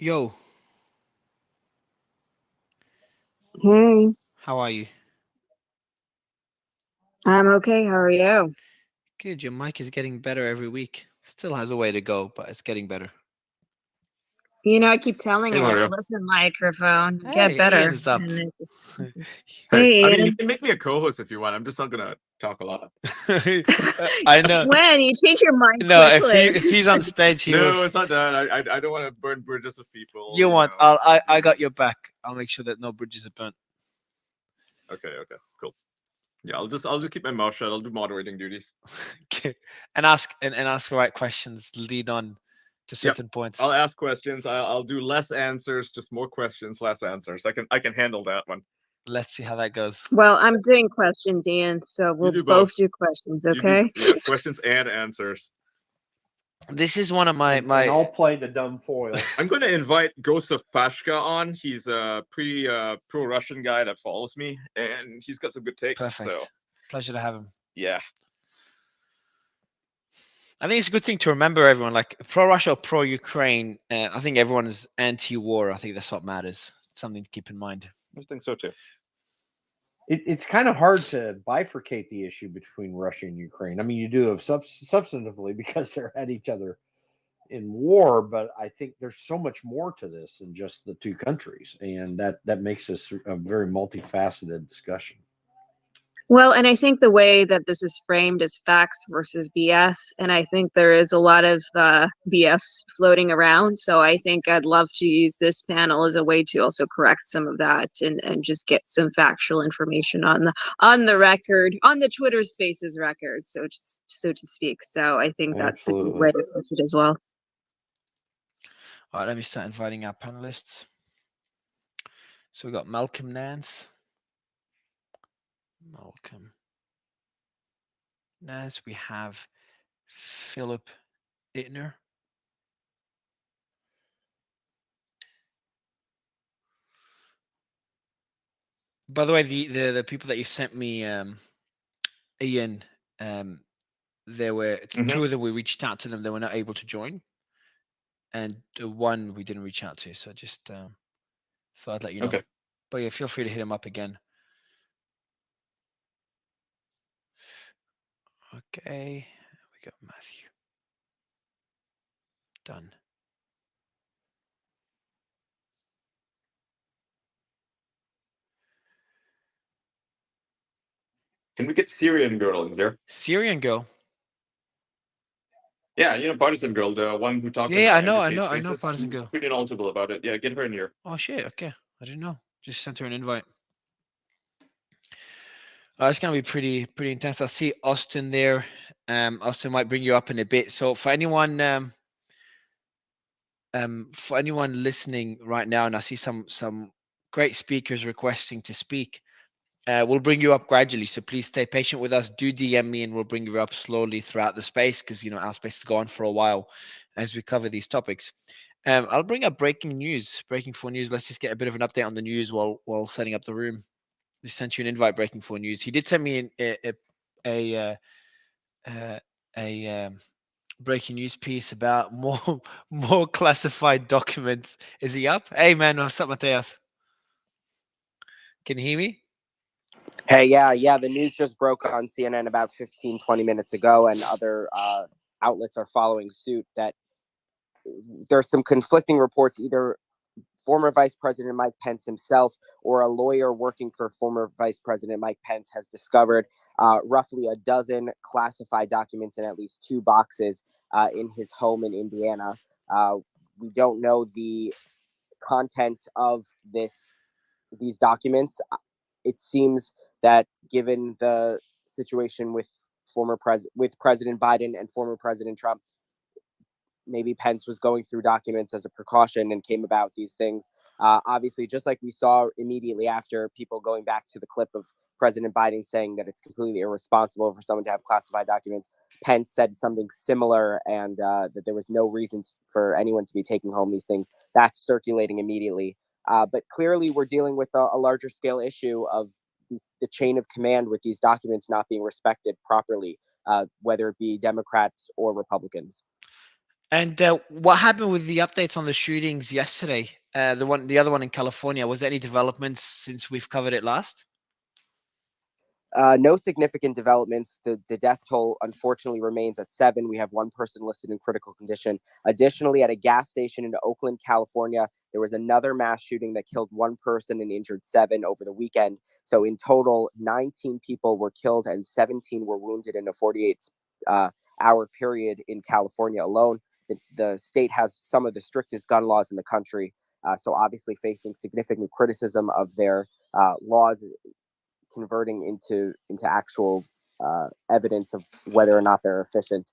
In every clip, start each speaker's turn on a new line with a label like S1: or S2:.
S1: Yo,
S2: Hey,
S1: how are you?
S2: I'm okay. How are you?
S1: Good, your mic is getting better every week. Still has a way to go, but it's getting better.
S2: I keep telling
S3: Hey,
S2: it,
S3: Mario.
S2: listen, microphone, get
S1: Hey,
S2: better.
S1: Ian's up.
S2: And it just,
S3: Hey,
S2: hey,
S3: I mean, you
S2: Ian.
S3: can make me a co-host if you want. I'm just not gonna talk a lot.
S1: I know.
S2: When you change your mind
S1: No,
S2: quickly.
S1: if he's on stage, he
S3: No,
S1: was.
S3: it's not that. I don't want to burn bridges with people.
S1: You
S3: You
S1: want?
S3: know, and
S1: I got your
S3: viewers.
S1: back. I'll make sure that no bridges are burnt.
S3: Okay, okay, cool. Yeah, I'll just keep my mouth shut. I'll do moderating duties.
S1: Okay. And ask the right questions. Lead on to
S3: Yep.
S1: certain points.
S3: I'll ask questions. I'll do less answers, just more questions, less answers. I can handle that one.
S1: Let's see how that goes.
S2: Well, I'm doing questions, Ian, so
S3: You
S2: we'll
S3: do
S2: both
S3: both.
S2: do questions,
S3: You do,
S2: okay?
S3: yeah, questions and answers.
S1: This is one of
S4: and
S1: my.
S4: I'll play the dumb foil.
S3: I'm going to invite Ghost of Pashka on. He's a pretty pro-Russian guy that follows me, and he's got some good takes. So
S1: Perfect. Pleasure to have him.
S3: yeah,
S1: I think it's a good thing to remember, everyone. Like pro Russia or pro Ukraine, I think everyone is anti-war. I think that's what matters. Something to keep in mind.
S3: I think so too.
S4: It's kind of hard to bifurcate the issue between Russia and Ukraine. I mean, you do have substantively because they're at each other in war, but I think there's so much more to this than just the two countries, and that makes this a very multifaceted discussion.
S2: Well, and I think the way that this is framed is facts versus BS, and I think there is a lot of BS floating around. So I think I'd love to use this panel as a way to also correct some of that and just get some factual information on the record, on the Twitter Spaces record, so to speak. So I think that's a good way
S4: Absolutely.
S2: to approach it as well.
S1: All right, let me start inviting our panelists. So we got Malcolm Nance. Malcolm Nance. We have Philip Itner. By the way, the people that you sent me, Ian, there were
S3: Hmm.
S1: two of them. We reached out to them. They were not able to join, and one we didn't reach out to. So I just thought I'd let you know.
S3: Okay.
S1: But yeah, feel free to hit him up again. Okay, we got Matthew. Done.
S3: Can we get Syrian girl in here?
S1: Syrian girl.
S3: Yeah, partisan girl, the one who talked in
S1: Yeah, I know,
S3: Andrew
S1: I
S3: Tate
S1: know, I know,
S3: spaces.
S1: partisan
S3: She's
S1: girl.
S3: pretty knowledgeable about it. Yeah, get her in here.
S1: Oh shit. Okay, I didn't know. Just sent her an invite. It's gonna be pretty intense. I see Austin there. Austin might bring you up in a bit. So for anyone listening right now, and I see some great speakers requesting to speak. We'll bring you up gradually, so please stay patient with us. Do DM me, and we'll bring you up slowly throughout the space because our space is going for a while as we cover these topics. I'll bring up breaking news, breaking for news. Let's just get a bit of an update on the news while setting up the room. Just sent you an invite, breaking for news. He did send me a uh, breaking news piece about more more classified documents. Is he up? Hey man, what's up, Mateus? Can you hear me?
S5: Hey, yeah, the news just broke on CNN about 15, 20 minutes ago, and other outlets are following suit that there's some conflicting reports. Either former Vice President Mike Pence himself or a lawyer working for former Vice President Mike Pence has discovered roughly a dozen classified documents in at least two boxes in his home in Indiana. Uh, we don't know the content of these documents. It seems that given the situation with with President Biden and former President Trump, maybe Pence was going through documents as a precaution and came about these things. Obviously, just like we saw immediately after, people going back to the clip of President Biden saying that it's completely irresponsible for someone to have classified documents. Pence said something similar, and that there was no reason for anyone to be taking home these things. That's circulating immediately. But clearly, we're dealing with a larger scale issue of the chain of command with these documents not being respected properly, whether it be Democrats or Republicans.
S1: And what happened with the updates on the shootings yesterday? The other one in California. Was there any developments since we've covered it last?
S5: No significant developments. The death toll, unfortunately, remains at 7. We have 1 person listed in critical condition. Additionally, at a gas station in Oakland, California, there was another mass shooting that killed 1 person and injured 7 over the weekend. So in total, 19 people were killed and 17 were wounded in a 48-hour period in California alone. The state has some of the strictest gun laws in the country. So obviously facing significant criticism of their laws converting into actual evidence of whether or not they're efficient.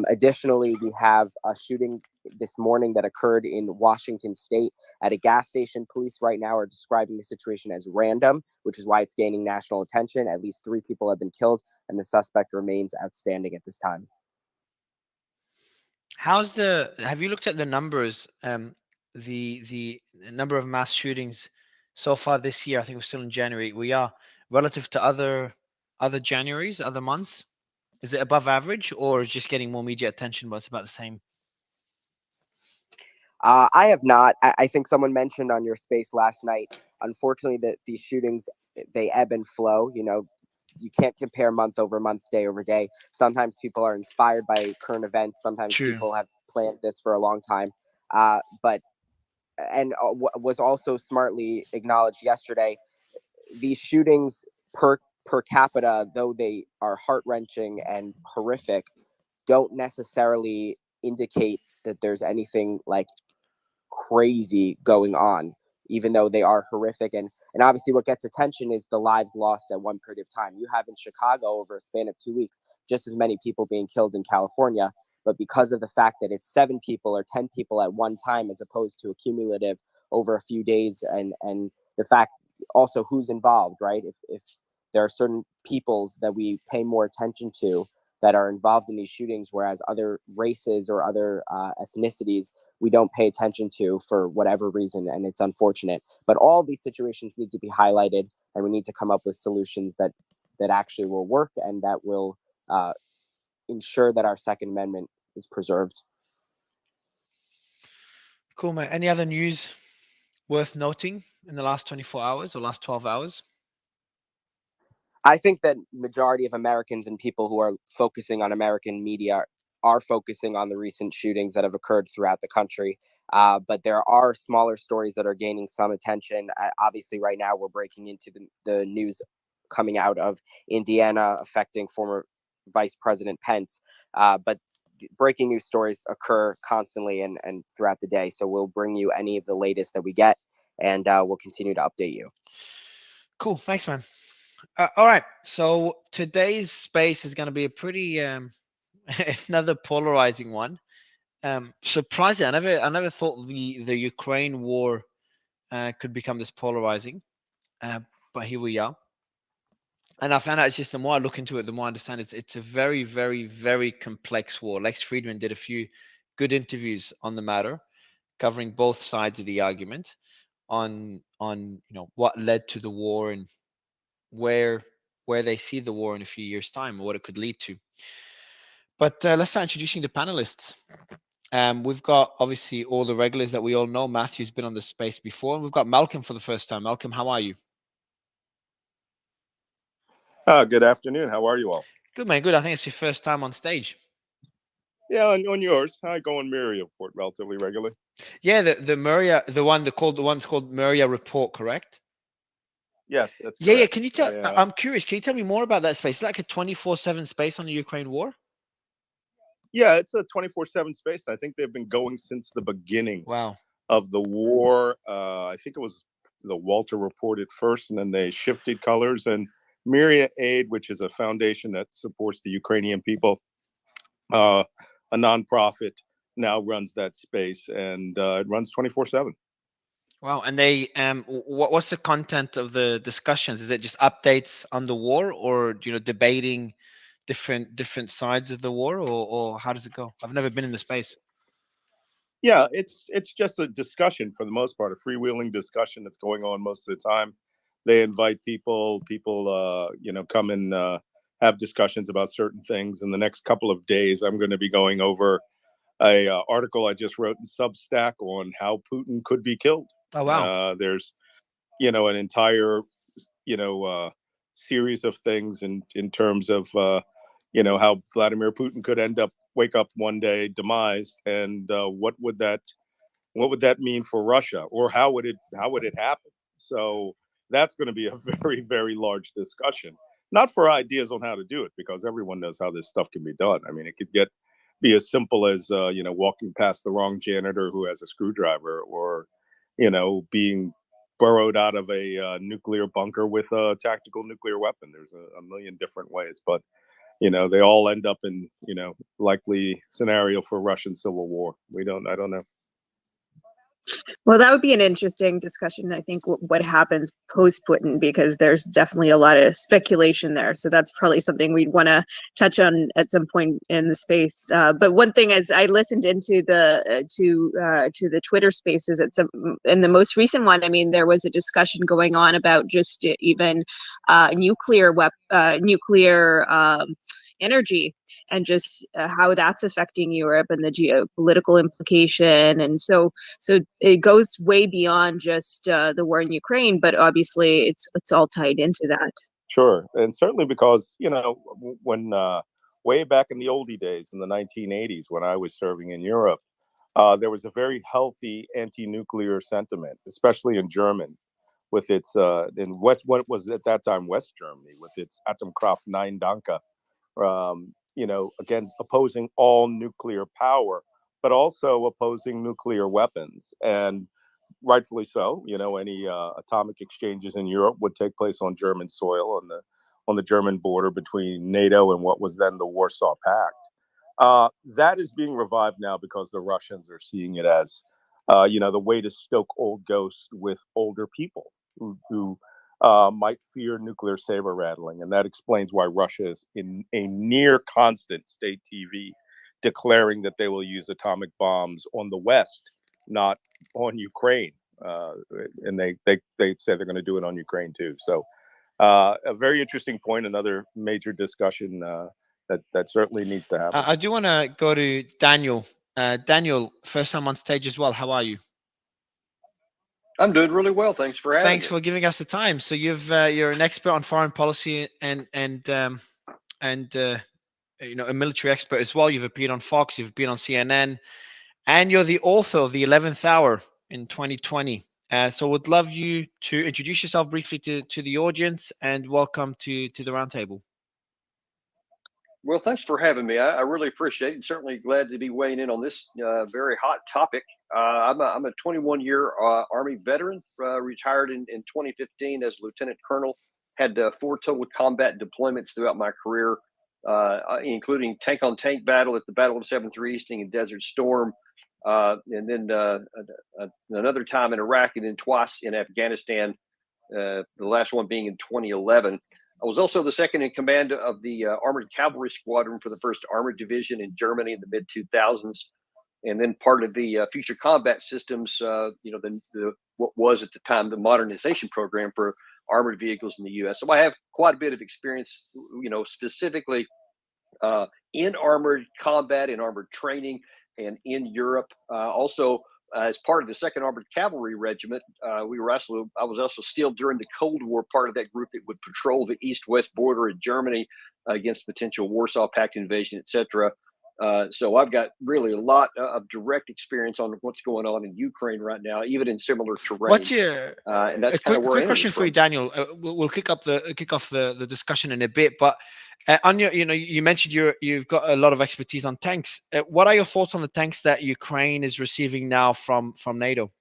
S5: Additionally, we have a shooting this morning that occurred in Washington State at a gas station. Police right now are describing the situation as random, which is why it's gaining national attention. At least 3 people have been killed, and the suspect remains outstanding at this time.
S1: Have you looked at the numbers? The number of mass shootings so far this year. I think we're still in January. We are relative to other Januaries, other months. Is it above average, or is just getting more media attention, but it's about the same?
S5: I have not. I think someone mentioned on your space last night, unfortunately, that these shootings, they ebb and flow. You know, you can't compare month over month, day over day. Sometimes people are inspired by current events. Sometimes
S1: True.
S5: people have planned this for a long time. Was also smartly acknowledged yesterday, these shootings per capita, though they are heart-wrenching and horrific, don't necessarily indicate that there's anything like crazy going on, even though they are horrific. And obviously what gets attention is the lives lost at one period of time. You have in Chicago, over a span of 2 weeks, just as many people being killed in California. But because of the fact that it's 7 people or 10 people at one time, as opposed to a cumulative over a few days, and the fact also who's involved, right? If there are certain peoples that we pay more attention to that are involved in these shootings, whereas other races or other ethnicities we don't pay attention to for whatever reason, and it's unfortunate. But all these situations need to be highlighted, and we need to come up with solutions that actually will work and that will ensure that our Second Amendment is preserved.
S1: Cool, mate. Any other news worth noting in the last 24 hours or last 12 hours?
S5: I think that majority of Americans and people who are focusing on American media are focusing on the recent shootings that have occurred throughout the country. But there are smaller stories that are gaining some attention. Obviously, right now we're breaking into the news coming out of Indiana affecting former Vice President Pence. But breaking news stories occur constantly and throughout the day. So we'll bring you any of the latest that we get, and we'll continue to update you.
S1: Cool. Thanks, man. All right. So today's space is going to be a pretty another polarizing one. Surprising. I never thought the Ukraine war could become this polarizing, but here we are. And I found out it's just the more I look into it, the more I understand it's a very, very, very complex war. Lex Friedman did a few good interviews on the matter, covering both sides of the argument on what led to the war and where they see the war in a few years' time or what it could lead to. But let's start introducing the panelists. We've got obviously all the regulars that we all know. Matthew's been on the space before, and we've got Malcolm for the first time. Malcolm, how are you?
S6: Good afternoon. How are you all?
S1: Good, man. Good. I think it's your first time on stage.
S6: Yeah, on yours. I go on Murray Report relatively regularly.
S1: Yeah, the Muria, the one's called Muria Report, correct?
S6: Yes, that's correct.
S1: Yeah. Can you tell? I'm curious. Can you tell me more about that space? Is it like a 24/7 space on the Ukraine war?
S6: Yeah, it's a 24/7 space. I think they've been going since the beginning.
S1: Wow.
S6: Of the war. I think it was the Walter Report at first, and then they shifted colors. And Myria Aid, which is a foundation that supports the Ukrainian people, a nonprofit, now runs that space, and it runs 24/7.
S1: Wow. And they what's the content of the discussions? Is it just updates on the war, or debating different sides of the war, or how does it go? I've never been in the space.
S6: Yeah, it's just a discussion for the most part, a freewheeling discussion that's going on most of the time. They invite people come and have discussions about certain things. In the next couple of days, I'm going to be going over article I just wrote in Substack on how Putin could be killed.
S1: Oh wow!
S6: There's an entire series of things in terms of how Vladimir Putin could wake up one day demised, and what would that mean for Russia, or how would it happen? So that's going to be a very, very large discussion. Not for ideas on how to do it, because everyone knows how this stuff can be done. I mean, it could be as simple as walking past the wrong janitor who has a screwdriver, or being burrowed out of a nuclear bunker with a tactical nuclear weapon. There's a million different ways, but they all end up in likely scenario for Russian civil war. I don't know.
S2: Well, that would be an interesting discussion, I think, what happens post-Putin, because there's definitely a lot of speculation there. So that's probably something we'd want to touch on at some point in the space. But one thing is, I listened into the Twitter spaces in the most recent one. I mean, there was a discussion going on about just even nuclear energy, and just how that's affecting Europe and the geopolitical implication. And so it goes way beyond just the war in Ukraine, but obviously it's all tied into that.
S6: Sure. And certainly because, when way back in the oldie days, in the 1980s, when I was serving in Europe, there was a very healthy anti-nuclear sentiment, especially in Germany, with its what was at that time West Germany, with its Atomkraft 9 Danke, against opposing all nuclear power, but also opposing nuclear weapons. And rightfully so, any atomic exchanges in Europe would take place on German soil, on the German border between NATO and what was then the Warsaw Pact. That is being revived now because the Russians are seeing it as, the way to stoke old ghosts with older people who might fear nuclear saber rattling. And that explains why Russia is in a near constant state TV declaring that they will use atomic bombs on the West, not on Ukraine. And they say they're going to do it on Ukraine too. So a very interesting point, another major discussion that certainly needs to happen.
S1: I do want to go to Daniel. Daniel, first time on stage as well. How are you?
S7: I'm doing really well. Thanks for having me.
S1: Thanks for giving us the time. So you're an expert on foreign policy and a military expert as well. You've appeared on Fox, you've appeared on CNN, and you're the author of The 11th Hour in 2020. So would love you to introduce yourself briefly to the audience, and welcome to the roundtable.
S7: Well, thanks for having me. I really appreciate it. Certainly glad to be weighing in on this very hot topic. I'm a 21-year Army veteran, retired in 2015 as Lieutenant Colonel. Had 4 total combat deployments throughout my career, including tank-on-tank battle at the Battle of 7th Easting and Desert Storm, and then another time in Iraq, and then twice in Afghanistan, the last one being in 2011. I was also the second in command of the Armored Cavalry Squadron for the 1st Armored Division in Germany in the mid-2000s, and then part of the Future Combat Systems, what was at the time the modernization program for armored vehicles in the U.S. So I have quite a bit of experience, specifically in armored combat, in armored training, and in Europe. Also, as part of the 2nd Armored Cavalry Regiment, I was also still during the Cold War part of that group that would patrol the east-west border in Germany against potential Warsaw Pact invasion, etc. So I've got really a lot of direct experience on what's going on in Ukraine right now, even in similar terrain.
S1: What's your
S7: and that's
S1: quick question for you, Daniel? We'll kick off the discussion in a bit, but on your, you mentioned you've got a lot of expertise on tanks. What are your thoughts on the tanks that Ukraine is receiving now from NATO?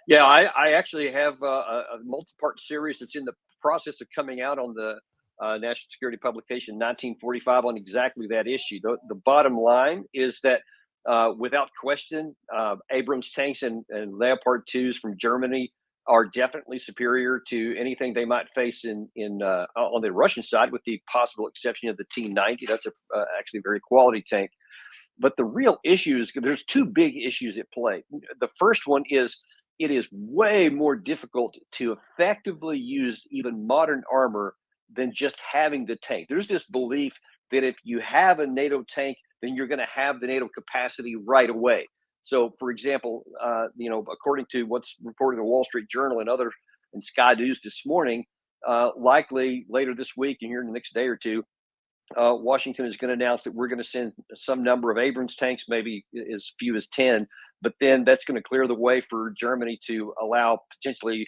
S7: Yeah, I actually have a multi-part series that's in the process of coming out on the National Security Publication 1945 on exactly that issue. The bottom line is that without question, Abrams tanks and Leopard 2s from Germany are definitely superior to anything they might face on the Russian side, with the possible exception of the T-90. That's actually a very quality tank. But the real issue is there's 2 big issues at play. The first one is it is way more difficult to effectively use even modern armor than just having the tank. There's this belief that if you have a NATO tank, then you're going to have the NATO capacity right away. So, for example, according to what's reported in the Wall Street Journal and Sky News this morning, likely later this week and here in the next day or two, Washington is going to announce that we're going to send some number of Abrams tanks, maybe as few as 10, but then that's going to clear the way for Germany to allow potentially,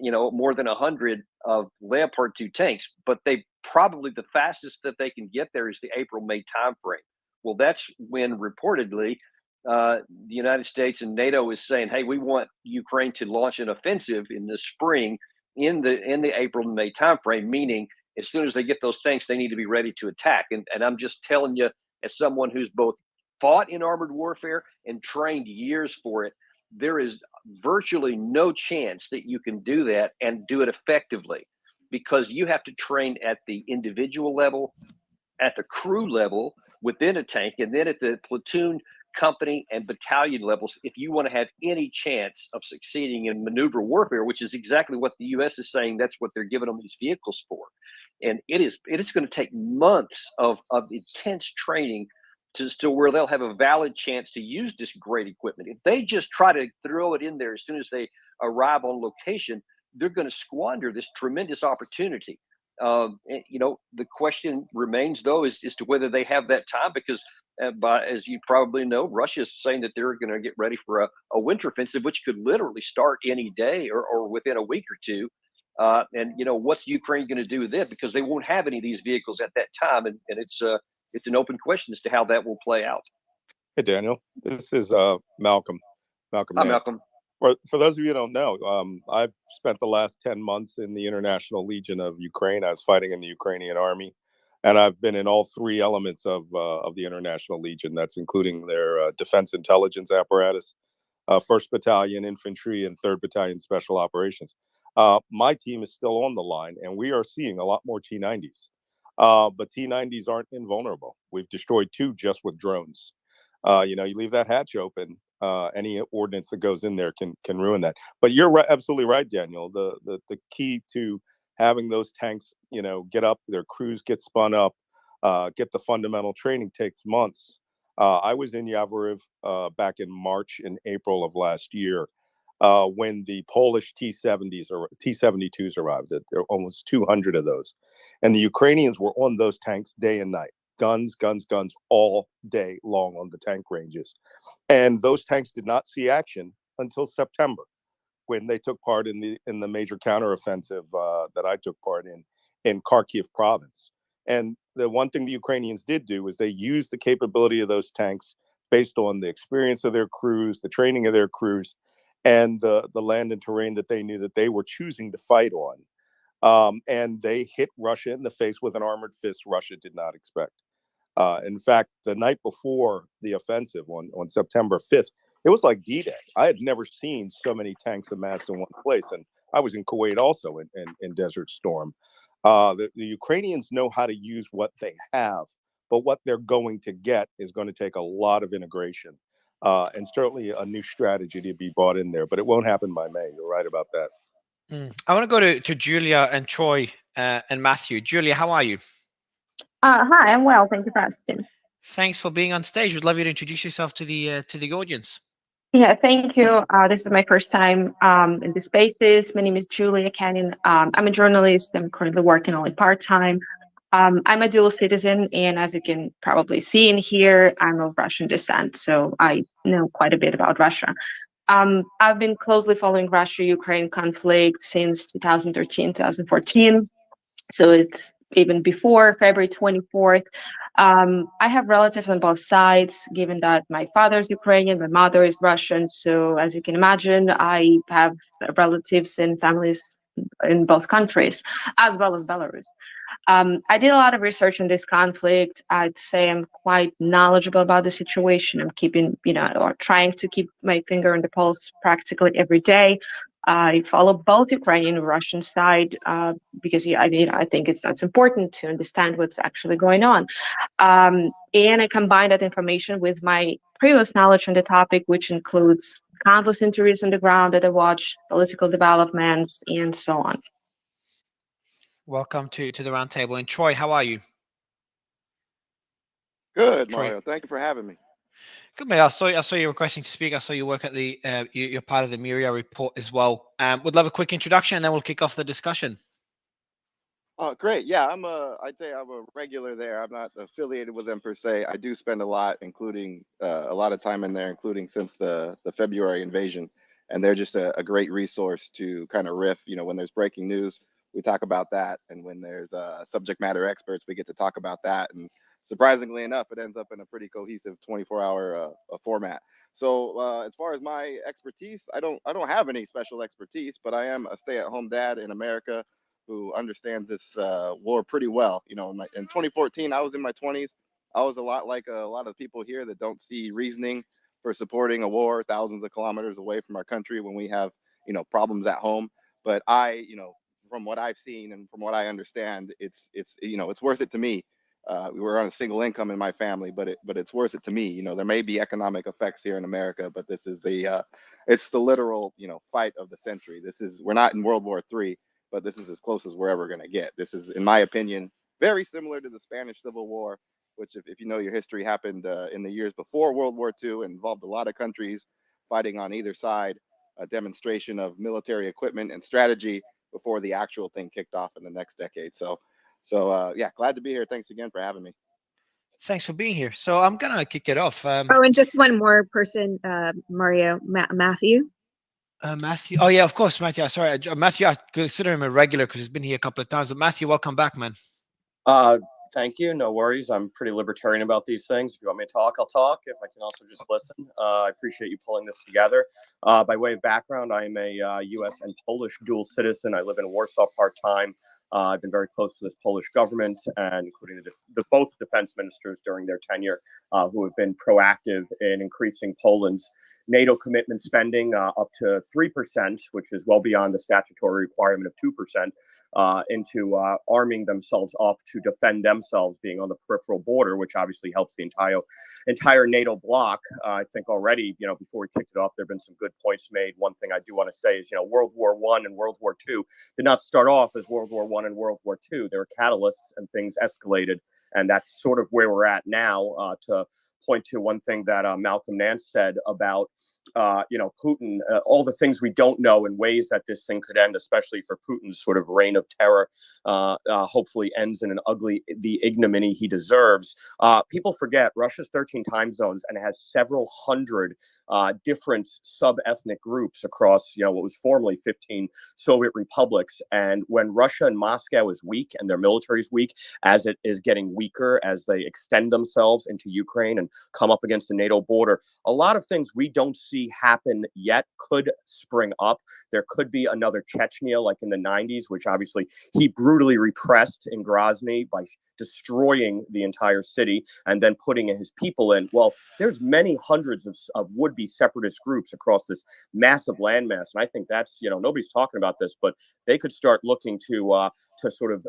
S7: more than 100 of Leopard 2 tanks. But they probably, the fastest that they can get there is the April-May timeframe. Well, that's when reportedly the United States and NATO is saying, hey, we want Ukraine to launch an offensive in the spring in the April-May timeframe, meaning as soon as they get those tanks, they need to be ready to attack. And I'm just telling you, as someone who's both fought in armored warfare and trained years for it, there is virtually no chance that you can do that and do it effectively, because you have to train at the individual level, at the crew level within a tank, and then at the platoon, company, and battalion levels if you want to have any chance of succeeding in maneuver warfare, which is exactly what the U.S. is saying. That's what they're giving them these vehicles for. And it is going to take months of intense training to where they'll have a valid chance to use this great equipment. If they just try to throw it in there as soon as they arrive on location, they're going to squander this tremendous opportunity. The question remains, though, is to whether they have that time, because as you probably know, Russia is saying that they're going to get ready for a winter offensive, which could literally start any day or within a week or two. What's Ukraine going to do with it? Because they won't have any of these vehicles at that time. And it's an open question as to how that will play out.
S6: Hey, Daniel, this is Malcolm.
S7: Hi,
S6: Nance.
S7: Malcolm.
S6: For those of you who don't know, I've spent the last 10 months in the International Legion of Ukraine. I was fighting in the Ukrainian army, and I've been in all three elements of the International Legion. That's including their defense intelligence apparatus, 1st Battalion Infantry, and 3rd Battalion Special Operations. My team is still on the line, and we are seeing a lot more T-90s. But T-90s aren't invulnerable. We've destroyed 2 just with drones. You leave that hatch open, any ordnance that goes in there can ruin that. But you're absolutely right, Daniel. The key to having those tanks, get up, their crews get spun up, get the fundamental training takes months. I was in Yavoriv back in March and April of last year when the Polish T-70s or T-72s arrived. There were almost 200 of those, and the Ukrainians were on those tanks day and night. Guns all day long on the tank ranges. And those tanks did not see action until September, when they took part in the major counteroffensive that I took part in Kharkiv province. And the one thing the Ukrainians did do is they used the capability of those tanks based on the experience of their crews, the training of their crews, and the land and terrain that they knew that they were choosing to fight on. And they hit Russia in the face with an armored fist Russia did not expect. In fact, the night before the offensive on September 5th, it was like D-Day. I had never seen so many tanks amassed in one place. And I was in Kuwait also in Desert Storm. The Ukrainians know how to use what they have, but what they're going to get is going to take a lot of integration and certainly a new strategy to be brought in there. But it won't happen by May. You're right about that.
S1: I want to go to Julia and Troy and Matthew. Julia, how are you?
S2: Hi, I'm well. Thank you for asking.
S1: Thanks for being on stage. We'd love you to introduce yourself to the audience.
S2: Yeah, thank you. This is my first time in the spaces. My name is Julia Cannon. I'm a journalist. I'm currently working only part-time. I'm a dual citizen, and as you can probably see and hear, I'm of Russian descent, so I know quite a bit about Russia. I've been closely following Russia-Ukraine conflict since 2013, 2014. So it's even before February 24th. I have relatives on both sides, given that my father's Ukrainian, my mother is Russian. So as you can imagine, I have relatives and families in both countries, as well as Belarus. I did a lot of research on this conflict. I'd say I'm quite knowledgeable about the situation. I'm keeping, or trying to keep my finger on the pulse practically every day. I follow both Ukrainian and Russian side because I think that's important to understand what's actually going on. And I combine that information with my previous knowledge on the topic, which includes countless interviews on the ground that I watched, political developments, and so on.
S1: Welcome to the roundtable. And Troy, how are you?
S8: Good,
S1: Great.
S8: Mario. Thank you for having me.
S1: Good, mate. I saw you requesting to speak. I saw you work at the you're part of the Miria report as well. Would love a quick introduction, and then we'll kick off the discussion.
S8: Great. Yeah, I'd say I'm a regular there. I'm not affiliated with them per se. I do spend a lot, including a lot of time in there, including since the February invasion. And they're just a great resource to kind of riff. You know, when there's breaking news, we talk about that, and when there's subject matter experts, we get to talk about that. And surprisingly enough, it ends up in a pretty cohesive 24-hour format. So as far as my expertise, I don't have any special expertise, but I am a stay-at-home dad in America who understands this war pretty well. You know, in 2014, I was in my 20s. I was a lot like a lot of people here that don't see reasoning for supporting a war thousands of kilometers away from our country when we have, you know, problems at home. But from what I've seen and from what I understand, it's you know, it's worth it to me. We're on a single income in my family, but it's worth it to me. You know, there may be economic effects here in America, but this is it's the literal, you know, fight of the century. We're not in World War III, but this is as close as we're ever going to get. This is, in my opinion, very similar to the Spanish Civil War, which, if you know your history, happened in the years before World War II and involved a lot of countries fighting on either side, a demonstration of military equipment and strategy before the actual thing kicked off in the next decade. So yeah, glad to be here. Thanks again for having me.
S1: Thanks for being here. So I'm gonna kick it off.
S2: Oh, and just one more person, Mario, Matthew.
S1: Matthew. Oh yeah, of course, Matthew. Sorry, Matthew. I consider him a regular because he's been here a couple of times. But Matthew, welcome back, man.
S9: Thank you. No worries. I'm pretty libertarian about these things. If you want me to talk, I'll talk. If I can also just listen. I appreciate you pulling this together. By way of background, I'm a U.S. and Polish dual citizen. I live in Warsaw part-time. I've been very close to this Polish government, and including both defense ministers during their tenure, who have been proactive in increasing Poland's NATO commitment spending up to 3%, which is well beyond the statutory requirement of 2%, into arming themselves up to defend themselves, being on the peripheral border, which obviously helps the entire NATO bloc. I think already, you know, before we kicked it off, there have been some good points made. One thing I do want to say is, you know, World War I and World War II did not start off as World War I and World War II. There were catalysts and things escalated. And that's sort of where we're at now. To point to one thing that Malcolm Nance said about, Putin, all the things we don't know and ways that this thing could end, especially for Putin's sort of reign of terror, hopefully ends in the ignominy he deserves. People forget Russia's 13 time zones and has several hundred different sub-ethnic groups across, you know, what was formerly 15 Soviet republics. And when Russia and Moscow is weak and their military is weak, as it is getting weaker as they extend themselves into Ukraine and come up against the NATO border, a lot of things we don't see happen yet could spring up. There could be another Chechnya like in the 90s, which obviously he brutally repressed in Grozny by destroying the entire city and then putting his people in. Well, there's many hundreds of would-be separatist groups across this massive landmass. And I think that's, you know, nobody's talking about this, but they could start looking to sort of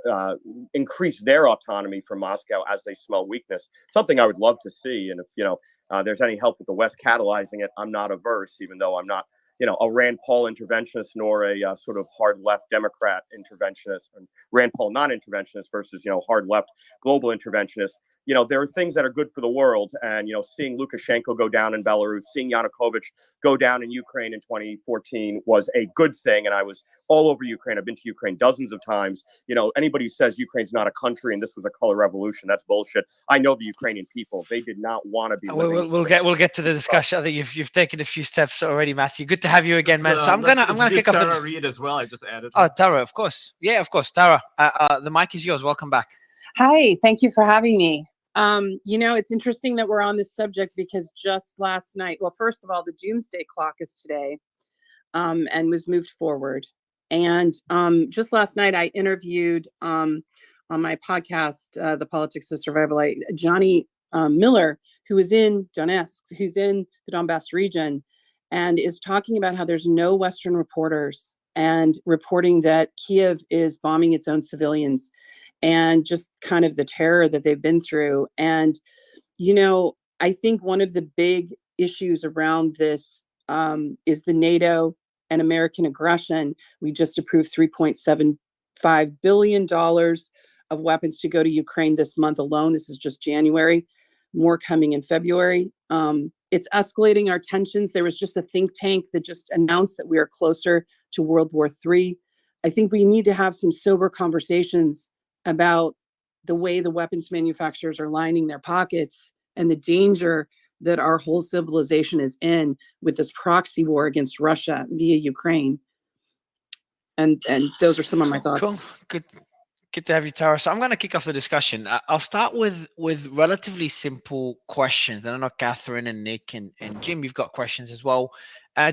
S9: increase their autonomy from Moscow as they smell weakness. Something I would love to see. And if, you know, there's any help with the West catalyzing it, I'm not averse, even though I'm not, you know, a Rand Paul interventionist nor a sort of hard left Democrat interventionist, and Rand Paul non-interventionist versus, you know, hard left global interventionist. You know, there are things that are good for the world. And, you know, seeing Lukashenko go down in Belarus, seeing Yanukovych go down in Ukraine in 2014 was a good thing. And I was all over Ukraine. I've been to Ukraine dozens of times. You know, anybody who says Ukraine's not a country and this was a color revolution, that's bullshit. I know the Ukrainian people. They did not want to be living.
S1: We'll get to the discussion. I think you've taken a few steps already, Matthew. Good to have you again, man. So I'm gonna kick off.
S3: Tara Reid as well. I just added.
S1: Oh, Tara, of course. Yeah, of course. Tara, the mic is yours. Welcome back.
S10: Hi, thank you for having me. You know, it's interesting that we're on this subject because just last night, well, first of all, the doomsday clock is today, and was moved forward. And just last night, I interviewed on my podcast, The Politics of Survival, Johnny Miller, who is in Donetsk, who's in the Donbass region, and is talking about how there's no Western reporters and reporting that Kiev is bombing its own civilians and just kind of the terror that they've been through. And, you know, I think one of the big issues around this is the NATO and American aggression. We just approved $3.75 billion of weapons to go to Ukraine this month alone. This is just January. more coming in February. It's escalating our tensions. There was just a think tank that just announced that we are closer to World War III. I think we need to have some sober conversations about the way the weapons manufacturers are lining their pockets and the danger that our whole civilization is in with this proxy war against Russia via Ukraine. And those are some of my thoughts.
S1: Cool. Good to have you, Tara. So I'm going to kick off the discussion. I'll start with relatively simple questions. I don't know, Catherine and Nick and Jim, you've got questions as well.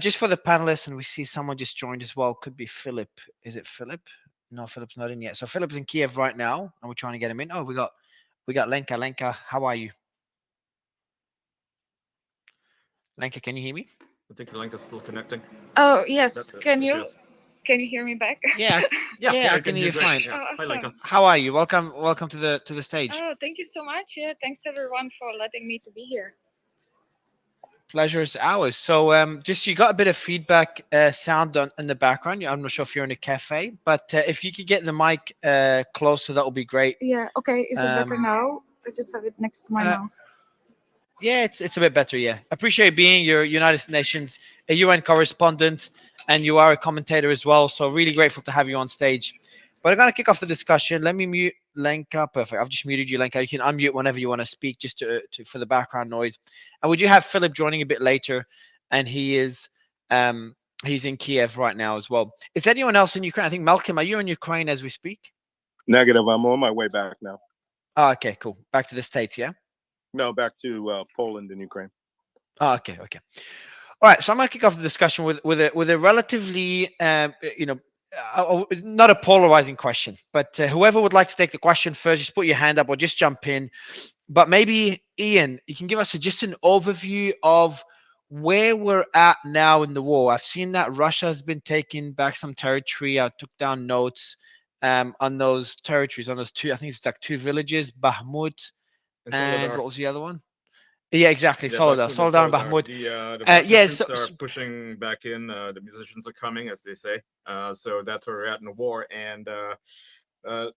S1: Just for the panelists, and we see someone just joined as well. Could be Philip. Is it Philip? No, Philip's not in yet. So Philip's in Kiev right now, and we're trying to get him in. Oh, we got Lenka. Lenka, how are you? Lenka, can you hear me?
S3: I think Lenka's still connecting.
S11: Oh, yes. Can you hear me back?
S1: Yeah, yeah, I can hear you fine.
S11: Oh,
S3: Hi,
S11: awesome.
S3: Lenka.
S1: How are you? Welcome to the stage.
S11: Oh, thank you so much. Yeah, thanks everyone for letting me to be here.
S1: Pleasure is ours. So just you got a bit of feedback sound in the background. I'm not sure if you're in a cafe, but if you could get the mic closer, that would be great.
S11: Yeah, okay. Is it better now? I just have it next to my mouth.
S1: Yeah, it's a bit better. Yeah, appreciate being your United Nations a UN correspondent, and you are a commentator as well. So really grateful to have you on stage. But I'm gonna kick off the discussion. Let me mute Lenka. Perfect. I've just muted you, Lenka. You can unmute whenever you want to speak, just to for the background noise. And we do have Philip joining a bit later, and he's in Kiev right now as well. Is anyone else in Ukraine? I think Malcolm, are you in Ukraine as we speak?
S6: Negative. I'm on my way back now.
S1: Oh, okay, cool. Back to the States, yeah.
S6: No, back to Poland and Ukraine.
S1: Oh, okay. All right, so I'm going to kick off the discussion with a relatively, not a polarizing question, but whoever would like to take the question first, just put your hand up or just jump in. But maybe Ian, you can give us just an overview of where we're at now in the war. I've seen that Russia has been taking back some territory. I took down notes on those territories, on those two. I think it's like two villages, Bakhmut, and what was the other one? Yeah, exactly.
S3: Yeah,
S1: Soledar and Bakhmut.
S3: The Bakhmut
S1: Yeah,
S3: troops are pushing back in. The musicians are coming, as they say. So that's where we're at in the war. And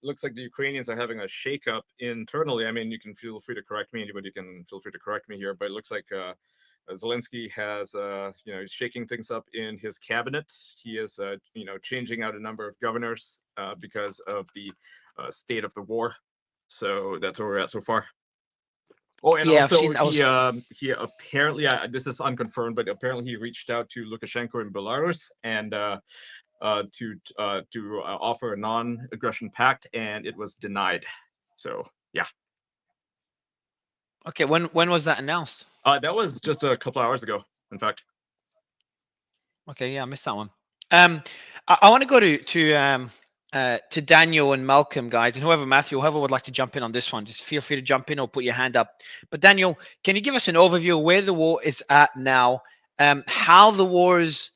S3: looks like the Ukrainians are having a shakeup internally. I mean, you can feel free to correct me. Anybody can feel free to correct me here. But it looks like Zelensky has, he's shaking things up in his cabinet. He is, changing out a number of governors because of the state of the war. So that's where we're at so far. Oh, and
S1: yeah,
S3: also he apparently, this is unconfirmed, but apparently he reached out to Lukashenko in Belarus and to offer a non-aggression pact, and it was denied. So yeah.
S1: Okay, when was that announced?
S3: That was just a couple hours ago, in fact.
S1: Okay, yeah, I missed that one. I want to go to Daniel and Malcolm, guys, and whoever would like to jump in on this one, just feel free to jump in or put your hand up. But Daniel, can you give us an overview of where the war is at now? How the war is,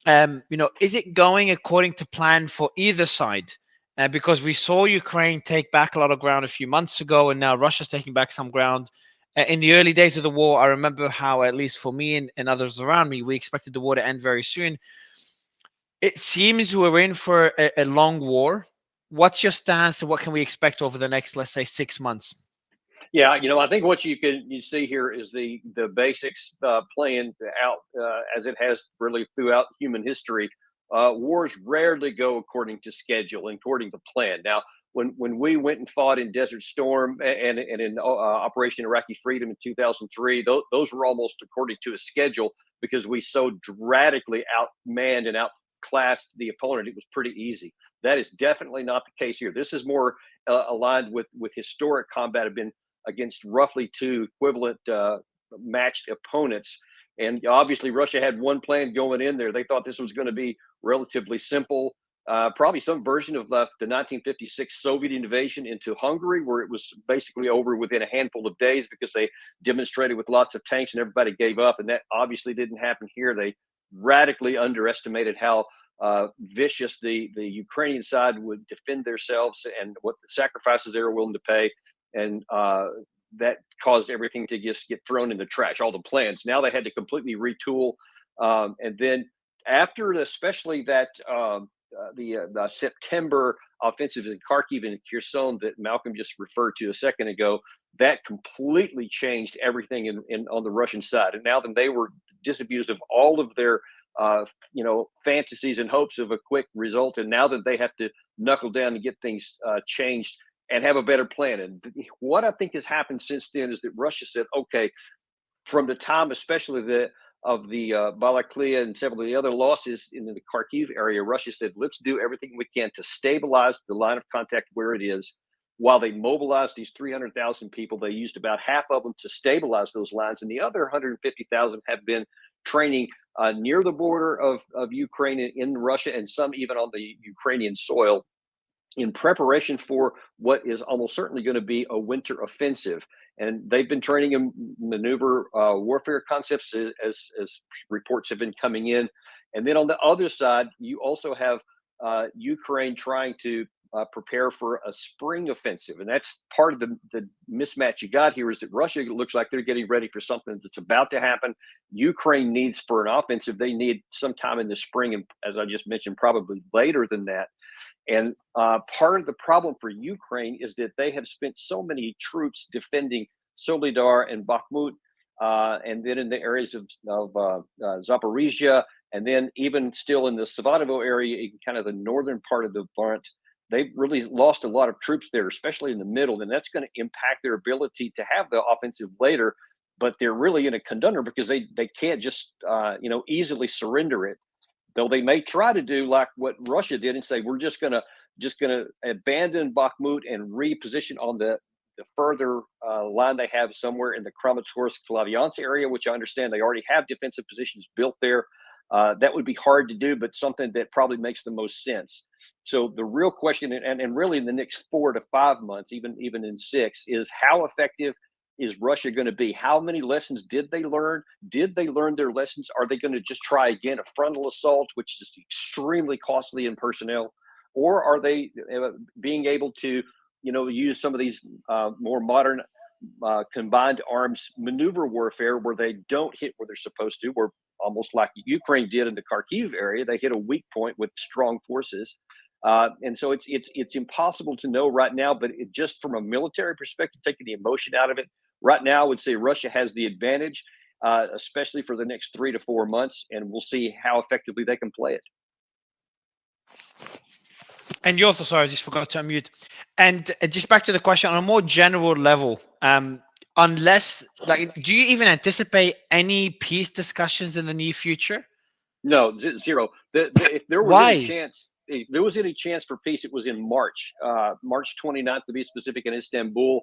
S1: is it going according to plan for either side? Because we saw Ukraine take back a lot of ground a few months ago, and now Russia's taking back some ground. In the early days of the war, I remember how, at least for me and others around me, we expected the war to end very soon. It seems we're in for a long war. What's your stance, and what can we expect over the next, let's say, 6 months?
S7: Yeah, I think what you see here is the basics playing out as it has really throughout human history. Wars rarely go according to schedule and according to plan. Now, when we went and fought in Desert Storm and in Operation Iraqi Freedom in 2003, those were almost according to a schedule because we so dramatically outmanned and outclassed the opponent. It was pretty easy. That is definitely not the case here. This is more aligned with historic combat, have been against roughly two equivalent matched opponents. And obviously Russia had one plan going in there. They thought this was going to be relatively simple, probably some version of the 1956 Soviet invasion into Hungary, where it was basically over within a handful of days because they demonstrated with lots of tanks and everybody gave up. And that obviously didn't happen here. They radically underestimated how vicious the Ukrainian side would defend themselves and what the sacrifices they were willing to pay. And that caused everything to just get thrown in the trash, all the plans. Now they had to completely retool. And then after, especially that the September offensive in Kharkiv and Kherson that Malcolm just referred to a second ago, that completely changed everything in on the Russian side. And now then they were disabused of all of their fantasies and hopes of a quick result. And now that they have to knuckle down and get things changed and have a better plan. And what I think has happened since then is that Russia said, okay, from the time, especially of the Balaklia and several of the other losses in the Kharkiv area, Russia said, let's do everything we can to stabilize the line of contact where it is. While they mobilized these 300,000 people, they used about half of them to stabilize those lines, and the other 150,000 have been training near the border of Ukraine in Russia, and some even on the Ukrainian soil, in preparation for what is almost certainly going to be a winter offensive. And they've been training in maneuver warfare concepts as reports have been coming in. And then on the other side, you also have Ukraine trying to prepare for a spring offensive. And that's part of the mismatch you got here, is that Russia looks like they're getting ready for something that's about to happen. Ukraine needs, for an offensive, they need sometime in the spring. And as I just mentioned, probably later than that. And part of the problem for Ukraine is that they have spent so many troops defending Solidar and Bakhmut, and then in the areas of Zaporizhia, and then even still in the Savanovo area, in kind of the northern part of the front. They've really lost a lot of troops there, especially in the middle, and that's going to impact their ability to have the offensive later. But they're really in a conundrum because they can't just easily surrender it. Though they may try to do like what Russia did and say, we're just gonna abandon Bakhmut and reposition on the further line they have somewhere in the Kramatorsk-Slavyansk area, which I understand they already have defensive positions built there. That would be hard to do, but something that probably makes the most sense. So the real question, and really in the next 4 to 5 months, even in 6, is how effective is Russia going to be? How many lessons did they learn? Did they learn their lessons? Are they going to just try again a frontal assault, which is extremely costly in personnel? Or are they being able to, use some of these more modern combined arms maneuver warfare where they don't hit where they're supposed to, where almost like Ukraine did in the Kharkiv area, they hit a weak point with strong forces. And so it's impossible to know right now, but just from a military perspective, taking the emotion out of it, right now I would say Russia has the advantage, especially for the next 3 to 4 months, and we'll see how effectively they can play it.
S1: And you also, sorry, I just forgot to unmute. And just back to the question on a more general level, unless, do you even anticipate any peace discussions in the near future?
S7: No, zero. If there was any chance, if there was any chance for peace, it was in March 29th, to be specific, in Istanbul.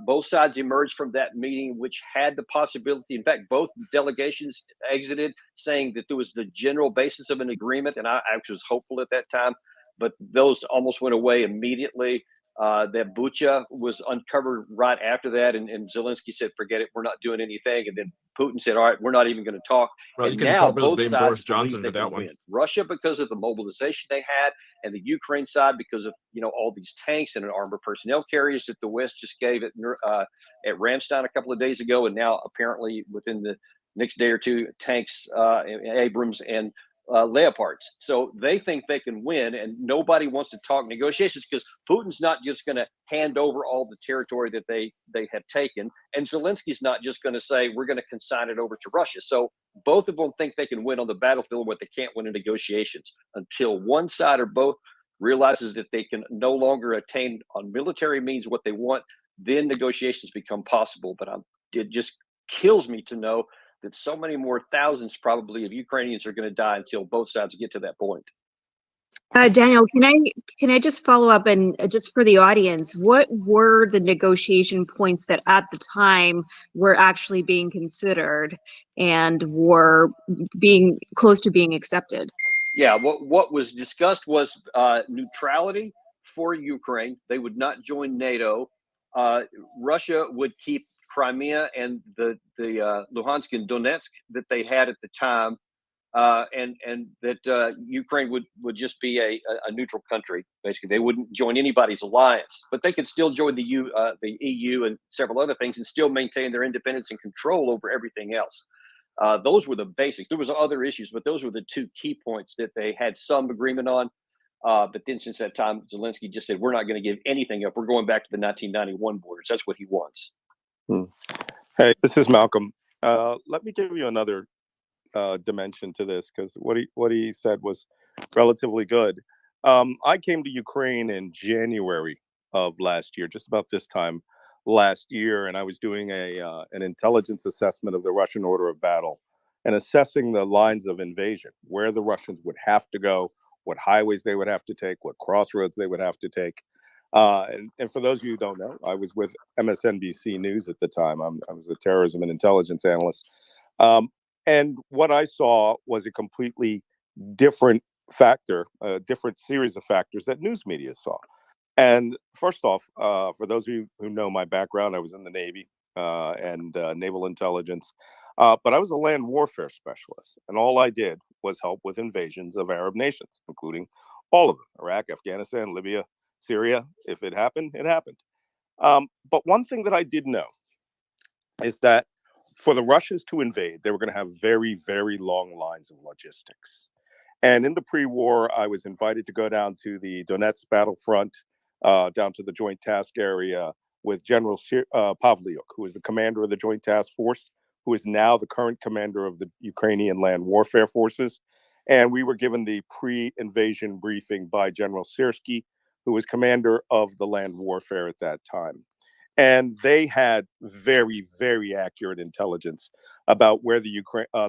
S7: Both sides emerged from that meeting, which had the possibility. In fact, both delegations exited saying that there was the general basis of an agreement, and I was hopeful at that time. But those almost went away immediately. That Bucha was uncovered right after that, and Zelensky said, "Forget it, we're not doing anything." And then Putin said, "All right, we're not even going to talk."
S3: Well,
S7: and
S3: you can
S7: now
S3: probably
S7: both
S3: blame
S7: sides
S3: Boris Johnson
S7: believe
S3: for
S7: they
S3: that
S7: can
S3: one.
S7: win. Russia because of the mobilization they had, and the Ukraine side because of all these tanks and armored personnel carriers that the West just gave at Ramstein a couple of days ago, and now apparently within the next day or two, tanks, Abrams, and Leopards. So they think they can win, and nobody wants to talk negotiations because Putin's not just going to hand over all the territory that they have taken, and Zelensky's not just going to say we're going to consign it over to Russia. So both of them think they can win on the battlefield, but they can't win in negotiations until one side or both realizes that they can no longer attain on military means what they want. Then negotiations become possible. But it just kills me to know that so many more thousands probably of Ukrainians are going to die until both sides get to that point.
S2: Daniel, can I just follow up, and just for the audience, what were the negotiation points that at the time were actually being considered and were being close to being accepted?
S7: Yeah, what was discussed was neutrality for Ukraine. They would not join NATO. Russia would keep Crimea and the Luhansk and Donetsk that they had at the time, and that Ukraine would just be a neutral country. Basically, they wouldn't join anybody's alliance, but they could still join the EU and several other things, and still maintain their independence and control over everything else. Those were the basics. There was other issues, but those were the two key points that they had some agreement on. But then since that time, Zelensky just said, we're not going to give anything up. We're going back to the 1991 borders. That's what he wants.
S6: Hey, this is Malcolm. Let me give you another dimension to this, because what he said was relatively good. I came to Ukraine in January of last year, just about this time last year, and I was doing an intelligence assessment of the Russian order of battle and assessing the lines of invasion, where the Russians would have to go, what highways they would have to take, what crossroads they would have to take. And for those of you who don't know, I was with MSNBC News at the time. I was a terrorism and intelligence analyst. And what I saw was a completely different factor, a different series of factors that news media saw. And first off, for those of you who know my background, I was in the Navy and naval intelligence, but I was a land warfare specialist. And all I did was help with invasions of Arab nations, including all of them: Iraq, Afghanistan, Libya, Syria. If it happened, it happened. But one thing that I did know is that for the Russians to invade, they were going to have very, very long lines of logistics. And in the pre-war, I was invited to go down to the Donetsk battlefront, down to the Joint Task Area with General Pavliuk, who is the commander of the Joint Task Force, who is now the current commander of the Ukrainian Land Warfare Forces. And we were given the pre-invasion briefing by General Syrskyi, who was commander of the land warfare at that time. And they had very, very accurate intelligence about where the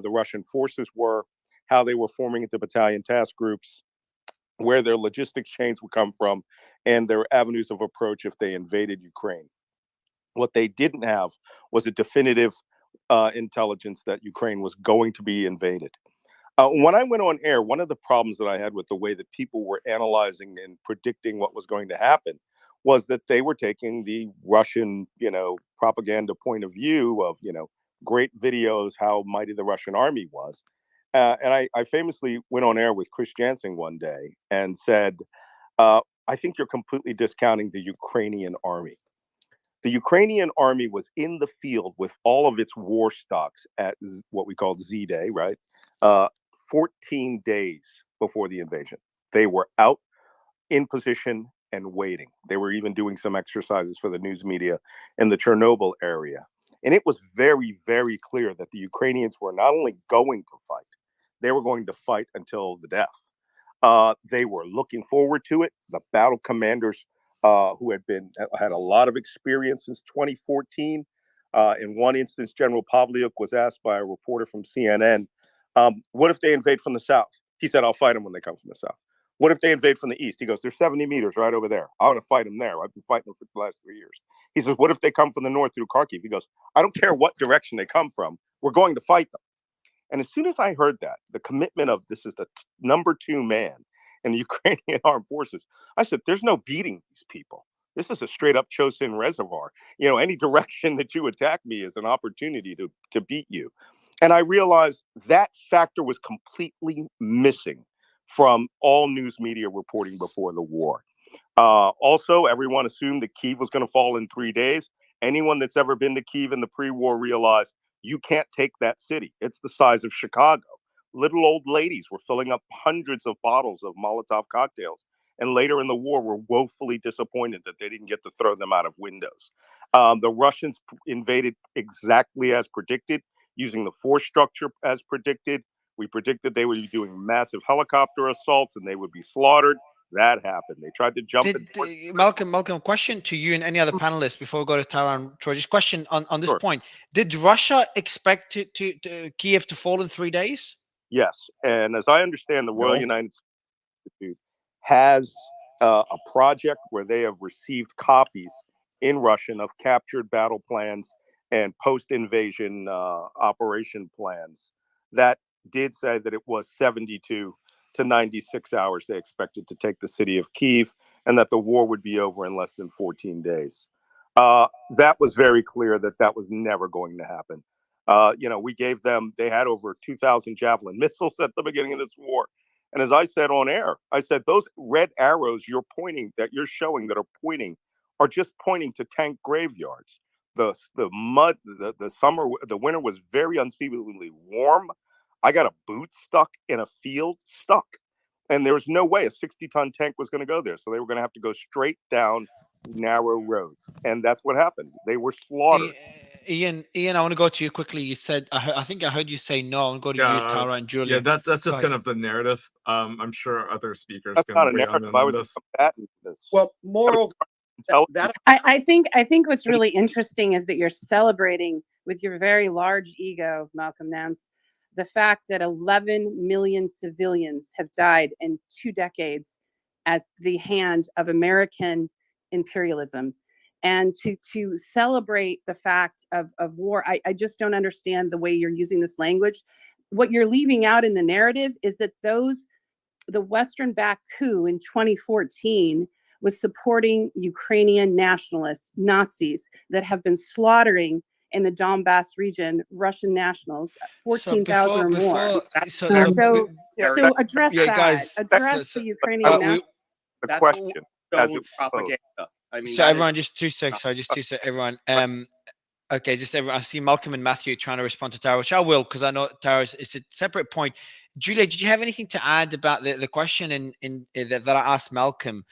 S6: Russian forces were, how they were forming into battalion task groups, where their logistics chains would come from, and their avenues of approach if they invaded Ukraine. What they didn't have was a definitive intelligence that Ukraine was going to be invaded. When I went on air, one of the problems that I had with the way that people were analyzing and predicting what was going to happen was that they were taking the Russian, propaganda point of view of, great videos, how mighty the Russian army was. And I famously went on air with Chris Jansen one day and said, I think you're completely discounting the Ukrainian army. The Ukrainian army was in the field with all of its war stocks at what we call Z-Day, right? 14 days before the invasion. They were out in position and waiting. They were even doing some exercises for the news media in the Chernobyl area. And it was very, very clear that the Ukrainians were not only going to fight, they were going to fight until the death. They were looking forward to it. The battle commanders who had a lot of experience since 2014. In one instance, General Pavliuk was asked by a reporter from CNN, what if they invade from the south? He said, I'll fight them when they come from the south. What if they invade from the east? He goes, there's 70 meters right over there. I want to fight them there. I've been fighting them for the last 3 years. He says, what if they come from the north through Kharkiv? He goes, I don't care what direction they come from. We're going to fight them. And as soon as I heard that, the commitment of this is the number 2 man in the Ukrainian armed forces, I said, there's no beating these people. This is a straight up Chosin reservoir. Any direction that you attack me is an opportunity to beat you. And I realized that factor was completely missing from all news media reporting before the war. Also, everyone assumed that Kyiv was going to fall in 3 days. Anyone that's ever been to Kyiv in the pre-war realized you can't take that city. It's the size of Chicago. Little old ladies were filling up hundreds of bottles of Molotov cocktails, and later in the war were woefully disappointed that they didn't get to throw them out of windows. The Russians invaded exactly as predicted, using the force structure as predicted. We predicted they would be doing massive helicopter assaults and they would be slaughtered. That happened. They tried to jump.
S1: Malcolm, question to you and any other panelists before we go to Tara George's question on this point. Did Russia expect to Kiev to fall in 3 days?
S6: Yes. And as I understand, the Royal United States Institute has a project where they have received copies in Russian of captured battle plans and post-invasion operation plans that did say that it was 72 to 96 hours they expected to take the city of Kyiv, and that the war would be over in less than 14 days. That was very clear that was never going to happen. We gave them, they had over 2,000 Javelin missiles at the beginning of this war. And as I said on air, I said, those red arrows you're showing that are pointing are just pointing to tank graveyards. The mud, the winter was very unseasonably warm. I got a boot stuck in a field, stuck. And there was no way a 60-ton tank was going to go there. So they were going to have to go straight down narrow roads. And that's what happened. They were slaughtered.
S1: Ian, I want to go to you quickly. You said, I think I heard you say no. I want to go to you, Tara and Julia.
S3: Yeah, that's
S1: Go
S3: just
S1: ahead.
S3: kind of the narrative. I'm sure other speakers
S6: That's
S3: can
S6: not a
S3: weigh
S6: narrative.
S3: on
S6: I was
S3: this.
S6: a combatant in this.
S9: Well, moreover, that
S10: I think what's really interesting is that you're celebrating with your very large ego, Malcolm Nance, the fact that 11 million civilians have died in 2 decades at the hand of American imperialism. And to celebrate the fact of war, I just don't understand the way you're using this language. What you're leaving out in the narrative is that the Western-backed coup in 2014 was supporting Ukrainian nationalists, Nazis, that have been slaughtering in the Donbass region Russian nationals, 14,000 or more. So address that.
S1: Guys,
S10: address the Ukrainian nationals.
S6: The question as it
S9: propaganda. I mean,
S1: so everyone, just 2 seconds. Sorry, just 2 seconds. Everyone. Okay, just everyone. I see Malcolm and Matthew trying to respond to Tara, which I will, because I know Tara is a separate point. Julia, did you have anything to add about the question that I asked Malcolm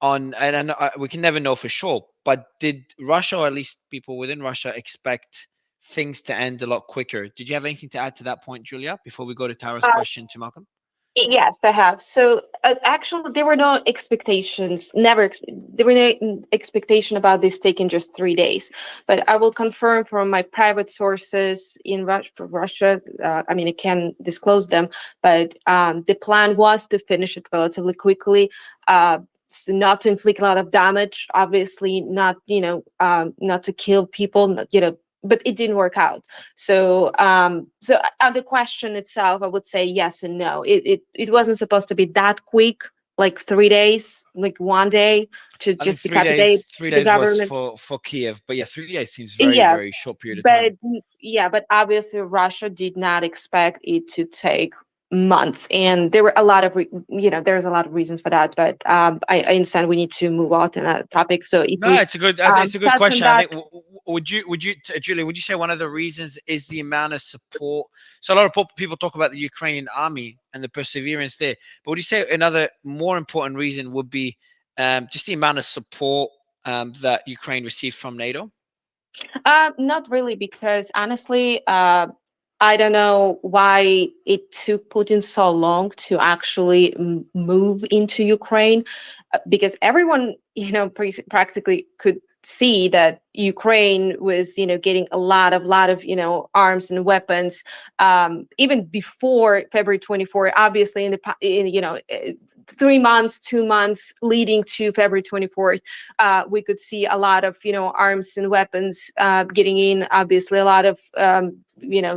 S1: on? And we can never know for sure, but did Russia, or at least people within Russia, expect things to end a lot quicker? Did you have anything to add to that point, Julia, before we go to Tara's question to Malcolm?
S12: Yes, I have. So actually, there were no expectations. There were no expectation about this taking just 3 days. But I will confirm from my private sources in Russia. I mean, I can disclose them, but the plan was to finish it relatively quickly. So not to inflict a lot of damage. Obviously, not not to kill people. But it didn't work out. So, on the question itself, I would say yes and no. It wasn't supposed to be that quick, like 3 days, like 1 day to just decapitate
S1: 3
S12: the
S1: days
S12: government.
S1: was for Kiev, but yeah, 3 days seems very short period of time.
S12: But obviously Russia did not expect it to take months, and there were a lot of there's a lot of reasons for that. But I understand we need to move on to that topic. So if
S1: it's a good question. I think would you Julie, would you say one of the reasons is the amount of support? So a lot of people talk about the Ukrainian army and the perseverance there, but would you say another more important reason would be just the amount of support that Ukraine received from NATO?
S12: Not really, because honestly, I don't know why it took Putin so long to actually move into Ukraine, because everyone, practically could see that Ukraine was, getting a lot of, arms and weapons, even before February 24. Obviously, in 3 months, 2 months leading to February 24th, we could see a lot of, arms and weapons getting in. Obviously, a lot of,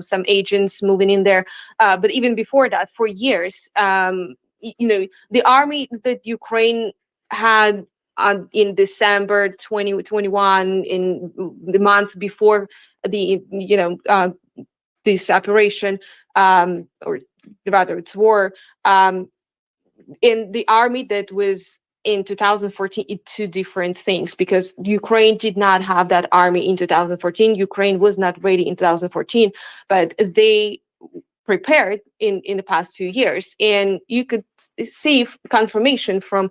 S12: some agents moving in there. But even before that, for years, the army that Ukraine had in December 2021, in the month before the, this operation, or rather it's war, in the army that was in 2014, it's 2 different things, because Ukraine did not have that army in 2014. Ukraine was not ready in 2014, but they prepared in the past few years. And you could see confirmation from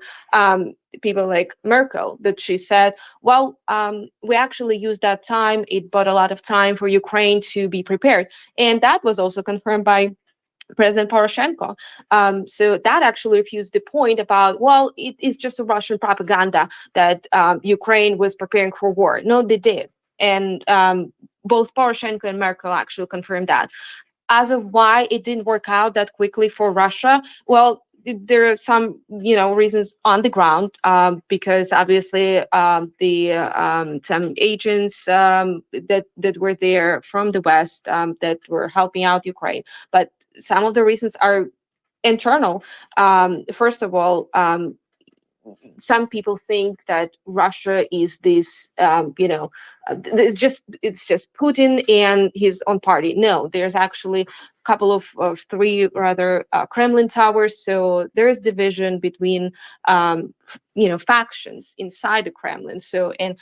S12: people like Merkel, that she said, well, we actually used that time. It bought a lot of time for Ukraine to be prepared. And that was also confirmed by President Poroshenko. So that actually refutes the point about, well, it is just a Russian propaganda that Ukraine was preparing for war. No, they did. And both Poroshenko and Merkel actually confirmed that. As of why it didn't work out that quickly for Russia, well, there are some, reasons on the ground, because obviously some agents that were there from the West that were helping out Ukraine. But some of the reasons are internal. First of all, some people think that Russia is this, it's just Putin and his own party. No, there's actually a couple of 3 rather Kremlin towers. So there is division between, factions inside the Kremlin. So, and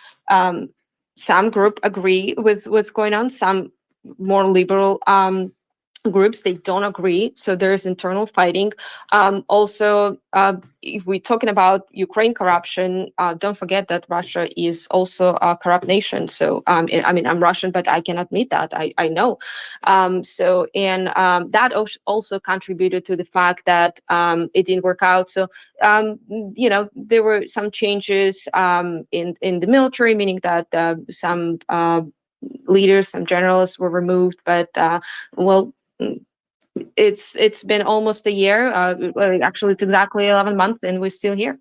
S12: some group agree with what's going on. Some more liberal groups. They don't agree, so there's internal fighting. Also, if we're talking about Ukraine corruption, don't forget that Russia is also a corrupt nation. So I mean, I'm Russian, but I can admit that I know. That also contributed to the fact that it didn't work out. So there were some changes in the military, meaning that some leaders, some generals were removed, but well, it's been almost a year. Actually, it's exactly 11 months, and we're still here.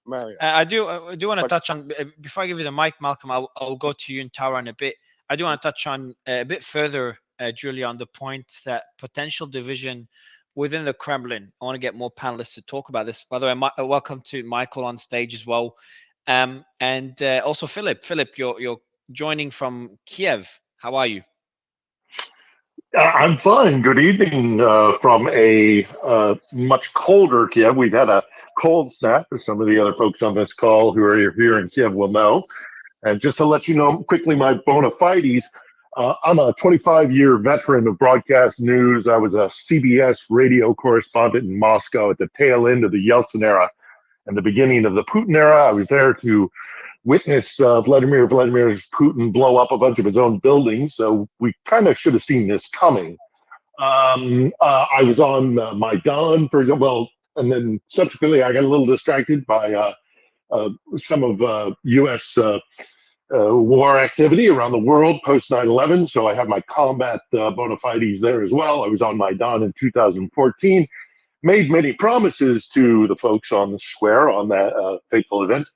S6: Mario.
S1: I do want to touch on, before I give you the mic, Malcolm, I'll go to you and Tara in a bit. I do want to touch on a bit further, Julia, on the point that potential division within the Kremlin. I want to get more panelists to talk about this. By the way, welcome to Michael on stage as well. And also Philip. Philip, you're joining from Kiev. How are you?
S13: I'm fine. Good evening from a much colder Kiev. We've had a cold snap, as some of the other folks on this call who are here in Kiev will know. And just to let you know quickly my bona fides, I'm a 25-year veteran of broadcast news. I was a CBS radio correspondent in Moscow at the tail end of the Yeltsin era and the beginning of the Putin era. I was there to witness Vladimir Putin blow up a bunch of his own buildings. So we kind of should have seen this coming. I was on Maidan, for example, and then subsequently I got a little distracted by some of U.S. War activity around the world post 9/11. So I have my combat bona fides there as well. I was on Maidan in 2014, made many promises to the folks on the square on that fateful event.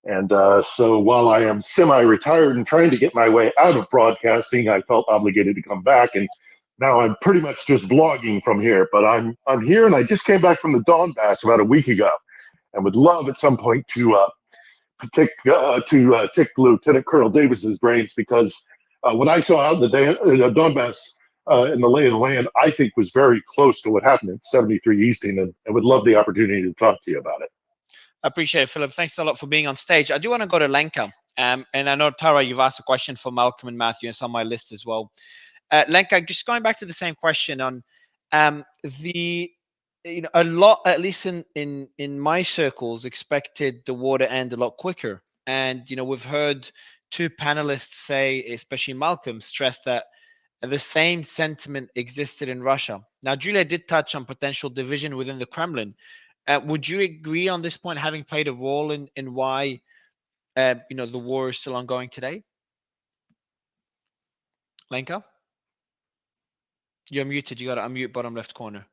S13: And so while I am semi-retired and trying to get my way out of broadcasting, I felt obligated to come back. And now I'm pretty much just blogging from here. But I'm here, and I just came back from the Donbass about a week ago, and would love at some point to tick Lieutenant Colonel Davis's brains, because what I saw out in the Donbass in the lay of the land, I think was very close to what happened in 73 Easting, and would love the opportunity to talk to you about it.
S1: I appreciate it, Philip. Thanks a lot for being on stage. I do want to go to Lenka. And I know, Tara, you've asked a question for Malcolm and Matthew, and it's on my list as well. Lenka, just going back to the same question on a lot, at least in my circles, expected the war to end a lot quicker. And, we've heard two panelists say, especially Malcolm, stress that the same sentiment existed in Russia. Now, Julia did touch on potential division within the Kremlin. Would you agree on this point, having played a role in why the war is still ongoing today? Lenka, you're muted. You got to unmute bottom left corner.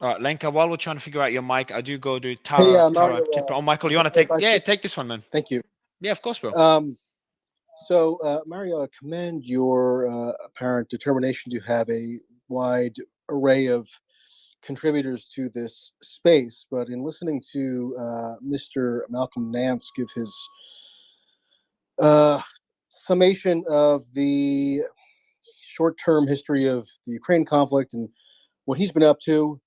S1: All right, Lenka, while we're trying to figure out your mic, I do go to Tara.
S14: Hey,
S1: Tara,
S14: Mario,
S1: Michael, you want to take this one, man?
S14: Thank you.
S1: Yeah, of course, bro.
S14: Mario, I commend your apparent determination to have a wide array of contributors to this space. But in listening to Mr. Malcolm Nance give his summation of the short-term history of the Ukraine conflict and what he's been up to,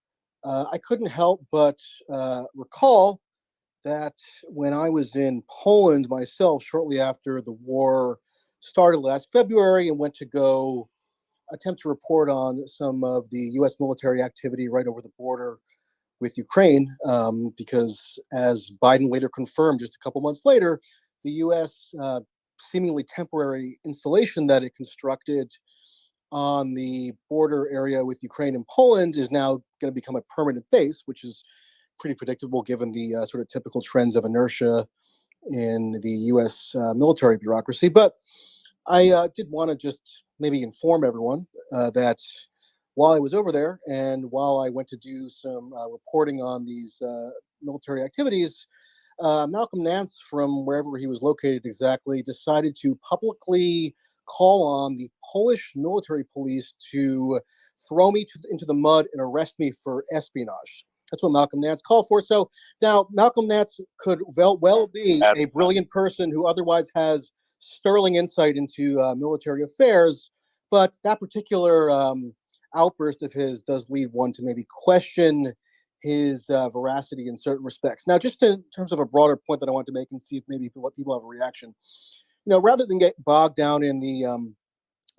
S14: I couldn't help but recall that when I was in Poland myself, shortly after the war started last February, and went to go attempt to report on some of the U.S. military activity right over the border with Ukraine, because as Biden later confirmed just a couple months later, the U.S. Seemingly temporary installation that it constructed on the border area with Ukraine and Poland is now going to become a permanent base, which is pretty predictable given the sort of typical trends of inertia in the U.S. Military bureaucracy. But I did want to just maybe inform everyone that while I was over there and while I went to do some reporting on these military activities, Malcolm Nance, from wherever he was located exactly, decided to publicly call on the Polish military police to throw me into the mud and arrest me for espionage. That's what Malcolm Nance called for. So now Malcolm Nance could well be a brilliant person who otherwise has sterling insight into military affairs, but that particular outburst of his does lead one to maybe question his veracity in certain respects. Now, just in terms of a broader point that I want to make and see if maybe people have a reaction. rather than get bogged down in the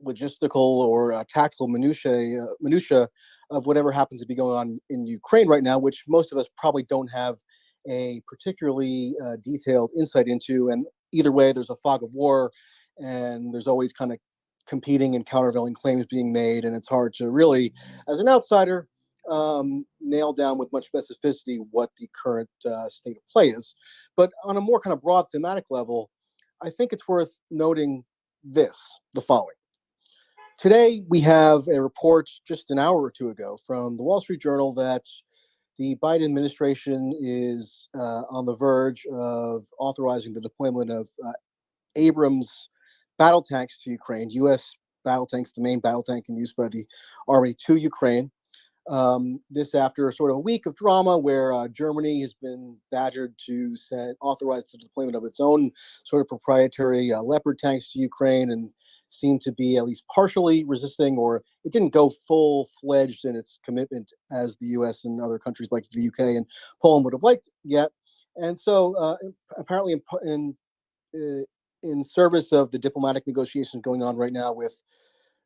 S14: logistical or tactical minutia of whatever happens to be going on in Ukraine right now, which most of us probably don't have a particularly detailed insight into. And either way, there's a fog of war, and there's always kind of competing and countervailing claims being made, and it's hard to really, as an outsider, nail down with much specificity what the current state of play is. But on a more kind of broad thematic level, I think it's worth noting the following. Today, we have a report just an hour or two ago from the Wall Street Journal that the Biden administration is on the verge of authorizing the deployment of Abrams battle tanks to Ukraine, U.S. battle tanks, the main battle tank in use by the Army to Ukraine. This after sort of a week of drama where Germany has been badgered to authorize the deployment of its own sort of proprietary Leopard tanks to Ukraine, and seemed to be at least partially resisting, or it didn't go full-fledged in its commitment as the U.S. and other countries like the U.K. and Poland would have liked yet. And so apparently in service of the diplomatic negotiations going on right now with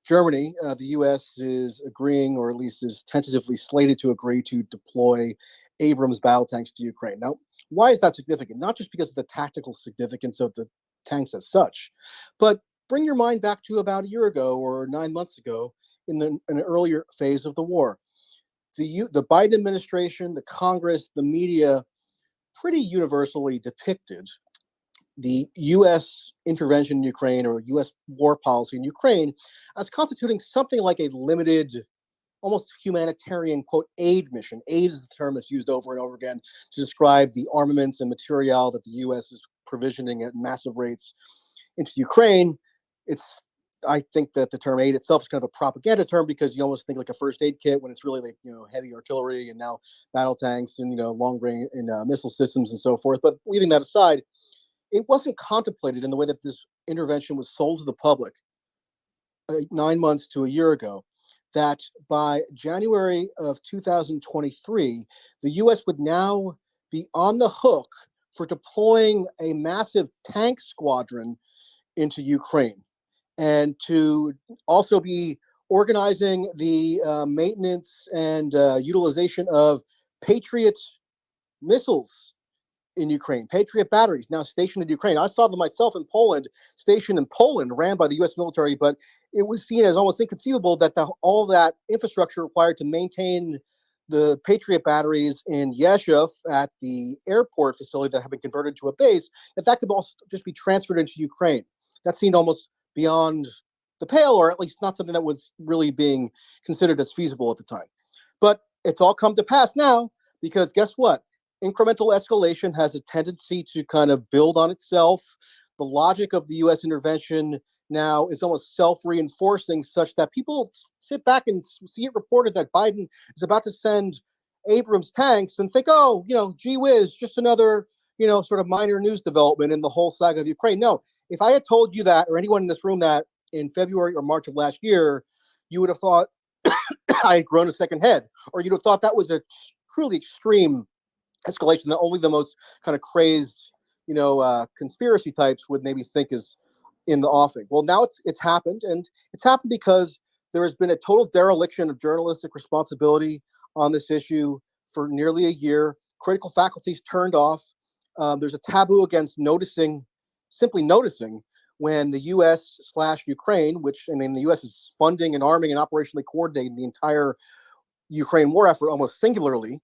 S14: Germany, the U.S. is agreeing, or at least is tentatively slated to agree, to deploy Abrams battle tanks to Ukraine. Now, why is that significant? Not just because of the tactical significance of the tanks as such, but bring your mind back to about a year ago or 9 months ago in an earlier phase of the war. The Biden administration, the Congress, the media pretty universally depicted the U.S. intervention in Ukraine, or U.S. war policy in Ukraine, as constituting something like a limited, almost humanitarian, quote, aid mission. Aid is the term that's used over and over again to describe the armaments and material that the U.S. is provisioning at massive rates into Ukraine. I think that the term aid itself is kind of a propaganda term, because you almost think like a first aid kit when it's really like, heavy artillery and now battle tanks and, long range and missile systems and so forth. But leaving that aside, it wasn't contemplated in the way that this intervention was sold to the public 9 months to a year ago, that by January of 2023, the U.S. would now be on the hook for deploying a massive tank squadron into Ukraine, and to also be organizing the maintenance and utilization of Patriot missiles in Ukraine, Patriot batteries now stationed in Ukraine. I saw them myself in Poland, stationed in Poland, ran by the U.S. military, but it was seen as almost inconceivable that all that infrastructure required to maintain the Patriot batteries in Yezhov at the airport facility that had been converted to a base, that could also just be transferred into Ukraine. That seemed almost beyond the pale, or at least not something that was really being considered as feasible at the time. But it's all come to pass now, because guess what? Incremental escalation has a tendency to kind of build on itself. The logic of the U.S. intervention now is almost self-reinforcing, such that people sit back and see it reported that Biden is about to send Abrams tanks and think, oh, gee whiz, just another, sort of minor news development in the whole saga of Ukraine. No, if I had told you that, or anyone in this room, that in February or March of last year, you would have thought I had grown a second head, or you'd have thought that was a truly extreme escalation that only the most kind of crazed, conspiracy types would maybe think is in the offing. Well, now it's happened, and it's happened because there has been a total dereliction of journalistic responsibility on this issue for nearly a year. Critical faculties turned off. There's a taboo against simply noticing when the U.S./Ukraine, which, the U.S. is funding and arming and operationally coordinating the entire Ukraine war effort almost singularly.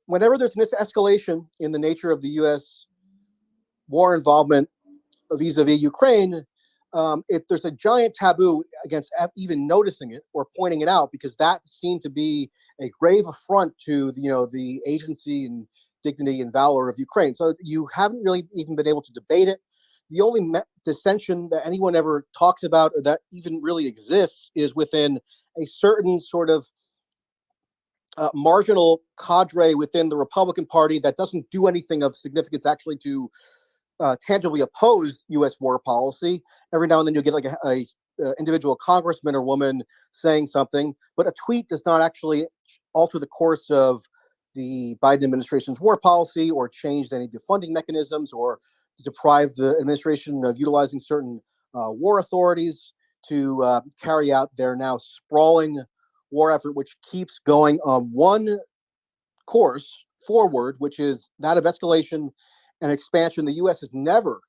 S14: Whenever there's an escalation in the nature of the U.S. war involvement vis-a-vis Ukraine, there's a giant taboo against even noticing it or pointing it out, because that seemed to be a grave affront to the agency and dignity and valor of Ukraine. So you haven't really even been able to debate it. The only dissension that anyone ever talks about, or that even really exists, is within a certain sort of marginal cadre within the Republican Party that doesn't do anything of significance actually to tangibly oppose U.S. war policy. Every now and then you'll get like a individual congressman or woman saying something, but a tweet does not actually alter the course of the Biden administration's war policy, or change any of the funding mechanisms, or deprive the administration of utilizing certain war authorities to carry out their now sprawling war effort, which keeps going on one course forward, which is that of escalation and expansion. The U.S. has never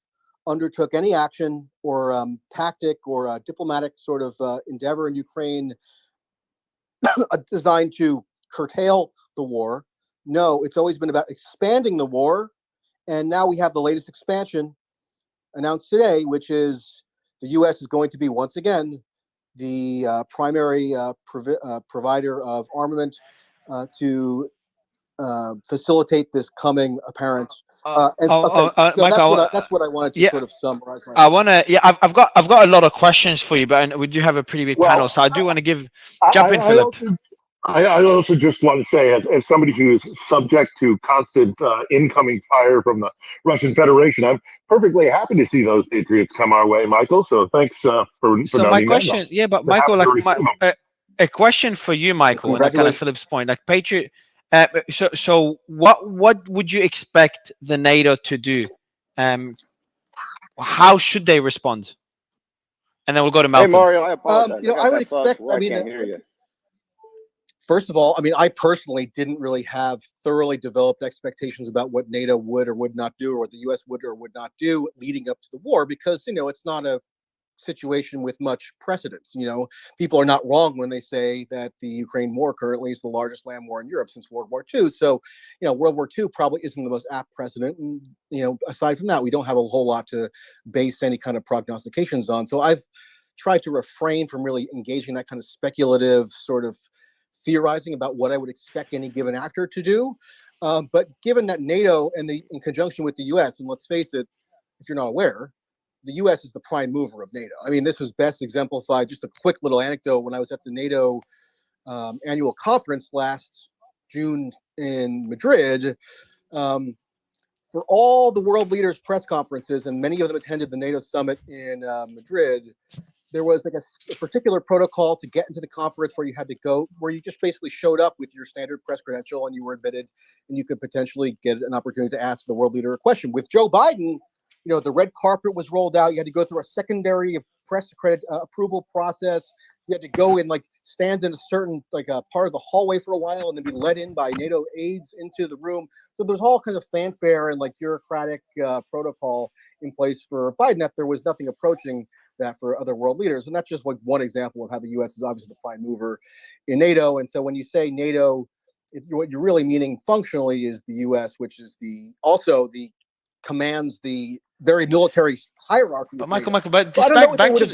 S14: undertook any action or tactic or diplomatic sort of endeavor in Ukraine designed to curtail the war. No, it's always been about expanding the war. And now we have the latest expansion announced today, which is the U.S. is going to be once again the primary provider of armament to facilitate this coming apparent. So
S1: Michael,
S14: that's what I wanted to
S1: yeah,
S14: sort of summarize.
S1: I want to. Yeah, I've got a lot of questions for you, but we do have a pretty big panel, so I do want to give. Jump in, Philip.
S13: I also just want to say, as somebody who is subject to constant incoming fire from the Russian Federation, I'm perfectly happy to see those patriots come our way, Michael. So thanks for
S1: So my question, yeah, but Michael, a question for you, Michael, and kind of Philip's point, like Patriot. So what would you expect the NATO to do? How should they respond? And then we'll go to Malcolm.
S8: Hey Mario, I apologize.
S14: I would expect.
S8: I can't hear you.
S14: First of all, I mean, I personally didn't really have thoroughly developed expectations about what NATO would or would not do, or what the U.S. would or would not do leading up to the war, because it's not a situation with much precedence. People are not wrong when they say that the Ukraine war currently is the largest land war in Europe since World War II. So, World War II probably isn't the most apt precedent. And, aside from that, we don't have a whole lot to base any kind of prognostications on. So I've tried to refrain from really engaging that kind of speculative sort of theorizing about what I would expect any given actor to do. But given that NATO in conjunction with the US, and let's face it, if you're not aware, the U.S. is the prime mover of NATO. I mean, this was best exemplified. Just a quick little anecdote: when I was at the NATO annual conference last June in Madrid, for all the world leaders' press conferences, and many of them attended the NATO summit in Madrid, there was like a particular protocol to get into the conference where you had to go, where you just basically showed up with your standard press credential and you were admitted, and you could potentially get an opportunity to ask the world leader a question. With Joe Biden, the red carpet was rolled out. You had to go through a secondary press approval process. You had to go and stand in a certain part of the hallway for a while and then be let in by NATO aides into the room. So there's all kinds of fanfare and bureaucratic protocol in place for Biden that there was nothing approaching that for other world leaders. And that's just one example of how the U.S. is obviously the prime mover in NATO. And so when you say NATO, what you're really meaning functionally is the U.S., which is also commands the very military hierarchy.
S1: But Michael, but just back to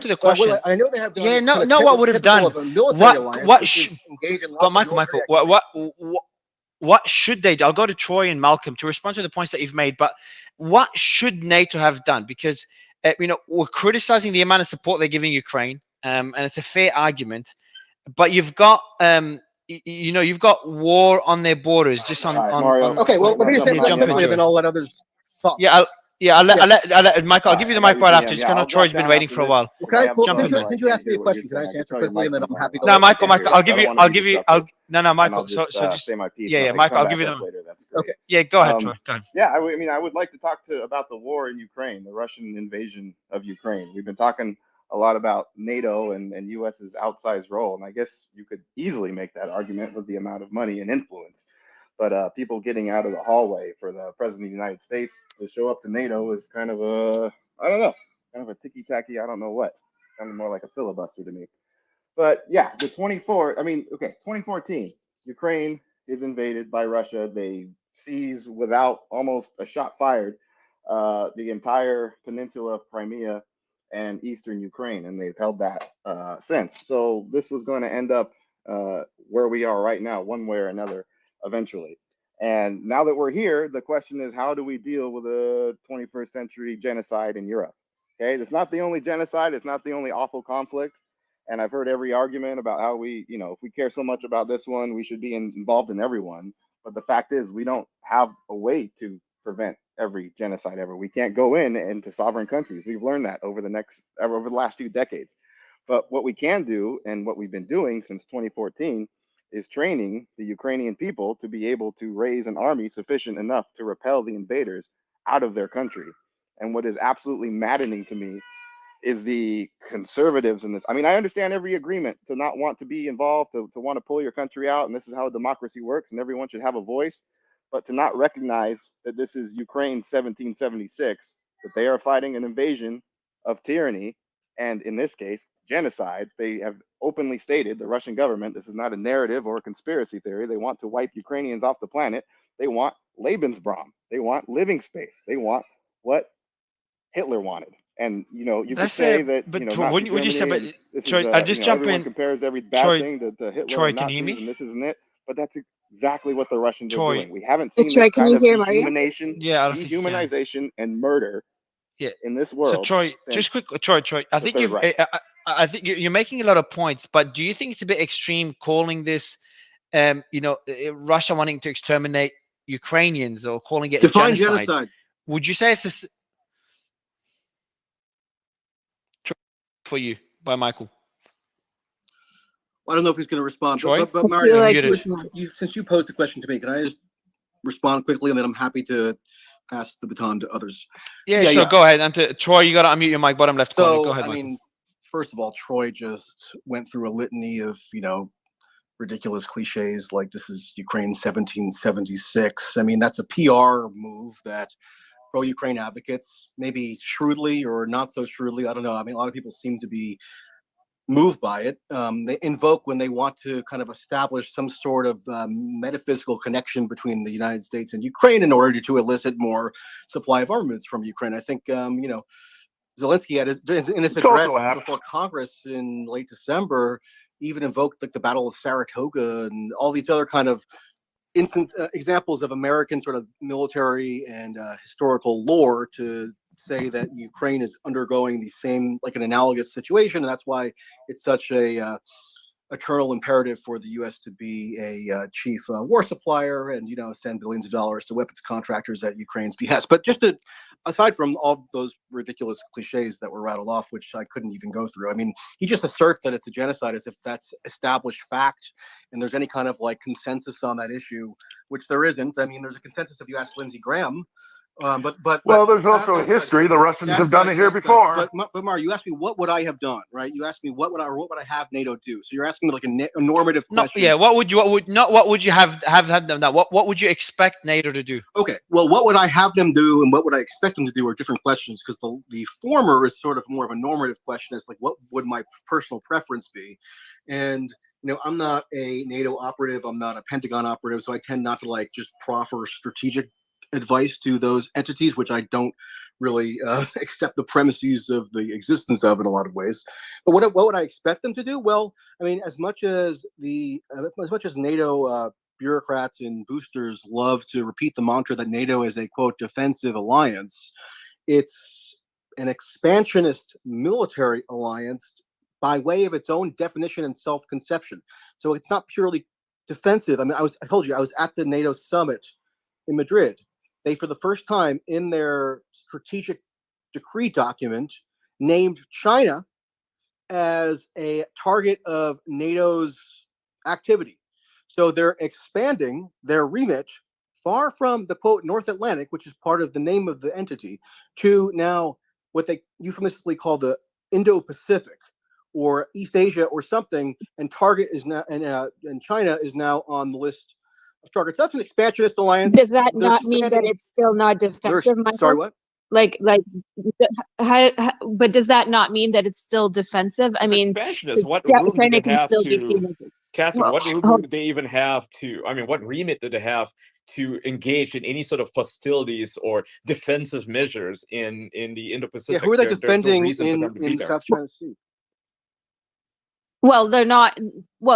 S1: the question.
S14: I know they have done.
S1: Yeah, no, what would have done? But Michael, what should they do? I'll go to Troy and Malcolm to respond to the points that you've made. But what should NATO have done? Because we're criticizing the amount of support they're giving Ukraine, and it's a fair argument. But you've got you've got war on their borders. Just on
S14: okay, well, let me just say something quickly, then I'll let others talk.
S1: I'll let Michael. I'll give you the mic right after. Just because Troy's been waiting for a while.
S14: Okay, well, can you ask me a question? Can I answer quickly, and then I'm happy to.
S1: No, Michael, I'll give you. No, Michael. So just
S8: say my piece.
S1: Yeah, Michael, I'll give you
S8: later.
S14: Okay.
S1: Yeah, go ahead, Troy. Go ahead.
S8: Yeah, I would like to talk about the war in Ukraine, the Russian invasion of Ukraine. We've been talking a lot about NATO and US's outsized role, and I guess you could easily make that argument with the amount of money and influence. But people getting out of the hallway for the president of the United States to show up to NATO is kind of kind of a ticky-tacky, I don't know what. Kind of more like a filibuster to me. But yeah, 2014, Ukraine is invaded by Russia. They seize without almost a shot fired the entire peninsula of Crimea and eastern Ukraine, and they've held that since. So this was going to end up where we are right now, one way or another, eventually. And now that we're here, the question is, how do we deal with a 21st century genocide in Europe? Okay, it's not the only genocide. It's not the only awful conflict. And I've heard every argument about how if we care so much about this one, we should be involved in everyone. But the fact is, we don't have a way to prevent every genocide ever. We can't go into sovereign countries. We've learned that over the last few decades. But what we can do, and what we've been doing since 2014, is training the Ukrainian people to be able to raise an army sufficient enough to repel the invaders out of their country. And what is absolutely maddening to me is the conservatives in this. I mean, I understand every agreement to not want to be involved, to want to pull your country out, and this is how democracy works, and everyone should have a voice. But to not recognize that this is Ukraine 1776, that they are fighting an invasion of tyranny, and in this case, genocide. They have openly stated, the Russian government, this is not a narrative or a conspiracy theory. They want to wipe Ukrainians off the planet. They want Lebensraum. They want living space. They want what Hitler wanted. And you could say that
S1: but
S8: Nazi
S1: would you say? But
S8: Germany, this
S1: Troy,
S8: is
S1: I'll just jump
S8: everyone
S1: in.
S8: compares every bad
S1: Troy,
S8: thing to Hitler
S1: Troy,
S8: and
S1: can you hear
S8: Nazis,
S1: me?
S8: and this isn't it. But that's exactly what the Russians are
S1: Troy,
S8: doing. We haven't
S2: Hey,
S8: seen
S2: Troy,
S8: this
S2: can
S8: kind
S2: you
S8: of
S2: hear Mario?
S1: yeah, I don't think you can.
S8: dehumanization, and murder
S1: Yeah.
S8: in this
S1: So
S8: world
S1: Troy, just
S8: since
S1: quick, Troy, I
S8: the
S1: think
S8: Third
S1: you've,
S8: Reich.
S1: I think you're making a lot of points, but do you think it's a bit extreme calling this, Russia wanting to exterminate Ukrainians or calling it
S14: Define
S1: genocide?
S14: genocide.
S1: Would you say it's for you by Michael?
S14: I don't know if he's going to respond,
S1: Troy?
S14: but
S2: I
S14: Mario,
S2: feel like
S1: muted.
S14: since you posed the question to me, can I just respond quickly, and then I'm happy to pass the baton to others.
S1: Yeah, sure. Go ahead. And Troy, you got to unmute your mic, bottom left corner. Go ahead,
S14: I
S1: Michael.
S14: mean, first of all, Troy just went through a litany of ridiculous cliches like this is Ukraine 1776. I mean, that's a PR move that pro-Ukraine advocates, maybe shrewdly or not so shrewdly, I don't know. I mean, a lot of people seem to be moved by it. They invoke when they want to kind of establish some sort of metaphysical connection between the United States and Ukraine in order to elicit more supply of armaments from Ukraine. I think, Zelensky had in his address before Congress in late December even invoked like the Battle of Saratoga and all these other kind of examples of American sort of military and historical lore to say that Ukraine is undergoing the same, like an analogous situation, and that's why it's such a eternal imperative for the U.S. to be a chief war supplier and send billions of dollars to weapons contractors at Ukraine's behest. But aside from all those ridiculous cliches that were rattled off, which I couldn't even go through, I mean, he just asserts that it's a genocide as if that's established fact, and there's any kind of like consensus on that issue, which there isn't. I mean, there's a consensus if you ask Lindsey Graham. But
S13: there's also a history. The Russians have done it here before.
S14: But Mario, you asked me what would I have done, right? You asked me what would I have NATO do? So you're asking me like a normative question.
S1: Yeah. What would you have had them? What would you expect NATO to do?
S14: Okay. Well, what would I have them do, and what would I expect them to do are different questions, because the former is sort of more of a normative question. It's like, what would my personal preference be? And I'm not a NATO operative. I'm not a Pentagon operative, so I tend not to like just proffer strategic advice to those entities, which I don't really accept the premises of the existence of in a lot of ways. But what would I expect them to do? Well, I mean, as much as NATO bureaucrats and boosters love to repeat the mantra that NATO is a quote defensive alliance, it's an expansionist military alliance by way of its own definition and self-conception. So it's not purely defensive. I mean, I told you I was at the NATO summit in Madrid. They, for the first time in their strategic decree document, named China as a target of NATO's activity. So they're expanding their remit far from the quote North Atlantic, which is part of the name of the entity, to now what they euphemistically call the Indo-Pacific or East Asia or something, and target is now and China is now on the list of targets. That's an expansionist alliance.
S2: Does that not mean that it's still not defensive, Michael?
S14: Sorry, what?
S2: But does that not mean that it's still defensive? I mean,
S3: expansionist. What room do
S2: China
S3: they
S2: can
S3: have
S2: still be
S3: to,
S2: seen as
S3: Catherine? What room do they even have to? I mean, what remit do they have to engage in any sort of hostilities or defensive measures in the Indo-Pacific?
S14: Yeah, who are they defending
S3: no in
S14: South China Sea?
S2: Well, they're not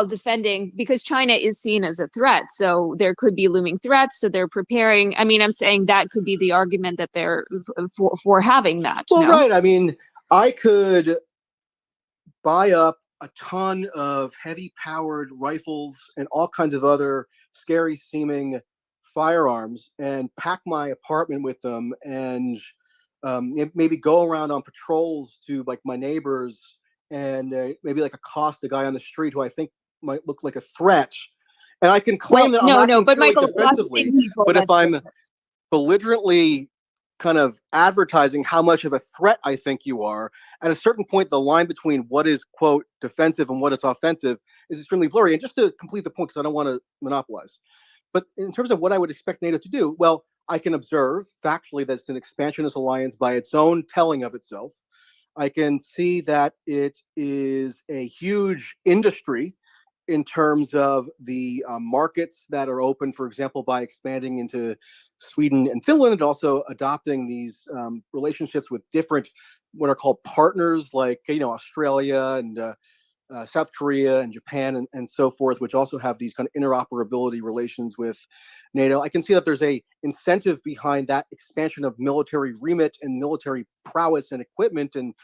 S2: defending, because China is seen as a threat. So there could be looming threats. So they're preparing. I mean, I'm saying that could be the argument that they're for having that.
S14: Well, right. I mean, I could buy up a ton of heavy-powered rifles and all kinds of other scary-seeming firearms and pack my apartment with them, and maybe go around on patrols to like my neighbors, and maybe like accost a guy on the street who I think might look like a threat. And I can claim that I'm acting purely defensively. But if I'm belligerently kind of advertising how much of a threat I think you are. At a certain point, the line between what is, quote, defensive and what is offensive is extremely blurry. And just to complete the point, because I don't want to monopolize, but in terms of what I would expect NATO to do, well, I can observe factually that it's an expansionist alliance by its own telling of itself. I can see that it is a huge industry in terms of the markets that are open, for example, by expanding into Sweden and Finland, and also adopting these relationships with different, what are called partners, like, Australia and South Korea and Japan and so forth, which also have these kind of interoperability relations with NATO. I can see that there's a incentive behind that expansion of military remit and military prowess and equipment and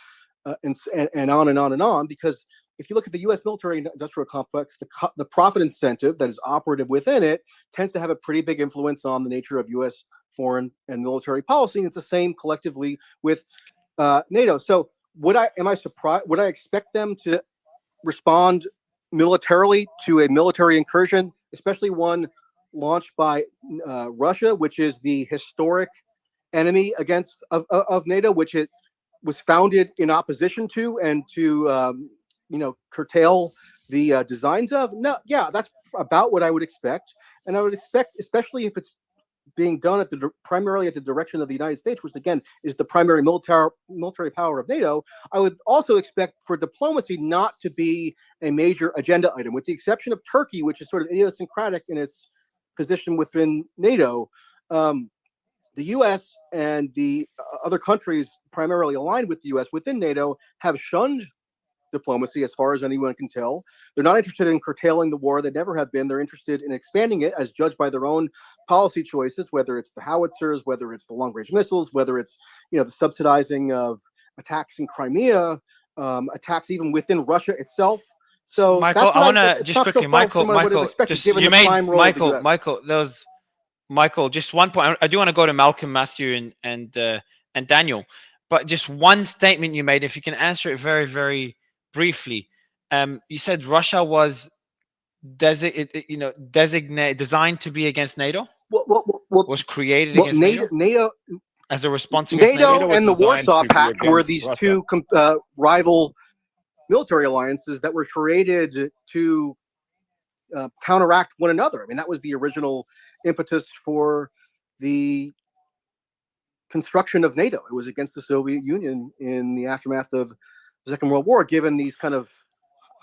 S14: on and on and on, because if you look at the U.S. military industrial complex, the profit incentive that is operative within it tends to have a pretty big influence on the nature of U.S. foreign and military policy. And it's the same collectively with NATO. So am I surprised? Would I expect them to respond militarily to a military incursion, especially one launched by Russia, which is the historic enemy of NATO, which it was founded in opposition to and to curtail the designs of? No, yeah, that's about what I would expect, and I would expect, especially if it's being done primarily at the direction of the United States, which again is the primary military power of NATO. I would also expect for diplomacy not to be a major agenda item, with the exception of Turkey, which is sort of idiosyncratic in its position within NATO. The U.S. and the other countries primarily aligned with the U.S. within NATO have shunned diplomacy, as far as anyone can tell. They're not interested in curtailing the war. They never have been. They're interested in expanding it as judged by their own policy choices, whether it's the howitzers, whether it's the long-range missiles, whether it's the subsidizing of attacks in Crimea, attacks even within Russia itself. So
S1: Michael, I want to just quickly, Michael, just you made Michael. Michael, just one point. I do want to go to Malcolm, Matthew, and Daniel, but just one statement you made. If you can answer it very, very briefly. You said Russia was designed to be against NATO. Was created against
S14: NATO
S1: as a response against
S14: NATO and the Warsaw Pact were these two rival military alliances that were created to counteract one another. I mean, that was the original impetus for the construction of NATO. It was against the Soviet Union in the aftermath of the Second World War, given these kind of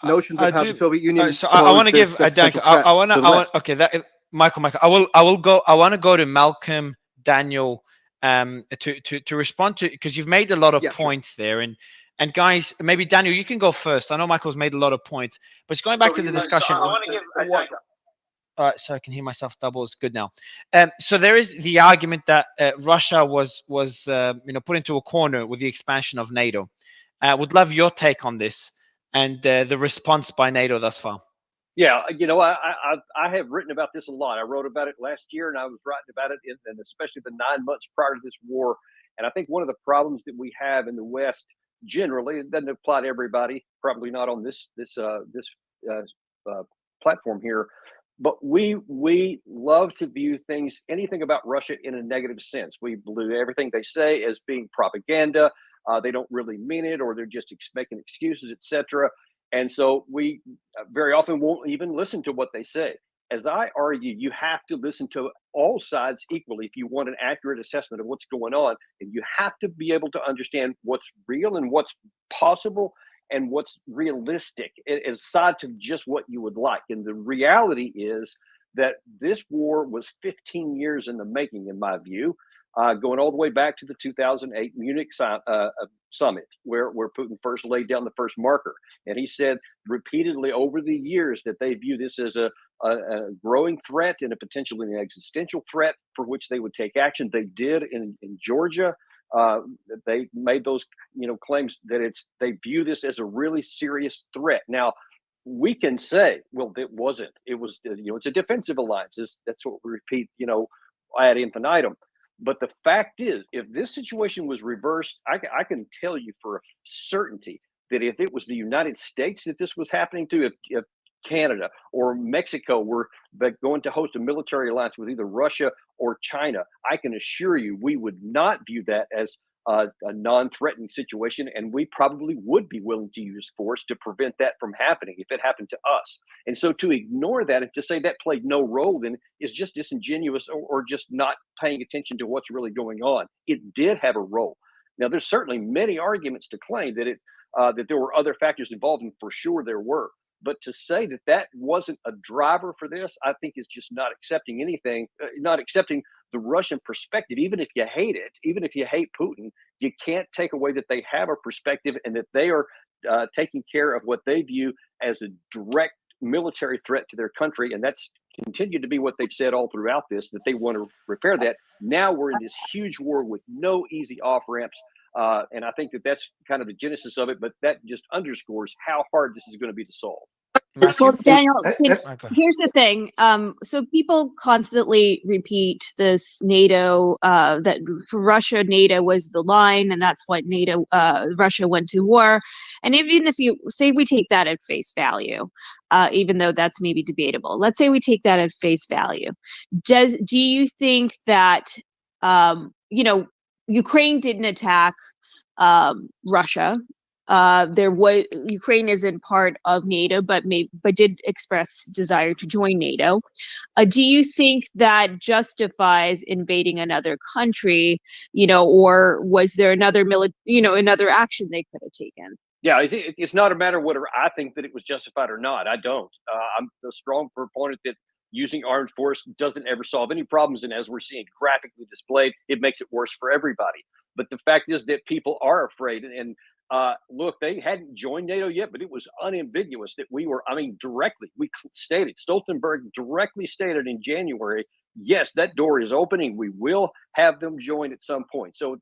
S14: notions of how the Soviet Union.
S1: So I want to give Michael. I want to go to Malcolm, Daniel, to respond to, because you've made a lot of points there, and guys, maybe Daniel, you can go first. I know Michael's made a lot of points, but just going back to the discussion. I want to give. So I can hear myself double. It's good now. So there is the argument that Russia was put into a corner with the expansion of NATO. Would love your take on this and the response by NATO thus far.
S7: Yeah, I have written about this a lot. I wrote about it last year, and I was writing about it, and especially the 9 months prior to this war. And I think one of the problems that we have in the West generally, it doesn't apply to everybody, probably not on this platform here, but we love to view anything about Russia in a negative sense. We believe everything they say as being propaganda. They don't really mean it, or they're just making excuses, etc. And so we very often won't even listen to what they say. As I argue, you have to listen to all sides equally if you want an accurate assessment of what's going on. And you have to be able to understand what's real and what's possible and what's realistic, aside to just what you would like. And the reality is that this war was 15 years in the making, in my view. Going all the way back to the 2008 Munich summit, where Putin first laid down the first marker. And he said repeatedly over the years that they view this as a growing threat and a potentially an existential threat for which they would take action. They did in Georgia. They made those claims that they view this as a really serious threat. Now, we can say, well, it wasn't. It was, it's a defensive alliance. That's what we repeat, ad infinitum. But the fact is, if this situation was reversed, I can tell you for a certainty that if it was the United States that this was happening to, if Canada or Mexico were going to host a military alliance with either Russia or China, I can assure you we would not view that as a non-threatening situation, and we probably would be willing to use force to prevent that from happening if it happened to us. And so to ignore that and to say that played no role then is just disingenuous, or just not paying attention to what's really going on. It did have a role. Now, there's certainly many arguments to claim that that there were other factors involved, and for sure there were. But to say that that wasn't a driver for this, I think is just not accepting anything, not accepting the Russian perspective. Even if you hate it, even if you hate Putin, you can't take away that they have a perspective and that they are taking care of what they view as a direct military threat to their country. And that's continued to be what they've said all throughout this, that they want to repair that. Now we're in this huge war with no easy off ramps. And I think that that's kind of the genesis of it, but that just underscores how hard this is going to be to solve.
S2: Well, Daniel, here's the thing. So people constantly repeat this NATO, that for Russia, NATO was the line, and that's what NATO, Russia went to war. And even if you say we take that at face value, even though that's maybe debatable, let's say we take that at face value. Do you think that, Ukraine didn't attack Russia? There was Ukraine isn't part of NATO, but did express desire to join NATO. Do you think that justifies invading another country? Or was there another another action they could have taken?
S7: Yeah, it's not a matter of whether I think that it was justified or not. I don't. I'm a strong proponent that using armed force doesn't ever solve any problems, and as we're seeing graphically displayed, it makes it worse for everybody. But the fact is that people are afraid, and look, they hadn't joined NATO yet, but it was unambiguous that we were, directly, we stated, Stoltenberg directly stated in January, yes, that door is opening. We will have them join at some point. So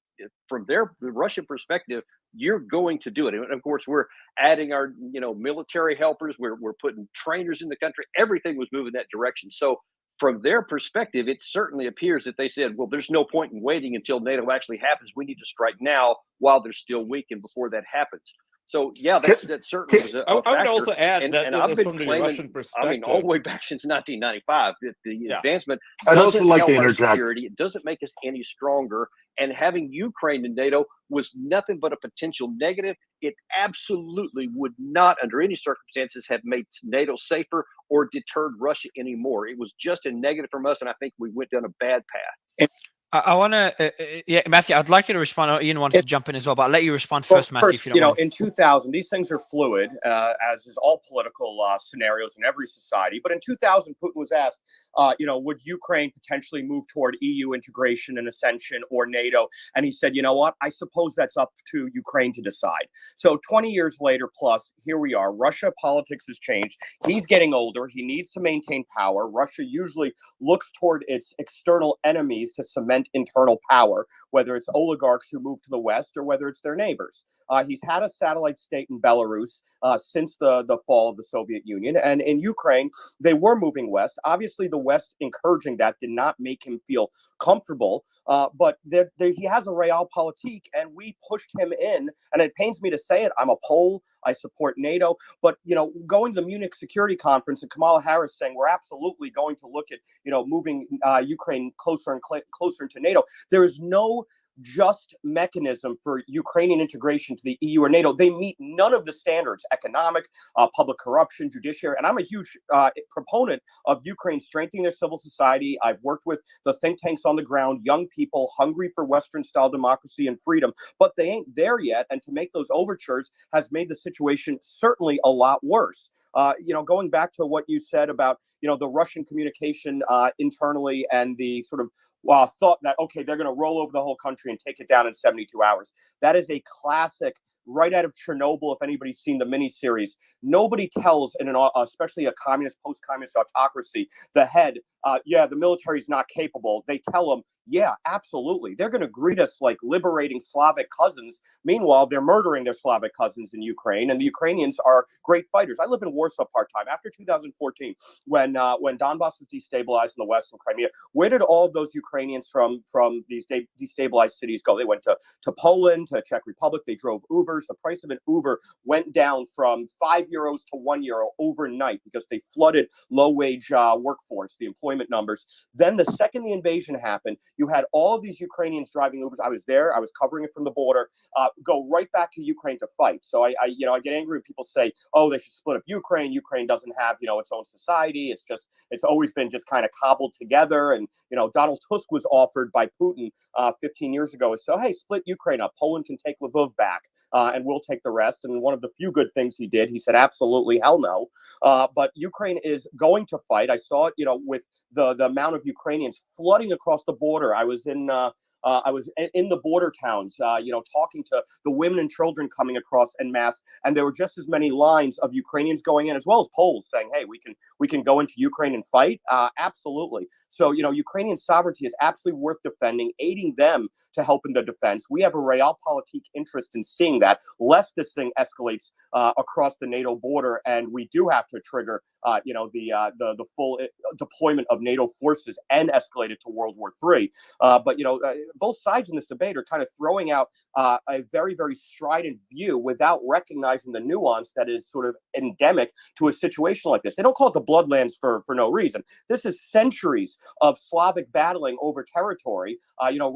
S7: from the Russian perspective, you're going to do it. And of course, we're adding our, military helpers. We're putting trainers in the country. Everything was moving that direction. So from their perspective, it certainly appears that they said, well, there's no point in waiting until NATO actually happens. We need to strike now while they're still weak and before that happens. So, yeah, that certainly was a factor.
S3: I would also add that
S7: I've been
S3: from the
S7: claiming,
S3: Russian perspective,
S7: all the way back since 1995, that the advancement
S13: I'd also
S7: doesn't
S13: like
S7: help
S13: to
S7: our
S13: interject.
S7: security. It doesn't make us any stronger. And having Ukraine in NATO was nothing but a potential negative. It absolutely would not, under any circumstances, have made NATO safer or deterred Russia anymore. It was just a negative from us, and I think we went down a bad path.
S1: I want to, Matthew, I'd like you to respond. Ian wants to jump in as well, but I'll let you respond first, Matthew, if you don't mind.
S9: In 2000, these things are fluid, as is all political scenarios in every society. But in 2000, Putin was asked, would Ukraine potentially move toward EU integration and ascension or NATO? And he said, you know what? I suppose that's up to Ukraine to decide. So 20 years later plus, here we are. Russia politics has changed. He's getting older. He needs to maintain power. Russia usually looks toward its external enemies to cement internal power, whether it's oligarchs who move to the West or whether it's their neighbors. He's had a satellite state in Belarus since the fall of the Soviet Union. And in Ukraine, they were moving west. Obviously, the West encouraging that did not make him feel comfortable. But he has a realpolitik, and we pushed him in. And it pains me to say it. I'm a Pole. I support NATO. But, going to the Munich Security Conference and Kamala Harris saying we're absolutely going to look at, moving Ukraine closer and closer to NATO. There is no just mechanism for Ukrainian integration to the EU or NATO. They meet none of the standards: economic, public corruption, judiciary. And I'm a huge proponent of Ukraine strengthening their civil society. I've worked with the think tanks on the ground, young people hungry for Western-style democracy and freedom, but they ain't there yet. And to make those overtures has made the situation certainly a lot worse. Going back to what you said about, the Russian communication internally and the sort of thought that, okay, they're going to roll over the whole country and take it down in 72 hours. That is a classic right out of Chernobyl, if anybody's seen the miniseries. Nobody tells, especially a communist, post-communist autocracy, the head yeah, the military's not capable, they tell them, yeah, absolutely. They're going to greet us like liberating Slavic cousins. Meanwhile, they're murdering their Slavic cousins in Ukraine, and the Ukrainians are great fighters. I live in Warsaw part-time. After 2014, when Donbass was destabilized in the west and Crimea, where did all of those Ukrainians from these destabilized cities go? They went to Poland, to Czech Republic. They drove Ubers. The price of an Uber went down from €5 to €1 overnight because they flooded low-wage workforce, the employment numbers. Then the second the invasion happened, you had all of these Ukrainians driving Ubers. I was there. I was covering it from the border. Go right back to Ukraine to fight. So I get angry when people say, "Oh, they should split up Ukraine. Ukraine doesn't have its own society. It's always been just kind of cobbled together." And Donald Tusk was offered by Putin 15 years ago. So hey, split Ukraine up. Poland can take Lviv back, and we'll take the rest. And one of the few good things he did, he said, "Absolutely, hell no." But Ukraine is going to fight. I saw it, with the amount of Ukrainians flooding across the border. I was in the border towns, talking to the women and children coming across en masse, and there were just as many lines of Ukrainians going in, as well as Poles saying, "Hey, we can go into Ukraine and fight." Absolutely. So Ukrainian sovereignty is absolutely worth defending, aiding them to help in the defense. We have a realpolitik interest in seeing that, lest this thing escalates across the NATO border, and we do have to trigger, the full deployment of NATO forces and escalate it to World War III. But both sides in this debate are kind of throwing out a very, very strident view without recognizing the nuance that is sort of endemic to a situation like this. They don't call it the Bloodlands for no reason. This is centuries of Slavic battling over territory.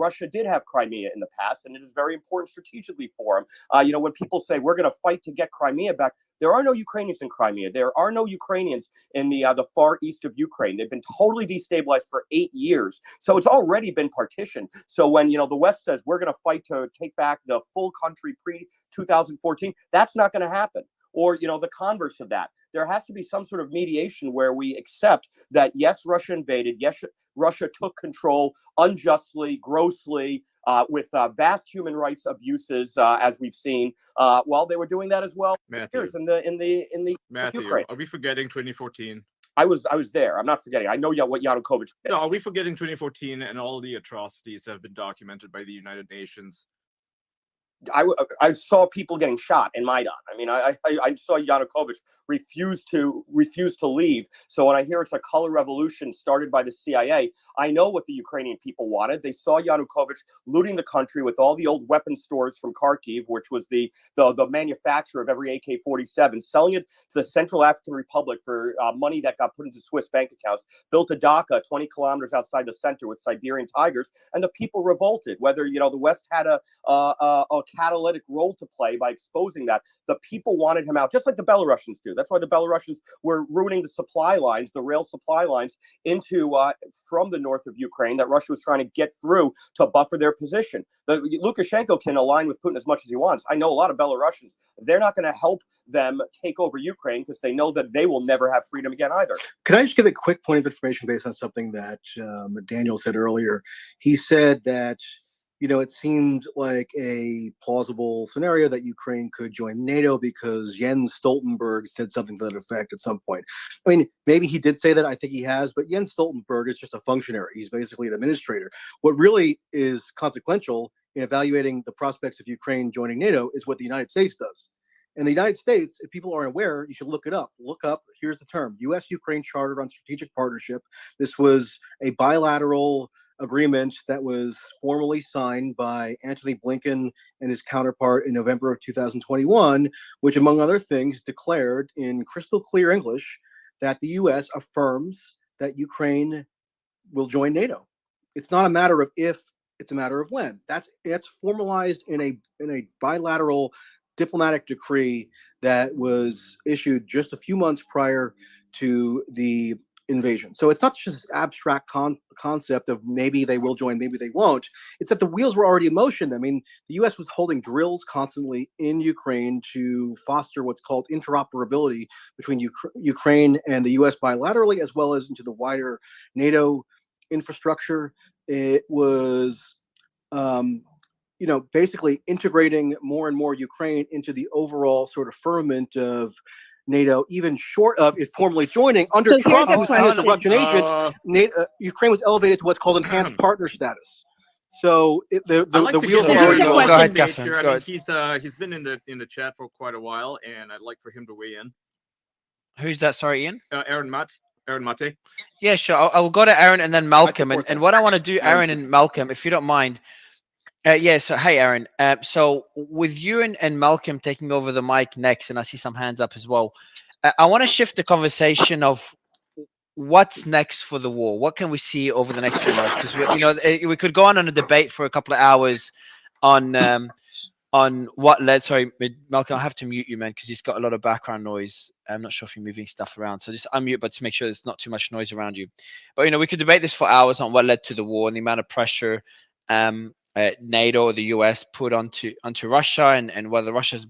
S9: Russia did have Crimea in the past, and it is very important strategically for them. When people say we're going to fight to get Crimea back, there are no Ukrainians in Crimea. There are no Ukrainians in the far east of Ukraine. They've been totally destabilized for 8 years. So it's already been partitioned. So when, the West says we're going to fight to take back the full country pre-2014, that's not going to happen. Or, the converse of that. There has to be some sort of mediation where we accept that, yes, Russia invaded. Yes, Russia took control unjustly, grossly, with vast human rights abuses, as we've seen. While they were doing that as well,
S3: Matthew,
S9: in
S3: Matthew,
S9: Ukraine.
S3: are we forgetting 2014?
S9: I was there. I'm not forgetting. I know what Yanukovych did.
S3: No, are we forgetting 2014 and all the atrocities that have been documented by the United Nations?
S9: I saw people getting shot in Maidan. I mean, I saw Yanukovych refuse to leave. So when I hear it's a color revolution started by the CIA, I know what the Ukrainian people wanted. They saw Yanukovych looting the country with all the old weapon stores from Kharkiv, which was the manufacturer of every AK-47, selling it to the Central African Republic for money that got put into Swiss bank accounts, built a Dhaka 20 kilometers outside the center with Siberian tigers, and the people revolted. Whether, the West had a catalytic role to play by exposing that, the people wanted him out, just like the Belarusians do. That's why the Belarusians were ruining the supply lines, the rail supply lines into from the north of Ukraine that Russia was trying to get through to buffer their position. Lukashenko can align with Putin as much as he wants. I know a lot of Belarusians. They're not going to help them take over Ukraine because they know that they will never have freedom again either.
S14: Can I just give a quick point of information based on something that Daniel said earlier? He said that it seemed like a plausible scenario that Ukraine could join NATO because Jens Stoltenberg said something to that effect at some point. I mean, maybe he did say that. I think he has. But Jens Stoltenberg is just a functionary. He's basically an administrator. What really is consequential in evaluating the prospects of Ukraine joining NATO is what the United States does. And the United States, if people aren't aware, you should look it up. Look up, here's the term, U.S.-Ukraine Charter on Strategic Partnership. This was a bilateral agreement that was formally signed by Antony Blinken and his counterpart in November of 2021, which, among other things, declared in crystal clear English that the U.S. affirms that Ukraine will join NATO. It's not a matter of if, it's a matter of when. It's formalized in a bilateral diplomatic decree that was issued just a few months prior to the invasion. So it's not just this abstract concept of maybe they will join, maybe they won't. It's that the wheels were already in motion. I mean, the U.S. was holding drills constantly in Ukraine to foster what's called interoperability between Ukraine and the U.S. bilaterally, as well as into the wider NATO infrastructure. It was basically integrating more and more Ukraine into the overall sort of firmament of NATO, even short of it formally joining. Under
S2: So here's
S14: Trump,
S2: the
S14: who's seen as a
S2: question.
S14: Russian agent, Ukraine was elevated to what's called enhanced partner status. So the
S3: I like
S14: the
S3: to
S14: wheels
S3: hear
S14: are
S2: So here's
S14: already
S2: the
S3: Aaron
S14: going.
S2: question.
S3: engage
S1: Catherine.
S3: here. I
S1: Go
S3: mean,
S1: ahead.
S3: he's been in the chat for quite a while, and I'd like for him to weigh in.
S1: Who's that? Sorry, Ian.
S3: Aaron Mate.
S1: Yeah, sure. I'll go to Aaron and then Malcolm. And what I want to do, Aaron and Malcolm, if you don't mind. Yeah, so hey, Aaron. So with you and Malcolm taking over the mic next, and I see some hands up as well, I want to shift the conversation of what's next for the war. What can we see over the next few months? Because we could go on a debate for a couple of hours on what led. Sorry, Malcolm, I have to mute you, man, because he's got a lot of background noise. I'm not sure if you're moving stuff around, so just unmute, but to make sure there's not too much noise around you. But we could debate this for hours on what led to the war and the amount of pressure NATO or the US put onto Russia, and whether Russia's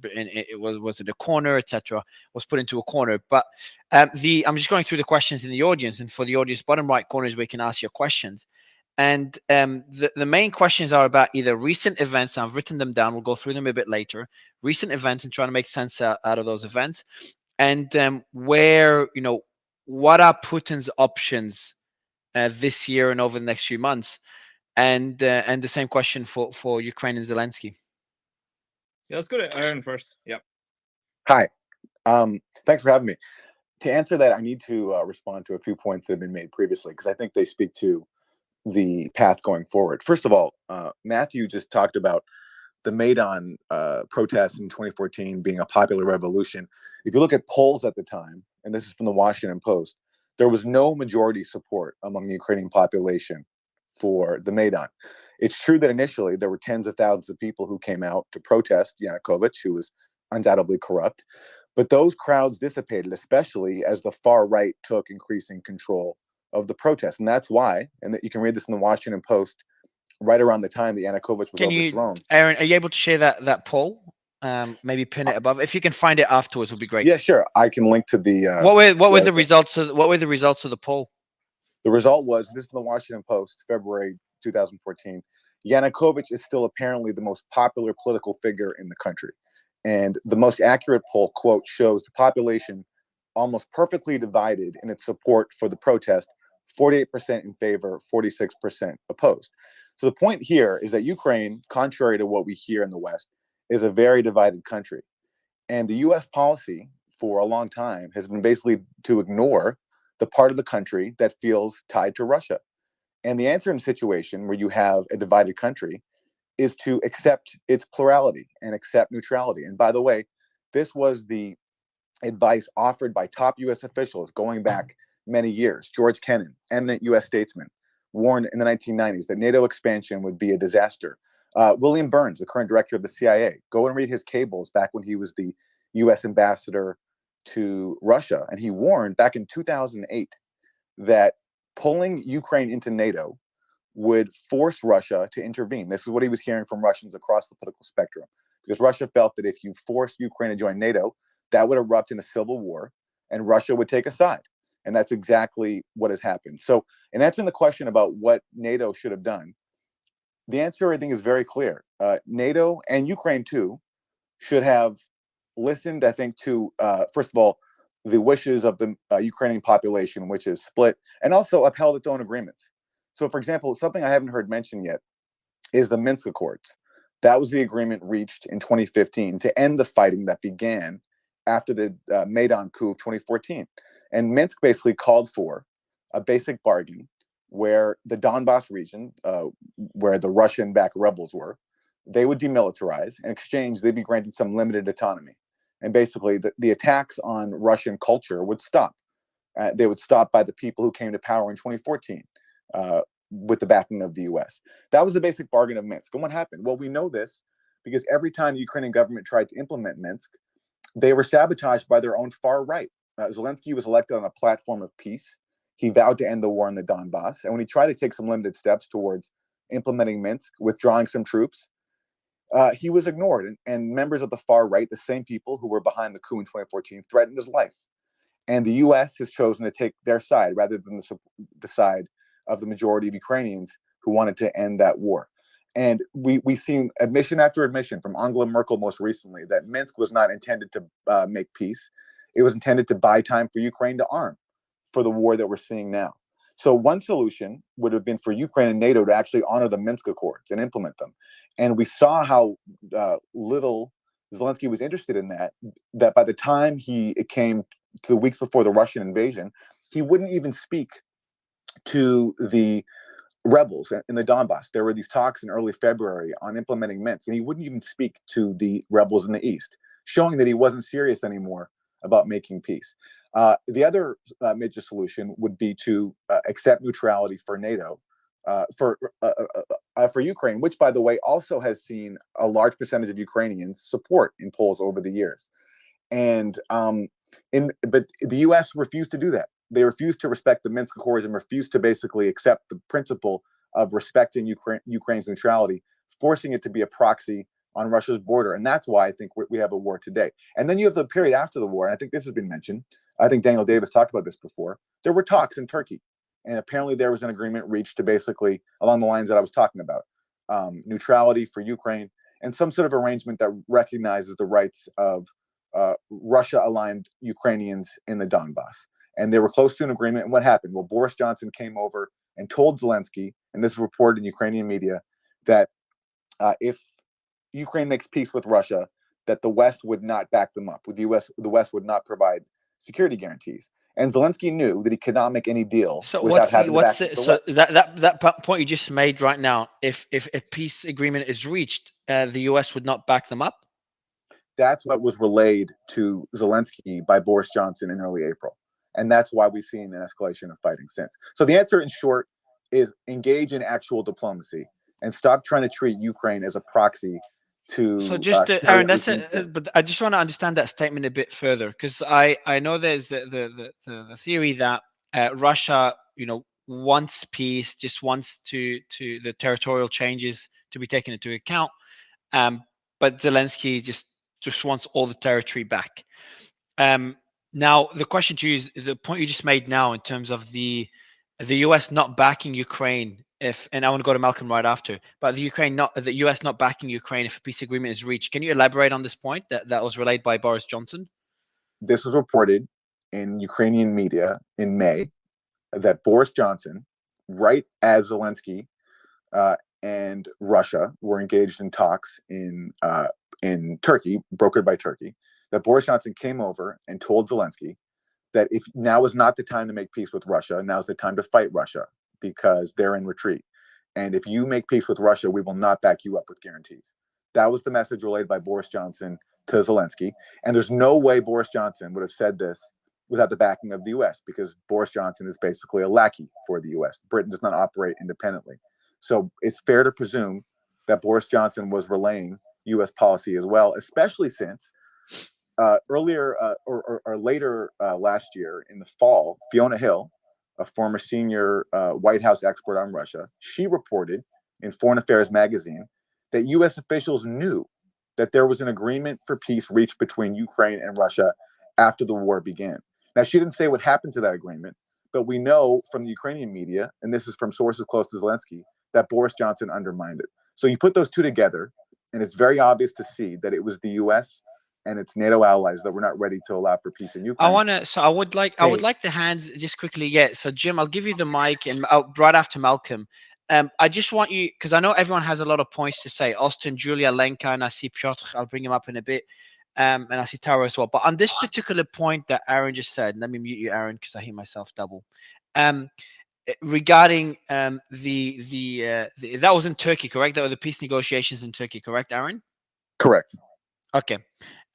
S1: was in a corner, etc., was put into a corner. But I'm just going through the questions in the audience, and for the audience, bottom right corner is where you can ask your questions. And the main questions are about either recent events, and I've written them down, we'll go through them a bit later, recent events and trying to make sense out of those events, and where, what are Putin's options this year and over the next few months, and the same question for Ukraine and Zelensky.
S3: Yeah, let's go to Aaron first. Yeah.
S15: Hi. Thanks for having me. To answer that, I need to respond to a few points that have been made previously, because I think they speak to the path going forward. First of all, Matthew just talked about the Maidan protests in 2014 being a popular revolution. If you look at polls at the time, and this is from the Washington Post, there was no majority support among the Ukrainian population for the Maidan. It's true that initially there were tens of thousands of people who came out to protest Yanukovych, who was undoubtedly corrupt, but those crowds dissipated, especially as the far right took increasing control of the protests. And that's why, and that you can read this in the Washington Post, right around the time that Yanukovych was overthrown.
S1: Aaron, are you able to share that poll? Maybe pin it above. If you can find it afterwards, would be great.
S15: Yeah, sure. I can link to the.
S1: What were the results of the poll?
S15: The result was, this is from the Washington Post, February 2014. Yanukovych is still apparently the most popular political figure in the country. And the most accurate poll, quote, shows the population almost perfectly divided in its support for the protest, 48% in favor, 46% opposed. So the point here is that Ukraine, contrary to what we hear in the West, is a very divided country. And the US policy for a long time has been basically to ignore the part of the country that feels tied to Russia. And the answer in a situation where you have a divided country is to accept its plurality and accept neutrality. And by the way, this was the advice offered by top US officials going back many years. George Kennan, eminent US statesman, warned in the 1990s that NATO expansion would be a disaster. William Burns, the current director of the CIA, go and read his cables back when he was the US ambassador to Russia. And he warned back in 2008 that pulling Ukraine into NATO would force Russia to intervene. This is what he was hearing from Russians across the political spectrum, because Russia felt that if you forced Ukraine to join NATO, that would erupt in a civil war and Russia would take a side. And that's exactly what has happened. So in answering the question about what NATO should have done, the answer, I think, is very clear. NATO and Ukraine, too, should have listened, I think, to, first of all, the wishes of the Ukrainian population, which is split, and also upheld its own agreements. So, for example, something I haven't heard mentioned yet is the Minsk Accords. That was the agreement reached in 2015 to end the fighting that began after the Maidan coup of 2014. And Minsk basically called for a basic bargain where the Donbass region, where the Russian-backed rebels were, they would demilitarize. In exchange, they'd be granted some limited autonomy. And basically, the attacks on Russian culture would stop. They would stop by the people who came to power in 2014 with the backing of the US. That was the basic bargain of Minsk. And what happened? Well, we know this because every time the Ukrainian government tried to implement Minsk, they were sabotaged by their own far right. Zelensky was elected on a platform of peace. He vowed to end the war in the Donbass. And when he tried to take some limited steps towards implementing Minsk, withdrawing some troops, he was ignored. And members of the far right, the same people who were behind the coup in 2014, threatened his life. And the US has chosen to take their side rather than the side of the majority of Ukrainians who wanted to end that war. And we've seen admission after admission from Angela Merkel most recently that Minsk was not intended to make peace. It was intended to buy time for Ukraine to arm for the war that we're seeing now. So one solution would have been for Ukraine and NATO to actually honor the Minsk Accords and implement them. And we saw how little Zelensky was interested in that by the time it came to the weeks before the Russian invasion, he wouldn't even speak to the rebels in the Donbass. There were these talks in early February on implementing Minsk, and he wouldn't even speak to the rebels in the east, showing that he wasn't serious anymore about making peace. The other major solution would be to accept neutrality for NATO, for Ukraine, which, by the way, also has seen a large percentage of Ukrainians support in polls over the years. And but the U.S. refused to do that. They refused to respect the Minsk Accords and refused to basically accept the principle of respecting Ukraine's neutrality, forcing it to be a proxy on Russia's border. And that's why I think we have a war today. And then you have the period after the war, and I think this has been mentioned. I think Daniel Davis talked about this before. There were talks in Turkey, and apparently there was an agreement reached to basically, along the lines that I was talking about, neutrality for Ukraine, and some sort of arrangement that recognizes the rights of Russia-aligned Ukrainians in the Donbass. And they were close to an agreement. And what happened? Well, Boris Johnson came over and told Zelensky, and this is reported in Ukrainian media, that if Ukraine makes peace with Russia, that the West would not back them up. The West would not provide security guarantees. And Zelensky knew that he could not make any deal without having to back the
S1: so
S15: West.
S1: that point you just made right now, if a peace agreement is reached, the US would not back them up?
S15: That's what was relayed to Zelensky by Boris Johnson in early April. And that's why we've seen an escalation of fighting since. So the answer, in short, is engage in actual diplomacy and stop trying to treat Ukraine as a proxy to.
S1: So just Aaron, that's it. But I just want to understand that statement a bit further, because I know there's the theory that Russia, wants peace, just wants to the territorial changes to be taken into account, but Zelensky just wants all the territory back. Now, the question to you is the point you just made now in terms of the U.S. not backing Ukraine, and I want to go to Malcolm right after, but the U.S. not backing Ukraine if a peace agreement is reached. Can you elaborate on this point that was relayed by Boris Johnson?
S15: This was reported in Ukrainian media in May that Boris Johnson, right as Zelensky and Russia were engaged in talks in Turkey, brokered by Turkey, that Boris Johnson came over and told Zelensky that if now is not the time to make peace with Russia, now's the time to fight Russia because they're in retreat. And if you make peace with Russia, we will not back you up with guarantees. That was the message relayed by Boris Johnson to Zelensky. And there's no way Boris Johnson would have said this without the backing of the U.S. because Boris Johnson is basically a lackey for the U.S. Britain does not operate independently. So it's fair to presume that Boris Johnson was relaying U.S. policy as well, especially since earlier or later last year in the fall, Fiona Hill, a former senior White House expert on Russia, she reported in Foreign Affairs magazine that U.S. officials knew that there was an agreement for peace reached between Ukraine and Russia after the war began. Now, she didn't say what happened to that agreement, but we know from the Ukrainian media, and this is from sources close to Zelensky, that Boris Johnson undermined it. So you put those two together, and it's very obvious to see that it was the U.S. and its NATO allies that were not ready to allow for peace in Ukraine.
S1: I would like the hands just quickly. Yeah. So Jim, I'll give you the mic, and right after Malcolm. I just want you, because I know everyone has a lot of points to say. Austin, Julia, Lenka, and I see Piotr. I'll bring him up in a bit. And I see Tara as well. But on this particular point that Aaron just said, let me mute you, Aaron, because I hear myself double. Regarding that was in Turkey, correct? That were the peace negotiations in Turkey, correct, Aaron?
S15: Correct.
S1: Okay.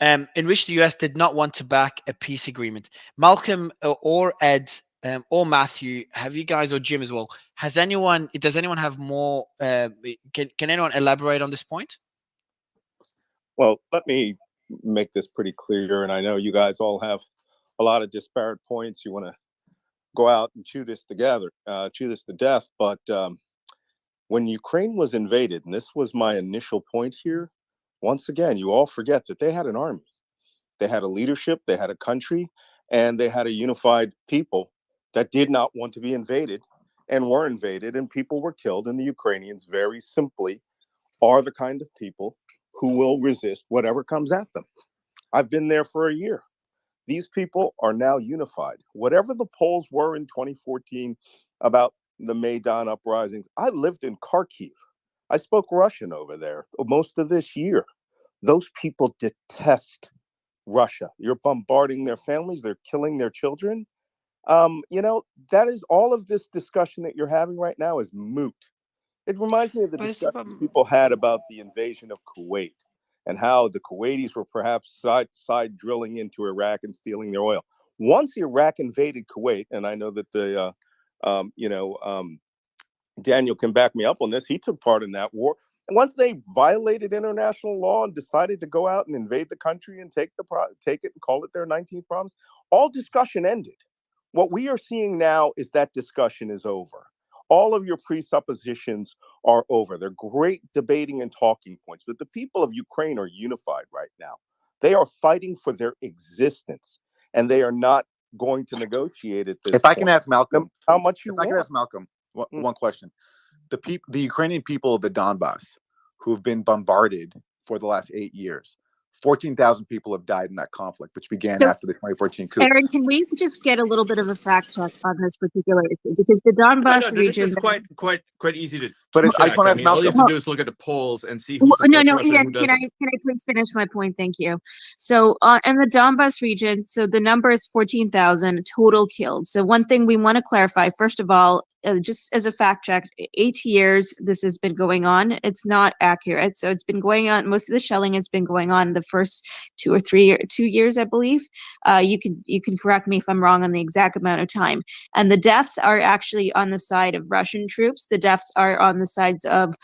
S1: In which the US did not want to back a peace agreement. Malcolm or Ed or Matthew, have you guys, or Jim as well, does anyone have more, can anyone elaborate on this point?
S6: Well, let me make this pretty clear, and I know you guys all have a lot of disparate points. You want to go out and chew this to death, but when Ukraine was invaded, and this was my initial point here, once again, you all forget that they had an army. They had a leadership, they had a country, and they had a unified people that did not want to be invaded and were invaded, and people were killed. And the Ukrainians, very simply, are the kind of people who will resist whatever comes at them. I've been there for a year. These people are now unified. Whatever the polls were in 2014 about the Maidan uprisings, I lived in Kharkiv. I spoke Russian over there most of this year. Those people detest Russia. You're bombarding their families, they're killing their children. That is all of this discussion that you're having right now is moot. It reminds me of the discussions people had about the invasion of Kuwait and how the Kuwaitis were perhaps side drilling into Iraq and stealing their oil. Once Iraq invaded Kuwait, and I know that Daniel can back me up on this, he took part in that war. And once they violated international law and decided to go out and invade the country and take it and call it their 19th province, all discussion ended. What we are seeing now is that discussion is over. All of your presuppositions are over. They're great debating and talking points, but the people of Ukraine are unified right now. They are fighting for their existence, and they are not going to negotiate at this
S15: If I can
S6: point.
S15: ask Malcolm,
S6: How much you
S15: if I can
S6: want.
S15: ask Malcolm one question. The Ukrainian people of the Donbass who've been bombarded for the last 8 years, 14,000 people have died in that conflict, which began
S2: So,
S15: after the 2014 coup.
S2: Aaron, can we just get a little bit of a fact check on this particular issue? Because the Donbass
S3: This
S2: region.
S3: is quite easy to
S15: But
S3: check.
S15: I just want to ask
S3: all you have
S15: Malcolm.
S3: to do is look at the polls and see who
S2: No,
S3: supports Russia and
S2: Ian,
S3: who
S2: can I
S3: doesn't.
S2: please finish my point? Thank you. So, in the Donbas region, so the number is 14,000 total killed. So, one thing we want to clarify, first of all, just as a fact check, 8 years this has been going on. It's not accurate. So, it's been going on. Most of the shelling has been going on the first 2 years, I believe. You can correct me if I'm wrong on the exact amount of time. And the deaths are actually on the side of Russian troops. The deaths are on the sides of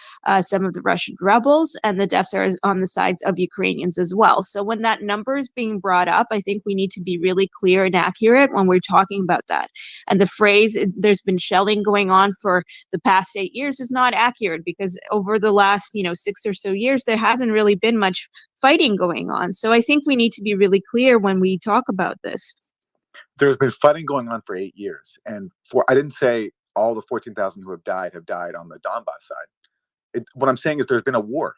S2: some of the Russian rebels, and the deaths are on the sides of Ukrainians as well. So when that number is being brought up, I think we need to be really clear and accurate when we're talking about that. And the phrase, there's been shelling going on for the past 8 years, is not accurate, because over the last 6 or so years, there hasn't really been much fighting going on. So I think we need to be really clear when we talk about this.
S15: There's been fighting going on for 8 years. And I didn't say all the 14,000 who have died on the Donbass side. What I'm saying is there's been a war,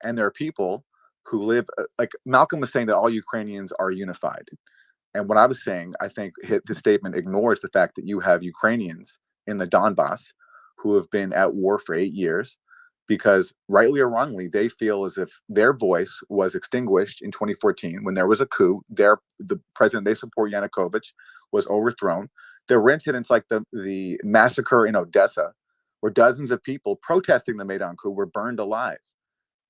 S15: and there are people who live, like Malcolm was saying, that all Ukrainians are unified. And what I was saying, I think the statement ignores the fact that you have Ukrainians in the Donbass who have been at war for 8 years because, rightly or wrongly, they feel as if their voice was extinguished in 2014 when there was a coup. The president they support, Yanukovych, was overthrown. There were incidents like the massacre in Odessa, where dozens of people protesting the Maidan coup were burned alive.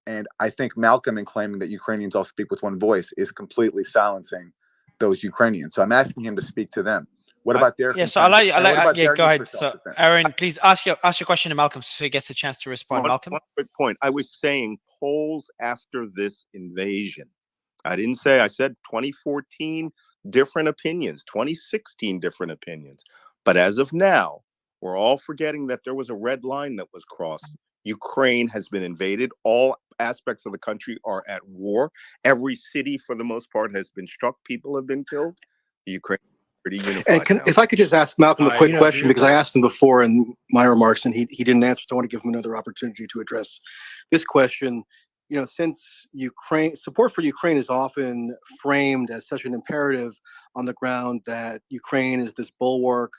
S15: And I think Malcolm, in claiming that Ukrainians all speak with one voice, is completely silencing those Ukrainians. So I'm asking him to speak to them. What about their
S1: so I'll let you, go ahead. So
S15: self-defense?
S1: Aaron, please ask your question to Malcolm so he gets a chance to respond. Malcolm?
S6: One quick point. I was saying polls after this invasion. I didn't say, I said 2014, different opinions, 2016, different opinions. But as of now, we're all forgetting that there was a red line that was crossed. Ukraine has been invaded. All aspects of the country are at war. Every city, for the most part, has been struck. People have been killed. Ukraine is pretty unified now.
S14: If I could just ask Malcolm a quick question, because I asked him before in my remarks and he didn't answer, so I want to give him another opportunity to address this question. Since support for Ukraine is often framed as such an imperative on the ground that Ukraine is this bulwark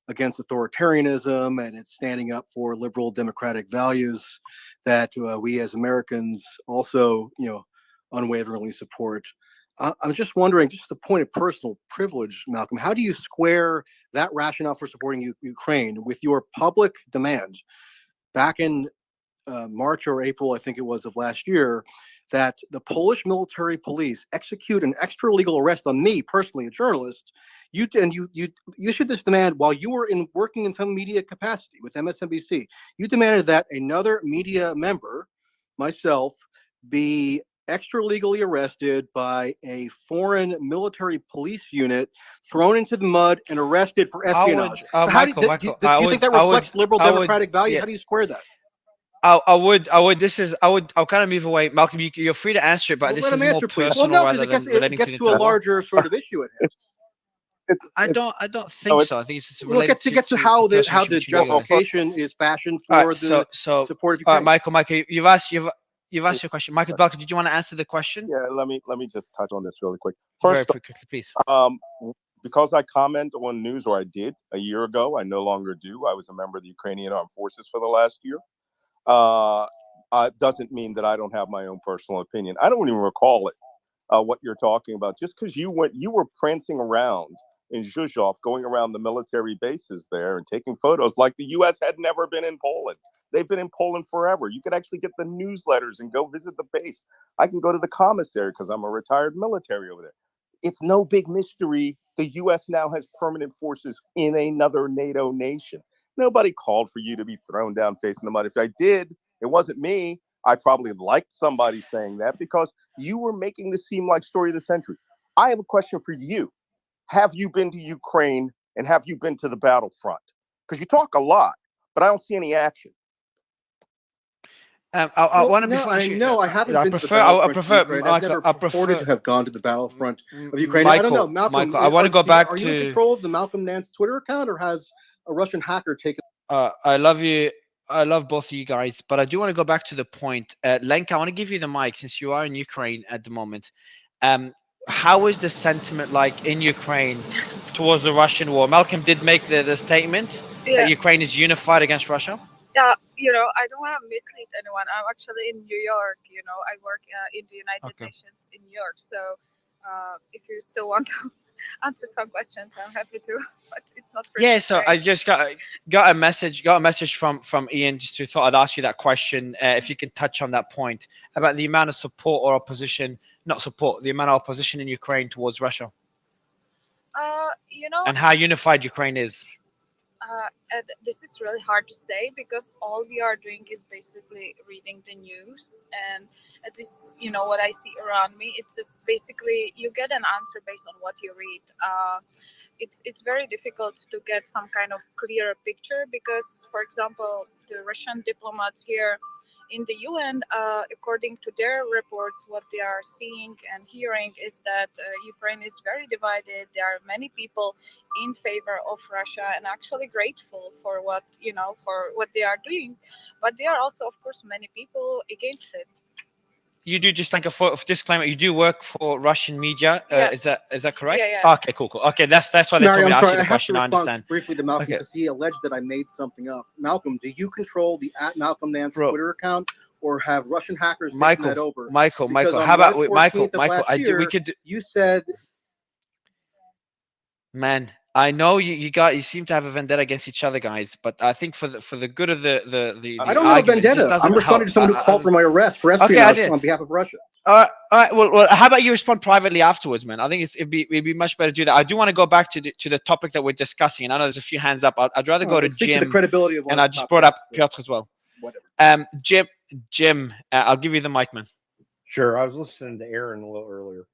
S14: against authoritarianism and it's standing up for liberal democratic values that we as Americans also, unwaveringly support. I'm just wondering, just as a point of personal privilege, Malcolm, how do you square that rationale for supporting Ukraine with your public demand back in March or April, I think it was, of last year, that the Polish military police execute an extra legal arrest on me personally, a journalist? You issued this demand while you were working in some media capacity with MSNBC. You demanded that another media member, myself, be extra legally arrested by a foreign military police unit, thrown into the mud and arrested for espionage.
S1: Michael,
S14: do you think that reflects liberal democratic values?
S1: Yeah.
S14: How do you square that?
S1: I'll kind of move away. Malcolm, you're free to answer it, but this is more personal rather than relating
S14: to a larger sort of issue at hand.
S1: I don't think so. I think it's related
S14: it gets to how the justification is fashioned for the support of Ukraine.
S1: Michael, you've asked you've asked your question. Michael Belka, did you want to answer the question?
S6: Yeah, let me just touch on this really quick.
S1: Very
S6: First,
S1: quickly, please.
S6: because I comment on news, or I did a year ago, I no longer do. I was a member of the Ukrainian Armed Forces for the last year. Doesn't mean that I don't have my own personal opinion. I don't even recall it, what you're talking about. Just because you were prancing around in Zhuzhov, going around the military bases there and taking photos like the U.S. had never been in Poland. They've been in Poland forever. You could actually get the newsletters and go visit the base. I can go to the commissary because I'm a retired military over there. It's no big mystery. The U.S. now has permanent forces in another NATO nation. Nobody called for you to be thrown down facing the mud. If I did, it wasn't me. I probably liked somebody saying that because you were making this seem like story of the century. I have a question for you. Have you been to Ukraine and have you been to the battlefront? Because you talk a lot, but I don't see any action.
S1: I want to be
S14: no, I haven't been to the battlefront of Ukraine. I've never purported to have gone to the battlefront of Ukraine. I don't know, Malcolm.
S1: I want to go back
S14: are
S1: to.
S14: you in control of the Malcolm Nance Twitter account, or has a Russian hacker taken?
S1: I love you. I love both of you guys, but I do want to go back to the point. Lenka, I want to give you the mic since you are in Ukraine at the moment. How is the sentiment like in Ukraine towards the Russian war? Malcolm did make the statement that Ukraine is unified against Russia.
S11: Yeah, I don't want to mislead anyone. I'm actually in New York. I work in the United Nations in New York. So if you still want to answer some questions, I'm happy to. But it's not.
S1: Yeah, so I just got a message from Ian. Just to thought I'd ask you that question. If you can touch on that point about the amount of support or opposition, not support, the amount of opposition in Ukraine towards Russia. And how unified Ukraine is.
S11: And this is really hard to say because all we are doing is basically reading the news, and at least what I see around me, it's just basically you get an answer based on what you read. It's very difficult to get some kind of clearer picture because, for example, the Russian diplomats here in the UN, according to their reports, what they are seeing and hearing is that Ukraine is very divided. There are many people in favor of Russia and actually grateful for what they are doing, but there are also, of course, many people against it.
S1: You do, just like a disclaimer, you do work for Russian media. Is that correct?
S11: Yeah.
S1: Okay, cool. Okay, that's why they told me to ask you the question. I understand.
S14: Briefly to Malcolm because he alleged that I made something up. Malcolm, do you control the @Malcolm Nance Twitter account, or have Russian hackers taken that over?
S1: Michael, how about Michael?
S14: We could. You said.
S1: Man, I know you seem to have a vendetta against each other, guys. But I think for the good of the
S14: I don't have a vendetta. I'm responding to someone who called for my arrest for espionage on behalf of Russia.
S1: All right. Well, how about you respond privately afterwards, man? I think it'd be much better to do that. I do want to go back to the topic that we're discussing, and I know there's a few hands up. I'd rather go to Jim.
S14: The credibility of
S1: and I just brought up Piotr as well.
S14: Whatever.
S1: Jim, I'll give you the mic, man.
S4: Sure. I was listening to Aaron a little earlier.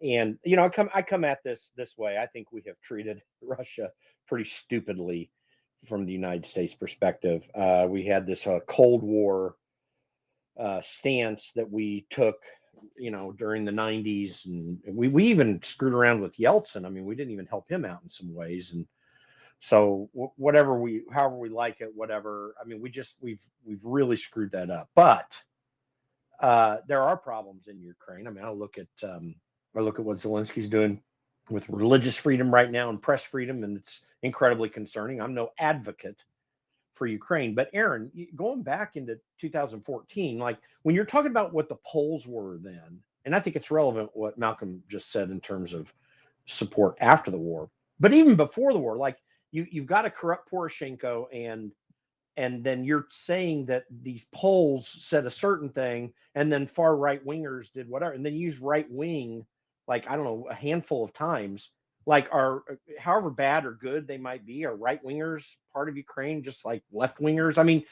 S4: And I come at this way. I think we have treated Russia pretty stupidly from the United States perspective. We had this Cold War stance that we took, during the 90s, and we even screwed around with Yeltsin. I mean, we didn't even help him out in some ways. And so however we like it, whatever. I mean, we've really screwed that up. But there are problems in Ukraine. I mean, I look at what Zelensky's doing with religious freedom right now and press freedom, and it's incredibly concerning. I'm no advocate for Ukraine, but Aaron, going back into 2014, like when you're talking about what the polls were then, and I think it's relevant what Malcolm just said in terms of support after the war, but even before the war, like you've got a corrupt Poroshenko, and then you're saying that these polls said a certain thing, and then far right wingers did whatever, and then use right wing, like, I don't know, a handful of times, like however bad or good they might be, are right wingers part of Ukraine, just like left wingers? I mean,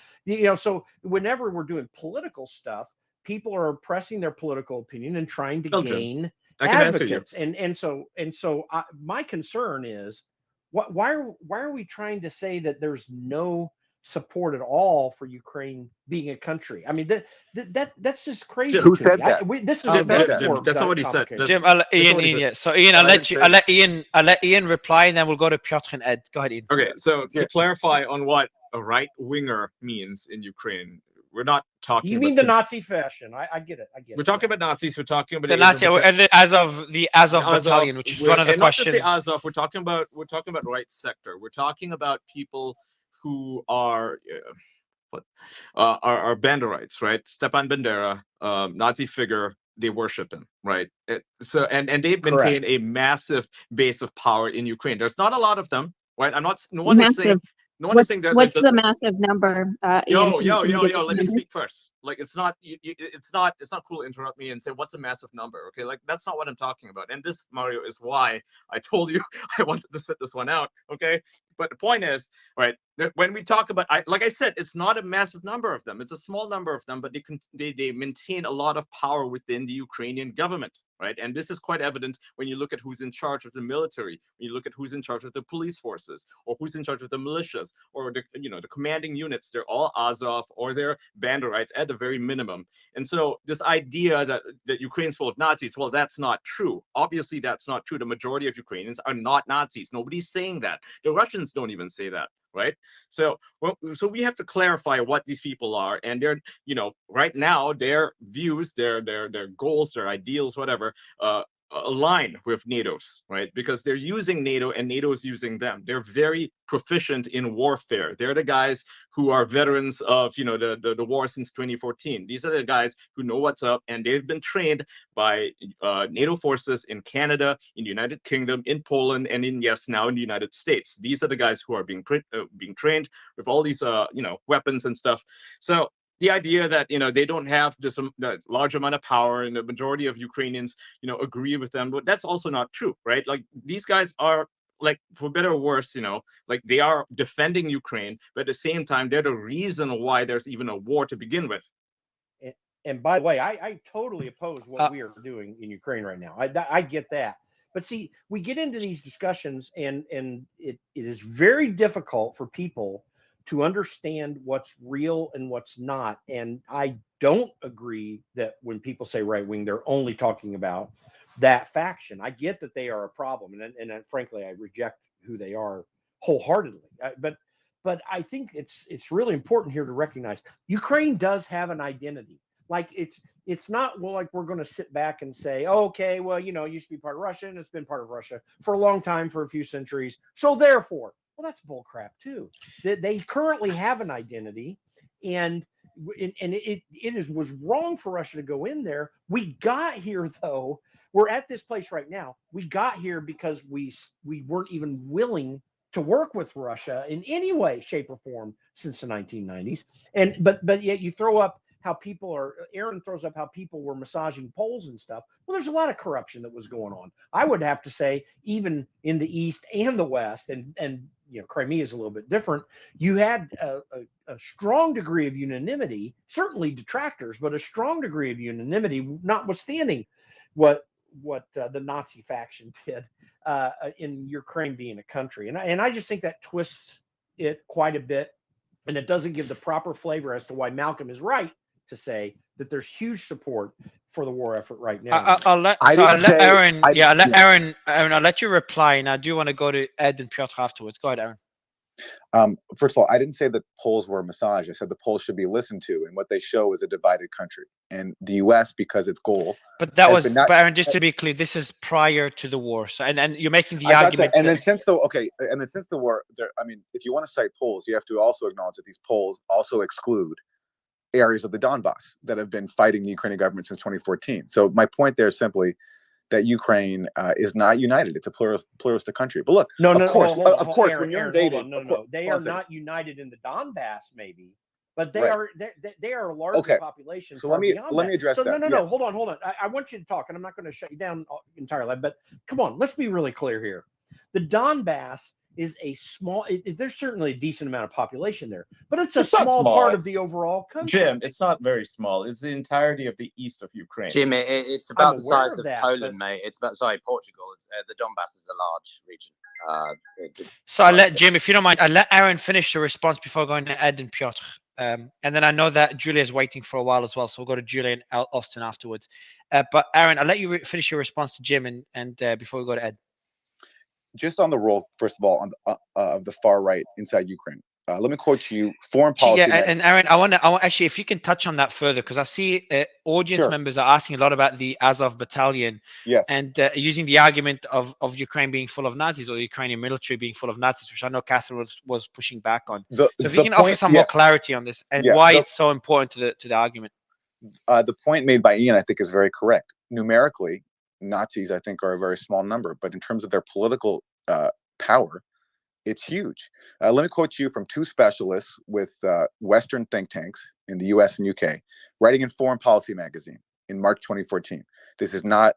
S4: so whenever we're doing political stuff, people are pressing their political opinion and trying to gain advocates. And so my concern is, why are we trying to say that there's no support at all for Ukraine being a country? I mean, that's just crazy.
S6: Who said that?
S1: This is
S3: that's not what he said.
S1: Jim, Ian. So Ian, I'll let Ian reply, and then we'll go to Piotr and Ed. Go ahead, Ian.
S3: Okay, so to clarify on what a right winger means in Ukraine, we're not talking.
S4: You mean the Nazi fashion? I get it. I get it.
S3: We're talking about Nazis. We're talking about
S1: the Nazi and the Azov battalion, which is one of the
S3: and
S1: questions.
S3: Not just the Azov. We're talking about right sector. We're talking about people who are Banderites, right? Stepan Bandera, Nazi figure. They worship him, right? So and they've maintained a massive base of power in Ukraine. There's not a lot of them, right? I'm not. No one is saying. No one is saying that.
S2: What's the massive number? Ian,
S3: yo.
S2: can you give
S3: Let me
S2: number?
S3: speak first. Like it's not cool to interrupt me and say what's a massive number. Okay, like that's not what I'm talking about. And this, Mario, is why I told you I wanted to set this one out. Okay, but the point is, right, when we talk about, like I said, it's not a massive number of them. It's a small number of them, but they maintain a lot of power within the Ukrainian government, right? And this is quite evident when you look at who's in charge of the military, when you look at who's in charge of the police forces, or who's in charge of the militias, or the commanding units. They're all Azov or they're Banderites at the very minimum. And so this idea that Ukraine's full of Nazis, well, that's not true. Obviously, that's not true. The majority of Ukrainians are not Nazis. Nobody's saying that. The Russians don't even say that. Right. So we have to clarify what these people are, and they're, right now their views, their goals, their ideals, whatever, align with NATO's, right? Because they're using NATO and NATO is using them. They're very proficient in warfare. They're the guys who are veterans of, the war since 2014. These are the guys who know what's up, and they've been trained by NATO forces in Canada, in the United Kingdom, in Poland, and now in the United States. These are the guys who are being trained with all these, weapons and stuff. So the idea that they don't have this large amount of power and the majority of Ukrainians agree with them, but that's also not true, right? Like these guys are, like, for better or worse, like they are defending Ukraine, but at the same time they're the reason why there's even a war to begin with.
S4: And by the way, I totally oppose what we are doing in Ukraine right now. I get that. But see, we get into these discussions and it is very difficult for people to understand what's real and what's not. And I don't agree that when people say right wing, they're only talking about that faction. I get that they are a problem, and frankly, I reject who they are wholeheartedly. But I think it's really important here to recognize Ukraine does have an identity. Like it's not like we're going to sit back and say, oh, okay, well, it used to be part of Russia and it's been part of Russia for a long time, for a few centuries. So therefore, well, that's bull crap too. They currently have an identity, and it was wrong for Russia to go in there. We got here though. We're at this place right now. We got here because we weren't even willing to work with Russia in any way, shape, or form since the 1990s. But yet you throw up how Aaron throws up how people were massaging Poles and stuff. Well, there's a lot of corruption that was going on. I would have to say, even in the East and the West, and Crimea is a little bit different. You had a strong degree of unanimity, certainly detractors, but a strong degree of unanimity, notwithstanding what the Nazi faction did in Ukraine being a country. And I just think that twists it quite a bit, and it doesn't give the proper flavor as to why Malcolm is right to say that there's huge support for the war effort right now.
S1: I'll let Aaron. I'll let you reply, and I do want to go to Ed and Piotr afterwards. Go ahead, Aaron.
S15: First of all, I didn't say that Poles were massaged. I said the Poles should be listened to, and what they show is a divided country. And the U.S., because its goal.
S1: But but Aaron, just to be clear, this is prior to the war. So, and you're making the argument.
S15: And then since the war, if you want to cite Poles, you have to also acknowledge that these Poles also exclude areas of the Donbass that have been fighting the Ukrainian government since 2014. So my point there is simply that Ukraine is not united. It's a pluralistic country. But look, of course,
S4: Aaron,
S15: when you're invading,
S4: they are not united in the Donbass, maybe, but they are a larger population.
S15: So let me address that.
S4: No, hold on. I want you to talk, and I'm not going to shut you down entirely. But come on, let's be really clear here. The Donbass is a small. There's certainly a decent amount of population there, but it's a small part of the overall country.
S3: Jim, it's not very small. It's the entirety of the east of Ukraine.
S16: Jim, it's about the size of Poland, mate. It's about Portugal. The Donbass is a large region.
S1: So I'll let Jim, if you don't mind, I'll let Aaron finish the response before going to Ed and Piotr. And then I know that Julia is waiting for a while as well, so we'll go to Julia and Austin afterwards. But Aaron, I'll let you finish your response to Jim and before we go to Ed.
S15: Just on the role, first of all, of the far right inside Ukraine. Let me quote you foreign policy.
S1: Yeah, and Aaron, I want actually, if you can touch on that further, because I see audience
S15: Sure.
S1: members are asking a lot about the Azov battalion,
S15: Yes,
S1: and using the argument of Ukraine being full of Nazis, or the Ukrainian military being full of Nazis, which I know Catherine was pushing back on. So if you can offer some more clarity on this and why it's so important to the argument.
S15: The point made by Ian, I think, is very correct. Numerically, Nazis, I think, are a very small number, but in terms of their political power, it's huge. Let me quote you from two specialists with Western think tanks in the US and UK, writing in Foreign Policy magazine in March 2014. This is not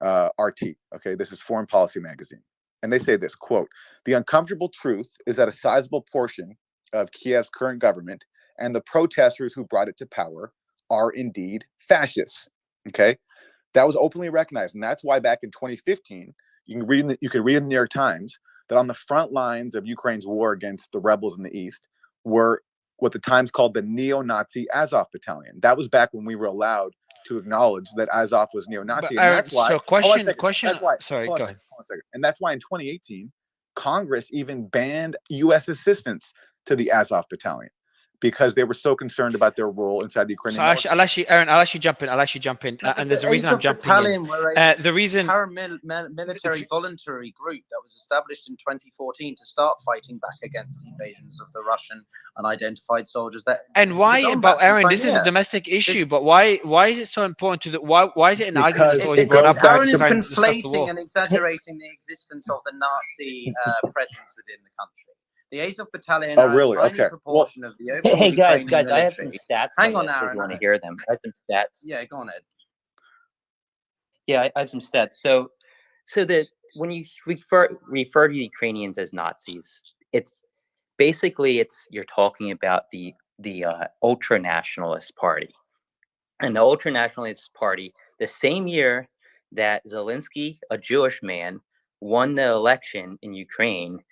S15: RT, okay? This is Foreign Policy magazine. And they say this, quote, "The uncomfortable truth is that a sizable portion of Kiev's current government and the protesters who brought it to power are indeed fascists." Okay? That was openly recognized. And that's why back in 2015, you can read in the New York Times that on the front lines of Ukraine's war against the rebels in the East were what the Times called the neo-Nazi Azov battalion. That was back when we were allowed to acknowledge that Azov was neo-Nazi. And that's why.
S1: So question.
S15: That's why.
S1: Sorry, go ahead.
S15: Hold on a second. And that's why in 2018, Congress even banned U.S. assistance to the Azov battalion because they were so concerned about their role inside the Ukrainian military.
S1: I'll actually jump in. And there's a reason I'm jumping in. The reason
S16: paramilitary voluntary group that was established in 2014 to start fighting back against the invasions of the Russian unidentified soldiers.
S1: And why? But Aaron, this is a domestic issue. But why is it so important to the? Why is it an argument that's always brought up?
S16: Aaron is conflating and exaggerating the existence of the Nazi presence within the country. The Azov battalion are a tiny proportion of the overall
S17: Hey guys,
S16: Ukrainian
S17: I have
S16: military.
S17: some stats.
S16: Hang on,
S17: this, if
S16: Aaron.
S17: you want to hear them? I have some stats.
S16: Yeah, go on, Ed.
S17: Yeah, I have some stats. So that when you refer to Ukrainians as Nazis, it's basically you're talking about the ultra nationalist party, and the ultra nationalist party, the same year that Zelensky, a Jewish man, won the election in Ukraine,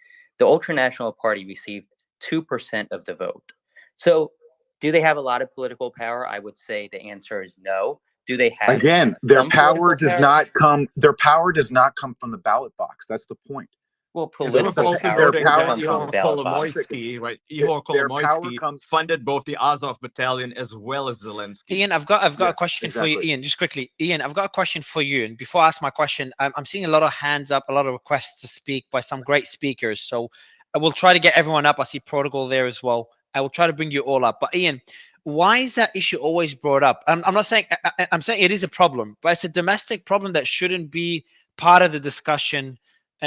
S17: the ultranational party received 2% of the vote. So do they have a lot of political power? I would say the answer is no. Do they have
S15: their power does not come from the ballot box. That's the point.
S17: Well, political power comes from the ballot box.
S3: Right? Ihor Kolomoisky funded both the Azov battalion as well as Zelensky.
S1: Ian, I've got a question for you, Ian. Just quickly, Ian, I've got a question for you. And before I ask my question, I'm seeing a lot of hands up, a lot of requests to speak by some great speakers. So I will try to get everyone up. I see Protocol there as well. I will try to bring you all up. But Ian, why is that issue always brought up? I'm not saying I'm saying it is a problem, but it's a domestic problem that shouldn't be part of the discussion,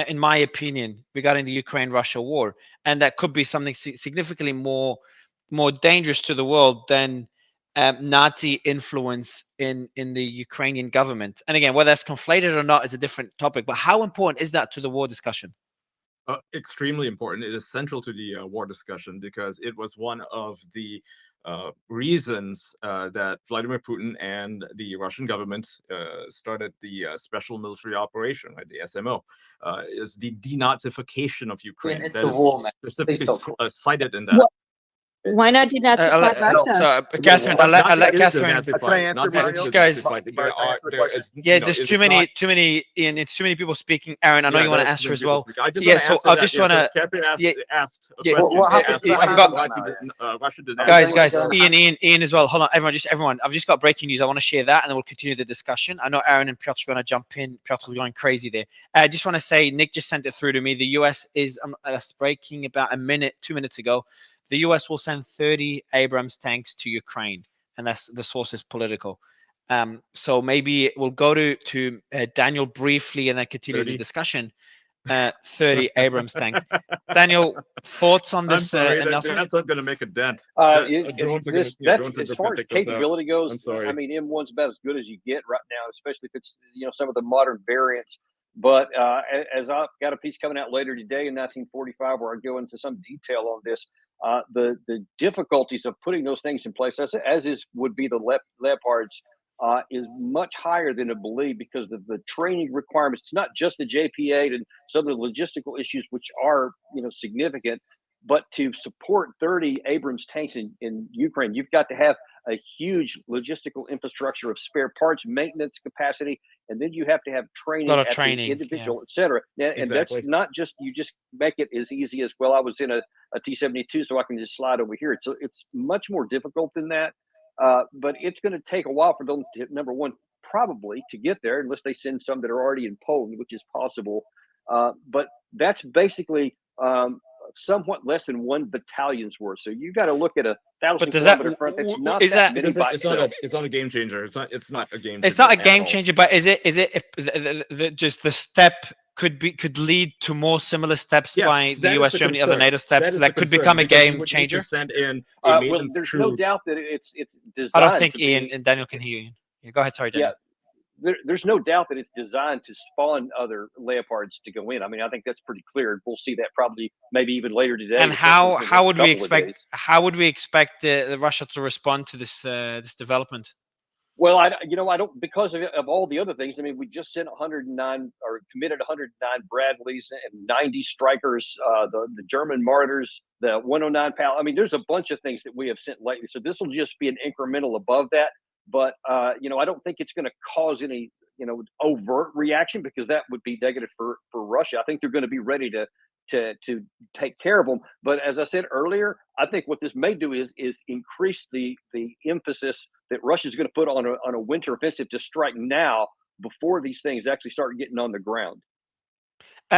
S1: in my opinion, regarding the Ukraine-Russia war, and that could be something significantly more dangerous to the world than Nazi influence in the Ukrainian government. And again, whether that's conflated or not is a different topic. But how important is that to the war discussion?
S3: Extremely important. It is central to the war discussion because it was one of the reasons that Vladimir Putin and the Russian government started the special military operation, right, the SMO, is the denazification of Ukraine.
S16: It's
S3: that
S16: a war, man.
S3: specifically cited in that.
S2: Why not denazify Russia?
S1: Catherine, I'll let Catherine.
S3: Yeah,
S1: there's too many, Ian. It's too many people speaking. Aaron, I know you want to answer as well. Yeah, so I just want to. Guys, Ian as well. Hold on, everyone. I've just got breaking news. I want to share that, and then we'll continue the discussion. I know Aaron and Piotr are going to jump in. Piotr's going crazy there. I just want to say, Nick just sent it through to me. The US is breaking about 2 minutes ago. The US will send 30 Abrams tanks to Ukraine, and that's the source is political. So maybe we'll go to Daniel briefly and then continue the discussion. 30 Abrams tanks. Daniel, thoughts on this?
S3: That's not going to make a dent.
S7: As far as capability goes, I mean, M1's about as good as you get right now, especially if it's some of the modern variants. But as I've got a piece coming out later today in 1945 where I go into some detail on this, the difficulties of putting those things in place, would be the Leopards, is much higher than I believe because of the training requirements. It's not just the JP-8 and some of the logistical issues, which are significant, but to support 30 Abrams tanks in Ukraine, you've got to have a huge logistical infrastructure of spare parts, maintenance capacity, and then you have to have training
S1: lot of
S7: at
S1: training,
S7: the individual, et cetera. And that's
S3: Exactly.
S7: not just you just make it as easy as, well, I was in a T-72, so I can just slide over here. It's much more difficult than that. But it's going to take a while for them to, number one, probably to get there, unless they send some that are already in Poland, which is possible. But that's basically somewhat less than one battalion's worth. So you got to look at a 1,000-kilometer front. That's not that many by itself.
S3: It's not a game changer. It's not a game changer.
S1: It's not a game
S3: at all.
S1: changer, but is it just the step could lead to more similar steps
S3: Yeah,
S1: by the
S3: that is
S1: US,
S3: the
S1: Germany, other
S3: concern.
S1: NATO steps
S3: That
S1: that,
S3: is the
S1: could
S3: concern,
S1: become a
S3: because you
S1: game
S3: would need to
S1: changer?
S3: send in a
S7: Well,
S3: maintenance
S7: there's no
S3: troop.
S7: doubt that it's designed.
S1: I don't think
S7: to
S1: Ian
S7: be,
S1: and Daniel can hear you. Yeah, go ahead. Sorry, Daniel.
S7: Yeah, there's no doubt that it's designed to spawn other Leopards to go in. I mean, I think that's pretty clear. We'll see that probably maybe even later today.
S1: And
S7: especially
S1: how
S7: within
S1: would
S7: a
S1: we
S7: couple of
S1: expect
S7: days.
S1: the Russia to respond to this development?
S7: Well, I don't, because of all the other things. I mean, we just sent 109 or committed 109 Bradleys and 90 Strikers, the German Martyrs, the 109 Pal. I mean, there's a bunch of things that we have sent lately. So this will just be an incremental above that. But I don't think it's going to cause any overt reaction, because that would be negative for Russia. I think they're going to be ready to take care of them. But as I said earlier, I think what this may do is increase the emphasis that Russia's going to put on a winter offensive to strike now, before these things actually start getting on the ground.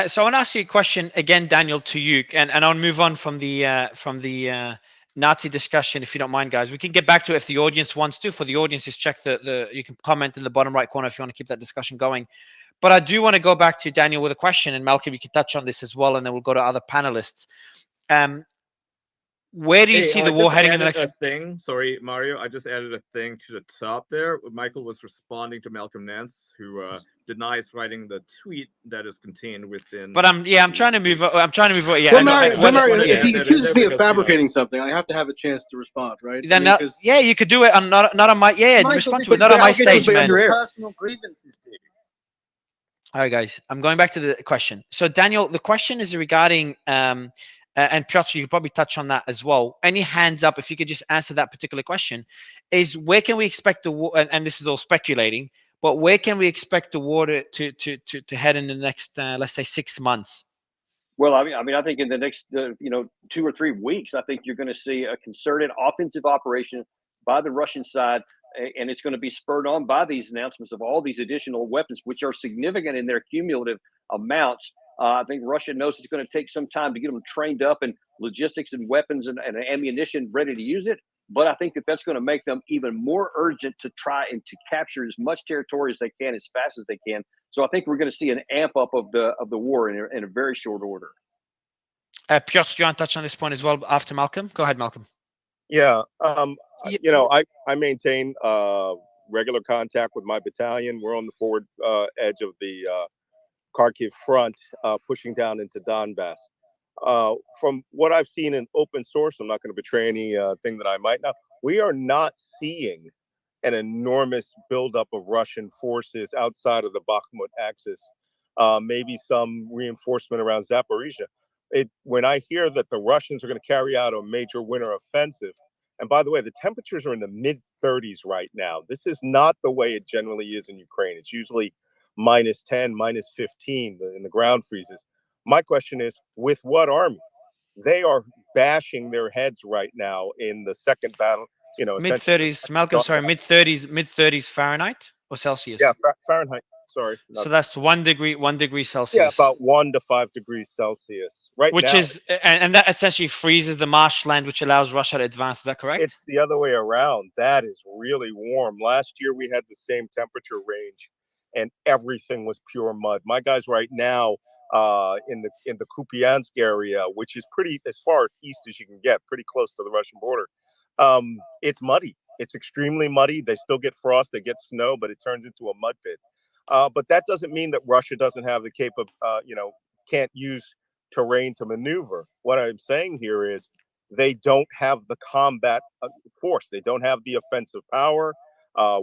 S1: So I want to ask you a question again, Daniel, to you, and I'll move on from the Nazi discussion, if you don't mind, guys. We can get back to it if the audience wants to. For the audience, just check you can comment in the bottom right corner if you want to keep that discussion going. But I do want to go back to Daniel with a question, and Malcolm, you can touch on this as well, and then we'll go to other panelists. Where do you see the war heading in the next?
S3: Sorry, Mario. I just added a thing to the top there. Michael was responding to Malcolm Nance, who denies writing the tweet that is contained within.
S1: But I'm trying to move. I'm trying to move. Yeah.
S14: Well, Mario, if he accuses me of fabricating something, I have to have a chance to respond, right?
S1: Then you could do it. I'm not on my. Yeah, respond to it. Not on my stage, man.
S16: Personal grievances, dude.
S1: All right, guys. I'm going back to the question. So, Daniel, the question is regarding and Piotr, you could probably touch on that as well. Any hands up, if you could just answer that particular question, is where can we expect the war? And this is all speculating, but where can we expect the war to head in the next, let's say, 6 months?
S7: Well, I mean, I think in the next, 2 or 3 weeks, I think you're going to see a concerted offensive operation by the Russian side, and it's going to be spurred on by these announcements of all these additional weapons, which are significant in their cumulative amounts. I think Russia knows it's going to take some time to get them trained up in logistics and weapons and ammunition ready to use it. But I think that's going to make them even more urgent to try and to capture as much territory as they can, as fast as they can. So I think we're going to see an amp up of the war in a very short order.
S1: Piotr, do you want to touch on this point as well after Malcolm? Go ahead, Malcolm.
S6: Yeah. I maintain regular contact with my battalion. We're on the forward edge of the Kharkiv front, pushing down into Donbass. From what I've seen in open source, I'm not going to betray anything that I might not. We are not seeing an enormous buildup of Russian forces outside of the Bakhmut axis. Maybe some reinforcement around Zaporizhia. When I hear that the Russians are going to carry out a major winter offensive, and by the way, the temperatures are in the mid 30s right now. This is not the way it generally is in Ukraine. It's usually -10, -15 in the ground freezes. My question is, with what army? They are bashing their heads right now in the second battle.
S1: Mid 30s, Malcolm. Sorry, mid 30s Fahrenheit or Celsius?
S6: Yeah, Fahrenheit. Sorry.
S1: So that's 1 degree Celsius.
S6: Yeah, about 1 to 5 degrees Celsius.
S1: Which
S6: now,
S1: is, and that essentially freezes the marshland, which allows Russia to advance. Is that correct?
S6: It's the other way around. That is really warm. Last year we had the same temperature range, and everything was pure mud. My guys right now in the Kupiansk area, which is pretty as far east as you can get, pretty close to the Russian border. It's muddy. It's extremely muddy. They still get frost, they get snow, but it turns into a mud pit. But that doesn't mean that Russia doesn't have the can't use terrain to maneuver. What I'm saying here is they don't have the combat force. They don't have the offensive power.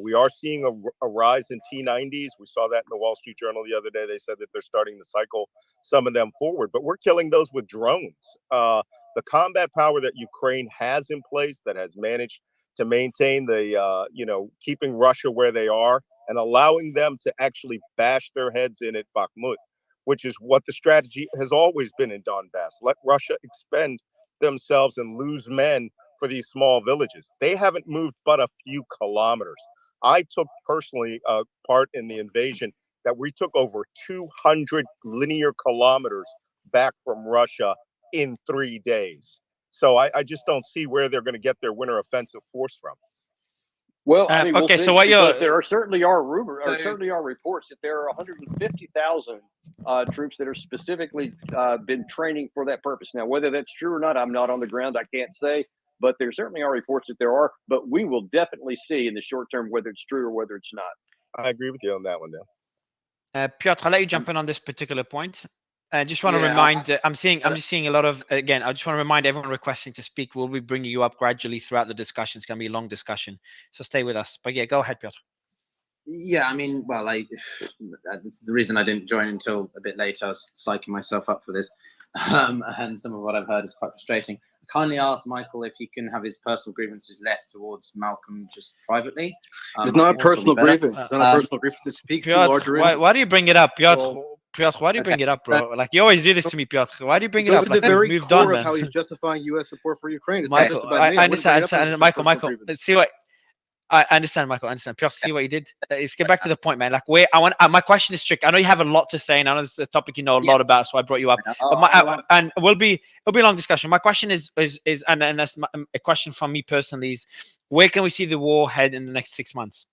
S6: We are seeing a rise in T-90s. We saw that in the Wall Street Journal the other day. They said that they're starting to cycle some of them forward, but we're killing those with drones. The combat power that Ukraine has in place, that has managed to maintain the, keeping Russia where they are and allowing them to actually bash their heads in at Bakhmut, which is what the strategy has always been in Donbass. Let Russia expend themselves and lose men for these small villages. They haven't moved but a few kilometers. I took personally part in the invasion that we took over 200 linear kilometers back from Russia in 3 days. So I just don't see where they're going to get their winter offensive force from.
S7: Well, I mean, we'll
S1: okay,
S7: see,
S1: so what
S7: because
S1: you're
S7: there certainly are reports that there are 150,000 troops that are specifically been training for that purpose. Now, whether that's true or not, I'm not on the ground. I can't say, but there certainly are reports that there are. But we will definitely see in the short term whether it's true or whether it's not.
S6: I agree with you on that one, Dan.
S1: Piotr, I'll let you jump in on this particular point. I just want to remind, I'm just seeing a lot of, again, I just want to remind everyone requesting to speak, we'll be bringing you up gradually throughout the discussion. It's going to be a long discussion, so stay with us. But yeah, go ahead, Piotr.
S16: Yeah, I mean, well, that's the reason I didn't join until a bit later. I was psyching myself up for this, and some of what I've heard is quite frustrating. I kindly ask Michael if he can have his personal grievances left towards Malcolm just privately.
S14: It's not a personal grievance. It's not a personal grievance to speak to larger.
S1: Why do you bring it up, Piotr? Piotr, why do you bring it up, bro? Like, you always do this to me, Piotr. Why do you bring it up?
S14: Like, the very
S1: moved
S14: core
S1: on,
S14: of
S1: man.
S14: how he's justifying U.S. support for Ukraine. It's
S1: Michael,
S14: not just about me.
S1: I understand. Michael, let's see what. I understand, Michael. I understand. Piotr, see what you did. Let's get back to the point, man. Like, my question is strict. I know you have a lot to say, and I know this is a topic you know a lot about, so I brought you up. But it'll be a long discussion. My question is, and that's a question from me personally, is where can we see the war head in the next 6 months?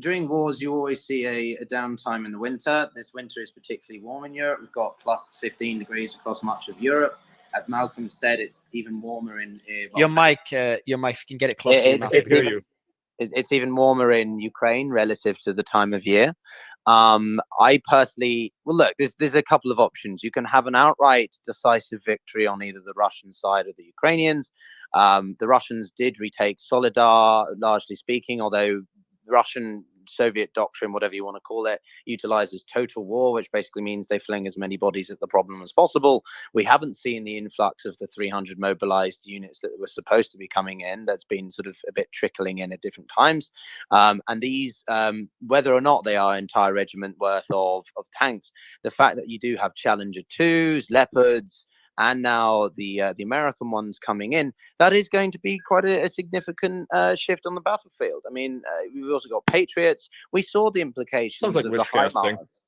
S16: During wars, you always see a downtime in the winter. This winter is particularly warm in Europe. We've got plus 15 degrees across much of Europe. As Malcolm said, it's even warmer in.
S1: Your mic, if you can get it closer to your mouth.
S17: It's even warmer in Ukraine relative to the time of year. I personally, look, there's a couple of options. You can have an outright decisive victory on either the Russian side or the Ukrainians. The Russians did retake Solidar, largely speaking, although Russian Soviet doctrine, whatever you want to call it, utilizes total war, which basically means they fling as many bodies at the problem as possible. We haven't seen the influx of the 300 mobilized units that were supposed to be coming in. That's been sort of a bit trickling in at different times. And these, whether or not they are entire regiment worth of tanks, the fact that you do have Challenger 2s, Leopards, and now the American ones coming in, that is going to be quite a significant shift on the battlefield. I mean, we've also got Patriots. We saw the implications of the HIMARS.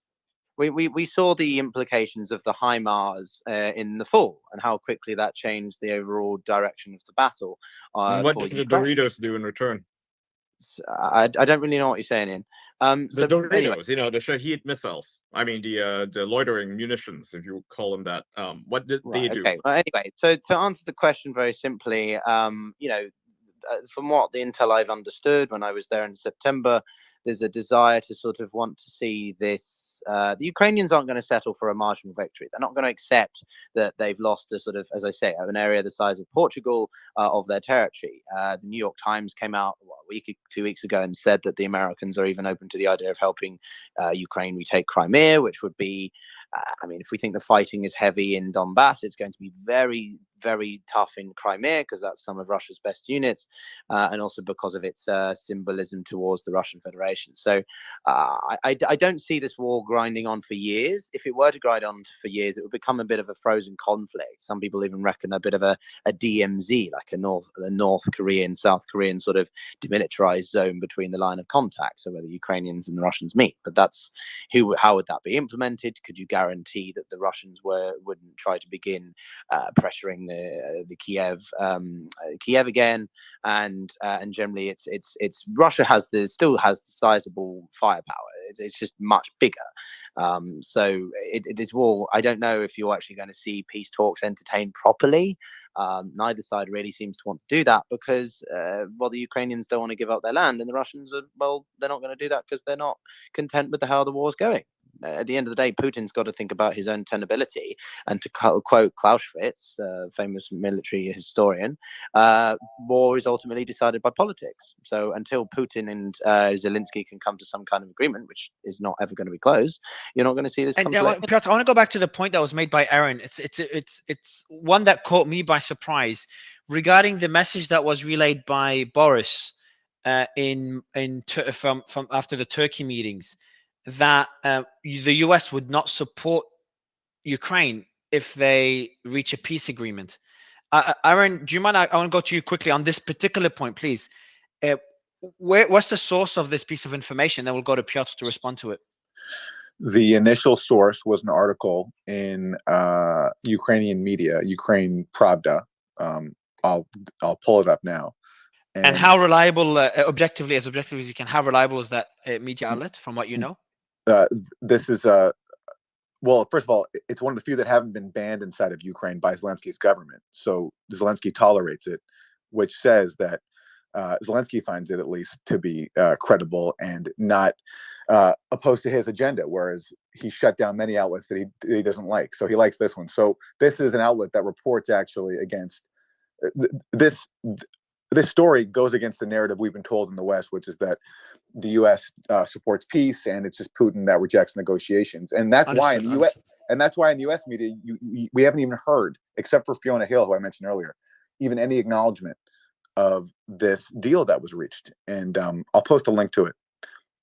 S17: We saw the implications of the HIMARS in the fall, and how quickly that changed the overall direction of the battle.
S3: And what did the Doritos do in return?
S17: I don't really know what you're saying, Ian.
S3: The Doritos, anyway. The Shahed missiles. I mean, the loitering munitions, if you call them that. What did they do?
S17: Okay. Well, anyway, so to answer the question very simply, from what the intel I've understood when I was there in September, there's a desire to sort of want to see this. The Ukrainians aren't going to settle for a marginal victory. They're not going to accept that they've lost a sort of, as I say, an area the size of Portugal of their territory. The New York Times came out a week, 2 weeks ago and said that the Americans are even open to the idea of helping Ukraine retake Crimea, which would be, if we think the fighting is heavy in Donbass, it's going to be very, very tough in Crimea because that's some of Russia's best units, and also because of its symbolism towards the Russian Federation. So I don't see this war grinding on for years. If it were to grind on for years, it would become a bit of a frozen conflict. Some people even reckon a bit of a DMZ, like a North Korean, South Korean sort of demilitarized zone between the line of contact, so where the Ukrainians and the Russians meet. But that's how would that be implemented? Could you guarantee that the Russians wouldn't try to begin pressuring the Kiev again? And generally, it's Russia still has the sizable firepower. It's just much bigger. So this war, I don't know if you're actually going to see peace talks entertained properly. Neither side really seems to want to do that because, the Ukrainians don't want to give up their land, and the Russians they're not going to do that because they're not content with how the war's going. At the end of the day, Putin's got to think about his own tenability. And to quote Clausewitz, famous military historian, war is ultimately decided by politics. So until Putin and Zelensky can come to some kind of agreement, which is not ever going to be close, you're not going to see this.
S1: And Piotr, I want to go back to the point that was made by Aaron. It's one that caught me by surprise. regarding the message that was relayed by Boris from after the Turkey meetings, that the US would not support Ukraine if they reach a peace agreement. Aaron, do you mind? I want to go to you quickly on this particular point, please. What's the source of this piece of information? Then we'll go to Piotr to respond to it.
S15: The initial source was an article in Ukrainian media, Ukraine Pravda. I'll pull it up now.
S1: And how reliable, objectively as you can, how reliable is that media outlet from what you know?
S15: This is well, first of all, it's one of the few that haven't been banned inside of Ukraine by Zelensky's government. So Zelensky tolerates it, which says that Zelensky finds it at least to be credible and not opposed to his agenda, whereas he shut down many outlets that he doesn't like. So he likes this one. So this is an outlet that reports actually against this. This story goes against the narrative we've been told in the West, which is that the U.S. Supports peace and it's just Putin that rejects negotiations, and that's why in the U.S. and that's why in the U.S. media we haven't even heard, except for Fiona Hill, who I mentioned earlier, even any acknowledgement of this deal that was reached. And I'll post a link to it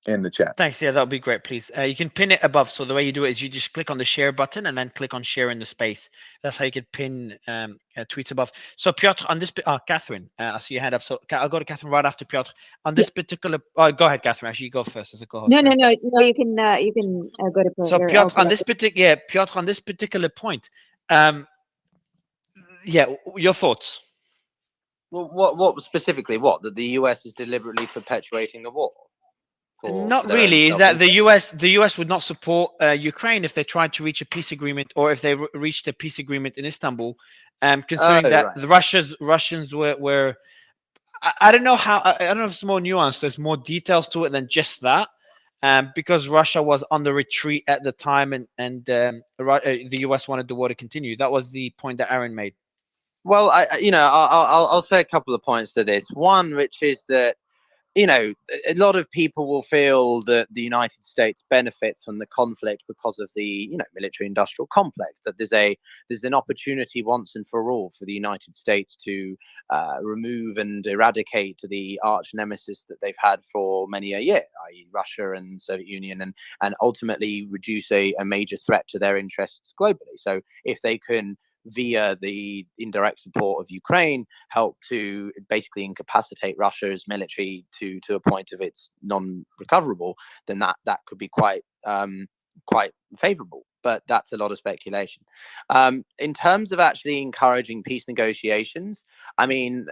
S15: in the chat.
S1: Thanks. Yeah, that would be great, please. You can pin it above. So the way you do it is you just click on the share button and then click on share in the space. That's how you could pin tweets above. So Piotr, on this, Catherine, I see your hand up. So I'll go to Catherine right after Piotr. On this particular, go ahead, Catherine. Actually, you go first as a co-host.
S2: No. You can go to.
S1: So Piotr, on this particular, Piotr, on this particular point, your thoughts.
S16: Well, what specifically? What, that the US is deliberately perpetuating the war?
S1: Not really. Is that the US would not support Ukraine if they tried to reach a peace agreement, or if they reached a peace agreement in Istanbul, considering that the Russians were I don't know how, I don't know if it's more nuanced. There's more details to it than just that, because Russia was on the retreat at the time, and the US wanted the war to continue. That was the point that Aaron made.
S16: Well, I'll say a couple of points to this. One, which is that, a lot of people will feel that the United States benefits from the conflict because of the, military-industrial complex, that there's an opportunity once and for all for the United States to remove and eradicate the arch nemesis that they've had for many a year, i.e. Russia and Soviet Union, and ultimately reduce a major threat to their interests globally. So if they can, via the indirect support of Ukraine, help to basically incapacitate Russia's military to a point of it's non-recoverable, then that could be quite favorable. But that's a lot of speculation. In terms of actually encouraging peace negotiations, I mean,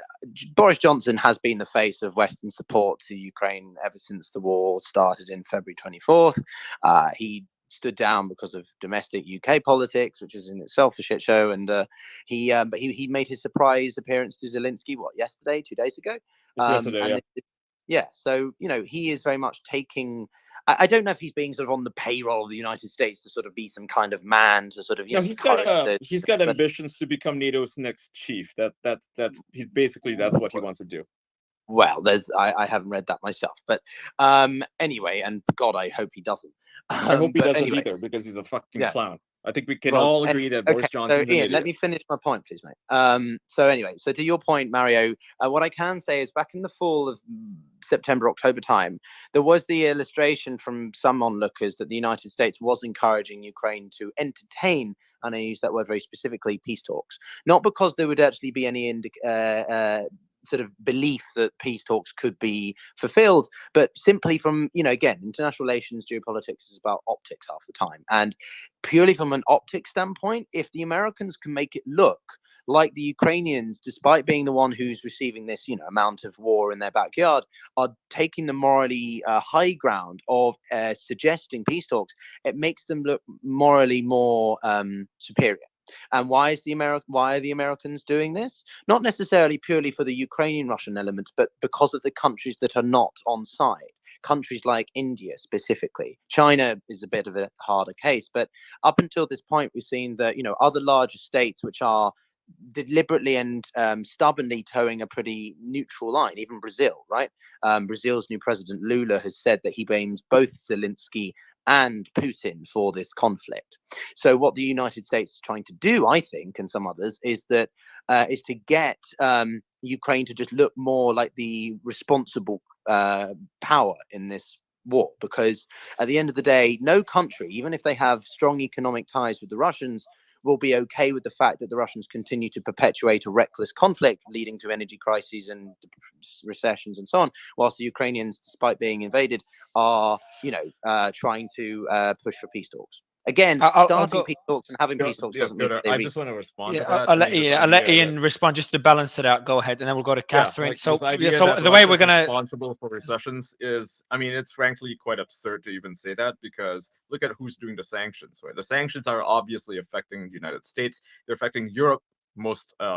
S16: Boris Johnson has been the face of Western support to Ukraine ever since the war started in February 24th. He stood down because of domestic UK politics, which is in itself a shit show. And he made his surprise appearance to Zelensky, yesterday, 2 days ago?
S3: Yesterday,
S16: yeah. So, he is very much taking... I don't know if he's being sort of on the payroll of the United States to sort of be some kind of man to sort of...
S3: he's got ambitions to become NATO's next chief. That's what he wants to do.
S16: Well, I haven't read that myself, but anyway, and God, I hope he doesn't.
S3: I hope he doesn't either, because he's a fucking clown. I think we can all agree that Boris Johnson.
S16: So Ian, let me finish my point, please, mate. So anyway, so to your point, Mario, what I can say is back in the fall of September, October time, there was the illustration from some onlookers that the United States was encouraging Ukraine to entertain, and I use that word very specifically, peace talks, not because there would actually be any sort of belief that peace talks could be fulfilled, but simply from, again, international relations, geopolitics is about optics half the time. And purely from an optics standpoint, if the Americans can make it look like the Ukrainians, despite being the one who's receiving this, amount of war in their backyard, are taking the morally high ground of suggesting peace talks, it makes them look morally more superior. And why are the Americans doing this? Not necessarily purely for the Ukrainian-Russian element, but because of the countries that are not on side. Countries like India specifically. China is a bit of a harder case, but up until this point, we've seen that, other larger states which are deliberately and stubbornly towing a pretty neutral line, even Brazil, right? Brazil's new president Lula has said that he blames both Zelensky
S18: and Putin for this conflict. So what the United States is trying to do, I think, and some others, is to get Ukraine to just look more like the responsible power in this war, because at the end of the day, no country, even if they have strong economic ties with the Russians, will be okay with the fact that the Russians continue to perpetuate a reckless conflict leading to energy crises and recessions and so on, whilst the Ukrainians, despite being invaded, are trying to push for peace talks. Again, starting peace talks and having peace talks doesn't mean that they
S3: I just want to respond to
S1: Yeah,
S3: that.
S1: I'll
S3: I
S1: let
S3: mean, this
S1: Ian, I'll let
S3: idea
S1: Ian respond just to balance it out. Go ahead, and then we'll go to
S3: yeah,
S1: Catherine.
S3: like
S1: So,
S3: this idea
S1: so
S3: that
S1: the way we're
S3: Russia's
S1: gonna,
S3: responsible for recessions is, I mean, it's frankly quite absurd to even say that, because look at who's doing the sanctions, right? The sanctions are obviously affecting the United States. They're affecting Europe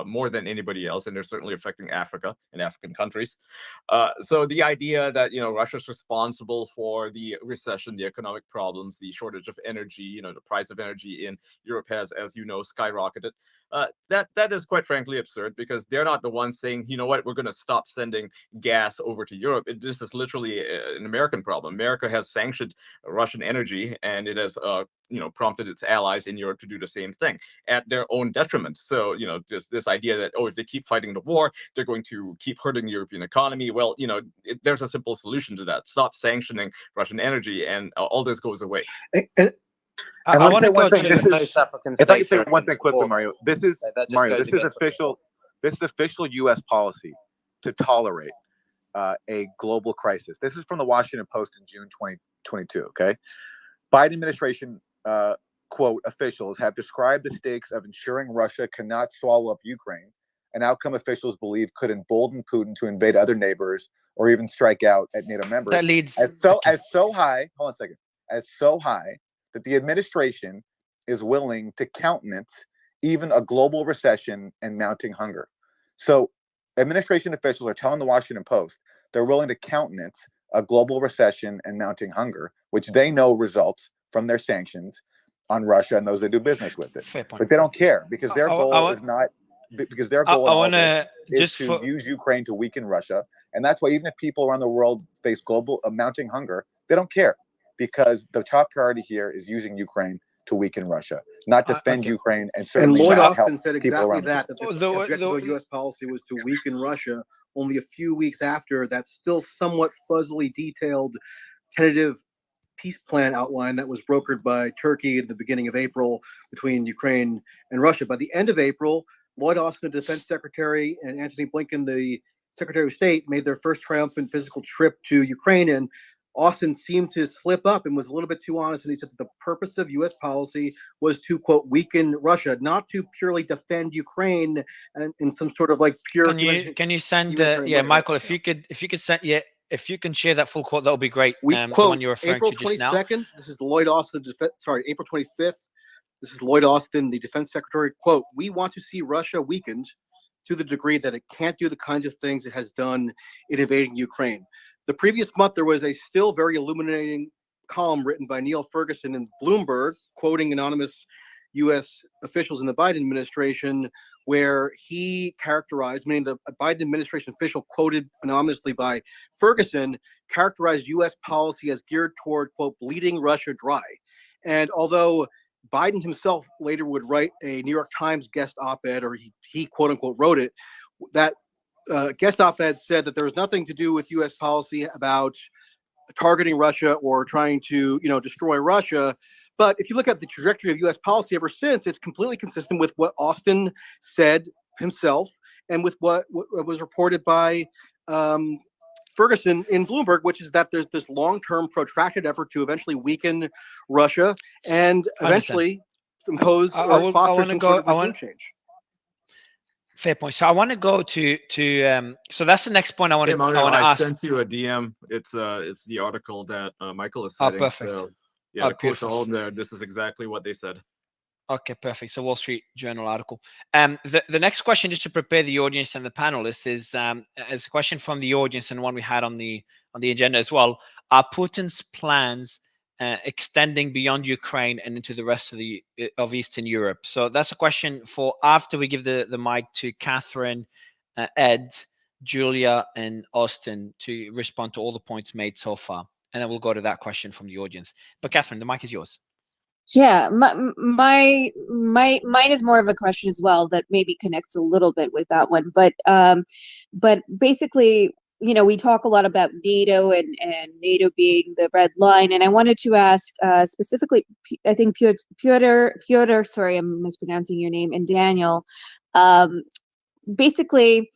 S3: more than anybody else, and they're certainly affecting Africa and African countries. So the idea that Russia's responsible for the recession, the economic problems, the shortage of energy, the price of energy in Europe has, as you know, skyrocketed. That is quite frankly absurd, because they're not the ones saying, you know what, we're going to stop sending gas over to Europe. This is literally an American problem. America has sanctioned Russian energy, and it has prompted its allies in Europe to do the same thing at their own detriment. So just this idea that, if they keep fighting the war, they're going to keep hurting the European economy. Well, there's a simple solution to that: stop sanctioning Russian energy, and all this goes away.
S15: And
S1: I
S15: let me
S1: want
S15: say
S1: to
S15: one
S1: go
S15: thing.
S1: to.
S15: This is, if I could say one thing quickly,
S18: war.
S15: Mario. This is
S18: That just
S15: Mario.
S18: goes
S15: This is
S18: against what
S15: official. This is official U.S. policy to tolerate a global crisis. This is from the Washington Post in June 2022. Okay, Biden administration quote officials have described the stakes of ensuring Russia cannot swallow up Ukraine, an outcome officials believe could embolden Putin to invade other neighbors or even strike out at NATO members.
S1: That leads
S15: as so high. Hold on a second. As so high that the administration is willing to countenance even a global recession and mounting hunger. So administration officials are telling the Washington Post they're willing to countenance a global recession and mounting hunger, which they know results from their sanctions on Russia and those they do business with it. But they don't care, because their goal is not, because their goal in all this is to use Ukraine to weaken Russia. And that's why even if people around the world face global mounting hunger, they don't care, because the top priority here is using Ukraine to weaken Russia, not defend Ukraine, and certainly
S14: Lloyd
S15: not help
S14: Austin said
S15: people
S14: exactly
S15: around
S14: that the objective of U.S. policy was to weaken Russia. Only a few weeks after that, still somewhat fuzzily detailed, tentative peace plan outline that was brokered by Turkey at the beginning of April between Ukraine and Russia. By the end of April, Lloyd Austin, the defense secretary, and Antony Blinken, the secretary of state, made their first triumphant physical trip to Ukraine. And Austin seemed to slip up and was a little bit too honest. And he said that the purpose of U.S. policy was to, quote, weaken Russia, not to purely defend Ukraine and in some sort of like pure.
S1: Can you send Michael, if you could send if you can share that full quote, that would be great.
S14: Quote,
S1: the one you're referring
S14: April
S1: to just
S14: 22nd.
S1: now.
S14: This is Lloyd Austin. April 25th. This is Lloyd Austin, the defense secretary. Quote: "We want to see Russia weakened to the degree that it can't do the kinds of things it has done in invading Ukraine." The previous month, there was a still very illuminating column written by Neil Ferguson in Bloomberg, quoting anonymous U.S. officials in the Biden administration, where he characterized, meaning the Biden administration official quoted anonymously by Ferguson, characterized U.S. policy as geared toward, quote, bleeding Russia dry. And although Biden himself later would write a New York Times guest op-ed, or he quote unquote wrote it, that guest op-ed said that there was nothing to do with U.S. policy about targeting Russia or trying to, destroy Russia. But if you look at the trajectory of U.S. policy ever since, it's completely consistent with what Austin said himself and with what was reported by Ferguson in Bloomberg, which is that there's this long-term protracted effort to eventually weaken Russia and eventually impose or foster some sort of regime change.
S1: Fair point. So I want to go to so that's the next point I want to ask.
S3: I sent you a DM. It's the article that Michael is citing.
S1: Perfect.
S3: So the quotes are all in there. This is exactly what they said.
S1: Okay, perfect. So Wall Street Journal article. The next question, just to prepare the audience and the panelists, is a question from the audience and one we had on the agenda as well. Are Putin's plans extending beyond Ukraine and into the rest of Eastern Europe? So that's a question for after we give the mic to Catherine, Ed, Julia, and Austin to respond to all the points made so far. and then we'll go to that question from the audience. But Catherine, the mic is yours.
S2: Yeah, mine is more of a question as well that maybe connects a little bit with that one. But basically, we talk a lot about NATO and NATO being the red line, and I wanted to ask specifically, I think Piotr, sorry, I'm mispronouncing your name, and Daniel, basically,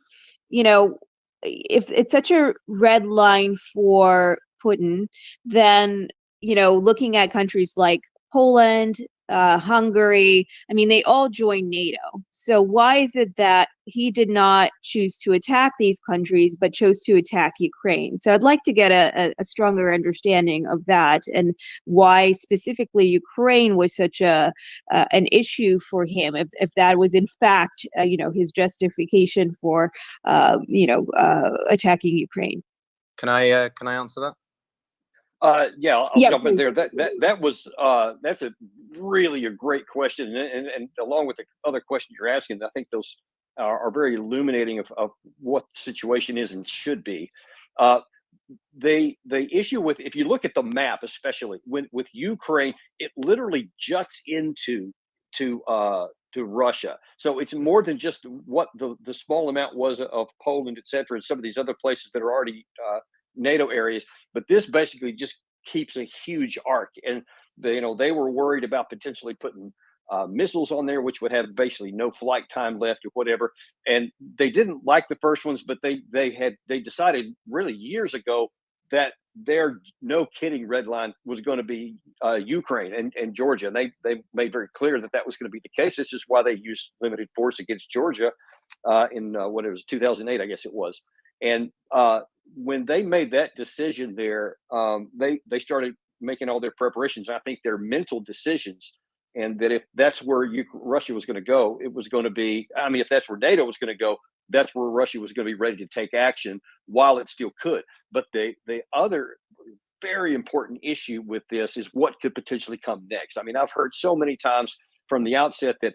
S2: if it's such a red line for Putin, then looking at countries like Poland, Hungary, I mean, they all joined NATO. So why is it that he did not choose to attack these countries, but chose to attack Ukraine? So I'd like to get a stronger understanding of that, and why specifically Ukraine was such an issue for him, if that was in fact, his justification for, attacking Ukraine.
S16: Can I answer that?
S7: Yeah, I'll
S2: Yeah,
S7: jump in there.
S2: please.
S7: That's really a great question, and along with the other question you're asking, I think those are very illuminating of what the situation is and should be. The issue with, if you look at the map, especially with Ukraine, it literally juts into Russia. So it's more than just what the small amount was of Poland, et cetera, and some of these other places that are already NATO areas, but this basically just keeps a huge arc. And they were worried about potentially putting missiles on there, which would have basically no flight time left or whatever. And they didn't like the first ones, but they decided really years ago that their no kidding red line was going to be Ukraine and Georgia. And they made very clear that was going to be the case. This is why they used limited force against Georgia in what it was, 2008, I guess it was. And when they made that decision there, they started making all their preparations. I think their mental decisions, and that if that's where Russia was going to go, it was going to be, I mean, if that's where NATO was going to go, that's where Russia was going to be ready to take action while it still could. But the other very important issue with this is what could potentially come next. I mean, I've heard so many times from the outset that,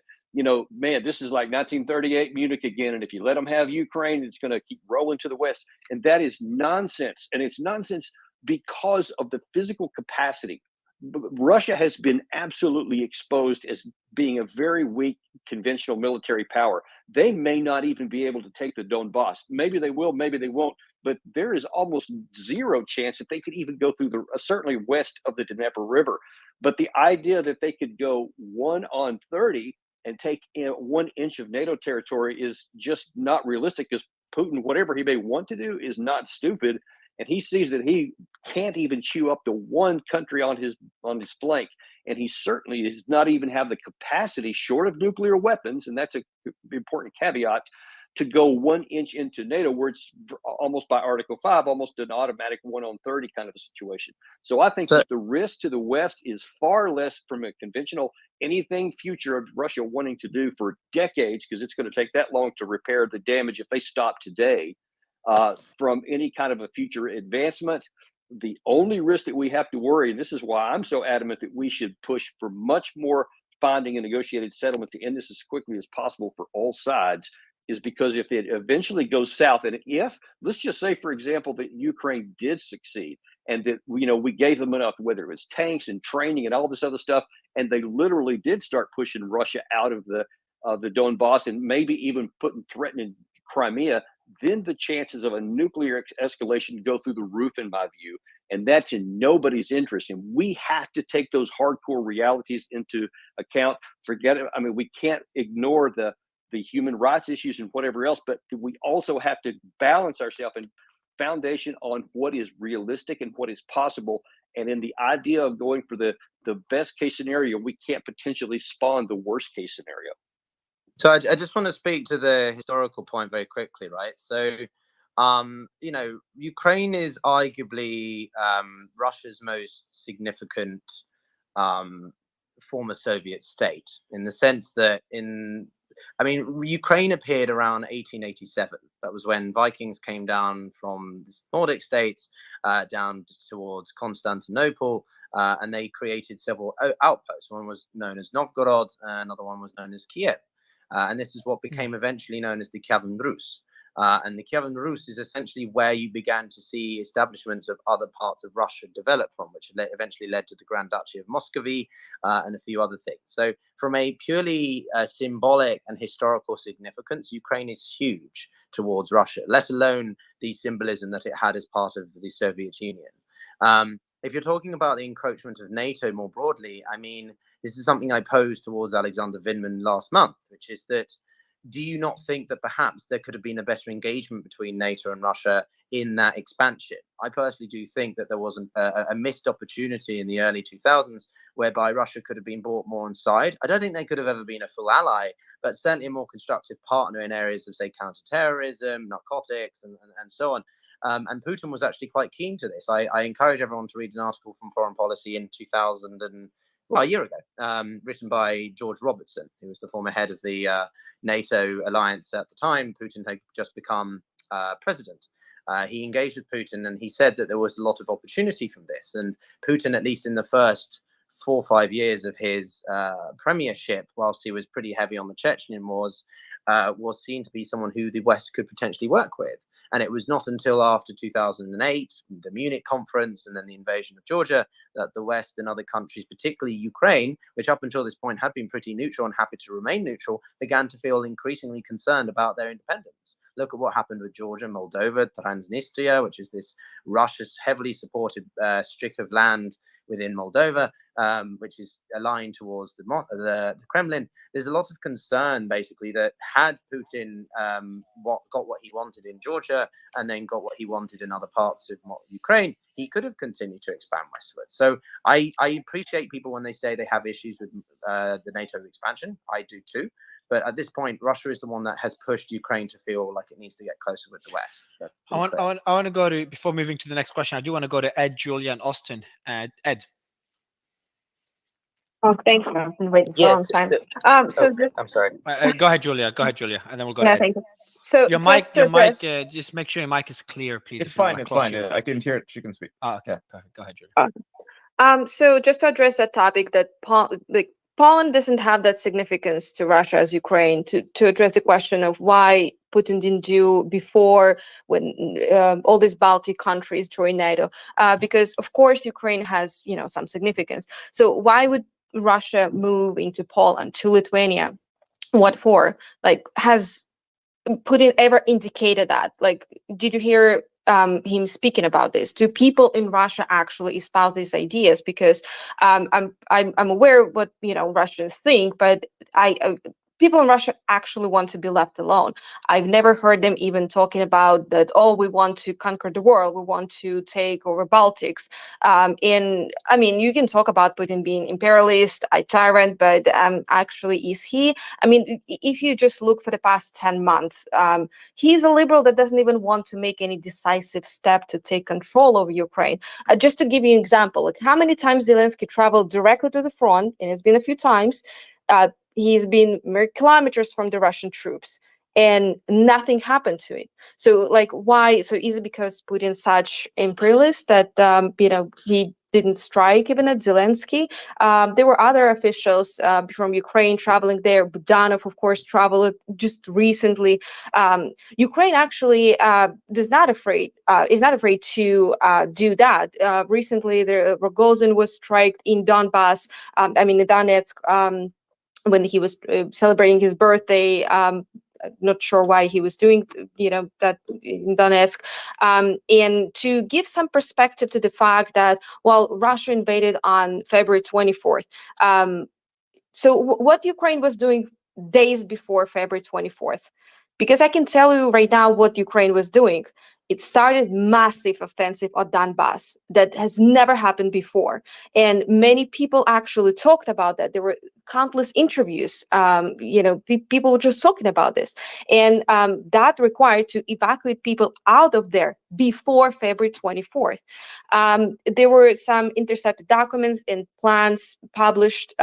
S7: man, this is like 1938 Munich again. And if you let them have Ukraine, it's going to keep rolling to the west. And that is nonsense. And it's nonsense because of the physical capacity. Russia has been absolutely exposed as being a very weak conventional military power. They may not even be able to take the Donbass. Maybe they will, maybe they won't. But there is almost zero chance that they could even go through certainly west of the Dnieper River. But the idea that they could go 1 on 30 and take 1 inch of NATO territory is just not realistic, because Putin, whatever he may want to do, is not stupid. And he sees that he can't even chew up to one country on his flank. And he certainly does not even have the capacity, short of nuclear weapons, and that's an important caveat, to go 1 inch into NATO, where it's almost by Article 5, almost an automatic 1 on 30 kind of a situation. So I think that the risk to the West is far less from a conventional anything future of Russia wanting to do for decades, because it's going to take that long to repair the damage if they stop today, from any kind of a future advancement. The only risk that we have to worry, and this is why I'm so adamant that we should push for much more finding a negotiated settlement to end this as quickly as possible for all sides, is because if it eventually goes south, and if, let's just say, for example, that Ukraine did succeed, and that we gave them enough, whether it was tanks and training and all this other stuff, and they literally did start pushing Russia out of the Donbass, and maybe even threatening Crimea, then the chances of a nuclear escalation go through the roof, in my view. And that's in nobody's interest. And we have to take those hardcore realities into account. Forget it. I mean, we can't ignore the human rights issues and whatever else, but we also have to balance ourselves and foundation on what is realistic and what is possible. And in the idea of going for the best case scenario, we can't potentially spawn the worst case scenario.
S16: So I just want to speak to the historical point very quickly, right? So, Ukraine is arguably Russia's most significant former Soviet state, in the sense that Ukraine appeared around 1887. That was when Vikings came down from the Nordic states down towards Constantinople, and they created several outposts. One was known as Novgorod, and another one was known as Kiev. And this is what became eventually known as the Kievan Rus.
S18: And the Kievan Rus is essentially where you began to see establishments of other parts of Russia develop from, which eventually led to the Grand Duchy of Muscovy and a few other things. So from a purely symbolic and historical significance, Ukraine is huge towards Russia, let alone the symbolism that it had as part of the Soviet Union. If you're talking about the encroachment of NATO more broadly, I mean, this is something I posed towards Alexander Vindman last month, which is that, do you not think that perhaps there could have been a better engagement between NATO and Russia in that expansion? I personally do think that there was a missed opportunity in the early 2000s whereby Russia could have been brought more on side. I don't think they could have ever been a full ally, but certainly a more constructive partner in areas of, say, counterterrorism, narcotics, and so on. And Putin was actually quite keen to this. I encourage everyone to read an article from Foreign Policy in 2000 and, well, a year ago, written by George Robertson, who was the former head of the NATO alliance at the time. Putin had just become president. He engaged with Putin, and he said that there was a lot of opportunity from this. And Putin, at least in the first 4 or 5 years of his premiership, whilst he was pretty heavy on the Chechen wars, was seen to be someone who the West could potentially work with. And it was not until after 2008, the Munich conference, and then the invasion of Georgia, that the West and other countries, particularly Ukraine, which up until this point had been pretty neutral and happy to remain neutral, began to feel increasingly concerned about their independence. Look at what happened with Georgia, Moldova, Transnistria, which is this Russia's heavily supported strip of land within Moldova, which is aligned towards the Kremlin. There's a lot of concern, basically, that had Putin got what he wanted in Georgia and then got what he wanted in other parts of Ukraine, he could have continued to expand westwards. So I appreciate people when they say they have issues with the NATO expansion. I do too. But at this point, Russia is the one that has pushed Ukraine to feel like it needs to get closer with the West.
S1: I want to go to, before moving to the next question, I do want to go to Ed, Julia, and Austin. Ed.
S12: Oh, thanks. I've been waiting for a long time.
S17: I'm sorry.
S1: Go ahead, Julia. Go ahead, Julia, and then we'll go to Ed.
S12: Thank you. So
S1: your mic, just make sure your mic is clear, please.
S3: It's fine. It's fine. I can hear it. She can speak.
S1: Oh, okay, perfect. Go ahead, Julia.
S12: So just to address that topic, that Poland doesn't have that significance to Russia as Ukraine, to address the question of why Putin didn't do before when all these Baltic countries joined NATO, because of course Ukraine has some significance. So why would Russia move into Poland, to Lithuania? What for? Has Putin ever indicated that? Did you hear him speaking about this? Do people in Russia actually espouse these ideas? Because I'm aware what Russians think, but people in Russia actually want to be left alone. I've never heard them even talking about that, oh, we want to conquer the world, we want to take over Baltics. You can talk about Putin being imperialist, a tyrant, but actually, is he? If you just look for the past 10 months, he's a liberal that doesn't even want to make any decisive step to take control over Ukraine. Just to give you an example, how many times Zelensky traveled directly to the front, and it's been a few times, he's been mere kilometers from the Russian troops, and nothing happened to it. So, why? So is it because Putin's such imperialist that he didn't strike even at Zelensky? There were other officials from Ukraine traveling there. Budanov, of course, traveled just recently. Ukraine actually is not afraid to do that. Recently, Rogozin was struck in Donbass. In Donetsk. When he was celebrating his birthday, not sure why he was doing, that in Donetsk, and to give some perspective to the fact that, Russia invaded on February 24th. So what Ukraine was doing days before February 24th, because I can tell you right now what Ukraine was doing. It started massive offensive on Donbass that has never happened before. And many people actually talked about that. There were countless interviews, people were just talking about this. And that required to evacuate people out of there before February 24th. There were some intercepted documents and plans published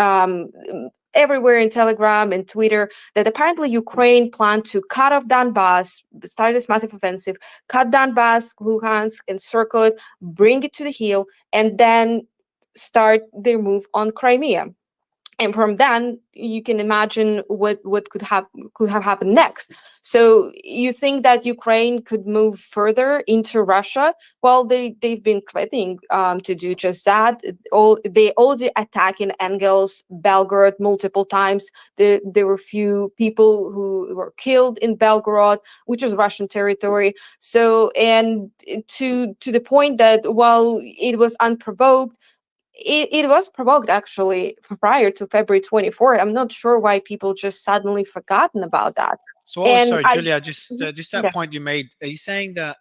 S12: everywhere in Telegram and Twitter that apparently Ukraine planned to cut off Donbass, start this massive offensive, cut Donbass, Luhansk, encircle it, bring it to the heel, and then start their move on Crimea. And from then, you can imagine what could have happened next. So you think that Ukraine could move further into Russia? Well, they've been threatening to do just that. They already attacked in Engels, Belgorod multiple times. There were few people who were killed in Belgorod, which is Russian territory. So, and to the point that while it was unprovoked, it was provoked actually prior to February 24th. I'm not sure why people just suddenly forgotten about that.
S1: So what was, sorry, Julia, just that
S12: yeah.
S1: point you made. Are you saying that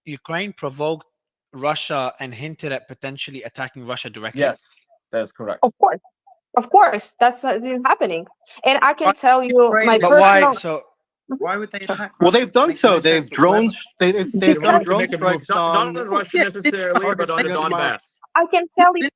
S1: Ukraine provoked Russia and hinted at potentially attacking Russia directly?
S3: Yes, that's correct.
S12: Of course, that's what is happening. And I can tell you my
S1: But
S12: personal.
S1: why? So
S16: why would they attack?
S14: Well, they've done so. They've drones. They've
S3: They
S14: done
S3: wanted to
S14: drone
S3: make a move,
S14: strikes
S3: not
S14: on
S3: on Russia necessarily, but on the Donbass.
S12: I can tell you.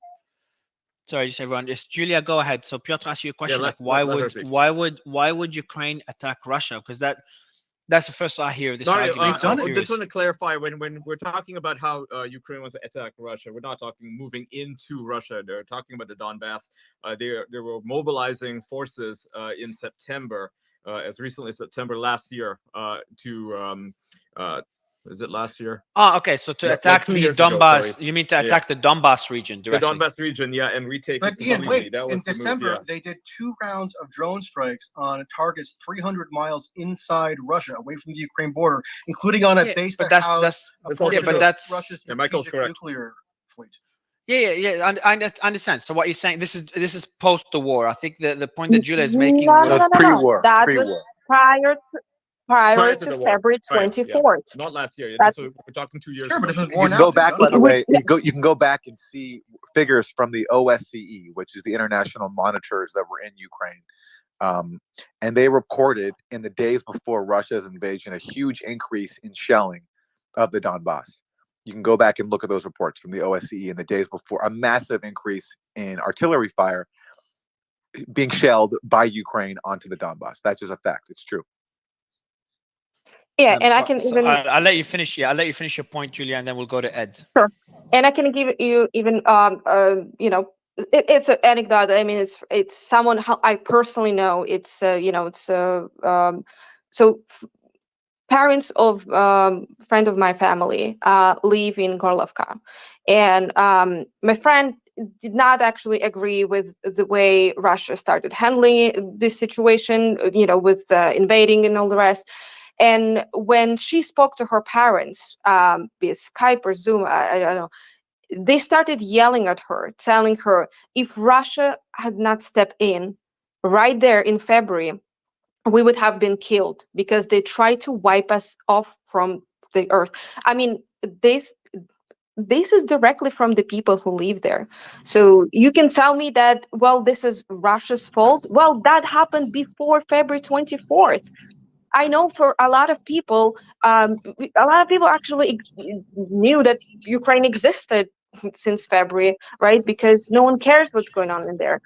S1: Sorry, just everyone. Just Julia, go ahead. So Piotr asked you a question,
S3: let-
S1: like why
S3: let her speak.
S1: why would Ukraine attack Russia? Because that's the first I hear of this
S3: Sorry,
S1: argument. So I'm
S3: I
S1: curious.
S3: just want to clarify when we're talking about how Ukraine wants to attack Russia, we're not talking moving into Russia. They're talking about the Donbass. They were mobilizing forces in September, as recently as September last year, is it last year?
S1: Oh, okay. So to attack
S3: 2
S1: the
S3: years ago,
S1: Donbass,
S3: sorry.
S1: you mean to attack the Donbass region
S3: The
S1: directly?
S3: Donbass region, yeah, and retake
S14: But
S3: it
S14: Ian,
S3: completely.
S14: wait,
S3: That was
S14: in
S3: the
S14: December,
S3: move,
S14: they did 2 rounds of drone strikes on targets 300 miles inside Russia, away from the Ukraine border, including on a base
S1: but
S14: that
S1: that's
S14: housed a portion of
S1: that's
S14: Russia's
S3: Michael's
S14: strategic
S3: correct.
S14: nuclear fleet.
S1: Yeah. I understand. So what you're saying, this is post the war. I think the point that Julia is making
S12: No,
S1: was
S12: no. That was prior
S3: to
S12: to
S3: the war.
S12: February
S3: Prior, yeah.
S12: 24th.
S3: Not last year.
S12: That's,
S3: We're talking 2 years
S14: Sure,
S3: ago.
S14: but if it's
S15: You
S14: war
S15: can
S14: now,
S15: go
S14: they've
S15: back,
S14: done
S15: by
S14: it.
S15: the way. You can go back and see figures from the OSCE, which is the international monitors that were in Ukraine, and they reported in the days before Russia's invasion a huge increase in shelling of the Donbass. You can go back and look at those reports from the OSCE in the days before, a massive increase in artillery fire being shelled by Ukraine onto the Donbass. That's just a fact. It's true.
S12: yeah, and I can
S1: so
S12: even.
S1: I'll let you finish. Yeah, I'll let you finish your point, Julia, and then we'll go to Ed.
S12: Sure. And I can give you even it's an anecdote. I mean, it's someone how I personally know. It's so parents of friend of my family live in Gorlovka, and my friend did not actually agree with the way Russia started handling this situation, with invading and all the rest. And when she spoke to her parents, via Skype or Zoom, I don't know, they started yelling at her, telling her if Russia had not stepped in right there in February, we would have been killed because they tried to wipe us off from the earth. I mean, this is directly from the people who live there. So you can tell me that, well, this is Russia's fault. Well, that happened before February 24th. I know for a lot of people actually knew that Ukraine existed since February, right? Because no one cares what's going on in there.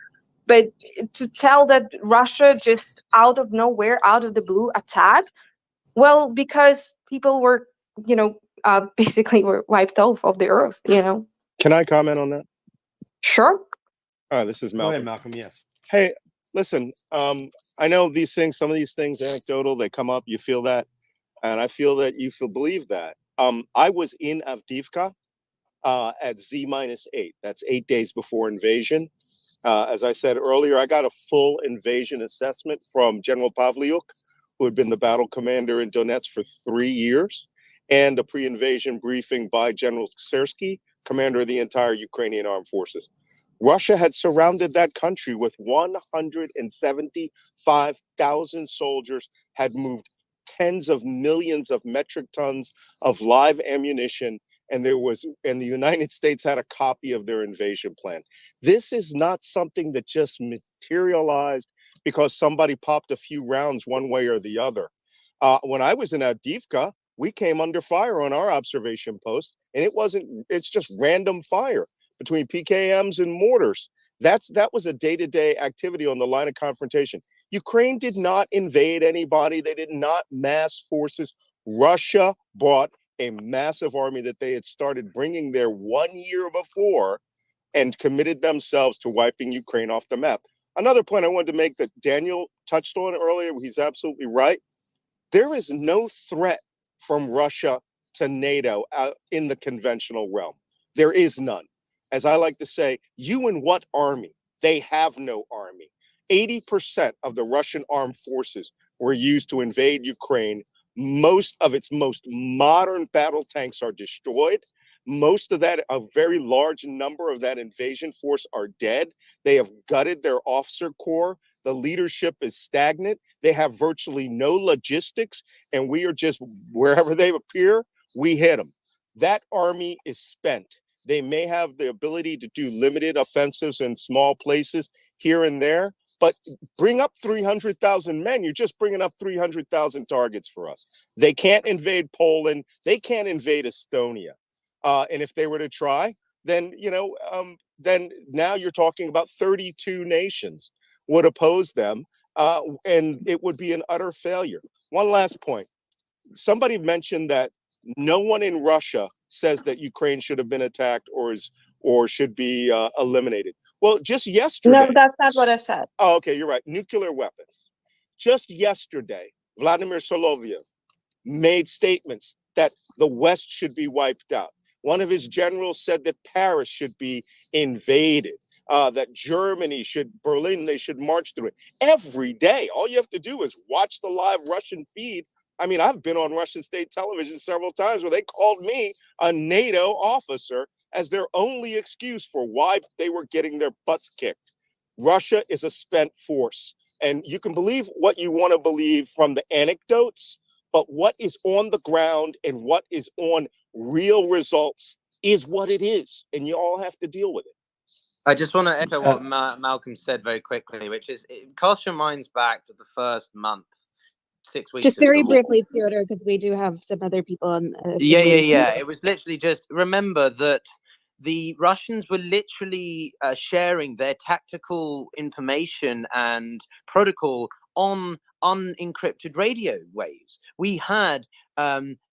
S12: But to tell that Russia just out of nowhere, out of the blue attacked, well, because people were, basically were wiped off of the earth,
S19: Can I comment on that?
S12: Sure.
S19: This is
S4: Go
S19: Malcolm.
S4: ahead, Malcolm. Yes.
S19: Hey, listen, I know these things, some of these things anecdotal, they come up, you feel that, and I feel that you believe that. I was in Avdiivka at Z-8. That's 8 days before invasion. As I said earlier, I got a full invasion assessment from General Pavliuk, who had been the battle commander in Donetsk for 3 years, and a pre-invasion briefing by General Sersky, commander of the entire Ukrainian armed forces. Russia had surrounded that country with 175,000 soldiers, had moved tens of millions of metric tons of live ammunition, and the United States had a copy of their invasion plan. This is not something that just materialized because somebody popped a few rounds one way or the other. When I was in Avdiivka, we came under fire on our observation post, and it's just random fire between PKMs and mortars. That was a day-to-day activity on the line of confrontation. Ukraine did not invade anybody. They did not mass forces. Russia brought a massive army that they had started bringing there 1 year before and committed themselves to wiping Ukraine off the map. Another point I wanted to make that Daniel touched on earlier, he's absolutely right. There is no threat from Russia to NATO in the conventional realm. There is none. As I like to say, you and what army? They have no army. 80% of the Russian armed forces were used to invade Ukraine. Most of its most modern battle tanks are destroyed. Most of that, a very large number of that invasion force are dead. They have gutted their officer corps. The leadership is stagnant. They have virtually no logistics, and we are just, wherever they appear, we hit them. That army is spent. They may have the ability to do limited offensives in small places here and there, but bring up 300,000 men. You're just bringing up 300,000 targets for us. They can't invade Poland. They can't invade Estonia. And if they were to try, then, then now you're talking about 32 nations would oppose them, and it would be an utter failure. One last point. Somebody mentioned that no one in Russia says that Ukraine should have been attacked or should be eliminated. Well, just yesterday.
S12: No, that's not what I said.
S19: Oh, okay, you're right. Nuclear weapons. Just yesterday, Vladimir Solovyev made statements that the West should be wiped out. One of his generals said that Paris should be invaded, that Germany Berlin, they should march through it. Every day, all you have to do is watch the live Russian feed. I mean, I've been on Russian state television several times where they called me a NATO officer as their only excuse for why they were getting their butts kicked. Russia is a spent force, and you can believe what you want to believe from the anecdotes, but what is on the ground and what is on real results is what it is, and you all have to deal with it.
S16: I just want to echo what Malcolm said very quickly, which is, cast your minds back to the first month, 6 weeks.
S2: Just very briefly, Piotr, because we do have some other people on.
S16: Yeah. It was literally just remember that the Russians were literally sharing their tactical information and protocol on unencrypted radio waves. We had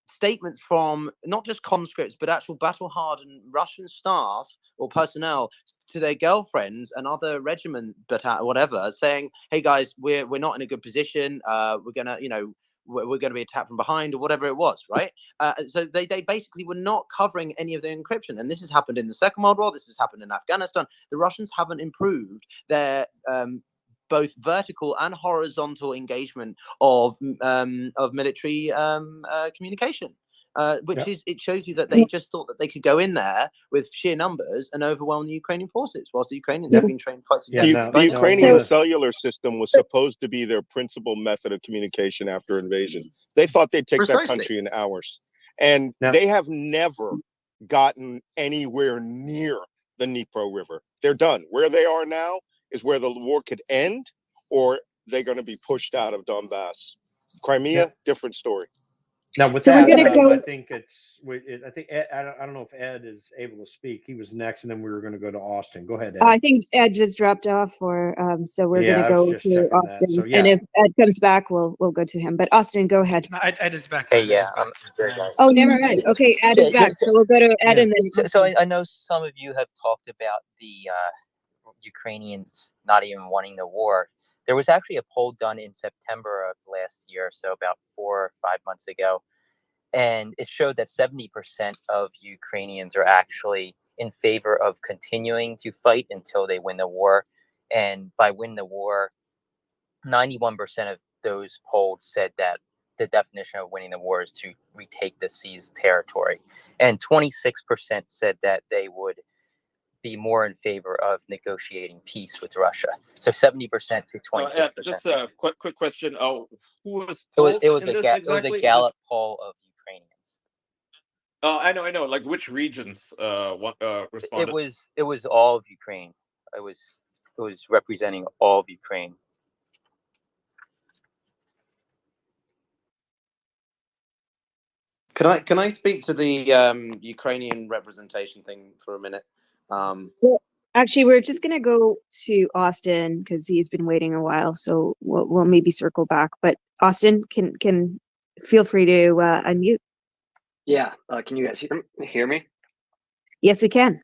S16: statements from not just conscripts, but actual battle-hardened Russian staff or personnel to their girlfriends and other regiment, whatever, saying, "Hey guys, we're not in a good position. We're gonna, we're going to be attacked from behind," or whatever it was, right? So they basically were not covering any of the encryption. And this has happened in the Second World War. This has happened in Afghanistan. The Russians haven't improved their both vertical and horizontal engagement of military communication. It shows you that they just thought that they could go in there with sheer numbers and overwhelm the Ukrainian forces, whilst the Ukrainians have been trained quite significantly.
S19: The Ukrainian cellular system was supposed to be their principal method of communication after invasion. They thought they'd take that country in hours, and they have never gotten anywhere near the Dnipro River. They're done. Where they are now is where the war could end, or they're going to be pushed out of Donbass. Crimea, different story.
S4: Now, with
S2: So
S4: that,
S2: we're gonna go.
S4: I think I think Ed, I don't know if Ed is able to speak. He was next, and then we were going to go to Austin. Go ahead, Ed.
S2: I think Ed just dropped off, so we're
S4: Yeah,
S2: gonna
S4: I
S2: go
S4: was just
S2: to
S4: checking that.
S2: Austin.
S4: So,
S2: And
S4: yeah.
S2: if Ed comes back, we'll go to him. But Austin, go ahead.
S20: Ed is back.
S17: Hey, yeah, I'm here, guys.
S2: Oh, never mind. Okay, Ed is back, so we'll go to Ed and then.
S17: So I know some of you have talked about the Ukrainians not even wanting the war. There was actually a poll done in September of last year, so about 4 or 5 months ago, and it showed that 70% of Ukrainians are actually in favor of continuing to fight until they win the war. And by win the war, 91% of those polled said that the definition of winning the war is to retake the seized territory. And 26% said that they would be more in favor of negotiating peace with Russia. So 70% to 26%.
S3: Just a quick question. Who was
S17: It
S3: polled
S17: was
S3: in
S17: a
S3: this
S17: it
S3: exactly?
S17: was a Gallup poll of Ukrainians.
S3: I know. Like which regions responded?
S17: It was all of Ukraine. It was representing all of Ukraine.
S16: Can I speak to the Ukrainian representation thing for a minute?
S2: Well, actually, we're just gonna go to Austin because he's been waiting a while, so we'll maybe circle back. But Austin, can feel free to unmute.
S21: Yeah, can you guys hear me?
S2: Yes, we can.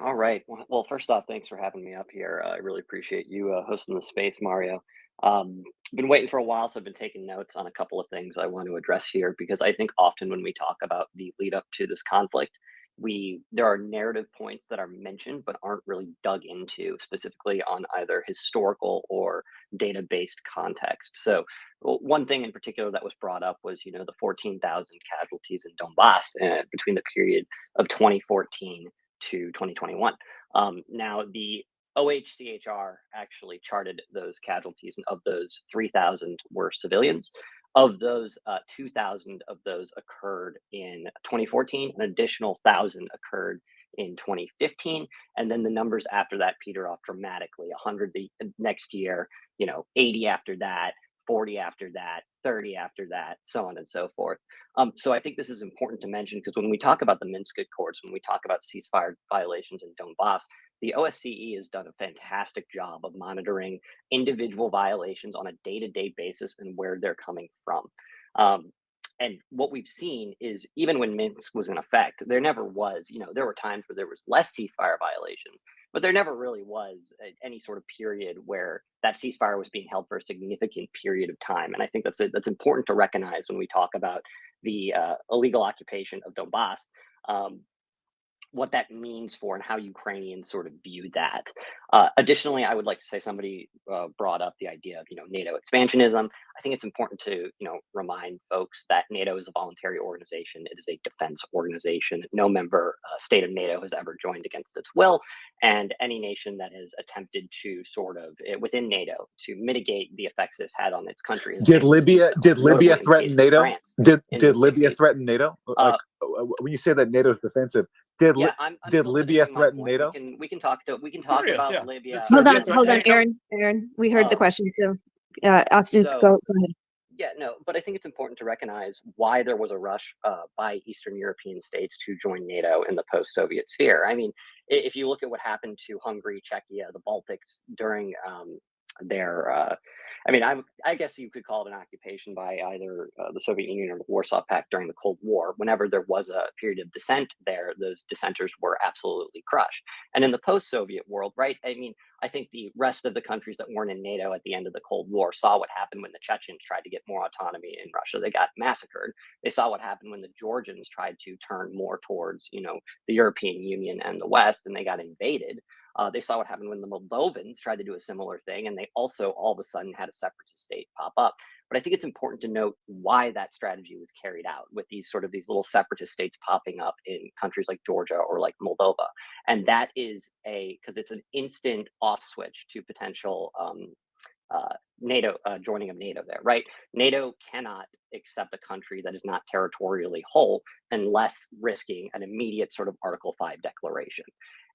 S20: All right. Well, first off, thanks for having me up here. I really appreciate you hosting the space, Mario. Been waiting for a while, so I've been taking notes on a couple of things I want to address here because I think often when we talk about the lead up to this conflict, there are narrative points that are mentioned but aren't really dug into specifically on either historical or data-based context. So one thing in particular that was brought up was, the 14,000 casualties in Donbass between the period of 2014 to 2021. Now, the OHCHR actually charted those casualties, and of those, 3,000 were civilians. Of those, 2,000 of those occurred in 2014. An additional 1,000 occurred in 2015, and then the numbers after that peter off dramatically. 100 the next year, 80 after that, 40 after that, 30 after that, so on and so forth. So I think this is important to mention because when we talk about the Minsk Accords, when we talk about ceasefire violations in Donbass, the OSCE has done a fantastic job of monitoring individual violations on a day-to-day basis and where they're coming from. And what we've seen is even when Minsk was in effect, there never was, there were times where there was less ceasefire violations, but there never really was any sort of period where that ceasefire was being held for a significant period of time. And I think that's important to recognize when we talk about the illegal occupation of Donbass. What that means for and how Ukrainians sort of view that. Additionally, I would like to say somebody brought up the idea of NATO expansionism. I think it's important to remind folks that NATO is a voluntary organization. It is a defense organization. No member state of NATO has ever joined against its will, and any nation that has attempted to sort of within NATO to mitigate the effects it's had on its country.
S15: Did Libya threaten NATO?
S20: France
S15: Did
S20: in
S15: Libya
S20: 60s.
S15: threaten NATO? When you say that NATO is defensive, did
S20: I'm
S15: did
S20: still
S15: Libya
S20: finishing my
S15: threaten
S20: point.
S15: NATO?
S20: We can talk
S3: Curious,
S20: about
S3: yeah.
S20: Libya.
S3: Does
S2: Hold
S3: Serbia
S2: on,
S3: threaten NATO?
S2: Aaron. We heard the
S20: Um,
S2: question, so Austin,
S20: so
S2: go ahead.
S20: Yeah, no, but I think it's important to recognize why there was a rush by Eastern European states to join NATO in the post-Soviet sphere. I mean, if you look at what happened to Hungary, Czechia, the Baltics during their, I guess you could call it an occupation by either the Soviet Union or the Warsaw Pact during the Cold War. Whenever there was a period of dissent there, those dissenters were absolutely crushed. And in the post-Soviet world, right? I mean, I think the rest of the countries that weren't in NATO at the end of the Cold War saw what happened when the Chechens tried to get more autonomy in Russia. They got massacred. They saw what happened when the Georgians tried to turn more towards, the European Union and the West, and they got invaded. They saw what happened when the Moldovans tried to do a similar thing, and they also all of a sudden had a separatist state pop up. But I think it's important to note why that strategy was carried out with these little separatist states popping up in countries like Georgia or like Moldova. And that is because it's an instant off switch to potential NATO joining of NATO there, right? NATO cannot accept a country that is not territorially whole unless risking an immediate sort of Article 5 declaration.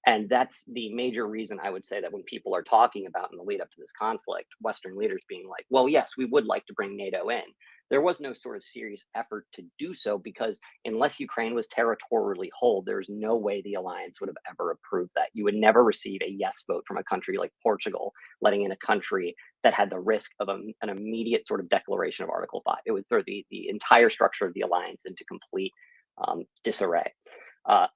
S20: And that's the major reason I would say that when people are talking about in the lead up to this conflict, Western leaders being like, well, yes, we would like to bring NATO in. There was no sort of serious effort to do so because unless Ukraine was territorially whole, there's no way the alliance would have ever approved that. You would never receive a yes vote from a country like Portugal, letting in a country that had the risk of an immediate sort of declaration of Article 5. It would throw the entire structure of the alliance into complete disarray.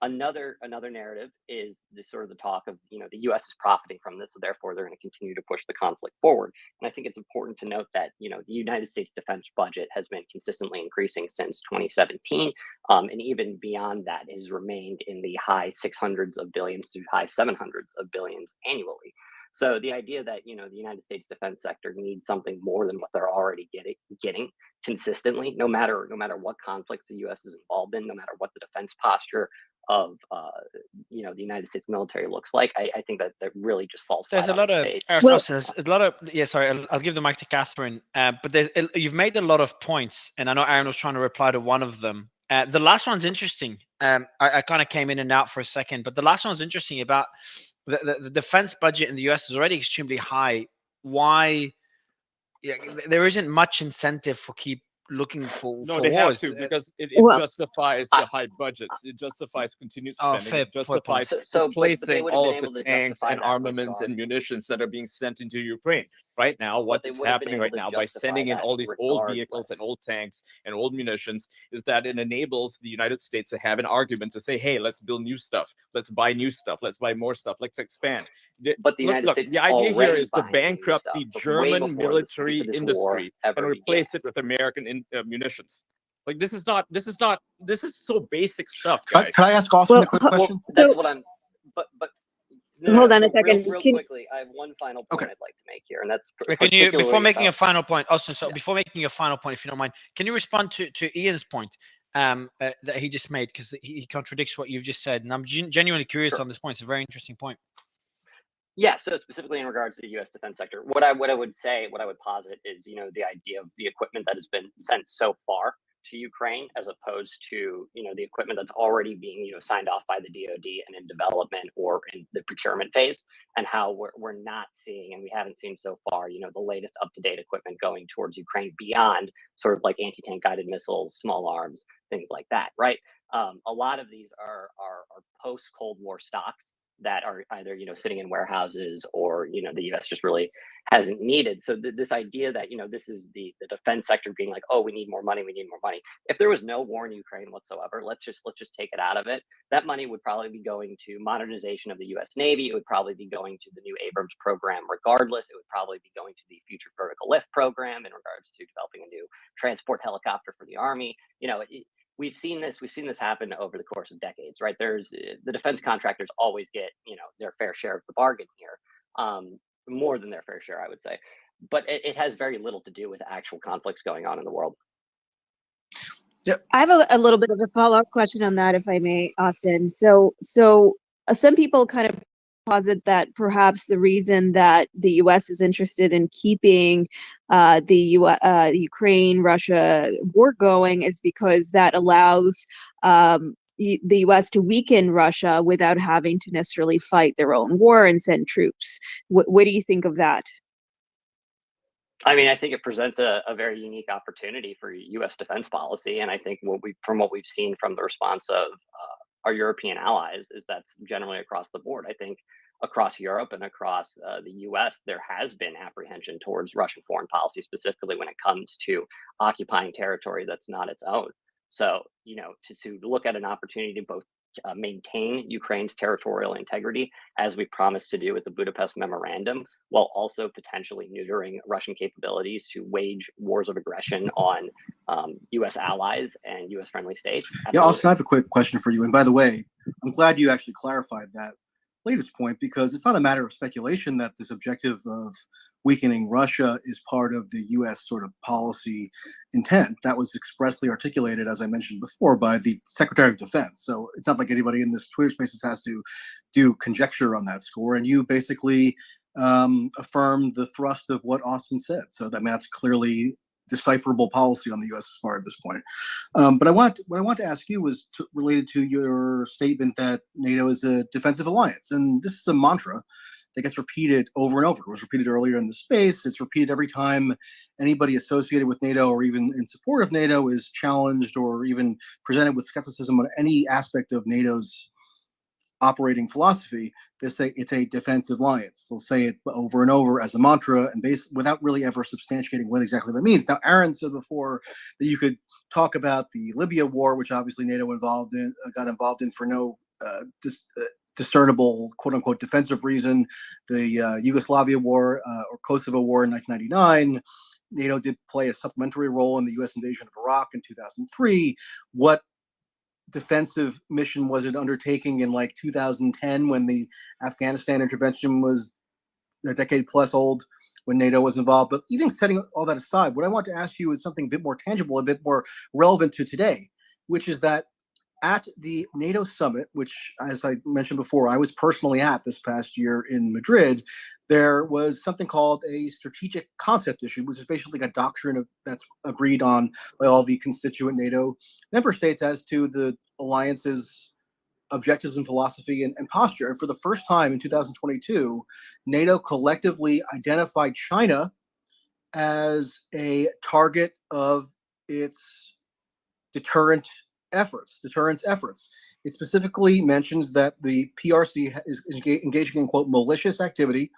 S20: Another narrative is this sort of the talk of, the U.S. is profiting from this, so therefore they're going to continue to push the conflict forward. And I think it's important to note that, the United States defense budget has been consistently increasing since 2017. And even beyond that, it has remained in the high 600s of billions to high 700s of billions annually. So the idea that, the United States defense sector needs something more than what they're already getting consistently, no matter what conflicts the U.S. is involved in, no matter what the defense posture of the United States military looks like, I think that really just falls
S1: There's
S20: flat
S1: a lot
S20: on
S1: of
S20: its face.
S1: there's a lot of sorry, I'll give the mic to Catherine. But you've made a lot of points, and I know Aaron was trying to reply to one of them. The last one's interesting. I kind of came in and out for a second, but the last one's interesting about the defense budget in the US is already extremely high. Why? Yeah, there isn't much incentive for keep looking for
S3: No, they have
S1: wars.
S3: to because it
S2: Well,
S3: justifies the high budgets. It justifies continued
S1: Oh,
S3: spending.
S1: fair
S3: It
S1: point.
S3: justifies
S20: But they
S3: replacing
S20: would have
S3: all
S20: been
S3: of
S20: able
S3: the
S20: to
S3: tanks
S20: justify
S3: and
S20: that
S3: armaments and
S20: regardless.
S3: munitions that are being sent into Ukraine. right now,
S20: But
S3: what
S20: they
S3: is
S20: would have been
S3: happening
S20: able
S3: right
S20: to
S3: now by
S20: justify
S3: sending in
S20: that
S3: all these old vehicles and
S20: regardless.
S3: old tanks and old munitions is that it enables the United States to have an argument to say, hey, let's build new stuff, let's buy new stuff, let's buy more stuff, let's expand.
S20: But the United
S3: Look,
S20: States
S3: the
S20: is
S3: idea here
S20: already
S3: is to
S20: buying the new
S3: bankrupt
S20: stuff
S3: the
S20: way
S3: German
S20: before this
S3: military
S20: this war
S3: industry
S20: ever
S3: and
S20: began.
S3: replace it with American munitions. Like this is so basic stuff,
S14: Can
S3: guys.
S14: I ask Austin a quick question?
S20: That's what I'm. But
S2: Hold on a
S20: So real,
S2: second.
S20: real quickly, I have one final point I'd like to make here, and that's
S1: Wait, can you, before
S20: particularly
S1: making a
S20: about.
S1: final point, Austin, so before making a final point, if you don't mind, can you respond to Ian's point that he just made, because he contradicts what you've just said, and I'm genuinely curious on this point. It's a very interesting point.
S20: Yeah, so specifically in regards to the U.S. defense sector, what I would say, what I would posit is, the idea of the equipment that has been sent so far to Ukraine, as opposed to, the equipment that's already being, signed off by the DoD and in development or in the procurement phase, and how we're not seeing, and we haven't seen so far, the latest up-to-date equipment going towards Ukraine beyond sort of like anti-tank guided missiles, small arms, things like that, right? A lot of these are post-Cold War stocks that are either sitting in warehouses or the U.S. just really hasn't needed. So this idea that this is the defense sector being like, oh, we need more money. If there was no war in Ukraine whatsoever, let's just take it out of it. That money would probably be going to modernization of the U.S. Navy. It would probably be going to the new Abrams program. Regardless, it would probably be going to the Future Vertical Lift program in regards to developing a new transport helicopter for the Army. We've seen this happen over the course of decades, right? There's the defense contractors always get, their fair share of the bargain here, more than their fair share, I would say. But it has very little to do with actual conflicts going on in the world.
S2: I have a little bit of a follow-up question on that, if I may, Austin. So some people kind of posit that perhaps the reason that the U.S. is interested in keeping the Ukraine-Russia war going is because that allows the U.S. to weaken Russia without having to necessarily fight their own war and send troops. What do you think of that?
S20: I mean, I think it presents a very unique opportunity for U.S. defense policy, and I think from what we've seen from the response of our European allies is that's generally across the board. I think across Europe and across the U.S., there has been apprehension towards Russian foreign policy, specifically when it comes to occupying territory that's not its own. So, to look at an opportunity to both maintain Ukraine's territorial integrity, as we promised to do with the Budapest Memorandum, while also potentially neutering Russian capabilities to wage wars of aggression on U.S. allies and U.S. friendly states.
S14: Yeah, Austin, I have a quick question for you. And by the way, I'm glad you actually clarified that latest point, because it's not a matter of speculation that this objective of weakening Russia is part of the U.S. sort of policy intent. That was expressly articulated, as I mentioned before, by the Secretary of Defense. So it's not like anybody in this Twitter Spaces has to do conjecture on that score. And you basically affirmed the thrust of what Austin said. So that's clearly decipherable policy on the U.S. part at this point. But what I want to ask you was related to your statement that NATO is a defensive alliance. And this is a mantra that gets repeated over and over. It was repeated earlier in the space. It's repeated every time anybody associated with NATO or even in support of NATO is challenged or even presented with skepticism on any aspect of NATO's operating philosophy. They say it's a defensive alliance. They'll say it over and over as a mantra and without really ever substantiating what exactly that means. Now, Aaron said before that you could talk about the Libya war, which obviously NATO got involved in for no discernible, quote unquote, defensive reason. The Yugoslavia war or Kosovo war in 1999. NATO did play a supplementary role in the U.S. invasion of Iraq in 2003. What defensive mission was it undertaking in like 2010 when the Afghanistan intervention was a decade plus old, when NATO was involved? But even setting all that aside, what I want to ask you is something a bit more tangible, a bit more relevant to today, which is that at the NATO summit, which, as I mentioned before, I was personally at this past year in Madrid, there was something called a strategic concept issue, which is basically a doctrine that's agreed on by all the constituent NATO member states as to the alliance's objectives and philosophy and posture. And for the first time in 2022, NATO collectively identified China as a target of its deterrence efforts. It specifically mentions that the PRC is engaging in, quote, malicious activity,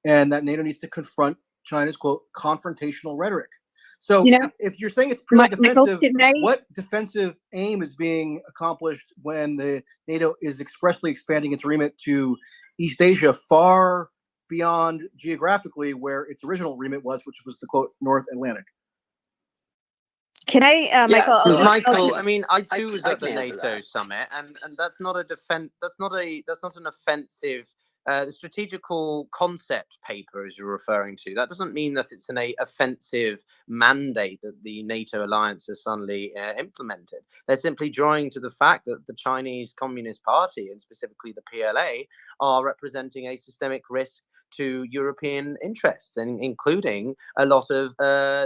S14: and that NATO needs to confront China's, quote, confrontational rhetoric. So
S2: You know,
S14: if you're saying it's purely
S2: Michael,
S14: defensive,
S2: can I?
S14: what defensive aim is being accomplished when the NATO is expressly expanding its remit to East Asia far beyond geographically where its original remit was, which was the, quote, North Atlantic?
S2: Can I, Michael?
S20: so
S18: Michael, I mean, I too was
S20: I
S18: at the
S20: can answer
S18: NATO
S20: that.
S18: summit, and that's not a defense. That's not an offensive. The strategical concept paper, as you're referring to, that doesn't mean that it's an offensive mandate that the NATO alliance has suddenly implemented. They're simply drawing to the fact that the Chinese Communist Party, and specifically the PLA, are representing a systemic risk to European interests, and including a lot of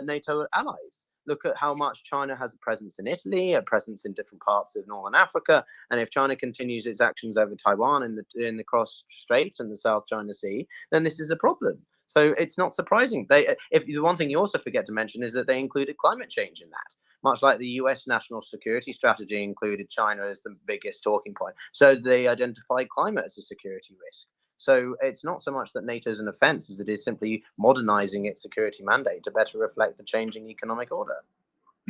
S18: NATO allies. Look at how much China has a presence in Italy, a presence in different parts of Northern Africa, and if China continues its actions over Taiwan in the cross straits and the South China Sea, then this is a problem. So it's not surprising. If the one thing you also forget to mention is that they included climate change in that, much like the U.S. national security strategy included China as the biggest talking point. So they identified climate as a security risk. So it's not so much that NATO is an offense as it is simply modernizing its security mandate to better reflect the changing economic order.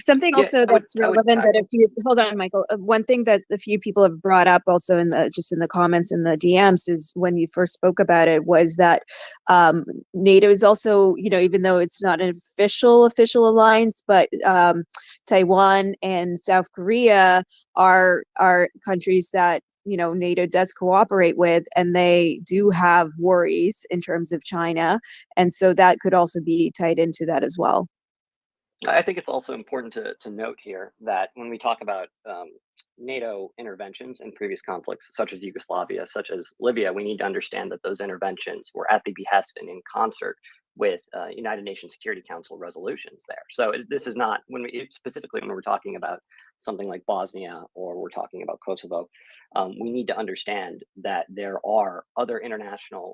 S2: Something
S20: Yeah,
S2: also that's relevant that if you hold on, Michael, one thing that a few people have brought up also in the just in the comments in the DMs is when you first spoke about it was that NATO is also, you know, even though it's not an official alliance, but Taiwan and South Korea are countries that, you know, NATO does cooperate with, and they do have worries in terms of China, and so that could also be tied into that as well.
S20: I think it's also important to note here that when we talk about NATO interventions in previous conflicts, such as Yugoslavia, such as Libya, we need to understand that those interventions were at the behest and in concert with United Nations Security Council resolutions there. So this is not, specifically when we're talking about something like Bosnia or we're talking about Kosovo, we need to understand that there are other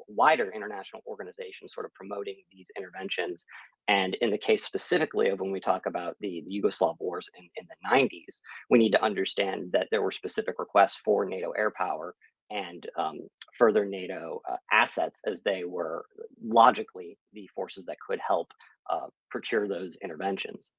S20: wider international organizations sort of promoting these interventions. And in the case specifically of when we talk about the Yugoslav wars in the 90s, we need to understand that there were specific requests for NATO air power and further NATO assets, as they were logically the forces that could help procure those interventions.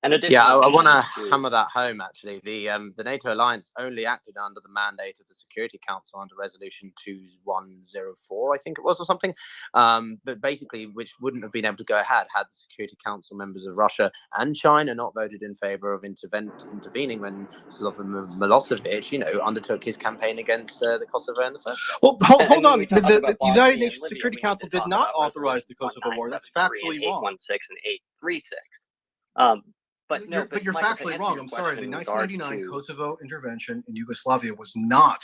S20: And
S18: yeah, I want to
S20: to
S18: hammer that home. Actually, the NATO alliance only acted under the mandate of the Security Council under Resolution 2104, I think it was, or something. But basically, which wouldn't have been able to go ahead had the Security Council members of Russia and China not voted in favor of intervening when Slobodan Milosevic, you know, undertook his campaign against the Kosovo in the first place.
S14: Well, hold on. The
S20: Bosnia
S14: United
S20: and
S14: Nations
S20: Libya,
S14: Security
S20: we need
S14: Council
S20: to
S14: did
S20: talk
S14: not
S20: about
S14: authorize the Kosovo War. That's factually wrong.
S20: 816 and 836. But no,
S14: but you're
S20: Michael, to
S14: factually
S20: answer
S14: wrong.
S20: your
S14: I'm sorry. The
S20: question in regards
S14: 1999
S20: to-
S14: Kosovo intervention in Yugoslavia was not,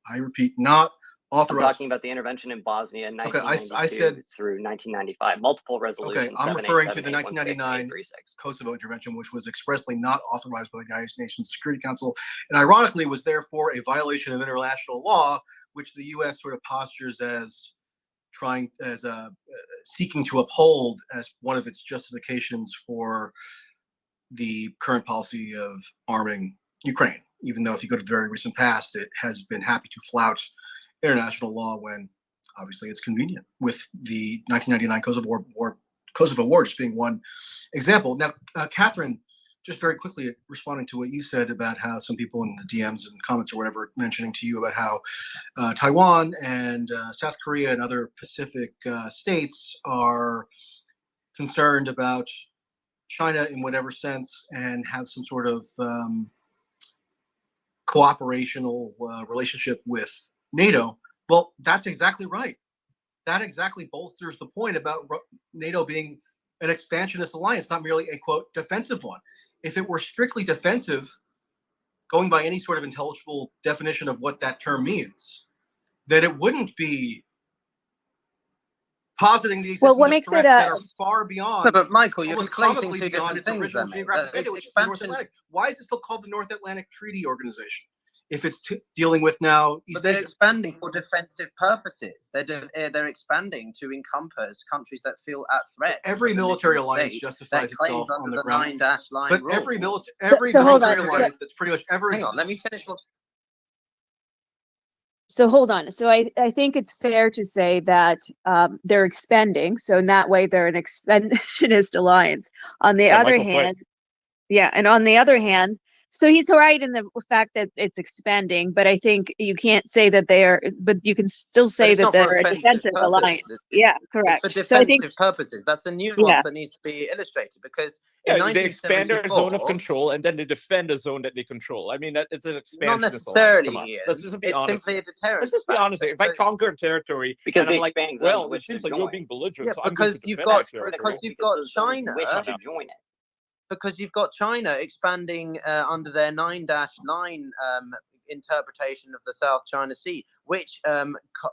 S14: I repeat, not
S20: I'm
S14: authorized.
S20: talking about the intervention in Bosnia in
S14: Okay,
S20: 1992
S14: I said
S20: through 1995, multiple resolutions.
S14: okay. I'm referring to the
S20: 787,
S14: 1999
S20: 836.
S14: Kosovo intervention, which was expressly not authorized by the United Nations Security Council, and ironically was therefore a violation of international law, which the U.S. sort of postures as seeking to uphold as one of its justifications for the current policy of arming Ukraine, even though if you go to the very recent past, it has been happy to flout international law when obviously it's convenient, with the 1999 Kosovo War just being one example. Now, Catherine, just very quickly responding to what you said about how some people in the DMs and comments or whatever mentioning to you about how Taiwan and South Korea and other Pacific states are concerned about China in whatever sense and have some sort of cooperational relationship with NATO. Well, that's exactly right. That exactly bolsters the point about NATO being an expansionist alliance, not merely a, quote, defensive one. If it were strictly defensive, going by any sort of intelligible definition of what that term means, then it wouldn't be positing the existence of threats that are far beyond.
S18: No, but Michael, you're
S14: almost
S18: conflating
S14: comically
S18: two
S14: beyond
S18: different
S14: its
S18: things.
S14: original
S18: Then,
S14: geographic mandate, which is the North Atlantic. Why is it still called the North Atlantic Treaty Organization if it's dealing with now East
S18: But they're
S14: Asia?
S18: expanding for defensive purposes. They're expanding to encompass countries that feel at threat.
S14: Every military alliance justifies itself on the ground.
S18: 9-dash line
S14: But
S18: rule.
S14: every military alliance that's pretty much ever.
S18: Hang on, let me finish.
S2: So hold on. So I think it's fair to say that they're expending. So in that way, they're an expansionist alliance. On the other
S3: Michael's right.
S2: hand, yeah, and on the other hand, so he's right in the fact that it's expanding, but I think you can't say that they are, but you can still
S16: But
S2: say
S16: it's
S2: that
S16: not for
S2: they're a
S16: offensive
S2: defensive
S16: purposes.
S2: alliance. Yeah,
S16: It's
S2: correct.
S16: for
S2: So I think,
S16: defensive purposes. That's a nuance
S2: yeah,
S16: that needs to be illustrated because in
S3: Yeah, they expand their zone of
S16: 1974,
S3: control and then they defend the zone that they control. I mean, it's an
S16: not
S3: expansionist alliance. Come on,
S16: necessarily,
S3: let's
S16: Ian.
S3: just be
S16: It's
S3: honest
S16: simply
S3: here.
S16: a deterrence
S3: Let's just be honest
S16: factor.
S3: here. If I
S16: So,
S3: conquer a territory
S20: because
S3: and
S20: the
S3: I'm like,
S20: expanding zones
S3: well, it
S20: wish to
S3: seems like you're
S20: join.
S3: being belligerent,
S16: yeah,
S3: so I'm going to
S16: because you've
S3: defend my
S16: got
S3: territory.
S20: Those zones wish
S16: China.
S20: to join it.
S16: Because you've got China expanding under their 9-9 interpretation of the South China Sea, which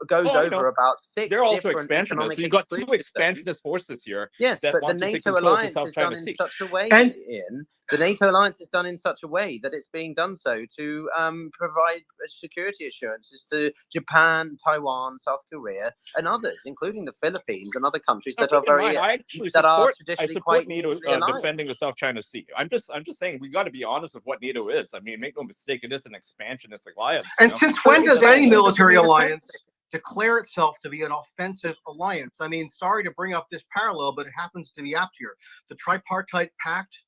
S16: goes
S3: Oh, I
S16: over
S3: know.
S16: about 6
S3: They're also
S16: different
S3: expansionists.
S16: economic
S3: So you got two
S16: exclusion
S3: expansionist
S16: zones.
S3: forces here
S16: Yes,
S3: that
S16: but the
S3: want to take
S16: NATO
S3: control of the
S16: alliance
S3: South
S16: is done
S3: China
S16: in
S3: Sea.
S16: such a way,
S14: And
S16: Ian. The NATO alliance is done in such a way that it's being done so to provide security assurances to Japan, Taiwan, South Korea, and others, including the Philippines and other countries
S3: Now,
S16: that are
S3: keep in
S16: very
S3: mind, I actually
S16: that are
S3: support
S16: traditionally quite
S3: NATO
S16: mutually aligned.
S3: defending the South China Sea. I'm just saying we got to be honest with what NATO is. I mean, make no mistake, it is an expansionist alliance.
S14: And
S3: You know?
S14: since
S16: So
S14: when
S16: it's
S14: does any
S16: defensive
S14: military
S16: to be
S14: alliance
S16: defensive.
S14: declare itself to be an offensive alliance? I mean, sorry to bring up this parallel, but it happens to be apt here. The tripartite pact,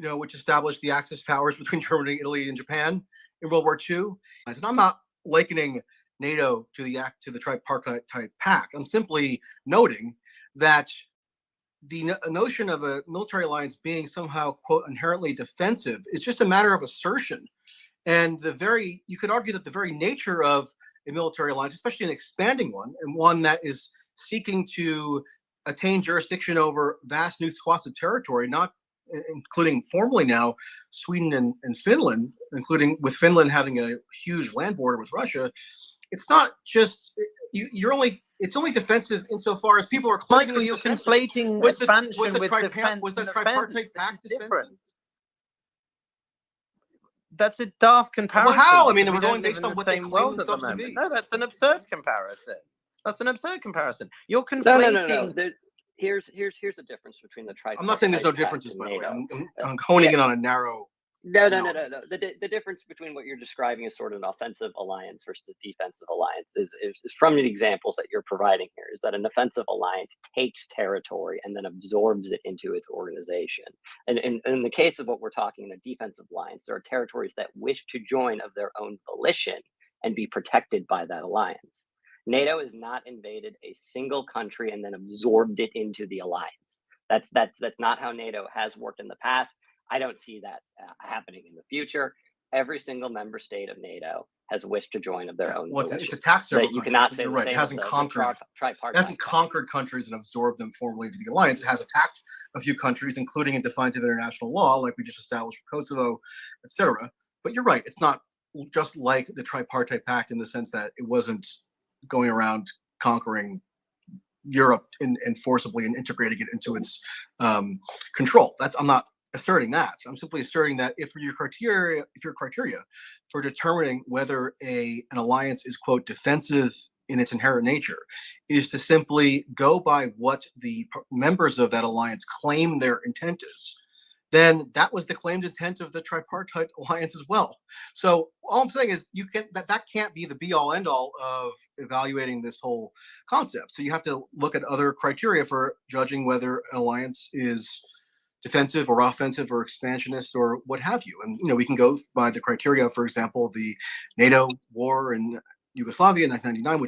S14: which established the Axis powers between Germany, Italy, and Japan in World War II. And I'm not likening NATO to the tripartite pact. I'm simply noting that the notion of a military alliance being somehow, quote, inherently defensive is just a matter of assertion. And you could argue that the very nature of a military alliance, especially an expanding one, and one that is seeking to attain jurisdiction over vast new swaths of territory, not including formally now Sweden and Finland, including with Finland having a huge land border with Russia. It's not just it's only defensive insofar as people are claiming.
S16: Michael, you're conflating expansion with defense.
S14: Was the tripartite pact
S16: different? That's a daft comparison.
S14: Well, how? I mean,
S16: because
S14: we're
S16: we don't
S14: going
S16: live
S14: based
S16: in
S14: on
S16: the
S14: what they
S16: same
S14: claim
S16: world at the
S14: themselves to
S16: moment.
S14: be.
S16: No, that's an absurd comparison. That's an absurd comparison. You're
S20: No.
S16: conflating.
S20: Here's a difference between the tripartite.
S14: I'm not saying there's no
S20: pact
S14: differences,
S20: and
S14: by the way.
S20: NATO.
S14: I'm honing
S20: Yeah.
S14: in on a narrow.
S20: No. The difference between what you're describing as sort of an offensive alliance versus a defensive alliance is from the examples that you're providing here, is that an offensive alliance takes territory and then absorbs it into its organization. And in the case of what we're talking in a defensive alliance, there are territories that wish to join of their own volition and be protected by that alliance. NATO has not invaded a single country and then absorbed it into the alliance. That's not how NATO has worked in the past. I don't see that happening in the future. Every single member state of NATO has wished to join of their own.
S14: Well, it's attacked several countries.
S20: You cannot say
S14: you're
S20: the
S14: right.
S20: same
S14: It hasn't conquered.
S20: tripartite.
S14: It hasn't conquered countries and absorbed them formally into the alliance. It has attacked a few countries, including in defiance of international law, like we just established for Kosovo, etc. But you're right. It's not just like the tripartite pact in the sense that it wasn't going around conquering Europe and forcibly and integrating it into its control. I'm not asserting that. I'm simply asserting that if your criteria for determining whether an alliance is, quote, defensive in its inherent nature is to simply go by what the members of that alliance claim their intent is, then that was the claimed intent of the tripartite alliance as well. So all I'm saying is that can't be the be all end all of evaluating this whole concept. So you have to look at other criteria for judging whether an alliance is defensive or offensive or expansionist or what have you. And we can go by the criteria, for example, the NATO war in Yugoslavia in 1999,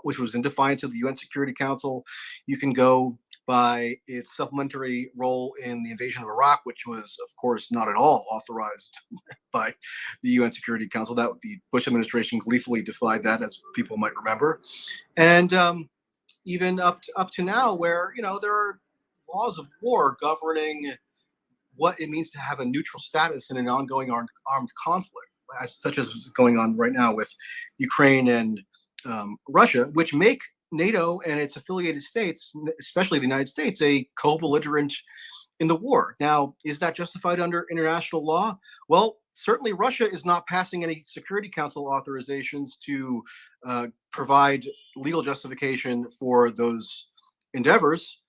S14: which was in defiance of the UN Security Council. You can go by its supplementary role in the invasion of Iraq, which was, of course, not at all authorized by the UN Security Council. That the Bush administration gleefully defied that, as people might remember. And even up to now, where there are laws of war governing what it means to have a neutral status in an ongoing armed conflict, such as going on right now with Ukraine and Russia, which make NATO and its affiliated states, especially the United States, a co-belligerent in the war. Now, is that justified under international law? Well, certainly Russia is not passing any Security Council authorizations to provide legal justification for those endeavors.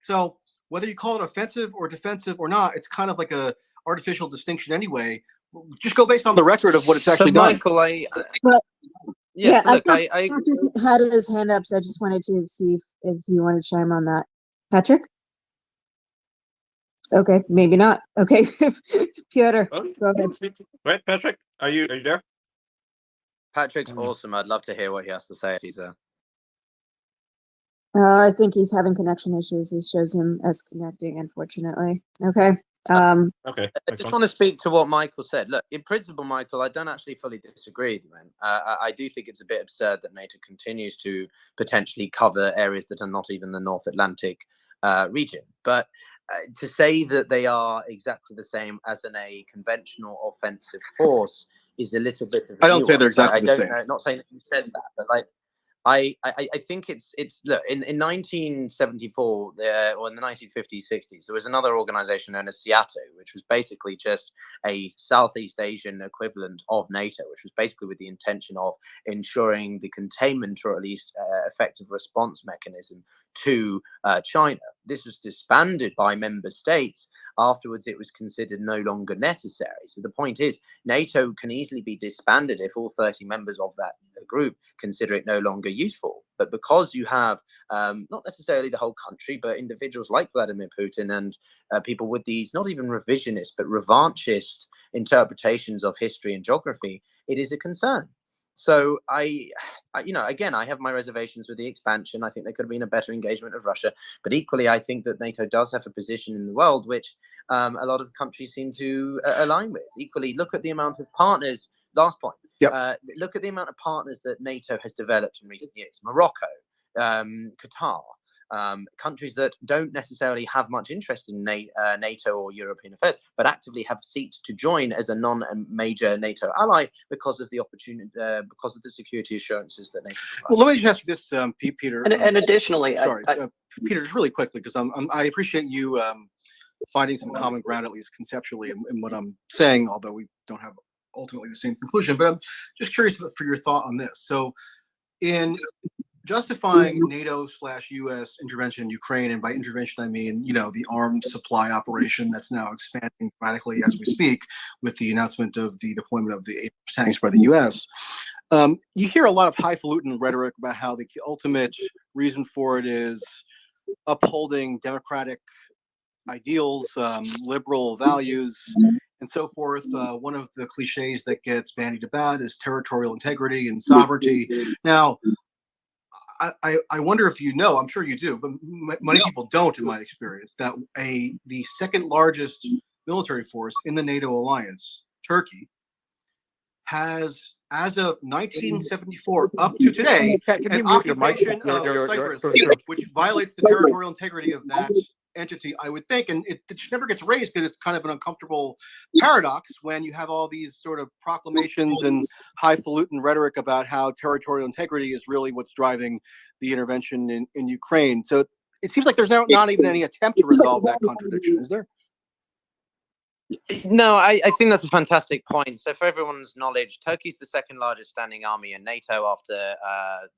S14: So whether you call it offensive or defensive or not, it's kind of like a artificial distinction anyway. just go based on the record of what it's actually done.
S16: Michael,
S2: Well,
S16: yes,
S2: I
S16: look,
S2: thought
S16: I
S2: Patrick had his hand up, so I just wanted to see if you want to chime on that. Patrick? Okay, maybe not. Okay, Piotr, go ahead.
S3: Right, Patrick, are you there?
S16: Patrick's awesome. I'd love to hear what he has to say if he's there.
S2: I think he's having connection issues. It shows him as connecting, unfortunately. Okay.
S3: Okay.
S16: I just want to speak to what Michael said. Look, in principle, Michael, I don't actually fully disagree with you, man. I do think it's a bit absurd that NATO continues to potentially cover areas that are not even the North Atlantic region. But to say that they are exactly the same as a conventional offensive force is a little bit of a
S14: I don't say they're
S16: nuance.
S14: exactly
S16: I
S14: the
S16: don't
S14: same.
S16: know, not saying that you said that, but like, I think it's look in 1974 or in the 1950s 60s there was another organization known as SEATO, which was basically just a Southeast Asian equivalent of NATO, which was basically with the intention of ensuring the containment or at least effective response mechanism to China. This was disbanded by member states. Afterwards, it was considered no longer necessary. So the point is, NATO can easily be disbanded if all 30 members of that group consider it no longer useful. But because you have not necessarily the whole country, but individuals like Vladimir Putin and people with these not even revisionist, but revanchist interpretations of history and geography, it is a concern. So I again, I have my reservations with the expansion. I think there could have been a better engagement of Russia, but equally, I think that NATO does have a position in the world which a lot of countries seem to align with. Equally, look at the amount of partners. Last point.
S14: Yep.
S16: Look at the amount of partners that NATO has developed in recent years. Morocco, Qatar, countries that don't necessarily have much interest in NATO or European affairs, but actively have sought to join as a non-major NATO ally because of the opportunity, because of the security assurances that NATO provides.
S14: Well, let me just ask you this, Peter.
S20: And additionally,
S14: sorry, Peter, just really quickly, because I appreciate you finding some common ground, at least conceptually, in what I'm saying, although we don't have ultimately the same conclusion. But I'm just curious for your thought on this. So, in justifying NATO/US intervention in Ukraine, and by intervention I mean, the arms supply operation that's now expanding dramatically as we speak, with the announcement of the deployment of the tanks by the US. You hear a lot of highfalutin rhetoric about how the ultimate reason for it is upholding democratic ideals, liberal values, and so forth. One of the cliches that gets bandied about is territorial integrity and sovereignty. Now, I wonder if you know, I'm sure you do, but many people don't, in my experience, that the second largest military force in the NATO alliance, Turkey, has, as of 1974 up to today, an occupation of Cyprus, which violates the territorial integrity of that entity, I would think, and it never gets raised because it's kind of an uncomfortable paradox when you have all these sort of proclamations and highfalutin rhetoric about how territorial integrity is really what's driving the intervention in Ukraine. So it seems like there's not even any attempt to resolve that contradiction, is there?
S16: No, I think that's a fantastic point. So for everyone's knowledge, Turkey's the second largest standing army in NATO after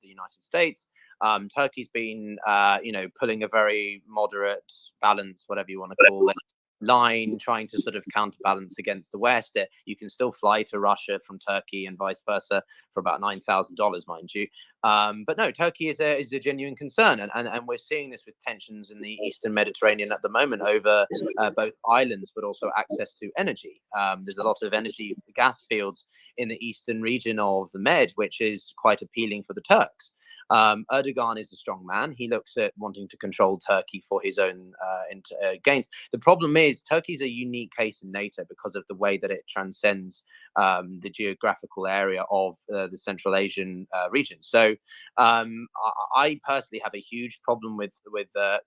S16: the United States. Turkey's been, pulling a very moderate, balanced, whatever you want to call it, line, trying to sort of counterbalance against the West. You can still fly to Russia from Turkey and vice versa for about $9,000, mind you. But no, Turkey is a genuine concern, and we're seeing this with tensions in the Eastern Mediterranean at the moment over both islands, but also access to energy. There's a lot of energy gas fields in the eastern region of the Med, which is quite appealing for the Turks. Erdogan is a strong man. He looks at wanting to control Turkey for his own gains. The problem is Turkey's a unique case in NATO because of the way that it transcends the geographical area of the Central Asian region. So I personally have a huge problem with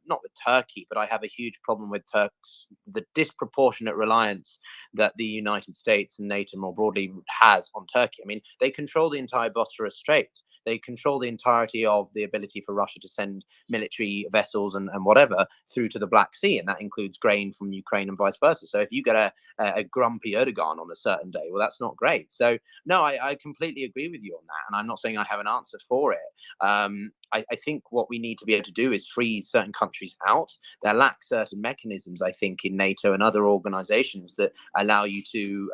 S16: not with Turkey, but I have a huge problem with the disproportionate reliance that the United States and NATO more broadly has on Turkey. I mean, they control the entire Bosphorus Strait. They control the entirety of the ability for Russia to send military vessels and whatever through to the Black Sea, and that includes grain from Ukraine and vice versa. So if you get a grumpy Erdogan on a certain day, well, that's not great. So no, I completely agree with you on that, and I'm not saying I have an answer for it.
S18: I think what we need to be able to do is freeze certain countries out. There lack certain mechanisms, I think, in NATO and other organizations that allow you to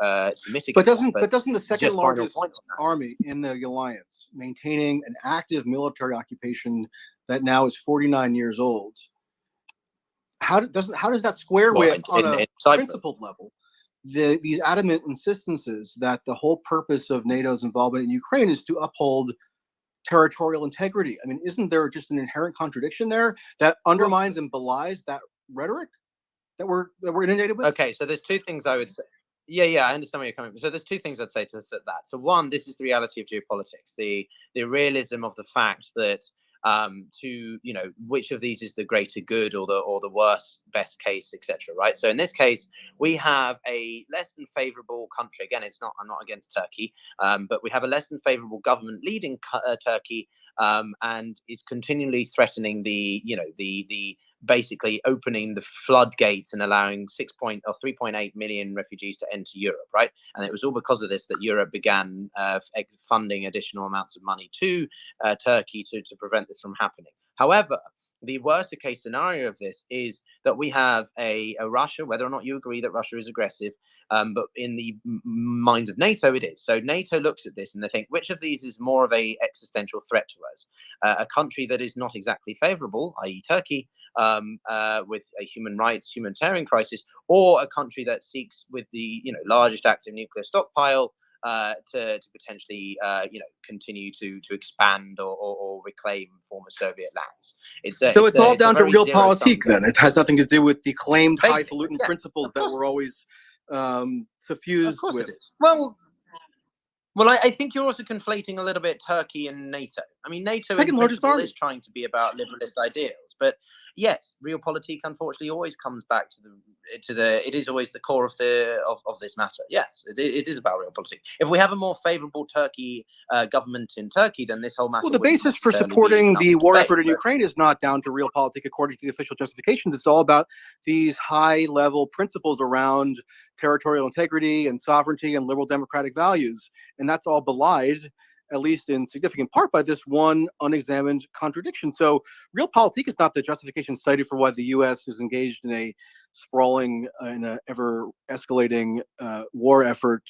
S18: mitigate.
S14: But doesn't the second
S18: just final
S14: largest
S18: point on that.
S14: army in the alliance maintaining an active military occupation that now is 49 years old? How does that square with on a principled level these adamant insistences that the whole purpose of NATO's involvement in Ukraine is to uphold territorial integrity? I mean, isn't there just an inherent contradiction there that undermines and belies that rhetoric that we're inundated with?
S18: Okay, so there's two things I would say. Yeah, I understand where you're coming from. So there's two things I'd say to that. So one, this is the reality of geopolitics, the realism of the fact that which of these is the greater good or the worst best case, etc. Right. So in this case, we have a less than favorable country. Again, I'm not against Turkey, but we have a less than favorable government leading Turkey, and is continually threatening the basically opening the floodgates and allowing 3.8 million refugees to enter Europe, right? And it was all because of this that Europe began funding additional amounts of money to Turkey to prevent this from happening. However, the worst case scenario of this is that we have a Russia, whether or not you agree that Russia is aggressive, but in the minds of NATO, it is. So NATO looks at this and they think, which of these is more of a existential threat to us? A country that is not exactly favorable, i.e. Turkey, with a humanitarian crisis, or a country that seeks with the largest active nuclear stockpile to potentially continue to expand or reclaim former Soviet lands. It's
S14: all down to realpolitik then. It has nothing to do with the claimed highfalutin principles that we're always suffused with.
S18: Well, I think you're also conflating a little bit Turkey and NATO. I mean, NATO in principle is trying to be about liberalist ideals, but yes, realpolitik unfortunately always comes back to the. It is always the core of this matter. Yes, it is about realpolitik. If we have a more favourable Turkey government in Turkey, then this whole matter.
S14: Well, the basis for supporting the war effort in Ukraine is not down to realpolitik according to the official justifications. It's all about these high-level principles around territorial integrity and sovereignty and liberal democratic values. And that's all belied, at least in significant part, by this one unexamined contradiction. So realpolitik is not the justification cited for why the U.S. is engaged in a sprawling and ever-escalating war effort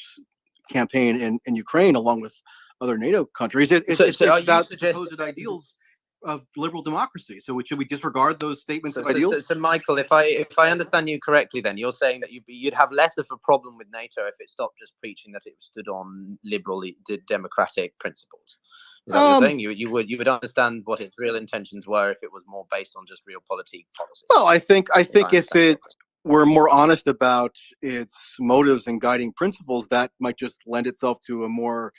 S14: campaign in Ukraine, along with other NATO countries. It's about supposed ideals of liberal democracy. So should we disregard those statements of ideals?
S18: So Michael, if I understand you correctly, then you're saying that you'd have less of a problem with NATO if it stopped just preaching that it stood on liberal democratic principles. Is that what you're saying? You would understand what its real intentions were if it was more based on just realpolitik policy.
S14: Well, I think if it were more honest about its motives and guiding principles, that might just lend itself to a more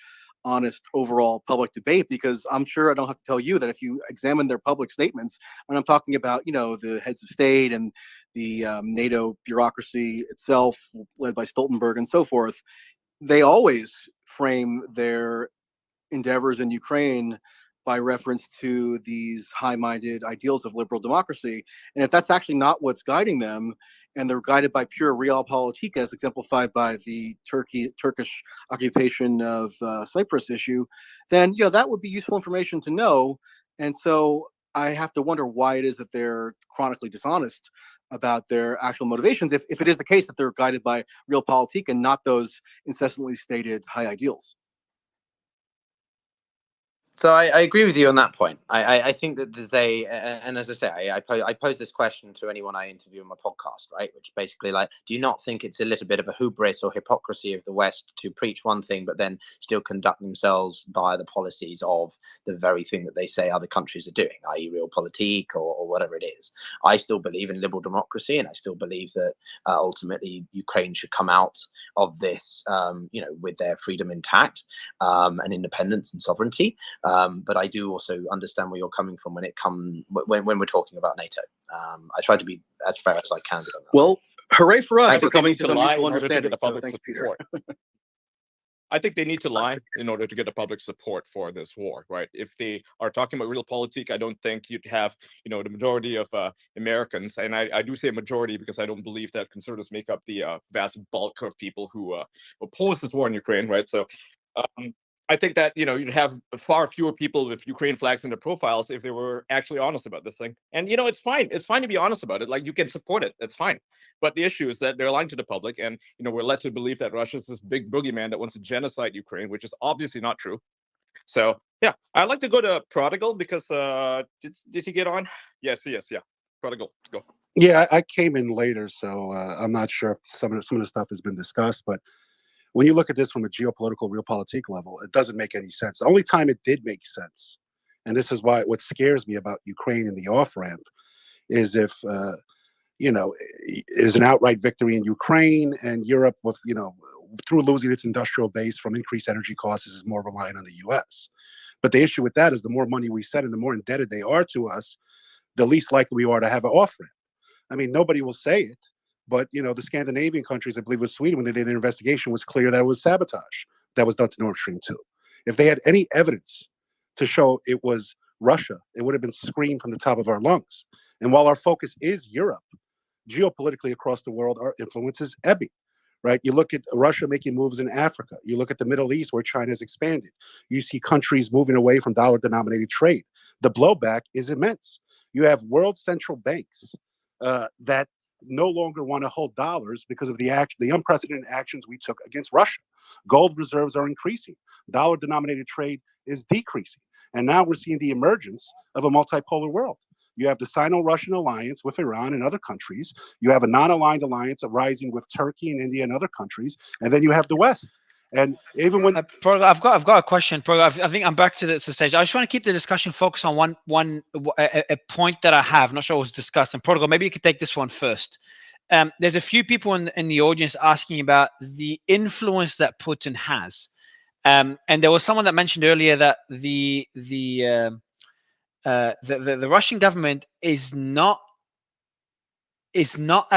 S14: honest overall public debate, because I'm sure I don't have to tell you that if you examine their public statements, when I'm talking about, the heads of state and the NATO bureaucracy itself, led by Stoltenberg and so forth, they always frame their endeavors in Ukraine by reference to these high-minded ideals of liberal democracy. And if that's actually not what's guiding them, and they're guided by pure realpolitik, as exemplified by the Turkish occupation of Cyprus issue, then that would be useful information to know. And so I have to wonder why it is that they're chronically dishonest about their actual motivations, if it is the case that they're guided by realpolitik and not those incessantly stated high ideals.
S18: So I agree with you on that point. I think that there's and as I say, I pose this question to anyone I interview on my podcast, right? Which basically, do you not think it's a little bit of a hubris or hypocrisy of the West to preach one thing, but then still conduct themselves by the policies of the very thing that they say other countries are doing, i.e. realpolitik or whatever it is? I still believe in liberal democracy, and I still believe that ultimately Ukraine should come out of this, with their freedom intact, and independence and sovereignty. But I do also understand where you're coming from when we're talking about NATO. I try to be as fair as I can.
S14: Well, hooray for us for coming to some mutual understanding. So thanks, Peter.
S3: I think they need to lie in order to get the public support for this war, right? If they are talking about realpolitik, I don't think you'd have, the majority of Americans, and I do say majority because I don't believe that conservatives make up the vast bulk of people who oppose this war in Ukraine, right? So I think that you'd have far fewer people with Ukraine flags in their profiles if they were actually honest about this thing. And it's fine. It's fine to be honest about it. Like, you can support it. That's fine. But the issue is that they're lying to the public, and we're led to believe that Russia's this big boogeyman that wants to genocide Ukraine, which is obviously not true. So yeah, I'd like to go to Prodigal because did he get on? Yes, yeah. Prodigal, go.
S21: Yeah, I came in later, so I'm not sure if some of the stuff has been discussed. But when you look at this from a geopolitical, realpolitik level, it doesn't make any sense. The only time it did make sense, and this is why what scares me about Ukraine and the off ramp, is if is an outright victory in Ukraine, and Europe, with through losing its industrial base from increased energy costs, is more reliant on the U.S. But the issue with that is the more money we send and the more indebted they are to us, the least likely we are to have an off ramp. I mean, nobody will say it, but the Scandinavian countries, I believe it was Sweden, when they did their investigation, was clear that it was sabotage that was done to Nord Stream 2. If they had any evidence to show it was Russia, it would have been screamed from the top of our lungs. And while our focus is Europe, geopolitically across the world, our influence is ebbing. Right? You look at Russia making moves in Africa. You look at the Middle East, where China has expanded. You see countries moving away from dollar-denominated trade. The blowback is immense. You have world central banks that no longer want to hold dollars because of the unprecedented actions we took against Russia. Gold reserves are increasing. Dollar-denominated trade is decreasing. And now we're seeing the emergence of a multipolar world. You have the Sino-Russian alliance with Iran and other countries. You have a non-aligned alliance arising with Turkey and India and other countries. And then you have the West. And even when
S1: I've got a question, I think I'm back to the stage. I just want to keep the discussion focused on a point that I have. I'm not sure it was discussed. And Protocol, maybe you could take this one first. There's a few people in the audience asking about the influence that Putin has. And there was someone that mentioned earlier that the Russian government is not as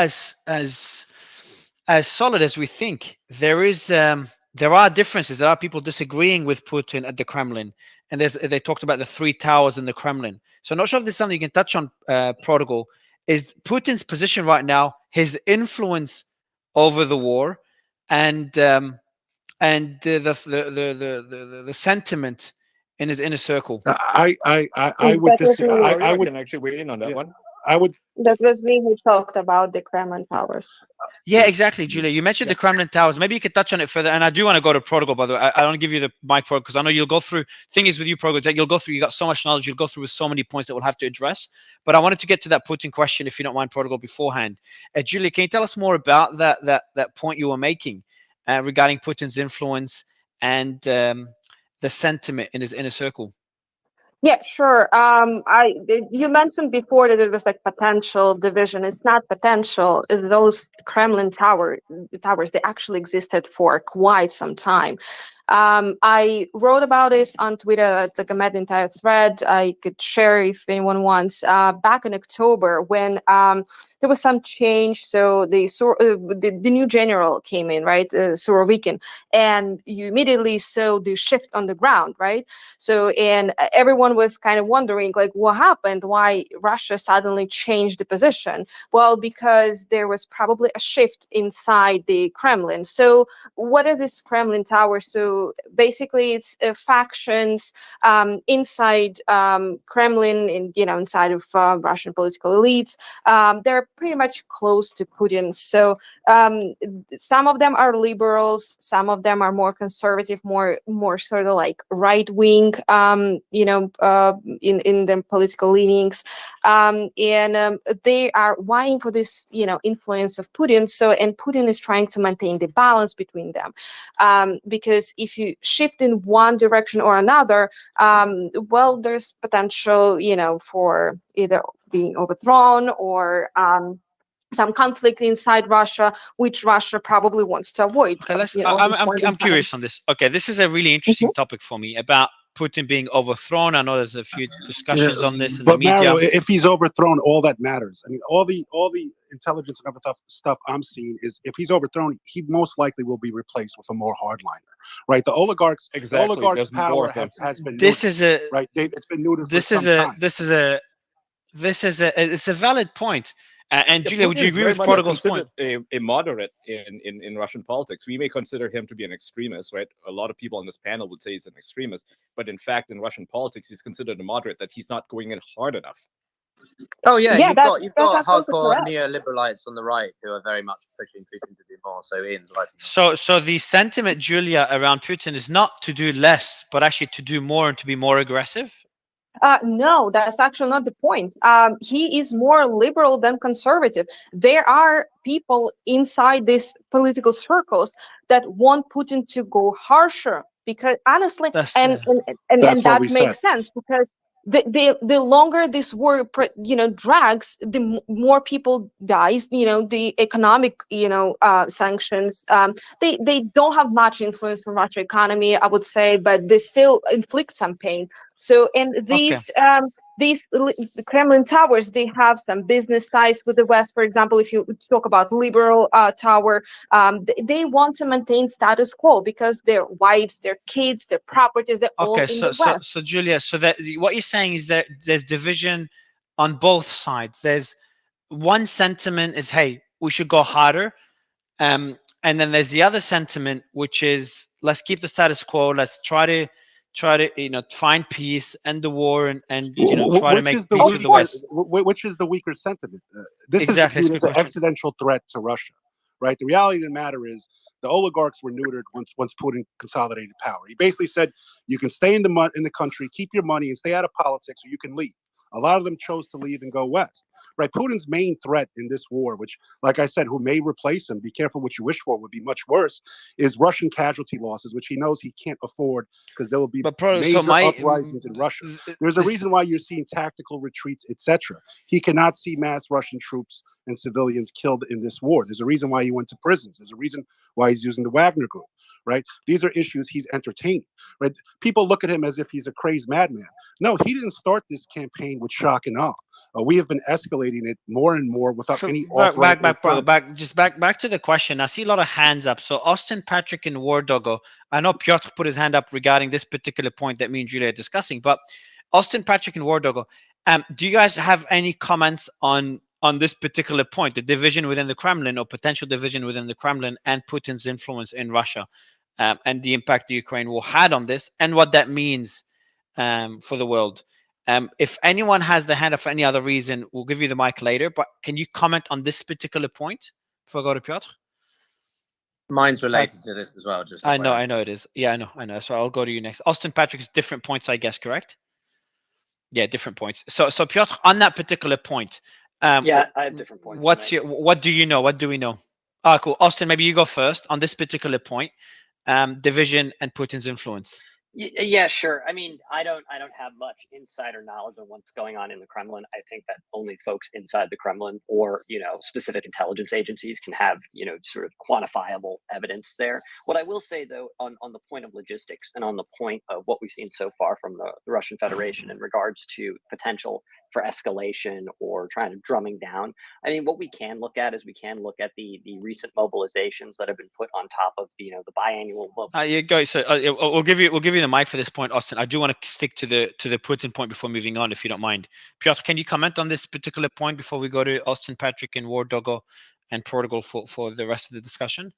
S1: solid as we think. There are differences. There are people disagreeing with Putin at the Kremlin, and they talked about the 3 towers in the Kremlin. So I'm not sure if there's something you can touch on, Prodigal. Is Putin's position right now, his influence over the war, and the sentiment in his inner circle?
S21: I would disagree. I would
S3: can actually weigh in on that one.
S21: I would.
S12: That was me who talked about the Kremlin towers.
S1: Yeah, exactly, Julia. You mentioned the Kremlin towers. Maybe you could touch on it further. And I do want to go to Protocol, by the way. I want to give you the mic, Protocol, because I know you'll go through. Thing is with you, Protocol, that you'll go through. You got so much knowledge. You'll go through with so many points that we'll have to address. But I wanted to get to that Putin question, if you don't mind, Protocol, beforehand. Julia, can you tell us more about that point you were making regarding Putin's influence and the sentiment in his inner circle?
S12: Yeah, sure. You mentioned before that it was like potential division. It's not potential. Those Kremlin towers, they actually existed for quite some time. I wrote about this on Twitter. It's like a mad entire thread I could share if anyone wants. Back in October, when there was some change, so the new general came in, right, Surovikin, and you immediately saw the shift on the ground, right? So, and everyone was kind of wondering, like, what happened? Why Russia suddenly changed the position? Well, because there was probably a shift inside the Kremlin. So, what are these Kremlin towers? So basically, it's factions inside Kremlin, inside of Russian political elites. They're pretty much close to Putin. So some of them are liberals, some of them are more conservative, more sort of like right wing, in their political leanings, and they are vying for this, influence of Putin. So, and Putin is trying to maintain the balance between them, because if you shift in one direction or another, well, there's potential, for either being overthrown or some conflict inside Russia, which Russia probably wants to avoid.
S1: Okay, I'm curious on this. Okay, this is a really interesting topic for me about Putin being overthrown. I know there's a few discussions on this in the media.
S21: Mario, if he's overthrown, all that matters. I mean, all the intelligence and other stuff I'm seeing is if he's overthrown, he most likely will be replaced with a more hardliner, right? The oligarchs' power has been neutered, right? It's been neutered for some time.
S1: It's a valid point. And
S3: Yeah,
S1: Julia, would
S3: Putin
S1: you
S3: is
S1: agree
S3: very
S1: with
S3: much
S1: Portugal's
S3: considered
S1: point?
S3: a moderate in Russian politics. We may consider him to be an extremist, right? A lot of people on this panel would say he's an extremist, but in fact, in Russian politics, he's considered a moderate, that he's not going in hard enough.
S18: Oh yeah,
S12: Yeah,
S18: you've
S12: that's
S18: got
S12: absolutely
S18: hardcore
S12: correct.
S18: neoliberalites on the right who are very much pushing Putin to do more. So Ian's right.
S1: So the sentiment, Julia, around Putin is not to do less, but actually to do more and to be more aggressive.
S12: No, that's actually not the point. He is more liberal than conservative. There are people inside these political circles that want Putin to go harsher because honestly,
S1: That's
S12: and
S21: That's what
S12: that
S21: we
S12: makes
S21: said.
S12: sense because the longer this war drags, the more people dies. The economic sanctions. They don't have much influence on Russian economy, I would say, but they still inflict some pain. So, and
S1: Okay.
S12: the Kremlin towers, they have some business ties with the West. For example, if you talk about liberal tower, they want to maintain status quo because their wives, their kids, their properties, they're all
S1: Okay,
S12: in
S1: so
S12: the West.
S1: Julia, so that what you're saying is that there's division on both sides. There's one sentiment is, hey, we should go harder, and then there's the other sentiment, which is let's keep the status quo. Let's try to find peace, end the war, and try to
S21: Which
S1: make
S21: is the
S1: peace with the West.
S21: which is the weaker sentiment? This
S1: Exactly,
S21: is
S1: it's a
S21: viewed
S1: good
S21: as an
S1: question.
S21: existential threat to Russia, right? The reality of the matter is the oligarchs were neutered once Putin consolidated power. He basically said you can stay in the country, keep your money, and stay out of politics, or you can leave. A lot of them chose to leave and go west. Right, Putin's main threat in this war, which, like I said, who may replace him, be careful what you wish for, would be much worse, is Russian casualty losses, which he knows he can't afford because there will be major uprisings in Russia. There's a reason why you're seeing tactical retreats, etc. He cannot see mass Russian troops and civilians killed in this war. There's a reason why he went to prisons. There's a reason why he's using the Wagner Group. Right? These are issues he's entertaining. Right? People look at him as if he's a crazed madman. No, he didn't start this campaign with shock and awe. We have been escalating it more and more without any
S1: Back
S21: authorized.
S1: back to the question. I see a lot of hands up. So Austin, Patrick, and War Doggo. I know Piotr put his hand up regarding this particular point that me and Julia are discussing. But Austin, Patrick, and War Doggo, do you guys have any comments on this particular point, the division within the Kremlin or potential division within the Kremlin and Putin's influence in Russia, and the impact the Ukraine war had on this, and what that means for the world? If anyone has the hand up for any other reason, we'll give you the mic later. But can you comment on this particular point before I go to Piotr?
S18: Mine's related to this as well. Just
S1: I know it is. Yeah, I know. So I'll go to you next. Austin, Patrick, is different points, I guess, correct? Yeah, different points. So Piotr, on that particular point,
S20: yeah, I have different points.
S1: What do you know? What do we know? Ah, cool. Austin, maybe you go first on this particular point, division and Putin's influence.
S20: Yeah, sure. I mean, I don't have much insider knowledge on what's going on in the Kremlin. I think that only folks inside the Kremlin or, specific intelligence agencies can have, sort of quantifiable evidence there. What I will say, though, on the point of logistics and on the point of what we've seen so far from the Russian Federation in regards to potential for escalation or trying to drumming down. I mean, what we can look at is we can look at the recent mobilizations that have been put on top of the biannual.
S1: You go. So we'll give you the mic for this point, Austin. I do want to stick to the Putin point before moving on, if you don't mind. Piotr, can you comment on this particular point before we go to Austin, Patrick, and War Doggo and Portugal for the rest of the discussion?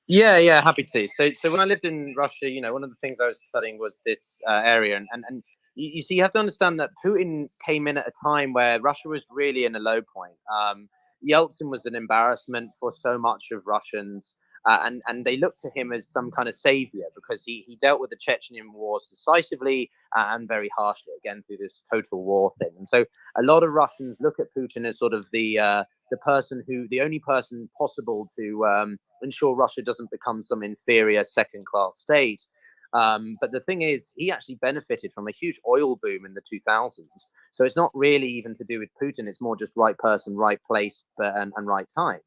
S18: Yeah, happy to. So when I lived in Russia, one of the things I was studying was this area, and you see, you have to understand that Putin came in at a time where Russia was really in a low point. Yeltsin was an embarrassment for so much of Russians, and they looked to him as some kind of savior because he dealt with the Chechen wars decisively and very harshly, again, through this total war thing. And so a lot of Russians look at Putin as sort of the only person possible to ensure Russia doesn't become some inferior second-class state. But the thing is, he actually benefited from a huge oil boom in the 2000s. So it's not really even to do with Putin. It's more just right person, right place, and right time.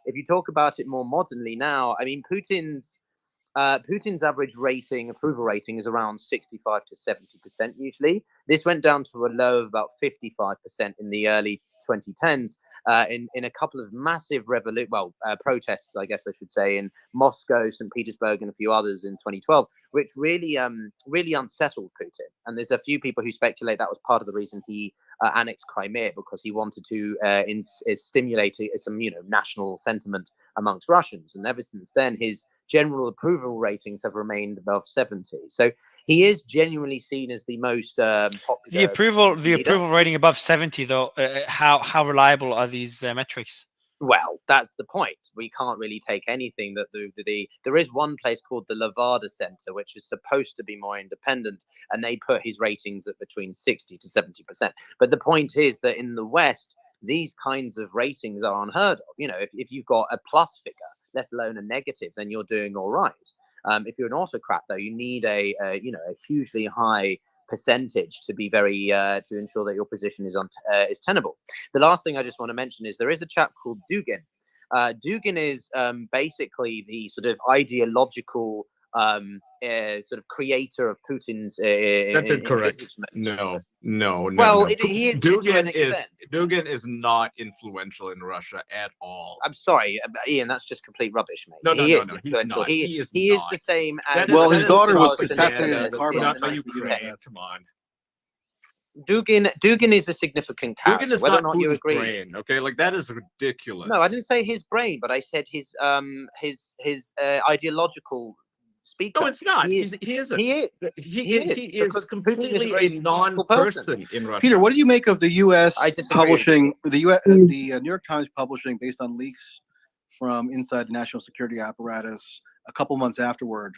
S18: If you talk about it more modernly now, I mean, Putin's average approval rating is around 65 to 70% usually. This went down to a low of about 55% in the early 2010s in a couple of massive protests, I guess I should say, in Moscow, St. Petersburg, and a few others in 2012, which really unsettled Putin. And there's a few people who speculate that was part of the reason he annex Crimea because he wanted to stimulate some, national sentiment amongst Russians. And ever since then, his general approval ratings have remained above 70. So he is genuinely seen as the most popular.
S1: The approval
S18: leader.
S1: rating above 70, though. How reliable are these metrics?
S18: Well, that's the point. We can't really take anything that there is one place called the Levada Center, which is supposed to be more independent, and they put his ratings at between 60 to 70%. But the point is that in the West, these kinds of ratings are unheard of. If you've got a plus figure, let alone a negative, then you're doing all right. If you're an autocrat, though, you need a hugely high percentage to be very to ensure that your position is tenable. The last thing I just want to mention is there is a chap called Dugin. Dugin is basically the sort of ideological sort of creator of Putin's.
S3: That's incorrect. No.
S18: Well,
S3: no.
S18: he is to an extent.
S3: Dugin is not influential in Russia at all.
S18: I'm sorry, Ian. That's just complete rubbish, mate.
S3: No,
S18: he is
S3: he's
S18: influential.
S3: not.
S18: He is the same as.
S14: Well, his daughter was assassinated in a car bomb.
S3: Not by Ukraine. Come on.
S18: Dugin is a significant character.
S3: Dugin is
S18: whether
S3: not
S18: or not you
S3: Putin's
S18: agree.
S3: brain. Okay, like that is ridiculous.
S18: No, I didn't say his brain, but I said his ideological speaker.
S3: No, it's not.
S18: He
S3: isn't.
S18: is.
S3: He is completely a non-person in Russia.
S14: Peter, what do you make of the U.S.
S18: I disagree.
S14: publishing the New York Times publishing based on leaks from inside the national security apparatus a couple months afterward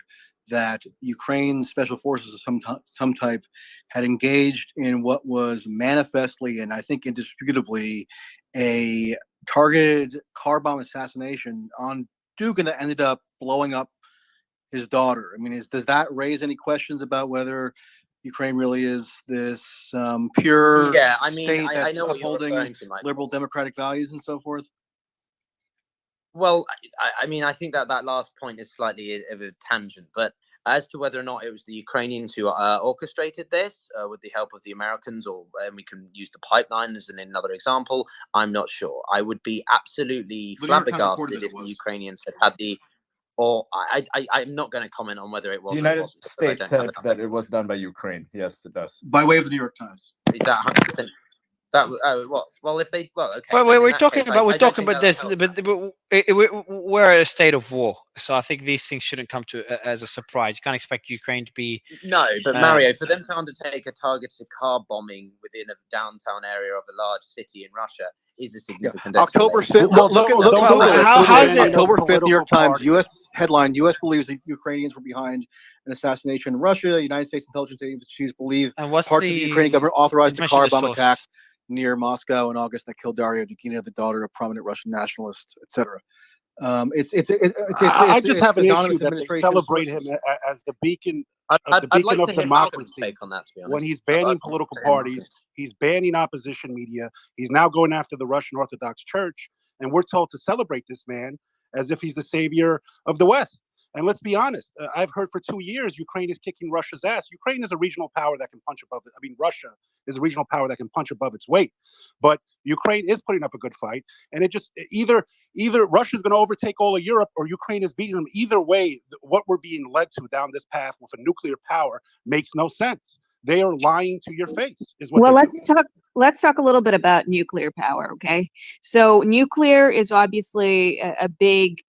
S14: that Ukraine's special forces of some type had engaged in what was manifestly and I think indisputably a targeted car bomb assassination on Dugin that ended up blowing up his daughter? I mean, does that raise any questions about whether Ukraine really is this pure state that's
S18: I know what you're
S14: upholding
S18: referring to, Michael.
S14: liberal democratic values and so forth?
S18: Well, I think that last point is slightly of a tangent, but as to whether or not it was the Ukrainians who orchestrated this with the help of the Americans, and we can use the pipeline as another example, I'm not sure. I would be absolutely flabbergasted if the Ukrainians had the. Or I'm not going to comment on whether it was.
S3: The United States says that it was done by Ukraine. Yes, it does.
S14: By way of the New York Times.
S18: Is that 100%? It was. Well, if they, okay.
S1: Well, we're talking about this, but we're at a state of war, so I think these things shouldn't come as a surprise. You can't expect Ukraine to be.
S18: No, but Mario, for them to undertake a targeted car bombing within a downtown area of a large city in Russia is a significant.
S14: October 5th. How is it? October 5th, New York Times. U.S. headline: U.S. believes the Ukrainians were behind an assassination in Russia. United States intelligence agencies believe parts of the Ukrainian government authorized a car bomb attack near Moscow in August that killed Daria Dugina, the daughter of prominent Russian nationalists, etc.
S21: I just have an issue that they celebrate him as the beacon of democracy when he's banning political parties, he's banning opposition media, he's now going after the Russian Orthodox Church, and we're told to celebrate this man as if he's the savior of the West. And let's be honest, I've heard for 2 years Ukraine is kicking Russia's ass. Ukraine is a regional power that can punch above it. I mean, Russia is a regional power that can punch above its weight. But Ukraine is putting up a good fight. And it just either Russia's going to overtake all of Europe or Ukraine is beating them. Either way, what we're being led to down this path with a nuclear power makes no sense. They are lying to your face.
S2: Well, let's talk a little bit about nuclear power, okay? So nuclear is obviously a big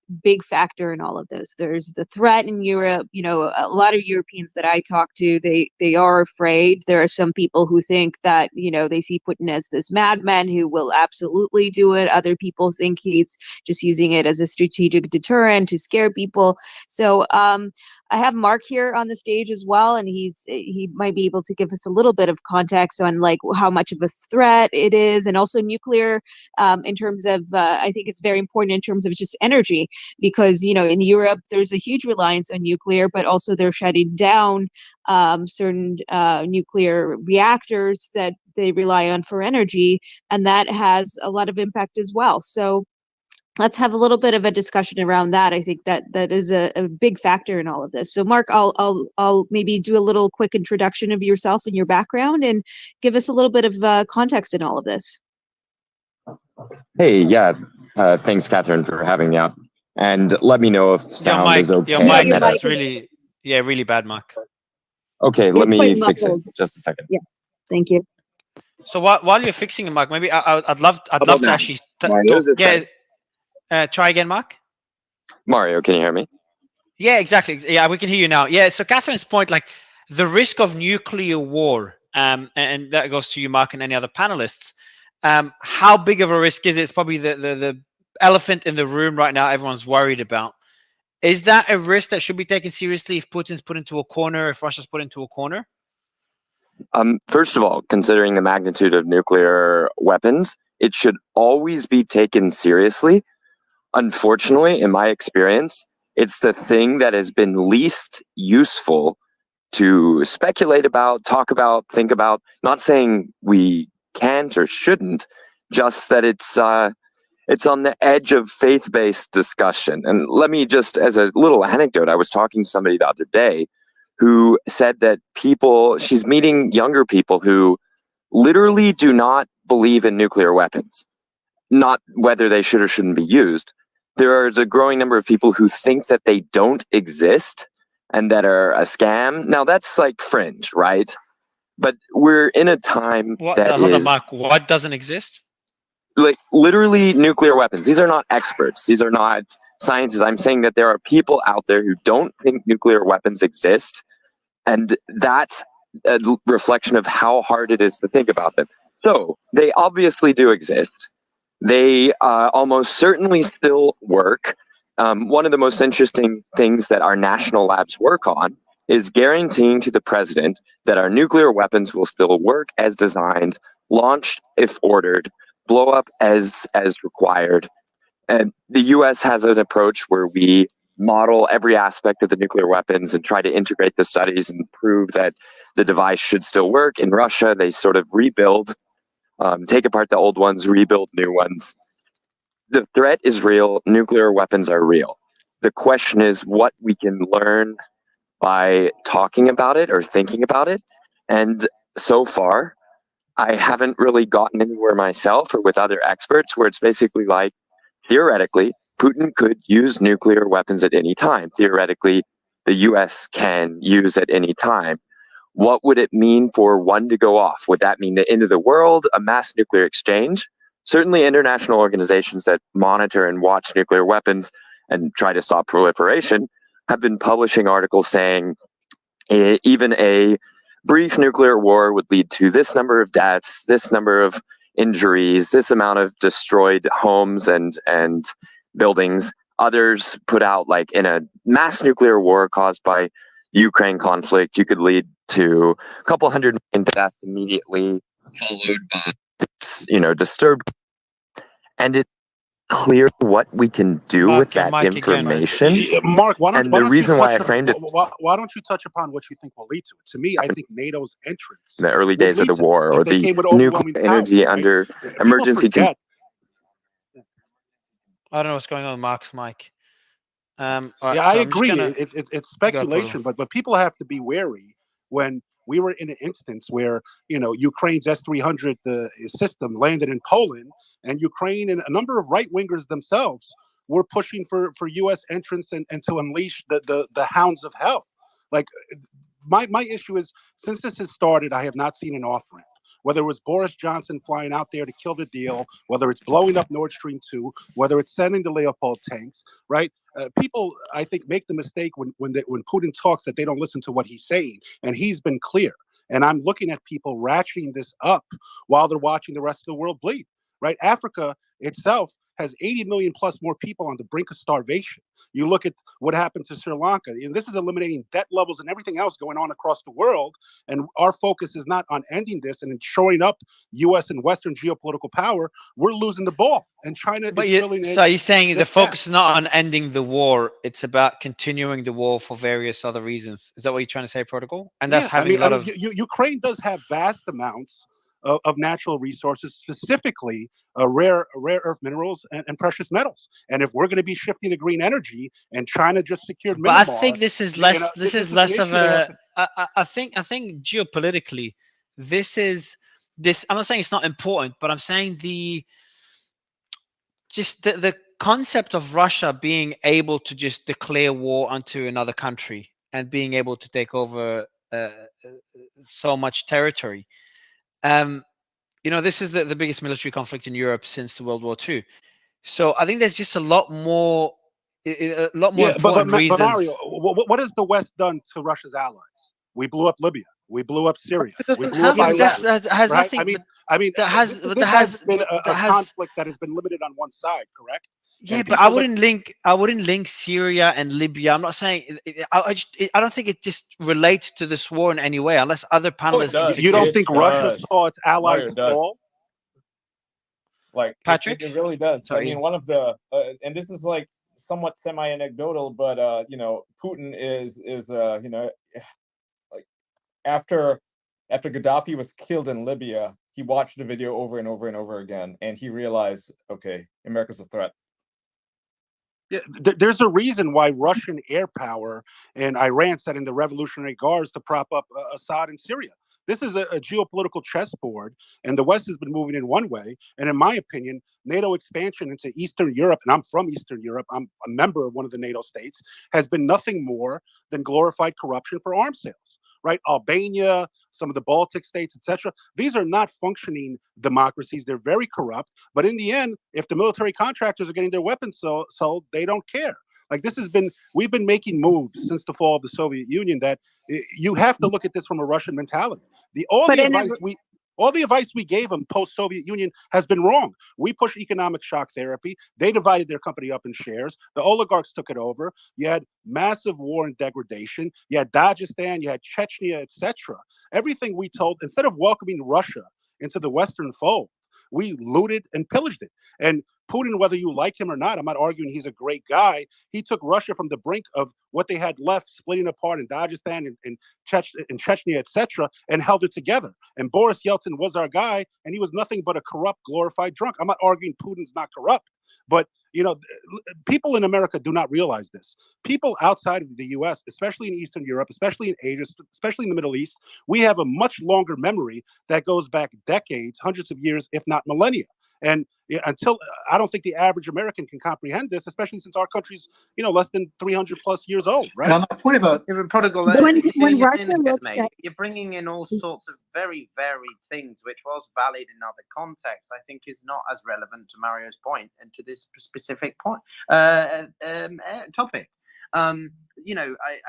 S2: factor in all of this. There's the threat in Europe. You know, a lot of Europeans that I talk to, they are afraid. There are some people who think that, you know, they see Putin as this madman who will absolutely do it. Other people think he's just using it as a strategic deterrent to scare people. So I have Mark here on the stage as well, and he might be able to give us a little bit of context on like how much of a threat it is, and also nuclear in terms of I think it's very important in terms of just energy, because you know in Europe there's a huge reliance on nuclear, but also they're shutting down certain nuclear reactors that they rely on for energy, and that has a lot of impact as well. So let's have a little bit of a discussion around that. I think that is a big factor in all of this. So Mark, I'll maybe do a little quick introduction of yourself and your background and give us a little bit of context in all of this.
S5: Hey, yeah. Thanks, Catherine, for having me up. And let me know if sound is okay.
S1: Your mic is really bad, Mark.
S5: Okay, let me fix it. Just a second.
S2: Yeah, thank you.
S1: So while you're fixing it, Mark, maybe I'd love
S5: How about
S1: to
S5: now?
S1: actually
S5: Mario,
S1: talk.
S5: is this
S1: Yeah,
S5: better?
S1: try again, Mark.
S5: Mario, can you hear me?
S1: Yeah, exactly. Yeah, we can hear you now. Yeah, so Catherine's point, like the risk of nuclear war, and that goes to you, Mark, and any other panelists. How big of a risk is it? It's probably the elephant in the room right now. Everyone's worried about. Is that a risk that should be taken seriously if Putin's put into a corner, if Russia's put into a corner?
S5: First of all, considering the magnitude of nuclear weapons, it should always be taken seriously. Unfortunately, in my experience, it's the thing that has been least useful to speculate about, talk about, think about. Not saying we can't or shouldn't, just that it's on the edge of faith-based discussion. And let me just, as a little anecdote, I was talking to somebody the other day who said that she's meeting younger people who literally do not believe in nuclear weapons, not whether they should or shouldn't be used. There is a growing number of people who think that they don't exist and that are a scam. Now that's like fringe, right? But we're in a time
S1: Hold on, Mark. What doesn't exist?
S5: Like literally nuclear weapons. These are not experts. These are not scientists. I'm saying that there are people out there who don't think nuclear weapons exist, and that's a reflection of how hard it is to think about them. So they obviously do exist. They almost certainly still work. One of the most interesting things that our national labs work on is guaranteeing to the president that our nuclear weapons will still work as designed, launch if ordered, blow up as required. And the US has an approach where we model every aspect of the nuclear weapons and try to integrate the studies and prove that the device should still work. In Russia, they sort of rebuild, take apart the old ones, rebuild new ones. The threat is real. Nuclear weapons are real. The question is what we can learn by talking about it or thinking about it. And so far, I haven't really gotten anywhere myself or with other experts where it's basically like, theoretically, Putin could use nuclear weapons at any time. Theoretically, the US can use at any time. What would it mean for one to go off? Would that mean the end of the world, a mass nuclear exchange? Certainly, international organizations that monitor and watch nuclear weapons and try to stop proliferation have been publishing articles saying even a brief nuclear war would lead to this number of deaths, this number of injuries, this amount of destroyed homes and buildings. Others put out, like, in a mass nuclear war caused by Ukraine conflict, you could lead to a couple hundred million deaths immediately, followed by this, disturbed. And it's clear what we can do
S1: Mark,
S5: with
S1: your
S5: that
S1: mic again.
S5: information.
S21: Mark, why don't
S5: the reason
S21: you
S5: why I
S21: touch
S5: framed it
S21: why don't you touch upon what you think will lead to it? To me, I think NATO's entrance
S5: in the early
S21: would
S5: days of
S21: lead
S5: the
S21: to
S5: war,
S21: this.
S5: or
S21: Like, they
S5: the
S21: came with
S5: nuclear
S21: overwhelming power,
S5: energy
S21: right?
S5: under
S21: People
S5: emergency
S21: forget.
S1: I don't know what's going on with Mark's mic. All right,
S21: Yeah, I
S1: so I'm just
S21: agree.
S1: gonna
S21: It's
S1: go,
S21: speculation, but people have to be wary when we were in an instance where Ukraine's S-300 system landed in Poland, and Ukraine and a number of right wingers themselves were pushing for U.S. entrance and to unleash the hounds of hell. Like, my issue is, since this has started, I have not seen an off ramp. Whether it was Boris Johnson flying out there to kill the deal, whether it's blowing up Nord Stream 2, whether it's sending the Leopold tanks, right? People, I think, make the mistake when Putin talks that they don't listen to what he's saying, and he's been clear. And I'm looking at people ratcheting this up while they're watching the rest of the world bleed, right? Africa itself has 80 million plus more people on the brink of starvation. You look at what happened to Sri Lanka, and this is eliminating debt levels and everything else going on across the world. And our focus is not on ending this and showing up U.S. and Western geopolitical power. We're losing the ball, and China
S1: But
S21: is filling
S1: so
S21: in.
S1: you're saying the
S21: Yeah.
S1: focus is not on ending the war; it's about continuing the war for various other reasons. Is that what you're trying to say, Protocol? And that's having a lot of.
S21: Ukraine does have vast amounts of natural resources, specifically rare earth minerals and precious metals. And if we're going to be shifting to green energy, and China just secured
S1: But I
S21: Myanmar,
S1: think this is less. This is less of
S21: a.
S1: a. I think geopolitically, this is this. I'm not saying it's not important, but I'm saying the concept of Russia being able to just declare war onto another country and being able to take over so much territory. this is the biggest military conflict in Europe since World War II. So I think there's just a lot more
S21: Yeah,
S1: important
S21: but Mario,
S1: reasons.
S21: what has the West done to Russia's allies? We blew up Libya. We blew up Syria.
S18: It
S21: We
S18: doesn't
S21: blew up
S18: have
S1: Yeah, but
S21: Iraq.
S1: that has
S21: Right?
S1: nothing.
S21: I mean,
S1: That has,
S21: this hasn't been a
S1: that has.
S21: conflict that has been limited on one side, correct?
S1: Yeah,
S21: And
S1: but I
S21: people look.
S1: wouldn't link Syria and Libya. I'm not saying. I don't think it just relates to this war in any way, unless other
S3: Oh, it
S1: panelists
S3: does.
S21: You don't
S1: disagree.
S3: It
S21: think Russia
S3: does.
S21: saw its allies
S3: Mario, it does.
S21: fall?
S3: Like
S1: Patrick,
S3: it really does. I
S1: sorry.
S3: mean, one of the and this is like somewhat semi-anecdotal, but Putin is like after Gaddafi was killed in Libya, he watched the video over and over and over again, and he realized, okay, America's a threat.
S21: Yeah, there's a reason why Russian air power and Iran sent in the Revolutionary Guards to prop up Assad in Syria. This is a geopolitical chessboard, and the West has been moving in one way. And in my opinion, NATO expansion into Eastern Europe, and I'm from Eastern Europe, I'm a member of one of the NATO states, has been nothing more than glorified corruption for arms sales. Right? Albania, some of the Baltic states, etc. These are not functioning democracies. They're very corrupt. But in the end, if the military contractors are getting their weapons sold, they don't care. Like we've been making moves since the fall of the Soviet Union that you have to look at this from a Russian mentality. All the advice we gave them post-Soviet Union has been wrong. We pushed economic shock therapy. They divided their company up in shares. The oligarchs took it over. You had massive war and degradation. You had Dagestan, you had Chechnya, etc. Everything we told, instead of welcoming Russia into the Western fold, we looted and pillaged it. And Putin, whether you like him or not, I'm not arguing he's a great guy. He took Russia from the brink of what they had left, splitting apart in Dagestan and Chechnya, etc., and held it together. And Boris Yeltsin was our guy, and he was nothing but a corrupt, glorified drunk. I'm not arguing Putin's not corrupt, but people in America do not realize this. People outside of the U.S., especially in Eastern Europe, especially in Asia, especially in the Middle East, we have a much longer memory that goes back decades, hundreds of years, if not millennia. And until I don't think the average American can comprehend this, especially since our country's less than 300 plus years old, right?
S16: And on that point about prodigal,
S2: when Russia
S16: again,
S2: looked
S16: mate.
S2: at
S16: You're bringing in all sorts of very varied things, which was valid in other contexts. I think is not as relevant to Mario's point and to this specific point topic. I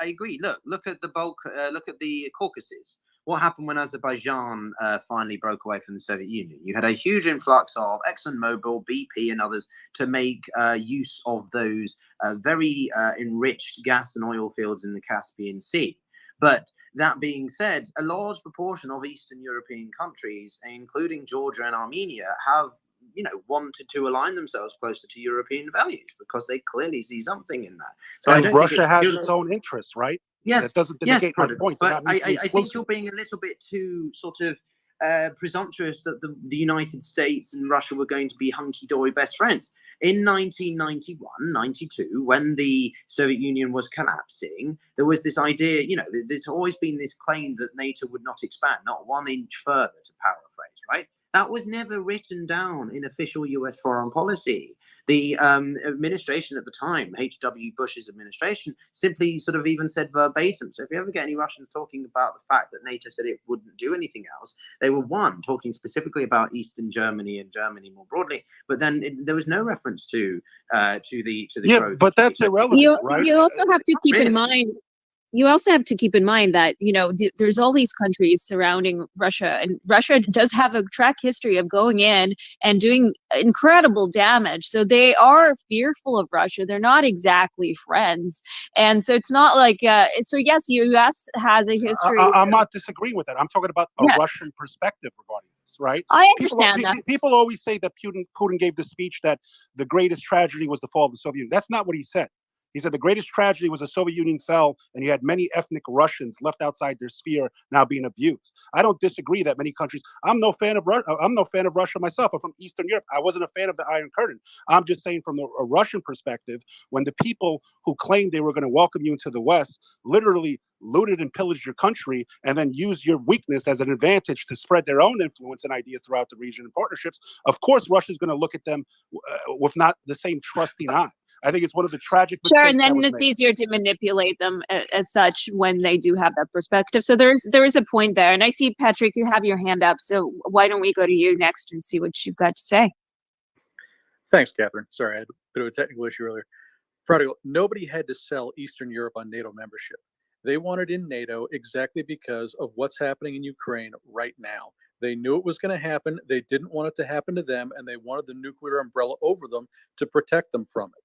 S16: agree. Look at the bulk. Look at the Caucasus. What happened when Azerbaijan finally broke away from the Soviet Union? You had a huge influx of ExxonMobil, BP, and others to make use of those very enriched gas and oil fields in the Caspian Sea. But that being said, a large proportion of Eastern European countries, including Georgia and Armenia, have wanted to align themselves closer to European values because they clearly see something in that. So
S21: and Russia has its own interests, right?
S16: Yes,
S21: that doesn't
S16: yes,
S21: negate my point.
S16: but I think you're being a little bit too sort of presumptuous that the United States and Russia were going to be hunky-dory best friends. In 1991, 92, when the Soviet Union was collapsing, there was this idea, there's always been this claim that NATO would not expand, not 1 inch further, to paraphrase, right? That was never written down in official US foreign policy. The administration at the time, H.W. Bush's administration, simply sort of even said verbatim. So if you ever get any Russians talking about the fact that NATO said it wouldn't do anything else, they were talking specifically about Eastern Germany and Germany more broadly. But then there was no reference to the growth.
S21: But that's irrelevant, right?
S2: You also have to keep in mind. You also have to keep in mind that, there's all these countries surrounding Russia, and Russia does have a track history of going in and doing incredible damage. So they are fearful of Russia. They're not exactly friends. And so it's not like, so yes, US has a history.
S21: I'm not disagreeing with that. I'm talking about a Russian perspective regarding this, right?
S2: I understand that.
S21: People always say that Putin gave the speech that the greatest tragedy was the fall of the Soviet Union. That's not what he said. He said the greatest tragedy was the Soviet Union fell, and you had many ethnic Russians left outside their sphere now being abused. I don't disagree that many countries. I'm no fan of Russia myself. I'm from Eastern Europe. I wasn't a fan of the Iron Curtain. I'm just saying from a Russian perspective, when the people who claimed they were going to welcome you into the West literally looted and pillaged your country and then used your weakness as an advantage to spread their own influence and ideas throughout the region and partnerships, of course, Russia's going to look at them with not the same trusting eye. I think it's one of the tragic
S2: Sure, and
S21: mistakes that
S2: then
S21: was
S2: it's
S21: made.
S2: easier to manipulate them as such when they do have that perspective. So there is a point there. And I see, Patrick, you have your hand up. So why don't we go to you next and see what you've got to say?
S10: Thanks, Catherine. Sorry, I had a bit of a technical issue earlier. Prodigal, nobody had to sell Eastern Europe on NATO membership. They wanted in NATO exactly because of what's happening in Ukraine right now. They knew it was going to happen. They didn't want it to happen to them, and they wanted the nuclear umbrella over them to protect them from it.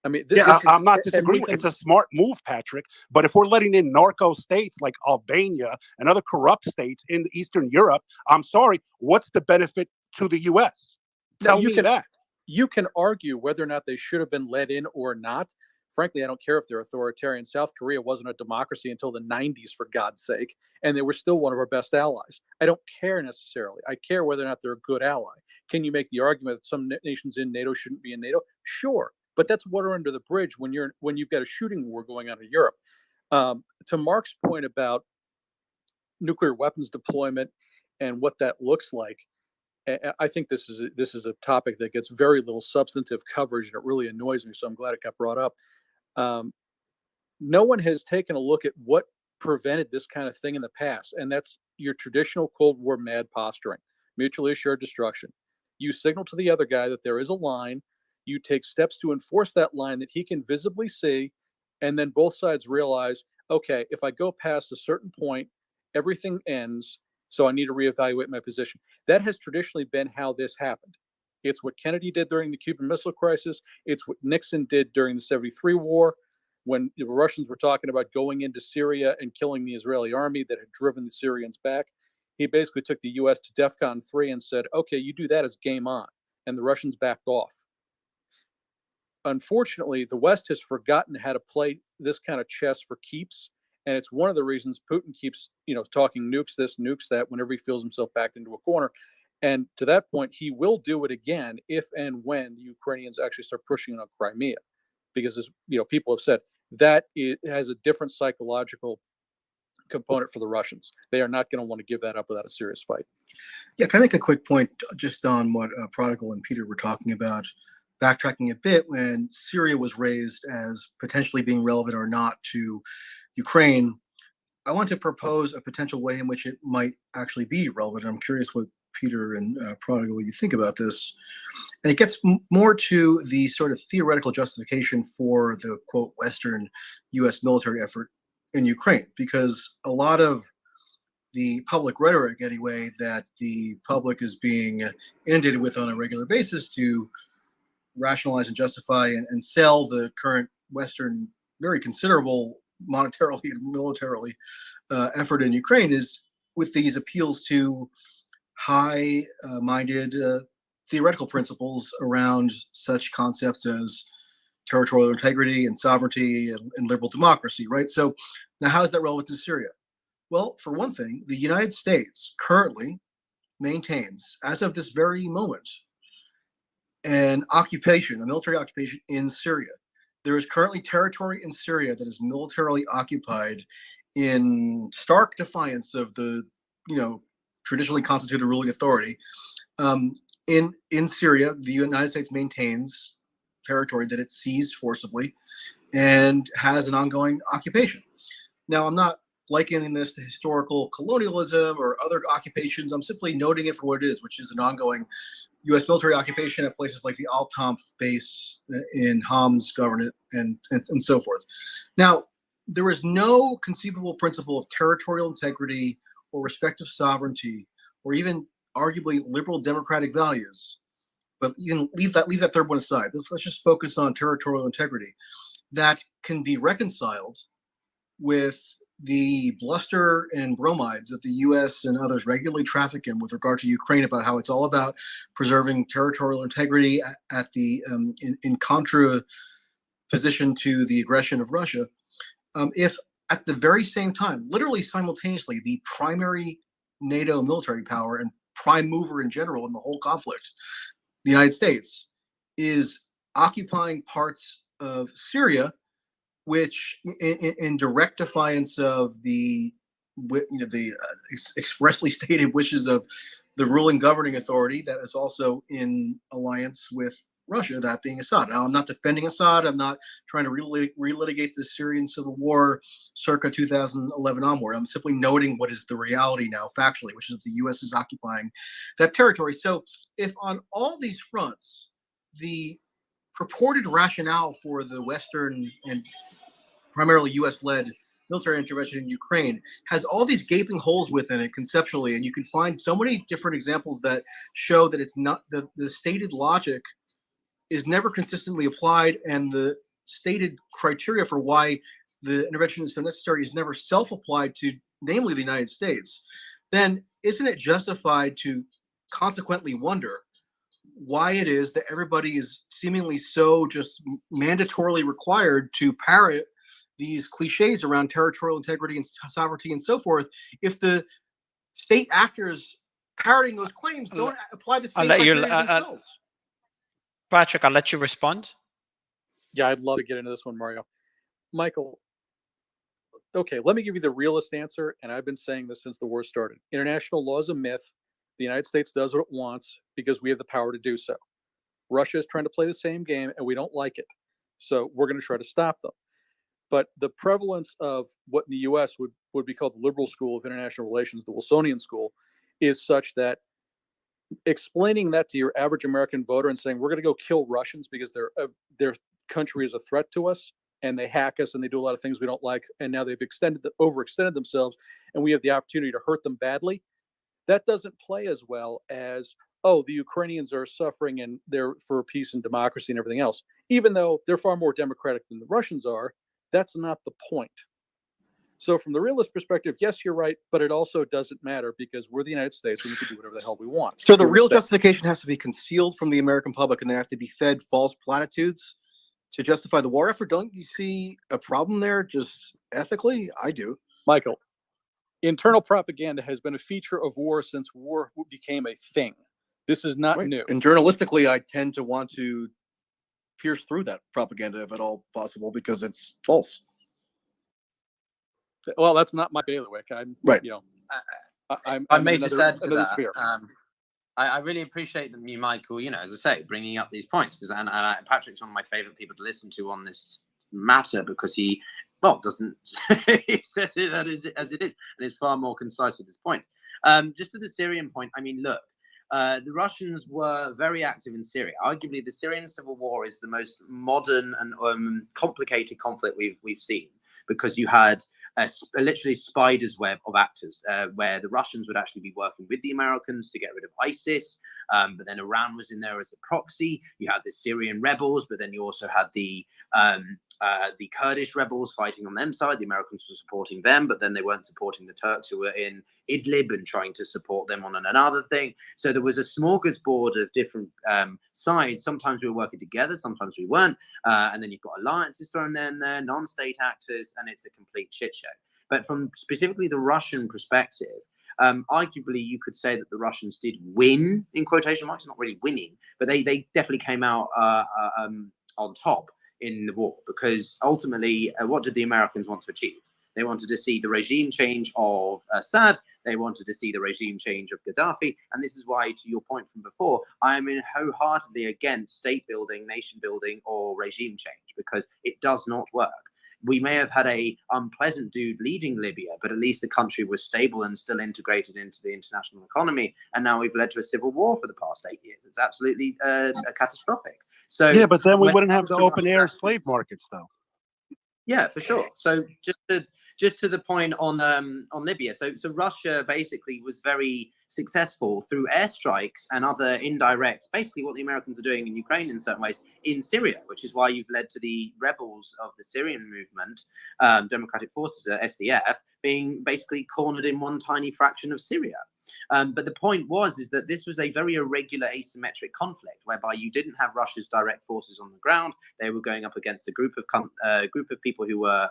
S10: I mean,
S21: I'm not disagreeing. It's a smart move, Patrick. But if we're letting in narco states like Albania and other corrupt states in Eastern Europe, I'm sorry, what's the benefit to the U.S.? Tell me that.
S10: You can argue whether or not they should have been let in or not. Frankly, I don't care if they're authoritarian. South Korea wasn't a democracy until the 90s, for God's sake, and they were still one of our best allies. I don't care necessarily. I care whether or not they're a good ally. Can you make the argument that some nations in NATO shouldn't be in NATO? Sure, but that's water under the bridge when you've got a shooting war going on in Europe. To Mark's point about nuclear weapons deployment and what that looks like, I think this is a topic that gets very little substantive coverage, and it really annoys me. So I'm glad it got brought up. No one has taken a look at what prevented this kind of thing in the past, and that's your traditional Cold War mad posturing, mutually assured destruction. You signal to the other guy that there is a line. You take steps to enforce that line that he can visibly see, and then both sides realize, okay, if I go past a certain point, everything ends. So I need to reevaluate my position. That has traditionally been how this happened. It's what Kennedy did during the Cuban Missile Crisis. It's what Nixon did during the '73 war, when the Russians were talking about going into Syria and killing the Israeli army that had driven the Syrians back. He basically took the U.S. to DEFCON 3 and said, okay, you do that, it's game on. And the Russians backed off. Unfortunately, the West has forgotten how to play this kind of chess for keeps. And it's one of the reasons Putin keeps, talking nukes this, nukes that, whenever he feels himself backed into a corner. And to that point, he will do it again if and when the Ukrainians actually start pushing on Crimea, because as people have said, that it has a different psychological component for the Russians. They are not going to want to give that up without a serious fight.
S14: Yeah, can I make a quick point just on what Prodigal and Peter were talking about? Backtracking a bit, when Syria was raised as potentially being relevant or not to Ukraine, I want to propose a potential way in which it might actually be relevant. I'm curious what Peter and Prodigal, you think about this. And it gets more to the sort of theoretical justification for the, quote, Western U.S. military effort in Ukraine, because a lot of the public rhetoric, anyway, that the public is being inundated with on a regular basis to rationalize and justify and sell the current Western, very considerable monetarily and militarily effort in Ukraine is with these appeals to high-minded theoretical principles around such concepts as territorial integrity and sovereignty and liberal democracy, right? So now how is that relevant to Syria? Well, for one thing, the United States currently maintains, as of this very moment, an occupation, a military occupation in Syria. There is currently territory in Syria that is militarily occupied in stark defiance of the, traditionally constituted ruling authority. In Syria, the United States maintains territory that it seized forcibly and has an ongoing occupation. Now, I'm not likening this to historical colonialism or other occupations. I'm simply noting it for what it is, which is an ongoing U.S. military occupation at places like the Al-Tanf base in Homs Governorate and so forth. Now, there is no conceivable principle of territorial integrity or respect of sovereignty or even arguably liberal democratic values, but even leave that third one aside. Let's just focus on territorial integrity that can be reconciled with the bluster and bromides that the U.S. and others regularly traffic in with regard to Ukraine about how it's all about preserving territorial integrity at the in contraposition to the aggression of Russia. If at the very same time, literally simultaneously, the primary NATO military power and prime mover in general in the whole conflict, the United States, is occupying parts of Syria, which, in direct defiance of the expressly stated wishes of the ruling governing authority that is also in alliance with Russia, that being Assad. Now, I'm not defending Assad. I'm not trying to relitigate the Syrian civil war circa 2011 onward. I'm simply noting what is the reality now, factually, which is that the U.S. is occupying that territory. So if on all these fronts, the purported rationale for the Western and primarily U.S.-led military intervention in Ukraine has all these gaping holes within it conceptually, and you can find so many different examples that show that it's not the stated logic is never consistently applied, and the stated criteria for why the intervention is so necessary is never self-applied to, namely the United States. Then isn't it justified to consequently wonder why it is that everybody is seemingly so just mandatorily required to parrot these cliches around territorial integrity and sovereignty and so forth, if the state actors parroting those claims don't apply the same criteria themselves?
S1: Patrick, I'll let you respond.
S10: Yeah, I'd love to get into this one, Mario. Michael, okay, let me give you the realist answer, and I've been saying this since the war started. International law is a myth. The United States does what it wants because we have the power to do so. Russia is trying to play the same game, and we don't like it. So we're going to try to stop them. But the prevalence of what in the U.S. would be called the liberal school of international relations, the Wilsonian school, is such that explaining that to your average American voter and saying we're going to go kill Russians because their country is a threat to us and they hack us and they do a lot of things we don't like, and now they've overextended themselves and we have the opportunity to hurt them badly, that doesn't play as well as, oh, the Ukrainians are suffering and they're for peace and democracy and everything else. Even though they're far more democratic than the Russians are, that's not the point. So from the realist perspective, yes, you're right, but it also doesn't matter because we're the United States and we can do whatever the hell we want.
S14: So the real justification has to be concealed from the American public, and they have to be fed false platitudes to justify the war effort. Don't you see a problem there, just ethically? I do.
S10: Michael, internal propaganda has been a feature of war since war became a thing. This is not new.
S14: And journalistically, I tend to want to pierce through that propaganda if at all possible because it's false.
S10: Well, that's not my bailiwick. I'm
S14: right.
S10: You know, I'm
S16: I may
S10: in
S16: just
S10: another,
S16: add to
S10: another
S16: that.
S10: sphere.
S16: I really appreciate you, Michael, you know, as I say, bringing up these points because Patrick's one of my favorite people to listen to on this matter because he, well, doesn't he says it as it is and is far more concise with his points. Just to the Syrian point, I mean, look, the Russians were very active in Syria. Arguably, the Syrian civil war is the most modern and complicated conflict we've seen because you had a literally spider's web of actors where the Russians would actually be working with the Americans to get rid of ISIS, but then Iran was in there as a proxy. You had the Syrian rebels, but then you also had the Kurdish rebels fighting on them side. The Americans were supporting them, but then they weren't supporting the Turks who were in Idlib and trying to support them on another thing. So there was a smorgasbord of different sides. Sometimes we were working together, sometimes we weren't. And then you've got alliances thrown in there, non-state actors, and it's a complete shit show. But from specifically the Russian perspective, arguably you could say that the Russians did win, in quotation marks, not really winning, but they definitely came out on top in the war because ultimately what did the Americans want to achieve? They wanted to see the regime change of Assad. They wanted to see the regime change of Gaddafi. And this is why, to your point from before, I am wholeheartedly against state building, nation building, or regime change because it does not work. We may have had a unpleasant dude leading Libya, but at least the country was stable and still integrated into the international economy. And now we've led to a civil war for the past 8 years. It's absolutely catastrophic. So
S21: yeah, but then we wouldn't have the open air slave markets, though.
S16: Yeah, for sure. So just to the point on Libya. So Russia basically was very successful through airstrikes and other indirect, basically what the Americans are doing in Ukraine in certain ways in Syria, which is why you've led to the rebels of the Syrian movement, Democratic Forces, SDF, being basically cornered in one tiny fraction of Syria. But the point is that this was a very irregular asymmetric conflict whereby you didn't have Russia's direct forces on the ground. They were going up against a group of people who were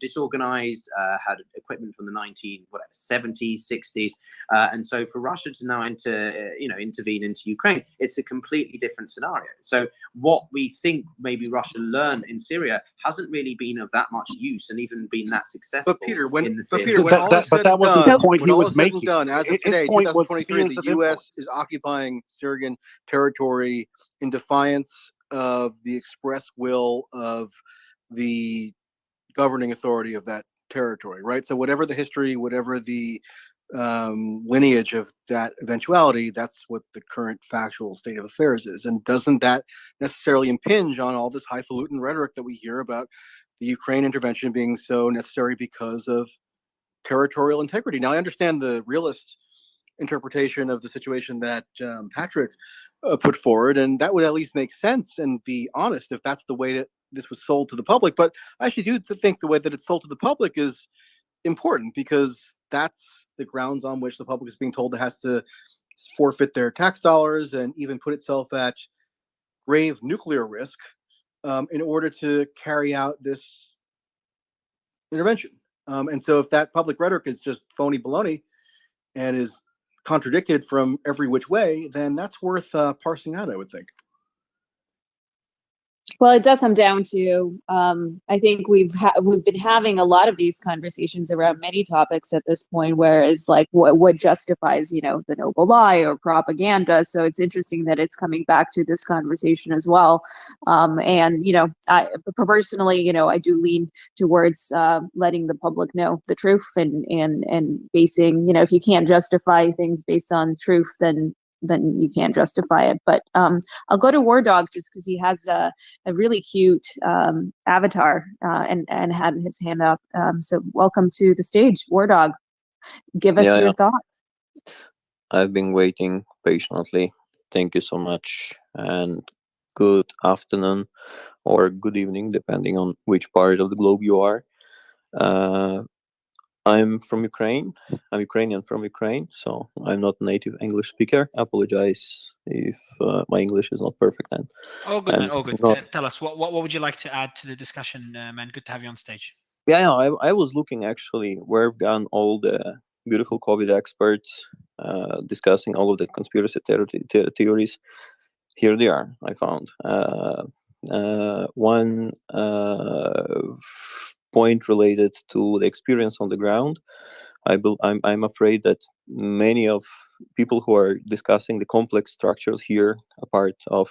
S16: disorganized, had equipment from the 1970s, 60s. And so for Russia to now intervene into Ukraine, it's a completely different scenario. So what we think maybe Russia learned in Syria hasn't really been of that much use and even been that successful.
S14: But Peter, when
S16: in the
S14: all is said and
S21: wasn't
S14: done,
S21: the point he was
S14: said and
S21: making.
S14: done, as of today, 2023, the U.S. is occupying Syrian territory in defiance of the express will of the governing authority of that territory, right? So whatever the history, whatever the lineage of that eventuality, that's what the current factual state of affairs is. And doesn't that necessarily impinge on all this highfalutin rhetoric that we hear about the Ukraine intervention being so necessary because of territorial integrity? Now, I understand the realist interpretation of the situation that Patrick put forward, and that would at least make sense and be honest if that's the way that this was sold to the public. But I actually do think the way that it's sold to the public is important, because that's the grounds on which the public is being told it has to forfeit their tax dollars and even put itself at grave nuclear risk in order to carry out this intervention. And so if that public rhetoric is just phony baloney and is contradicted from every which way, then that's worth parsing out, I would think.
S2: Well, it does come down to, I think we've been having a lot of these conversations around many topics at this point, where it's like what justifies, the noble lie or propaganda. So it's interesting that it's coming back to this conversation as well. And, I personally, I do lean towards letting the public know the truth and basing, if you can't justify things based on truth, then you can't justify it. But I'll go to War Dog just because he has a really cute avatar and had his hand up. So welcome to the stage, War Dog. Give us your thoughts.
S8: I've been waiting patiently. Thank you so much. And good afternoon or good evening, depending on which part of the globe you are. I'm from Ukraine. I'm Ukrainian from Ukraine, so I'm not a native English speaker. I apologize if my English is not perfect.
S1: Oh, good, man. Oh, good. Tell us, what would you like to add to the discussion, man? Good to have you on stage.
S8: Yeah, I was looking actually where I've gone all the beautiful COVID experts discussing all of the conspiracy theories. Here they are, I found. One point related to the experience on the ground. I'm afraid that many of people who are discussing the complex structures here, a part of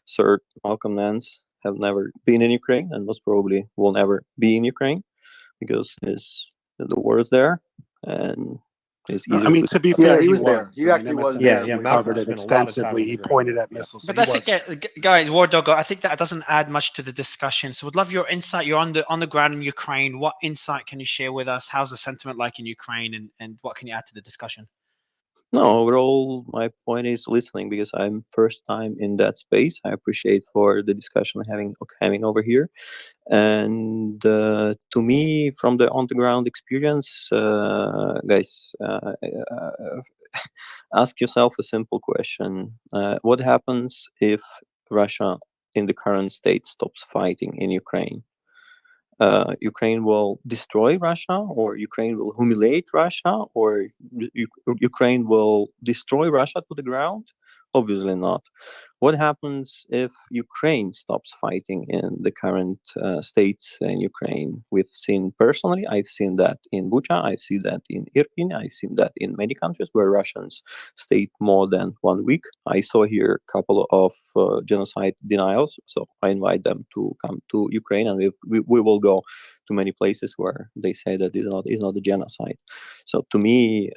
S8: Sir Malcolm Nance, have never been in Ukraine and most probably will never be in Ukraine because the war is there and it's easier.
S21: I mean, to be fair,
S14: he was there. He actually was there.
S21: Yeah, covered it extensively. He pointed at missiles.
S1: But that's okay, guys. War Dog, I think that doesn't add much to the discussion. So, would love your insight. You're on the ground in Ukraine. What insight can you share with us? How's the sentiment like in Ukraine, and what can you add to the discussion?
S8: No, overall, my point is listening because I'm first time in that space. I appreciate for the discussion having over here. And to me, from the on-the-ground experience, guys, ask yourself a simple question. What happens if Russia in the current state stops fighting in Ukraine? Ukraine will destroy Russia, or Ukraine will humiliate Russia, or Ukraine will destroy Russia to the ground? Obviously not. What happens if Ukraine stops fighting in the current state in Ukraine? We've seen personally, I've seen that in Bucha, I've seen that in Irpin, I've seen that in many countries where Russians stayed more than 1 week. I saw here a couple of genocide denials, so I invite them to come to Ukraine, and we will go to many places where they say that is not a genocide. So to me,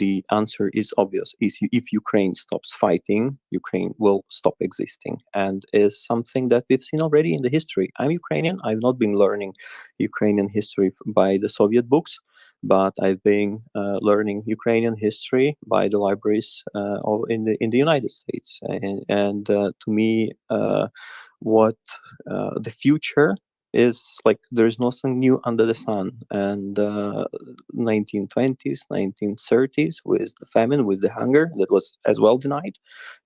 S8: the answer is obvious: if Ukraine stops fighting, Ukraine will stop existing, and is something that we've seen already in the history. I'm Ukrainian. I've not been learning Ukrainian history by the Soviet books, but I've been learning Ukrainian history by the libraries in the United States. And to me, what the future is like, there's nothing new under the sun. And 1920s, 1930s, with the famine, with the hunger that was as well denied,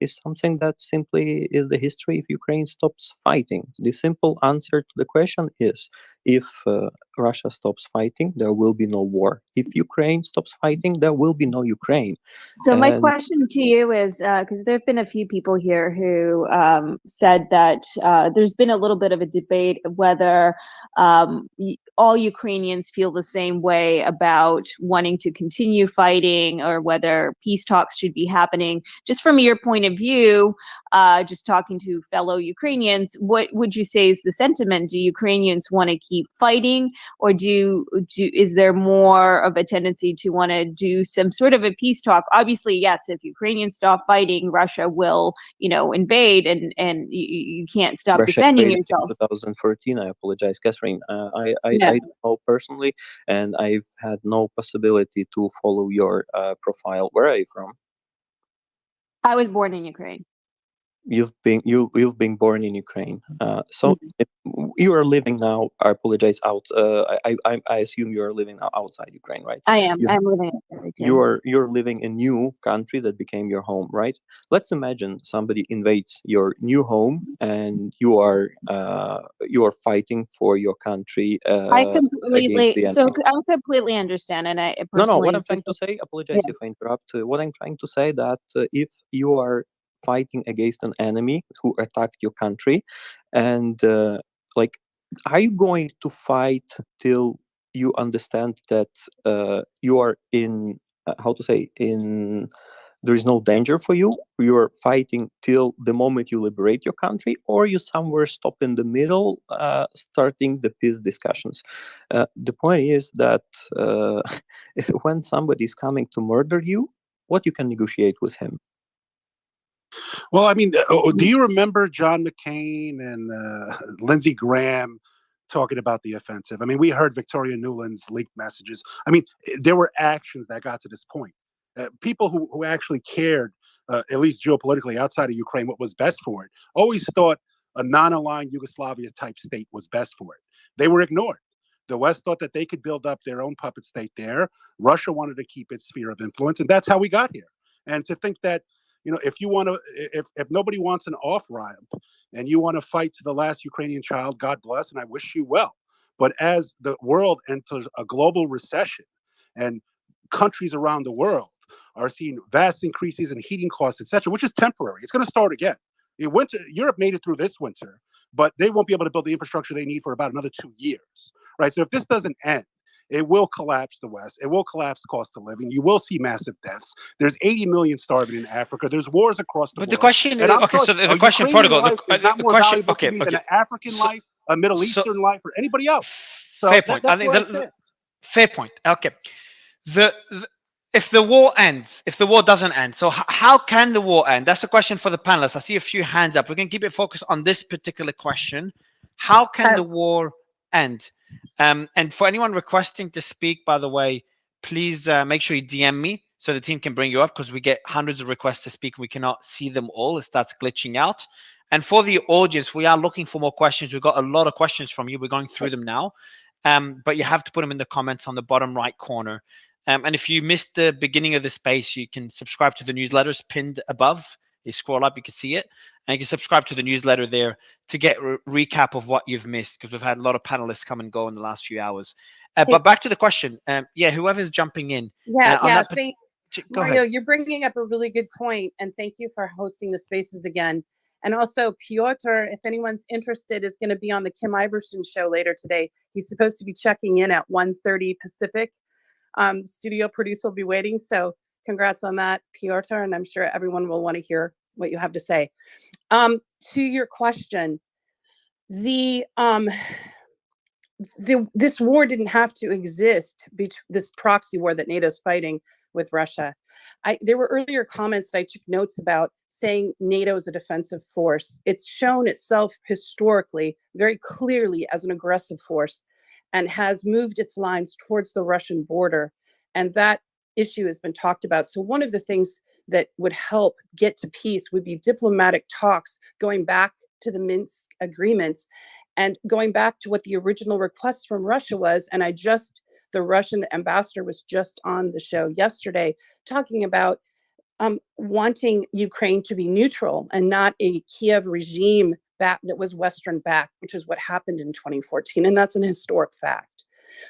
S8: is something that simply is the history if Ukraine stops fighting. The simple answer to the question is, if Russia stops fighting, there will be no war. If Ukraine stops fighting, there will be no Ukraine.
S2: So my
S8: And
S2: question to you is, because there have been a few people here who said that there's been a little bit of a debate whether all Ukrainians feel the same way about wanting to continue fighting or whether peace talks should be happening. Just from your point of view, just talking to fellow Ukrainians, what would you say is the sentiment? Do Ukrainians want to keep fighting, or is there more of a tendency to want to do some sort of a peace talk? Obviously, yes, if Ukrainians stop fighting, Russia will, invade, and you can't stop
S8: Russia
S2: defending
S8: invaded in
S2: yourselves.
S8: 2014. I apologize, Catherine.
S2: Yeah.
S8: I don't know personally, and I've had no possibility to follow your profile. Where are you from?
S2: I was born in Ukraine.
S8: You've been born in Ukraine. So if you are living now, I apologize, out. I assume you are living now outside Ukraine, right?
S2: I am. I'm living in Ukraine.
S8: You're living in a new country that became your home, right? Let's imagine somebody invades your new home and you are fighting for your country against the enemy.
S2: I completely understand, and I
S8: No,
S2: personally.
S8: what I'm trying to say, apologize if I interrupt. What I'm trying to say that if you are fighting against an enemy who attacked your country, and are you going to fight till you understand that you are in there is no danger for you? You are fighting till the moment you liberate your country, or you somewhere stop in the middle, starting the peace discussions? The point is that when somebody is coming to murder you, what you can negotiate with him?
S21: Well, I mean, do you remember John McCain and Lindsey Graham talking about the offensive? I mean, we heard Victoria Nuland's leaked messages. I mean, there were actions that got to this point. People who actually cared, at least geopolitically outside of Ukraine, what was best for it, always thought a non-aligned Yugoslavia type state was best for it. They were ignored. The West thought that they could build up their own puppet state there. Russia wanted to keep its sphere of influence, and that's how we got here. And to think that, if you want to, if nobody wants an off ramp and you want to fight to the last Ukrainian child, God bless, and I wish you well. But as the world enters a global recession and countries around the world are seeing vast increases in heating costs, etc., which is temporary, it's going to start again. Europe made it through this winter, but they won't be able to build the infrastructure they need for about another 2 years, right? So if this doesn't end, it will collapse the West. It will collapse cost of living. You will see massive deaths. There's 80 million starving in Africa. There's wars across the world.
S1: But the question,
S21: And I'm
S1: okay,
S21: sorry,
S1: so the
S21: a
S1: question,
S21: Ukrainian
S1: Portugal,
S21: life is not
S1: the
S21: more
S1: question,
S21: valuable
S1: okay,
S21: to me than
S1: okay.
S21: an African life, a Middle Eastern life, or anybody else. So
S1: Fair point. I
S21: that's
S1: think
S21: where I stand.
S1: fair point. Okay. If the war ends, if the war doesn't end, so how can the war end? That's the question for the panelists. I see a few hands up. We can keep it focused on this particular question. How can the war end? And for anyone requesting to speak, by the way, please make sure you DM me so the team can bring you up, because we get hundreds of requests to speak. We cannot see them all. It starts glitching out. And for the audience, we are looking for more questions. We've got a lot of questions from you. We're going through them now. But you have to put them in the comments on the bottom right corner. And if you missed the beginning of the space, you can subscribe to the newsletters pinned above. You scroll up, you can see it. And you can subscribe to the newsletter there to get a recap of what you've missed, because we've had a lot of panelists come and go in the last few hours. But back to the question. Yeah, whoever's jumping in.
S13: Yeah.
S1: Go
S13: Mario,
S1: ahead.
S13: you're bringing up a really good point, and thank you for hosting the spaces again. And also, Piotr, if anyone's interested, is going to be on the Kim Iverson show later today. He's supposed to be checking in at 1:30 Pacific. The studio producer will be waiting. So congrats on that, Piotr, and I'm sure everyone will want to hear what you have to say. To your question, this war didn't have to exist, this proxy war that NATO's fighting with Russia. There were earlier comments that I took notes about, saying NATO is a defensive force. It's shown itself historically very clearly as an aggressive force and has moved its lines towards the Russian border. And that issue has been talked about. So one of the things that would help get to peace would be diplomatic talks, going back to the Minsk agreements and going back to what the original request from Russia was. And the Russian ambassador was just on the show yesterday talking about wanting Ukraine to be neutral and not a Kiev regime that was Western backed, which is what happened in 2014. And that's an historic fact.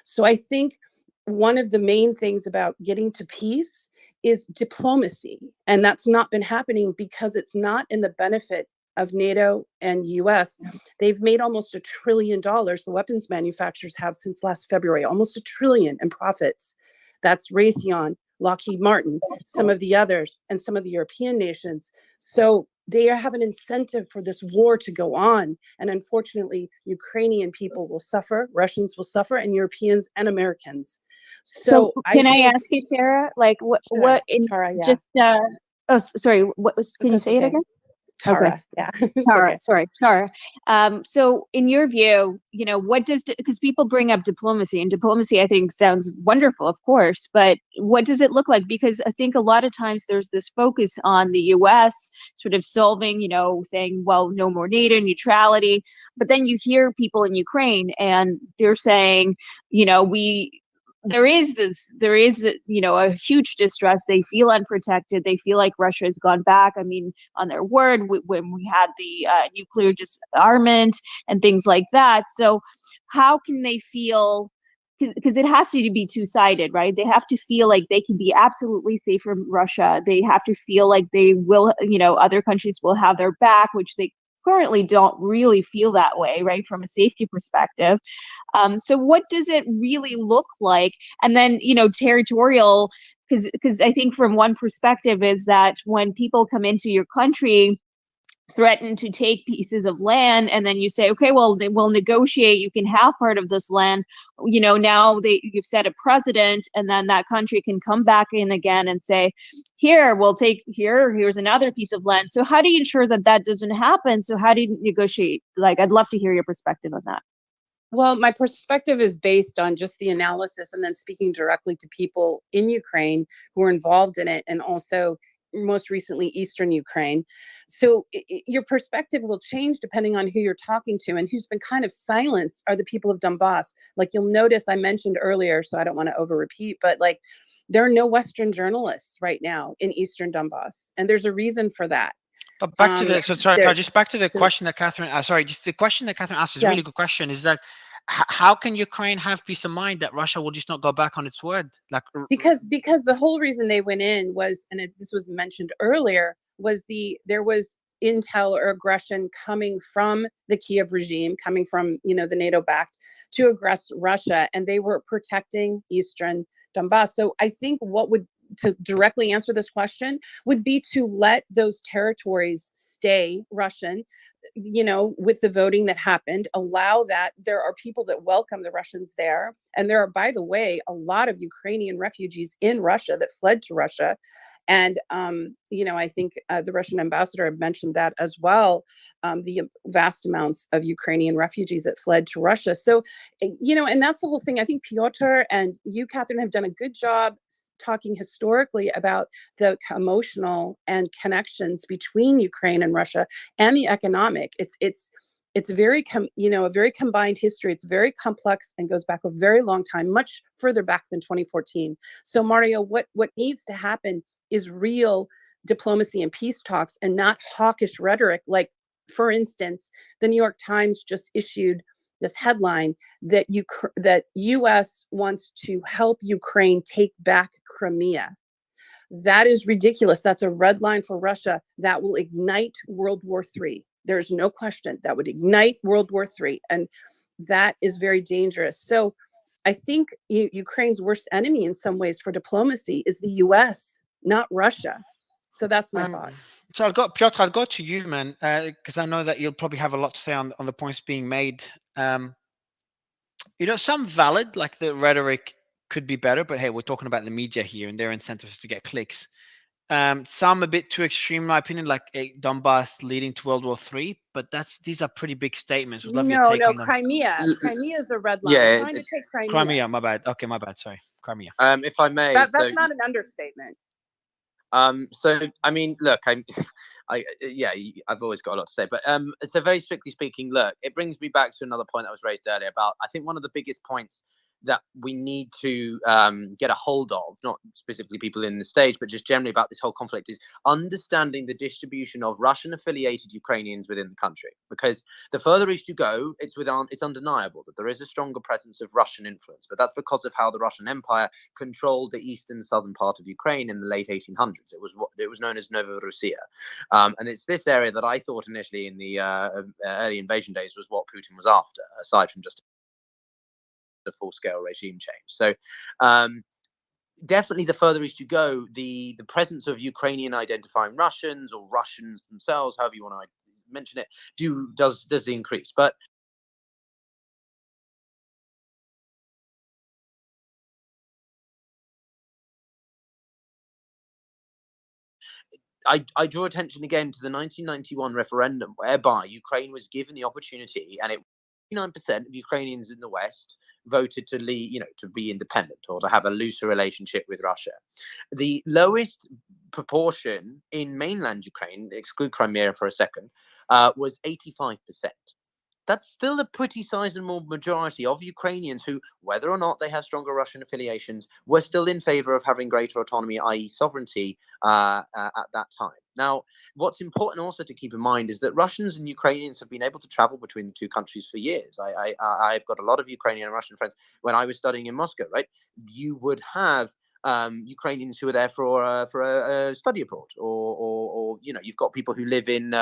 S13: So I think one of the main things about getting to peace is diplomacy. And that's not been happening because it's not in the benefit of NATO and US. They've made almost $1 trillion, the weapons manufacturers have since last February, almost $1 trillion in profits. That's Raytheon, Lockheed Martin, some of the others, and some of the European nations. So they have an incentive for this war to go on. And unfortunately, Ukrainian people will suffer, Russians will suffer, and Europeans and Americans.
S2: So can I
S13: think,
S2: ask you, Tara, like
S13: Sure,
S2: what in
S13: Tara, yeah.
S2: just sorry, what was, can you
S13: That's
S2: say it
S13: okay.
S2: again?
S13: Tara,
S2: Okay.
S13: yeah. It's
S2: Tara,
S13: okay.
S2: sorry, Tara. So in your view, you know, what does, because people bring up diplomacy, and diplomacy I think sounds wonderful, of course, but what does it look like? Because I think a lot of times there's this focus on the US sort of solving, you know, saying, well, no more NATO neutrality, but then you hear people in Ukraine and they're saying, you know, there is, you know, a huge distress. They feel unprotected. They feel like Russia has gone back, I mean, on their word, when we had the nuclear disarmament and things like that. So how can they feel, because it has to be two-sided, right? They have to feel like they can be absolutely safe from Russia. They have to feel like they will, you know, other countries will have their back, which they currently don't really feel that way, right, from a safety perspective. So what does it really look like? And then, you know, territorial, because I think from one perspective is that when people come into your country, threaten to take pieces of land, and then you say, okay, well, they will negotiate, you can have part of this land, you know, now you've set a precedent, and then that country can come back in again and say, here, we'll take here's another piece of land. So how do you ensure that that doesn't happen? So how do you negotiate? Like, I'd love to hear your perspective on that.
S13: Well, my perspective is based on just the analysis and then speaking directly to people in Ukraine who are involved in it, and also most recently Eastern Ukraine. So your perspective will change depending on who you're talking to, and who's been kind of silenced are the people of Donbass. Like you'll notice, I mentioned earlier, so I don't want to over repeat, but like there are no Western journalists right now in Eastern Donbass, and there's a reason for that.
S1: But back to the, so sorry, just back to the question that Catherine, just the question that Catherine asked is a really good question, is that how can Ukraine have peace of mind that Russia will just not go back on its word? Like,
S13: because the whole reason they went in was, and this was mentioned earlier, was there was intel or aggression coming from the Kiev regime, coming from, you know, the NATO-backed, to aggress Russia, and they were protecting Eastern Donbass. So I think to directly answer this question would be to let those territories stay Russian, you know, with the voting that happened, allow that. There are people that welcome the Russians there. And there are, by the way, a lot of Ukrainian refugees in Russia that fled to Russia. And, you know, I think the Russian ambassador had mentioned that as well, the vast amounts of Ukrainian refugees that fled to Russia. So, you know, and that's the whole thing. I think Piotr and you, Catherine, have done a good job talking historically about the emotional and connections between Ukraine and Russia and the economic. It's very, a very combined history. It's very complex and goes back a very long time, much further back than 2014. So, Mario, what needs to happen is real diplomacy and peace talks, and not hawkish rhetoric. Like, for instance, the New York Times just issued this headline that U.S. wants to help Ukraine take back Crimea. That is ridiculous. That's a red line for Russia. That will ignite World War III. There's no question that would ignite World War III. And that is very dangerous. So I think Ukraine's worst enemy in some ways for diplomacy is the US, not Russia. So that's my thought.
S1: So Piotr, I'll go to you, man, because I know that you'll probably have a lot to say on the points being made. You know, some valid, like the rhetoric could be better, but hey, we're talking about the media here, and their incentive is to get clicks. Some a bit too extreme, in my opinion, like Donbass leading to World War III, but these are pretty big statements. Would love your take on them.
S13: Crimea is a red line.
S18: Yeah,
S13: trying to take
S1: Crimea, my bad. Okay, my bad. Sorry, Crimea.
S18: If I may,
S13: that's not an understatement.
S18: So I mean, look, I've always got a lot to say, but so very strictly speaking, look, it brings me back to another point that was raised earlier about, I think one of the biggest points that we need to get a hold of, not specifically people in the stage, but just generally about this whole conflict, is understanding the distribution of Russian-affiliated Ukrainians within the country. Because the further east you go, it's undeniable that there is a stronger presence of Russian influence, but that's because of how the Russian Empire controlled the eastern and southern part of Ukraine in the late 1800s. It was known as Novorossiya, and it's this area that I thought initially in the early invasion days was what Putin was after, aside from just a full-scale regime change. So definitely the further east you go, the presence of Ukrainian identifying Russians or Russians themselves, however you want to mention it, does increase. But I draw attention again to the 1991 referendum, whereby Ukraine was given the opportunity, and 89% of Ukrainians in the West voted to leave, to be independent or to have a looser relationship with Russia. The lowest proportion in mainland Ukraine, exclude Crimea for a second, was 85%. That's still a pretty sizable majority of Ukrainians who, whether or not they have stronger Russian affiliations, were still in favor of having greater autonomy, i.e. sovereignty, at that time. Now, what's important also to keep in mind is that Russians and Ukrainians have been able to travel between the two countries for years. I've got a lot of Ukrainian and Russian friends. When I was studying in Moscow, right, you would have Ukrainians who are there for a study abroad, or you've got people who live in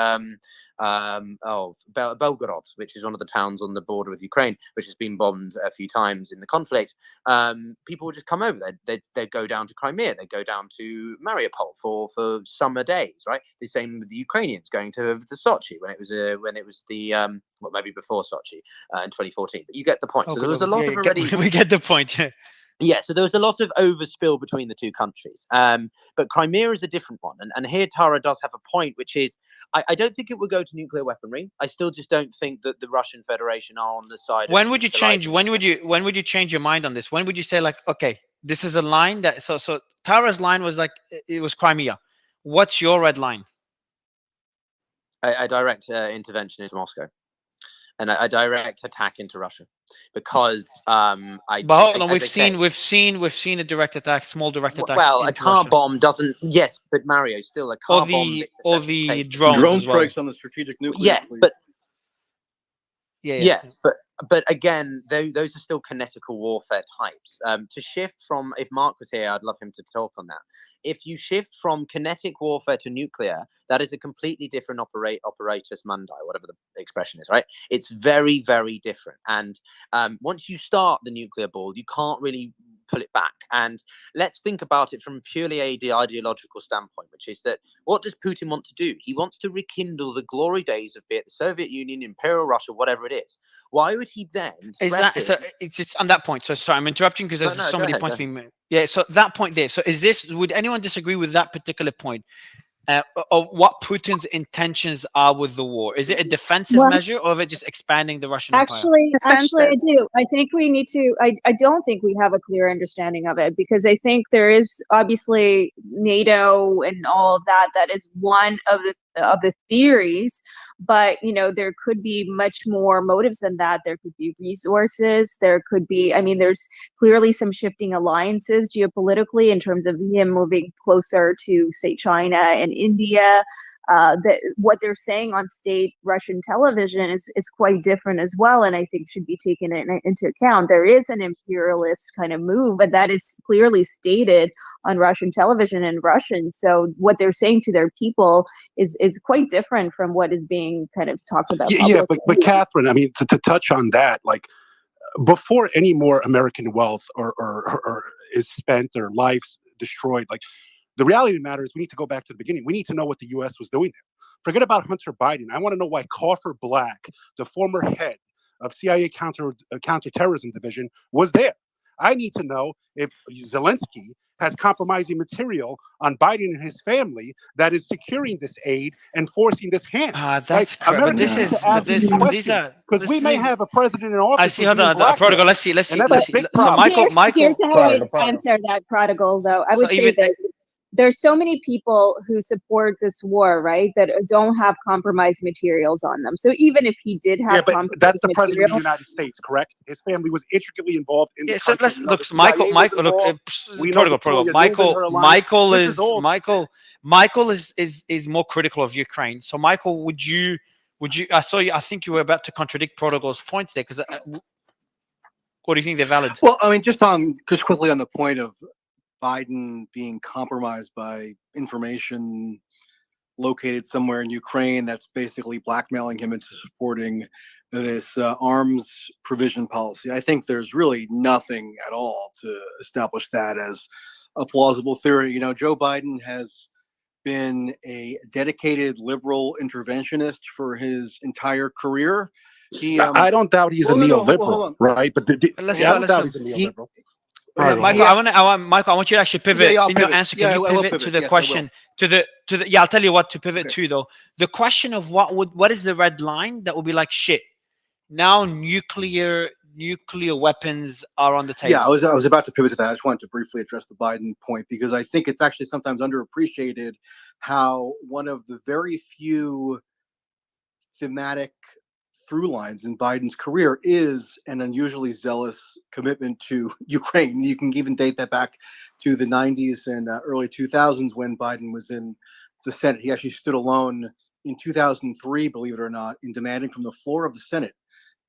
S18: Belgorod, which is one of the towns on the border with Ukraine, which has been bombed a few times in the conflict. People would just come over. They'd go down to Crimea. They'd go down to Mariupol for summer days, right? The same with the Ukrainians going to Sochi when it was the maybe before Sochi in 2014. But you get the point. So there was a lot of already.
S1: We get the point.
S18: Yeah, so there was a lot of overspill between the two countries. But Crimea is a different one. And here Tara does have a point, which is I don't think it would go to nuclear weaponry. I still just don't think that the Russian Federation are on the side.
S1: When would you change? When would you change your mind on this? When would you say, like, okay, this is a line that so Tara's line was like it was Crimea. What's your red line?
S18: A direct intervention into Moscow. And a direct attack into Russia, because
S1: But hold on, we've seen a direct attack, small direct attack.
S18: Well, a car bomb doesn't. Yes, but Mario, still a car bomb.
S1: Or the drones
S14: drone
S1: as well.
S14: strikes on the strategic nuclear.
S18: Yes,
S14: fleet.
S18: but
S1: yeah.
S18: Yes, but again, those are still kinetical warfare types. To shift from, if Mark was here, I'd love him to talk on that. If you shift from kinetic warfare to nuclear, that is a completely different operatus mundi, whatever the expression is, right? It's very, very different. And once you start the nuclear ball, you can't really pull it back. And let's think about it from purely a ideological standpoint, which is that what does Putin want to do? He wants to rekindle the glory days of, be it the Soviet Union, Imperial Russia, whatever it is. Why would he then
S1: it's just on that point? So sorry, I'm interrupting because there's so many points being made. Yeah, so that point there. So would anyone disagree with that particular point? Of what Putin's intentions are with the war? Is it a defensive measure, or is it just expanding the Russian empire?
S2: Actually, I do. I think we need to. I don't think we have a clear understanding of it, because I think there is obviously NATO and all of that. That is one of the theories, but there could be much more motives than that. There could be resources. There could be. I mean, there's clearly some shifting alliances geopolitically in terms of him moving closer to, say, China and India. That what they're saying on state Russian television is quite different as well, and I think should be taken into account. There is an imperialist kind of move, but that is clearly stated on Russian television in Russian. So what they're saying to their people is quite different from what is being kind of talked about.
S21: Yeah, but Catherine, I mean, to touch on that, like, before any more American wealth or is spent or lives destroyed, like, the reality of the matter is we need to go back to the beginning. We need to know what the U.S. was doing there. Forget about Hunter Biden. I want to know why Coffer Black, the former head of CIA counterterrorism division, was there. I need to know if Zelensky has compromising material on Biden and his family that is securing this aid and forcing this hand.
S1: That's correct. But these are
S21: because we may have a president in office.
S1: I see how the prodigal. Let's see. So
S2: Here's how I would answer that prodigal, though. I would say this. there's so many people who support this war, right, that don't have compromised materials on them. So even if he did have
S21: but
S2: compromised
S21: that's the president of the
S2: material,
S21: United States, correct? His family was intricately involved in the
S1: Yeah, so
S21: country.
S1: let's
S21: We know
S1: look.
S21: the CIA was
S1: Michael, look,
S21: involved. We know
S1: protocol.
S21: Victoria Nuland, her alliance. This is all.
S1: Michael is more critical of Ukraine. So Michael, would you? I saw you. I think you were about to contradict protocol's points there, because what do you think they're valid?
S14: Well, I mean, just quickly on the point of Biden being compromised by information located somewhere in Ukraine that's basically blackmailing him into supporting this arms provision policy. I think there's really nothing at all to establish that as a plausible theory. You know, Joe Biden has been a dedicated liberal interventionist for his entire career.
S21: I don't doubt he's a neoliberal,
S14: hold on.
S21: right? But
S1: Let's
S21: I don't doubt he's a neoliberal.
S1: Michael, I want you to actually pivot
S14: I'll
S1: in your
S14: pivot.
S1: answer. Can you
S14: I will
S1: pivot to
S14: pivot.
S1: the
S14: Yes, I
S1: question? To the yeah, I'll tell you what to pivot to though. The question of what is the red line that would be like shit? Now nuclear weapons are on the table.
S14: Yeah, I was about to pivot to that. I just wanted to briefly address the Biden point, because I think it's actually sometimes underappreciated how one of the very few thematic through lines in Biden's career is an unusually zealous commitment to Ukraine. You can even date that back to the 90s and early 2000s when Biden was in the Senate. He actually stood alone in 2003, believe it or not, in demanding from the floor of the Senate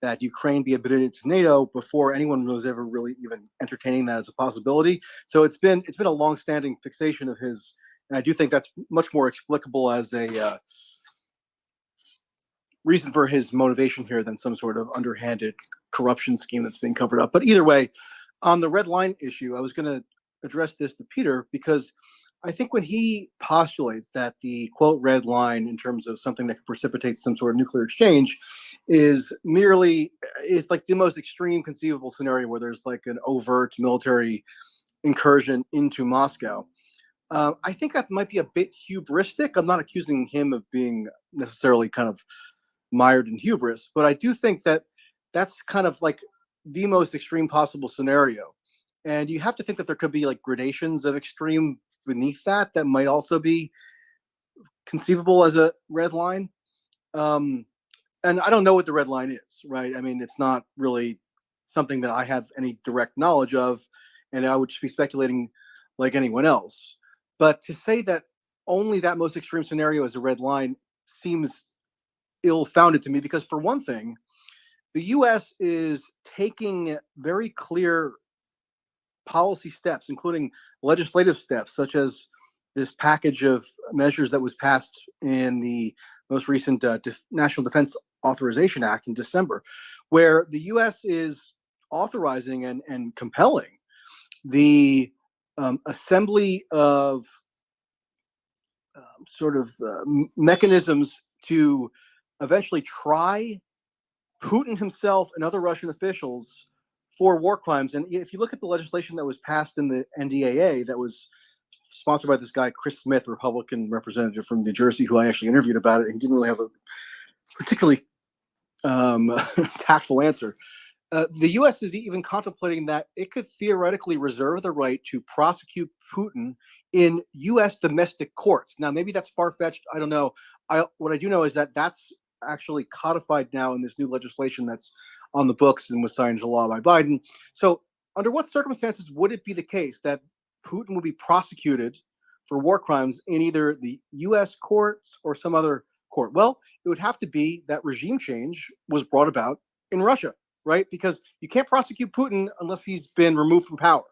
S14: that Ukraine be admitted to NATO before anyone was ever really even entertaining that as a possibility. So it's been a long-standing fixation of his, and I do think that's much more explicable as a reason for his motivation here than some sort of underhanded corruption scheme that's being covered up. But either way, on the red line issue, I was going to address this to Peter, because I think when he postulates that the quote red line in terms of something that could precipitate some sort of nuclear exchange is like the most extreme conceivable scenario where there's like an overt military incursion into Moscow. I think that might be a bit hubristic. I'm not accusing him of being necessarily kind of mired in hubris, but I do think that that's kind of like the most extreme possible scenario. And you have to think that there could be like gradations of extreme beneath that might also be conceivable as a red line. And I don't know what the red line is, right? I mean, it's not really something that I have any direct knowledge of, and I would just be speculating like anyone else. But to say that only that most extreme scenario is a red line seems ill-founded to me, because for one thing, the U.S. is taking very clear policy steps, including legislative steps, such as this package of measures that was passed in the most recent National Defense Authorization Act in December, where the U.S. is authorizing and compelling the assembly of mechanisms to eventually try Putin himself and other Russian officials for war crimes. And if you look at the legislation that was passed in the NDAA that was sponsored by this guy, Chris Smith, Republican representative from New Jersey, who I actually interviewed about it, he didn't really have a particularly tactful answer. The U.S. is even contemplating that it could theoretically reserve the right to prosecute Putin in U.S. domestic courts. Now, maybe that's far-fetched. I don't know. What I do know is that that's actually codified now in this new legislation that's on the books and was signed into law by Biden. So under what circumstances would it be the case that Putin would be prosecuted for war crimes in either the U.S. courts or some other court? Well, it would have to be that regime change was brought about in Russia, right? Because you can't prosecute Putin unless he's been removed from power.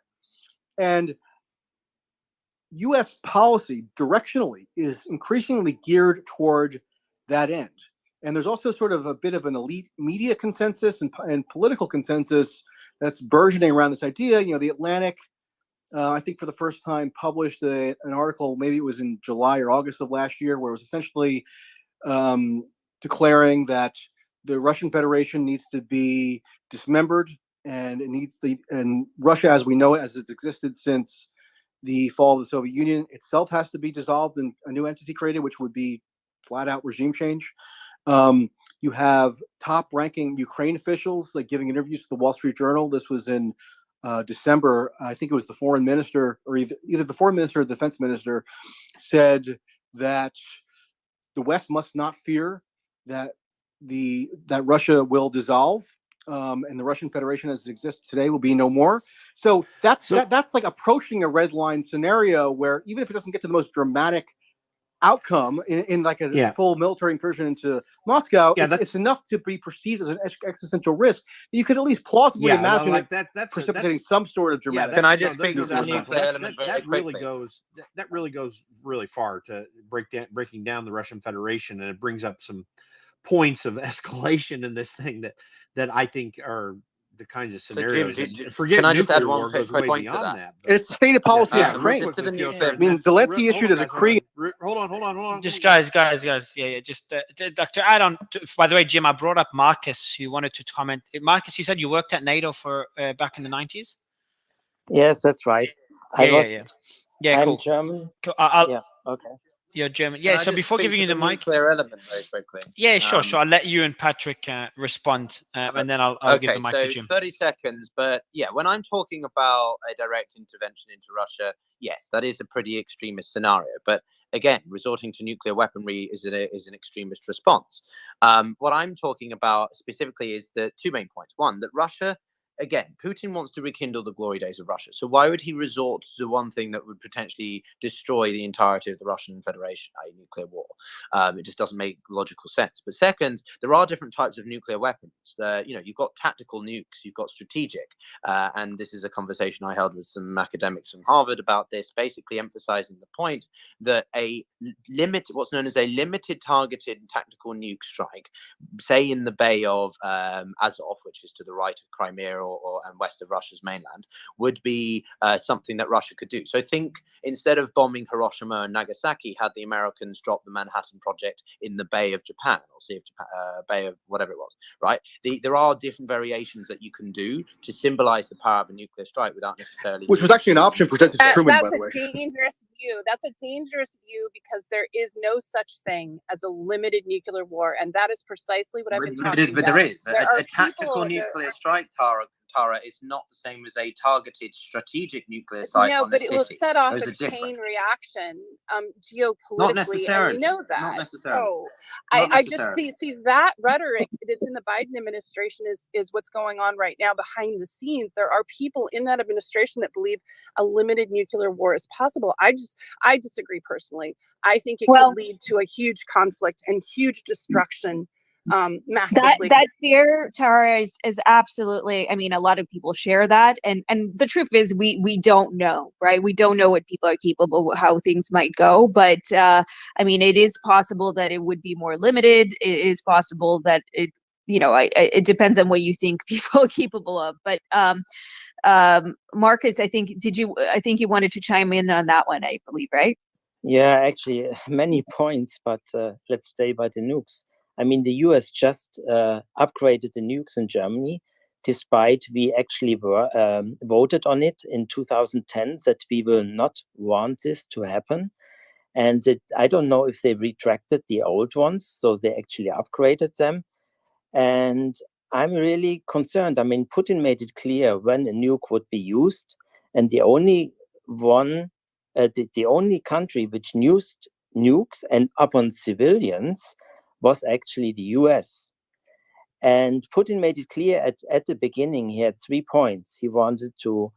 S14: And U.S. policy directionally is increasingly geared toward that end. And there's also sort of a bit of an elite media consensus and political consensus that's burgeoning around this idea. You know, The Atlantic, I think for the first time, published an article, maybe it was in July or August of last year, where it was essentially declaring that the Russian Federation needs to be dismembered, and and Russia, as we know it, as it's existed since the fall of the Soviet Union itself, has to be dissolved and a new entity created, which would be flat out regime change. You have top ranking Ukraine officials like giving interviews to the Wall Street Journal. This was in December, I think it was the foreign minister, or either the foreign minister or the defense minister, said that the West must not fear that Russia will dissolve, and the Russian Federation as it exists today will be no more. So that's like approaching a red line scenario where even if it doesn't get to the most dramatic outcome in like a full military incursion into Moscow, it's enough to be perceived as an existential risk. You could at least plausibly imagine that's precipitating some sort of dramatic.
S18: Can I just speak to the nuclear element very
S4: really
S18: quickly?
S4: goes that really goes really far to breaking down the Russian Federation, and it brings up some points of escalation in this thing that I think are the kinds of scenarios.
S18: Jim,
S4: forget
S18: can I just add
S4: nuclear
S18: one
S4: war
S18: quick
S4: goes way
S18: point to
S4: beyond
S18: that?
S4: that.
S14: It's the stated policy of Ukraine.
S4: Real quickly, Piotr,
S14: I mean, Zelensky issued a decree.
S4: Hold on.
S1: Just guys. Yeah. Just Dr. Add on. By the way, Jim, I brought up Marcus, who wanted to comment. Marcus, you said you worked at NATO for back in the 90s.
S9: Yes, that's right.
S1: Yeah,
S9: I'm
S1: cool.
S9: German.
S1: Cool.
S9: Yeah. Okay.
S1: You're German. Yeah. So before giving you the mic,
S18: nuclear element very quickly.
S1: Yeah, sure. I'll let you and Patrick respond, and then I'll give the mic to Jim.
S18: 30 seconds. But yeah, when I'm talking about a direct intervention into Russia, yes, that is a pretty extremist scenario. But again, resorting to nuclear weaponry is an extremist response. What I'm talking about specifically is the two main points. One, that Russia. Again, Putin wants to rekindle the glory days of Russia. So why would he resort to one thing that would potentially destroy the entirety of the Russian Federation, i.e. nuclear war? It just doesn't make logical sense. But second, there are different types of nuclear weapons. You've got tactical nukes, you've got strategic. And this is a conversation I held with some academics from Harvard about this, basically emphasizing the point that what's known as a limited targeted tactical nuke strike, say in the Bay of Azov, which is to the right of Crimea and west of Russia's mainland, would be something that Russia could do. So think instead of bombing Hiroshima and Nagasaki, had the Americans dropped the Manhattan Project in the Bay of Japan, or Sea of Japan, Bay of whatever it was, right? There are different variations that you can do to symbolize the power of a nuclear strike without necessarily...
S14: Which was actually an option presented to Truman, by the way.
S13: That's a dangerous view. That's a dangerous view because there is no such thing as a limited nuclear war, and that is precisely what I've been talking about.
S18: But there is. A tactical nuclear strike, Tara, is not the same as a targeted strategic nuclear site.
S13: No,
S18: on
S13: but
S18: a
S13: it will
S18: city.
S13: set off
S18: Those
S13: a
S18: are different.
S13: chain reaction geopolitically.
S18: Not necessarily.
S13: And we know that.
S18: Not necessarily.
S13: So
S18: Not
S13: I just
S18: necessarily.
S13: see that rhetoric that's in the Biden administration is what's going on right now behind the scenes. There are people in that administration that believe a limited nuclear war is possible. I disagree personally. I think it could lead to a huge conflict and huge destruction. Massively.
S2: That fear, Tara, is absolutely, I mean, a lot of people share that, and the truth is we don't know, right? We don't know what people are capable of, how things might go, but I mean, it is possible that it would be more limited. It is possible that it depends on what you think people are capable of. But Marcus, I think you wanted to chime in on that one, I believe, right?
S9: Yeah, actually, many points, but let's stay by the nukes. I mean, the US just upgraded the nukes in Germany, despite we actually voted on it in 2010 that we will not want this to happen. And I don't know if they retracted the old ones, so they actually upgraded them. And I'm really concerned. I mean, Putin made it clear when a nuke would be used, and the only one, the only country which used nukes and upon civilians was actually the US. And Putin made it clear at the beginning, he had 3 points. He wanted to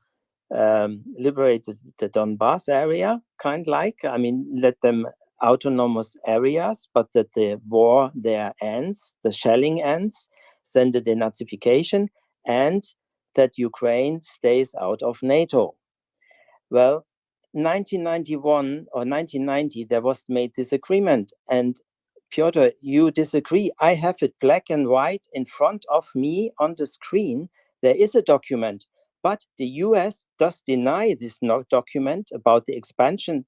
S9: liberate the Donbass area, let them autonomous areas, but that the war there ends, the shelling ends, then the denazification, and that Ukraine stays out of NATO. Well, 1991 or 1990, there was made this agreement, and Piotr, you disagree. I have it black and white in front of me on the screen. There is a document, but the US does deny this document about the expansion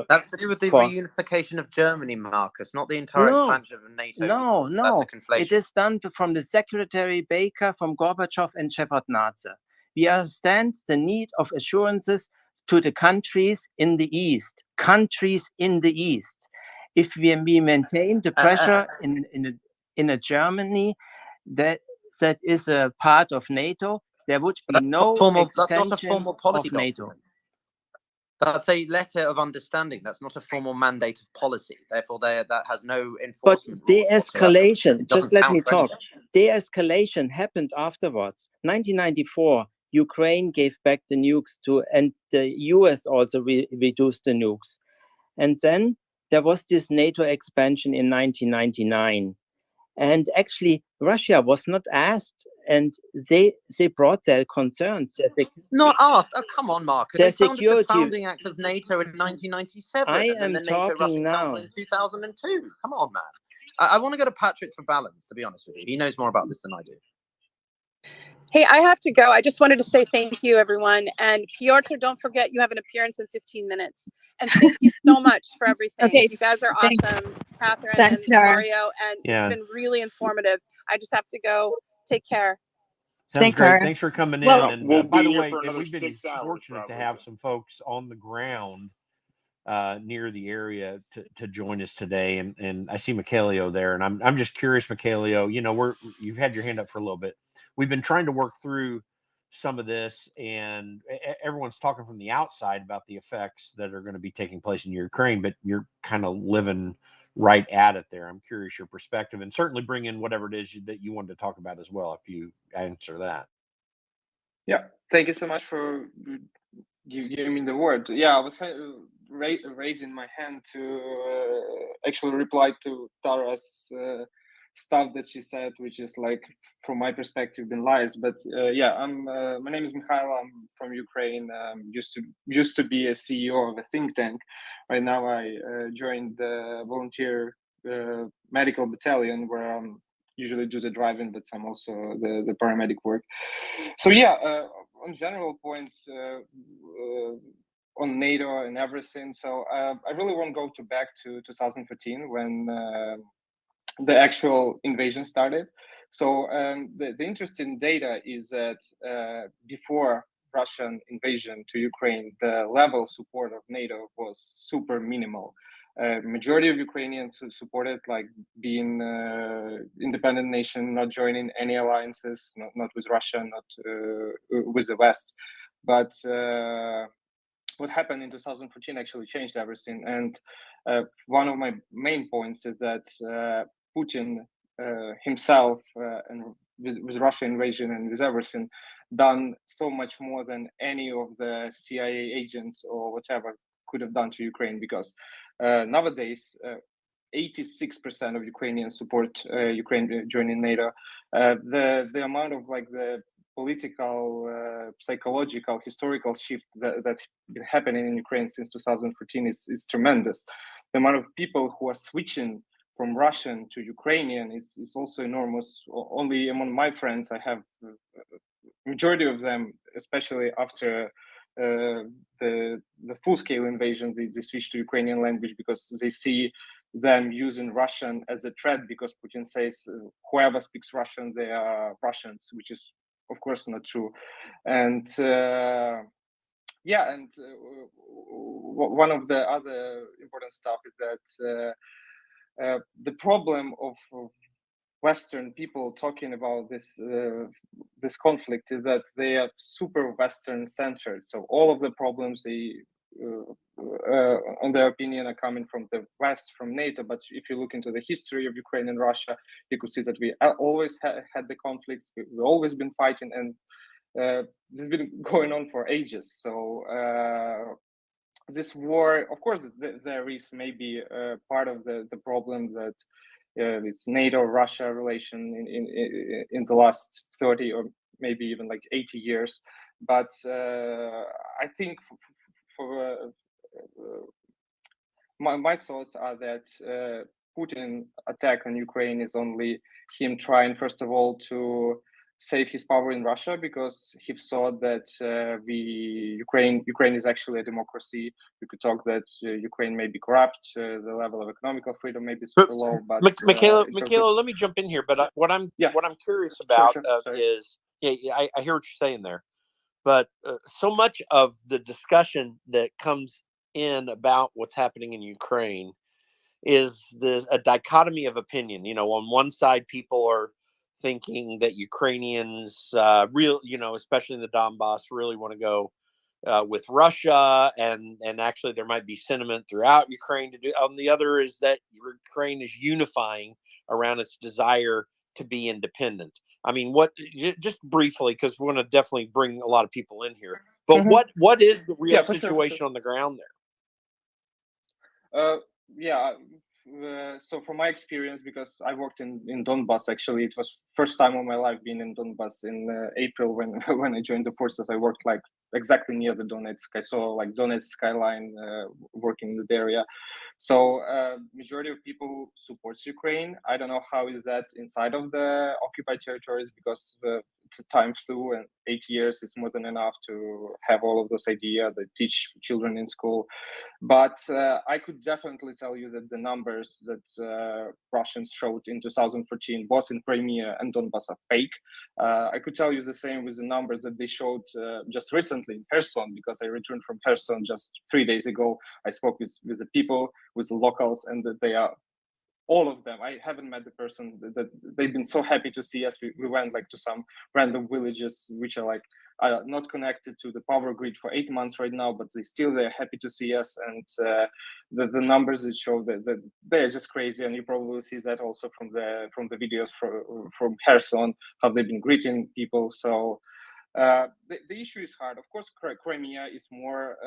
S18: That's to do with the reunification of Germany, Marcus, not the entire expansion of NATO.
S9: No.
S18: That's a conflation.
S9: It is done from the Secretary Baker, from Gorbachev and Shevardnadze. We understand the need of assurances to the countries in the East. If we maintain the pressure in a Germany that is a part of NATO, there would be no
S18: That's not a
S9: extension
S18: formal policy
S9: of NATO.
S18: document. That's a letter of understanding. That's not a formal mandate of policy. Therefore, that has no
S9: But
S18: enforcement rules whatsoever.
S9: de-escalation,
S18: It
S9: just
S18: doesn't
S9: let
S18: count
S9: me
S18: for
S9: talk.
S18: anything.
S9: De-escalation happened afterwards. 1994, Ukraine gave back the nukes and the US also reduced the nukes. And then there was this NATO expansion in 1999. And actually, Russia was not asked, and they brought their concerns.
S18: Not asked. Oh, come on, Mark.
S9: Their
S18: They founded the
S9: security.
S18: Founding Act of NATO in 1997,
S9: I
S18: and then
S9: am
S18: the NATO-Russian
S9: talking
S18: Council
S9: now.
S18: in 2002. Come on, man. I want to go to Patrick for balance, to be honest with you. He knows more about this than I do.
S13: Hey, I have to go. I just wanted to say thank you, everyone. And Piotr, don't forget you have an appearance in 15 minutes. And thank you so much for everything.
S2: Okay.
S13: You guys are awesome, Catherine
S2: Thanks,
S13: and
S2: Sarah.
S13: Mario. And
S4: Yeah.
S13: it's been really informative. I just have to go. Take care.
S4: Sounds
S2: Thanks,
S4: great.
S2: Sarah.
S4: Thanks for coming
S2: Well,
S4: in. And
S11: We'll
S4: by
S11: be
S4: the
S11: here
S4: way,
S11: for another
S4: we've been
S11: 6 hours,
S4: fortunate to
S11: probably.
S4: have some folks on the ground near the area to join us today. And I see Mikhailio there, and I'm just curious, Mikhailio. You know, you've had your hand up for a little bit. We've been trying to work through some of this, and everyone's talking from the outside about the effects that are going to be taking place in Ukraine, but you're kind of living right at it there. I'm curious your perspective, and certainly bring in whatever it is that you wanted to talk about as well, if you answer that.
S22: Yeah, thank you so much for giving me the word. Yeah, I was raising my hand to actually reply to Tara's stuff that she said, which is like, from my perspective, been lies. But yeah, my name is Mikhail. I'm from Ukraine. Used to be a CEO of a think tank. Right now, I joined the volunteer medical battalion, where I'm usually do the driving, but some also the paramedic work. So yeah, on general points on NATO and everything. So I really want to go back to 2014 when the actual invasion started. So the interesting data is that before Russian invasion to Ukraine, the level of support of NATO was super minimal. Majority of Ukrainians who supported like being independent nation, not joining any alliances, not with Russia, not with the West. But what happened in 2014 actually changed everything. And one of my main points is that Putin himself and with Russian invasion and with everything done so much more than any of the CIA agents or whatever could have done to Ukraine, because nowadays 86% of Ukrainians support Ukraine joining NATO. The amount of like the political, psychological, historical shift that's been happening in Ukraine since 2014 is tremendous. The amount of people who are switching from Russian to Ukrainian is also enormous. Only among my friends, I have majority of them, especially after the full-scale invasion, they switch to Ukrainian language because they see them using Russian as a threat, because Putin says whoever speaks Russian, they are Russians, which is of course not true. And yeah, and one of the other important stuff is that the problem of Western people talking about this conflict is that they are super Western centered. So all of the problems they, in their opinion, are coming from the West, from NATO. But if you look into the history of Ukraine and Russia, you could see that we always had the conflicts. We've always been fighting, and this has been going on for ages. So this war, of course, there is maybe part of the problem that it's NATO-Russia relation in the last 30 or maybe even like 80 years. But I think for my thoughts are that Putin attack on Ukraine is only him trying, first of all, to save his power in Russia, because he thought that Ukraine is actually a democracy. We could talk that Ukraine may be corrupt, the level of economical freedom may be super low. But
S23: Mikhailo, let me jump in here. But what I'm curious about is, I hear what you're saying there, but so much of the discussion that comes in about what's happening in Ukraine is a dichotomy of opinion. You know, on one side, people are thinking that Ukrainians, especially in the Donbass, really want to go with Russia, and actually there might be sentiment throughout Ukraine to do. On the other is that Ukraine is unifying around its desire to be independent. I mean, just briefly, because we're going to definitely bring a lot of people in here. But what is the real situation on the ground there?
S22: So from my experience, because I worked in Donbass, actually, it was first time in my life being in Donbass in April when when I joined the forces. I worked like exactly near the Donetsk. I saw like Donetsk skyline working in the area. So majority of people supports Ukraine. I don't know how is that inside of the occupied territories, because the time flew, and 8 years is more than enough to have all of those ideas that teach children in school. But I could definitely tell you that the numbers that Russians showed in 2014, both in Crimea and Donbass, are fake. I could tell you the same with the numbers that they showed just recently in Kherson, because I returned from Kherson just 3 days ago. I spoke with the people, with the locals, and that they are, all of them, I haven't met the person, that they've been so happy to see us. We went like to some random villages which are like not connected to the power grid for 8 months right now, but they're happy to see us. And the numbers that show that they're just crazy, and you probably see that also from the videos from Kherson, how they've been greeting people. So the issue is hard. Of course, Crimea is more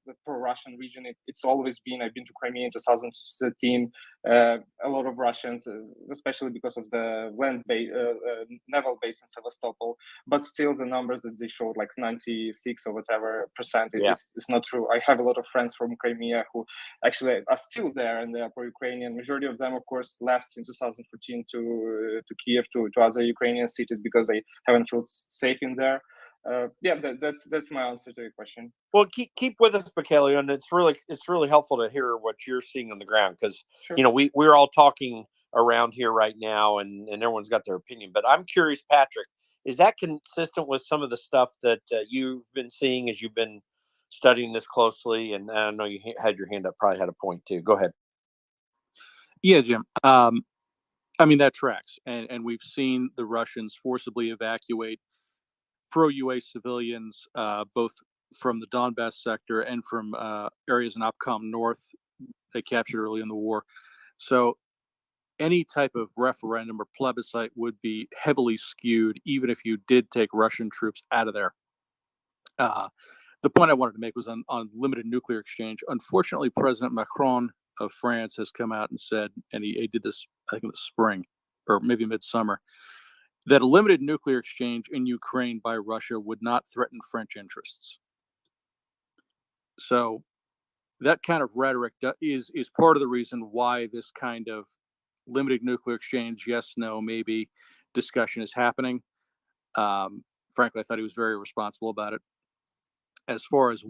S22: the pro-Russian region. It's always been. I've been to Crimea in 2013. A lot of Russians, especially because of the naval base in Sevastopol. But still, the numbers that they showed, like 96 or whatever percent, is not true. I have a lot of friends from Crimea who actually are still there, and they are pro-Ukrainian. Majority of them, of course, left in 2014 to Kiev, to other Ukrainian cities, because they haven't felt safe in there. That's my answer to your question.
S23: Well, keep with us, Mikhailo, and it's really helpful to hear what you're seeing on the ground, because we're all talking around here right now, and everyone's got their opinion. But I'm curious, Patrick, is that consistent with some of the stuff that you've been seeing as you've been studying this closely? And I know you had your hand up, probably had a point too. Go ahead.
S10: Yeah, Jim. I mean, that tracks, and we've seen the Russians forcibly evacuate pro-UA civilians, both from the Donbass sector and from areas in Opcom North they captured early in the war. So any type of referendum or plebiscite would be heavily skewed, even if you did take Russian troops out of there. The point I wanted to make was on limited nuclear exchange. Unfortunately, President Macron of France has come out and said, and he did this, I think, in the spring or maybe midsummer, that a limited nuclear exchange in Ukraine by Russia would not threaten French interests. So that kind of rhetoric is part of the reason why this kind of limited nuclear exchange, yes, no, maybe discussion is happening. Frankly, I thought he was very responsible about it. As far as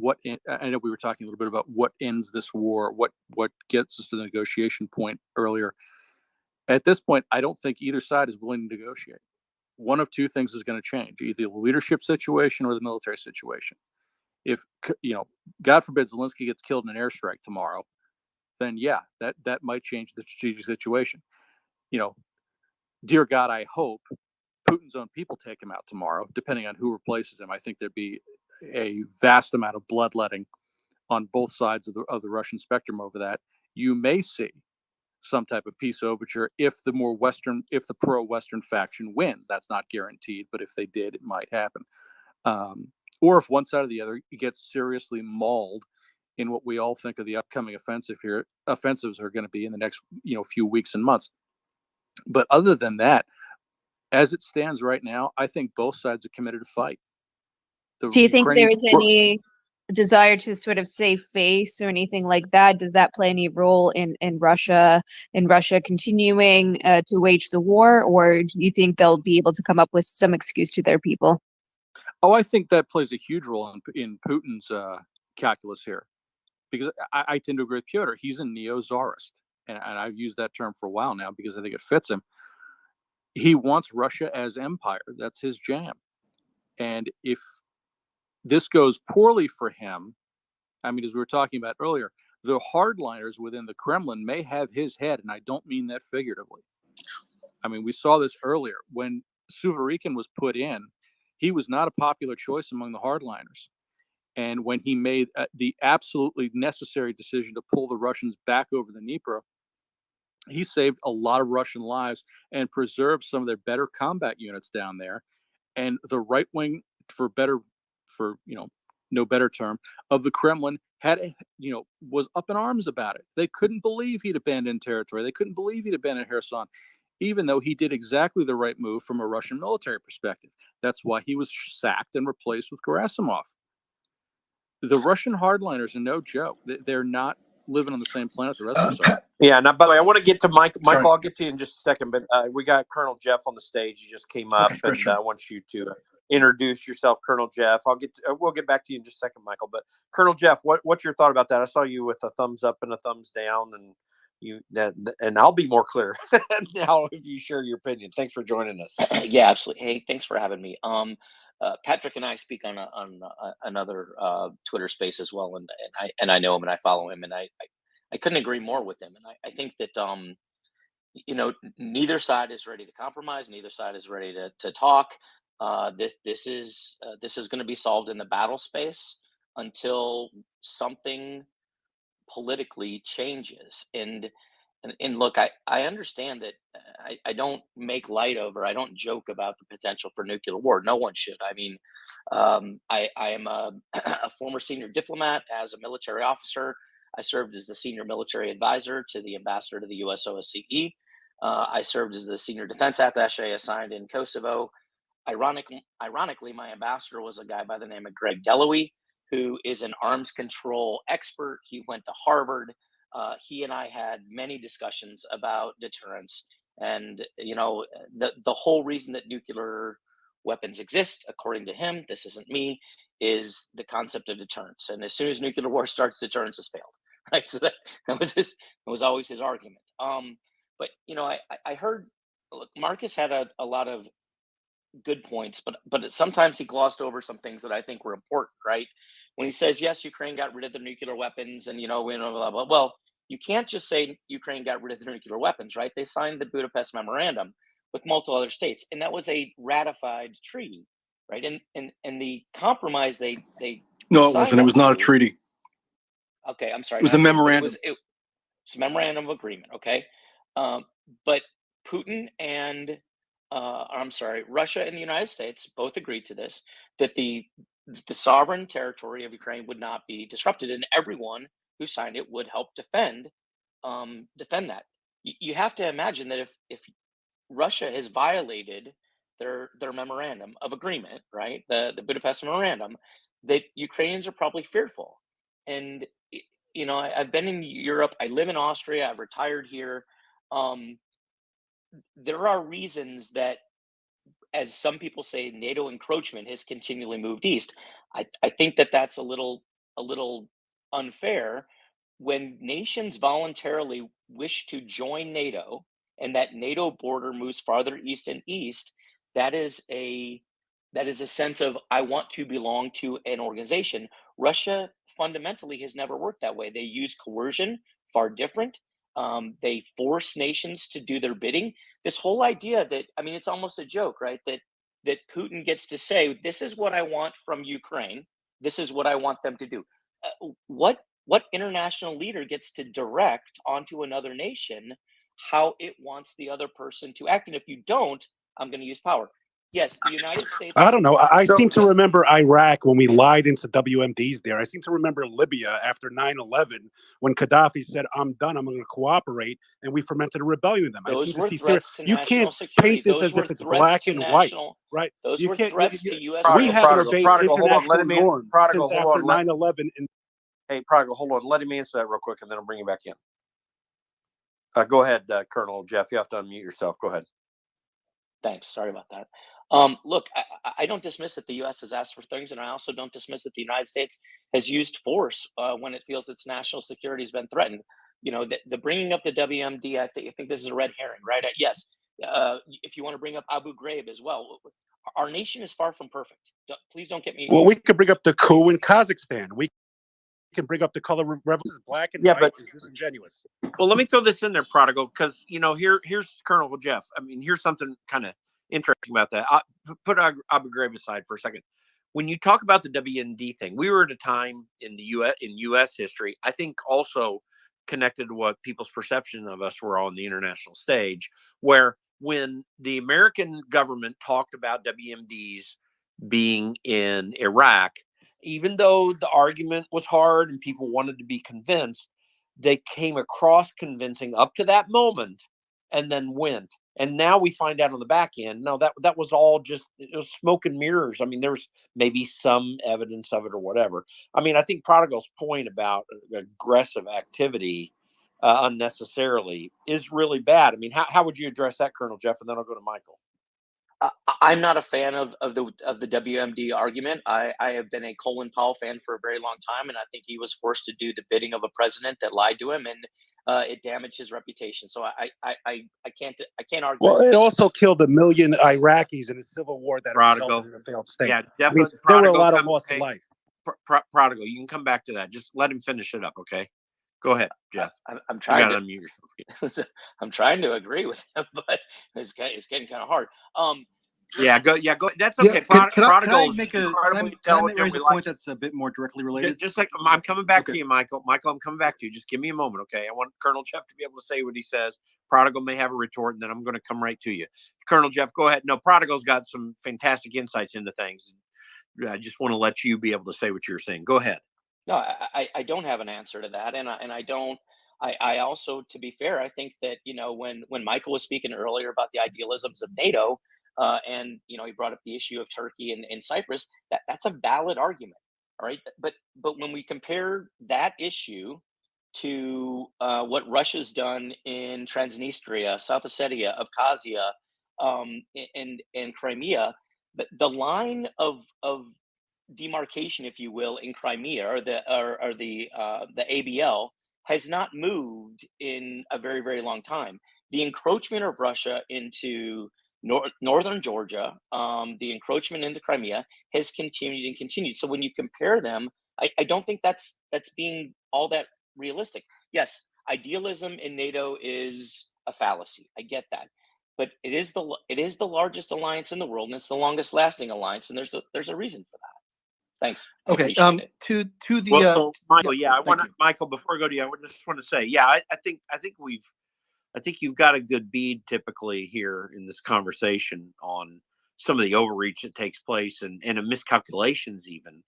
S10: I know we were talking a little bit about what ends this war, what gets us to the negotiation point earlier. At this point, I don't think either side is willing to negotiate. One of two things is going to change: either the leadership situation or the military situation. If, God forbid, Zelensky gets killed in an airstrike tomorrow, then that might change the strategic situation. Dear God, I hope Putin's own people take him out tomorrow, depending on who replaces him. I think there'd be a vast amount of bloodletting on both sides of the Russian spectrum over that. You may see some type of peace overture if the pro-Western faction wins. That's not guaranteed, but if they did, it might happen. Or if one side or the other gets seriously mauled in what we all think of the upcoming offensives are going to be in the next few weeks and months. But other than that, as it stands right now, I think both sides are committed to fight.
S2: Do you think there is any desire to sort of save face or anything like that? Does that play any role in Russia continuing to wage the war, or do you think they'll be able to come up with some excuse to their people?
S10: Oh, I think that plays a huge role in Putin's calculus here, because I tend to agree with Pyotr. He's a neo-czarist, and I've used that term for a while now because I think it fits him. He wants Russia as empire. That's his jam. And if this goes poorly for him, I mean, as we were talking about earlier, the hardliners within the Kremlin may have his head, and I don't mean that figuratively. I mean, we saw this earlier when Suvorikhin was put in, he was not a popular choice among the hardliners. And when he made the absolutely necessary decision to pull the Russians back over the Dnieper, he saved a lot of Russian lives and preserved some of their better combat units down there. And the right wing, for no better term, of the Kremlin was up in arms about it. They couldn't believe he'd abandoned territory. They couldn't believe he'd abandoned Kherson, even though he did exactly the right move from a Russian military perspective. That's why he was sacked and replaced with Gerasimov. The Russian hardliners are no joke. They're not living on the same planet the rest of us are.
S23: Yeah. Now, by the way, I want to get to Mike. Michael, I'll get to you in just a second, but we got Colonel Jeff on the stage. He just came up, and I want you to introduce yourself, Colonel Jeff. We'll get back to you in just a second, Michael. But Colonel Jeff, what's your thought about that? I saw you with a thumbs up and a thumbs down, and I'll be more clear now if you share your opinion. Thanks for joining us.
S6: Yeah, absolutely. Hey, thanks for having me. Patrick and I speak on another Twitter space as well, and I know him and I follow him, and I couldn't agree more with him. And I think that neither side is ready to compromise, neither side is ready to talk. This is going to be solved in the battle space until something politically changes. And look, I understand that I don't make light of, or I don't joke about the potential for nuclear war. No one should. I mean, I am a former senior diplomat. As a military officer, I served as the senior military advisor to the ambassador to the US OSCE. I served as the senior defense attaché assigned in Kosovo. Ironically, my ambassador was a guy by the name of Greg Dellowey, who is an arms control expert. He went to Harvard. He and I had many discussions about deterrence, and the whole reason that nuclear weapons exist, according to him, this isn't me, is the concept of deterrence. And as soon as nuclear war starts, deterrence has failed, right? So that was always his argument. But I heard, look, Marcus had a lot of good points, but sometimes he glossed over some things that I think were important, right? When he says, yes, Ukraine got rid of their nuclear weapons and, blah, blah, blah. Well, you can't just say Ukraine got rid of their nuclear weapons, right? They signed the Budapest Memorandum with multiple other states, and that was a ratified treaty, right? And the compromise they
S14: No, it wasn't. It was not a treaty.
S6: Okay, I'm sorry.
S14: It was a memorandum.
S6: It's a memorandum of agreement, okay? But Putin and Russia and the United States both agreed to this, that the sovereign territory of Ukraine would not be disrupted, and everyone who signed it would help defend that. You have to imagine that if Russia has violated their memorandum of agreement, right, the Budapest Memorandum, that Ukrainians are probably fearful. And I've been in Europe. I live in Austria. I've retired here. There are reasons that, as some people say, NATO encroachment has continually moved east. I think that that's a little unfair. When nations voluntarily wish to join NATO and that NATO border moves farther east and east, that is a sense of, I want to belong to an organization. Russia fundamentally has never worked that way. They use coercion, far different. They force nations to do their bidding. This whole idea that, it's almost a joke, right? That Putin gets to say, this is what I want from Ukraine. This is what I want them to do. What international leader gets to direct onto another nation how it wants the other person to act? And if you don't, I'm going to use power. Yes, the United States.
S21: I don't know. I seem to remember Iraq when we lied into WMDs there. I seem to remember Libya after 9/11 when Gaddafi said, I'm done, I'm going to cooperate, and we fermented a rebellion with them.
S6: Those
S21: I
S6: were
S21: seem to see
S6: threats to
S21: you
S6: national
S21: can't
S6: security.
S21: paint this
S6: Those
S21: as
S6: were
S21: if it's
S6: threats
S21: black
S6: to
S21: and white,
S6: national.
S21: right?
S6: Those
S21: You
S6: were
S21: can't.
S6: threats to U.S.
S21: We have to obey international
S23: hold on.
S21: norms
S23: Prodigal,
S21: since
S23: hold
S21: after
S23: on.
S21: 9/11.
S23: Hey, Prodigal, hold on. Let him answer that real quick, and then I'll bring you back in. Go ahead, Colonel Jeff. You have to unmute yourself. Go ahead.
S6: Thanks. Sorry about that. Look, I don't dismiss that the U.S. has asked for things, and I also don't dismiss that the United States has used force when it feels its national security has been threatened. The bringing up the WMD, I think this is a red herring, right? Yes. If you want to bring up Abu Ghraib as well, our nation is far from perfect. Please don't get me.
S21: Well, we could bring up the coup in Kazakhstan. We can bring up the color revolution, black and white. Is disingenuous.
S23: Well, let me throw this in there, Prodigal, because here's Colonel Jeff. Here's something kind of interesting about that. Put Abu Ghraib aside for a second. When you talk about the WMD thing, we were at a time in the U.S. history, I think also connected to what people's perception of us were on the international stage, where when the American government talked about WMDs being in Iraq, even though the argument was hard and people wanted to be convinced, they came across convincing up to that moment and then went. And now we find out on the back end, no, that was all just, it was smoke and mirrors. I mean, there was maybe some evidence of it or whatever. I mean, I think Prodigal's point about aggressive activity unnecessarily is really bad. I mean, how would you address that, Colonel Jeff? And then I'll go to Michael.
S6: I'm not a fan of the WMD argument. I have been a Colin Powell fan for a very long time, and I think he was forced to do the bidding of a president that lied to him, and it damaged his reputation. So I can't argue.
S21: Well, it also killed 1 million Iraqis in a civil war that
S23: Prodigal
S21: resulted in a failed state.
S23: Yeah,
S21: I mean,
S23: definitely.
S21: there were a
S23: Prodigal,
S21: lot of loss of life.
S23: Prodigal, you can come back to that. Just let him finish it up, okay? Go ahead, Jeff.
S6: I'm trying
S23: you gotta
S6: to
S23: unmute yourself.
S6: I'm trying to agree with him, but it's getting kind of hard.
S23: Yeah, go. That's
S7: Yeah,
S23: okay.
S7: can I
S23: Prodigal
S7: make
S23: is
S7: a
S23: incredibly
S7: can I
S23: intelligent.
S7: raise
S23: We
S7: a
S23: like
S7: point that's a bit more directly related?
S23: just like I'm coming back
S7: Okay.
S23: to you, Michael. Michael, I'm coming back to you. Just give me a moment, okay? I want Colonel Jeff to be able to say what he says. Prodigal may have a retort, and then I'm going to come right to you. Colonel Jeff, go ahead. No, Prodigal's got some fantastic insights into things. I just want to let you be able to say what you're saying. Go ahead.
S6: No, I don't have an answer to that, and I don't. I also, to be fair, I think that when Michael was speaking earlier about the idealisms of NATO, and he brought up the issue of Turkey and Cyprus, that's a valid argument, all right. But when we compare that issue to what Russia's done in Transnistria, South Ossetia, Abkhazia, and Crimea, the line of demarcation, if you will, in Crimea, or the ABL, has not moved in a very, very long time. The encroachment of Russia into northern Georgia, the encroachment into Crimea, has continued and continued. So when you compare them, I don't think that's being all that realistic. Yes, idealism in NATO is a fallacy. I get that. But it is the largest alliance in the world, and it's the longest lasting alliance, and there's a reason for that. Thanks. I
S7: Okay.
S6: appreciate it.
S7: To the
S23: Well, so Michael, I
S7: thank
S23: want
S7: you.
S23: Michael, before I go to you, I just want to say, I think you've got a good bead typically here in this conversation on some of the overreach that takes place and miscalculations even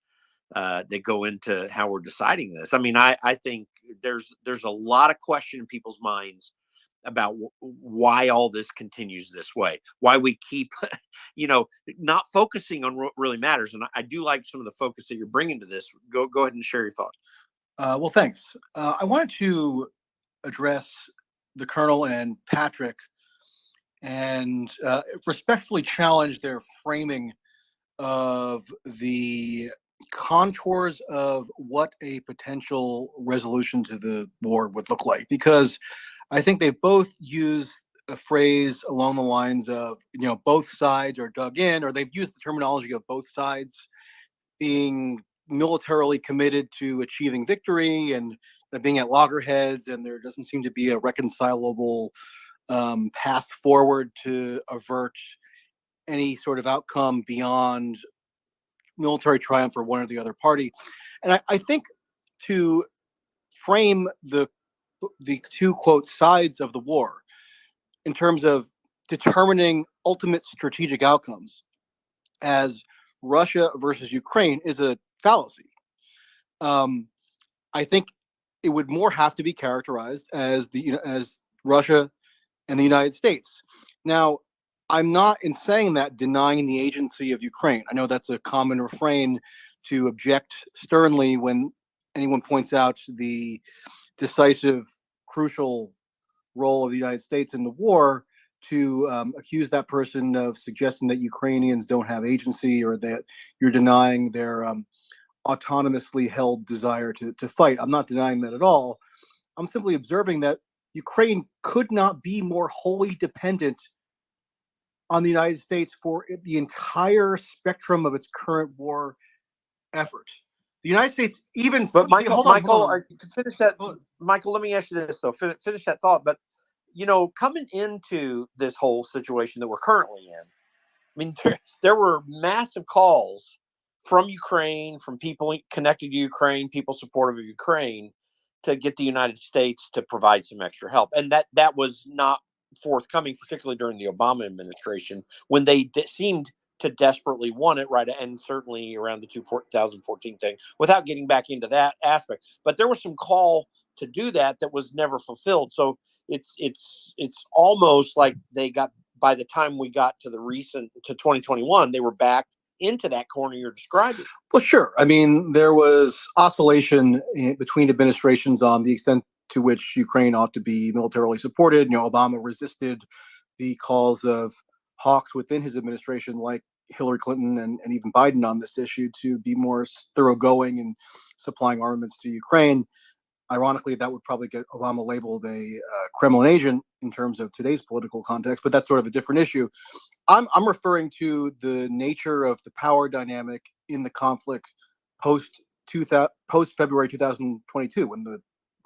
S23: that go into how we're deciding this. I mean, I think there's a lot of question in people's minds about why all this continues this way, why we keep, not focusing on what really matters. And I do like some of the focus that you're bringing to this. Go ahead and share your thoughts.
S7: Well, thanks. I wanted to address the Colonel and Patrick and respectfully challenge their framing of the contours of what a potential resolution to the war would look like, because I think they both use a phrase along the lines of, both sides are dug in, or they've used the terminology of both sides being militarily committed to achieving victory and being at loggerheads, and there doesn't seem to be a reconcilable path forward to avert any sort of outcome beyond military triumph for one or the other party. And I think to frame the two, quote, sides of the war in terms of determining ultimate strategic outcomes as Russia versus Ukraine is a fallacy. I think it would more have to be characterized as as Russia and the United States. Now, I'm not, in saying that, denying the agency of Ukraine. I know that's a common refrain to object sternly when anyone points out the decisive, crucial role of the United States in the war, to accuse that person of suggesting that Ukrainians don't have agency or that you're denying their autonomously held desire to fight. I'm not denying that at all. I'm simply observing that Ukraine could not be more wholly dependent on the United States for the entire spectrum of its current war effort. The United States, even
S23: but Michael,
S7: hold on.
S23: Finish that. Michael, let me ask you this though. Finish that thought. But coming into this whole situation that we're currently in, mean, there were massive calls from Ukraine, from people connected to Ukraine, people supportive of Ukraine, to get the United States to provide some extra help. And that was not forthcoming, particularly during the Obama administration, when they seemed to desperately want it, right? And certainly around the 2014 thing, without getting back into that aspect. But there was some call to do that was never fulfilled. So it's almost like they got, by the time we got to 2021, they were back into that corner you're describing.
S7: Well, sure. I mean, there was oscillation between administrations on the extent to which Ukraine ought to be militarily supported. Obama resisted the calls of hawks within his administration, like Hillary Clinton and even Biden on this issue, to be more thoroughgoing in supplying armaments to Ukraine. Ironically, that would probably get Obama labeled a Kremlin agent in terms of today's political context, but that's sort of a different issue. I'm referring to the nature of the power dynamic in the conflict post February 2022, when the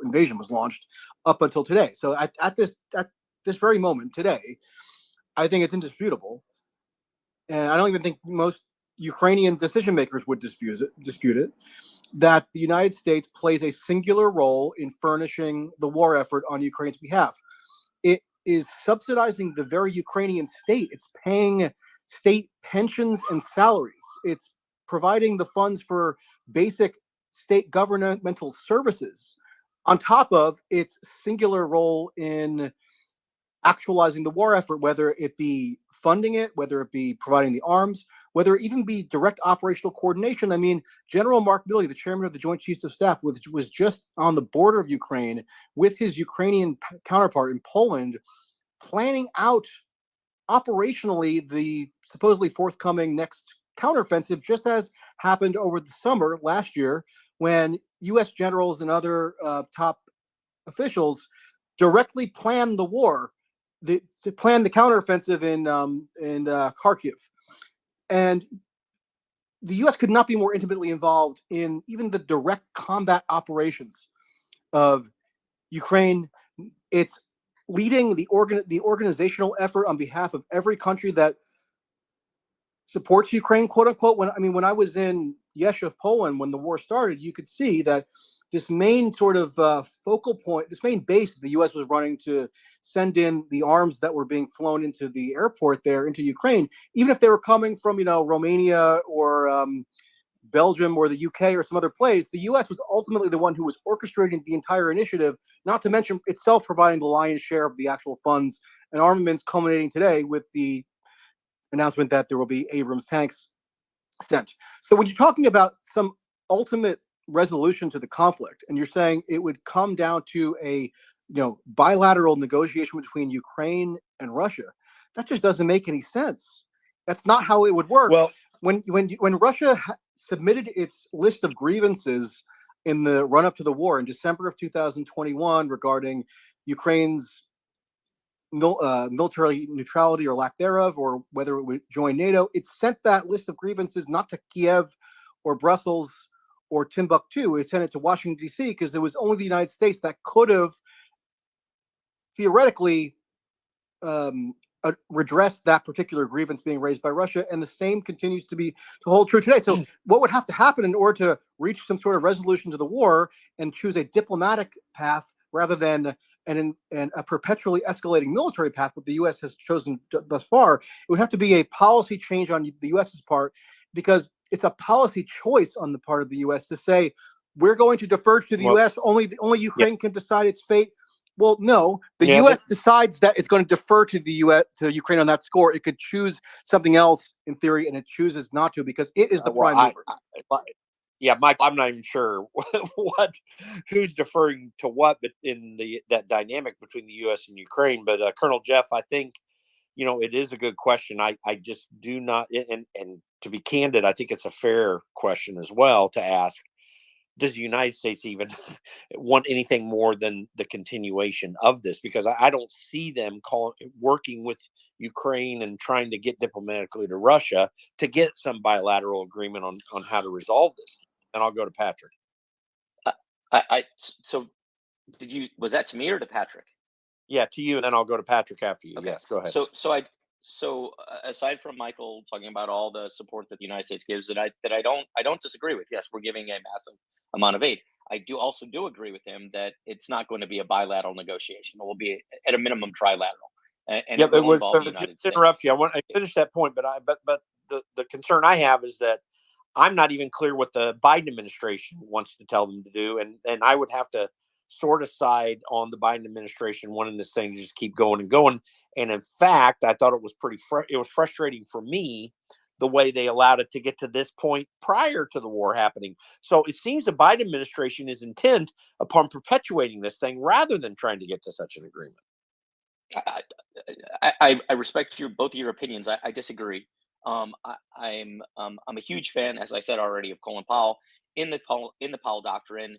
S7: invasion was launched, up until today. So at this very moment today, I think it's indisputable, and I don't even think most Ukrainian decision makers would dispute it, that the United States plays a singular role in furnishing the war effort on Ukraine's behalf. It is subsidizing the very Ukrainian state. It's paying state pensions and salaries. It's providing the funds for basic state governmental services, on top of its singular role in actualizing the war effort, whether it be funding it, whether it be providing the arms, whether it even be direct operational coordination. I mean, General Mark Milley, the chairman of the Joint Chiefs of Staff, was just on the border of Ukraine with his Ukrainian counterpart in Poland, planning out operationally the supposedly forthcoming next counteroffensive, just as happened over the summer last year, when U.S. generals and other top officials directly planned the war, to plan the counteroffensive in Kharkiv. And the U.S. could not be more intimately involved in even the direct combat operations of Ukraine. It's leading the organizational effort on behalf of every country that supports Ukraine, quote unquote. When I was in Yeshiv, Poland, when the war started, you could see that this main sort of focal point, this main base the U.S. was running to send in the arms that were being flown into the airport there into Ukraine, even if they were coming from, Romania or Belgium or the UK or some other place, the U.S. was ultimately the one who was orchestrating the entire initiative, not to mention itself providing the lion's share of the actual funds and armaments, culminating today with the announcement that there will be Abrams tanks sent. So when you're talking about some ultimate resolution to the conflict, and you're saying it would come down to a bilateral negotiation between Ukraine and Russia, that just doesn't make any sense. That's not how it would work. Well, when Russia submitted its list of grievances in the run-up to the war in December of 2021 regarding Ukraine's military neutrality or lack thereof, or whether it would join NATO, it sent that list of grievances not to Kiev or Brussels or Timbuktu. It sent it to Washington, D.C., because there was only the United States that could have theoretically redressed that particular grievance being raised by Russia, and the same continues to hold true today. So what would have to happen in order to reach some sort of resolution to the war and choose a diplomatic path rather than a perpetually escalating military path, what the U.S. has chosen thus far, it would have to be a policy change on the U.S.'s part, because it's a policy choice on the part of the U.S. to say, we're going to defer to the U.S., only Ukraine can decide its fate. Well, no, the U.S. decides that it's going to defer to to Ukraine on that score. It could choose something else in theory, and it chooses not to, because it is the prime mover.
S23: Yeah, Mike, I'm not even sure who's deferring to what, but in that dynamic between the U.S. and Ukraine. But Colonel Jeff, I think, it is a good question. I just do not, and to be candid, I think it's a fair question as well to ask. Does the United States even want anything more than the continuation of this? Because I don't see them working with Ukraine and trying to get diplomatically to Russia to get some bilateral agreement on how to resolve this. And I'll go to Patrick.
S6: So was that to me or to Patrick?
S23: Yeah, to you, and then I'll go to Patrick after you.
S6: Okay.
S23: Yes, go ahead.
S6: So So aside from Michael talking about all the support that the United States gives, that I don't disagree with. Yes, we're giving a massive amount of aid. I do agree with him that it's not going to be a bilateral negotiation. It will be at a minimum trilateral, and
S23: Yeah,
S6: it
S23: but
S6: will involve the
S23: just
S6: United
S23: to
S6: States.
S23: interrupt you, I want to finish that point, but the concern I have is that I'm not even clear what the Biden administration wants to tell them to do, and I would have to sort of side on the Biden administration wanting this thing to just keep going and going. And in fact, I thought it was it was frustrating for me the way they allowed it to get to this point prior to the war happening. So it seems the Biden administration is intent upon perpetuating this thing rather than trying to get to such an agreement.
S6: I respect both of your opinions. I disagree. I'm a huge fan, as I said already, of Colin Powell in the Powell Doctrine,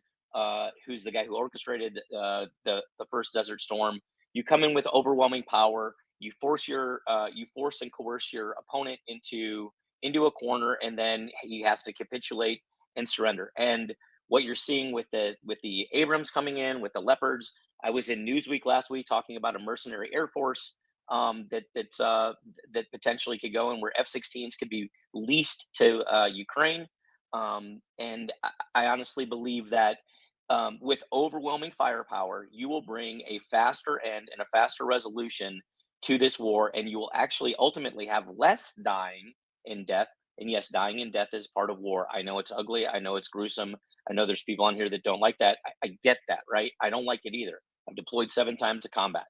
S6: who's the guy who orchestrated the first Desert Storm. You come in with overwhelming power. You force and coerce your opponent into a corner, and then he has to capitulate and surrender. And what you're seeing with the Abrams coming in, with the Leopards. I was in Newsweek last week talking about a mercenary Air Force that potentially could go, and where F-16s could be leased to Ukraine. And I honestly believe that with overwhelming firepower, you will bring a faster end and a faster resolution to this war, and you will actually ultimately have less dying in death. And yes, dying in death is part of war. I know it's ugly. I know it's gruesome. I know there's people on here that don't like that. I get that, right? I don't like it either. I've deployed 7 times to combat.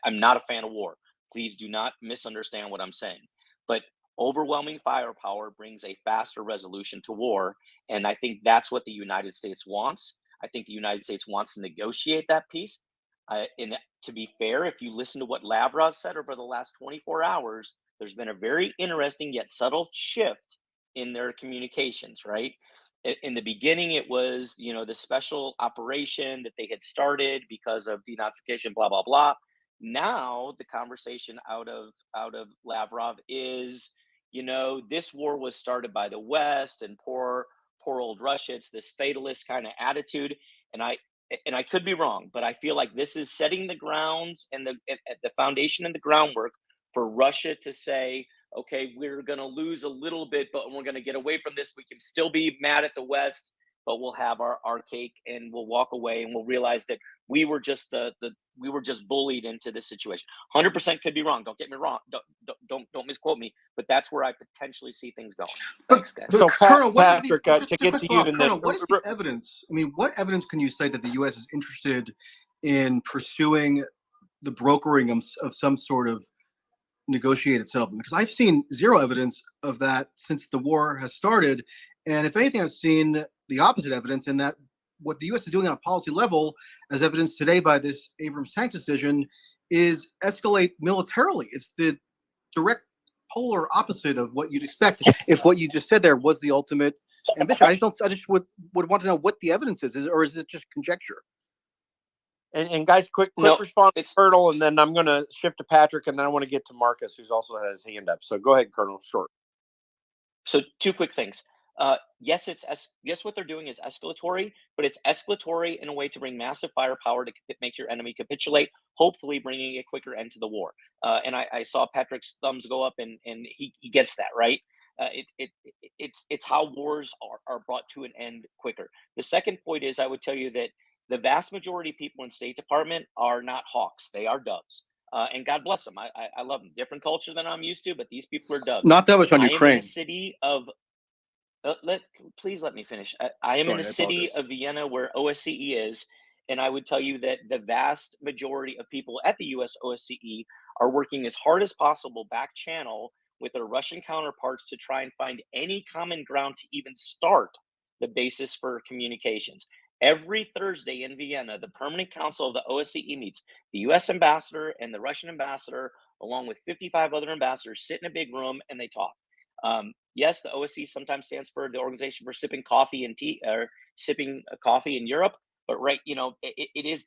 S6: I'm not a fan of war. Please do not misunderstand what I'm saying. But overwhelming firepower brings a faster resolution to war. And I think that's what the United States wants. I think the United States wants to negotiate that peace. And to be fair, if you listen to what Lavrov said over the last 24 hours, there's been a very interesting yet subtle shift in their communications, right? In the beginning, it was, the special operation that they had started because of denazification, blah, blah, blah. Now the conversation out of Lavrov is, this war was started by the West and poor old Russia. It's this fatalist kind of attitude. And I could be wrong, but I feel like this is setting the grounds and the foundation and the groundwork for Russia to say, okay, we're going to lose a little bit, but we're going to get away from this. We can still be mad at the West, but we'll have our cake and we'll walk away, and we'll realize that we were just we were just bullied into this situation. 100% could be wrong. Don't get me wrong. Don't misquote me. But that's where I potentially see things going. Thanks, guys.
S7: So, Colonel,
S23: Patrick, to get to you,
S7: Colonel, what is the evidence? I mean, what evidence can you say that the U.S. is interested in pursuing the brokering of some sort of negotiated settlement? Because I've seen zero evidence of that since the war has started. And if anything, I've seen the opposite evidence, in that what the U.S. is doing on a policy level, as evidenced today by this Abrams tank decision, is escalate militarily. It's the direct polar opposite of what you'd expect if what you just said there was the ultimate ambition. I just would want to know what the evidence is, or is it just conjecture?
S23: And guys, quick response, Colonel, and then I'm going to shift to Patrick, and then I want to get to Marcus, who's also has his hand up. So go ahead, Colonel. Short.
S6: So 2 quick things. Yes, what they're doing is escalatory, but it's escalatory in a way to bring massive firepower to make your enemy capitulate, hopefully bringing a quicker end to the war. And I saw Patrick's thumbs go up, and he gets that, right? It's how wars are brought to an end quicker. The second point is, I would tell you that the vast majority of people in State Department are not hawks; they are doves. And God bless them. I love them. Different culture than I'm used to, but these people are doves.
S7: Not that much on
S6: I
S7: Ukraine.
S6: am in the city of. Please let me finish. I am in the city of Vienna, where OSCE is, and I would tell you that the vast majority of people at the U.S. OSCE are working as hard as possible back channel with their Russian counterparts to try and find any common ground to even start the basis for communications. Every Thursday in Vienna, the Permanent Council of the OSCE meets. The U.S. ambassador and the Russian ambassador, along with 55 other ambassadors, sit in a big room and they talk. Yes, the OSCE sometimes stands for the Organization for Sipping Coffee and Tea, or sipping coffee in Europe. But right, it's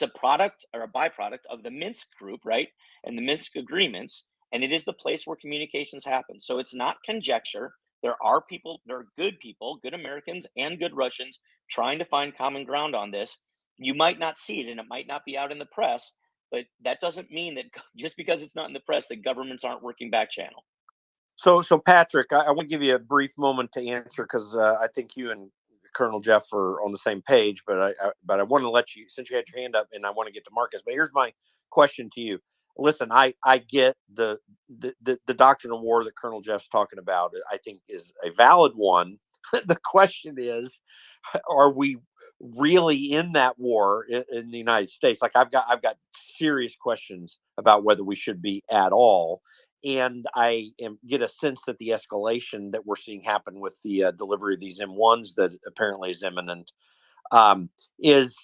S6: a product or a byproduct of the Minsk group, right, and the Minsk agreements, and it is the place where communications happen. So it's not conjecture. There are people, good Americans and good Russians, trying to find common ground on this. You might not see it, and it might not be out in the press, but that doesn't mean that just because it's not in the press that governments aren't working back channel.
S23: So Patrick, I want to give you a brief moment to answer, because I think you and Colonel Jeff are on the same page, but I want to let you, since you had your hand up, and I want to get to Marcus. But here's my question to you. Listen, I get the doctrine of war that Colonel Jeff's talking about. I think is a valid one. The question is, are we really in that war in the United States? Like, I've got serious questions about whether we should be at all. And I get a sense that the escalation that we're seeing happen with the delivery of these M1s that apparently is imminent is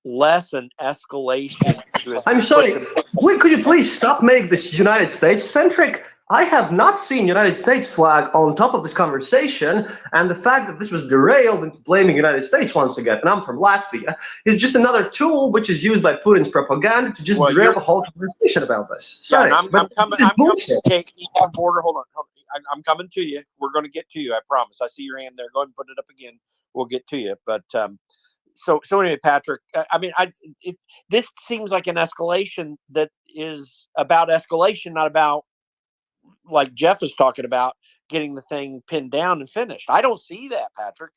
S23: less an escalation.
S11: I'm sorry. Could you please stop making this United States centric? I have not seen United States flag on top of this conversation, and the fact that this was derailed into blaming United States once again, and I'm from Latvia, is just another tool which is used by Putin's propaganda to just derail the whole conversation about this. Sorry,
S23: yeah,
S11: but this is bullshit.
S23: Okay, border, hold on. I'm coming to you. We're going to get to you, I promise. I see your hand there. Go ahead and put it up again. We'll get to you. But so anyway, Patrick, I mean, this seems like an escalation that is about escalation, not about, like Jeff is talking about, getting the thing pinned down and finished. I don't see that, Patrick.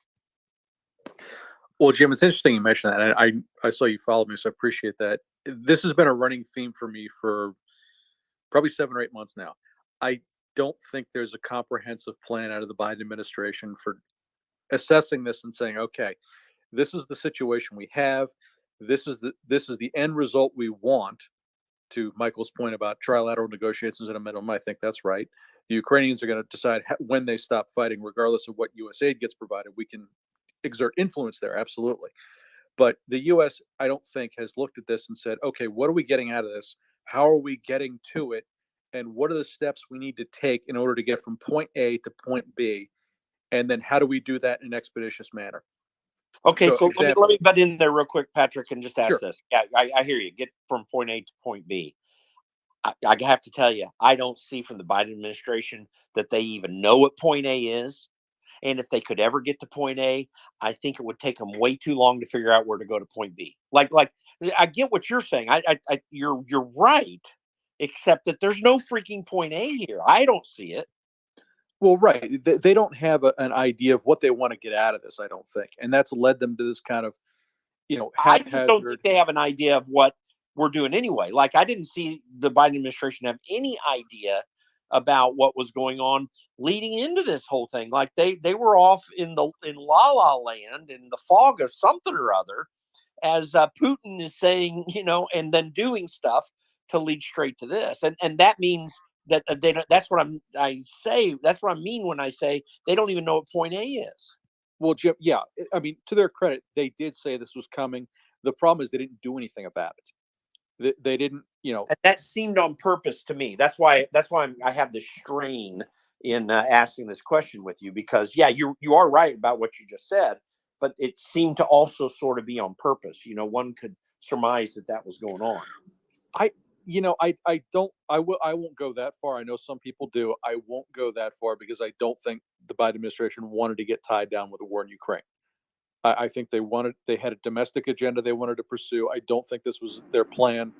S10: Well, Jim, it's interesting you mentioned that. I saw you followed me, so I appreciate that. This has been a running theme for me for probably 7 or 8 months now. I don't think there's a comprehensive plan out of the Biden administration for assessing this and saying, okay, this is the situation we have. This is the end result we want. To Michael's point about trilateral negotiations at a minimum, I think that's right. The Ukrainians are going to decide when they stop fighting, regardless of what U.S. aid gets provided. We can exert influence there, absolutely. But the U.S., I don't think, has looked at this and said, okay, what are we getting out of this? How are we getting to it? And what are the steps we need to take in order to get from point A to point B? And then how do we do that in an expeditious manner?
S23: Okay, so let me butt in there real quick, Patrick, and just ask this. Yeah, I hear you. Get from point A to point B. I have to tell you, I don't see from the Biden administration that they even know what point A is. And if they could ever get to point A, I think it would take them way too long to figure out where to go to point B. Like I get what you're saying. You're right, except that there's no freaking point A here. I don't see it.
S10: Well, right. They don't have an idea of what they want to get out of this, I don't think. And that's led them to this kind of,
S23: I just don't think they have an idea of what we're doing anyway. Like, I didn't see the Biden administration have any idea about what was going on leading into this whole thing. Like, they were off in la la land, in the fog of something or other, as Putin is saying, and then doing stuff to lead straight to this. And that means that they don't, that's what that's what I mean when I say they don't even know what point A is.
S10: Well, Jim, yeah, I mean, to their credit, they did say this was coming. The problem is they didn't do anything about it. They didn't,
S23: And that seemed on purpose to me. That's why I have this strain in asking this question with you, because you are right about what you just said, but it seemed to also sort of be on purpose. One could surmise that was going on.
S10: I won't go that far. I know some people do. I won't go that far because I don't think the Biden administration wanted to get tied down with the war in Ukraine. I think they had a domestic agenda they wanted to pursue. I don't think this was their plan.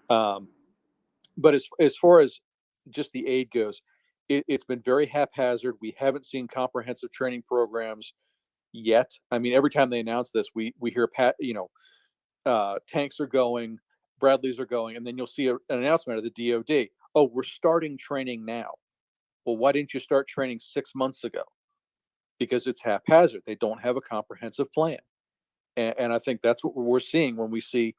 S10: But as far as just the aid goes, it's been very haphazard. We haven't seen comprehensive training programs yet. I mean, every time they announce this, we hear tanks are going, Bradleys are going, and then you'll see an announcement of the DOD. Oh, we're starting training now. Well, why didn't you start training 6 months ago? Because it's haphazard. They don't have a comprehensive plan. And I think that's what we're seeing when we see,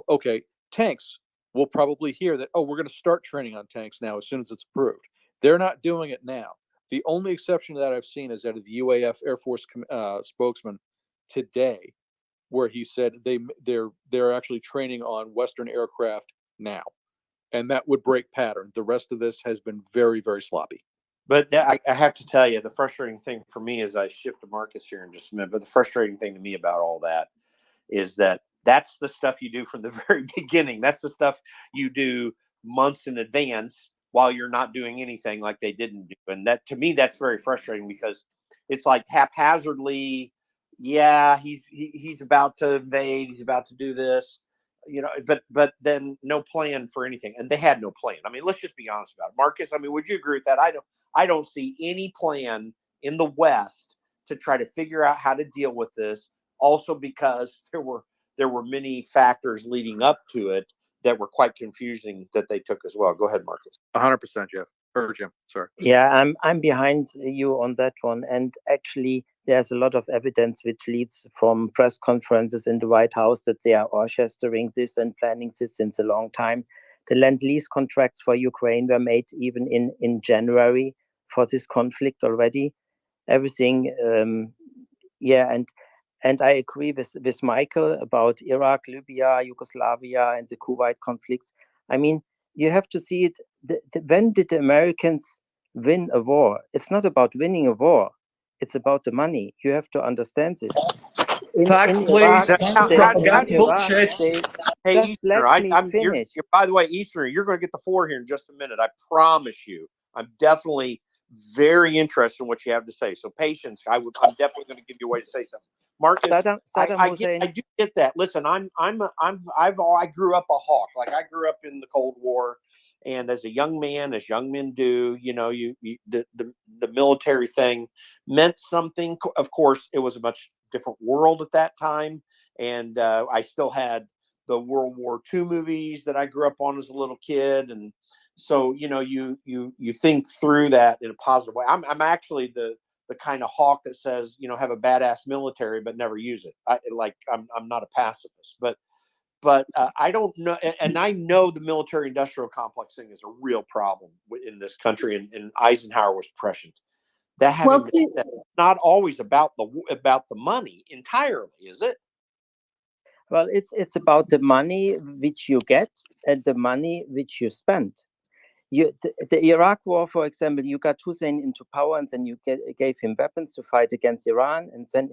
S10: okay, tanks. We'll probably hear that, we're going to start training on tanks now as soon as it's approved. They're not doing it now. The only exception to that I've seen is out of the UAF Air Force spokesman today, where he said they're actually training on Western aircraft now, and that would break pattern. The rest of this has been very, very sloppy.
S23: But I have to tell you, the frustrating thing for me is, I shift to Marcus here in just a minute, but the frustrating thing to me about all that is that that's the stuff you do from the very beginning. That's the stuff you do months in advance while you're not doing anything, like they didn't do. And that, to me, that's very frustrating, because it's like haphazardly, he's about to invade, he's about to do this. but then no plan for anything, and they had no plan. I mean, let's just be honest about it, Marcus. I mean, would you agree with that? I don't see any plan in the West to try to figure out how to deal with this. Also, because there were many factors leading up to it that were quite confusing that they took as well. Go ahead, Marcus.
S3: 100%, Jeff or Jim. Sorry.
S9: Yeah, I'm behind you on that one. And actually, there's a lot of evidence which leads from press conferences in the White House that they are orchestrating this and planning this since a long time. The Lend-Lease contracts for Ukraine were made even in January for this conflict already. Everything, and I agree with Michael about Iraq, Libya, Yugoslavia, and the Kuwait conflicts. I mean, you have to see it. When did the Americans win a war? It's not about winning a war. It's about the money. You have to understand this.
S11: Fact, please. Propaganda bullshit.
S23: Hey,
S9: just
S23: Easter,
S9: let me
S23: finish. By the way, Easter, you're going to get the floor here in just a minute. I promise you. I'm definitely very interested in what you have to say. So patience. I'm definitely going to give you a way to say something. Marcus, I do get that. Listen, I grew up a hawk. Like, I grew up in the Cold War, and as a young man, as young men do, the military thing meant something. Of course, it was a much different world at that time, and I still had the World War II movies that I grew up on as a little kid, and so you think through that in a positive way. I'm actually the kind of hawk that says, have a badass military but never use it. I'm not a pacifist, but I don't know, and I know the military-industrial complex thing is a real problem in this country, and Eisenhower was prescient. That having been said, it's not always about the money entirely, is it?
S9: Well, it's about the money which you get and the money which you spend. The Iraq war, for example, you got Hussein into power, and then you gave him weapons to fight against Iran, and then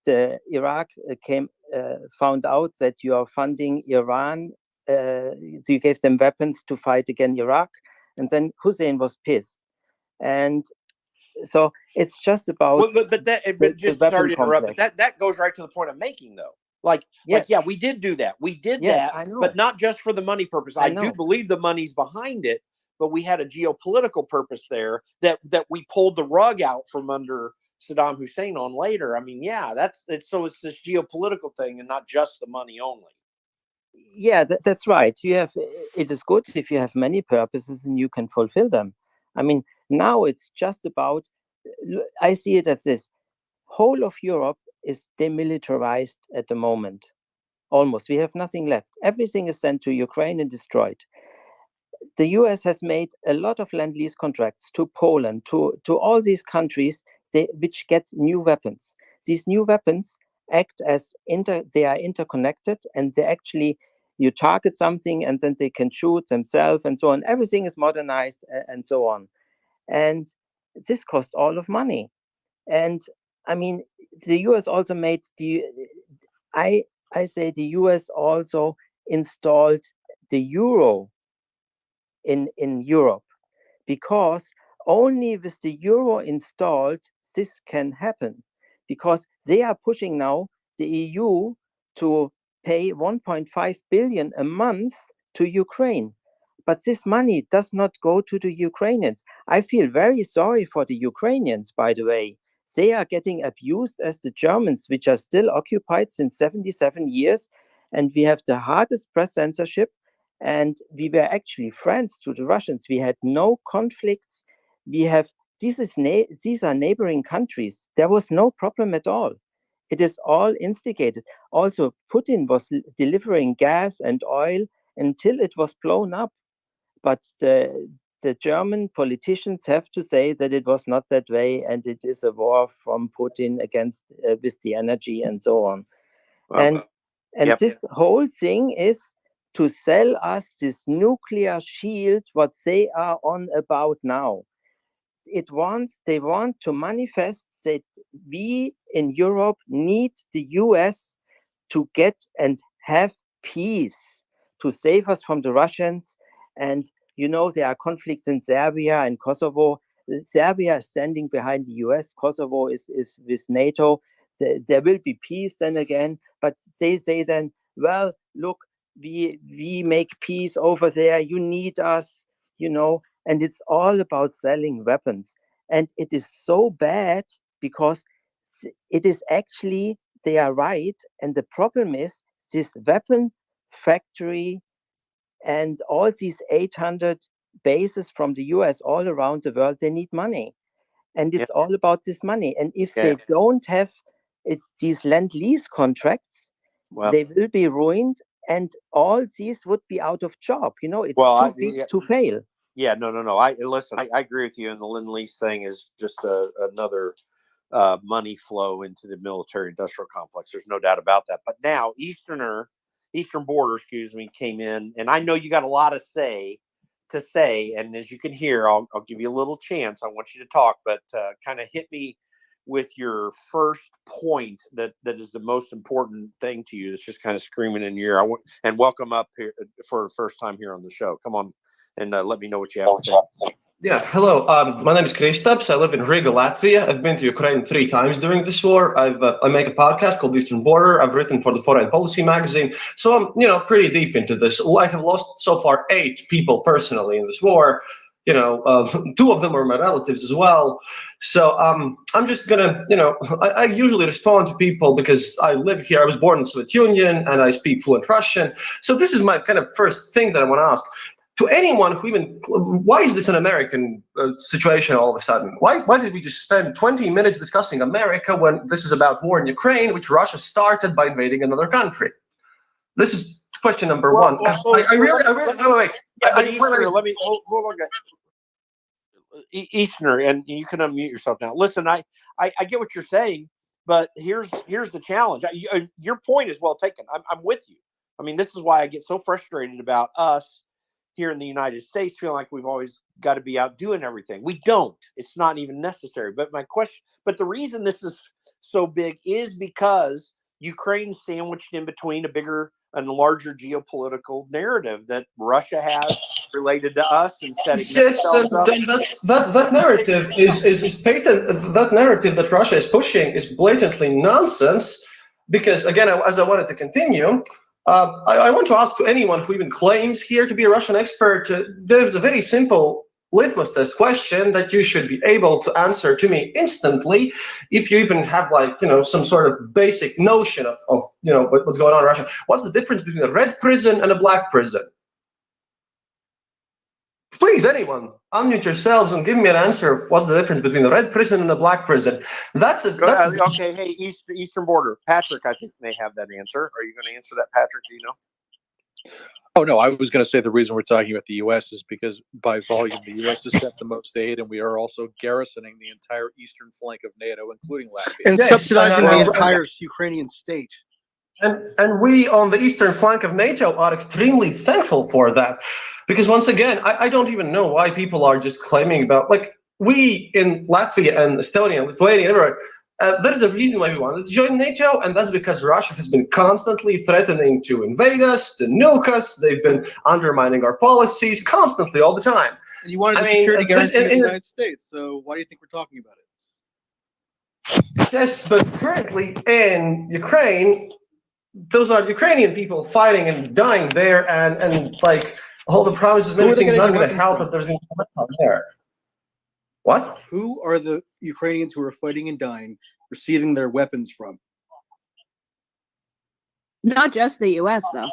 S9: the Iraq found out that you are funding Iran. So you gave them weapons to fight against Iraq, and then Hussein was pissed, and so it's just about.
S23: But just sorry to interrupt, but that goes right to the point I'm making, though. Yeah, we did do that. We did that,
S9: I know.
S23: but not just for the money purpose. I do believe the money's behind it, but we had a geopolitical purpose there that we pulled the rug out from under Saddam Hussein on later. I mean, yeah, it's this geopolitical thing and not just the money only.
S9: Yeah, that's right. It is good if you have many purposes and you can fulfill them. I mean, now it's just about, I see it as this: whole of Europe is demilitarized at the moment. Almost, we have nothing left. Everything is sent to Ukraine and destroyed. The US has made a lot of Lend-Lease contracts to Poland, to all these countries which get new weapons. These new weapons act as they are interconnected, and they actually, you target something and then they can shoot themselves and so on. Everything is modernized and so on. And this costs all of money. And I mean, the US also made I say the US also installed the euro in Europe, because only with the euro installed this can happen, because they are pushing now the EU to pay 1.5 billion a month to Ukraine. But this money does not go to the Ukrainians. I feel very sorry for the Ukrainians, by the way. They are getting abused as the Germans, which are still occupied since 77 years. And we have the hardest press censorship. And we were actually friends to the Russians. We had no conflicts. These are neighboring countries. There was no problem at all. It is all instigated. Also, Putin was delivering gas and oil until it was blown up. But the German politicians have to say that it was not that way, and it is a war from Putin against with the energy and so on. This whole thing is to sell us this nuclear shield, what they are on about now. They want to manifest that we in Europe need the US to get and have peace, to save us from the Russians. And there are conflicts in Serbia and Kosovo. Serbia is standing behind the US. Kosovo is with NATO. There will be peace then again. But they say then, well, look, we make peace over there. You need us, you know, and it's all about selling weapons. And it is so bad because it is actually, they are right. And the problem is this weapon factory and all these 800 bases from the US all around the world, they need money. And it's all about this money. And if they don't have these Lend-Lease contracts, they will be ruined, and all these would be out of job. You know, it's too big to fail.
S23: Yeah, no. Listen, I agree with you. And the Lend-Lease thing is just another money flow into the military-industrial complex. There's no doubt about that. But now Eastern Border, came in, and I know you got a lot to say. And as you can hear, I'll give you a little chance. I want you to talk, but kind of hit me with your first point that is the most important thing to you. That's just kind of screaming in your ear. And welcome up here for the first time here on the show. Come on and let me know what you have to say.
S11: Yeah, hello. My name is Kristaps. I live in Riga, Latvia. I've been to Ukraine 3 times during this war. I make a podcast called Eastern Border. I've written for the Foreign Policy magazine. So I'm, pretty deep into this. I have lost so far 8 people personally in this war. 2 of them are my relatives as well. So I'm just gonna, I usually respond to people because I live here. I was born in the Soviet Union and I speak fluent Russian. So this is my kind of first thing that I want to ask. To anyone who why is this an American situation all of a sudden? Why did we just spend 20 minutes discussing America when this is about war in Ukraine, which Russia started by invading another country? This is question number one.
S23: Let me hold on, guys. Easterner, and you can unmute yourself now. Listen, I get what you're saying, but here's the challenge. Your point is well taken. I'm with you. I mean, this is why I get so frustrated about us here in the United States, feeling like we've always got to be out doing everything. We don't. It's not even necessary. But the reason this is so big is because Ukraine's sandwiched in between a bigger and larger geopolitical narrative that Russia has related to us and setting themselves up.
S11: That narrative is patent. That narrative that Russia is pushing is blatantly nonsense. Because again, as I wanted to continue, I want to ask to anyone who even claims here to be a Russian expert, there's a very simple litmus test question that you should be able to answer to me instantly if you even have some sort of basic notion of what's going on in Russia. What's the difference between a red prison and a black prison? Please, anyone, unmute yourselves and give me an answer of what's the difference between a red prison and a black prison.
S23: Okay, hey, Eastern Border. Patrick, I think, may have that answer. Are you going to answer that, Patrick? Do you know?
S10: Oh, no, I was going to say the reason we're talking about the U.S. is because by volume, the U.S. has sent the most aid, and we are also garrisoning the entire eastern flank of NATO, including Latvia.
S14: And subsidizing the entire Ukrainian state.
S11: And we on the eastern flank of NATO are extremely thankful for that. Because once again, I don't even know why people are just claiming about, we in Latvia and Estonia and Lithuania, everywhere, there is a reason why we wanted to join NATO, and that's because Russia has been constantly threatening to invade us, to nuke us. They've been undermining our policies constantly, all the time.
S14: And you wanted the security guarantee in the United States, so why do you think we're talking about it?
S11: Yes, but currently in Ukraine, those are Ukrainian people fighting and dying there, and all the promises and everything's not going to help if there's nothing there. What?
S14: Who are the Ukrainians who are fighting and dying receiving their weapons from?
S2: Not just the U.S., though.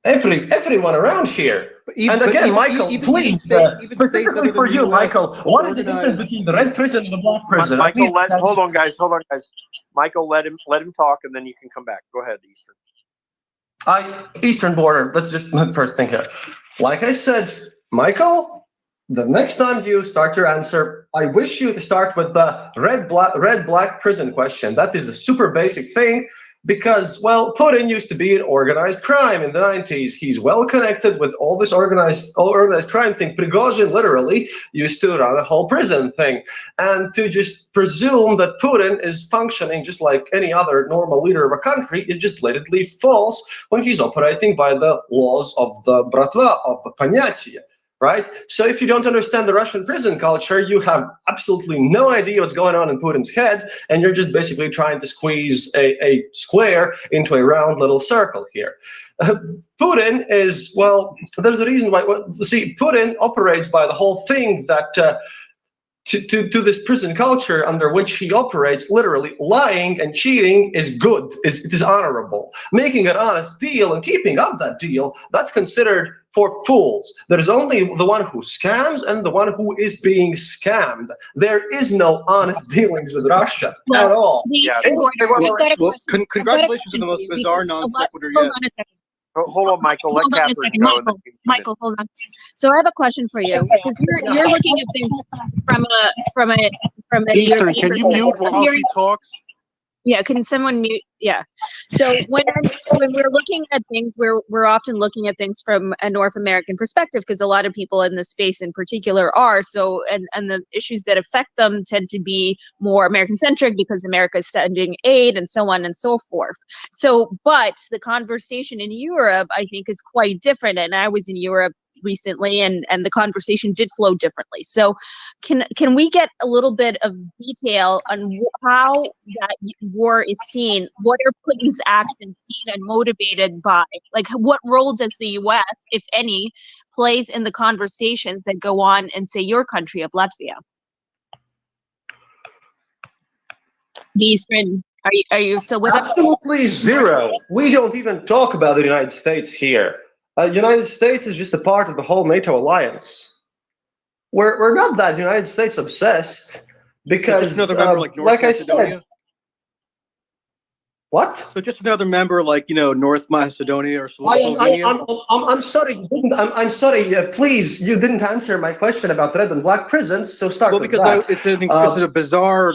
S11: Everyone around here. And again, Michael, please, specifically for you, Michael, what is the difference between the red prison and the black prison?
S23: Michael, hold on, guys. Michael, let him talk, and then you can come back. Go ahead, Eastern.
S11: Eastern Border, let's just first think here. Like I said, Michael, the next time you start your answer, I wish you to start with the red-black prison question. That is a super basic thing because, well, Putin used to be an organized crime in the 90s. He's well connected with all this organized crime thing. Prigozhin literally used to run a whole prison thing. And to just presume that Putin is functioning just like any other normal leader of a country is just blatantly false when he's operating by the laws of the bratva, of the понятия. right? So if you don't understand the Russian prison culture, you have absolutely no idea what's going on in Putin's head, and you're just basically trying to squeeze a square into a round little circle here. Putin is, well, there's a reason why. Well, see, Putin operates by the whole thing that to this prison culture under which he operates, literally lying and cheating is good, it is honorable. Making an honest deal and keeping up that deal, that's considered for fools. There is only the one who scams and the one who is being scammed. There is no honest dealings with Russia at all.
S14: Congratulations on the most bizarre non sequitur yet.
S2: Hold on a second.
S23: Hold on, Michael. Let
S2: Hold on a
S23: Catherine
S2: second,
S23: go.
S2: Michael, hold on. So I have a question for you, because you're looking at things from a
S21: Eastern, can you mute while she talks?
S2: Yeah, can someone mute? Yeah. So when we're looking at things, we're often looking at things from a North American perspective, because a lot of people in this space in particular are. So and the issues that affect them tend to be more American centric, because America is sending aid and so on and so forth. So, but the conversation in Europe, I think, is quite different. And I was in Europe recently, and the conversation did flow differently. So can we get a little bit of detail on how that war is seen? What are Putin's actions seen and motivated by? Like, what role does the US, if any, plays in the conversations that go on in, say, your country of Latvia? Eastern, are you still with us?
S11: Absolutely zero. We don't even talk about the United States here. United States is just a part of the whole NATO alliance. We're not that United States obsessed, because,
S14: so just another member like North Macedonia?
S11: I said, what?
S14: So just another member like, North Macedonia or Slovenia?
S11: I'm sorry. I'm sorry. Please, you didn't answer my question about red and black prisons. So start with that.
S14: It's a bizarre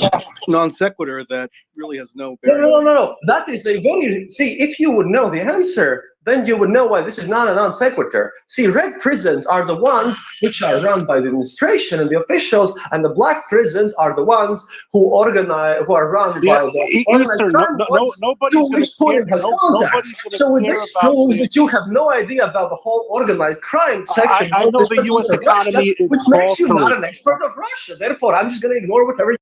S14: non sequitur that really has no bearing.
S11: No. That is a very, see, if you would know the answer, then you would know why this is not a non sequitur. See, red prisons are the ones which are run by the administration and the officials, and the black prisons are the ones who are run by the organized nobody's Putin has contacts. So this shows that you have no idea about the whole organized crime section.
S21: I know the U.S. economy is
S11: which makes you not an expert of Russia. Therefore, I'm just going to ignore whatever.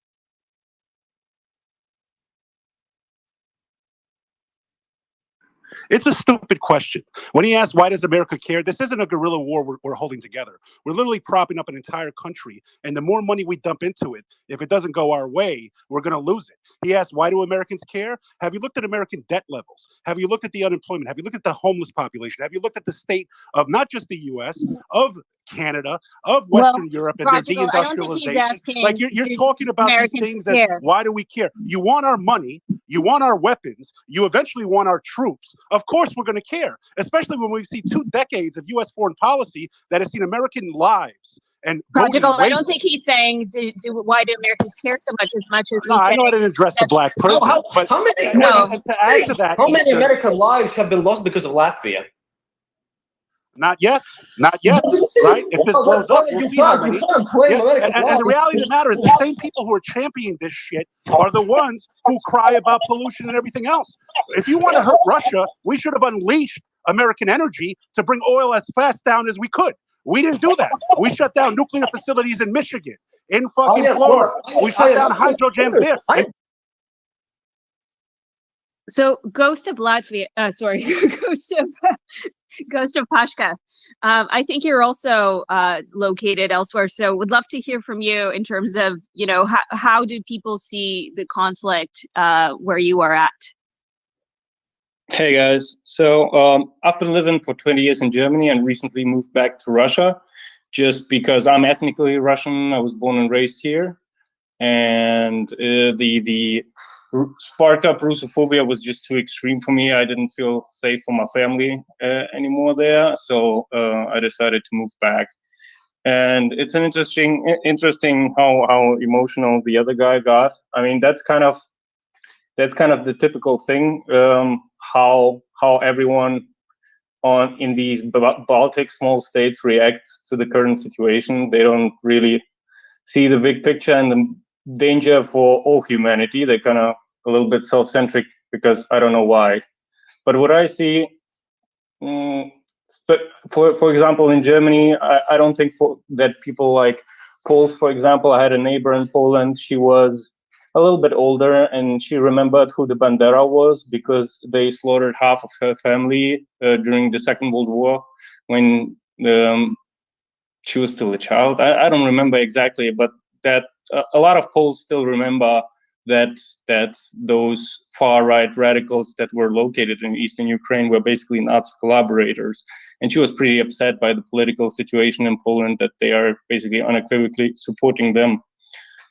S21: It's a stupid question. When he asks, why does America care? This isn't a guerrilla war we're holding together. We're literally propping up an entire country. And the more money we dump into it, if it doesn't go our way, we're going to lose it. He asked, why do Americans care? Have you looked at American debt levels? Have you looked at the unemployment? Have you looked at the homeless population? Have you looked at the state of not just the U.S., of Canada, of Western Europe, and their deindustrialization? Like you're talking about these things as, why do we care? You want our money, you want our weapons, you eventually want our troops. Of course we're going to care, especially when we see 2 decades of U.S. foreign policy that has seen American lives. And
S2: Practical, I don't think he's saying why do Americans care so much as
S21: no, I know I didn't address the black prison, but
S11: how many?
S21: And to add to that,
S11: how many American lives have been lost because of Latvia?
S21: Not yet, right? If this blows up, we'll see how many. And the reality of the matter is, the same people who are championing this shit are the ones who cry about pollution and everything else. If you want to hurt Russia, we should have unleashed American energy to bring oil as fast down as we could. We didn't do that. We shut down nuclear facilities in Michigan, in fucking Florida. We shut down hydrojams there.
S2: So, Ghost of Latvia, Ghost of Pashka. I think you're also located elsewhere. So, would love to hear from you in terms of, how do people see the conflict where you are at?
S15: Hey guys, so I've been living for 20 years in Germany and recently moved back to Russia just because I'm ethnically Russian. I was born and raised here, and the sparked up Russophobia was just too extreme for me. I didn't feel safe for my family anymore there, so I decided to move back. And it's an interesting how emotional the other guy got. I mean, that's kind of the typical thing. How everyone in these Baltic small states reacts to the current situation. They don't really see the big picture and the danger for all humanity. They're kind of a little bit self-centric because I don't know why. But what I see, but for example, in Germany, I don't think that people like Poles, for example. I had a neighbor in Poland. She was a little bit older, and she remembered who the Bandera was because they slaughtered half of her family during the Second World War when she was still a child. I don't remember exactly, but that a lot of Poles still remember that those far-right radicals that were located in eastern Ukraine were basically Nazi collaborators. And she was pretty upset by the political situation in Poland, that they are basically unequivocally supporting them.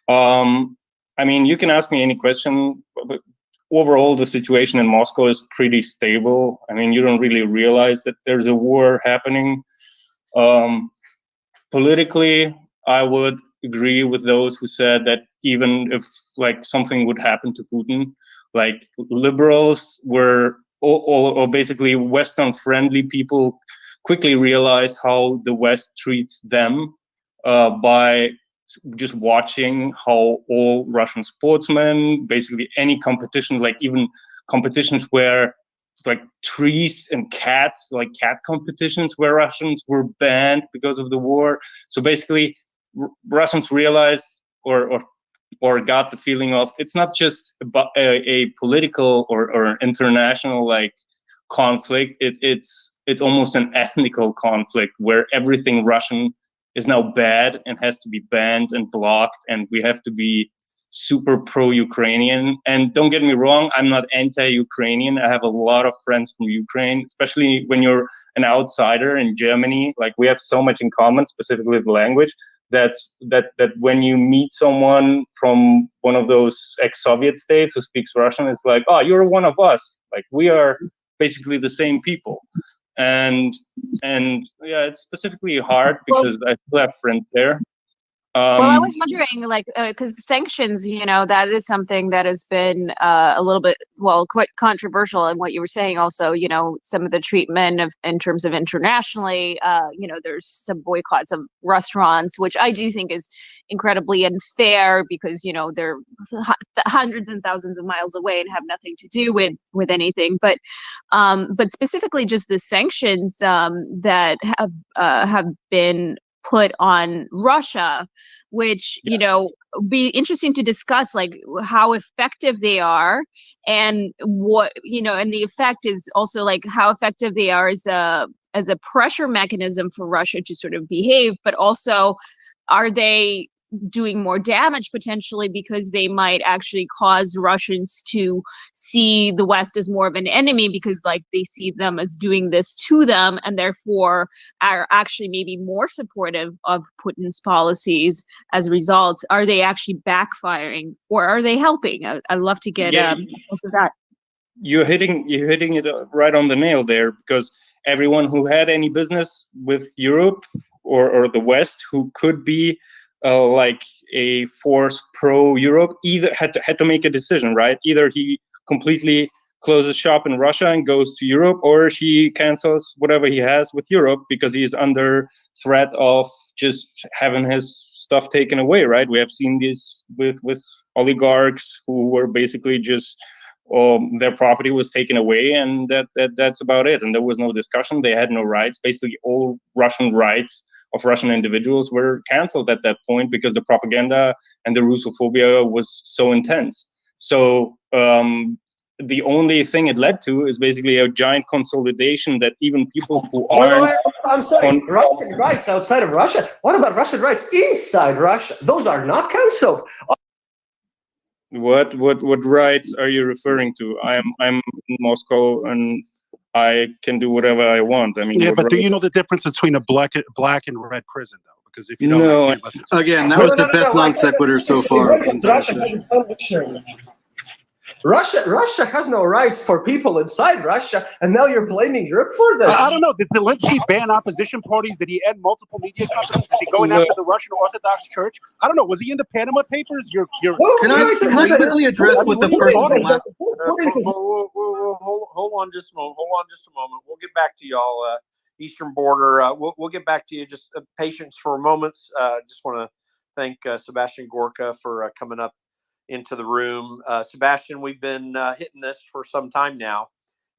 S15: I mean, you can ask me any question, but overall, the situation in Moscow is pretty stable. I mean, you don't really realize that there's a war happening. Politically, I would agree with those who said that even if like something would happen to Putin, like liberals were, or basically Western friendly people quickly realized how the West treats them by just watching how all Russian sportsmen, basically any competition, like even competitions where like trees and cats, like cat competitions where Russians were banned because of the war. So basically Russians realized or got the feeling of it's not just about a political or international like conflict. It's almost an ethnical conflict where everything Russian is now bad and has to be banned and blocked, and we have to be super pro-Ukrainian. And don't get me wrong, I'm not anti-Ukrainian. I have a lot of friends from Ukraine, especially when you're an outsider in Germany. Like we have so much in common, specifically the language, that when you meet someone from one of those ex-Soviet states who speaks Russian, it's like, oh, you're one of us. Like we are basically the same people. And yeah, it's specifically hard because I still have friends there.
S2: Well, I was wondering, like, because sanctions, that is something that has been a little bit, well, quite controversial. And what you were saying also, some of the treatment in terms of internationally, there's some boycotts of restaurants, which I do think is incredibly unfair because, they're hundreds and thousands of miles away and have nothing to do with anything. But specifically just the sanctions that have been put on Russia, which be interesting to discuss, like how effective they are, and what and the effect is also like how effective they are as a pressure mechanism for Russia to sort of behave, but also are they doing more damage potentially because they might actually cause Russians to see the West as more of an enemy because like they see them as doing this to them and therefore are actually maybe more supportive of Putin's policies as a result. Are they actually backfiring or are they helping? I'd love to get also that.
S15: You're hitting it right on the nail there, because everyone who had any business with Europe or the West who could be like a force pro-Europe either had to make a decision, right? Either he completely closes shop in Russia and goes to Europe, or he cancels whatever he has with Europe because he's under threat of just having his stuff taken away, right? We have seen this with oligarchs who were basically just their property was taken away, and that's about it. And there was no discussion. They had no rights. Basically, all Russian rights of Russian individuals were canceled at that point because the propaganda and the Russophobia was so intense. So the only thing it led to is basically a giant consolidation that even people who aren't...
S11: I'm sorry, Russian rights outside of Russia? What about Russian rights inside Russia? Those are not canceled.
S15: What rights are you referring to? I'm in Moscow and I can do whatever I want. I mean,
S21: yeah, but do you know the difference between a black and red prison, though? Because if you don't,
S15: no,
S21: I can't listen to
S14: again, that was the best non sequitur so far.
S11: Russia has no rights for people inside Russia, and now you're blaming Europe for this.
S21: I don't know. Did Zelensky ban opposition parties? Did he end multiple media companies? Is he going after the Russian Orthodox Church? I don't know. Was he in the Panama Papers?
S14: Can I quickly address what the person left?
S23: Hold on just a moment. We'll get back to y'all. Eastern Border. We'll get back to you. Just patience for a moment. Just want to thank Sebastian Gorka for coming up into the room. Sebastian, we've been hitting this for some time now,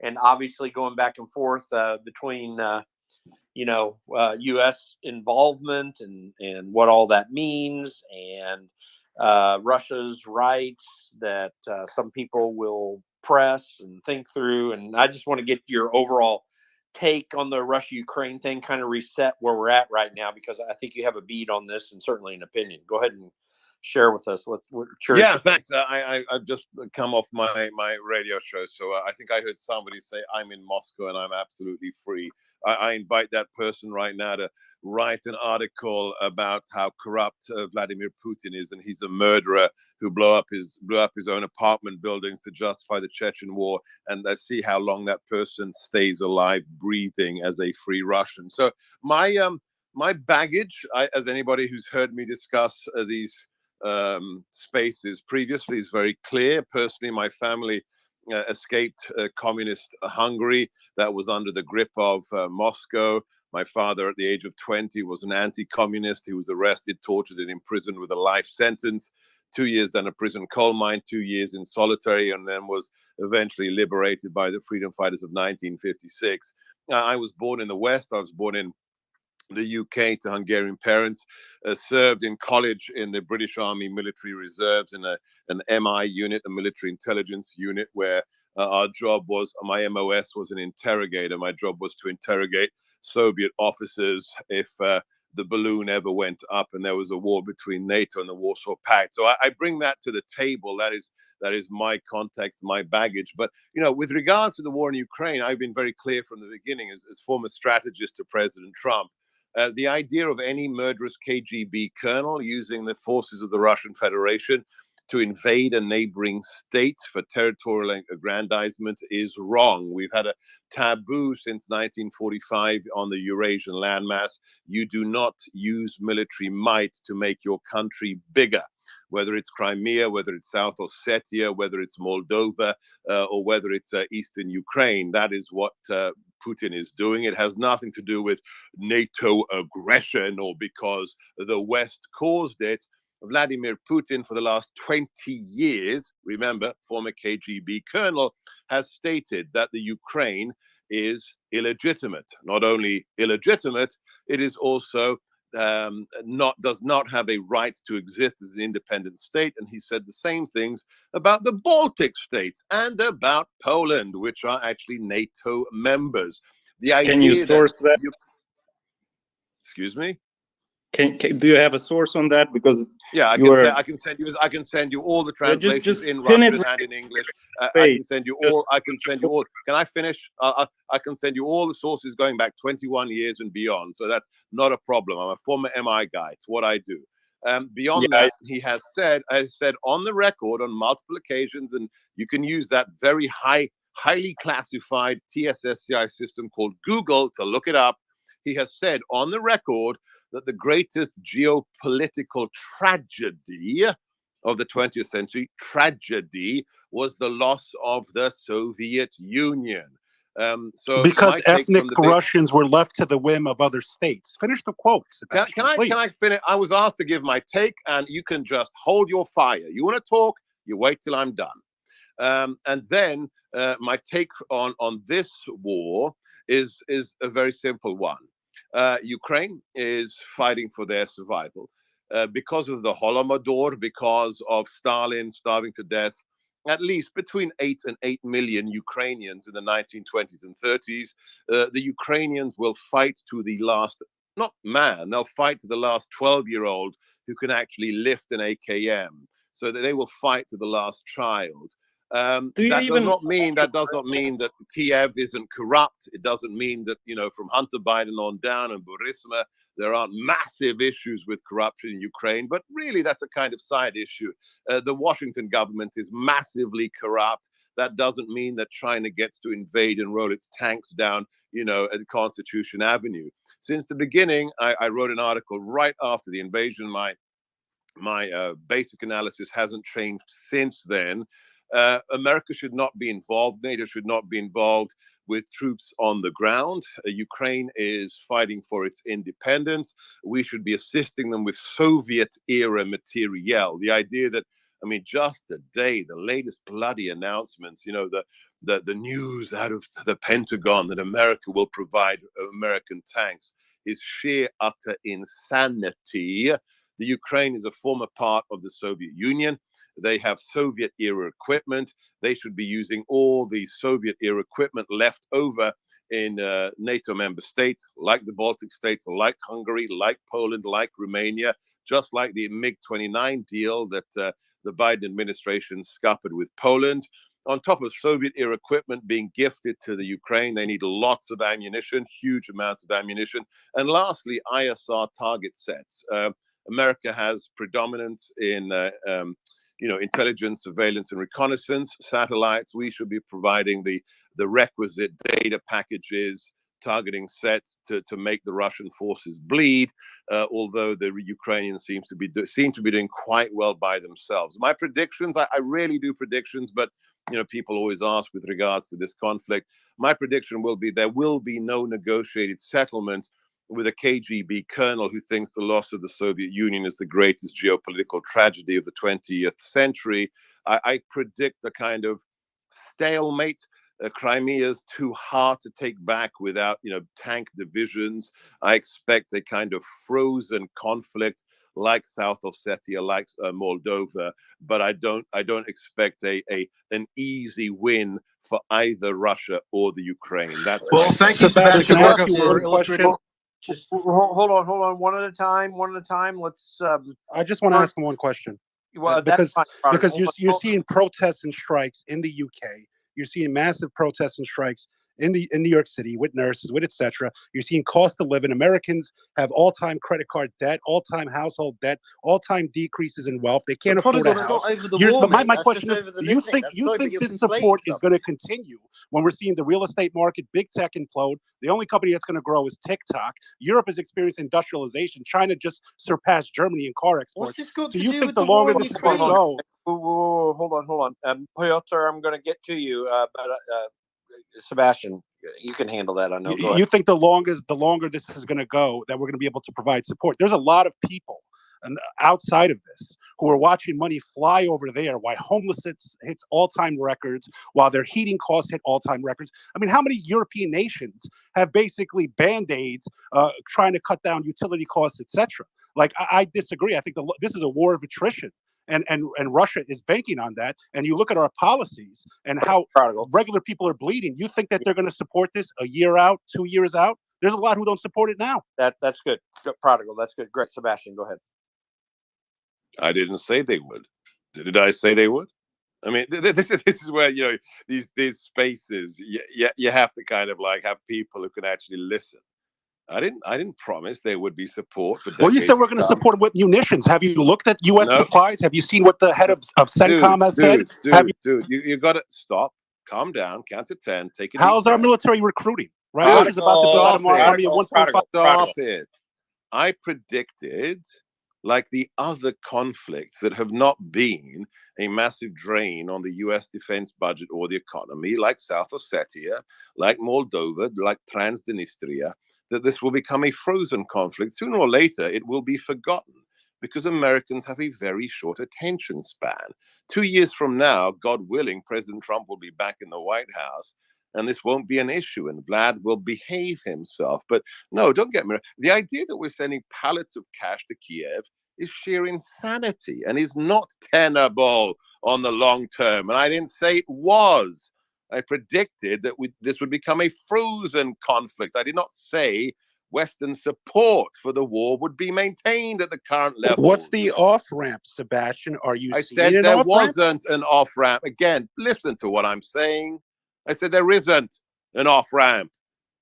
S23: and obviously going back and forth between U.S. involvement and what all that means, and Russia's rights that some people will press and think through. And I just want to get your overall take on the Russia-Ukraine thing, kind of reset where we're at right now, because I think you have a beat on this and certainly an opinion. Go ahead and share with us.
S12: Yeah, thanks. I've just come off my radio show, so I think I heard somebody say I'm in Moscow and I'm absolutely free. I invite that person right now to write an article about how corrupt Vladimir Putin is, and he's a murderer who blew up his own apartment buildings to justify the Chechen war, and let's see how long that person stays alive, breathing as a free Russian. So my baggage, as anybody who's heard me discuss these spaces previously, is very clear. Personally, my family escaped communist Hungary that was under the grip of Moscow. My father, at the age of 20, was an anti-communist. He was arrested, tortured, and imprisoned with a life sentence. 2 years in a prison coal mine, 2 years in solitary, and then was eventually liberated by the freedom fighters of 1956. I was born in the West. I was born in the UK to Hungarian parents, served in college in the British Army Military Reserves in an MI unit, a military intelligence unit, where our job was, my MOS was an interrogator. My job was to interrogate Soviet officers if the balloon ever went up and there was a war between NATO and the Warsaw Pact. So I bring that to the table. That is my context, my baggage. But, with regards to the war in Ukraine, I've been very clear from the beginning as former strategist to President Trump. The idea of any murderous KGB colonel using the forces of the Russian Federation to invade a neighboring state for territorial aggrandizement is wrong. We've had a taboo since 1945 on the Eurasian landmass. You do not use military might to make your country bigger, whether it's Crimea, whether it's South Ossetia, whether it's Moldova, or whether it's Eastern Ukraine. That is what Putin is doing. It has nothing to do with NATO aggression or because the West caused it. Vladimir Putin, for the last 20 years, remember, former KGB colonel, has stated that the Ukraine is illegitimate. Not only illegitimate, it is also does not have a right to exist as an independent state. And he said the same things about the Baltic states and about Poland, which are actually NATO members. The idea
S15: Can you source that?
S12: Excuse me?
S15: Do you have a source on that? Because
S12: yeah, I can send you all the translations in Russian and in English. I can send you all. Can I finish? I can send you all the sources going back 21 years and beyond. So that's not a problem. I'm a former MI guy. It's what I do. Beyond that, he has said on the record on multiple occasions, and you can use that very highly classified TSSCI system called Google to look it up. He has said on the record that the greatest geopolitical tragedy of the 20th century was the loss of the Soviet Union. So
S21: because ethnic Russians were left to the whim of other states. Finish the quote.
S12: Can I finish? I was asked to give my take, and you can just hold your fire. You want to talk? You wait till I'm done. And then my take on this war is a very simple one. Ukraine is fighting for their survival because of the Holodomor, because of Stalin starving to death. At least between 8 and 8 million Ukrainians in the 1920s and 30s. The Ukrainians will fight to the last, not man, they'll fight to the last 12-year-old who can actually lift an AKM. So that they will fight to the last child. That does not mean that Kiev isn't corrupt. It doesn't mean that, from Hunter Biden on down and Burisma, there aren't massive issues with corruption in Ukraine. But really, that's a kind of side issue. The Washington government is massively corrupt. That doesn't mean that China gets to invade and roll its tanks down, at Constitution Avenue. Since the beginning, I wrote an article right after the invasion. My basic analysis hasn't changed since then. America should not be involved. NATO should not be involved with troops on the ground. Ukraine is fighting for its independence. We should be assisting them with Soviet-era materiel. The idea that I mean, just today, the latest bloody announcements, the news out of the Pentagon that America will provide American tanks is sheer, utter insanity. The Ukraine is a former part of the Soviet Union. They have Soviet-era equipment. They should be using all the Soviet-era equipment left over in NATO member states, like the Baltic states, like Hungary, like Poland, like Romania, just like the MiG-29 deal that the Biden administration scuppered with Poland. On top of Soviet-era equipment being gifted to the Ukraine, they need lots of ammunition, huge amounts of ammunition. And lastly, ISR target sets. America has predominance in intelligence, surveillance, and reconnaissance satellites. We should be providing the requisite data packages, targeting sets to make the Russian forces bleed, although the Ukrainians seem to be doing quite well by themselves. My predictions, I really do predictions, but people always ask with regards to this conflict. My prediction will be there will be no negotiated settlement with a KGB colonel who thinks the loss of the Soviet Union is the greatest geopolitical tragedy of the 20th century. I predict a kind of stalemate. Crimea is too hard to take back without, tank divisions. I expect a kind of frozen conflict like South Ossetia, like Moldova, but I don't expect an easy win for either Russia or the Ukraine. That's
S7: well. Thank you, Sebastian, for illustrating.
S23: Just hold on, one at a time. Let's.
S21: I just want to ask him one question.
S23: Well,
S21: because
S23: that's fine,
S21: because you're seeing protests and strikes in the UK. You're seeing massive protests and strikes in New York City with nurses, with etc. You're seeing cost of living. Americans have all-time credit card debt, all-time household debt, all-time decreases in wealth. They can't afford a house.
S17: Not over the war,
S21: But my
S17: mate.
S21: question is, do you think this support is going to continue when we're seeing the real estate market, big tech implode? The only company that's going to grow is TikTok. Europe has experienced industrialization. China just surpassed Germany in car exports.
S17: What's this got
S21: Do
S17: to
S21: you
S17: do
S21: think
S17: with
S21: the
S17: the war
S21: longer
S17: in
S21: this is
S17: Ukraine?
S21: going to go?
S23: Hold on. Piotr, I'm going to get to you, but Sebastian, you can handle that. I know.
S21: You think the longer this is going to go, that we're going to be able to provide support? There's a lot of people outside of this who are watching money fly over there while homelessness hits all-time records, while their heating costs hit all-time records. I mean, how many European nations have basically band-aids trying to cut down utility costs, etc.? Like, I disagree. I think this is a war of attrition. And Russia is banking on that. And you look at our policies and how regular people are bleeding. You think that they're going to support this a year out, 2 years out? There's a lot who don't support it now.
S23: That's good. Prodigal. That's good. Great. Sebastian, go ahead.
S12: I didn't say they would. Did I say they would? I mean, this is where these spaces you have to kind of like have people who can actually listen. I didn't promise there would be support for decades.
S21: Well, you said we're going to support them with munitions. Have you looked at U.S. supplies? Have you seen what the head of CENTCOM has said?
S12: Dude, you got to stop, calm down, count to 10, take it.
S21: How's our military recruiting? Right, Russia's about to build out an army of 1.5.
S12: Stop it! I predicted, like the other conflicts that have not been a massive drain on the U.S. defense budget or the economy, like South Ossetia, like Moldova, like Transnistria, that this will become a frozen conflict. Sooner or later, it will be forgotten because Americans have a very short attention span. 2 years from now, God willing, President Trump will be back in the White House, and this won't be an issue, and Vlad will behave himself. But no, don't get me wrong. The idea that we're sending pallets of cash to Kiev is sheer insanity and is not tenable on the long term. And I didn't say it was. I predicted that this would become a frozen conflict. I did not say Western support for the war would be maintained at the current level.
S21: What's the off-ramp, Sebastian? Are you
S12: I
S21: seeing
S12: said there
S21: off-ramp?
S12: wasn't an off-ramp. Again, listen to what I'm saying. I said there isn't an off-ramp.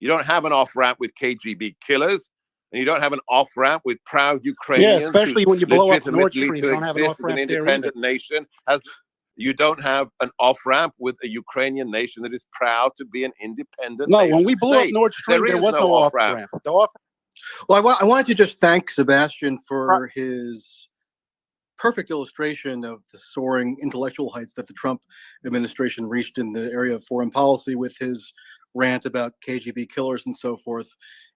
S12: You don't have an off-ramp with KGB killers, and you don't have an off-ramp with proud Ukrainians.
S21: Yeah, especially when you blow up Nord Stream, you
S12: to
S21: don't have an
S12: exist as an
S21: off-ramp there
S12: independent nation. You don't have an off-ramp with a Ukrainian nation that is proud to be an independent nation.
S21: No, when we blew up Nord Stream, there was no off-ramp.
S7: Well, I wanted to just thank Sebastian for his perfect illustration of the soaring intellectual heights that the Trump administration reached in the area of foreign policy with his rant about KGB killers and so forth.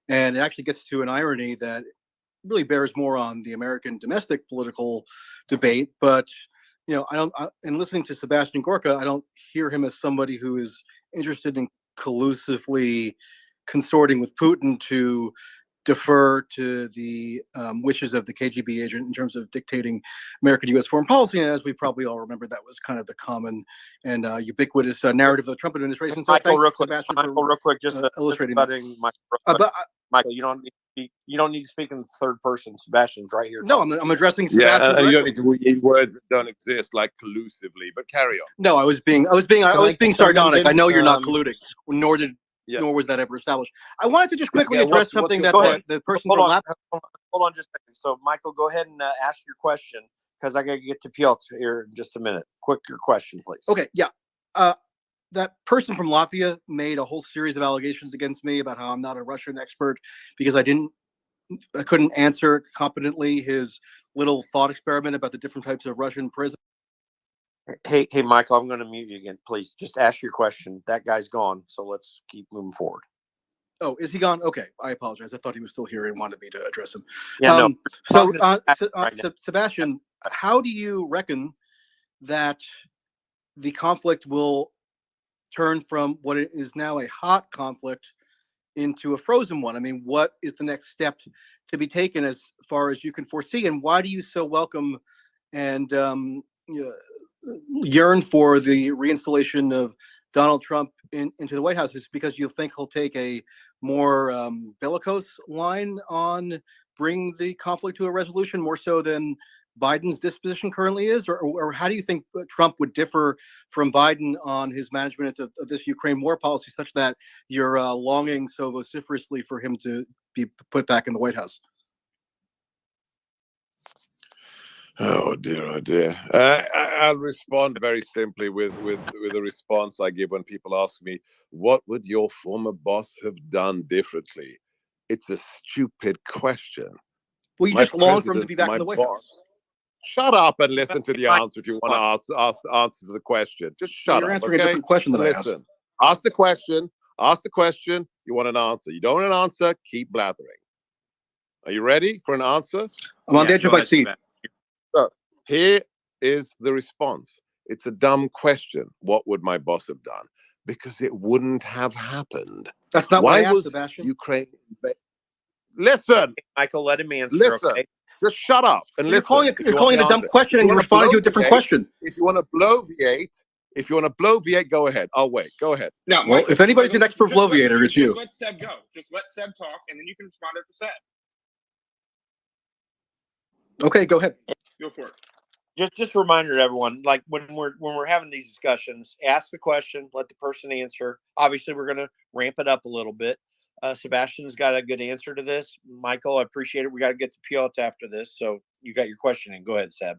S7: And it actually gets to an irony that really bears more on the American domestic political debate, but
S14: And listening to Sebastian Gorka, I don't hear him as somebody who is interested in collusively consorting with Putin to defer to the wishes of the KGB agent in terms of dictating American U.S. foreign policy. And as we probably all remember, that was kind of the common and ubiquitous narrative of the Trump administration. So
S23: Michael,
S14: thanks,
S23: real quick,
S14: Sebastian,
S23: Michael,
S14: for
S23: real quick, just
S14: illustrating that.
S23: Michael, you don't need to speak in the third person. Sebastian's right here.
S14: No, I'm addressing
S12: Yeah,
S14: Sebastian.
S12: and you don't need to use words that don't exist like collusively. But carry on.
S14: No, I was being sardonic. I know you're not colluding, nor was that ever established. I wanted to just quickly address something that the person from
S23: Hold on just a second. So, Michael, go ahead and ask your question because I got to get to Piotr here in just a minute. Quick, your question, please.
S14: Okay, yeah. That person from Latvia made a whole series of allegations against me about how I'm not a Russian expert because I couldn't answer competently his little thought experiment about the different types of Russian prisons.
S23: Hey, Michael, I'm going to mute you again. Please just ask your question. That guy's gone, so let's keep moving forward.
S14: Oh, is he gone? Okay, I apologize. I thought he was still here and wanted me to address him.
S23: Yeah,
S14: Sebastian, how do you reckon that the conflict will turn from what is now a hot conflict into a frozen one? I mean, what is the next step to be taken as far as you can foresee? And why do you so welcome and yearn for the reinstallation of Donald Trump into the White House? Is because you think he'll take a more bellicose line on bring the conflict to a resolution, more so than Biden's disposition currently is? Or how do you think Trump would differ from Biden on his management of this Ukraine war policy, such that you're longing so vociferously for him to be put back in the White House?
S12: Oh dear. I'll respond very simply with a response I give when people ask me, what would your former boss have done differently? It's a stupid question.
S14: Well, you just long for him to be back in the White House.
S12: Shut up and listen to the answer if you want to answer the question. Just shut up.
S14: You're answering a different question than I asked.
S12: Listen, ask the question. You want an answer. You don't want an answer, keep blathering. Are you ready for an answer?
S14: I'm on the edge of my seat.
S12: So here is the response. It's a dumb question. What would my boss have done? Because it wouldn't have happened.
S14: That's not why I asked, Sebastian.
S12: Ukraine. Listen,
S23: Michael, let him answer.
S12: Listen,
S23: okay?
S12: Just shut up and
S14: You're
S12: listen.
S14: You're calling it a dumb question, and you're responding to a different question.
S12: If you want to bloviate, go ahead. I'll wait. Go ahead.
S17: No,
S14: well, if anybody's an expert bloviator, it's you.
S17: Just let Seb go. Just let Seb talk, and then you can respond after Seb.
S14: Okay, go ahead.
S17: Go for it.
S23: Just a reminder to everyone, like when we're having these discussions, ask the question, let the person answer. Obviously, we're going to ramp it up a little bit. Sebastian's got a good answer to this. Michael, I appreciate it. We got to get to Piotr after this, so you got your question in. Go ahead, Seb.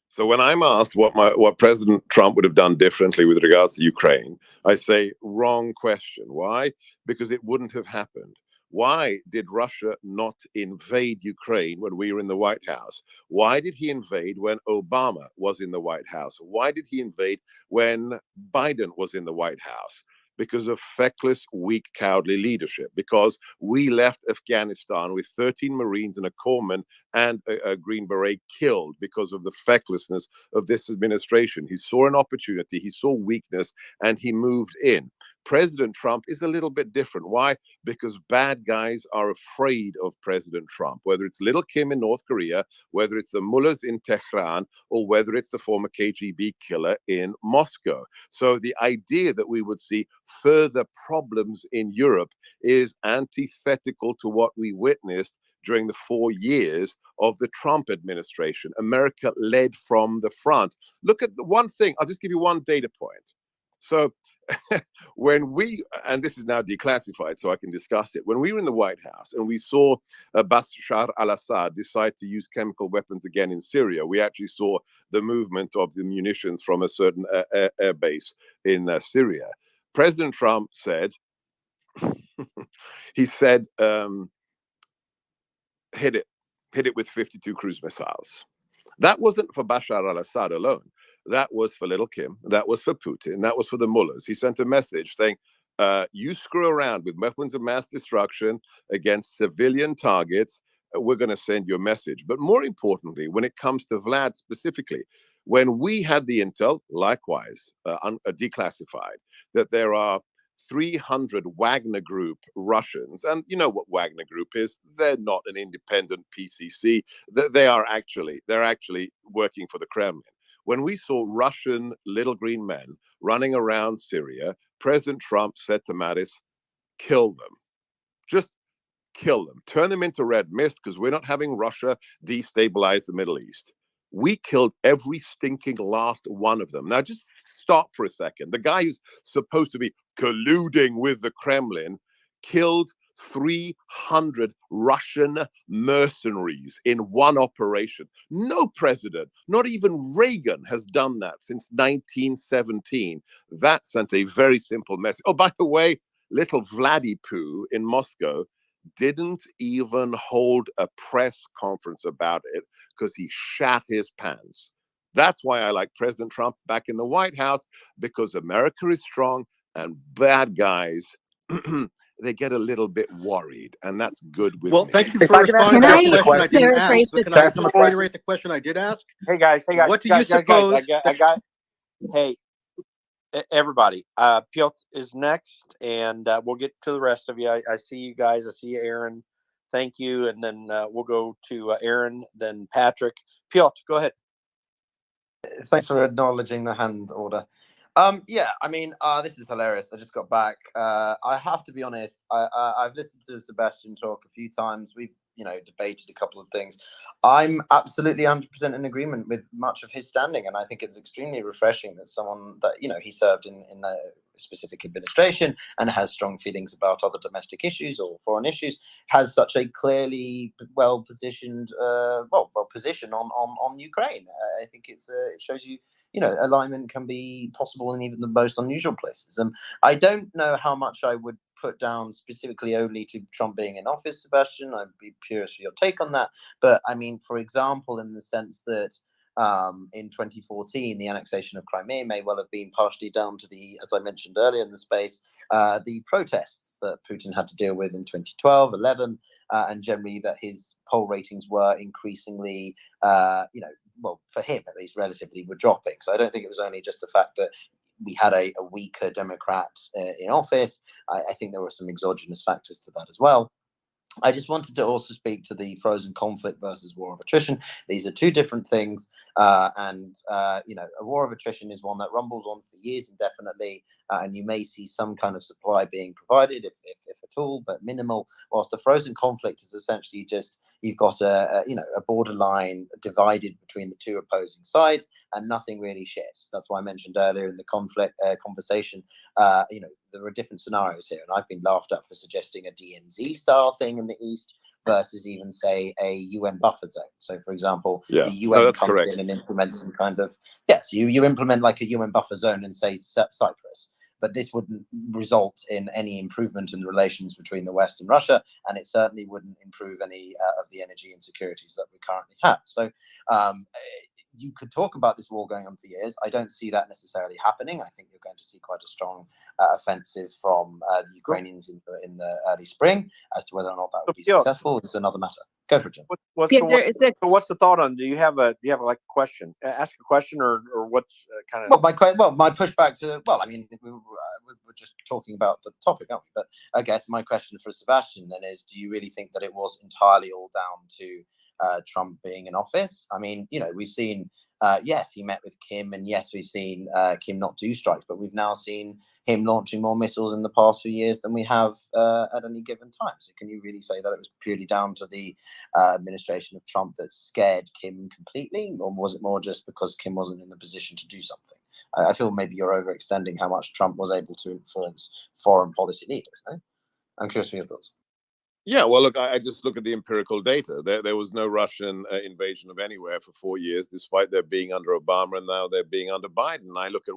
S12: So when I'm asked what President Trump would have done differently with regards to Ukraine, I say wrong question. Why? Because it wouldn't have happened. Why did Russia not invade Ukraine when we were in the White House? Why did he invade when Obama was in the White House? Why did he invade when Biden was in the White House? Because of feckless, weak, cowardly leadership. Because we left Afghanistan with 13 Marines and a corpsman and a Green Beret killed because of the fecklessness of this administration. He saw an opportunity, he saw weakness, and he moved in. President Trump is a little bit different. Why? Because bad guys are afraid of President Trump, whether it's Little Kim in North Korea, whether it's the mullahs in Tehran, or whether it's the former KGB killer in Moscow. So the idea that we would see further problems in Europe is antithetical to what we witnessed during the 4 years of the Trump administration. America led from the front. Look at the one thing. I'll just give you one data point. So when we, and this is now declassified so I can discuss it, when we were in the White House and we saw Bashar al-Assad decide to use chemical weapons again in Syria, we actually saw the movement of the munitions from a certain air base in Syria. President Trump said, he said, hit it with 52 cruise missiles. That wasn't for Bashar al-Assad alone. That was for Little Kim. That was for Putin. That was for the mullahs. He sent a message saying, you screw around with weapons of mass destruction against civilian targets, we're going to send you a message. But more importantly, when it comes to Vlad specifically, when we had the intel, likewise, declassified, that there are 300 Wagner Group Russians, and you know what Wagner Group is. They're not an independent PCC. They're actually working for the Kremlin. When we saw Russian little green men running around Syria, President Trump said to Mattis, kill them. Just kill them. Turn them into red mist, because we're not having Russia destabilize the Middle East. We killed every stinking last one of them. Now, just stop for a second. The guy who's supposed to be colluding with the Kremlin killed 300 Russian mercenaries in one operation. No president, not even Reagan, has done that since 1917. That sent a very simple message. Oh, by the way, little Vladdy Poo in Moscow didn't even hold a press conference about it because he shat his pants. That's why I like President Trump back in the White House, because America is strong and bad guys, they get a little bit worried, and that's good with
S7: Well,
S12: me.
S7: thank you for responding to the question I didn't ask, but can I just reiterate the question I did ask?
S23: Hey guys,
S7: What do you suppose?
S23: Hey, everybody, Piotr is next, and we'll get to the rest of you. I see you guys. I see you, Aaron. Thank you, and then we'll go to Aaron, then Patrick. Piotr, go ahead.
S16: Thanks for acknowledging the hand order. Yeah, I mean, this is hilarious. I just got back. I have to be honest. I've listened to Sebastian talk a few times. We've, debated a couple of things. I'm absolutely 100% in agreement with much of his standing, and I think it's extremely refreshing that someone that he served in the specific administration and has strong feelings about other domestic issues or foreign issues has such a clearly well-positioned position on Ukraine. I think it shows you. Alignment can be possible in even the most unusual places. I don't know how much I would put down specifically only to Trump being in office, Sebastian. I'd be curious for your take on that. But I mean, for example, in the sense that in 2014, the annexation of Crimea may well have been partially down to the, as I mentioned earlier in the space, the protests that Putin had to deal with in 2012, 11, and generally that his poll ratings were increasingly, well, for him at least, relatively were dropping. So I don't think it was only just the fact that we had a weaker Democrat in office. I think there were some exogenous factors to that as well. I just wanted to also speak to the frozen conflict versus war of attrition. These are two different things. A war of attrition is one that rumbles on for years indefinitely, and you may see some kind of supply being provided, if at all, but minimal. Whilst the frozen conflict is essentially just you've got a borderline divided between the two opposing sides, and nothing really shifts. That's why I mentioned earlier in the conflict conversation, there are different scenarios here, and I've been laughed at for suggesting a DMZ style thing in the East versus even, say, a UN buffer zone. So, for example, the UN comes in and implements some kind of, you implement like a UN buffer zone in, say, Cyprus. But this wouldn't result in any improvement in the relations between the West and Russia, and it certainly wouldn't improve any of the energy insecurities that we currently have. So you could talk about this war going on for years. I don't see that necessarily happening. I think you're going to see quite a strong offensive from the Ukrainians in the early spring. As to whether or not that would be successful is another matter. Go for it, Jim.
S23: What's the thought on? Do you have like a question? Ask a question, or what's kind of?
S16: My pushback to I mean, we're just talking about the topic, aren't we? But I guess my question for Sebastian then is: do you really think that it was entirely all down to Trump being in office? I mean, we've seen, yes, he met with Kim, and yes, we've seen Kim not do strikes, but we've now seen him launching more missiles in the past few years than we have at any given time. So can you really say that it was purely down to the administration of Trump that scared Kim completely, or was it more just because Kim wasn't in the position to do something? I feel maybe you're overextending how much Trump was able to influence foreign policy leaders. No? I'm curious for your thoughts.
S12: Yeah, well, look, I just look at the empirical data. There was no Russian invasion of anywhere for 4 years, despite there being under Obama, and now they're being under Biden. I look at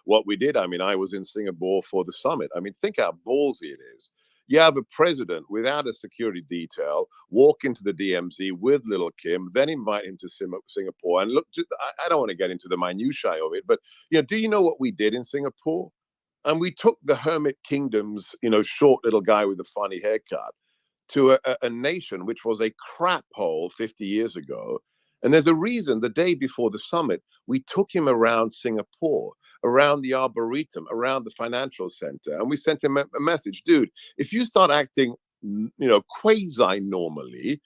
S12: what we did. I mean, I was in Singapore for the summit. I mean, think how ballsy it is. You have a president without a security detail walk into the DMZ with little Kim, then invite him to Singapore. And look, I don't want to get into the minutiae of it, but do you know what we did in Singapore? And we took the hermit kingdom's, short little guy with the funny haircut. to a nation which was a crap hole 50 years ago. And there's a reason the day before the summit, we took him around Singapore, around the Arboretum, around the financial center. And we sent him a message, dude, if you start acting, quasi-normally,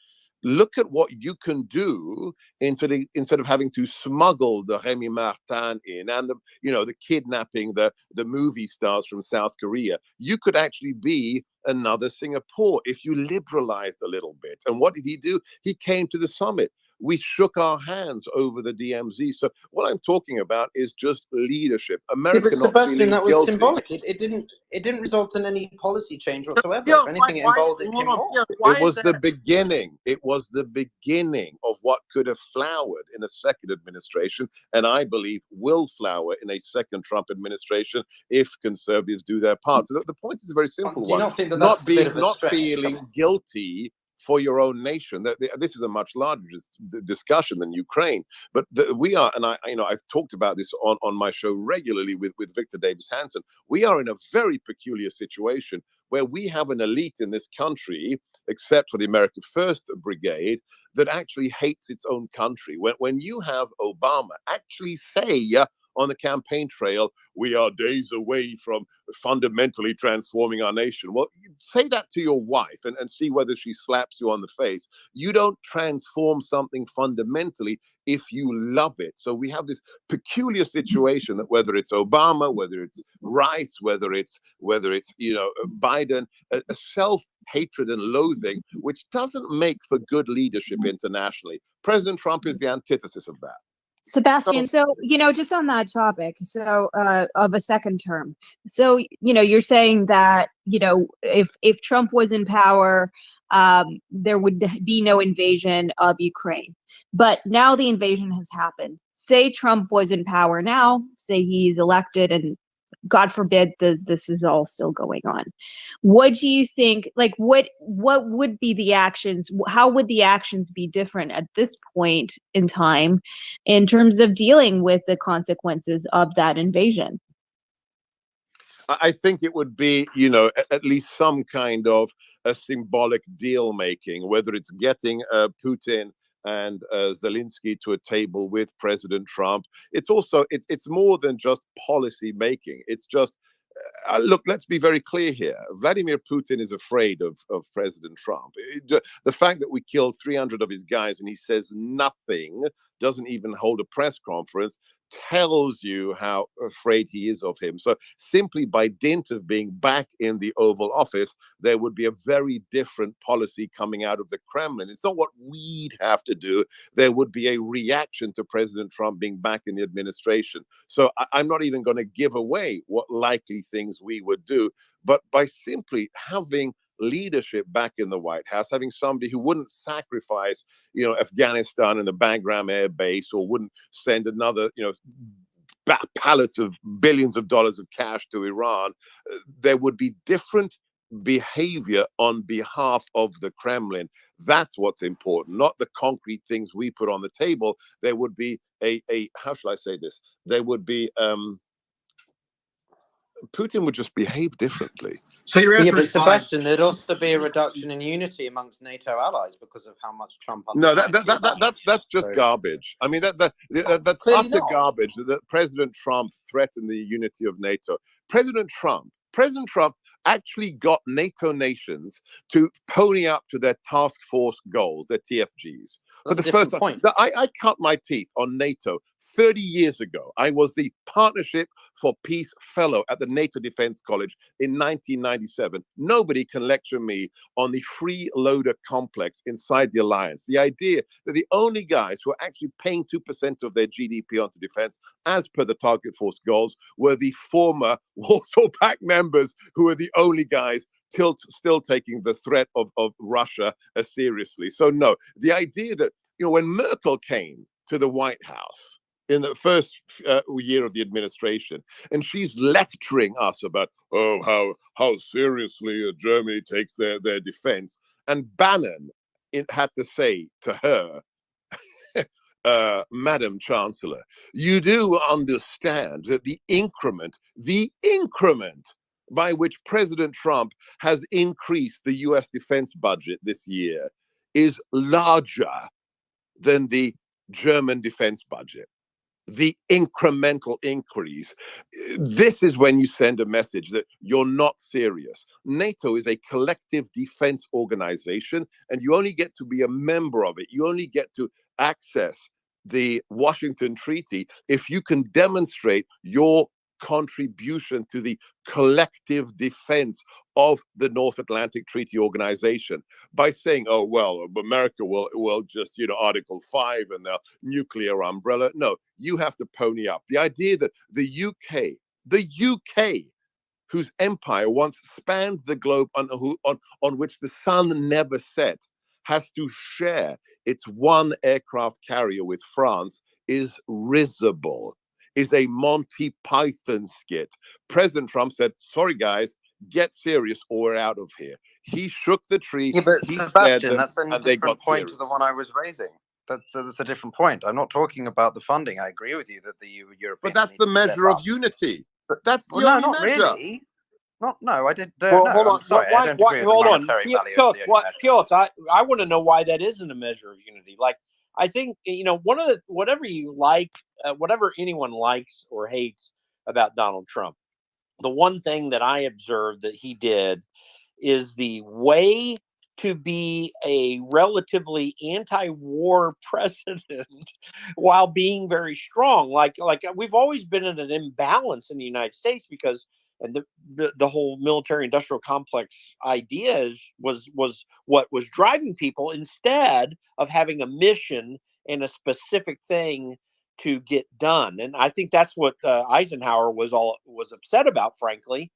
S12: look at what you can do instead of having to smuggle the Remy Martin in and the kidnapping the movie stars from South Korea. You could actually be another Singapore if you liberalized a little bit. And what did he do? He came to the summit. We shook our hands over the DMZ. So what I'm talking about is just leadership. America
S16: but
S12: not
S16: Sebastian,
S12: feeling
S16: that was
S12: guilty.
S16: symbolic. It didn't result in any policy change whatsoever.
S12: Yeah,
S16: If anything, it involved it came more.
S12: It was the beginning. It was the beginning of what could have flowered in a second administration, and I believe will flower in a second Trump administration if conservatives do their part. So the point is a very simple
S16: Do you
S12: one:
S16: not think that that's a bit of a
S12: not
S16: stretch?
S12: feeling guilty for your own nation. This is a much larger discussion than Ukraine, but we are, and I've talked about this on my show regularly with Victor Davis Hanson. We are in a very peculiar situation where we have an elite in this country, except for the American First Brigade, that actually hates its own country. When you have Obama actually say on the campaign trail, we are days away from fundamentally transforming our nation. Well, say that to your wife and see whether she slaps you on the face. You don't transform something fundamentally if you love it. So we have this peculiar situation that whether it's Obama, whether it's Rice, whether it's Biden, a self-hatred and loathing, which doesn't make for good leadership internationally. President Trump is the antithesis of that.
S2: Sebastian, so, just on that topic, so of a second term. So, you're saying that, if Trump was in power, there would be no invasion of Ukraine. But now the invasion has happened. Say Trump was in power now, say he's elected, and God forbid this is all still going on. What do you think, what would be the actions? How would the actions be different at this point in time in terms of dealing with the consequences of that invasion?
S12: I think it would be, at least some kind of a symbolic deal making, whether it's getting Putin and Zelensky to a table with President Trump. It's also, it's more than just policy making. It's just, look, let's be very clear here. Vladimir Putin is afraid of President Trump. The fact that we killed 300 of his guys and he says nothing, doesn't even hold a press conference, tells you how afraid he is of him. So simply by dint of being back in the Oval Office, there would be a very different policy coming out of the Kremlin. It's not what we'd have to do. There would be a reaction to President Trump being back in the administration. So I'm not even going to give away what likely things we would do, but by simply having leadership back in the White House, having somebody who wouldn't sacrifice, Afghanistan and the Bagram Air Base, or wouldn't send another, pallets of billions of dollars of cash to Iran, there would be different behavior on behalf of the Kremlin. That's what's important, not the concrete things we put on the table. There would be a how shall I say this? There would be Putin would just behave differently.
S7: So your
S16: Yeah,
S7: answer
S16: but
S7: is fine.
S16: Sebastian, there'd also be a reduction in unity amongst NATO allies because of how much Trump
S12: No,
S16: undermined
S12: that's just
S16: So-
S12: garbage. I mean, that's
S16: Clearly
S12: utter
S16: not.
S12: garbage that President Trump threatened the unity of NATO. President Trump actually got NATO nations to pony up to their task force goals, their TFGs. For the first time, I cut my teeth on NATO 30 years ago. I was the Partnership for Peace Fellow at the NATO Defense College in 1997. Nobody can lecture me on the freeloader complex inside the alliance. The idea that the only guys who are actually paying 2% of their GDP onto defense, as per the target force goals, were the former Warsaw Pact members who were the only guys still taking the threat of Russia seriously. So no, the idea that, when Merkel came to the White House in the first year of the administration, and she's lecturing us about, how seriously Germany takes their defense. And Bannon had to say to her, Madam Chancellor, you do understand that the increment by which President Trump has increased the US defense budget this year is larger than the German defense budget. The incremental increase. This is when you send a message that you're not serious. NATO is a collective defense organization, and you only get to be a member of it. You only get to access the Washington Treaty if you can demonstrate your contribution to the collective defense of the North Atlantic Treaty Organization by saying, oh, well, America will just, Article 5 and the nuclear umbrella. No, you have to pony up. The idea that the UK, whose empire once spanned the globe on which the sun never set, has to share its one aircraft carrier with France is risible, is a Monty Python skit. President Trump said, sorry, guys, get serious or we're out of here. He shook the tree,
S5: Yeah, but
S12: he spared
S5: Sebastian,
S12: them,
S5: that's a
S12: and they
S5: different
S12: got
S5: point
S12: serious.
S5: to the one I was raising. That's a different point. I'm not talking about the funding. I agree with you that the European.
S12: But that's the measure of unity. That's the
S5: Well,
S12: only
S5: no, not
S12: measure.
S5: really. No, I did.
S23: Well,
S5: No,
S23: hold on.
S5: I'm sorry.
S23: Why,
S5: I don't agree with the
S23: hold on.
S5: monetary value of the measure.
S23: Piotr, I want to know why that isn't a measure of unity. Like, I think, one of the, whatever you like, whatever anyone likes or hates about Donald Trump, the one thing that I observed that he did is the way to be a relatively anti-war president while being very strong. Like we've always been in an imbalance in the United States because and the whole military industrial complex idea was what was driving people instead of having a mission and a specific thing to get done. And I think that's what Eisenhower was upset about, frankly,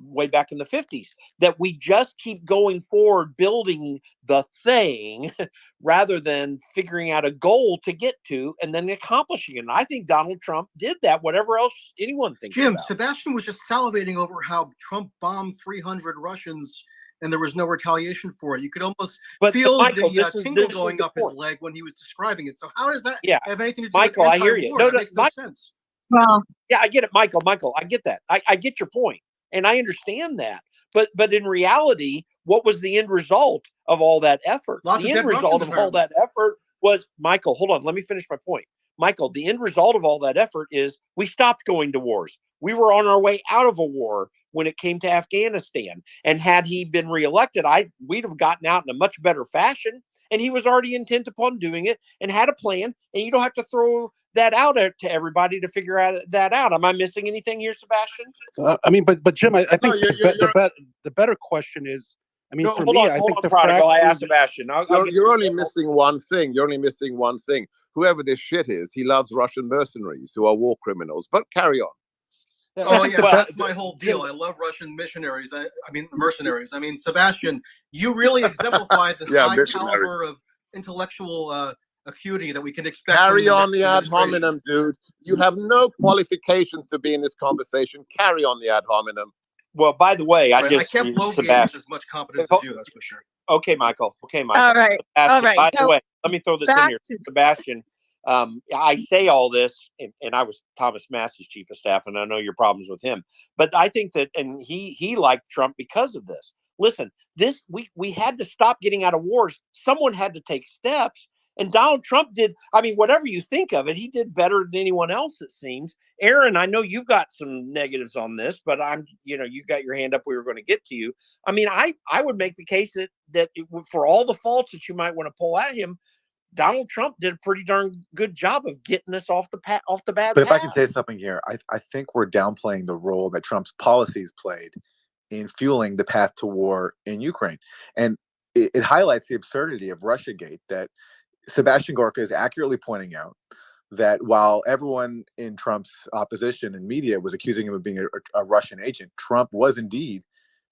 S23: way back in the 50s, that we just keep going forward building the thing rather than figuring out a goal to get to and then accomplishing it. And I think Donald Trump did that, whatever else anyone thinks
S7: Jim,
S23: about.
S7: Sebastian was just salivating over how Trump bombed 300 Russians and there was no retaliation for it. You could almost feel
S23: Michael,
S7: the tingle going up his leg when he was describing it. So how does that have anything to do
S23: Michael,
S7: with
S23: I hear you.
S7: anti-war? That makes no sense.
S2: Well,
S23: yeah, I get it, Michael. I get that. I get your point, and I understand that. But in reality, what was the end result of all that effort? The end result of all that effort was, Michael, hold on, let me finish my point. Michael, the end result of all that effort is we stopped going to wars. We were on our way out of a war when it came to Afghanistan. And had he been reelected, we'd have gotten out in a much better fashion. And he was already intent upon doing it and had a plan. And you don't have to throw that out to everybody to figure that out. Am I missing anything here, Sebastian?
S21: I mean, but Jim, I think the better question is, I mean, for me, I think the
S23: Prodigal, I asked Sebastian.
S12: You're only missing one thing. You're only missing one thing. Whoever this shit is, he loves Russian mercenaries who are war criminals. But carry on.
S7: Oh yeah, that's my whole deal. I love Russian missionaries. I mean mercenaries. I mean, Sebastian, you really exemplify the high caliber of intellectual acuity that we can expect.
S12: Carry on the ad hominem, dude. You have no qualifications to be in this conversation. Carry on the ad hominem.
S23: Well, by the way, I
S7: kept low with as much competence as you, that's for sure.
S23: Okay, Michael.
S2: All right. All right.
S23: By the way, let me throw this in here, Sebastian. I say all this, and I was Thomas Massey's chief of staff, and I know your problems with him. But I think that, and he liked Trump because of this. Listen, we had to stop getting out of wars. Someone had to take steps, and Donald Trump did. I mean, whatever you think of it, he did better than anyone else, it seems. Aaron, I know you've got some negatives on this, but you got your hand up. We were going to get to you. I mean, I would make the case that for all the faults that you might want to pull at him, Donald Trump did a pretty darn good job of getting us off the bad path.
S19: But if I can say something here, I think we're downplaying the role that Trump's policies played in fueling the path to war in Ukraine. And it highlights the absurdity of Russiagate that Sebastian Gorka is accurately pointing out, that while everyone in Trump's opposition and media was accusing him of being a Russian agent, Trump was indeed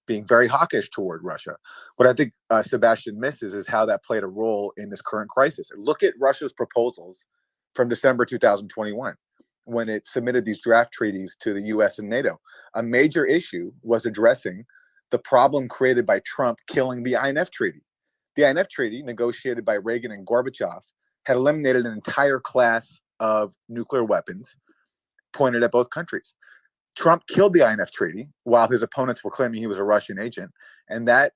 S19: being very hawkish toward Russia. What I think Sebastian misses is how that played a role in this current crisis. And look at Russia's proposals from December 2021, when it submitted these draft treaties to the US and NATO. A major issue was addressing the problem created by Trump killing the INF Treaty. The INF Treaty, negotiated by Reagan and Gorbachev, had eliminated an entire class of nuclear weapons pointed at both countries. Trump killed the INF treaty while his opponents were claiming he was a Russian agent, and that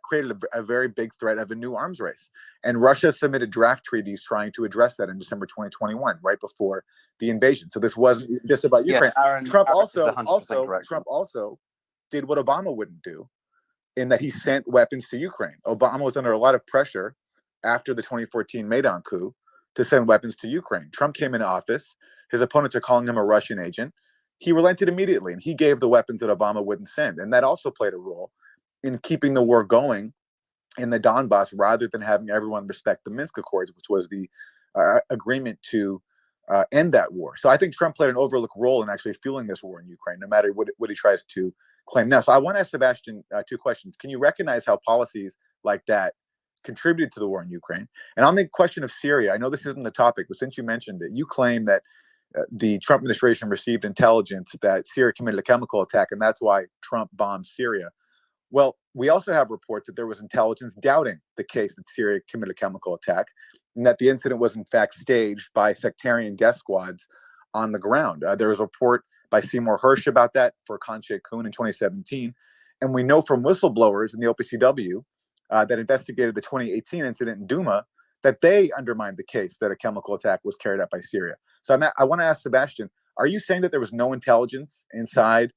S19: created a very big threat of a new arms race. And Russia submitted draft treaties trying to address that in December 2021, right before the invasion. So this wasn't just about Ukraine.
S16: Aaron,
S19: Trump
S16: Aaron is
S19: also
S16: 100% correct.
S19: Trump also did what Obama wouldn't do, in that he sent weapons to Ukraine. Obama was under a lot of pressure after the 2014 Maidan coup to send weapons to Ukraine. Trump came into office. His opponents are calling him a Russian agent. He relented immediately, and he gave the weapons that Obama wouldn't send. And that also played a role in keeping the war going in the Donbass, rather than having everyone respect the Minsk Accords, which was the agreement to end that war. So I think Trump played an overlooked role in actually fueling this war in Ukraine, no matter what he tries to claim now. So I want to ask Sebastian two questions. Can you recognize how policies like that contributed to the war in Ukraine? And on the question of Syria, I know this isn't the topic, but since you mentioned it, you claim that the Trump administration received intelligence that Syria committed a chemical attack, and that's why Trump bombed Syria. Well, we also have reports that there was intelligence doubting the case that Syria committed a chemical attack, and that the incident was in fact staged by sectarian death squads on the ground. There was a report by Seymour Hersh about that for Kanche Kuhn in 2017. And we know from whistleblowers in the OPCW that investigated the 2018 incident in Duma that they undermined the case that a chemical attack was carried out by Syria. So I want to ask Sebastian, are you saying that there was no intelligence inside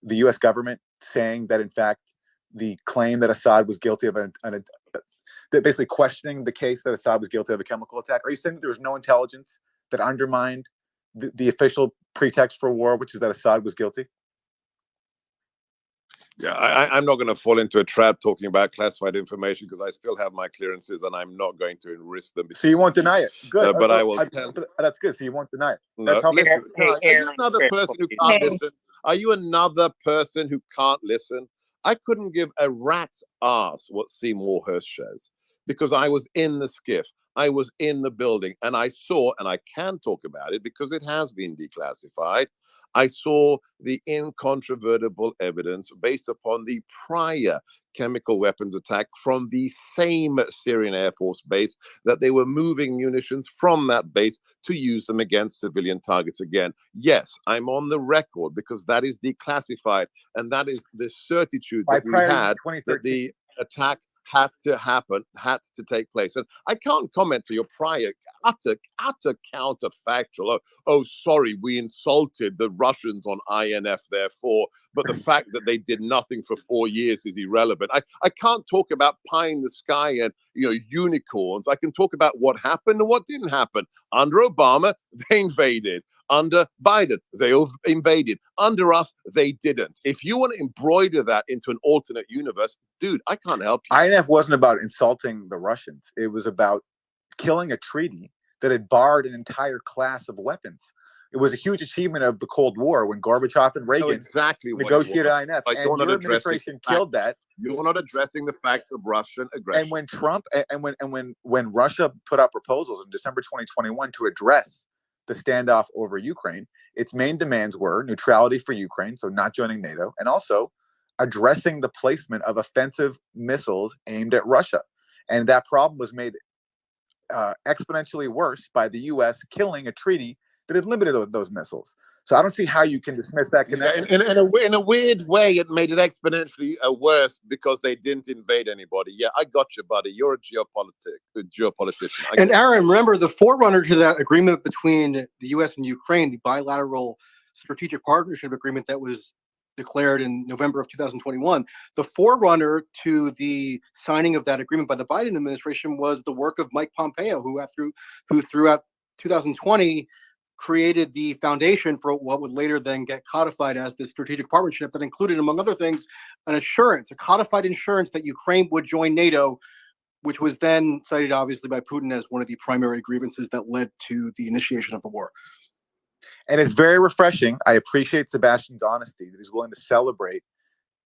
S19: the U.S. government saying that, in fact, the claim that Assad was guilty of that basically questioning the case that Assad was guilty of a chemical attack? Are you saying that there was no intelligence that undermined the official pretext for war, which is that Assad was guilty?
S12: Yeah, I'm not going to fall into a trap talking about classified information, because I still have my clearances and I'm not going to risk them.
S19: So you won't deny it? Good.
S12: But I will.
S19: That's good. So you won't deny it.
S12: No, listen. Are you another person who can't
S2: Hey.
S12: listen? Are you another person who can't listen? I couldn't give a rat's ass what Seymour Hersh says, because I was in the skiff. I was in the building, and I saw, and I can talk about it because it has been declassified. I saw the incontrovertible evidence based upon the prior chemical weapons attack from the same Syrian Air Force base, that they were moving munitions from that base to use them against civilian targets again. Yes, I'm on the record, because that is declassified, and that is the certitude that we had that the attack had to happen, had to take place. And I can't comment to your prior utter counterfactual. Oh, sorry, we insulted the Russians on INF, therefore, but the fact that they did nothing for 4 years is irrelevant. I can't talk about pie in the sky and unicorns. I can talk about what happened and what didn't happen. Under Obama, they invaded. Under Biden, they invaded. Under us, they didn't. If you want to embroider that into an alternate universe, dude, I can't help you.
S19: INF wasn't about insulting the Russians. It was about killing a treaty that had barred an entire class of weapons. It was a huge achievement of the Cold War when Gorbachev and Reagan negotiated INF, and your administration killed that.
S12: You're not addressing the facts of Russian aggression.
S19: And when Trump when Russia put out proposals in December 2021 to address the standoff over Ukraine, its main demands were neutrality for Ukraine, so not joining NATO, and also addressing the placement of offensive missiles aimed at Russia. And that problem was made exponentially worse by the U.S. killing a treaty that had limited those missiles. So I don't see how you can dismiss that connection.
S12: In a weird way, it made it exponentially worse because they didn't invade anybody. Yeah, I got you, buddy. You're a geopolitician.
S14: And Aaron, remember the forerunner to that agreement between the U.S. and Ukraine, the bilateral strategic partnership agreement that was declared in November of 2021. The forerunner to the signing of that agreement by the Biden administration was the work of Mike Pompeo, who throughout 2020 created the foundation for what would later then get codified as the strategic partnership that included, among other things, a codified assurance that Ukraine would join NATO, which was then cited obviously by Putin as one of the primary grievances that led to the initiation of the war.
S19: And it's very refreshing. I appreciate Sebastian's honesty, that he's willing to celebrate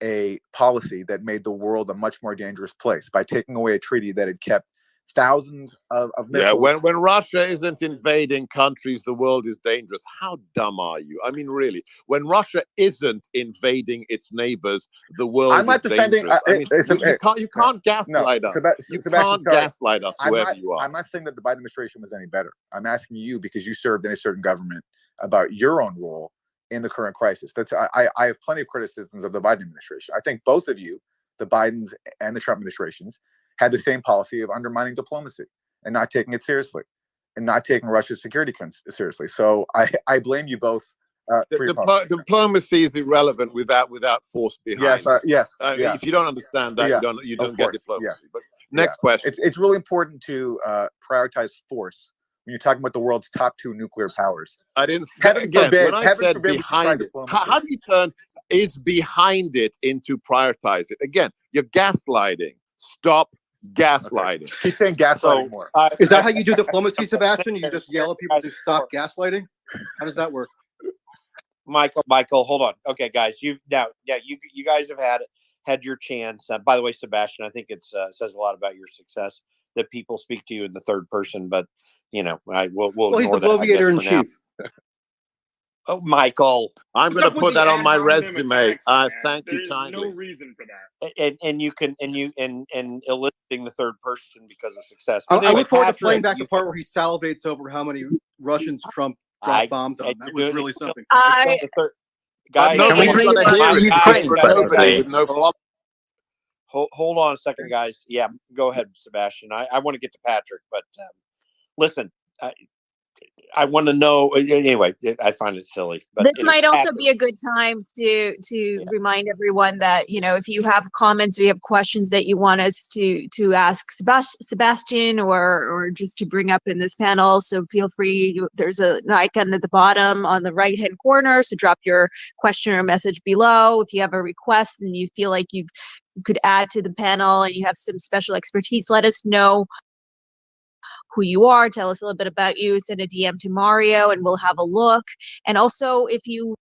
S19: a policy that made the world a much more dangerous place by taking away a treaty that had kept thousands of missiles.
S12: Yeah, when Russia isn't invading countries, the world is dangerous. How dumb are you? I mean, really, when Russia isn't invading its neighbors, the world
S19: I'm not
S12: is
S19: defending.
S12: dangerous. You can't gaslight us. You can't gaslight us, whoever you are.
S19: I'm not saying that the Biden administration was any better. I'm asking you, because you served in a certain government, about your own role in the current crisis. I have plenty of criticisms of the Biden administration. I think both of you, the Bidens and the Trump administrations, had the same policy of undermining diplomacy and not taking it seriously, and not taking Russia's security seriously. So I blame you both for your policy.
S12: Diplomacy is irrelevant without force behind.
S19: Yes.
S12: If you don't understand that, you don't get diplomacy.
S19: Yes.
S12: But next question.
S19: It's really important to prioritize force when you're talking about the world's top 2 nuclear powers.
S12: I didn't.
S19: Heaven forbid.
S12: When I
S19: Heaven
S12: said
S19: forbid
S12: behind it, how do you turn is behind it into prioritize it? Again, you're gaslighting. Stop gaslighting.
S19: Okay. Keep saying gaslighting more.
S14: Is that how you do diplomacy, Sebastian? You just yell at people to stop gaslighting? How does that work?
S23: Michael, hold on. Okay, guys, you guys have had your chance. By the way, Sebastian, I think it says a lot about your success that people speak to you in the third person. But we'll
S14: he's the bloviator in chief.
S23: Oh, Michael,
S12: I'm going to put that on my resume. Thank you
S17: There's
S12: kindly.
S17: no reason for that.
S23: And you can eliciting the third person because of success.
S14: I look forward to playing back the part where he salivates over how many Russians Trump dropped bombs on. That was really something.
S23: Guys,
S14: can we bring it back to Ukraine?
S23: Hold on a second, guys. Yeah, go ahead, Sebastian. I want to get to Patrick, but listen, I want to know anyway. I find it silly, but
S2: this might also be a good time to remind everyone that if you have comments, or you have questions that you want us to ask Sebastian or just to bring up in this panel, so feel free. There's an icon at the bottom on the right hand corner, so drop your question or message below. If you have a request and you feel like you could add to the panel and you have some special expertise, let us know who you are. Tell us a little bit about you. Send a DM to Mario and we'll have a look. And also, if you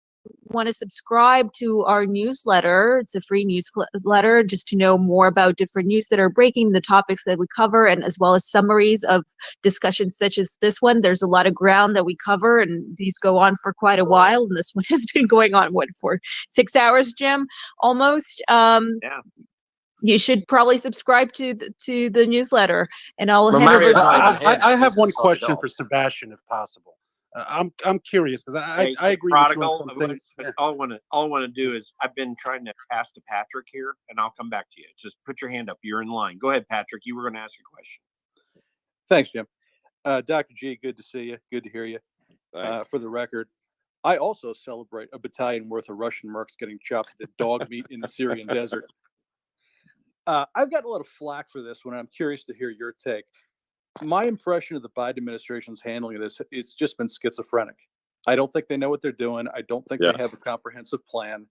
S2: want to subscribe to our newsletter, it's a free newsletter just to know more about different news that are breaking, the topics that we cover, and as well as summaries of discussions such as this one. There's a lot of ground that we cover, and these go on for quite a while. And this one has been going on, for 6 hours, Jim? Almost.
S23: Yeah.
S2: You should probably subscribe to the newsletter, and I'll hand over.
S21: I have one question for Sebastian, if possible. I'm curious because I agree with you on some things.
S23: All I want to do is I've been trying to pass to Patrick here, and I'll come back to you. Just put your hand up. You're in line. Go ahead, Patrick. You were going to ask a question.
S10: Thanks, Jim. Dr. G, good to see you. Good to hear you. For the record, I also celebrate a battalion worth of Russian mercs getting chopped to dog meat in the Syrian desert. I've got a lot of flack for this one. I'm curious to hear your take. My impression of the Biden administration's handling of this, it's just been schizophrenic. I don't think they know what they're doing. I don't think they have a comprehensive plan.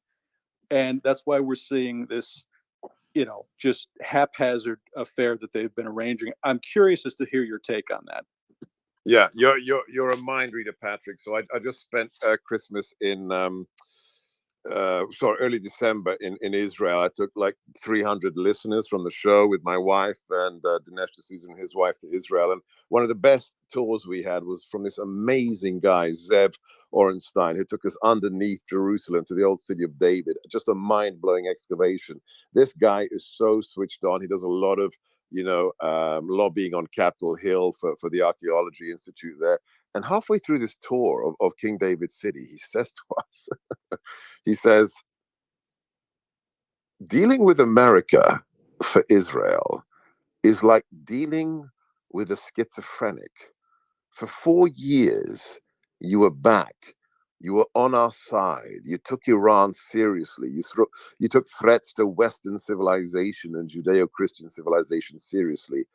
S10: And that's why we're seeing this, just haphazard affair that they've been arranging. I'm curious as to hear your take on that.
S12: Yeah, you're a mind reader, Patrick. So I just spent Christmas in early December in Israel. I took like 300 listeners from the show with my wife and Dinesh D'Souza and his wife to Israel. And one of the best tours we had was from this amazing guy, Zev Orenstein, who took us underneath Jerusalem to the old city of David. Just a mind-blowing excavation. This guy is so switched on. He does a lot of lobbying on Capitol Hill for the Archaeology Institute there. And halfway through this tour of King David City, he says to us, he says, dealing with America for Israel is like dealing with a schizophrenic. For 4 years, you were back. You were on our side. You took Iran seriously. You took threats to Western civilization and Judeo-Christian civilization seriously.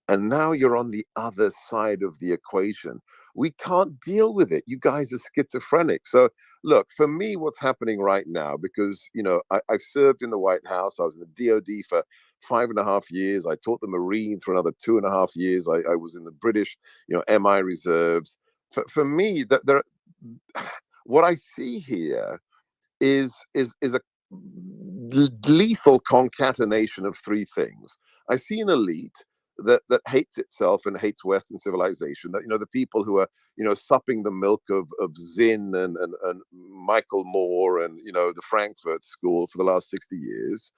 S12: And now you're on the other side of the equation. We can't deal with it. You guys are schizophrenic. So look, for me, what's happening right now, because, I've served in the White House. I was in the DOD for 5.5 years. I taught the Marines for another 2.5 years. I was in the British, MI reserves. For me, what I see here is a lethal concatenation of three things. I see an elite that hates itself and hates Western civilization. That the people who are supping the milk of Zinn and Michael Moore and the Frankfurt School for the last 60 years,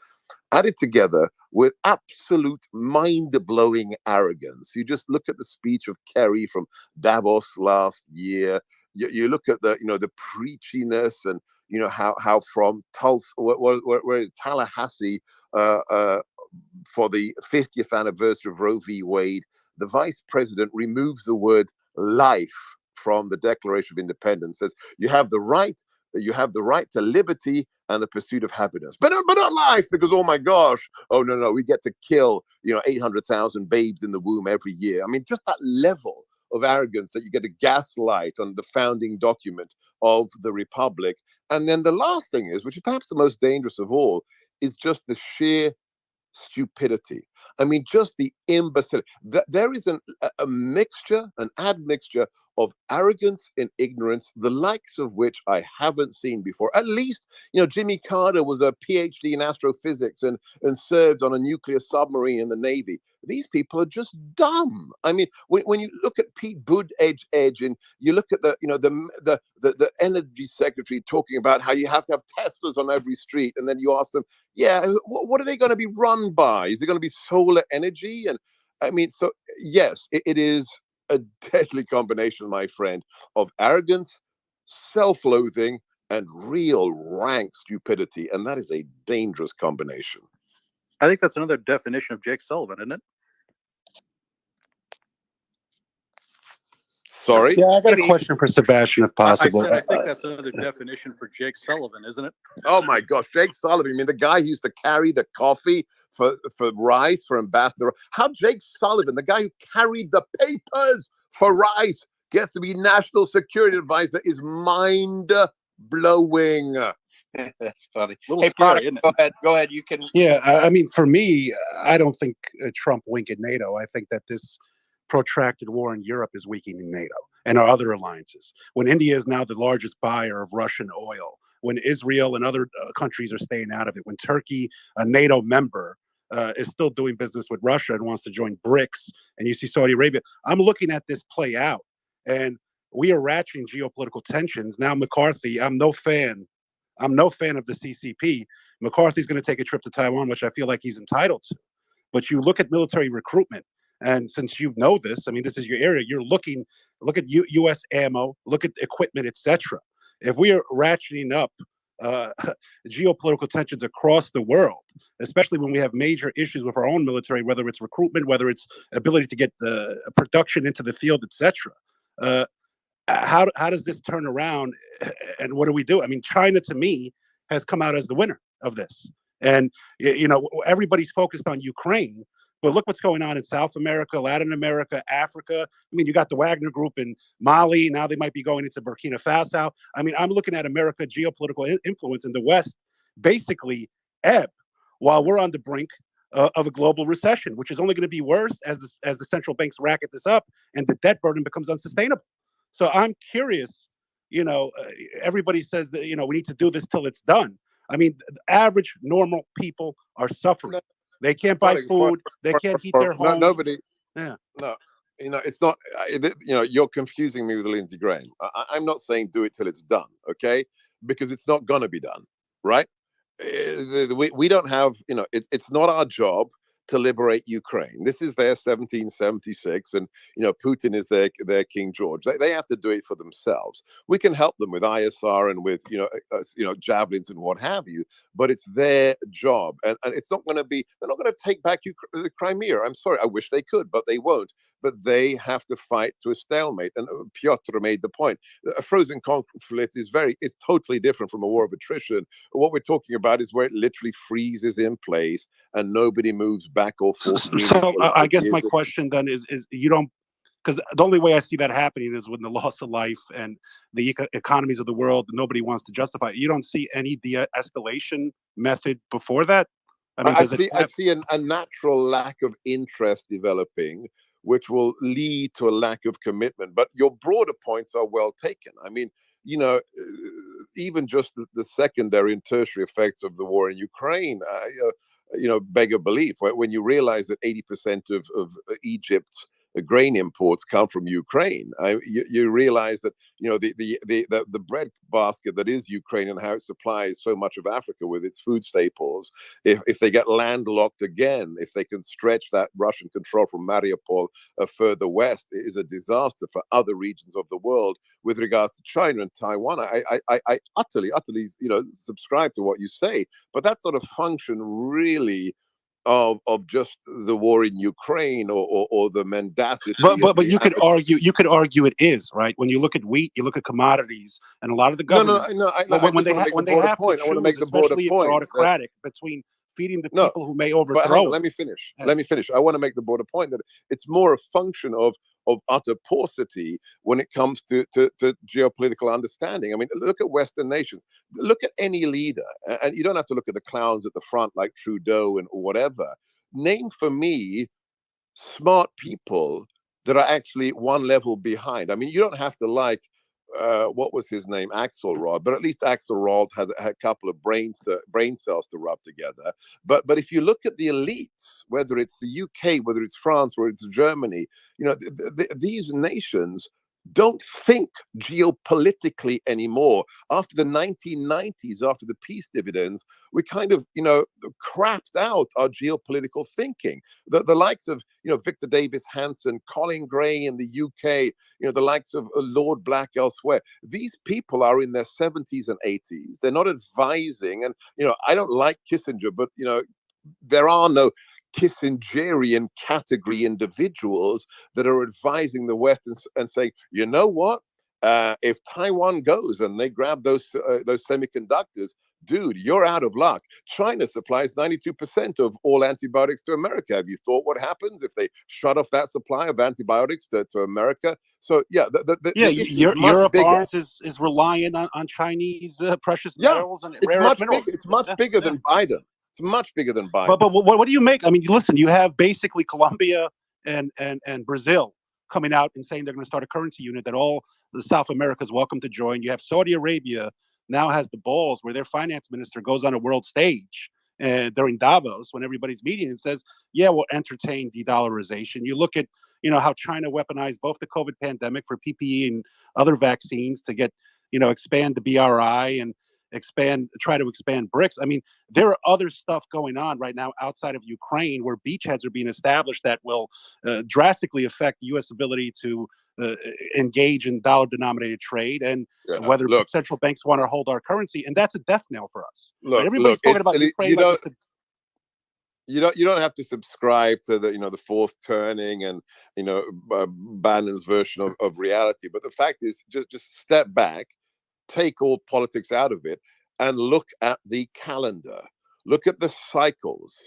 S12: added together with absolute mind-blowing arrogance. You just look at the speech of Kerry from Davos last year. You look at the preachiness, and how from Tulsa, where Tallahassee, for the 50th anniversary of Roe v. Wade, the vice president removes the word life from the Declaration of Independence. Says you have the right to liberty and the pursuit of happiness, but not life, because oh my gosh, oh no, we get to kill 800,000 babes in the womb every year. I mean, just that level of arrogance that you get to gaslight on the founding document of the republic. And then the last thing is, which is perhaps the most dangerous of all, is just the sheer stupidity. I mean, just the imbecility. There is a mixture, an admixture of arrogance and ignorance, the likes of which I haven't seen before. At least, Jimmy Carter was a PhD in astrophysics and served on a nuclear submarine in the Navy. These people are just dumb. I mean, when you look at Pete Buttigieg and you look at the energy secretary talking about how you have to have Teslas on every street, and then you ask them, yeah, what are they going to be run by? Is it going to be solar energy? And I mean, so yes, it is a deadly combination, my friend, of arrogance, self-loathing, and real rank stupidity. And that is a dangerous combination.
S10: I think that's another definition of Jake Sullivan, isn't it?
S12: Sorry?
S21: Yeah, I got a question for Sebastian, if possible.
S10: I think that's another definition for Jake Sullivan, isn't it?
S12: Oh my gosh, Jake Sullivan. I mean, the guy who used to carry the coffee for Rice, for Ambassador. How Jake Sullivan, the guy who carried the papers for Rice, gets to be national security advisor is mind blowing.
S23: That's funny.
S10: Hey, scary,
S23: go ahead. You can.
S21: Yeah, I mean, for me, I don't think Trump weakened NATO. I think that this protracted war in Europe is weakening NATO and our other alliances. When India is now the largest buyer of Russian oil, when Israel and other countries are staying out of it, when Turkey, a NATO member, is still doing business with Russia and wants to join BRICS, and you see Saudi Arabia, I'm looking at this play out, and we are ratcheting geopolitical tensions. Now McCarthy, I'm no fan of the CCP. McCarthy's going to take a trip to Taiwan, which I feel like he's entitled to. But you look at military recruitment, and since you know this, I mean, this is your area. Look at U.S. ammo, look at equipment, etc. If we are ratcheting up geopolitical tensions across the world, especially when we have major issues with our own military, whether it's recruitment, whether it's ability to get the production into the field, etc. How does this turn around, and what do we do? I mean, China, to me, has come out as the winner of this, and everybody's focused on Ukraine. But look what's going on in South America, Latin America, Africa. I mean, you got the Wagner Group in Mali. Now they might be going into Burkina Faso. I mean, I'm looking at America geopolitical influence in the West basically ebb while we're on the brink of a global recession, which is only going to be worse as the central banks racket this up and the debt burden becomes unsustainable. So I'm curious, everybody says that, we need to do this till it's done. I mean, the average normal people are suffering. They can't buy food. They can't heat their homes.
S12: Nobody.
S21: Yeah.
S12: No, it's not. You're confusing me with Lindsey Graham. I'm not saying do it till it's done, okay? Because it's not going to be done, right? We don't have. It's not our job to liberate Ukraine. This is their 1776, and Putin is their King George. They have to do it for themselves. We can help them with ISR and with javelins and what have you, but it's their job, and it's not going to be. They're not going to take back the Crimea. I'm sorry, I wish they could, but they won't. But they have to fight to a stalemate. And Piotr made the point. A frozen conflict it's totally different from a war of attrition. What we're talking about is where it literally freezes in place and nobody moves back or forth.
S21: So I guess my question then is you don't, because the only way I see that happening is when the loss of life and the economies of the world, nobody wants to justify it. You don't see any de-escalation method before that? I mean,
S12: I see a natural lack of interest developing, which will lead to a lack of commitment. But your broader points are well taken. I mean, even just the secondary and tertiary effects of the war in Ukraine, beg a belief. When you realize that 80% of Egypt's grain imports come from Ukraine. You realize that the bread basket that is Ukraine and how it supplies so much of Africa with its food staples. If they get landlocked again, if they can stretch that Russian control from Mariupol further west, it is a disaster for other regions of the world. With regards to China and Taiwan, I utterly subscribe to what you say, but that sort of function really of just the war in Ukraine or the mendacity.
S21: But you could argue it is, right. When you look at wheat, you look at commodities, and a lot of the governments when they have to choose,
S12: I want to make the broader
S21: especially if
S12: point
S21: they're autocratic, between feeding the people who may overthrow.
S12: But hang on,
S21: it.
S12: let me finish. I want to make the broader point that it's more a function of utter paucity when it comes to geopolitical understanding. I mean, look at Western nations. Look at any leader, and you don't have to look at the clowns at the front like Trudeau and whatever. Name for me smart people that are actually one level behind. I mean, you don't have to like what was his name, Axelrod, but at least Axelrod had a couple of brain cells to rub together. But if you look at the elites, whether it's the UK, whether it's France, or it's Germany, these nations don't think geopolitically anymore. After the 1990s, after the peace dividends, we kind of, crapped out our geopolitical thinking. The likes of, Victor Davis Hanson, Colin Gray in the UK, the likes of Lord Black elsewhere. These people are in their 70s and 80s. They're not advising. And, I don't like Kissinger, but, there are no Kissingerian category individuals that are advising the West and saying, you know what? If Taiwan goes and they grab those semiconductors, dude, you're out of luck. China supplies 92% of all antibiotics to America. Have you thought what happens if they shut off that supply of antibiotics to America? So yeah, the issue is much
S21: Europe
S12: bigger.
S21: arms is reliant on Chinese precious metals and rare earth minerals.
S12: It's much bigger than Biden. It's much bigger than Biden.
S21: But what do you make? I mean, listen, you have basically Colombia and Brazil coming out and saying they're going to start a currency unit that all the South America is welcome to join. You have Saudi Arabia now has the balls where their finance minister goes on a world stage during Davos when everybody's meeting and says, yeah, we'll entertain de-dollarization. You look at, how China weaponized both the COVID pandemic for PPE and other vaccines to get, expand the BRI and try to expand BRICS. I mean, there are other stuff going on right now outside of Ukraine where beachheads are being established that will drastically affect U.S. ability to engage in dollar-denominated trade and whether central banks want to hold our currency, and that's a death knell for us. Everybody's talking about Ukraine.
S12: You don't have to subscribe to the fourth turning and Bannon's version of reality. But the fact is, just step back, take all politics out of it, and look at the calendar. Look at the cycles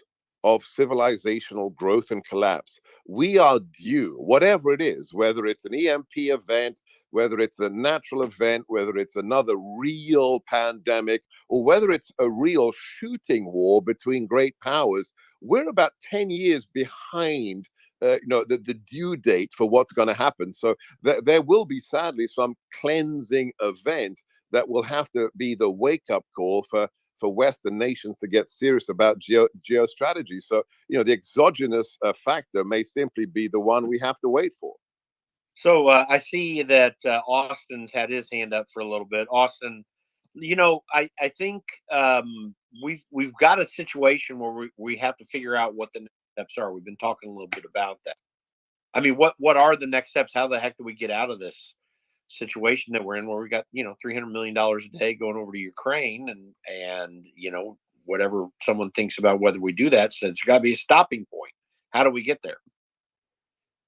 S12: of civilizational growth and collapse. We are due, whatever it is, whether it's an EMP event, whether it's a natural event, whether it's another real pandemic, or whether it's a real shooting war between great powers, we're about 10 years behind the due date for what's going to happen. So there will be, sadly, some cleansing event that will have to be the wake-up call for Western nations to get serious about geostrategy. So, the exogenous factor may simply be the one we have to wait for.
S23: So I see that Austin's had his hand up for a little bit. Austin, I think we've got a situation where we have to figure out what the next steps are. We've been talking a little bit about that. I mean, what are the next steps? How the heck do we get out of this situation that we're in, where we got $300 million a day going over to Ukraine, and whatever someone thinks about whether we do that, so it's got to be a stopping point. How do we get there?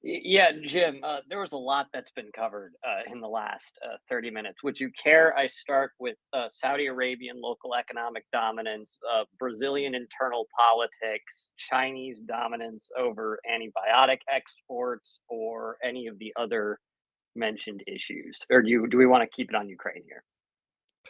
S1: Yeah, Jim, there was a lot that's been covered in the last 30 minutes. Would you care I start with Saudi Arabian local economic dominance, Brazilian internal politics, Chinese dominance over antibiotic exports, or any of the other mentioned issues? Or do we want to keep it on Ukraine here?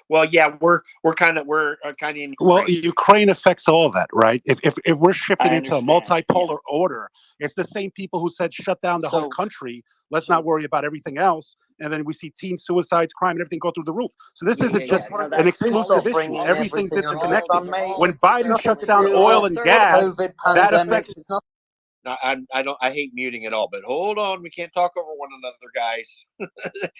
S23: Well, yeah, we're kind of in Ukraine.
S21: Well, Ukraine affects all that, right? If we're shifting into a multipolar order, it's the same people who said shut down the whole country. Let's not worry about everything else. And then we see teen suicides, crime, and everything go through the roof. So this isn't just an exclusive issue. Everything's disconnected. When Biden shuts down oil and gas, that affects.
S23: No, I hate muting at all, but hold on, we can't talk over one another, guys.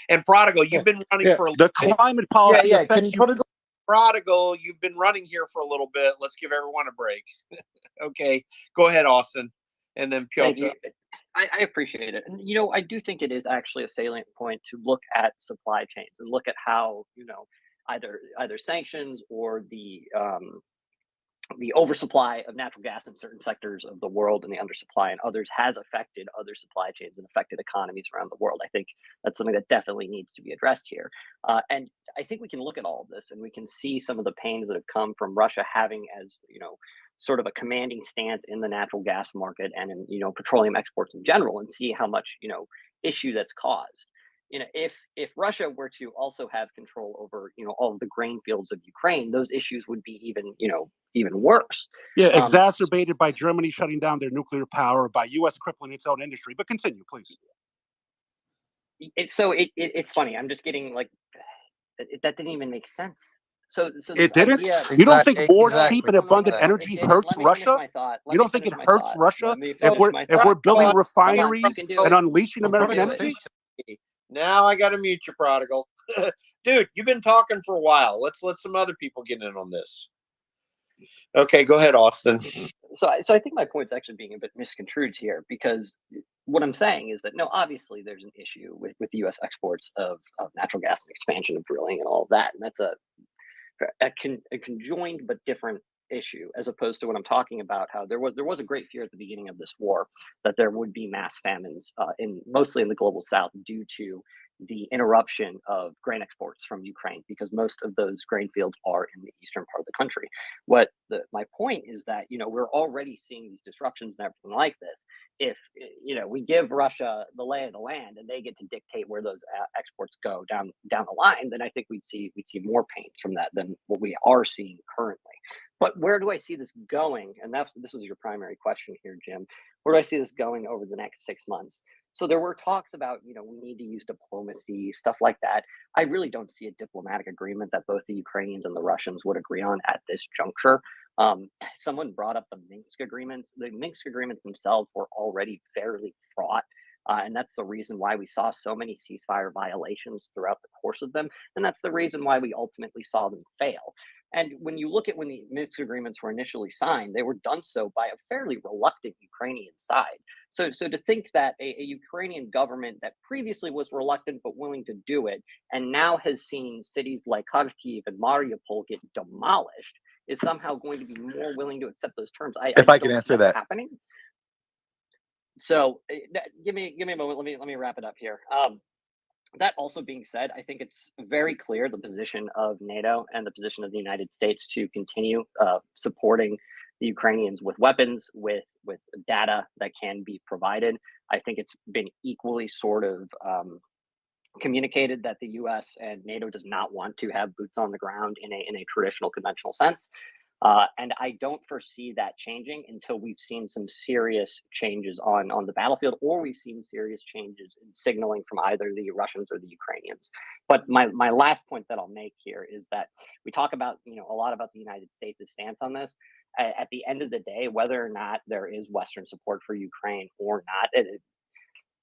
S23: And Prodigal, you've been running
S21: Yeah,
S23: for a
S21: the
S23: little bit.
S21: climate policy
S5: Can
S21: affects you.
S23: Prodigal, you've been running here for a little bit. Let's give everyone a break. Okay, go ahead, Austin, and then
S1: Thank
S23: Piotr.
S1: you. I appreciate it. And, you know, I do think it is actually a salient point to look at supply chains and look at how, you know, either sanctions or the oversupply of natural gas in certain sectors of the world and the undersupply in others has affected other supply chains and affected economies around the world. I think that's something that definitely needs to be addressed here. And I think we can look at all of this and we can see some of the pains that have come from Russia having, as you know, sort of a commanding stance in the natural gas market and in, you know, petroleum exports in general, and see how much, you know, issue that's caused. You know, if Russia were to also have control over, you know, all of the grain fields of Ukraine, those issues would be even, you know, even worse.
S21: Yeah, exacerbated by Germany shutting down their nuclear power, by U.S. crippling its own industry. But continue, please.
S1: It's funny. I'm just getting like that didn't even make sense. So this
S21: It didn't.
S1: idea.
S21: You don't think more
S5: Exactly.
S21: cheap and abundant energy
S1: It
S21: hurts
S1: let me finish
S21: Russia?
S1: my thought.
S21: You don't think it hurts Russia
S1: Let me
S21: if
S1: finish
S21: we're
S1: my
S21: if
S1: thought.
S21: we're building
S1: Come on,
S21: refineries
S1: you can do
S21: and
S1: it.
S21: unleashing
S1: You can
S21: American
S1: do it.
S21: energy?
S23: Now I got to mute you, Prodigal. Dude, you've been talking for a while. Let's let some other people get in on this. Okay, go ahead, Austin.
S1: So I think my point's actually being a bit misconstrued here, because what I'm saying is that no, obviously there's an issue with the U.S. exports of natural gas and expansion of drilling and all of that, and that's a conjoined but different issue, as opposed to what I'm talking about, how there was a great fear at the beginning of this war that there would be mass famines mostly in the global south due to the interruption of grain exports from Ukraine, because most of those grain fields are in the eastern part of the country. My point is that, you know, we're already seeing these disruptions and everything like this. If you know, we give Russia the lay of the land and they get to dictate where those exports go down the line, then I think we'd see more pain from that than what we are seeing currently. But where do I see this going? And this was your primary question here, Jim. Where do I see this going over the next 6 months? So there were talks about, you know, we need to use diplomacy, stuff like that. I really don't see a diplomatic agreement that both the Ukrainians and the Russians would agree on at this juncture. Someone brought up the Minsk agreements. The Minsk agreements themselves were already fairly fraught. And that's the reason why we saw so many ceasefire violations throughout the course of them. And that's the reason why we ultimately saw them fail. And when you look at when the Minsk agreements were initially signed, they were done so by a fairly reluctant Ukrainian side. So to think that a Ukrainian government that previously was reluctant but willing to do it, and now has seen cities like Kharkiv and Mariupol get demolished, is somehow going to be more willing to accept those terms.
S19: If I could
S1: don't see
S19: answer that.
S1: happening. So give me a moment. Let me wrap it up here. That also being said, I think it's very clear the position of NATO and the position of the United States to continue supporting the Ukrainians with weapons, with data that can be provided. I think it's been equally sort of communicated that the U.S. and NATO does not want to have boots on the ground in a traditional conventional sense. And I don't foresee that changing until we've seen some serious changes on the battlefield, or we've seen serious changes in signaling from either the Russians or the Ukrainians. But my last point that I'll make here is that we talk about, you know, a lot about the United States' stance on this. At the end of the day, whether or not there is Western support for Ukraine or not,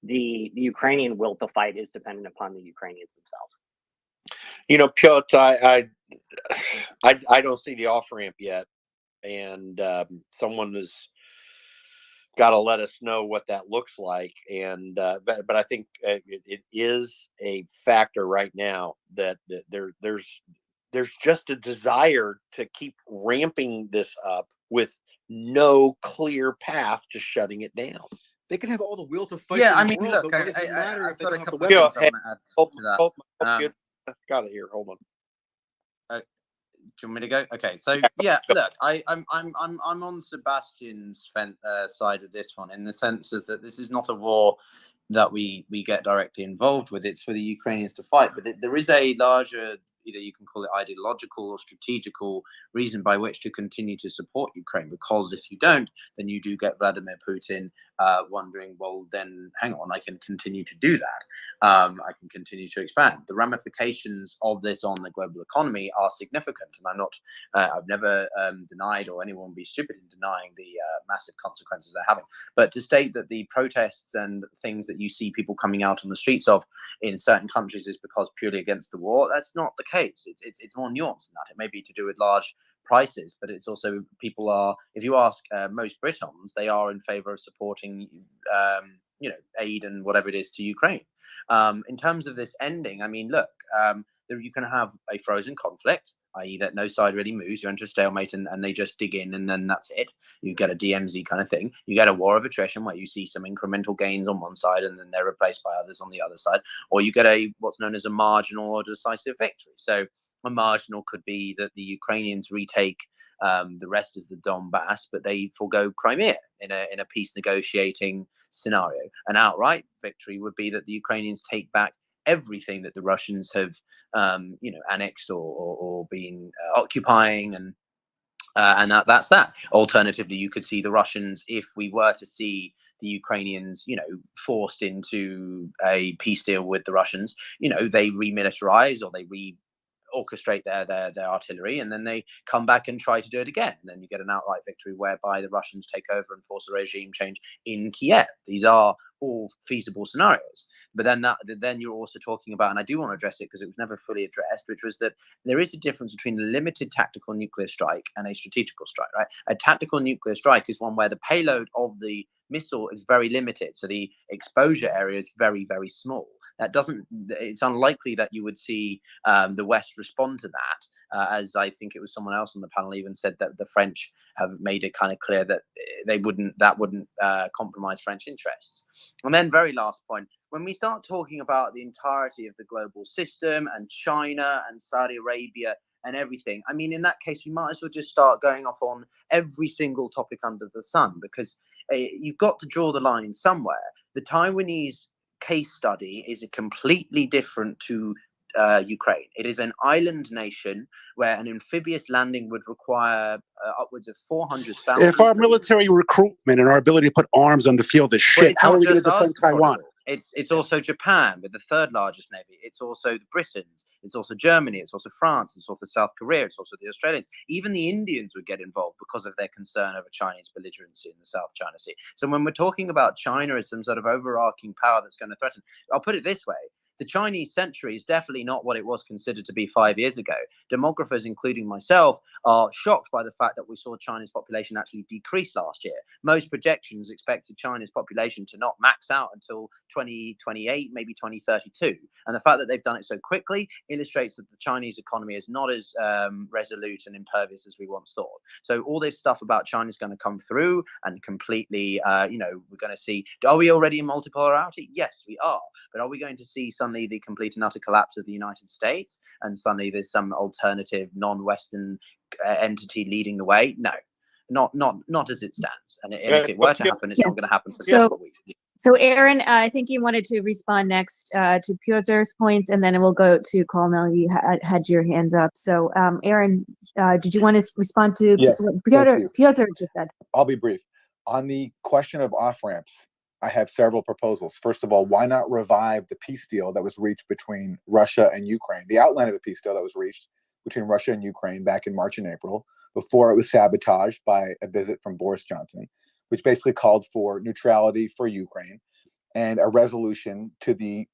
S1: the Ukrainian will to fight is dependent upon the Ukrainians themselves.
S23: You know, Piotr, I don't see the off ramp yet, and someone has got to let us know what that looks like. And but I think it is a factor right now that there's just a desire to keep ramping this up with no clear path to shutting it down.
S14: They can have all the will to fight.
S16: Yeah, I
S14: in the
S16: mean,
S14: world,
S16: look,
S14: but what does it matter if
S16: I've
S14: they
S16: got
S14: don't
S16: a
S14: have the
S16: couple of
S14: weapons?
S16: things I want to add to that.
S23: Got it here. Hold on.
S16: Do you want me to go? Okay, so yeah, look, I'm on Sebastian's side of this one, in the sense of that this is not a war that we get directly involved with. It's for the Ukrainians to fight, but there is a larger either you can call it ideological or strategical reason by which to continue to support Ukraine, because if you don't, then you do get Vladimir Putin wondering, well, then hang on, I can continue to do that. I can continue to expand. The ramifications of this on the global economy are significant, and I've never denied, or anyone would be stupid in denying the massive consequences they're having. But to state that the protests and things that you see people coming out on the streets of in certain countries is because purely against the war, that's not the case. It's more nuanced than that. It may be to do with large prices, but it's also, people are, if you ask most Britons, they are in favor of supporting aid and whatever it is to Ukraine. In terms of this ending, I mean, look, you can have a frozen conflict, i.e. that no side really moves, you enter a stalemate and they just dig in and then that's it. You get a DMZ kind of thing. You get a war of attrition where you see some incremental gains on one side and then they're replaced by others on the other side. Or you get what's known as a marginal or decisive victory. So a marginal could be that the Ukrainians retake the rest of the Donbass, but they forego Crimea in a peace negotiating scenario. An outright victory would be that the Ukrainians take back everything that the Russians have, annexed or been occupying, and that's that. Alternatively, you could see the Russians, if we were to see the Ukrainians, forced into a peace deal with the Russians, they remilitarize or they orchestrate their artillery, and then they come back and try to do it again, and then you get an outright victory whereby the Russians take over and force a regime change in Kiev. These are all feasible scenarios. But then you're also talking about, and I do want to address it because it was never fully addressed, which was that there is a difference between a limited tactical nuclear strike and a strategical strike, right? A tactical nuclear strike is one where the payload of the missile is very limited, so the exposure area is very, very small. It's unlikely that you would see the West respond to that, as I think it was someone else on the panel even said that the French have made it kind of clear that that wouldn't compromise French interests. And then very last point, when we start talking about the entirety of the global system and China and Saudi Arabia and everything, I mean, in that case, we might as well just start going off on every single topic under the sun, because you've got to draw the line somewhere. The Taiwanese case study is completely different to Ukraine. It is an island nation where an amphibious landing would require upwards of 400,000.
S21: If our military recruitment and our ability to put arms on the field is shit, how are we going to defend Taiwan?
S16: It's also Japan with the third largest navy. It's also the Britons. It's also Germany. It's also France. It's also South Korea. It's also the Australians. Even the Indians would get involved because of their concern over Chinese belligerency in the South China Sea. So when we're talking about China as some sort of overarching power that's going to threaten, I'll put it this way. The Chinese century is definitely not what it was considered to be 5 years ago. Demographers, including myself, are shocked by the fact that we saw China's population actually decrease last year. Most projections expected China's population to not max out until 2028, maybe 2032. And the fact that they've done it so quickly illustrates that the Chinese economy is not as resolute and impervious as we once thought. So all this stuff about China is going to come through and completely, we're going to see, are we already in multipolarity? Yes, we are. But are we going to see suddenly the complete and utter collapse of the United States, and suddenly there's some alternative non-Western entity leading the way? No, not as it stands. And if it were to happen, it's not going to happen for a couple of weeks.
S2: So Aaron, I think you wanted to respond next to Piotr's points, and then we'll go to Colonel. You had your hands up. So Aaron, did you want to respond to what Piotr just said?
S19: I'll be brief. On the question of off-ramps, I have several proposals. First of all, why not revive the peace deal that was reached between Russia and Ukraine, the outline of a peace deal that was reached between Russia and Ukraine back in March and April, before it was sabotaged by a visit from Boris Johnson, which basically called for neutrality for Ukraine and a resolution to the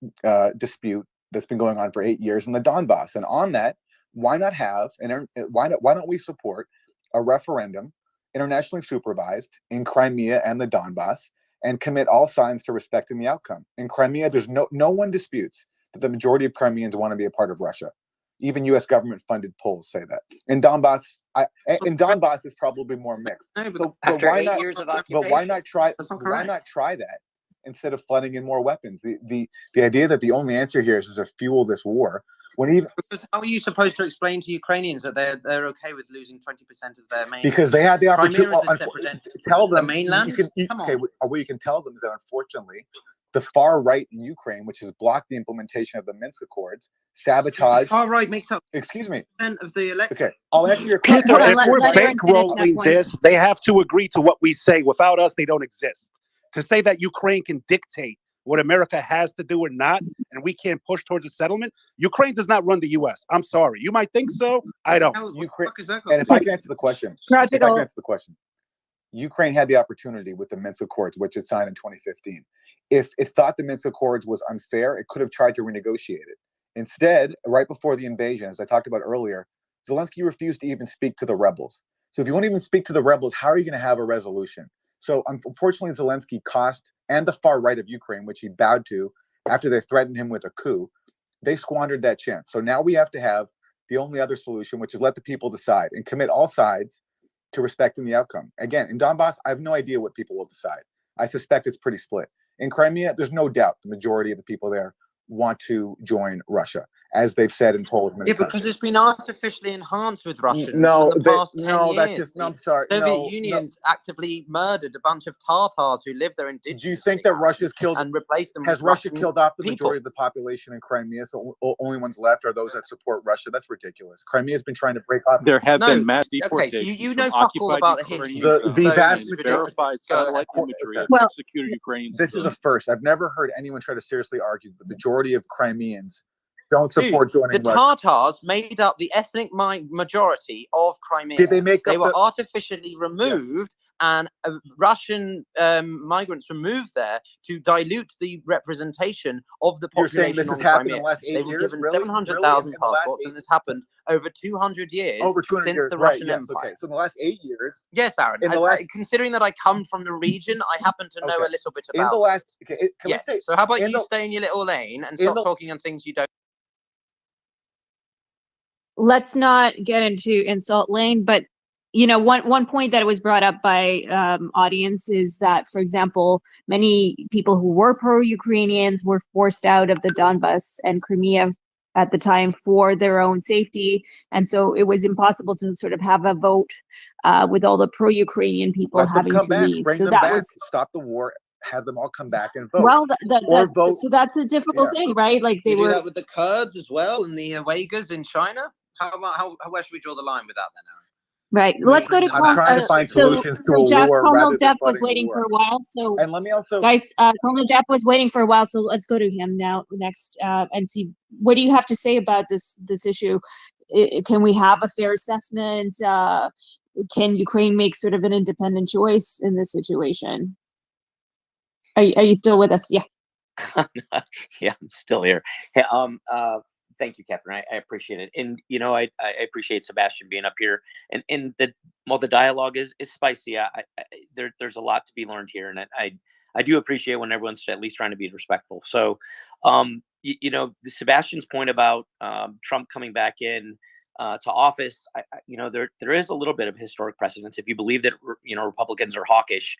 S19: dispute that's been going on for 8 years in the Donbass. And on that, why not have, and why don't we support a referendum, internationally supervised, in Crimea and the Donbass, and commit all sides to respecting the outcome. In Crimea, there's no one disputes that the majority of Crimeans want to be a part of Russia. Even U.S. government-funded polls say that. In Donbass, it's probably more mixed. But why not? But why not try? Why not try that instead of flooding in more weapons? The idea that the only answer here is to fuel this war.
S16: Because how are you supposed to explain to Ukrainians that they're okay with losing 20% of their mainland?
S19: Because they had the opportunity. Tell them
S16: the mainland.
S19: what you can tell them is that unfortunately the far right in Ukraine, which has blocked the implementation of the Minsk Accords, sabotaged.
S16: The far right makes up.
S19: Excuse me.
S16: Of the election.
S19: Okay, I'll answer your
S21: Peter,
S19: question.
S21: if we're bankrolling this, they have to agree to what we say. Without us, they don't exist. To say that Ukraine can dictate what America has to do or not, and we can't push towards a settlement, Ukraine does not run the U.S. I'm sorry. You might think so. I don't.
S19: Ukraine, and if I can answer the question, Ukraine had the opportunity with the Minsk Accords, which it signed in 2015. If it thought the Minsk Accords was unfair, it could have tried to renegotiate it. Instead, right before the invasion, as I talked about earlier, Zelensky refused to even speak to the rebels. So if you won't even speak to the rebels, how are you going to have a resolution? So unfortunately, Zelensky cost, and the far right of Ukraine, which he bowed to after they threatened him with a coup, they squandered that chance. So now we have to have the only other solution, which is let the people decide and commit all sides to respecting the outcome. Again, in Donbass, I have no idea what people will decide. I suspect it's pretty split. In Crimea, there's no doubt the majority of the people there want to join Russia, as they've said in polls many times.
S16: Because it's been artificially enhanced with Russians
S19: No,
S16: for the past 10 years.
S19: that's just. No, I'm sorry.
S16: Soviet Union's actively murdered a bunch of Tatars who live there indigenously.
S19: Do you think that Russia's killed
S16: and replaced them?
S19: Has
S16: with
S19: Russia
S16: Russian
S19: killed off the
S16: people?
S19: majority of the population in Crimea? So only ones left are those that support Russia. That's ridiculous. Crimea has been trying to break off.
S8: There have been mass
S16: Okay, so
S8: deportations
S16: you
S8: from
S16: know fuck all
S8: occupied
S16: about the
S8: Ukrainian
S16: history.
S19: The
S8: zones
S19: vast
S8: and
S19: majority.
S8: verified satellite imagery of
S2: Well-
S8: executed Ukrainian
S19: This is a
S8: civilians.
S19: first. I've never heard anyone try to seriously argue that the majority of Crimeans don't support
S16: Dude,
S19: joining
S16: the
S19: Russia.
S16: Tatars made up the ethnic majority of Crimea.
S19: Did they make
S16: They
S19: up
S16: were
S19: the-
S16: artificially removed, and Russian migrants were moved there to dilute the representation of the
S19: You're saying
S16: population
S19: this has
S16: on
S19: happened in
S16: Crimea.
S19: the last 8
S16: They were
S19: years?
S16: given
S19: Really?
S16: 700,000
S19: Really? In the last
S16: passports,
S19: 8
S16: and this happened over 200 years
S19: Over 200
S16: since
S19: years,
S16: the
S19: right?
S16: Russian
S19: Yes.
S16: Empire.
S19: Okay. So in the last 8 years.
S16: Yes, Aaron.
S19: In the last,
S16: considering that I come from the region, I happen to know
S19: Okay.
S16: a little bit about
S19: in the last. Okay. Can
S16: Yes.
S19: we say?
S16: So how about
S19: in
S16: you
S19: the-
S16: stay in your little lane and
S19: in
S16: stop
S19: the-
S16: talking on things you don't?
S2: Let's not get into insult lane, but one point that was brought up by audience is that, for example, many people who were pro-Ukrainians were forced out of the Donbas and Crimea at the time for their own safety, and so it was impossible to sort of have a vote with all the pro-Ukrainian people
S19: Let them
S2: having
S19: come
S2: to
S19: back.
S2: leave.
S19: Bring
S2: So
S19: them
S2: that
S19: back.
S2: was
S19: Stop the war. Have them all come back and vote.
S2: well,
S19: or vote.
S2: so that's a difficult thing, right? Like
S16: We
S2: they
S16: do
S2: were.
S16: that with the Kurds as well and the Uyghurs in China. Where should we draw the line with that then, Aaron?
S2: Right. Let's go to
S19: I'm trying to find solutions to a
S2: Jeff,
S19: war
S2: Colonel
S19: rather than
S2: Jeff was
S19: flooding the
S2: waiting for
S19: war.
S2: a while. So
S19: And let me also,
S2: guys, Colonel Jeff was waiting for a while. So let's go to him now next and see what do you have to say about this issue. Can we have a fair assessment? Can Ukraine make sort of an independent choice in this situation? Are you still with us? Yeah.
S6: Yeah, I'm still here. Hey, thank you, Catherine. I appreciate it, and I appreciate Sebastian being up here, and the dialogue is spicy. There's a lot to be learned here, and I do appreciate when everyone's at least trying to be respectful. So, Sebastian's point about Trump coming back in to office, there is a little bit of historic precedence. If you believe that Republicans are hawkish.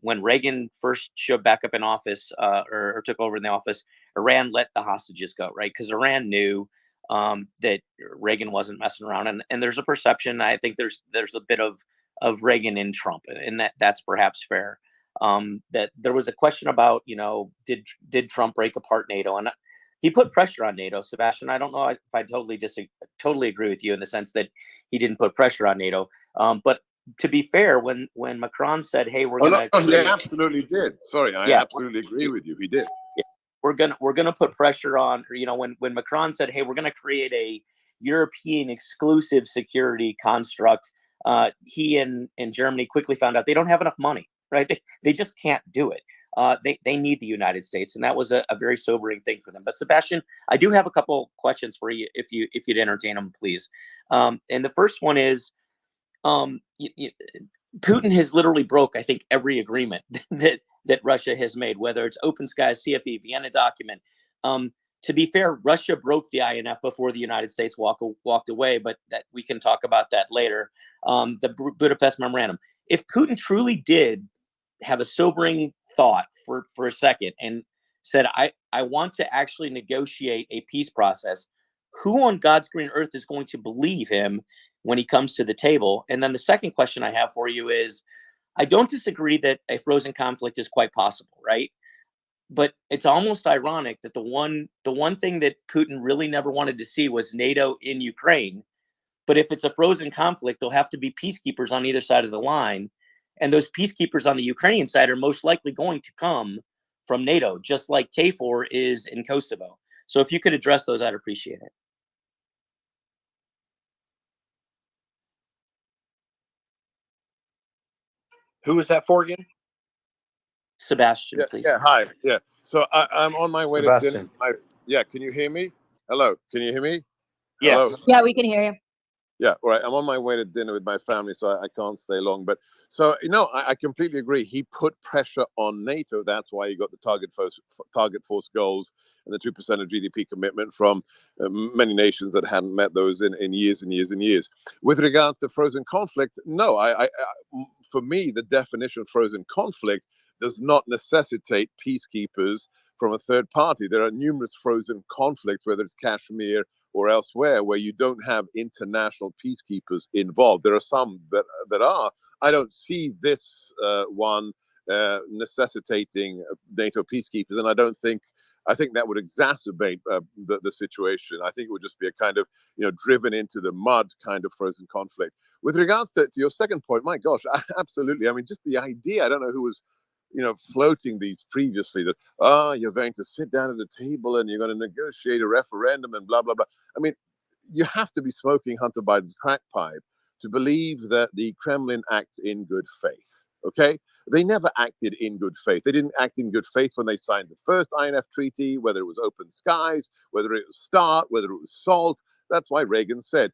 S6: When Reagan first showed back up in office or took over in the office, Iran let the hostages go, right? Because Iran knew that Reagan wasn't messing around, and there's a perception. I think there's a bit of Reagan in Trump, and that's perhaps fair. That there was a question about did Trump break apart NATO, and he put pressure on NATO. Sebastian, I don't know if I totally agree with you in the sense that he didn't put pressure on NATO, but to be fair, when Macron said, "Hey, we're going to,"
S12: he absolutely did. Sorry, I absolutely agree with you. He did.
S6: Yeah, we're gonna put pressure on. When Macron said, "Hey, we're going to create a European exclusive security construct," he and Germany quickly found out they don't have enough money. Right? They just can't do it. They need the United States, and that was a very sobering thing for them. But Sebastian, I do have a couple questions for you, if you'd entertain them, please. And the first one is. Putin has literally broke, I think, every agreement that Russia has made, whether it's Open Skies, CFE, Vienna document. To be fair, Russia broke the INF before the United States walked away, but that we can talk about that later. The Budapest Memorandum. If Putin truly did have a sobering thought for a second and said, I want to actually negotiate a peace process, who on God's green earth is going to believe him when he comes to the table? And then the second question I have for you is, I don't disagree that a frozen conflict is quite possible, right? But it's almost ironic that the one thing that Putin really never wanted to see was NATO in Ukraine. But if it's a frozen conflict, there'll have to be peacekeepers on either side of the line. And those peacekeepers on the Ukrainian side are most likely going to come from NATO, just like KFOR is in Kosovo. So if you could address those, I'd appreciate it.
S23: Who was that for again?
S6: Sebastian,
S12: Yeah,
S6: please.
S12: yeah, hi. Yeah. So I'm on my way to dinner.
S11: Sebastian.
S12: Yeah, can you hear me? Hello, can you hear me?
S6: Yes.
S12: Hello.
S2: Yeah, we can hear you.
S12: Yeah, all right. I'm on my way to dinner with my family, so I can't stay long. But so I completely agree. He put pressure on NATO. That's why he got the target force goals and the 2% of GDP commitment from many nations that hadn't met those in years and years and years. With regards to frozen conflict, no. For me, the definition of frozen conflict does not necessitate peacekeepers from a third party. There are numerous frozen conflicts, whether it's Kashmir or elsewhere, where you don't have international peacekeepers involved. There are some that are. I don't see this one necessitating NATO peacekeepers, and I think that would exacerbate the situation. I think it would just be a kind of driven into the mud kind of frozen conflict. With regards to your second point, my gosh, absolutely. I mean, just the idea. I don't know who was floating these previously that, you're going to sit down at a table and you're going to negotiate a referendum and blah, blah, blah. I mean, you have to be smoking Hunter Biden's crack pipe to believe that the Kremlin acts in good faith. Okay? They never acted in good faith. They didn't act in good faith when they signed the first INF treaty, whether it was open skies, whether it was START, whether it was SALT. That's why Reagan said,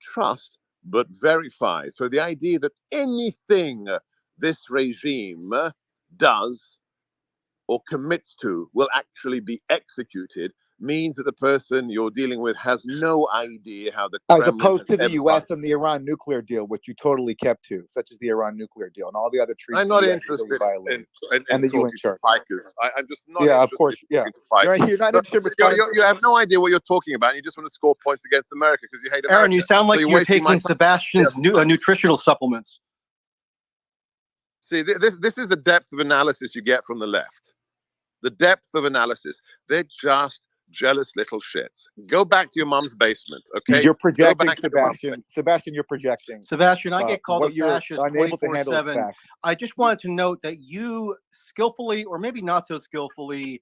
S12: trust but verify. So the idea that anything this regime does or commits to will actually be executed means that the person you're dealing with has no idea how the
S19: As
S12: Kremlin
S19: opposed to
S12: has
S19: the
S12: ever
S19: U.S.
S12: functioned.
S19: and the Iran nuclear deal, which you totally kept to, such as the Iran nuclear deal and all the other treaties
S12: I'm not
S19: the US
S12: interested
S19: legally violated,
S12: in
S19: and the UN
S12: talking to
S19: Charter.
S12: pikers. I'm just not
S19: Yeah, of
S12: interested
S19: course.
S12: in
S19: Yeah,
S12: talking to pikers.
S19: you're not
S12: No,
S19: interested in responding.
S12: you have no idea what you're talking about. And you just want to score points against America because you hate America.
S7: Aaron, you sound like
S12: So
S7: you're
S12: wasting my
S7: taking
S12: time.
S7: Sebastian's nutritional supplements.
S12: See, this is the depth of analysis you get from the left. The depth of analysis. They're just jealous little shits. Go back to your mom's basement, okay?
S19: You're
S12: Go
S19: projecting,
S12: back to your mom's
S19: Sebastian. Sebastian, you're projecting.
S7: Sebastian, I get called a
S19: what you're
S7: fascist
S19: unable to handle is
S7: 24/7.
S19: facts.
S7: I just wanted to note that you skillfully, or maybe not so skillfully,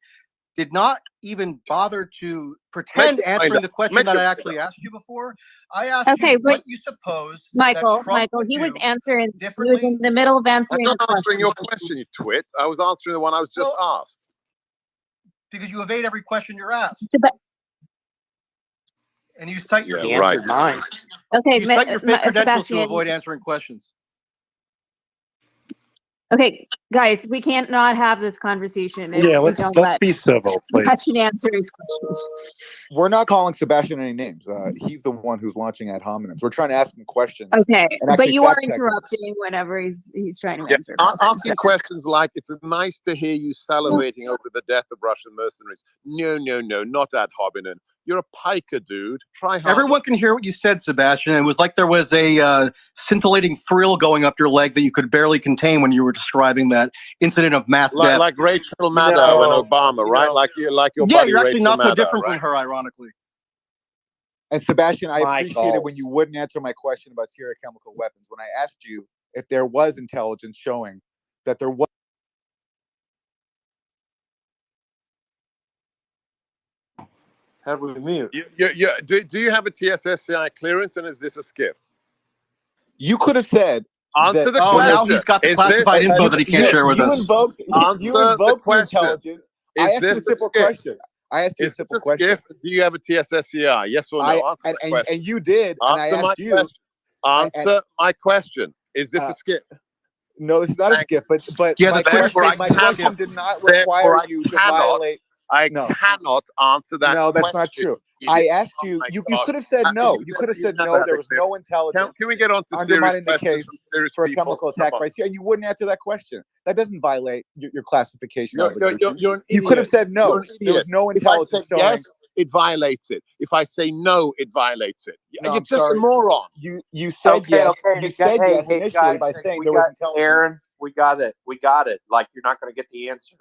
S7: did not even bother to pretend answering the question that I actually asked you before. I asked
S2: Okay,
S7: you
S2: but
S7: what you suppose
S2: Michael,
S7: that Trump would
S2: he was
S7: do
S2: answering. He was
S7: differently.
S2: in the middle of
S12: I'm
S2: answering
S12: not
S2: the
S12: answering
S2: question.
S12: your question, you twit. I was answering the one I was just asked.
S7: Because you evade every question you're asked. And you cite your
S12: Yeah, right.
S6: Mine.
S2: Okay,
S7: you cite your fake credentials to
S2: Sebastian.
S7: avoid answering questions.
S2: Okay, guys, we can't not have this conversation if
S21: Yeah,
S2: we
S21: let's
S2: don't let
S21: be civil, please.
S2: Sebastian answer his questions.
S19: We're not calling Sebastian any names. He's the one who's launching ad hominems. We're trying to ask him questions.
S2: Okay,
S19: and
S2: but
S19: actually
S2: you are
S19: fact check him.
S2: interrupting whenever he's trying to
S12: Yeah,
S2: answer. a question,
S12: asking
S2: so.
S12: questions like, it's nice to hear you salivating over the death of Russian mercenaries. No, not ad hominem. You're a piker, dude. Try harder.
S7: Everyone can hear what you said, Sebastian. It was like there was a scintillating thrill going up your leg that you could barely contain when you were describing that incident of mass death.
S12: Like Rachel Maddow and Obama, right? Like your
S7: Yeah,
S12: buddy
S7: you're actually
S12: Rachel
S7: not so
S12: Maddow,
S7: different
S12: right?
S7: from her, ironically.
S19: And Sebastian, I appreciated
S23: Michael.
S19: when you wouldn't answer my question about Syria chemical weapons. When I asked you if there was intelligence showing that there was.
S23: How do we mute?
S12: Do you have a TSSCI clearance, and is this a skiff?
S19: You could have said.
S12: Answer the
S7: Oh,
S12: question.
S7: now he's got the
S12: Is
S7: classified
S12: this,
S7: info that he can't share with us.
S19: Invoked,
S12: Answer
S19: you invoked
S12: the
S19: the
S12: question.
S19: intelligence.
S12: Is
S19: I asked you a
S12: this
S19: simple
S12: a skiff?
S19: question. I asked you a simple question.
S12: Skiff? Do you have a TSSCI? Yes or no? Answer my question.
S19: And you did. And I
S12: Answer my
S19: asked you.
S12: question. Answer my question. Is this a skiff?
S19: No, it's not a skiff. But
S7: Yeah,
S19: my question did not require you to violate.
S12: I cannot answer that.
S19: No, that's not true. I asked you. You could have said no. You could have said no. There was no intelligence.
S12: Can we get on to
S19: undermining the
S12: serious
S19: case for a chemical attack by Syria, and you wouldn't answer that question. That doesn't violate your classification.
S12: You're an
S19: you could have
S12: idiot.
S19: said no.
S12: You're an
S19: There was
S12: idiot.
S19: no
S12: If I
S19: intelligence
S12: say
S19: showing.
S12: yes, it violates it. If I say no, it violates it.
S19: No,
S12: You're
S19: I'm
S12: just
S19: sorry.
S12: a moron.
S19: You said yes. You said yes initially
S23: guys,
S19: by saying
S23: we
S19: there was
S23: got
S19: intelligence.
S23: Aaron, we got it. Like you're not going to get the answer.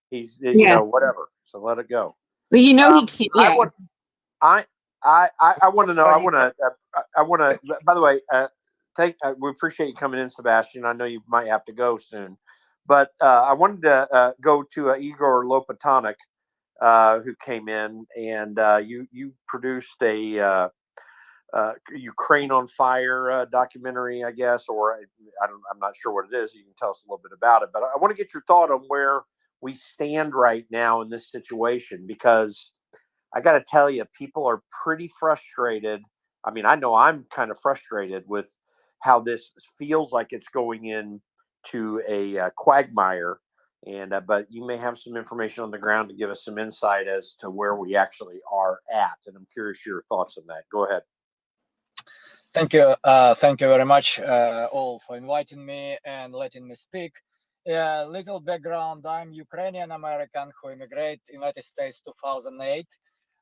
S23: He's
S2: Yeah.
S23: whatever. So let it go.
S2: But he can't. Yeah.
S23: I want to know. I want to. By the way, we appreciate you coming in, Sebastian. I know you might have to go soon, but I wanted to go to Igor Lopatonic, who came in, and you produced a Ukraine on Fire documentary, I guess, or I'm not sure what it is. You can tell us a little bit about it, but I want to get your thought on where we stand right now in this situation, because I got to tell you, people are pretty frustrated. I mean, I know I'm kind of frustrated with how this feels like it's going into a quagmire. And but you may have some information on the ground to give us some insight as to where we actually are at. And I'm curious your thoughts on that. Go ahead.
S13: Thank you. Thank you very much all for inviting me and letting me speak. Little background. I'm Ukrainian American who immigrated United States 2008.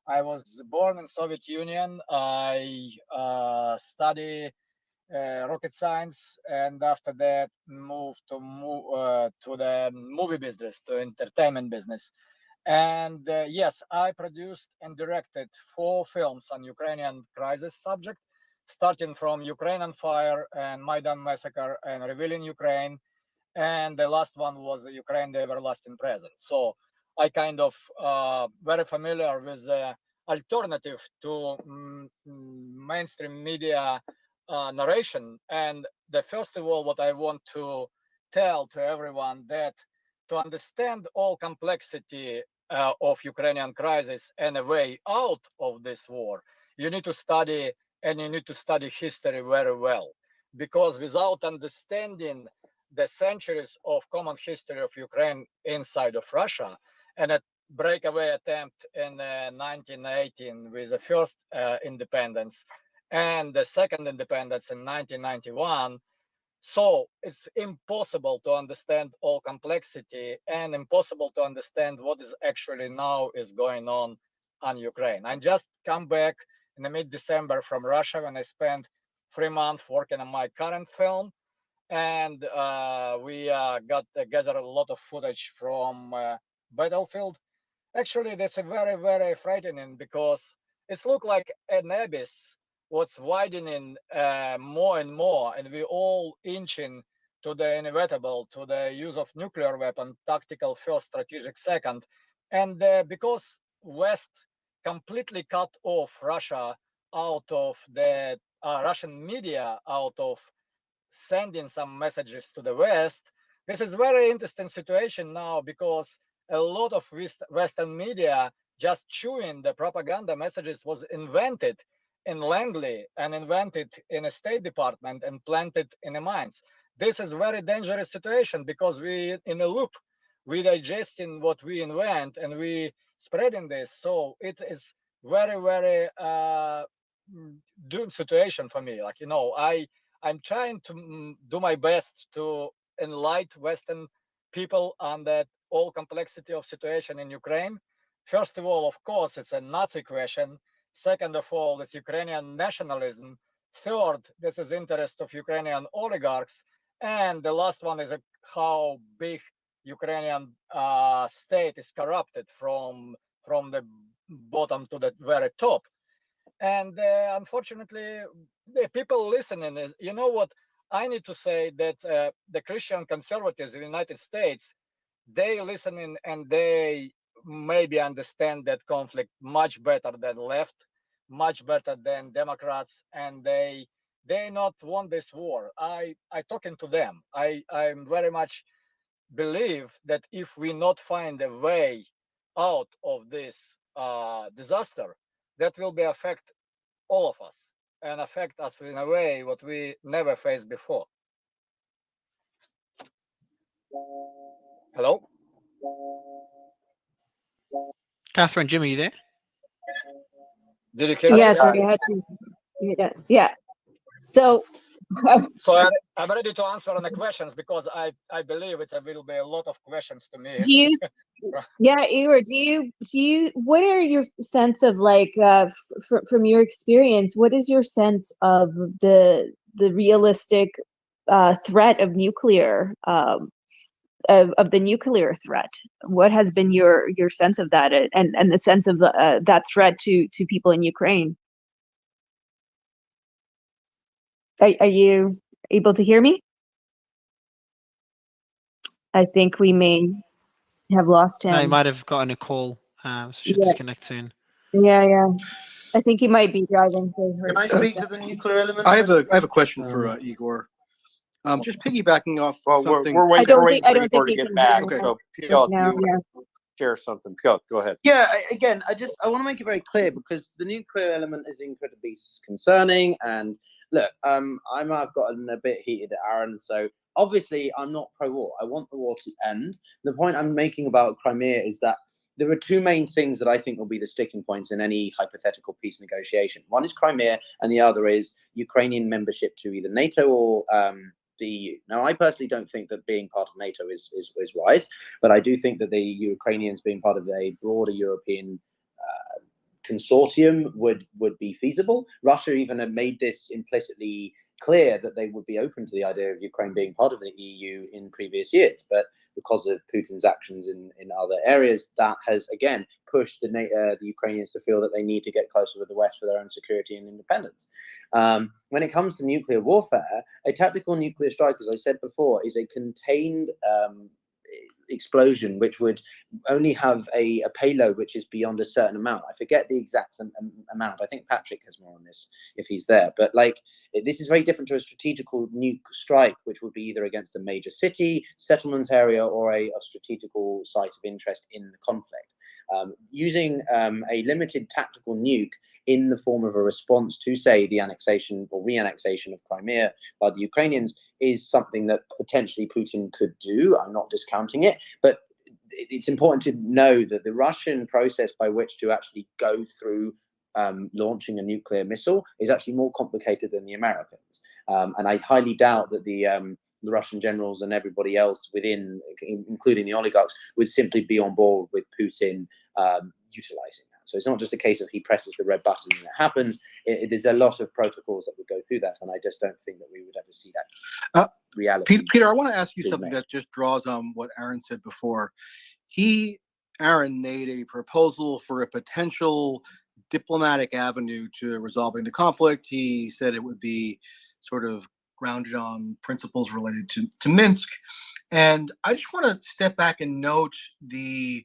S13: I was born in Soviet Union. I study rocket science, and after that moved to the movie business, to entertainment business. And yes, I produced and directed 4 films on Ukrainian crisis subject, starting from Ukraine on Fire and Maidan Massacre and Revealing Ukraine. And the last one was Ukraine, the Everlasting Present. So I kind of very familiar with the alternative to mainstream media narration. And the first of all, what I want to tell to everyone, that to understand all complexity of Ukrainian crisis and a way out of this war, you need to study, and you need to study history very well, because without understanding the centuries of common history of Ukraine inside of Russia, and a breakaway attempt in 1918 with the first independence and the second independence in 1991, so it's impossible to understand all complexity and impossible to understand what is actually now is going on Ukraine. I just come back in the mid-December from Russia when I spent 3 months working on my current film. And we gathered a lot of footage from battlefield. Actually, this is very, very frightening, because it looks like an abyss what's widening more and more, and we all inching to the inevitable, to the use of nuclear weapon, tactical first, strategic second. And because West completely cut off Russia out of the Russian media, out of sending some messages to the West, this is very interesting situation now, because a lot of Western media just chewing the propaganda messages was invented in Langley and invented in a State Department and planted in the minds. This is very dangerous situation, because we in a loop, we digesting what we invent and we spreading this. So it is very, very doomed situation for me. Like, I'm trying to do my best to enlighten Western people on that all complexity of situation in Ukraine. First of all, of course, it's a Nazi question. Second of all, it's Ukrainian nationalism. Third, this is interest of Ukrainian oligarchs. And the last one is how big Ukrainian state is corrupted from the bottom to the very top. And unfortunately, the people listening is, you know what, I need to say that the Christian conservatives in the United States, they listening and they maybe understand that conflict much better than left, much better than Democrats, and they not want this war. I talking to them. I'm very much believe that if we not find a way out of this disaster, that will be affect all of us and affect us in a way what we never faced before. Hello?
S18: Catherine, Jim, are you there?
S13: Did you hear?
S2: Yes, I had to. Yeah. So.
S13: So I'm ready to answer on the questions, because I believe it will be a lot of questions to me.
S2: Do you? Yeah, Igor. Do you? What are your sense of, like, from your experience? What is your sense of the realistic threat of nuclear of the nuclear threat. What has been your sense of that, and the sense of that threat to people in Ukraine? Are you able to hear me? I think we may have lost him.
S18: No, he might have gotten a call, so should
S2: Yeah.
S18: disconnect soon.
S2: Yeah. I think he might be driving.
S11: Can I speak to the nuclear element?
S7: I have a question for Igor. Just piggybacking off
S23: Well,
S7: something.
S23: we're waiting for Igor to get back.
S2: hear
S23: So,
S2: him
S23: Piotr,
S2: now,
S23: you
S2: yeah.
S23: share something. Piotr, go ahead.
S16: Yeah, again, I want to make it very clear, because the nuclear element is incredibly concerning. And look, I've gotten a bit heated at Aaron, so obviously I'm not pro-war. I want the war to end. The point I'm making about Crimea is that there are two main things that I think will be the sticking points in any hypothetical peace negotiation. One is Crimea, and the other is Ukrainian membership to either NATO or the EU. Now, I personally don't think that being part of NATO is wise, but I do think that the Ukrainians being part of a broader European consortium would be feasible. Russia even had made this implicitly clear that they would be open to the idea of Ukraine being part of the EU in previous years, but because of Putin's actions in other areas, that has again pushed the Ukrainians to feel that they need to get closer with the West for their own security and independence. When it comes to nuclear warfare, a tactical nuclear strike, as I said before, is a contained explosion which would only have a payload which is beyond a certain amount. I forget the exact amount. I think Patrick has more on this if he's there. But like, this is very different to a strategical nuke strike, which would be either against a major city, settlement area, or a strategical site of interest in the conflict. Using a limited tactical nuke in the form of a response to, say, the annexation or re-annexation of Crimea by the Ukrainians is something that potentially Putin could do. I'm not discounting it, but it's important to know that the Russian process by which to actually go through launching a nuclear missile is actually more complicated than the Americans. And I highly doubt that the Russian generals and everybody else within, including the oligarchs, would simply be on board with Putin utilizing that. So it's not just a case of he presses the red button and it happens. There's a lot of protocols that would go through that, and I just don't think that we would ever see that reality.
S7: Peter, I want to ask you something that just draws on what Aaron said before. Aaron made a proposal for a potential diplomatic avenue to resolving the conflict. He said it would be sort of grounded on principles related to Minsk. And I just want to step back and note the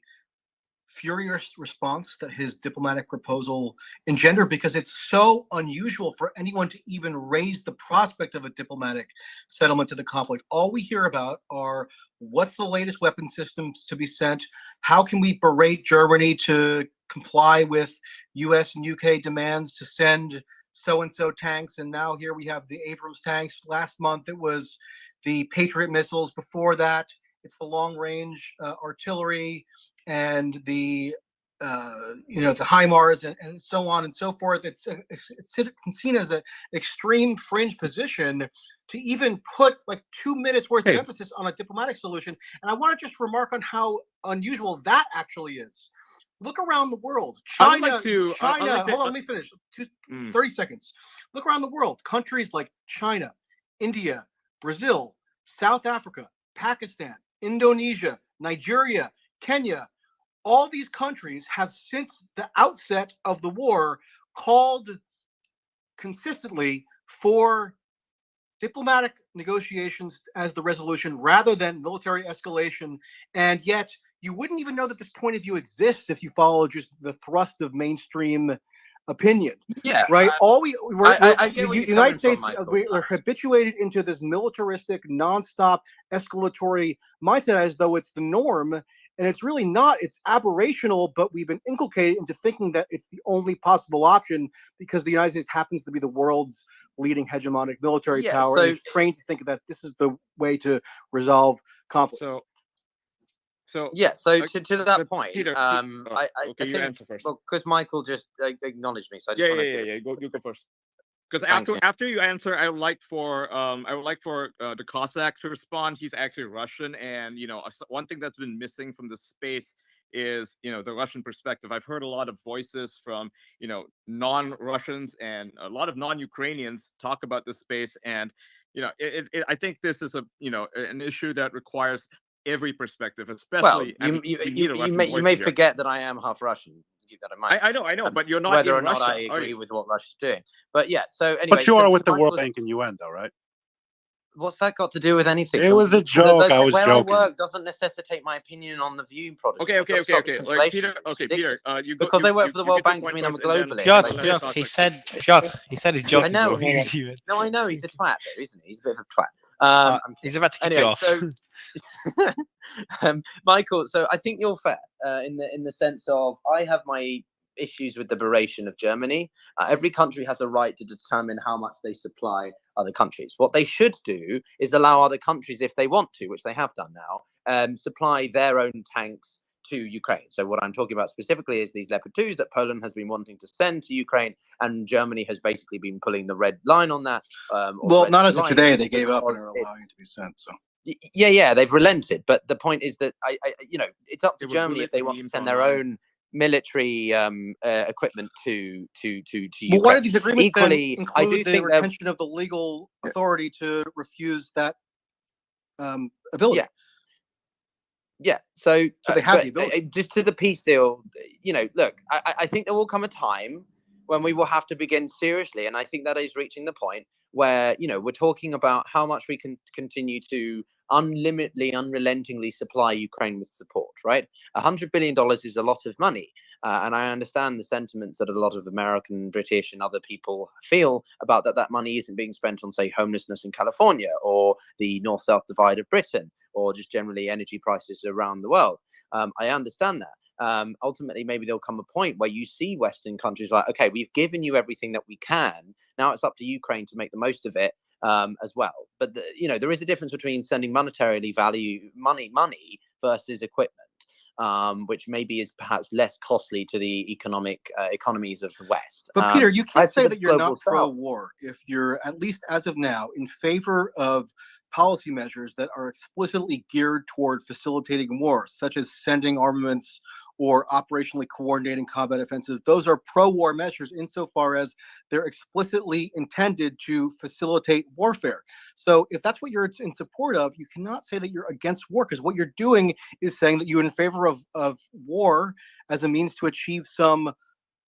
S7: furious response that his diplomatic proposal engendered, because it's so unusual for anyone to even raise the prospect of a diplomatic settlement to the conflict. All we hear about are what's the latest weapon systems to be sent, how can we berate Germany to comply with US and UK demands to send so-and-so tanks, and now here we have the Abrams tanks. Last month it was the Patriot missiles. Before that, it's the long-range artillery and the the HIMARS and so on and so forth. It's seen as an extreme fringe position to even put like 2 minutes worth of emphasis on a diplomatic solution. And I want to just remark on how unusual that actually is. Look around the world. China, hold on, let me finish. 30 seconds. Look around the world. Countries like China, India, Brazil, South Africa, Pakistan, Indonesia, Nigeria, Kenya, all these countries have since the outset of the war called consistently for diplomatic negotiations as the resolution rather than military escalation. And yet you wouldn't even know that this point of view exists if you follow just the thrust of mainstream opinion.
S16: Yeah,
S2: right.
S16: The
S2: United States, we're habituated into this militaristic, nonstop, escalatory mindset as though it's the norm, and it's really not. It's aberrational, but we've been inculcated into thinking that it's the only possible option because the United States happens to be the world's leading hegemonic military power, and is trained to think that this is the way to resolve conflict.
S23: So
S16: to that point,
S23: Peter,
S16: I
S23: you
S16: think,
S23: answer first.
S16: well, because Michael just acknowledged me, so I just
S23: You go first. Because after you answer, I would like for the Cossack to respond. He's actually Russian, and one thing that's been missing from the space is the Russian perspective. I've heard a lot of voices from non-Russians and a lot of non-Ukrainians talk about this space, and I think this is an issue that requires
S3: every perspective,
S16: Well,
S3: especially. I mean, we need a Russian
S16: you
S3: voice
S16: may
S3: here.
S16: forget that I am half Russian. Keep that in mind.
S3: I know, but you're not
S16: whether
S3: in
S16: or not
S3: Russia,
S16: I
S3: are
S16: agree
S3: you?
S16: with what Russia's doing. But yeah, so anyway,
S21: But you are with the World
S16: Michael's,
S21: Bank and UN, though, right?
S16: what's that got to do with anything?
S21: It was a joke. I was
S16: where
S21: joking.
S16: I work doesn't necessitate my opinion on the viewing product.
S3: Okay. Like Peter, Peter, you go
S16: Because I work for the World
S3: get your
S16: Bank doesn't
S3: point
S16: mean I'm a
S3: first, and then
S16: globalist.
S18: Piotr,
S3: let me
S18: Piotr,
S3: talk
S18: he
S3: first.
S18: said, Piotr, he said he's
S16: I
S18: joking,
S16: know.
S18: bro. He's human.
S16: No, I know he's a twat, though, isn't he? He's a bit of a twat. I'm
S18: He's
S16: kidding.
S18: about to kick you
S16: Anyway,
S18: off.
S16: so Michael, so I think you're fair in the sense of I have my issues with the liberation of Germany. Every country has a right to determine how much they supply other countries. What they should do is allow other countries, if they want to, which they have done now, supply their own tanks to Ukraine. So what I'm talking about specifically is these Leopard 2s that Poland has been wanting to send to Ukraine, and Germany has basically been pulling the red line on that.
S7: Well, not as of today. They gave up and are allowing it to be sent. So.
S16: Yeah, they've relented. But the point is that I it's up to
S3: There were
S16: Germany
S3: bullet
S16: if they want to
S3: memes
S16: send their
S3: online.
S16: own military equipment to Ukraine.
S7: Well, why do these agreements
S16: Equally,
S7: then
S16: I do
S7: include the
S16: think
S7: retention of the legal authority to refuse that ability?
S16: Yeah. So
S7: they have the ability.
S16: just to the peace deal, look, I think there will come a time when we will have to begin seriously, and I think that is reaching the point where we're talking about how much we can continue to unrelentingly supply Ukraine with support. Right, $100 billion is a lot of money, and I understand the sentiments that a lot of American, British, and other people feel about that money isn't being spent on, say, homelessness in California or the north-south divide of Britain, or just generally energy prices around the world. I understand that. Ultimately, maybe there'll come a point where you see Western countries like, okay, we've given you everything that we can. Now it's up to Ukraine to make the most of it as well. But there is a difference between sending monetarily money versus equipment, which maybe is perhaps less costly to the economies of the West.
S7: But Peter, you can't say that you're
S16: global
S7: not pro-war if you're, at least as of now, in favor of policy measures that are explicitly geared toward facilitating war, such as sending armaments or operationally coordinating combat offensives. Those are pro-war measures insofar as they're explicitly intended to facilitate warfare. So if that's what you're in support of, you cannot say that you're against war, because what you're doing is saying that you're in favor of war as a means to achieve some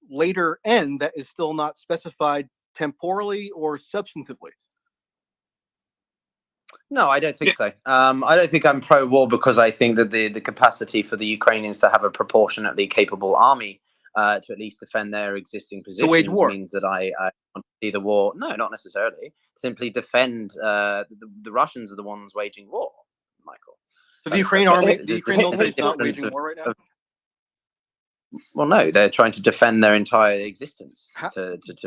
S7: later end that is still not specified temporally or substantively.
S16: No, I don't think so. I don't think I'm pro-war because I think that the capacity for the Ukrainians to have a proportionately capable army to at least defend their existing positions
S7: wage war
S16: means that I want to see the war. No, not necessarily. Simply defend the Russians are the ones waging war, Michael.
S7: So the Ukraine army, the Ukraine military is not waging war right now?
S16: Well, no, they're trying to defend their entire existence.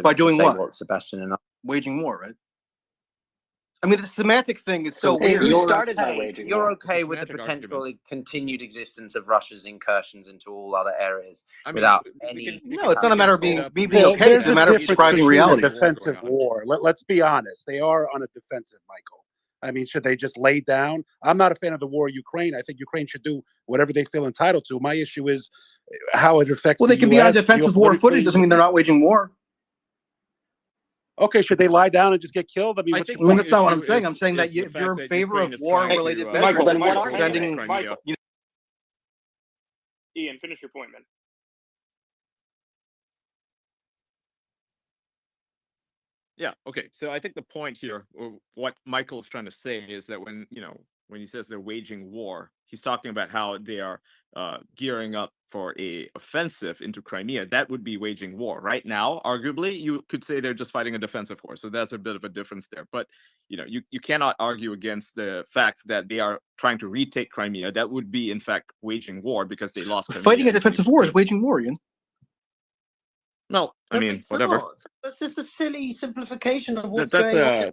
S7: By doing what?
S16: What Sebastian and I.
S7: Waging war, right? I mean, the semantic thing is so weird.
S16: You're okay with the potential continued existence of Russia's incursions into all other areas without any.
S7: No, it's not a matter of being okay.
S21: There's
S7: It's a matter of
S21: difference
S7: describing
S21: between a
S7: reality.
S21: defensive war. Let's be honest. They are on a defensive, Michael. I mean, should they just lay down? I'm not a fan of the war in Ukraine. I think Ukraine should do whatever they feel entitled to. My issue is how it affects.
S7: Well, they can be on defensive war footage. Doesn't mean they're not waging war.
S21: Okay, should they lie down and just get killed? I mean,
S7: that's not what I'm saying. I'm saying that if you're in favor of war-related measures, sending,
S17: Ian, finish your point, man.
S3: Yeah. Okay. So I think the point here, or what Michael's trying to say, is that when he says they're waging war, he's talking about how they are gearing up for a offensive into Crimea. That would be waging war. Right now, arguably, you could say they're just fighting a defensive war. So that's a bit of a difference there. But you cannot argue against the fact that they are trying to retake Crimea. That would be, in fact, waging war because they lost.
S7: Fighting a defensive war is waging war, Ian.
S3: No, I mean, whatever.
S16: That's just a silly simplification of what's going on.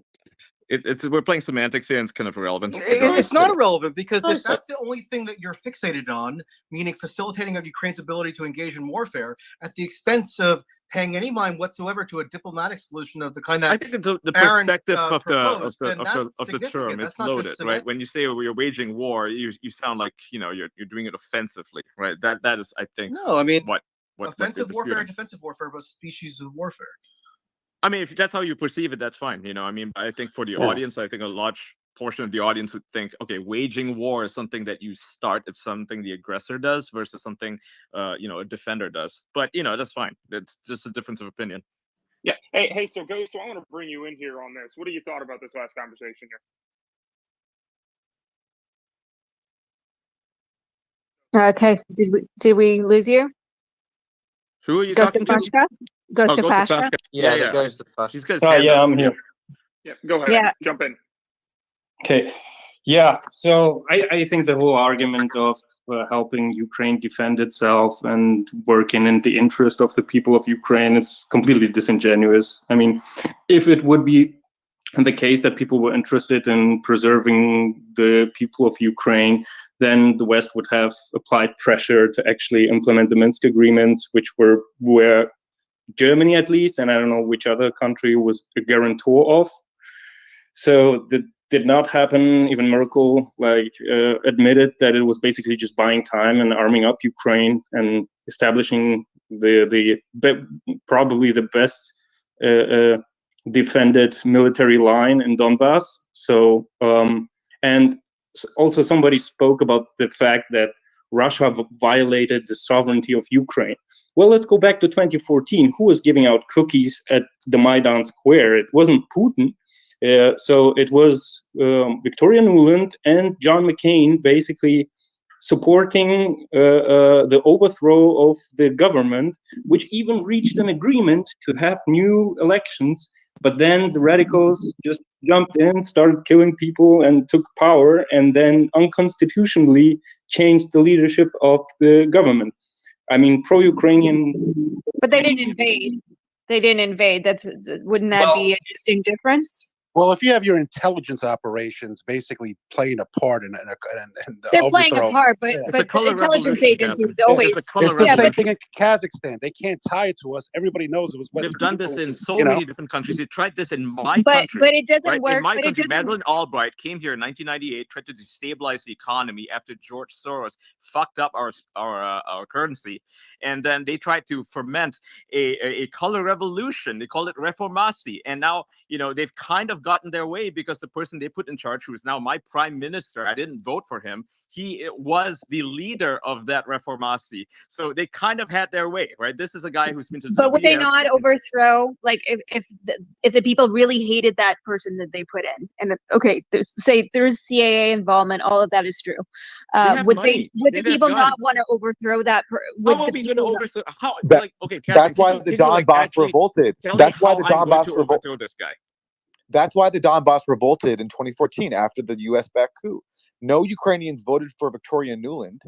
S3: We're playing semantics here, and it's kind of irrelevant.
S7: It's not irrelevant because if that's the only thing that you're fixated on, meaning facilitating of Ukraine's ability to engage in warfare at the expense of paying any mind whatsoever to a diplomatic solution of the kind that
S3: I think the perspective of the term is loaded, right? When you say we're waging war, you sound like you're doing it offensively, right? That is, I think.
S7: No, I mean
S3: what
S7: offensive warfare and defensive warfare, but species of warfare.
S3: I mean, if that's how you perceive it, that's fine. I mean, I think for the audience, I think a large portion of the audience would think, okay, waging war is something that you start, it's something the aggressor does versus something a defender does. But that's fine. It's just a difference of opinion.
S17: Yeah. Hey, so Ghost, I want to bring you in here on this. What do you thought about this last conversation here?
S2: Okay, did we lose you?
S3: Who are you
S2: Ghost
S3: talking to?
S2: Ghost of Pashka?
S5: Yeah, the Ghost of Pashka.
S3: He's got his
S15: Oh
S3: hand
S15: yeah,
S3: up.
S15: I'm here.
S17: Yeah, go ahead.
S2: Yeah.
S17: Jump in.
S15: Okay. Yeah. So I think the whole argument of helping Ukraine defend itself and working in the interest of the people of Ukraine is completely disingenuous. I mean, if it would be the case that people were interested in preserving the people of Ukraine, then the West would have applied pressure to actually implement the Minsk agreements, which were where Germany, at least, and I don't know which other country, was a guarantor of. So that did not happen. Even Merkel admitted that it was basically just buying time and arming up Ukraine and establishing probably the best defended military line in Donbass. So and also somebody spoke about the fact that Russia violated the sovereignty of Ukraine. Well, let's go back to 2014. Who was giving out cookies at the Maidan Square? It wasn't Putin. So it was Victoria Nuland and John McCain basically supporting the overthrow of the government, which even reached an agreement to have new elections. But then the radicals just jumped in, started killing people, and took power, and then unconstitutionally changed the leadership of the government. I mean, pro-Ukrainian.
S2: But they didn't invade. They didn't invade. Wouldn't that be a distinct difference?
S21: Well, if you have your intelligence operations basically playing a part in the
S2: they're playing a
S21: overthrow,
S2: part, but the intelligence agencies always.
S21: It's the same thing in Kazakhstan. They can't tie it to us. Everybody knows it was Western.
S3: They've done this
S21: people,
S3: in so many different countries. They tried this in my country.
S2: But it doesn't
S3: right?
S2: work.
S3: In my
S2: but
S3: country,
S2: it doesn't.
S3: Madeleine Albright came here in 1998, tried to destabilize the economy after George Soros fucked up our currency, and then they tried to ferment a color revolution. They call it reformasi, and now they've kind of gotten their way because the person they put in charge, who is now my prime minister, I didn't vote for him. He was the leader of that reformasi, so they kind of had their way, right? This is a guy who's been to.
S2: But would they not overthrow, like, if the people really hated that person that they put in, and there's CAA involvement, all of that is true. Would the people not want to overthrow that?
S3: How are we going to overthrow?
S19: That's why the Donbass revolted. That's why the Donbass revolted.
S3: This guy.
S19: That's why the Donbass revolted in 2014 after the U.S.-backed coup. No Ukrainians voted for Victoria Nuland,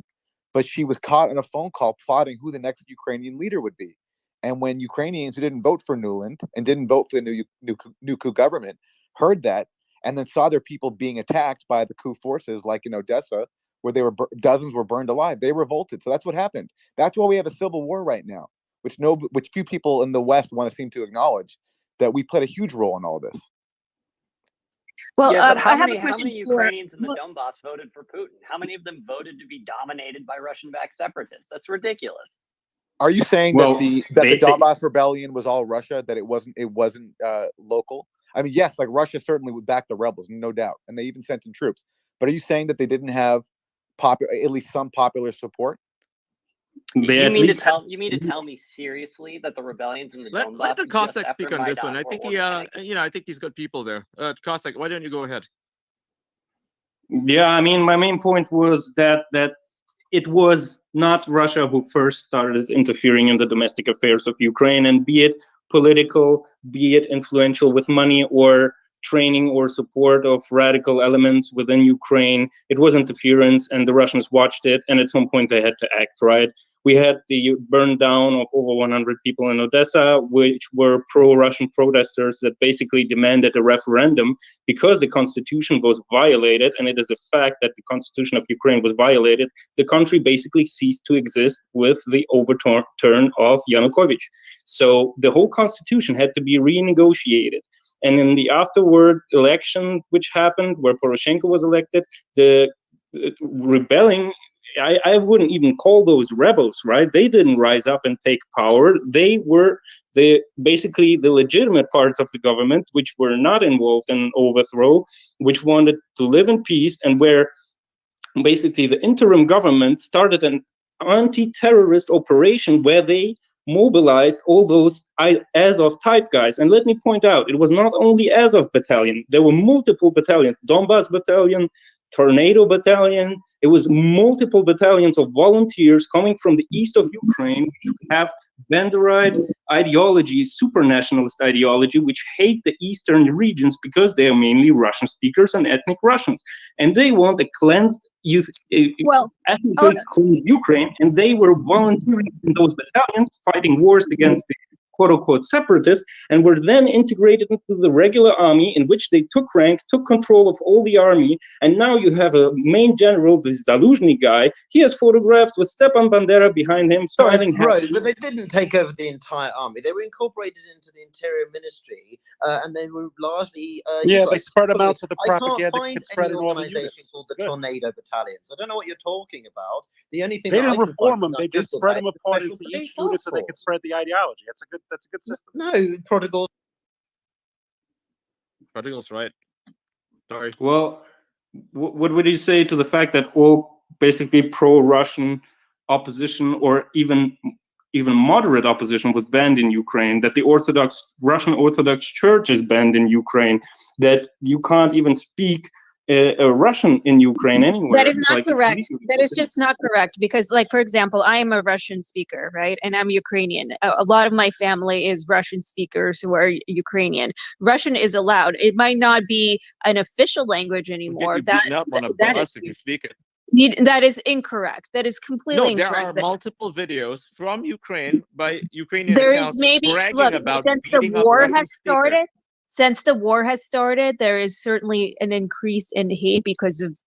S19: but she was caught on a phone call plotting who the next Ukrainian leader would be. And when Ukrainians who didn't vote for Nuland and didn't vote for the new coup government heard that, and then saw their people being attacked by the coup forces, like in Odessa, where dozens were burned alive, they revolted. So that's what happened. That's why we have a civil war right now, which few people in the West want to seem to acknowledge, that we played a huge role in all this.
S1: Well, but how many Ukrainians in the Donbass voted for Putin? How many of them voted to be dominated by Russian-backed separatists? That's ridiculous.
S19: Are you saying that the Donbass rebellion was all Russia? That it wasn't local? I mean, yes, like Russia certainly would back the rebels, no doubt, and they even sent in troops. But are you saying that they didn't have at least some popular support?
S1: You mean to tell me seriously that the rebellions in the Donbass?
S3: Let the Cossack speak on this
S1: Maidan
S3: one. I think I think he's got people there. Cossack, why don't you go ahead?
S15: Yeah, I mean, my main point was that it was not Russia who first started interfering in the domestic affairs of Ukraine, and be it political, be it influential with money or training or support of radical elements within Ukraine. It was interference, and the Russians watched it, and at some point they had to act, right? We had the burn down of over 100 people in Odessa, which were pro-Russian protesters that basically demanded a referendum because the constitution was violated, and it is a fact that the constitution of Ukraine was violated. The country basically ceased to exist with the overturn of Yanukovych. So the whole constitution had to be renegotiated. And in the afterward election, which happened, where Poroshenko was elected, the rebelling, I wouldn't even call those rebels, right? They didn't rise up and take power. They were basically the legitimate parts of the government, which were not involved in an overthrow, which wanted to live in peace, and where basically the interim government started an anti-terrorist operation where they mobilized all those Azov type guys. And let me point out, it was not only Azov battalion, there were multiple battalions, Donbas battalion, Tornado battalion. It was multiple battalions of volunteers coming from the east of Ukraine, which have Banderite ideology, supranationalist ideology, which hate the eastern regions because they are mainly Russian speakers and ethnic Russians. And they want a cleansed ethnically cleansed Ukraine, and they were volunteering in those battalions, fighting wars against the quote-unquote separatists, and were then integrated into the regular army, in which they took rank, took control of all the army, and now you have a main general, this Zaluzhny guy. He has photographed with Stepan Bandera behind him, smiling happily.
S4: But they didn't take over the entire army. They were incorporated into the Interior Ministry, and they were largely
S21: they spread them out so the
S4: I
S21: propaganda
S4: can't find
S21: could spread
S4: any
S21: in all the
S4: organization
S21: units.
S4: called the Tornado Battalions. I don't know what you're talking about. The only thing
S21: They
S4: that I
S21: didn't
S4: can
S21: reform
S4: find
S21: them. They just spread them apart
S4: special
S21: into
S4: police
S21: each unit so they
S4: task
S21: could spread the ideology. That's a good system.
S4: No,
S3: Prodigal's right. Sorry.
S15: Well, what would you say to the fact that all basically pro-Russian opposition, or even moderate opposition, was banned in Ukraine, that the Russian Orthodox Church is banned in Ukraine, that you can't even speak Russian in Ukraine anywhere?
S2: That is not correct. That is just not correct, because, like, for example, I am a Russian speaker, right? And I'm Ukrainian. A lot of my family is Russian speakers who are Ukrainian. Russian is allowed. It might not be an official language anymore.
S3: Beaten up on a bus if you speak it.
S2: That is incorrect. That is completely
S3: No, there
S2: incorrect.
S3: are multiple videos from Ukraine by Ukrainian
S2: There is
S3: accounts
S2: maybe,
S3: bragging
S2: look,
S3: about
S2: since the
S3: beating up
S2: war
S3: Russian
S2: has
S3: speakers.
S2: started, since the war has started, there is certainly an increase in hate because of,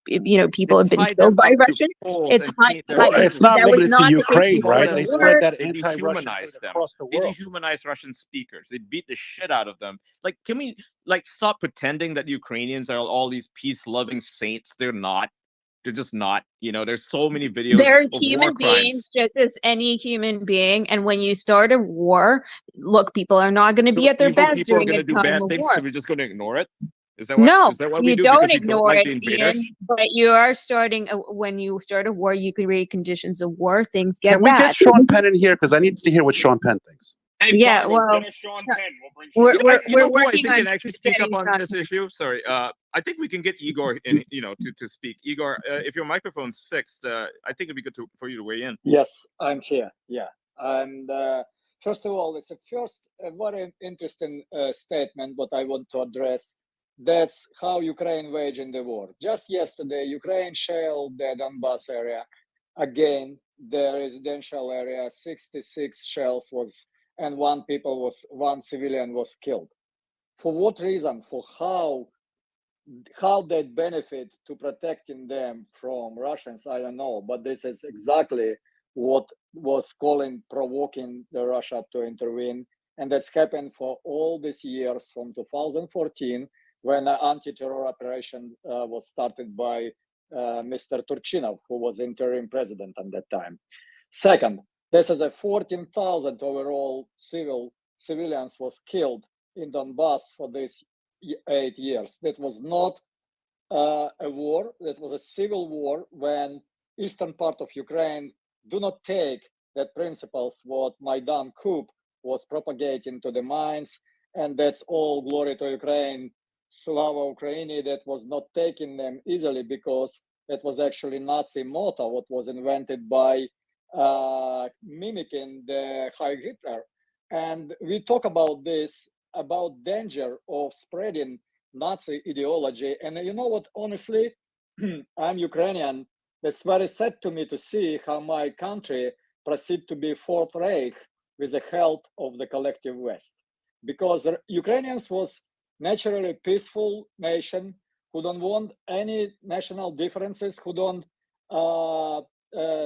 S2: people have been killed by Russians. It's high.
S21: It's not
S2: that was
S21: limited
S2: not
S21: to
S2: the case
S21: Ukraine,
S2: before
S21: right?
S2: the
S21: They
S2: war.
S21: spread that
S3: They
S21: anti-Russian
S3: dehumanize
S21: hate
S3: them.
S21: across the
S3: They
S21: world.
S3: dehumanize Russian speakers. They beat the shit out of them. Like, can we stop pretending that Ukrainians are all these peace-loving saints? They're not. They're just not. There's so many videos
S2: They're
S3: of war
S2: human
S3: crimes.
S2: beings, just as any human being. And when you start a war, look, people are not going to be at their
S3: Evil
S2: best
S3: people are
S2: during
S3: going
S2: a
S3: to do
S2: time
S3: bad
S2: of
S3: things,
S2: war.
S3: so we're just going to ignore it? Is that
S2: No,
S3: what we
S2: you
S3: do
S2: don't
S3: because we don't
S2: ignore
S3: like
S2: it,
S3: the invaders?
S2: Ian, but you are starting, when you start a war, you create conditions of war, things get
S21: Can we
S2: bad.
S21: get Sean Penn in here? Because I need to hear what Sean Penn thinks.
S17: Hey,
S2: Yeah,
S17: Prodigal,
S2: well,
S17: get us Sean Penn. We'll bring Sean
S2: we're
S3: You know who I
S2: working
S3: think
S2: on
S3: can actually speak up
S2: getting
S3: on
S2: Sean
S3: this
S2: Penn.
S3: issue? Sorry, I think we can get Igor in, to speak. Igor, if your microphone's fixed, I think it'd be good for you to weigh in.
S13: Yes, I'm here. Yeah, and first of all, it's a very interesting statement. What I want to address. That's how Ukraine waging the war. Just yesterday, Ukraine shelled the Donbas area. Again, the residential area, 66 shells and one civilian was killed. For what reason? For how that benefit to protecting them from Russians, I don't know. But this is exactly what was provoking the Russia to intervene. And that's happened for all these years from 2014, when an anti-terror operation was started by Mr. Turchinov, who was interim president at that time. Second, this is 14,000 overall civilians was killed in Donbass for these 8 years. That was not a war, that was a civil war when eastern part of Ukraine do not take that principles what Maidan coup was propagating to the minds, and that's all glory to Ukraine, Slava Ukraini, that was not taking them easily, because that was actually Nazi motto, what was invented by mimicking the Heil Hitler. And we talk about this, about danger of spreading Nazi ideology. And you know what, honestly, I'm Ukrainian. It's very sad to me to see how my country proceed to be Fourth Reich with the help of the collective West. Because Ukrainians was naturally peaceful nation who don't want any national differences, who don't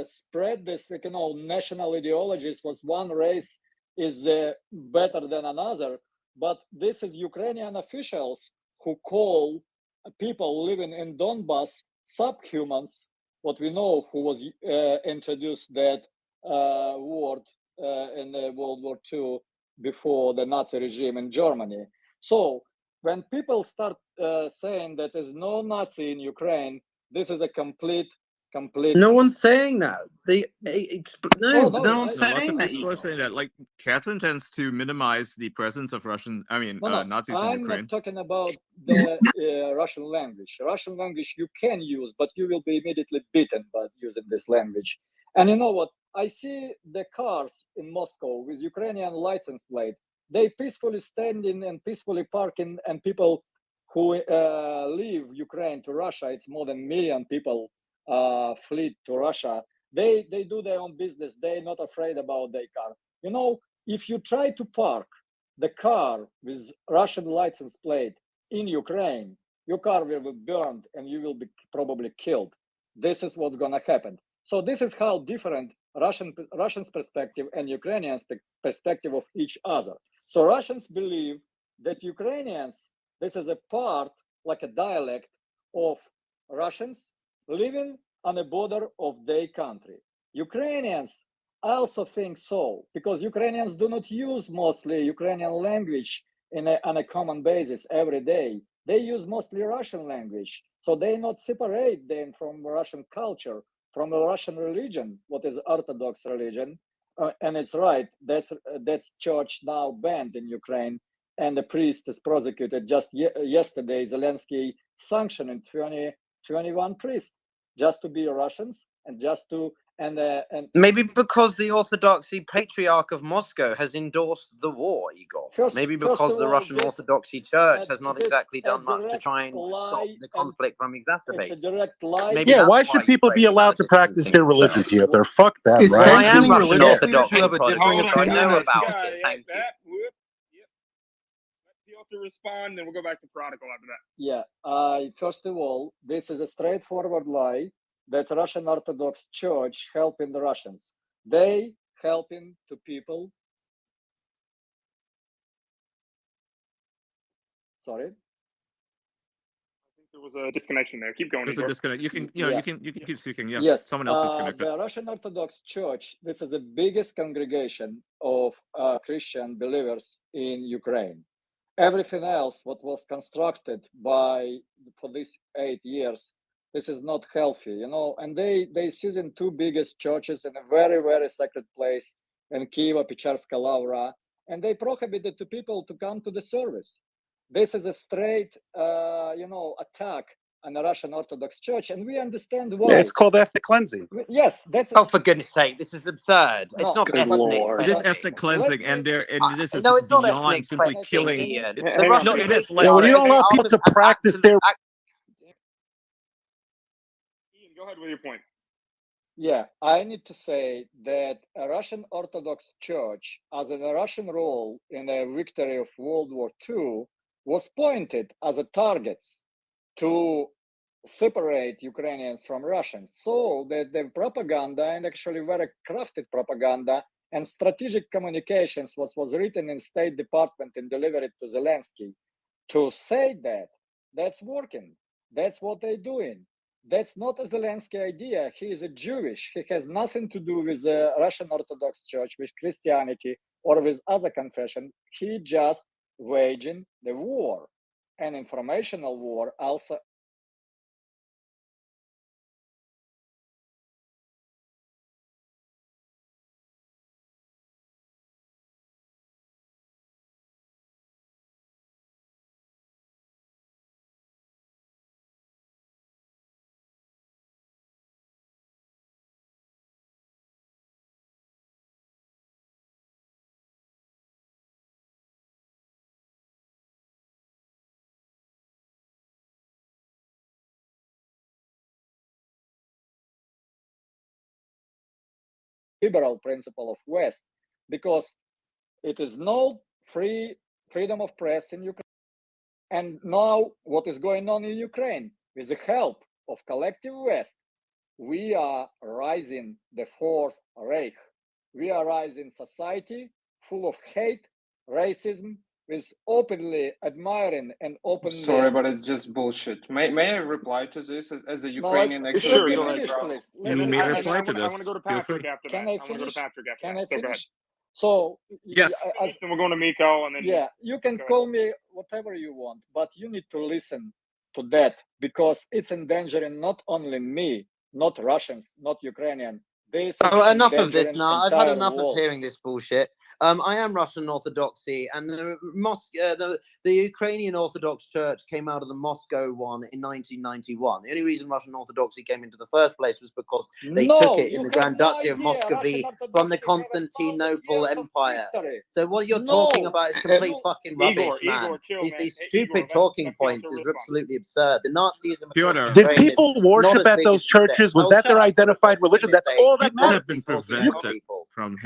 S13: spread this, national ideologies, was one race is better than another. But this is Ukrainian officials who call people living in Donbas subhumans, what we know, who was introduced that word in World War II
S9: before the Nazi regime in Germany. So when people start saying that there's no Nazi in Ukraine, this is a complete.
S16: No one's saying that. No one's
S3: Lots
S16: saying
S3: of
S16: that.
S3: people are saying that. Like Catherine tends to minimize the presence of Russian, Nazis in
S9: I'm
S3: Ukraine.
S9: not talking about the Russian language. Russian language you can use, but you will be immediately beaten by using this language. And you know what? I see the cars in Moscow with Ukrainian license plate. They peacefully standing and peacefully parking, and people who leave Ukraine to Russia, it's more than 1 million people flee to Russia. They do their own business. They're not afraid about their car. You know, if you try to park the car with Russian license plate in Ukraine, your car will be burned and you will be probably killed. This is what's going to happen. So this is how different Russians' perspective and Ukrainians' perspective of each other. So Russians believe that Ukrainians, this is a part, like a dialect of Russians living on the border of their country. Ukrainians also think so, because Ukrainians do not use mostly Ukrainian language on a common basis every day. They use mostly Russian language. So they not separate them from Russian culture, from the Russian religion, what is Orthodox religion. And it's right, that's church now banned in Ukraine, and the priest is prosecuted. Just yesterday, Zelensky sanctioned 21 priests just to be Russians and just to and
S16: maybe because the Orthodoxy Patriarch of Moscow has endorsed the war, Igor. Maybe because the Russian Orthodoxy Church has not exactly done much to try and stop the conflict from exacerbating.
S9: It's a direct lie.
S16: Maybe
S21: Yeah, why should people be allowed to practice their religion here? They're fuck that,
S16: Well,
S21: right?
S16: I am Russian
S11: religious
S16: Orthodox
S11: leaders who have a differing
S16: Protestant, so I
S11: opinion
S16: know
S11: as
S16: about
S17: guy
S16: it. Thank you.
S17: that. Whoop. Yep. Let Piotr to respond, then we'll go back to Prodigal after that.
S9: Yeah, first of all, this is a straightforward lie that Russian Orthodox Church helping the Russians. They helping to people. Sorry.
S17: I think there was a disconnection there. Keep going.
S3: There's a disconnect. You can, you can keep speaking. Yeah.
S9: Yes.
S3: Someone else disconnected.
S9: The Russian Orthodox Church. This is the biggest congregation of Christian believers in Ukraine. Everything else, what was constructed for these 8 years, this is not healthy, you know. And they using two biggest churches in a very, very sacred place in Kyiv, Pecharska Lavra, and they prohibited to people to come to the service. This is a straight, attack on the Russian Orthodox Church, and we understand why.
S21: Yeah, it's called ethnic cleansing.
S9: Yes, that's.
S16: Oh, for goodness' sake, this is absurd.
S9: No,
S16: it's not
S9: good
S16: ethnic.
S9: Lord.
S3: It is ethnic cleansing, and this is
S16: No, it's not
S3: beyond
S16: ethnic
S3: simply
S16: cleansing,
S3: killing.
S16: Ian.
S17: Hang
S16: The
S17: on.
S16: Russian
S3: No, it is.
S21: Yeah, when you don't allow people to practice their.
S17: Ian, go ahead with your point.
S9: Yeah, I need to say that a Russian Orthodox Church, as in a Russian role in the victory of World War II, was pointed as a targets to separate Ukrainians from Russians. So that the propaganda, and actually very crafted propaganda and strategic communications, was written in State Department and delivered to Zelensky, to say that that's working. That's what they're doing. That's not a Zelensky idea. He is a Jewish. He has nothing to do with the Russian Orthodox Church, with Christianity, or with other confession. He just waging the war, an informational war also. Liberal principle of West, because it is no freedom of press in Ukraine. And now what is going on in Ukraine, with the help of collective West, we are rising the Fourth Reich. We are rising society full of hate, racism, with openly admiring and openly.
S20: Sorry, but it's just bullshit. May I reply to this as a Ukrainian?
S17: Sure,
S20: actually
S17: go
S20: being
S17: ahead.
S20: on the ground?
S3: You may reply to
S17: I
S3: this.
S17: want to go to
S3: Feel
S17: Patrick
S3: free.
S17: after that.
S9: Can I
S17: I want to go to
S9: finish?
S17: Patrick after
S9: Can
S17: that.
S9: I
S17: So go ahead.
S9: finish? So
S3: Yes.
S9: as,
S17: Then we're going to Miko, and then
S9: yeah, you can
S17: go
S9: call me whatever you want, but you need to listen to that because it's endangering not only me, not Russians, not Ukrainian. This is
S4: Oh, enough of this
S9: endangering
S4: now. I've had
S9: entire
S4: enough of
S9: world.
S4: hearing this bullshit. I am Russian Orthodoxy, and the Ukrainian Orthodox Church came out of the Moscow one in 1991. The only reason Russian Orthodoxy came into the first place was because they took it in the Grand Duchy of Muscovy from the Constantinople Empire. So what you're talking about is complete fucking rubbish, man.
S17: chill,
S4: These
S17: Hey,
S4: stupid talking points is absolutely absurd. The Nazism of
S3: Piotr.
S21: Did
S4: Ukraine is
S21: people
S4: not
S21: worship
S4: as
S21: at
S4: big
S21: those
S4: as you say.
S21: churches? Was
S4: Oh,
S21: that
S4: shut
S21: their
S4: up.
S21: identified religion? That's all that
S3: People have
S21: matters.
S3: been prevented from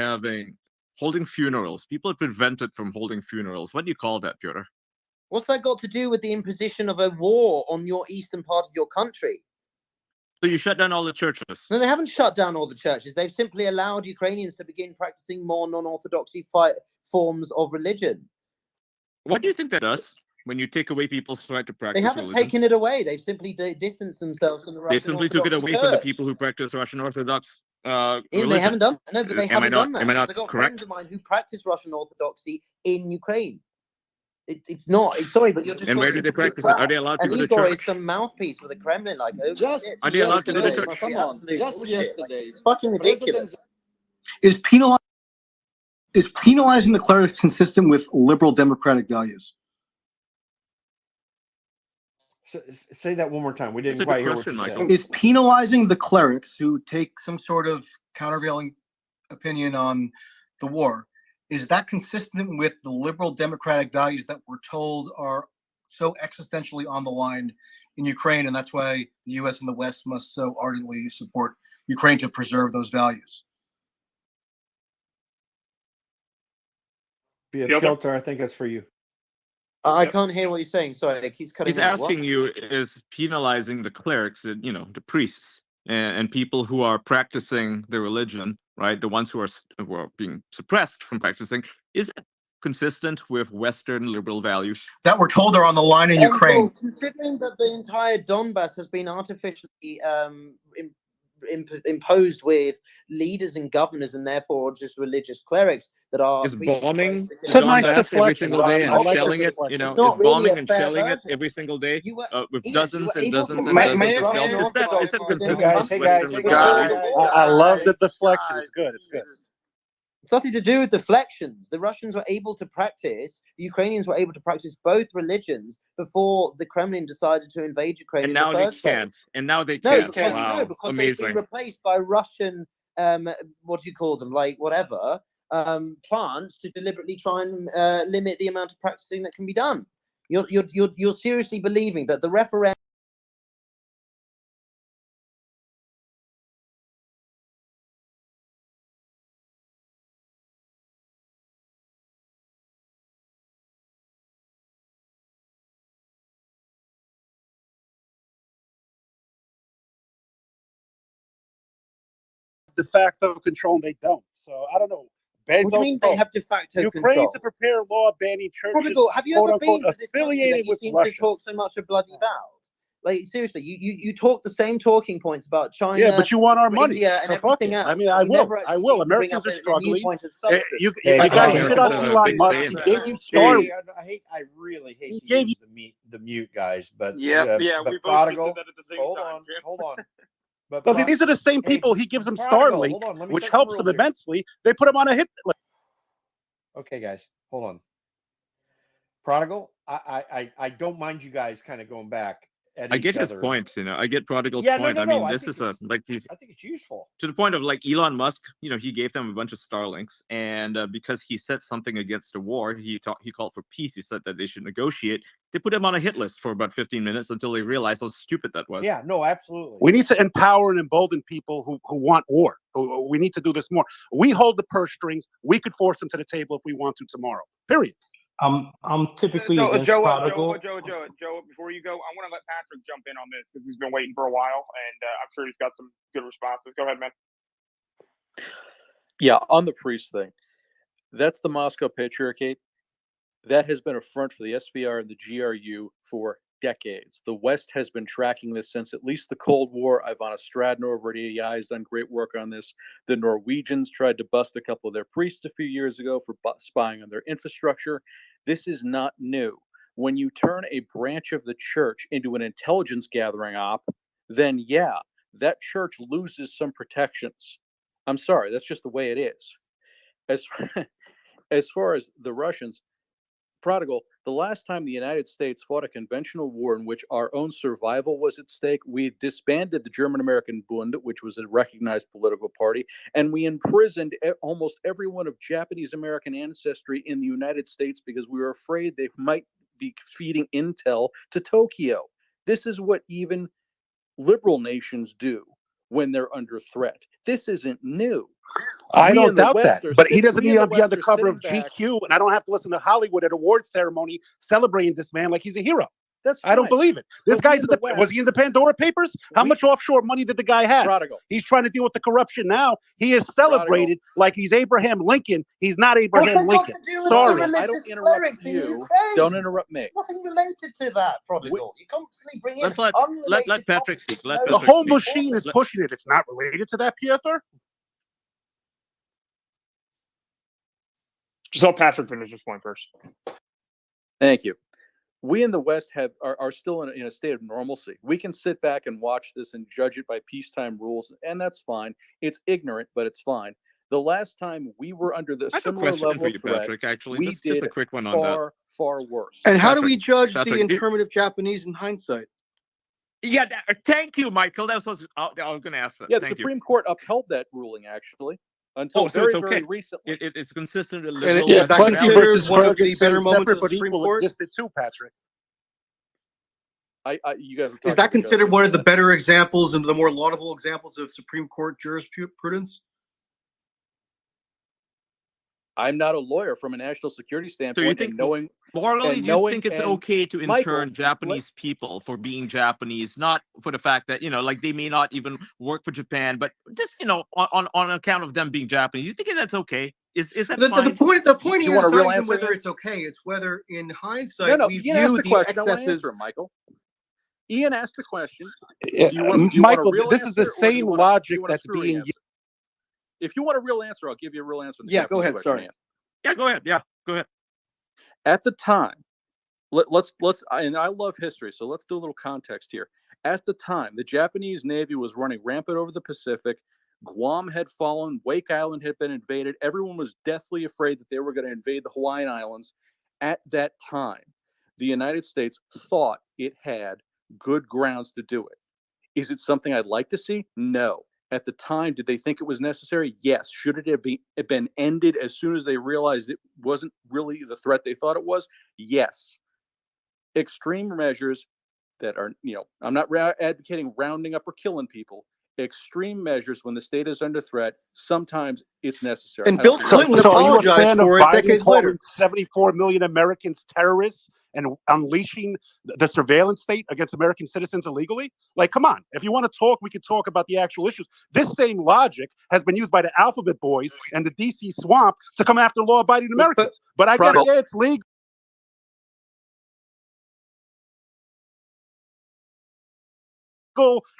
S3: holding funerals. People have been prevented from holding funerals. What do you call that, Piotr?
S4: What's that got to do with the imposition of a war on your eastern part of your country?
S3: So you shut down all the churches.
S4: No, they haven't shut down all the churches. They've simply allowed Ukrainians to begin practicing more non-orthodoxy forms of religion.
S3: What do you think that does when you take away people's right to practice
S4: They haven't
S3: religion?
S4: taken it away. They've simply distanced themselves from the
S3: They
S4: Russian
S3: simply took it
S4: Orthodox
S3: away
S4: Church.
S3: from the people who practice Russian Orthodox
S4: Ian,
S3: religion.
S4: they haven't done no, but they haven't done that.
S3: Am I not
S4: I've got
S3: correct?
S4: friends of mine who practice Russian Orthodoxy in Ukraine. It's not. Sorry, but you're just.
S3: And where do they practice it? Are they allowed to
S4: And
S3: go to
S4: Igor
S3: church?
S4: is some mouthpiece for the Kremlin, like oh
S9: Just
S4: shit.
S3: Are they allowed to go to
S9: yesterday,
S3: church?
S9: come on, just
S4: Like,
S9: yesterday,
S4: it's fucking ridiculous.
S7: Is penalizing the clerics consistent with liberal democratic values?
S10: Say that one more time. We didn't
S3: That's a
S10: quite
S3: good
S10: hear what
S3: question,
S10: you
S3: Michael.
S10: said.
S7: Is penalizing the clerics who take some sort of countervailing opinion on the war, is that consistent with the liberal democratic values that we're told are so existentially on the line in Ukraine, and that's why the U.S. and the West must so ardently support Ukraine to preserve those values?
S10: Piotr, I think that's for you.
S4: I can't hear what you're saying. Sorry, it keeps cutting
S3: He's
S4: out.
S3: asking you, is penalizing the clerics, the priests, and people who are practicing the religion, right? The ones who are being suppressed from practicing, is it consistent with Western liberal values?
S7: That we're told are on the line in Ukraine.
S4: Well, considering that the entire Donbass has been artificially imposed with leaders and governors, and therefore just religious clerics that are
S3: Is bombing
S7: It's a nice
S3: Donbass every
S7: deflection.
S3: single day and
S7: I like
S3: shelling
S7: the
S3: it,
S7: deflection.
S3: is
S4: Not really
S3: bombing
S4: a
S3: and
S4: fair
S3: shelling it
S4: version.
S3: every single day with
S4: Ian,
S3: dozens and
S4: able to
S3: dozens and
S4: practice
S3: dozens of
S4: Russian
S3: shells? Is that
S4: Orthodoxy
S3: consistent
S4: within the
S3: with
S4: country
S3: Western liberal
S4: without
S3: values?
S4: war.
S21: I love the deflection. It's good. It's good.
S4: It's nothing to do with deflections. The Russians were able to practice, the Ukrainians were able to practice both religions before the Kremlin decided to invade Ukraine
S3: And
S4: in
S3: now
S4: the
S3: they
S4: first
S3: can't.
S4: place.
S3: And now they
S4: No,
S3: can't.
S4: because,
S3: Wow,
S4: because they've been
S3: amazing.
S4: replaced by Russian, what do you call them, like whatever, plants to deliberately try and limit the amount of practicing that can be done. You're seriously believing that the referendum
S21: De facto control, and they don't. So I don't know.
S4: What do you mean they have de facto
S21: Ukraine
S4: control?
S21: to prepare law banning churches,
S4: Prodigal, have you
S21: quote
S4: ever
S21: unquote,
S4: been to this country that
S21: affiliated
S4: you
S21: with
S4: seem
S21: Russia.
S4: to talk so much of bloody vows? Like seriously, you talk the same talking points about China,
S21: Yeah, but you want our money.
S4: India, and
S21: So fuck
S4: everything
S21: it.
S4: else.
S21: I mean, I
S4: You
S21: will.
S4: never
S21: I
S4: actually
S21: will.
S4: seem to bring
S21: Americans
S4: up
S21: are
S4: a new
S21: struggling.
S4: point of substance.
S21: You
S10: Hey,
S21: got
S10: come
S21: to
S10: on.
S21: shit on Elon Musk. He gave you Starlink.
S10: I really hate
S21: He
S10: to
S21: gave
S10: use the mute guys, but
S17: Yeah,
S10: but
S17: we both just
S10: Prodigal,
S17: said that at the same
S10: hold
S17: time,
S10: on,
S17: Jim.
S10: hold on. But
S21: Well, these are the same
S10: hey,
S21: people. He gives them
S10: Prodigal,
S21: Starlink,
S10: hold on. Let me
S21: which
S10: set some
S21: helps
S10: rules
S21: them
S10: here.
S21: immensely. They put him on a hit list.
S10: Okay, guys, hold on. Prodigal, I don't mind you guys kind of going back at
S3: I
S10: each
S3: get his
S10: other.
S3: point. I get Prodigal's
S10: Yeah,
S3: point.
S10: no.
S3: I mean,
S10: I
S3: this
S10: think
S3: is
S10: I think it's useful.
S3: to the point of like Elon Musk. He gave them a bunch of Starlinks, and because he said something against the war, he called for peace. He said that they should negotiate. They put him on a hit list for about 15 minutes until they realized how stupid that was.
S10: Yeah, no, absolutely.
S21: We need to empower and embolden people who want war. We need to do this more. We hold the purse strings. We could force them to the table if we want to tomorrow. Period.
S14: I'm typically
S17: So,
S14: against
S17: Joe,
S14: prodigal.
S17: before you go, I want to let Patrick jump in on this because he's been waiting for a while, and I'm sure he's got some good responses. Go ahead, man.
S8: Yeah, on the priest thing, that's the Moscow Patriarchate. That has been a front for the SVR and the GRU for decades. The West has been tracking this since at least the Cold War. Ivana Stratton over at AEI has done great work on this. The Norwegians tried to bust a couple of their priests a few years ago for spying on their infrastructure. This is not new. When you turn a branch of the church into an intelligence gathering op, then yeah, that church loses some protections. I'm sorry, that's just the way it is. As far as the Russians, Prodigal, the last time the United States fought a conventional war in which our own survival was at stake, we disbanded the German-American Bund, which was a recognized political party, and we imprisoned almost everyone of Japanese-American ancestry in the United States because we were afraid they might be feeding intel to Tokyo. This is what even liberal nations do when they're under threat. This isn't new.
S21: I
S8: We
S21: don't
S8: in the
S21: doubt
S8: West
S21: that,
S8: are
S21: but he
S8: sit-
S21: doesn't
S8: we in
S21: need
S8: the
S21: to be
S8: West
S21: on the
S8: are
S21: cover of
S8: sitting back.
S21: GQ, and I don't have to listen to Hollywood at award ceremony celebrating this man like he's a hero.
S8: That's
S21: I don't
S8: fine.
S21: believe it. This
S8: But we
S21: guy's
S8: in
S21: in
S8: the
S21: was
S8: West,
S21: he in the Pandora Papers? How much offshore money did the guy have?
S8: Prodigal.
S21: He's trying to deal with the corruption now. He is celebrated like he's Abraham Lincoln. He's not
S4: What's
S21: Abraham
S4: that got
S21: Lincoln.
S4: to do with
S21: Sorry.
S4: the religious clerics in Ukraine?
S8: Don't interrupt me.
S4: There's nothing related to that, Prodigal. You constantly bring in
S6: Let's
S4: unrelated
S6: let Patrick
S4: topics
S6: speak.
S4: with
S6: Let
S4: no
S21: The
S6: Patrick
S21: whole
S6: speak.
S21: machine is pushing it. It's not related to that, Piotr.
S17: Just let Patrick finish this point first.
S8: Thank you. We in the West are still in a state of normalcy. We can sit back and watch this and judge it by peacetime rules, and that's fine. It's ignorant, but it's fine. The last time we were under the
S6: I have a
S8: similar
S6: question
S8: level
S6: for
S8: of
S6: you,
S8: threat,
S6: Patrick. Actually,
S8: we
S6: just
S8: did
S6: a quick one on that.
S8: far worse.
S7: And how do we
S6: Patrick,
S7: judge the
S6: Patrick,
S7: interpretive Japanese in hindsight?
S6: Yeah, thank you, Michael. That was I was going to ask that.
S8: Yeah, the
S6: Thank you.
S8: Supreme Court upheld that ruling actually until
S6: Oh, so it's
S8: very,
S6: okay.
S8: very recently.
S6: It's consistent with
S7: And
S6: liberal
S7: is that
S6: Western
S7: considered
S6: values.
S7: one of the better moments of the
S21: but
S7: Supreme
S21: equal
S7: Court?
S21: existed too, Patrick.
S8: You guys are
S7: Is
S8: talking
S7: that
S8: to each other.
S7: considered one of the better examples and the more laudable examples of Supreme Court jurisprudence?
S8: I'm not a lawyer from a national security
S6: So you
S8: standpoint,
S6: think
S8: and knowing
S6: morally, do you think it's
S8: and
S6: okay to intern
S8: Michael,
S6: Japanese people for being Japanese, not for the fact that like they may not even work for Japan, but just on account of them being Japanese? You think that's okay? Is that
S7: The
S6: fine?
S7: point
S8: you
S7: here
S8: want
S7: is
S8: a real
S7: not even
S8: answer,
S7: whether
S8: Ian?
S7: it's okay. It's whether in hindsight
S8: No,
S7: we
S8: Ian asked
S7: view
S8: the
S7: the
S8: question. I want to
S7: excesses.
S8: answer him, Michael. Ian asked the question.
S21: Yeah,
S8: Do you want a
S21: Michael,
S8: real
S21: this
S8: answer,
S21: is the
S8: or do you
S21: same
S8: want a,
S21: logic
S8: a
S21: that's
S8: screwy
S21: being
S8: answer? If you want a real answer, I'll give you a real answer.
S7: Yeah, go ahead.
S8: Question,
S7: Sorry.
S8: Ian.
S6: Yeah, go ahead. Yeah, go ahead.
S8: At the time, let's and I love history, so let's do a little context here. At the time, the Japanese Navy was running rampant over the Pacific. Guam had fallen, Wake Island had been invaded. Everyone was deathly afraid that they were going to invade the Hawaiian Islands. At that time, the United States thought it had good grounds to do it. Is it something I'd like to see? No. At the time, did they think it was necessary? Yes. Should it have been ended as soon as they realized it wasn't really the threat they thought it was? Yes. Extreme measures that are, I'm not advocating rounding up or killing people. Extreme measures when the state is under threat, sometimes it's necessary.
S7: And Bill Clinton
S21: So are you a
S7: apologized
S21: fan of
S7: for it
S21: Biden
S7: decades
S21: calling
S7: later.
S21: 74 million Americans terrorists and unleashing the surveillance state against American citizens illegally? Like, come on. If you want to talk, we can talk about the actual issues. This same logic has been used by the Alphabet Boys and the DC Swamp to come after law-abiding Americans. But I guess, yeah, it's legal.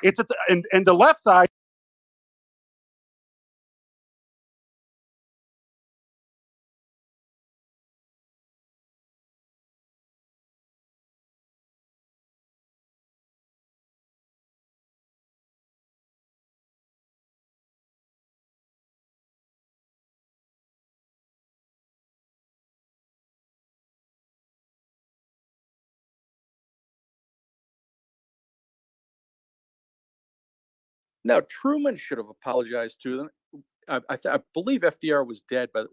S21: It's and the left side.
S8: Now, Truman should have apologized to them. I believe FDR was dead, but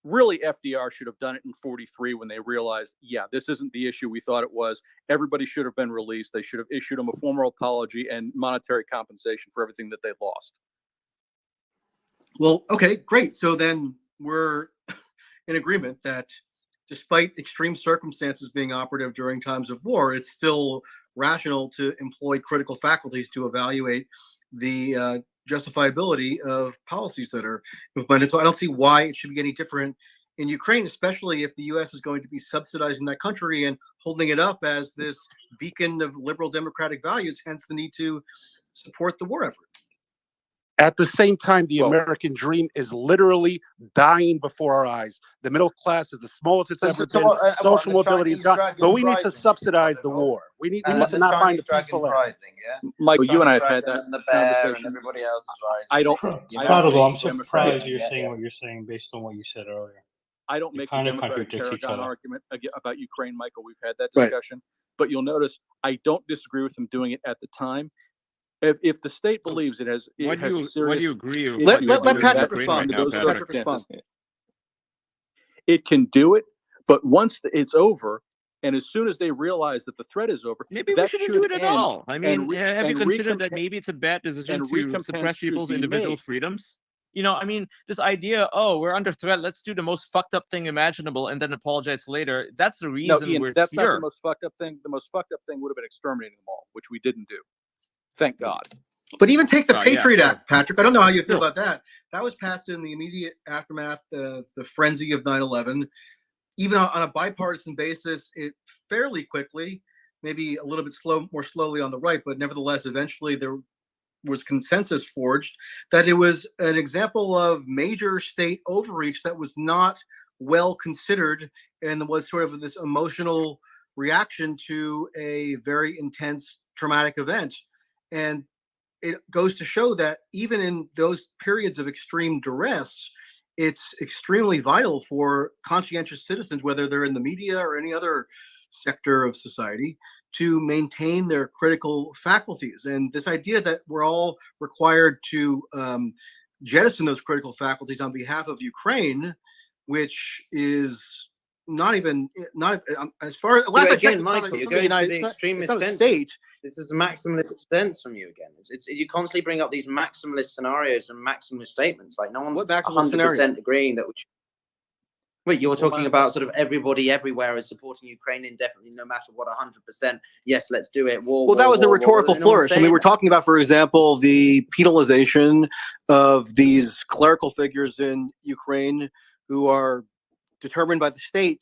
S8: really FDR should have done it in 43 when they realized, yeah, this isn't the issue we thought it was. Everybody should have been released. They should have issued them a formal apology and monetary compensation for everything that they lost.
S7: Well, okay, great. So then we're in agreement that despite extreme circumstances being operative during times of war, it's still rational to employ critical faculties to evaluate the justifiability of policies that are implemented. So I don't see why it should be any different in Ukraine, especially if the U.S. is going to be subsidizing that country and holding it up as this beacon of liberal democratic values, hence the need to support the war effort.
S21: At the same time, the American dream is literally dying before our eyes. The middle class is the smallest it's ever been. Social mobility is gone, but we need to subsidize the war. We need to not find a peaceful end.
S5: Rising, yeah?
S8: Michael, you and I have
S5: Dragon
S8: had that
S5: and the bear and
S8: conversation.
S5: everybody else is rising.
S8: I don't.
S14: Prodigal, I'm
S8: make
S14: surprised you're saying what you're saying based on what you said earlier.
S8: I don't
S14: It
S8: make the
S14: kind of
S8: Democratic
S14: contradicts each
S8: Paragon
S14: other.
S8: argument about Ukraine, Michael. We've had that
S7: Right.
S8: discussion, but you'll notice I don't disagree with them doing it at the time. If the state believes it has,
S6: What do you agree with?
S7: Let
S6: what you're doing in
S7: Patrick
S6: Ukraine
S7: respond.
S6: right now,
S7: Let
S6: Patrick?
S7: Patrick respond.
S8: It can do it, but once it's over, and as soon as they realize that the threat is over,
S6: Maybe we
S8: that
S6: shouldn't
S8: should
S6: do it at
S8: end,
S6: all. I mean, have you
S8: and
S6: considered that
S8: recompense-
S6: maybe it's a bad decision
S8: and
S6: to
S8: recompense
S6: suppress
S8: should
S6: people's
S8: be
S6: individual
S8: made.
S6: freedoms? You know, I mean, this idea, oh, we're under threat, let's do the most fucked up thing imaginable and then apologize later. That's the
S8: No,
S6: reason
S8: Ian,
S6: we're
S8: that's not
S6: here.
S8: the most fucked up thing. The most fucked up thing would have been exterminating them all, which we didn't do. Thank God.
S7: But even take the
S6: Oh, yeah,
S7: Patriot
S6: sure.
S7: Act, Patrick. I don't know how you feel
S6: Sure.
S7: about that. That was passed in the immediate aftermath of the frenzy of 9/11. Even on a bipartisan basis, it fairly quickly, maybe a little bit more slowly on the right, but nevertheless, eventually there was consensus forged that it was an example of major state overreach that was not well considered and was sort of this emotional reaction to a very intense traumatic event. And it goes to show that even in those periods of extreme duress, it's extremely vital for conscientious citizens, whether they're in the media or any other sector of society, to maintain their critical faculties. And this idea that we're all required to jettison those critical faculties on behalf of Ukraine, which is not as far as last I checked,
S16: Again,
S7: it's
S16: Michael,
S7: not
S16: you're
S7: a
S16: going to
S7: United,
S16: the
S7: it's
S16: extremist
S7: not a
S16: stance.
S7: state.
S16: This is a maximalist stance from you again. It's you constantly bring up these maximalist scenarios and maximalist statements. Like no one's
S7: What maximalist
S16: 100%
S7: scenario?
S16: agreeing that we should. Wait, you're talking about sort of everybody everywhere is supporting Ukraine indefinitely, no matter what, 100%. Yes, let's do it.
S7: Well, that was a rhetorical flourish. I mean, we're talking about, for example, the penalization of these clerical figures in Ukraine who are determined by the state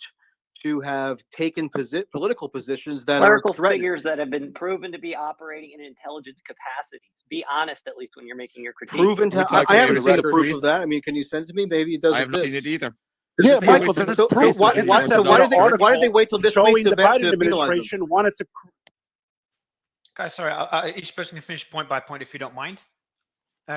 S7: to have taken political positions that
S1: Clerical
S7: are threatening.
S1: figures that have been proven to be operating in intelligence capacities. Be honest, at least when you're making your critique.
S7: Proven to, I haven't seen the proof of that. I mean, can you send it to me? Maybe it does
S6: I have not seen
S7: exist.
S6: it either.
S21: Yeah,
S6: Just
S21: Michael,
S6: say-
S21: there's
S7: So
S21: proof.
S7: why
S21: It's
S7: did they wait till this week
S21: showing
S7: to
S21: the Biden
S7: penalize them?
S21: administration wanted to.
S18: Guys, sorry, each person can finish point by point if you don't mind.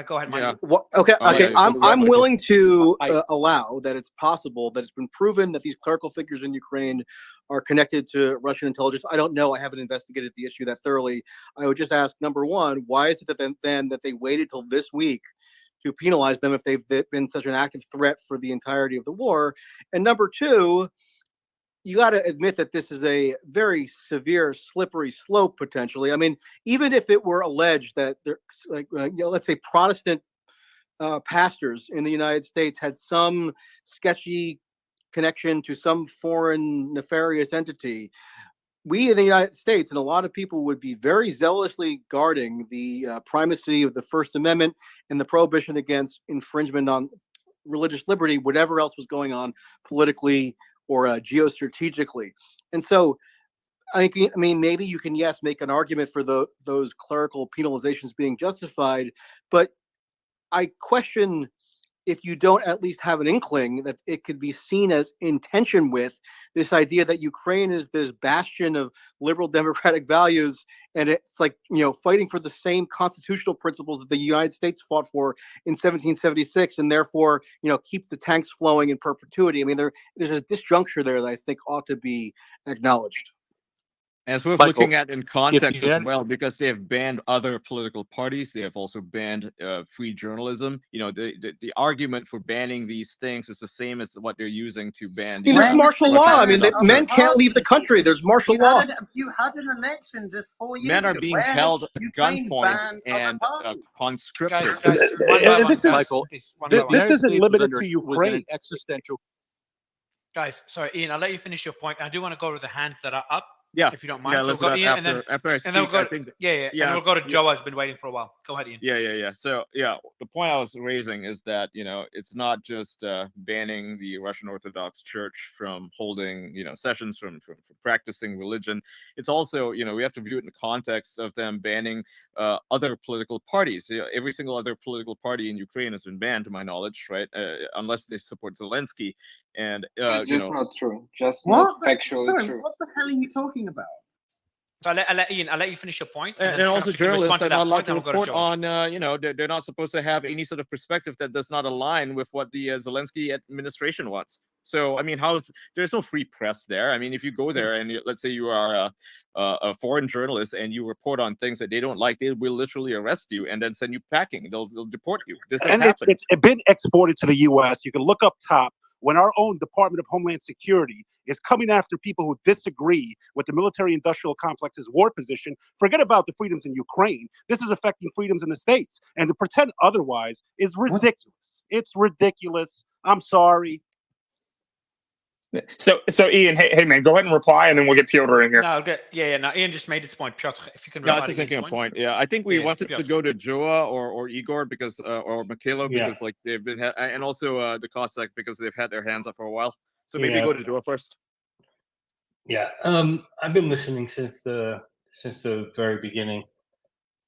S18: Go ahead, Mike.
S7: Okay,
S6: I'll
S7: okay.
S6: let you-
S7: I'm willing to
S8: I-
S7: allow that it's possible that it's been proven that these clerical figures in Ukraine are connected to Russian intelligence. I don't know. I haven't investigated the issue that thoroughly. I would just ask, number one, why is it that then that they waited till this week to penalize them if they've been such an active threat for the entirety of the war? And number two, you got to admit that this is a very severe, slippery slope potentially. I mean, even if it were alleged that there, let's say Protestant pastors in the United States had some sketchy connection to some foreign nefarious entity, we in the United States and a lot of people would be very zealously guarding the primacy of the First Amendment and the prohibition against infringement on religious liberty, whatever else was going on politically or geostrategically. And so I mean, maybe you can, yes, make an argument for those clerical penalizations being justified, but I question if you don't at least have an inkling that it could be seen as in tension with this idea that Ukraine is this bastion of liberal democratic values, and it's like, fighting for the same constitutional principles that the United States fought for in 1776, and therefore, keep the tanks flowing in perpetuity. I mean, there's a disjuncture there that I think ought to be acknowledged.
S6: As we're
S8: Michael,
S6: looking at in context
S8: you
S6: as
S8: had-
S6: well, because they have banned other political parties, they have also banned free journalism. The argument for banning these things is the same as what they're using to ban.
S7: I mean, there's martial law. I mean, men can't leave the country. There's martial law.
S16: You had an election just 4 years
S6: Men are
S16: ago.
S6: being
S16: Where has
S6: held at
S16: Ukraine
S6: gunpoint
S16: banned other
S6: and
S16: parties?
S6: conscripted.
S18: Guys, one by one,
S21: This is-
S18: guys,
S8: Michael,
S18: please, one
S8: the
S18: by one.
S21: This
S8: United
S21: isn't
S8: States
S21: limited
S8: was
S21: to
S8: in an
S21: Ukraine.
S8: existential.
S18: Guys, sorry, Ian, I'll let you finish your point. I do want to go to the hands that are up.
S6: Yeah,
S18: if you don't mind.
S6: yeah.
S18: So
S6: Let's
S18: we'll go
S6: do
S18: Ian,
S6: that
S18: and then
S6: after I speak.
S18: and then we'll go.
S6: I think,
S18: And then we'll go to Joe. Has been waiting for a while. Go ahead, Ian.
S6: Yeah. So
S3: the point I was raising is that, it's not just banning the Russian Orthodox Church from holding, sessions, from practicing religion. It's also, we have to view it in the context of them banning other political parties. Every single other political party in Ukraine has been banned, to my knowledge, right? Unless they support Zelensky. And,
S20: Just not true. Just
S16: What?
S20: not factually
S16: Sorry,
S20: true.
S16: what the hell are you talking about?
S18: So I'll let Ian, I'll let you finish your point. And
S3: And
S18: then
S3: also
S18: Shannon, you can respond
S3: journalists
S18: to
S3: are
S18: that
S3: not allowed
S18: point,
S3: to
S18: and we'll go to
S3: report
S18: George.
S3: on, they're not supposed to have any sort of perspective that does not align with what the Zelensky administration wants. So, I mean, there's no free press there. I mean, if you go there and let's say you are a foreign journalist and you report on things that they don't like, they will literally arrest you and then send you packing. They'll deport you. This has
S21: And
S3: happened.
S21: it's been exported to the U.S. You can look up top when our own Department of Homeland Security is coming after people who disagree with the military-industrial complex's war position. Forget about the freedoms in Ukraine. This is affecting freedoms in the States. And to pretend otherwise is ridiculous. It's ridiculous. I'm sorry.
S17: So Ian, hey man, go ahead and reply, and then we'll get Piotr in here.
S18: No, yeah. No, Ian just made his point. Piotr, if you can
S3: No, I
S18: reply
S3: was
S18: to
S3: just making
S18: Ian's
S3: a point. Yeah, I think we wanted to
S18: Piotr.
S3: go to Joa or Igor because or Mikhailo
S14: Yeah.
S3: because like they've been and also the Cossack because they've had their hands up for a while. So maybe
S14: Yeah.
S3: go to Joa first.
S14: Yeah, I've been listening since the very beginning,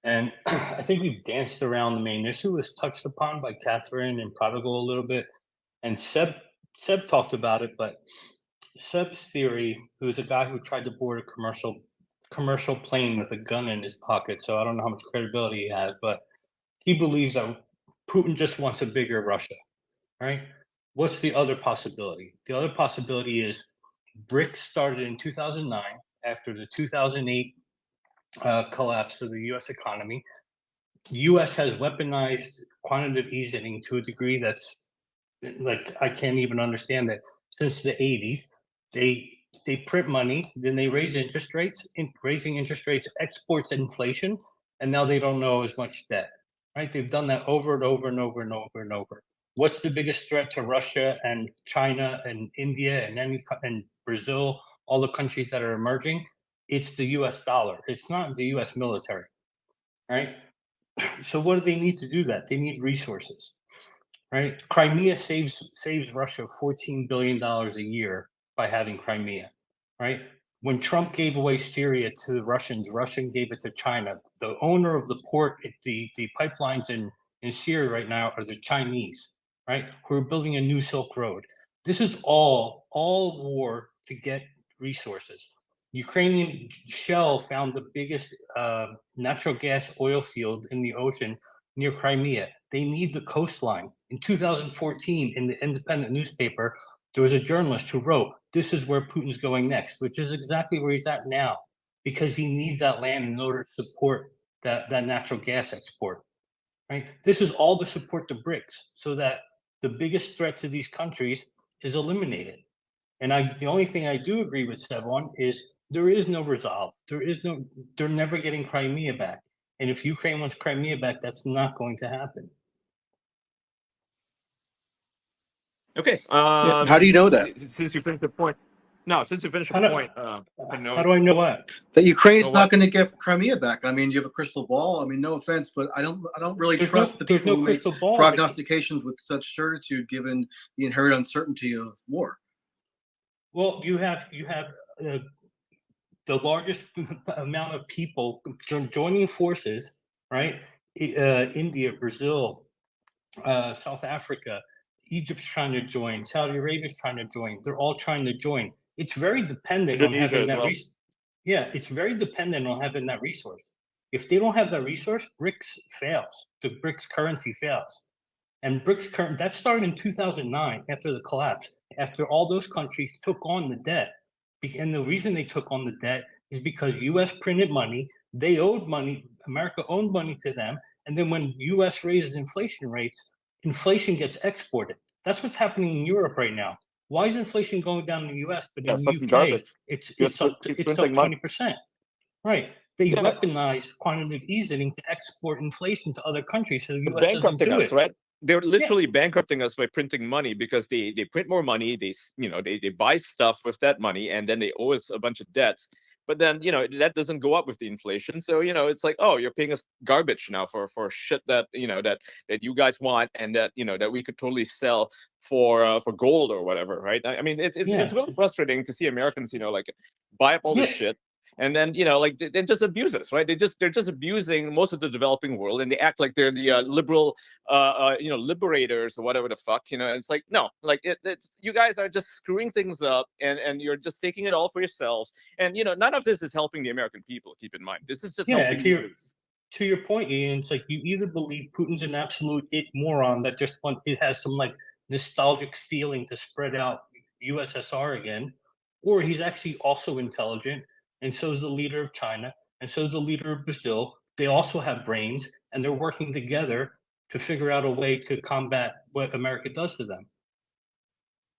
S14: and I think we've danced around the main issue. Was touched upon by Catherine and Prodigal a little bit, and Seb talked about it. But Seb's theory, who's a guy who tried to board a commercial plane with a gun in his pocket, so I don't know how much credibility he has, but he believes that Putin just wants a bigger Russia, right? What's the other possibility? The other possibility is BRICS started in 2009 after the 2008 collapse of the U.S. economy. U.S. has weaponized quantitative easing to a degree that's like I can't even understand that. Since the 80s, they print money, then they raise interest rates. Raising interest rates exports inflation, and now they don't know as much debt. Right? They've done that over and over and over and over and over. What's the biggest threat to Russia and China and India and Brazil, all the countries that are emerging? It's the U.S. dollar. It's not the U.S. military, right? So what do they need to do that? They need resources, right? Crimea saves Russia $14 billion a year by having Crimea, right? When Trump gave away Syria to the Russians, Russia gave it to China. The owner of the port, the pipelines in Syria right now are the Chinese, right? Who are building a new Silk Road. This is all war to get resources. Ukrainian Shell found the biggest natural gas oil field in the ocean near Crimea. They need the coastline. In 2014, in the independent newspaper, there was a journalist who wrote, "This is where Putin's going next," which is exactly where he's at now, because he needs that land in order to support that natural gas export. Right? This is all to support the BRICS, so that the biggest threat to these countries is eliminated. And the only thing I do agree with Seb on is there is no resolve. They're never getting Crimea back. And if Ukraine wants Crimea back, that's not going to happen.
S3: Okay.
S7: How do you know that?
S3: Since you finished the point. No, since you finished the point.
S14: How do I know what?
S7: That Ukraine's
S3: Know
S7: not
S3: what?
S7: going to get Crimea back. I mean, you have a crystal ball. I mean, no offense, but I don't really
S14: There's
S7: trust the
S14: there's
S7: people
S14: no
S7: who make
S14: crystal ball.
S7: prognostications with such certitude, given the inherent uncertainty of war.
S14: Well, you have the largest amount of people joining forces, right? India, Brazil, South Africa, Egypt's trying to join, Saudi Arabia's trying to join. They're all trying to join. It's very dependent on
S3: Indonesia
S14: having
S3: as
S14: that
S3: well.
S14: Yeah, it's very dependent on having that resource. If they don't have that resource, BRICS fails. The BRICS currency fails. And BRICS that started in 2009 after the collapse, after all those countries took on the debt. And the reason they took on the debt is because US printed money, they owed money, America owed money to them, and then when US raises inflation rates, inflation gets exported. That's what's happening in Europe right now. Why is inflation going down in the US, but
S3: Yeah,
S14: in
S3: it's
S14: the
S3: fucking
S14: UK,
S3: garbage.
S14: it's
S3: Keep
S14: up
S3: printing money.
S14: 20%? Right. They
S3: Yeah, but
S14: weaponize quantitative easing to export inflation to other countries, so the
S3: they're
S14: US doesn't
S3: bankrupting
S14: do
S3: us,
S14: it.
S3: right? They're literally bankrupting us by printing money because they print more money. They buy stuff with that money, and then they owe us a bunch of debts. but then that doesn't go up with the inflation. So it's like, oh, you're paying us garbage now for shit that that you guys want, and that that we could totally sell for gold or whatever, right? I mean, it's really frustrating to see Americans like buy up all this shit, and then like they just abuse us, right? They're just abusing most of the developing world, and they act like they're the liberal liberators or whatever the fuck. It's like, no, like it's you guys are just screwing things up, and you're just taking it all for yourselves, and none of this is helping the American people. Keep in mind, this is just helping
S14: to your point, Ian, it's like you either believe Putin's an absolute moron that just it has some like nostalgic feeling to spread out USSR again, or he's actually also intelligent, and so is the leader of China, and so is the leader of Brazil. They also have brains, and they're working together to figure out a way to combat what America does to them.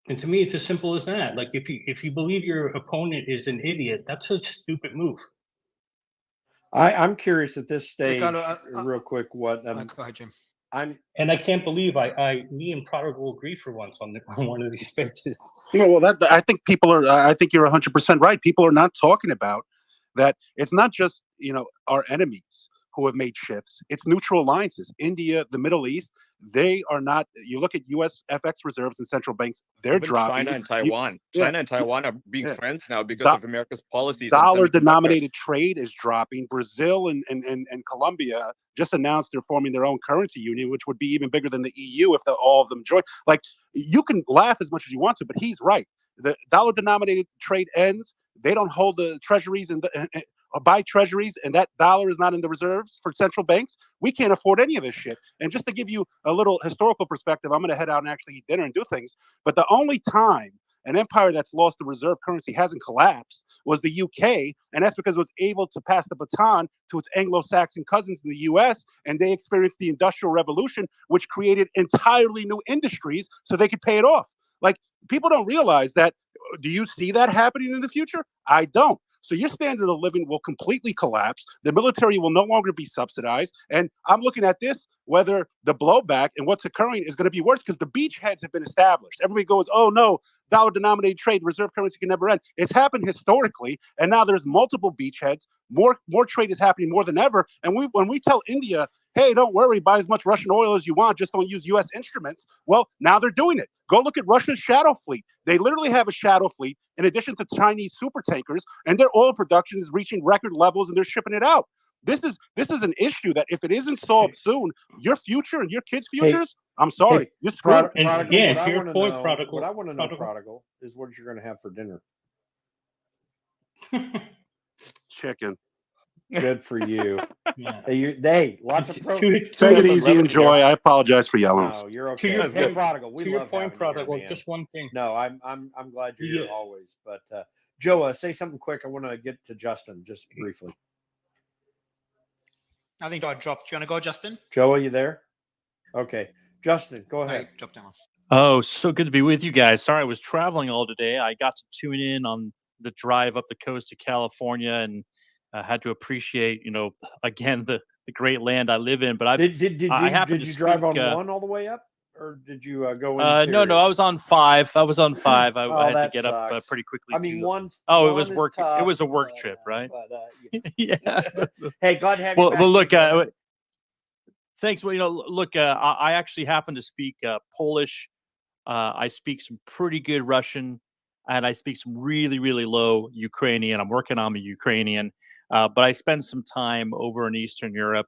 S14: And to me, it's as simple as that. Like if you believe your opponent is an idiot, that's a stupid move.
S10: I'm curious at this stage,
S18: Ricardo,
S10: real quick, what
S18: go ahead, Jim.
S14: And I can't believe me and Prodigal agree for once on one of these spaces.
S21: Well, I think people are. I think you're 100% right. People are not talking about that. It's not just our enemies who have made shifts. It's neutral alliances. India, the Middle East. They are not. You look at U.S. FX reserves and central banks. They're
S3: Even
S21: dropping.
S3: China and Taiwan. China and Taiwan are being friends now because of America's policies.
S21: Dollar-denominated trade is dropping. Brazil and Colombia just announced they're forming their own currency union, which would be even bigger than the EU if all of them join. Like, you can laugh as much as you want to, but he's right. The dollar-denominated trade ends. They don't hold the treasuries or buy treasuries, and that dollar is not in the reserves for central banks. We can't afford any of this shit. And just to give you a little historical perspective, I'm going to head out and actually eat dinner and do things. But the only time an empire that's lost the reserve currency hasn't collapsed was the UK, and that's because it was able to pass the baton to its Anglo-Saxon cousins in the US, and they experienced the Industrial Revolution, which created entirely new industries so they could pay it off. Like, people don't realize that. Do you see that happening in the future? I don't. So your standard of living will completely collapse. The military will no longer be subsidized. And I'm looking at this, whether the blowback and what's occurring is going to be worse, because the beachheads have been established. Everybody goes, oh no, dollar-denominated trade, reserve currency can never end. It's happened historically, and now there's multiple beachheads. More trade is happening more than ever. And when we tell India, hey, don't worry, buy as much Russian oil as you want, just don't use U.S. instruments. Well, now they're doing it. Go look at Russia's shadow fleet. They literally have a shadow fleet in addition to Chinese super tankers, and their oil production is reaching record levels, and they're shipping it out. This is an issue that if it isn't solved soon, your future and your kids' futures, I'm sorry, you're screwed.
S10: Prodigal, to your point, Prodigal. What I want to know, Prodigal, is what you're going to have for dinner.
S21: Chicken.
S10: Good for you.
S14: Yeah.
S10: Lots of protein.
S21: Take it easy, enjoy. I apologize for yelling.
S10: No, you're okay. Hey, Prodigal, we love having you
S14: Prodigal,
S10: here, man.
S14: just one thing.
S10: No, I'm glad you're here always. But Joe, say something quick. I want to get to Justin just briefly.
S18: I think I dropped. Do you want to go, Justin?
S10: Joe, are you there? Okay, Justin, go ahead.
S18: Drop down.
S12: Oh, so good to be with you guys. Sorry, I was traveling all today. I got to tune in on the drive up the coast of California, and had to appreciate, again, the great land I live in. But
S10: did you drive on one all the way up, or did you go in?
S12: No, I was on 5. I was on 5. I had to get up pretty quickly.
S10: I mean,
S12: it was work. It was a work trip, right?
S10: But,
S12: yeah.
S10: Hey, God have you.
S12: Well, look. Thanks. Well, look. I actually happen to speak Polish. I speak some pretty good Russian, and I speak some really, really low Ukrainian. I'm working on my Ukrainian, but I spent some time over in Eastern Europe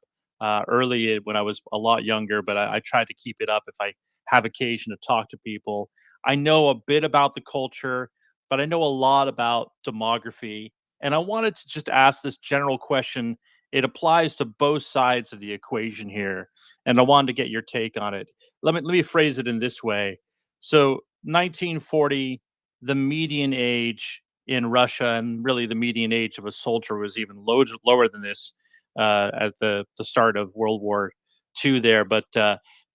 S12: early when I was a lot younger, but I tried to keep it up if I have occasion to talk to people. I know a bit about the culture, but I know a lot about demography. And I wanted to just ask this general question. It applies to both sides of the equation here, and I wanted to get your take on it. Let me phrase it in this way. So 1940, the median age in Russia, and really the median age of a soldier, was even lower than this at the start of World War II there, but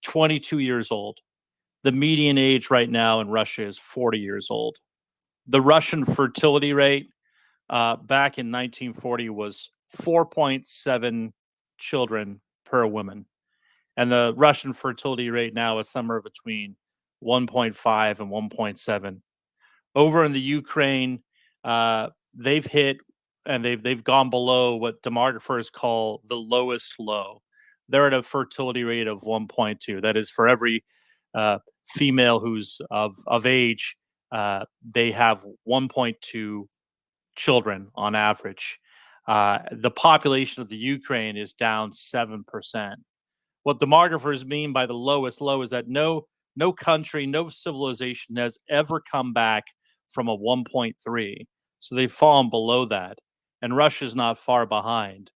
S12: 22 years old. The median age right now in Russia is 40 years old. The Russian fertility rate back in 1940 was 4.7 children per woman. And the Russian fertility rate now is somewhere between 1.5 and 1.7. Over in the Ukraine, they've hit and they've gone below what demographers call the lowest low. They're at a fertility rate of 1.2. That is, for every female who's of age, they have 1.2 children on average. The population of the Ukraine is down 7%. What demographers mean by the lowest low is that no country, no civilization has ever come back from a 1.3. So they've fallen below that. And Russia's not far behind.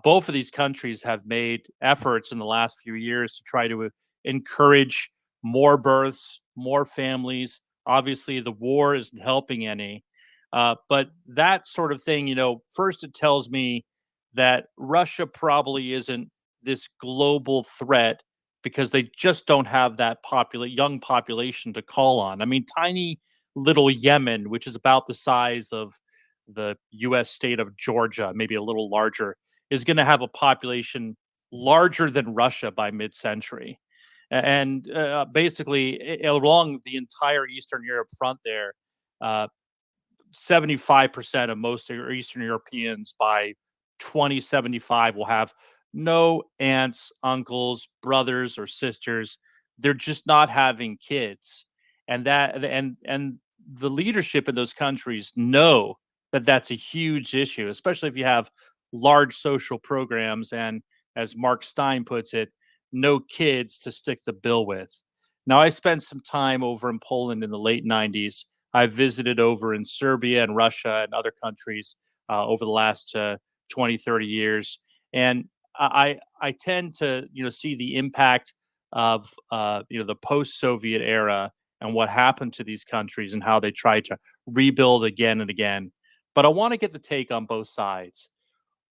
S12: Both of these countries have made efforts in the last few years to try to encourage more births, more families. Obviously, the war isn't helping any. But that sort of thing, first it tells me that Russia probably isn't this global threat because they just don't have that young population to call on. I mean, tiny little Yemen, which is about the size of the U.S. state of Georgia, maybe a little larger, is going to have a population larger than Russia by mid-century. And basically, along the entire Eastern Europe front there, 75% of most Eastern Europeans by 2075 will have no aunts, uncles, brothers, or sisters. They're just not having kids, and the leadership in those countries know that that's a huge issue, especially if you have large social programs and, as Mark Stein puts it, no kids to stick the bill with. Now, I spent some time over in Poland in the late 90s. I visited over in Serbia and Russia and other countries over the last 20, 30 years. And I tend to, see the impact of, the post-Soviet era and what happened to these countries and how they tried to rebuild again and again. But I want to get the take on both sides.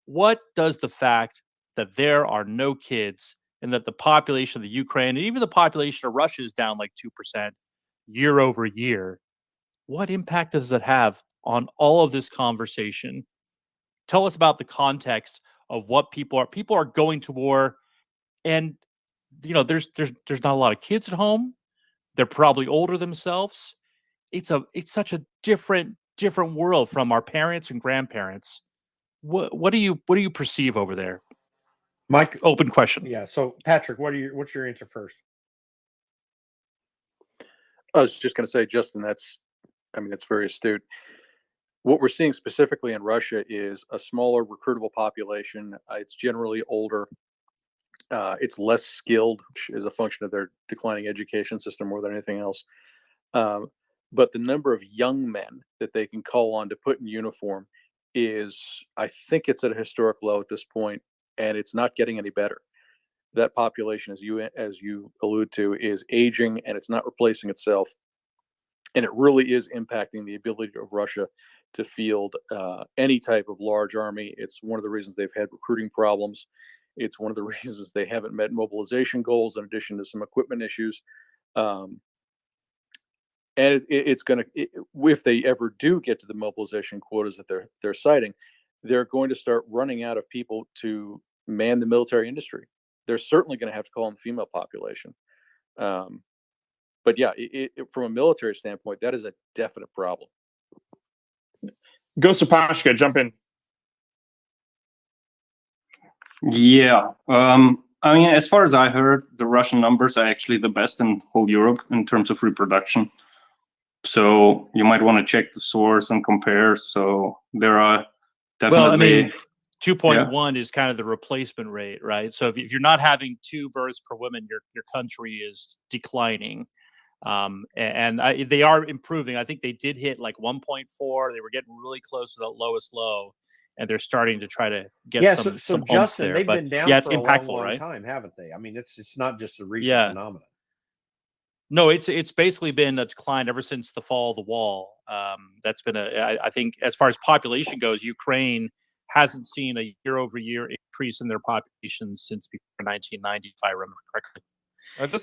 S12: What does the fact that there are no kids and that the population of the Ukraine and even the population of Russia is down like 2% year over year, what impact does it have on all of this conversation? Tell us about the context of what people are going to war, and there's not a lot of kids at home. They're probably older themselves. It's such a different world from our parents and grandparents. What do you perceive over there?
S10: Mike,
S12: open question.
S10: Yeah. So Patrick, what's your answer first?
S8: I was just going to say, Justin, that's very astute. What we're seeing specifically in Russia is a smaller recruitable population. It's generally older. It's less skilled, which is a function of their declining education system more than anything else. But the number of young men that they can call on to put in uniform I think it's at a historic low at this point, and it's not getting any better. That population, as you allude to, is aging, and it's not replacing itself. And it really is impacting the ability of Russia to field any type of large army. It's one of the reasons they've had recruiting problems. It's one of the reasons they haven't met mobilization goals, in addition to some equipment issues. And it's going to, if they ever do get to the mobilization quotas that they're citing, they're going to start running out of people to man the military industry. They're certainly going to have to call on the female population. But yeah, from a military standpoint, that is a definite problem.
S17: Go Sapashka, jump in.
S15: Yeah. As far as I heard, the Russian numbers are actually the best in whole Europe in terms of reproduction. So you might want to check the source and compare. So there are definitely...
S12: 2.1 is kind of the replacement rate, right? So if you're not having 2 births per woman, your country is declining. They are improving. I think they did hit like 1.4. They were getting really close to that lowest low, and they're starting to try to get some
S10: Justin,
S12: there.
S10: they've
S12: But
S10: been down
S12: yeah, it's
S10: for
S12: impactful,
S10: a long
S12: right?
S10: time, haven't they? I mean, it's not just a recent phenomenon.
S12: No, it's basically been a decline ever since the fall of the wall. That's been I think as far as population goes, Ukraine hasn't seen a year-over-year increase in their population since before 1990, if I remember correctly.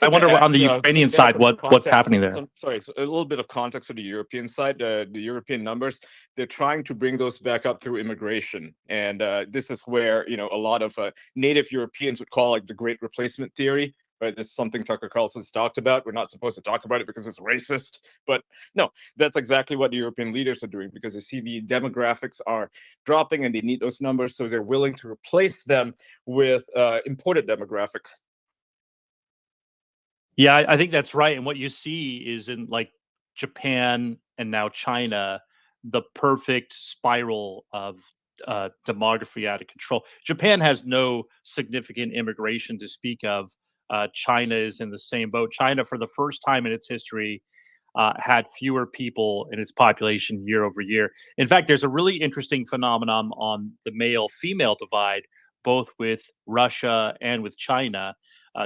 S12: I wonder on the Ukrainian side what's happening there.
S3: Sorry, so a little bit of context for the European side. The European numbers, they're trying to bring those back up through immigration, and this is where a lot of native Europeans would call like the Great Replacement theory. right? This is something Tucker Carlson's talked about. We're not supposed to talk about it because it's racist, but no, that's exactly what the European leaders are doing, because they see the demographics are dropping and they need those numbers, so they're willing to replace them with imported demographics.
S12: Yeah, I think that's right. And what you see is in like Japan and now China, the perfect spiral of demography out of control. Japan has no significant immigration to speak of. China is in the same boat. China, for the first time in its history, had fewer people in its population year over year. In fact, there's a really interesting phenomenon on the male-female divide, both with Russia and with China.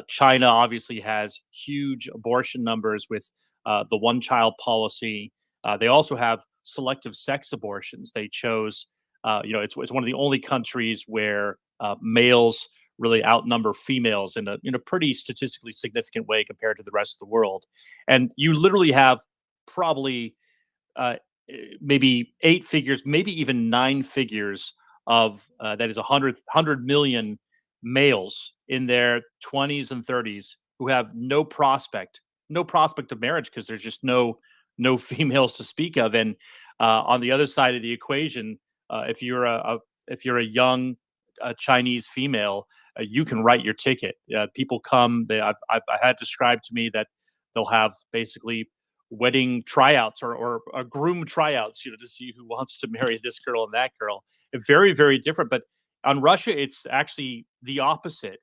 S12: China obviously has huge abortion numbers with the one-child policy. They also have selective sex abortions. They chose, it's one of the only countries where males really outnumber females in a pretty statistically significant way compared to the rest of the world. And you literally have probably maybe 8 figures, maybe even 9 figures of that is 100 million males in their 20s and 30s who have no prospect of marriage, because there's just no females to speak of. And on the other side of the equation, if you're a young Chinese female, you can write your ticket. People come. I've had described to me that they'll have basically wedding tryouts or groom tryouts, to see who wants to marry this girl and that girl. Very, very different. But on Russia, it's actually the opposite,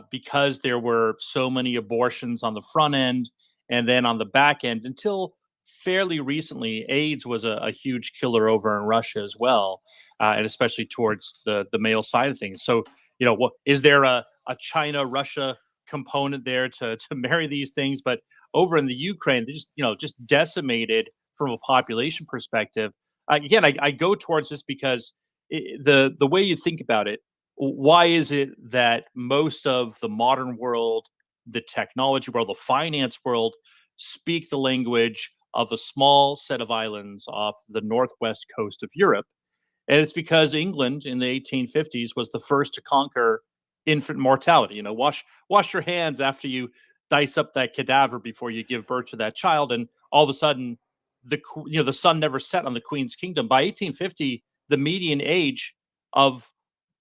S12: because there were so many abortions on the front end, and then on the back end, until fairly recently, AIDS was a huge killer over in Russia as well, and especially towards the male side of things. So, what is there a China-Russia component there to marry these things? But over in the Ukraine, they just decimated from a population perspective. Again, I go towards this because the way you think about it, why is it that most of the modern world, the technology world, the finance world, speak the language of a small set of islands off the northwest coast of Europe? And it's because England in the 1850s was the first to conquer infant mortality. Wash your hands after you dice up that cadaver before you give birth to that child. And all of a sudden, the sun never set on the Queen's kingdom. By 1850, the median age of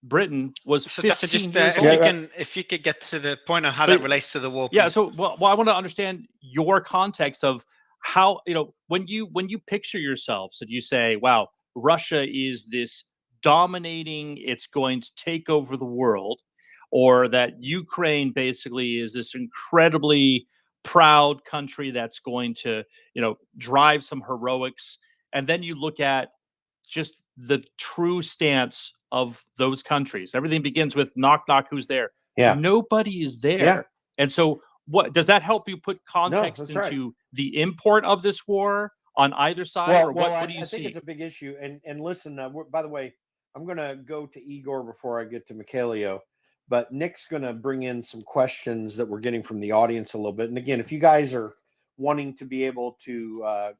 S12: Britain was
S18: So
S12: 15
S18: just
S12: years old.
S18: if you could get to the point on how
S12: But-
S18: that relates to the war.
S12: Yeah.
S18: please.
S12: So, well, I want to understand your context of how, when you picture yourselves and you say, wow, Russia is this dominating, it's going to take over the world, or that Ukraine basically is this incredibly proud country that's going to, drive some heroics. And then you look at just the true stance of those countries. Everything begins with knock, knock, who's there?
S10: Yeah.
S12: Nobody is there.
S10: Yeah.
S12: And so what does that help you put context
S10: that's right.
S12: into the import of this war on either side, or what do you
S10: I
S12: see?
S10: think it's a big issue. And listen, by the way, I'm going to go to Igor before I get to Mikhailio, but Nick's going to bring in some questions that we're getting from the audience a little bit. And again, if you guys are wanting to be able to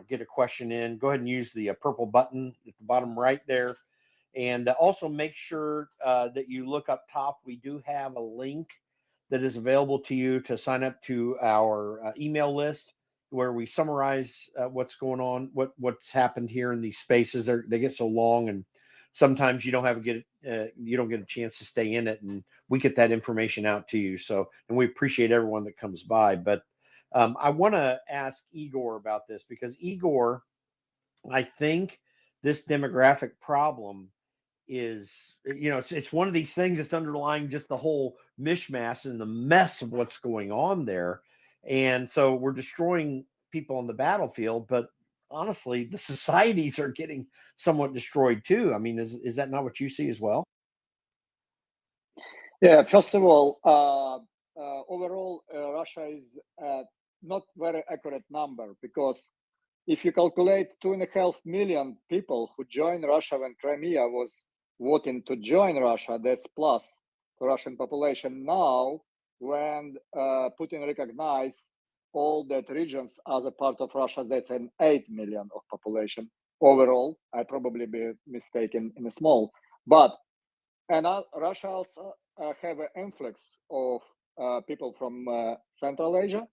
S10: get a question in, go ahead and use the purple button at the bottom right there. And also make sure that you look up top. We do have a link that is available to you to sign up to our email list, where we summarize what's going on, what's happened here in these spaces. They get so long, and sometimes you don't get a chance to stay in it, and we get that information out to you. So, and we appreciate everyone that comes by. But I want to ask Igor about this, because Igor, I think this demographic problem is, it's one of these things that's underlying just the whole mishmash and the mess of what's going on there. And so we're destroying people on the battlefield, but honestly, the societies are getting somewhat destroyed too. I mean, is that not what you see as well?
S9: Yeah, first of all, overall, Russia is not very accurate number, because if you calculate 2.5 million people who joined Russia when Crimea was voting to join Russia, that's plus the Russian population. Now, when Putin recognized all that regions as a part of Russia, that's an 8 million of population overall. I probably be mistaken in a small, but Russia also have an influx of people from Central Asia.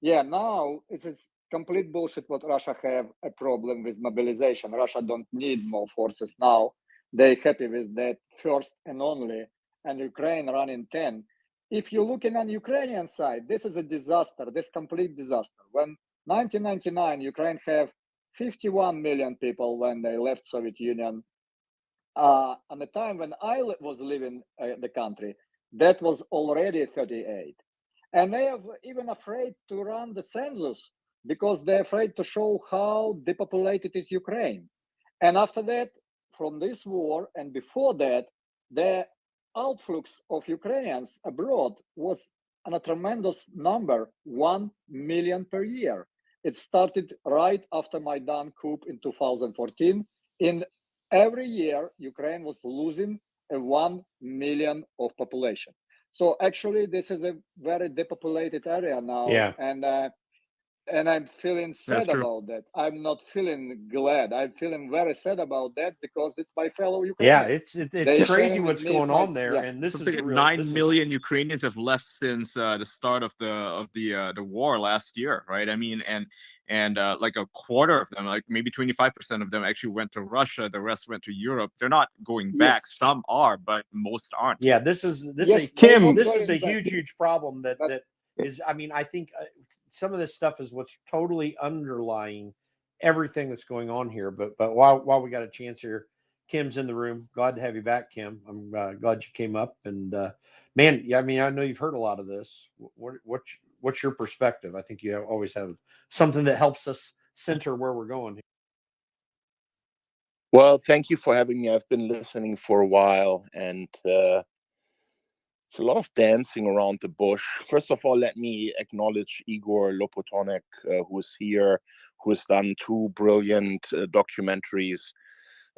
S9: Yeah, now it is complete bullshit what Russia have a problem with mobilization. Russia don't need more forces now. They happy with that first and only, and Ukraine running 10. If you're looking on Ukrainian side, this is a disaster, this complete disaster. When 1999, Ukraine have 51 million people when they left Soviet Union. On the time when I was living the country, that was already 38. And they are even afraid to run the census because they're afraid to show how depopulated is Ukraine. And after that, from this war and before that, the outflux of Ukrainians abroad was on a tremendous number, 1 million per year. It started right after Maidan coup in 2014. In every year, Ukraine was losing 1 million of population. So actually, this is a very depopulated area now,
S10: Yeah.
S9: and I'm feeling sad
S3: true.
S9: about that. I'm not feeling glad. I'm feeling very sad about that because it's my fellow
S10: Yeah,
S9: Ukrainians.
S10: it's
S9: They
S10: crazy
S9: sharing with
S10: what's
S9: me
S10: going
S9: my
S10: on there,
S9: yeah.
S10: and this
S3: Something
S10: is
S3: like
S10: real.
S3: 9
S10: This is
S3: million Ukrainians have left since the start of the war last year, right? I mean, and like a quarter of them, like maybe 25% of them, actually went to Russia. The rest went to Europe. They're not going back.
S9: Yes.
S3: Some are, but most aren't.
S10: yeah. This is
S9: Yes, they not
S10: this is
S9: going
S10: a
S9: back.
S10: huge problem that
S9: But
S10: that is. I mean, I think some of this stuff is what's totally underlying everything that's going on here. But while we got a chance here, Kim's in the room. Glad to have you back, Kim. I'm glad you came up. And man, yeah, I mean, I know you've heard a lot of this. What's your perspective? I think you always have something that helps us center where we're going.
S19: Well, thank you for having me. I've been listening for a while, and it's a lot of dancing around the bush. First of all, let me acknowledge Igor Lopotonek, who is here, who has done two brilliant documentaries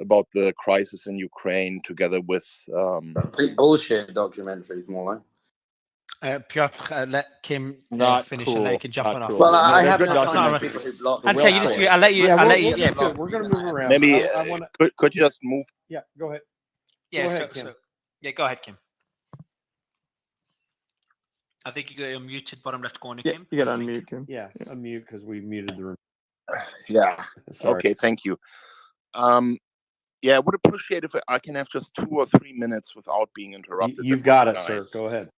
S19: about the crisis in Ukraine, together with
S16: Complete bullshit documentary, more like.
S18: Piotr, let Kim
S6: Not
S18: finish, and then you
S6: cool.
S18: can jump
S6: Not
S18: in after.
S6: cool.
S16: Well,
S6: No,
S16: I
S6: they're
S16: have
S6: good
S16: no time
S18: not
S16: with
S18: a-
S16: people who block.
S18: I'd say you just.
S16: Yeah,
S18: I'll let you.
S10: Yeah,
S18: I'll
S10: we'll
S18: let you.
S10: get
S18: Yeah,
S10: to it. We're gonna move around.
S19: maybe
S10: I want
S19: could you just move?
S10: Yeah, go ahead.
S18: yeah.
S10: Go ahead, Kim.
S18: Yeah, go ahead, Kim. I think you got unmuted bottom left corner,
S22: Yeah,
S18: Kim.
S22: you got to unmute Kim.
S10: Yeah, unmute because we muted the room.
S19: Yeah.
S10: Sorry.
S19: Okay, thank you. Yeah, I would appreciate if I can have just 2 or 3 minutes without being interrupted.
S10: You've
S19: That
S10: got
S19: would
S10: it,
S19: be
S10: sir.
S19: nice.
S10: Go ahead.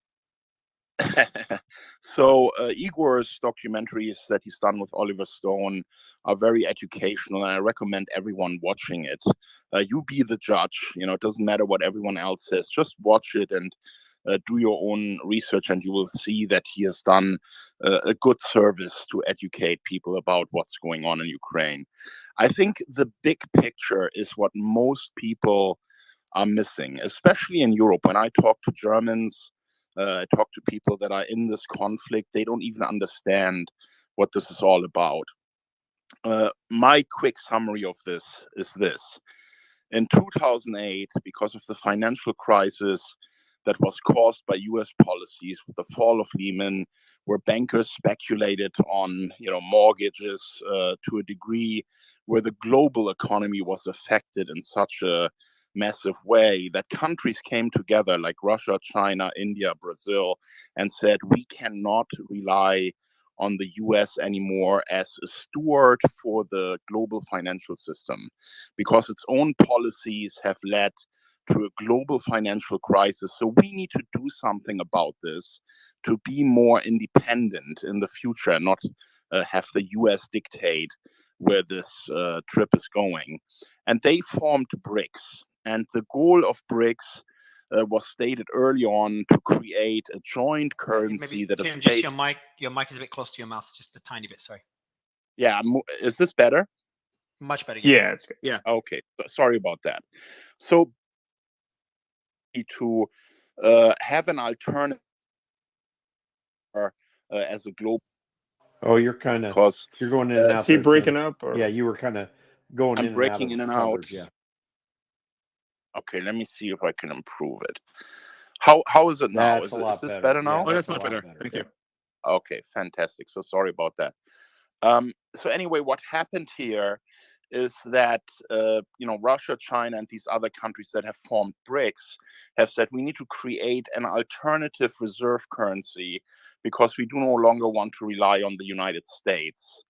S19: So Igor's documentaries that he's done with Oliver Stone are very educational, and I recommend everyone watching it. You be the judge. You know, it doesn't matter what everyone else says. Just watch it and do your own research, and you will see that he has done a good service to educate people about what's going on in Ukraine. I think the big picture is what most people are missing, especially in Europe. When I talk to Germans, I talk to people that are in this conflict, they don't even understand what this is all about. My quick summary of this is this. In 2008, because of the financial crisis that was caused by US policies with the fall of Lehman, where bankers speculated on mortgages to a degree, where the global economy was affected in such a massive way that countries came together like Russia, China, India, Brazil, and said, we cannot rely on the US anymore as a steward for the global financial system, because its own policies have led to a global financial crisis. So we need to do something about this to be more independent in the future, and not have the US dictate where this trip is going. And they formed BRICS. And the goal of BRICS was stated early on to create a joint currency
S18: Maybe
S19: that
S18: Kim,
S19: is
S18: just
S19: based.
S18: your mic is a bit close to your mouth, just a tiny bit. Sorry.
S19: Yeah, is this better?
S18: Much better.
S22: Yeah, it's good.
S6: Yeah.
S19: Okay, sorry about that. So to have an alternative as a global.
S10: Oh, you're going in and out.
S22: Is he
S10: There,
S22: breaking
S10: Kim.
S22: up? Or?
S10: Yeah, you were kind of going
S19: I'm
S10: in
S19: breaking
S10: and
S19: in
S10: out
S19: and
S10: of
S19: out.
S10: coverage. Yeah.
S19: Okay, let me see if I can improve it. How is it now?
S10: That's
S19: Is
S10: a lot
S19: is this
S10: better.
S19: better
S10: Yeah,
S19: now?
S6: Oh, that's
S10: a
S6: much
S10: lot
S6: better. Thank you.
S19: Okay, fantastic. So sorry about that. So anyway, what happened here is that Russia, China, and these other countries that have formed BRICS have said we need to create an alternative reserve currency because we do no longer want to rely on the United States.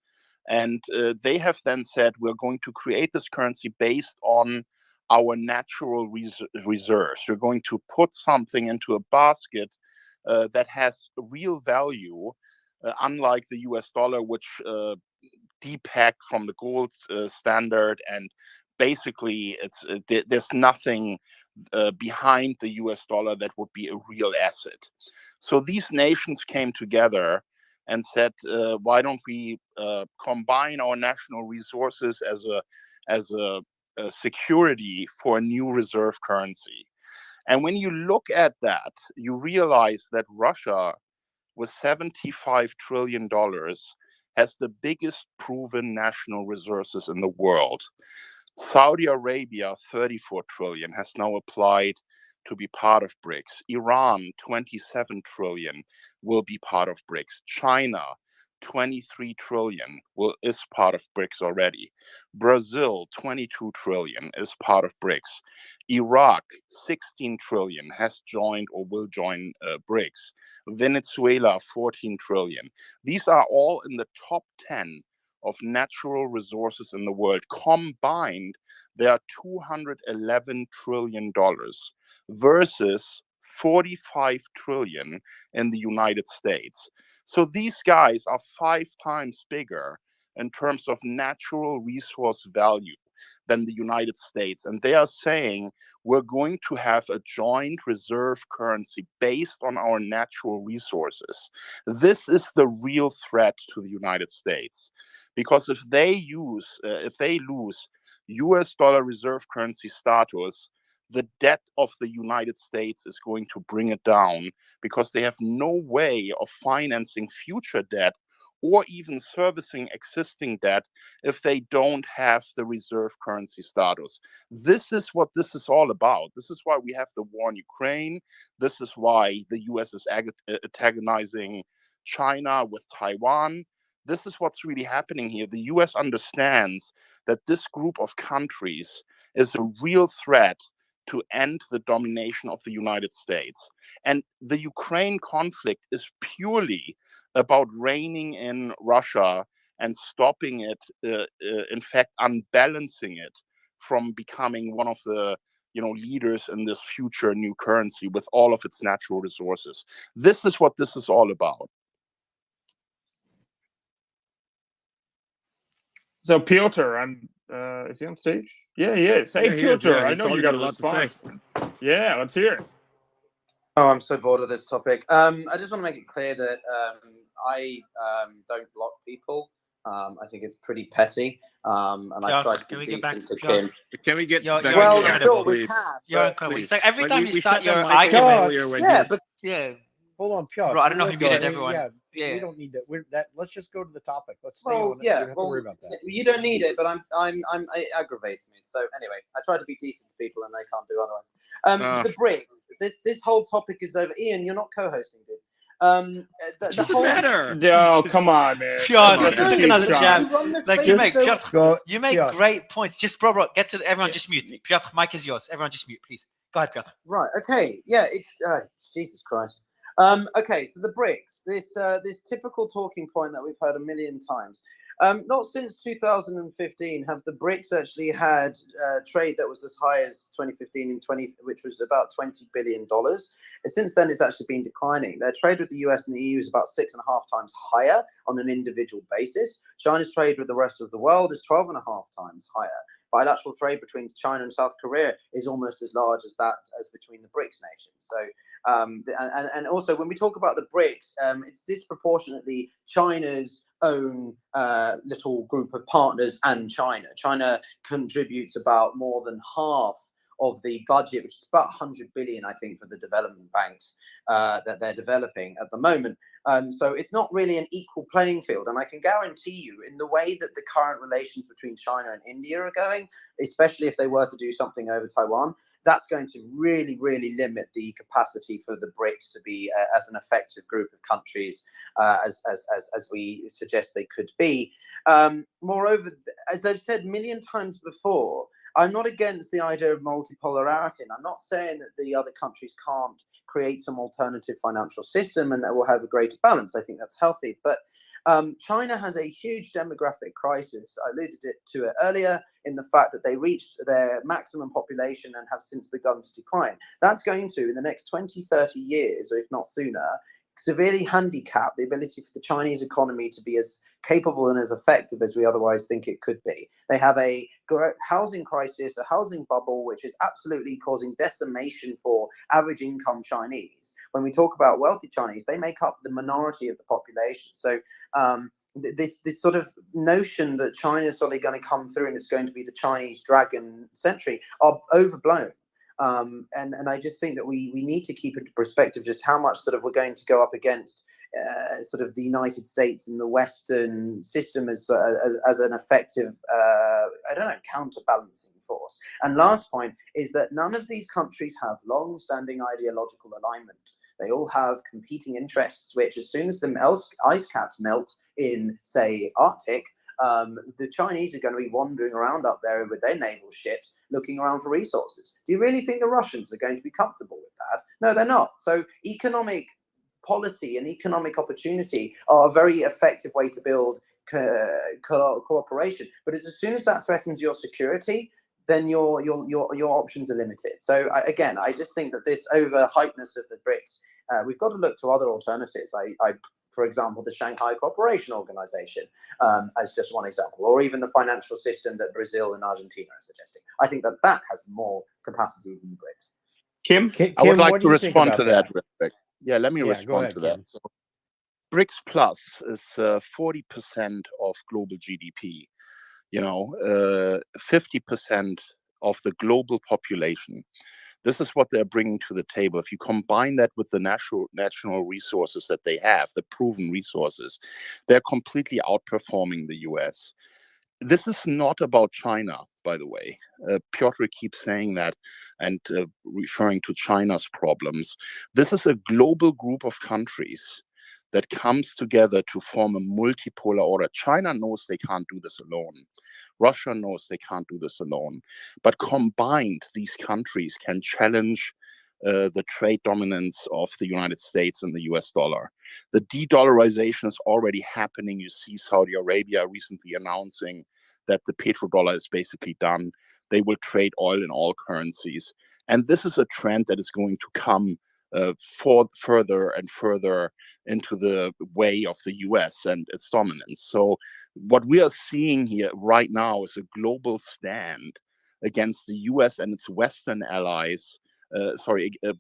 S19: And they have then said we're going to create this currency based on our natural reserves. We're going to put something into a basket that has real value, unlike the US dollar, which depegged from the gold standard, and basically there's nothing behind the US dollar that would be a real asset. So these nations came together and said, why don't we combine our national resources as a security for a new reserve currency? And when you look at that, you realize that Russia, with $75 trillion, has the biggest proven national resources in the world. Saudi Arabia, 34 trillion, has now applied to be part of BRICS. Iran, 27 trillion, will be part of BRICS. China, 23 trillion, is part of BRICS already. Brazil, 22 trillion, is part of BRICS. Iraq, 16 trillion, has joined or will join BRICS. Venezuela, 14 trillion. These are all in the top 10 of natural resources in the world. Combined, they are $211 trillion versus 45 trillion in the United States. So these guys are 5 times bigger in terms of natural resource value than the United States. And they are saying we're going to have a joint reserve currency based on our natural resources. This is the real threat to the United States, because if they lose US dollar reserve currency status, the debt of the United States is going to bring it down, because they have no way of financing future debt or even servicing existing debt if they don't have the reserve currency status. This is what this is all about. This is why we have the war in Ukraine. This is why the US is antagonizing China with Taiwan. This is what's really happening here. The US understands that this group of countries is a real threat to end the domination of the United States. And the Ukraine conflict is purely about reining in Russia and stopping it, in fact, unbalancing it from becoming one of the leaders in this future new currency with all of its natural resources. This is what this is all about.
S17: So Piotr, is he on stage? Yeah, he is. Hey,
S6: Yeah, he is,
S17: Piotr,
S6: yeah.
S17: I
S6: He's
S17: know you
S6: probably
S17: got
S6: got
S17: a
S6: a lot to say.
S17: response. Yeah, let's hear it.
S16: Oh, I'm so bored of this topic. I just want to make it clear that I don't block people. I think it's pretty petty, and I try to be decent to Kim.
S6: Can we get back
S16: Well,
S6: to the
S16: sure, we
S6: please?
S16: can.
S18: You're
S16: but-
S18: incredible.
S6: Please.
S18: It's like every
S6: Like,
S18: time
S6: we
S18: you start
S6: shut the
S18: your
S6: mic off
S18: argument.
S6: earlier when
S16: Yeah,
S6: you-
S16: but
S18: Yeah.
S10: Hold on, Piotr.
S18: Bro, I don't know if you
S10: Listen,
S18: muted everyone.
S10: Yeah,
S18: Yeah.
S10: we don't need to. Let's just go to the topic. Let's stay
S16: Well,
S10: on it.
S16: yeah.
S10: We don't have to worry about that.
S16: You don't need it, but it aggravates me. So anyway, I try to be decent to people, and they can't do otherwise. The BRICS. This whole topic is over. Ian, you're not co-hosting, dude. The whole
S6: better.
S17: No, come on, man.
S18: Piotr,
S17: That's a
S18: took
S17: cheap
S18: another
S17: shot.
S18: jab.
S16: Run the
S18: Like
S16: space
S18: you make,
S16: so-
S18: Piotr, you make
S10: Piotr.
S18: great points. Just bro, get to everyone. Just mute. Piotr, mic is yours. Everyone, just mute, please. Go ahead, Piotr.
S16: Right. Okay. Yeah. It's Jesus Christ. Okay. So the BRICS. This typical talking point that we've heard a million times. Not since 2015 have the BRICS actually had trade that was as high as 2015 which was about $20 billion. And since then, it's actually been declining. Their trade with the US and the EU is about 6.5 times higher on an individual basis. China's trade with the rest of the world is 12.5 times higher. Bilateral trade between China and South Korea is almost as large as between the BRICS nations. So, and also when we talk about the BRICS, it's disproportionately China's own little group of partners and China. China contributes about more than half of the budget, which is about 100 billion, I think, for the development banks that they're developing at the moment.
S4: So it's not really an equal playing field. And I can guarantee you, in the way that the current relations between China and India are going, especially if they were to do something over Taiwan, that's going to really, really limit the capacity for the BRICS to be as an effective group of countries as we suggest they could be. Moreover, as I've said a million times before, I'm not against the idea of multipolarity, and I'm not saying that the other countries can't create some alternative financial system and that will have a greater balance. I think that's healthy. But China has a huge demographic crisis. I alluded to it earlier in the fact that they reached their maximum population and have since begun to decline. That's going to, in the next 20, 30 years, or if not sooner, severely handicap the ability for the Chinese economy to be as capable and as effective as we otherwise think it could be. They have a housing crisis, a housing bubble, which is absolutely causing decimation for average income Chinese. When we talk about wealthy Chinese, they make up the minority of the population. So this sort of notion that China is suddenly going to come through and it's going to be the Chinese dragon century are overblown. And I just think that we need to keep into perspective just how much sort of we're going to go up against sort of the United States and the Western system as an effective, counterbalancing force. And last point is that none of these countries have long-standing ideological alignment. They all have competing interests, which as soon as the ice caps melt in, say, Arctic, the Chinese are going to be wandering around up there with their naval ships looking around for resources. Do you really think the Russians are going to be comfortable with that? No, they're not. So economic policy and economic opportunity are a very effective way to build cooperation. But as soon as that threatens your security, then your options are limited. So again, I just think that this overhypeness of the BRICS, we've got to look to other alternatives. For example, the Shanghai Cooperation Organization, as just one example, or even the financial system that Brazil and Argentina are suggesting. I think that has more capacity than the BRICS.
S10: Kim,
S19: I would like
S10: what
S19: to
S10: do you think
S19: respond
S10: about
S19: to that real quick. Yeah, let me
S10: Yeah, go
S19: respond
S10: ahead,
S19: to
S10: Kim.
S19: that. So, BRICS Plus is 40% of global GDP. 50% of the global population. This is what they're bringing to the table. If you combine that with the national resources that they have, the proven resources, they're completely outperforming the US. This is not about China, by the way. Piotr keeps saying that and referring to China's problems. This is a global group of countries that comes together to form a multipolar order. China knows they can't do this alone. Russia knows they can't do this alone. But combined, these countries can challenge the trade dominance of the United States and the US dollar. The de-dollarization is already happening. You see Saudi Arabia recently announcing that the petrodollar is basically done. They will trade oil in all currencies. And this is a trend that is going to come further and further into the way of the US and its dominance. So what we are seeing here right now is a global stand against the US and its Western allies,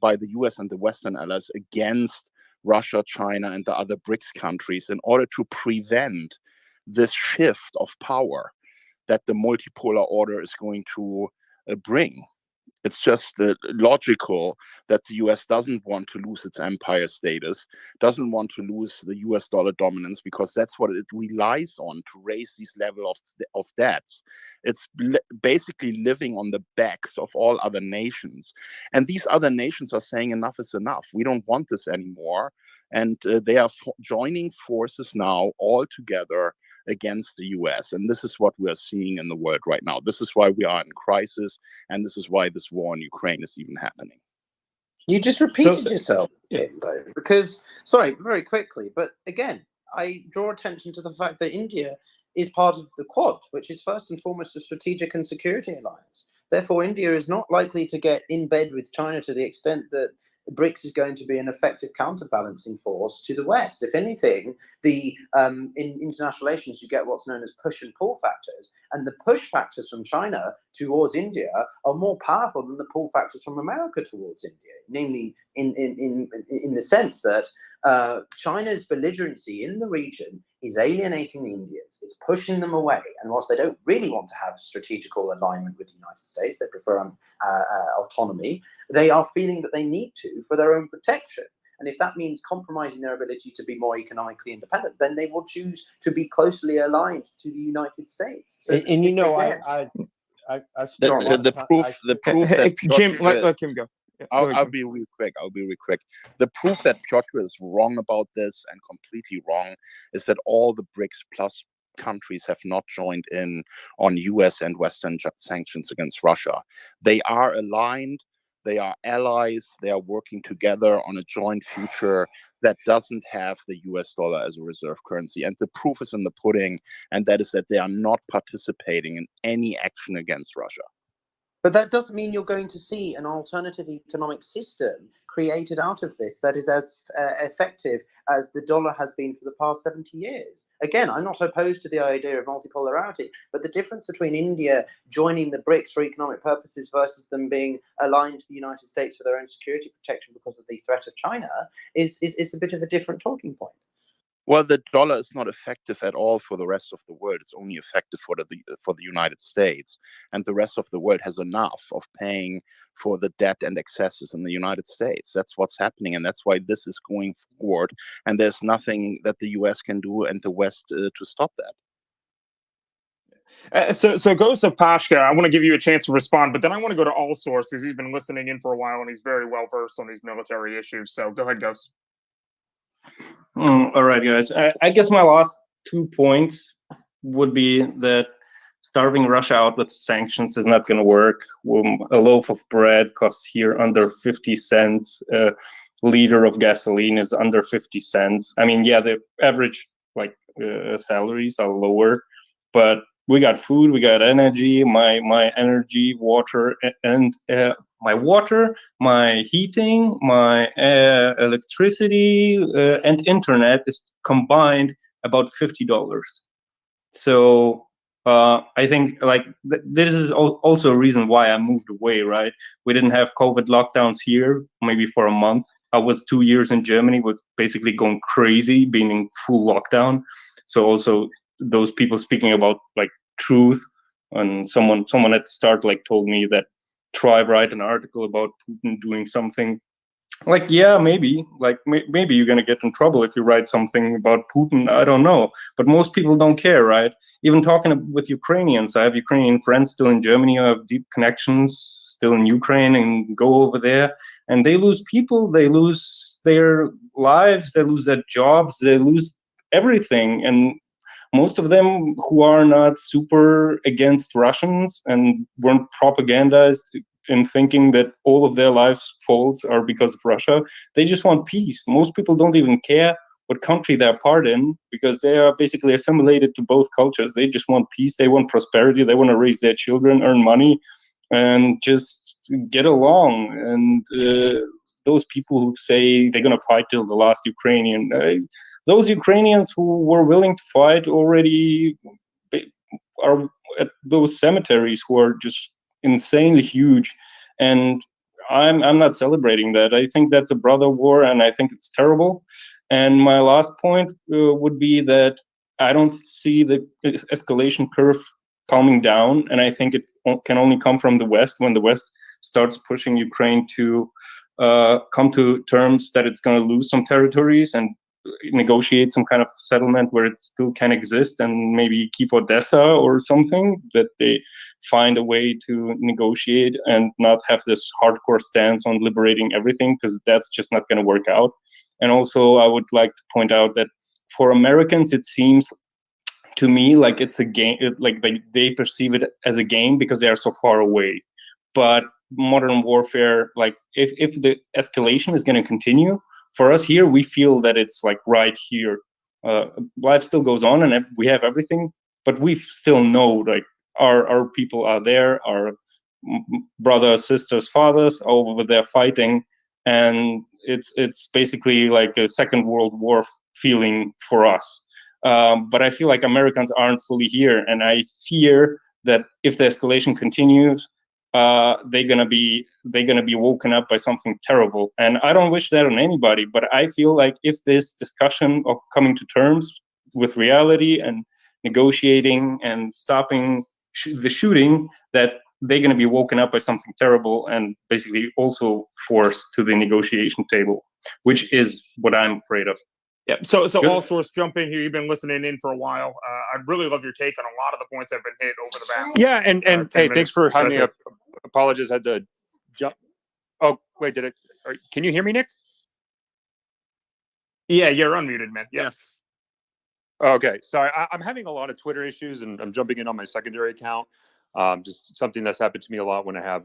S19: by the US and the Western allies against Russia, China, and the other BRICS countries in order to prevent this shift of power that the multipolar order is going to bring. It's just logical that the US doesn't want to lose its empire status, doesn't want to lose the US dollar dominance, because that's what it relies on to raise these level of debts. It's basically living on the backs of all other nations. And these other nations are saying enough is enough. We don't want this anymore. And they are joining forces now all together against the US. And this is what we are seeing in the world right now. This is why we are in crisis. And this is why this war in Ukraine is even happening.
S4: You just repeated yourself, though, because, sorry, very quickly, but again, I draw attention to the fact that India is part of the Quad, which is first and foremost a strategic and security alliance. Therefore, India is not likely to get in bed with China to the extent that BRICS is going to be an effective counterbalancing force to the West. If anything, in international relations, you get what's known as push and pull factors, and the push factors from China towards India are more powerful than the pull factors from America towards India. Namely, in the sense that China's belligerency in the region is alienating the Indians. It's pushing them away, and whilst they don't really want to have strategical alignment with the United States, they prefer autonomy. They are feeling that they need to for their own protection. And if that means compromising their ability to be more economically independent, then they will choose to be closely aligned to the United States. So
S10: And you
S4: if
S10: know,
S4: they get-
S10: I spent a lot
S19: The
S10: of time.
S19: the proof that
S2: Jim,
S19: Piotr,
S2: let him go. Yeah, go ahead,
S19: I'll
S2: Jim.
S19: be real quick. I'll be real quick. The proof that Piotr is wrong about this and completely wrong is that all the BRICS plus countries have not joined in on US and Western sanctions against Russia. They are aligned. They are allies. They are working together on a joint future that doesn't have the US dollar as a reserve currency. And the proof is in the pudding, and that is that they are not participating in any action against Russia.
S4: But that doesn't mean you're going to see an alternative economic system created out of this that is as effective as the dollar has been for the past 70 years. Again, I'm not opposed to the idea of multipolarity, but the difference between India joining the BRICS for economic purposes versus them being aligned to the United States for their own security protection because of the threat of China is a bit of a different talking point.
S19: Well, the dollar is not effective at all for the rest of the world. It's only effective for the United States, and the rest of the world has enough of paying for the debt and excesses in the United States. That's what's happening, and that's why this is going forward. And there's nothing that the U.S. can do and the West to stop that.
S2: So goes to Pashka. I want to give you a chance to respond, but then I want to go to All Source because he's been listening in for a while and he's very well versed on these military issues. So go ahead, Ghost.
S15: All right, guys. I guess my last 2 points would be that starving Russia out with sanctions is not going to work. A loaf of bread costs here under 50 cents. A liter of gasoline is under 50 cents. I mean, yeah, the average salaries are lower, but we got food, we got energy. My energy, water, and my water, my heating, my electricity, and internet is combined about $50. So I think this is also a reason why I moved away, right? We didn't have COVID lockdowns here, maybe for a month. I was 2 years in Germany, was basically going crazy, being in full lockdown. So also those people speaking about truth, and someone at the start told me that try write an article about Putin doing something. Yeah, maybe maybe you're gonna get in trouble if you write something about Putin. I don't know, but most people don't care, right? Even talking with Ukrainians, I have Ukrainian friends still in Germany who have deep connections still in Ukraine and go over there, and they lose people, they lose their lives, they lose their jobs, they lose everything. And most of them who are not super against Russians and weren't propagandized in thinking that all of their lives' faults are because of Russia, they just want peace. Most people don't even care what country they're part in because they are basically assimilated to both cultures. They just want peace, they want prosperity, they want to raise their children, earn money, and just get along. And those people who say they're going to fight till the last Ukrainian, those Ukrainians who were willing to fight already are at those cemeteries who are just insanely huge. And I'm not celebrating that. I think that's a brother war, and I think it's terrible. And my last point would be that I don't see the escalation curve calming down, and I think it can only come from the West when the West starts pushing Ukraine to come to terms that it's going to lose some territories and negotiate some kind of settlement where it still can exist, and maybe keep Odessa or something, that they find a way to negotiate and not have this hardcore stance on liberating everything, because that's just not going to work out. And also I would like to point out that for Americans, it seems to me like it's a game, like they perceive it as a game because they are so far away. But modern warfare, if the escalation is going to continue, for us here, we feel that it's right here. Life still goes on, and we have everything, but we still know our people are there, our brothers, sisters, fathers over there fighting, and it's basically like a Second World War feeling for us. But I feel like Americans aren't fully here, and I fear that if the escalation continues, they're gonna be woken up by something terrible. And I don't wish that on anybody, but I feel like if this discussion of coming to terms with reality and negotiating and stopping the shooting, that they're gonna be woken up by something terrible and basically also forced to the negotiation table. which is what I'm afraid of.
S2: Yeah. So
S15: Good.
S2: all source, jump in here. You've been listening in for a while. I'd really love your take on a lot of the points that have been hit over the past.
S13: Yeah, and
S2: 10
S13: hey, thanks
S2: minutes,
S13: for having me
S2: especially.
S13: up. Apologies, I had to jump. Oh, wait, can you hear me, Nick?
S2: Yeah, you're unmuted, man. Yes.
S13: Okay, sorry. I'm having a lot of Twitter issues, and I'm jumping in on my secondary account. Just something that's happened to me a lot when I have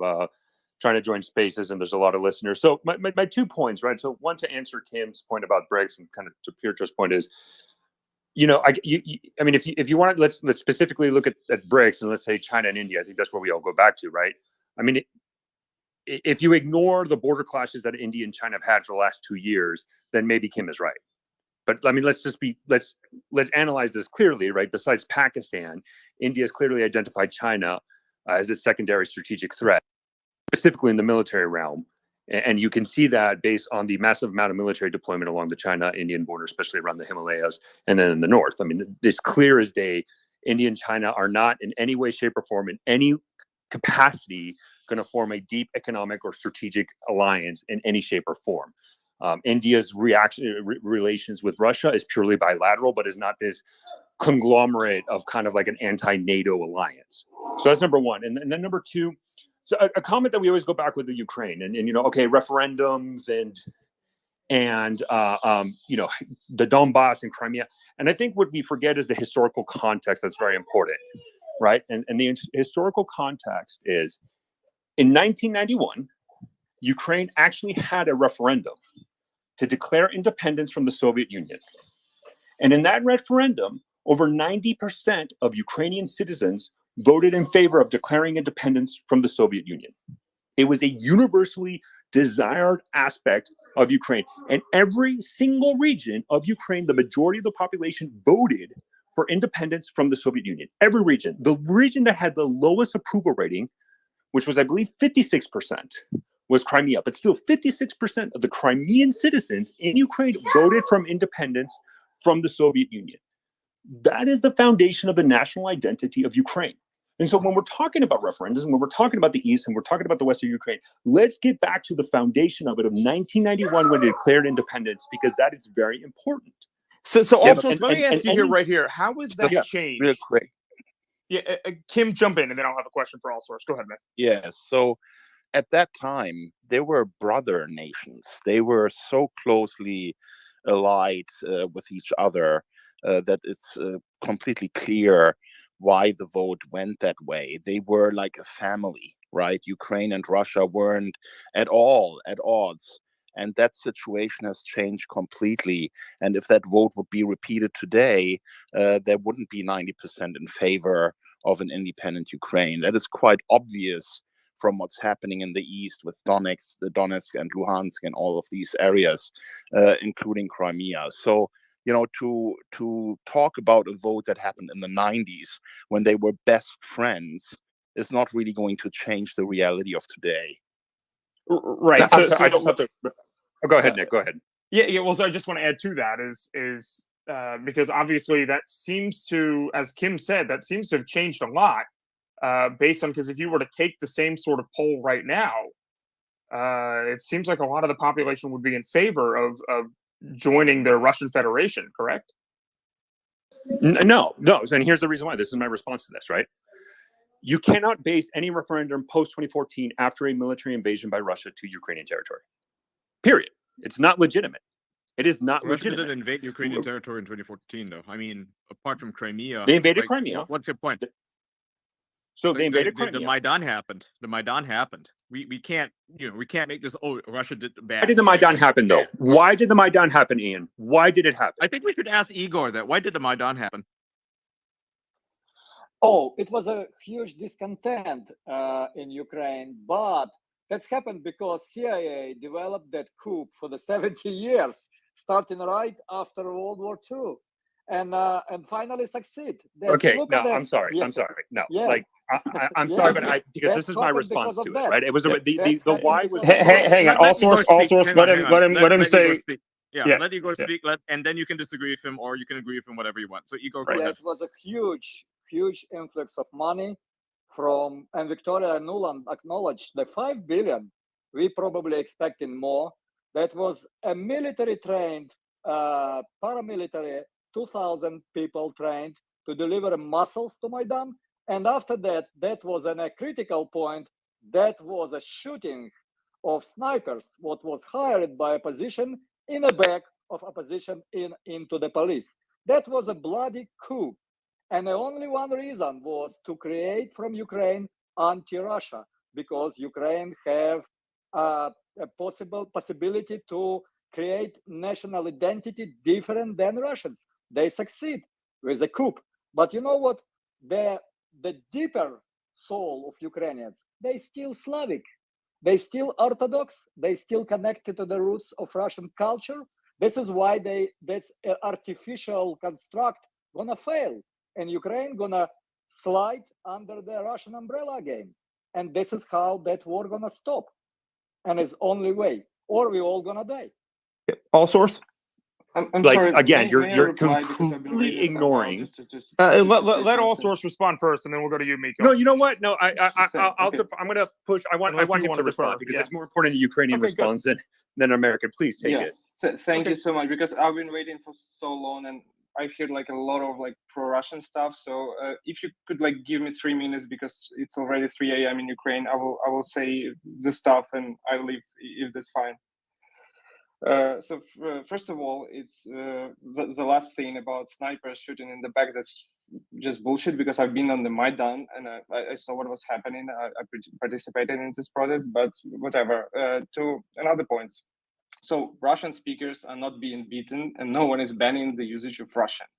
S13: trying to join spaces, and there's a lot of listeners. So my 2 points, right? So one, to answer Kim's point about BRICS, and kind of to Pietro's point is, I mean, if you want, let's specifically look at BRICS, and let's say China and India. I think that's where we all go back to, right? I mean, if you ignore the border clashes that India and China have had for the last 2 years, then maybe Kim is right. But I mean, let's analyze this clearly, right? Besides Pakistan, India has clearly identified China as its secondary strategic threat, specifically in the military realm. And you can see that based on the massive amount of military deployment along the China-Indian border, especially around the Himalayas and then in the north. I mean, it's clear as day, India and China are not in any way, shape, or form, in any capacity, going to form a deep economic or strategic alliance in any shape or form. India's relations with Russia is purely bilateral, but is not this conglomerate of kind of like an anti-NATO alliance. So that's number one. And then number two, so a comment that we always go back with the Ukraine and okay, referendums and the Donbass and Crimea. And I think what we forget is the historical context that's very important, right? And the historical context is in 1991, Ukraine actually had a referendum to declare independence from the Soviet Union. And in that referendum, over 90% of Ukrainian citizens voted in favor of declaring independence from the Soviet Union. It was a universally desired aspect of Ukraine. And every single region of Ukraine, the majority of the population voted for independence from the Soviet Union. Every region. The region that had the lowest approval rating, which was, I believe, 56%, was Crimea. But still, 56% of the Crimean citizens in Ukraine voted from independence from the Soviet Union. That is the foundation of the national identity of Ukraine. And so when we're talking about referendums, and when we're talking about the East, and we're talking about the West of Ukraine, let's get back to the foundation of it, of 1991, when it declared independence, because that is very important.
S2: So
S13: Yeah,
S2: also, let me ask you here, right here, how has that changed?
S19: Real quick.
S2: Yeah, Kim, jump in, and then I'll have a question for all source. Go ahead, man.
S19: Yeah, so at that time, they were brother nations. They were so closely allied with each other that it's completely clear why the vote went that way. They were like a family, right? Ukraine and Russia weren't at all at odds. And that situation has changed completely. And if that vote would be repeated today, there wouldn't be 90% in favor of an independent Ukraine. That is quite obvious from what's happening in the east with Donetsk and Luhansk and all of these areas, including Crimea. So, to talk about a vote that happened in the 90s when they were best friends is not really going to change the reality of today.
S2: Right.
S13: I just have to. Oh, go ahead, Nick. Go ahead.
S2: Yeah. Well, so I just want to add to that is because obviously that seems to, as Kim said, that seems to have changed a lot based on, because if you were to take the same sort of poll right now, it seems like a lot of the population would be in favor of joining the Russian Federation, correct?
S13: No. And here's the reason why. This is my response to this, right? You cannot base any referendum post-2014 after a military invasion by Russia to Ukrainian territory. Period. It's not legitimate. It is not
S3: Russia
S13: legitimate.
S3: didn't invade Ukrainian territory in 2014, though. I mean, apart from Crimea.
S13: They invaded Crimea.
S3: What's your point?
S13: So they invaded Crimea.
S3: The Maidan happened. We can't make this. Oh, Russia did bad.
S13: Why did the Maidan happen, though? Why did the Maidan happen, Ian? Why did it happen?
S3: I think we should ask Igor that. Why did the Maidan happen?
S9: Oh, it was a huge discontent in Ukraine, but that's happened because CIA developed that coup for the 70 years, starting right after World War II, and finally succeed.
S13: Okay, no, I'm sorry. I'm sorry. No, like I'm sorry, but because this is my response to it, right? It was the why was.
S2: Hang on, all source. Let him say.
S3: Yeah, let Igor speak. And then you can disagree with him, or you can agree with him, whatever you want. So Igor, go ahead.
S9: It was a huge influx of money from, and Victoria Nuland acknowledged the 5 billion. We probably expecting more. That was a military trained, paramilitary, 2,000 people trained to deliver muscles to Maidan. And after that, that was a critical point. That was a shooting of snipers, what was hired by opposition in the back of opposition into the police. That was a bloody coup. And the only one reason was to create from Ukraine anti-Russia, because Ukraine have a possibility to create national identity different than Russians. They succeed with a coup. But you know what? The deeper soul of Ukrainians, they still Slavic. They still Orthodox. They still connected to the roots of Russian culture. This is why that's an artificial construct gonna fail. And Ukraine gonna slide under the Russian umbrella again. And this is how that war gonna stop. And it's only way, or we all gonna die.
S2: All source.
S20: I'm
S13: Like
S20: sorry.
S13: again,
S20: may I
S13: you're
S20: reply because I've been
S13: completely
S20: waiting for a while
S13: ignoring.
S20: just to say
S2: Let all
S20: something.
S2: source respond first, and then we'll go to you, Miko.
S13: No, you know what? No, I'm
S20: Okay.
S13: going to push. I want
S2: Unless you
S13: him
S2: want
S13: to
S2: to
S13: respond
S2: defer,
S13: because
S2: yeah.
S13: it's more important a Ukrainian
S2: Okay, good.
S13: response than American. Please take
S20: Yeah,
S13: it.
S20: thank
S2: Okay.
S20: you so much because I've been waiting for so long and I've heard like a lot of like pro-Russian stuff. So if you could like give me 3 minutes because it's already 3 a.m. in Ukraine, I will say the stuff and I'll leave if that's fine. First of all, it's the last thing about snipers shooting in the back. That's just bullshit because I've been on the Maidan and I saw what was happening. I participated in this protest, but whatever. To another points. So Russian speakers are not being beaten and no one is banning the usage of Russian.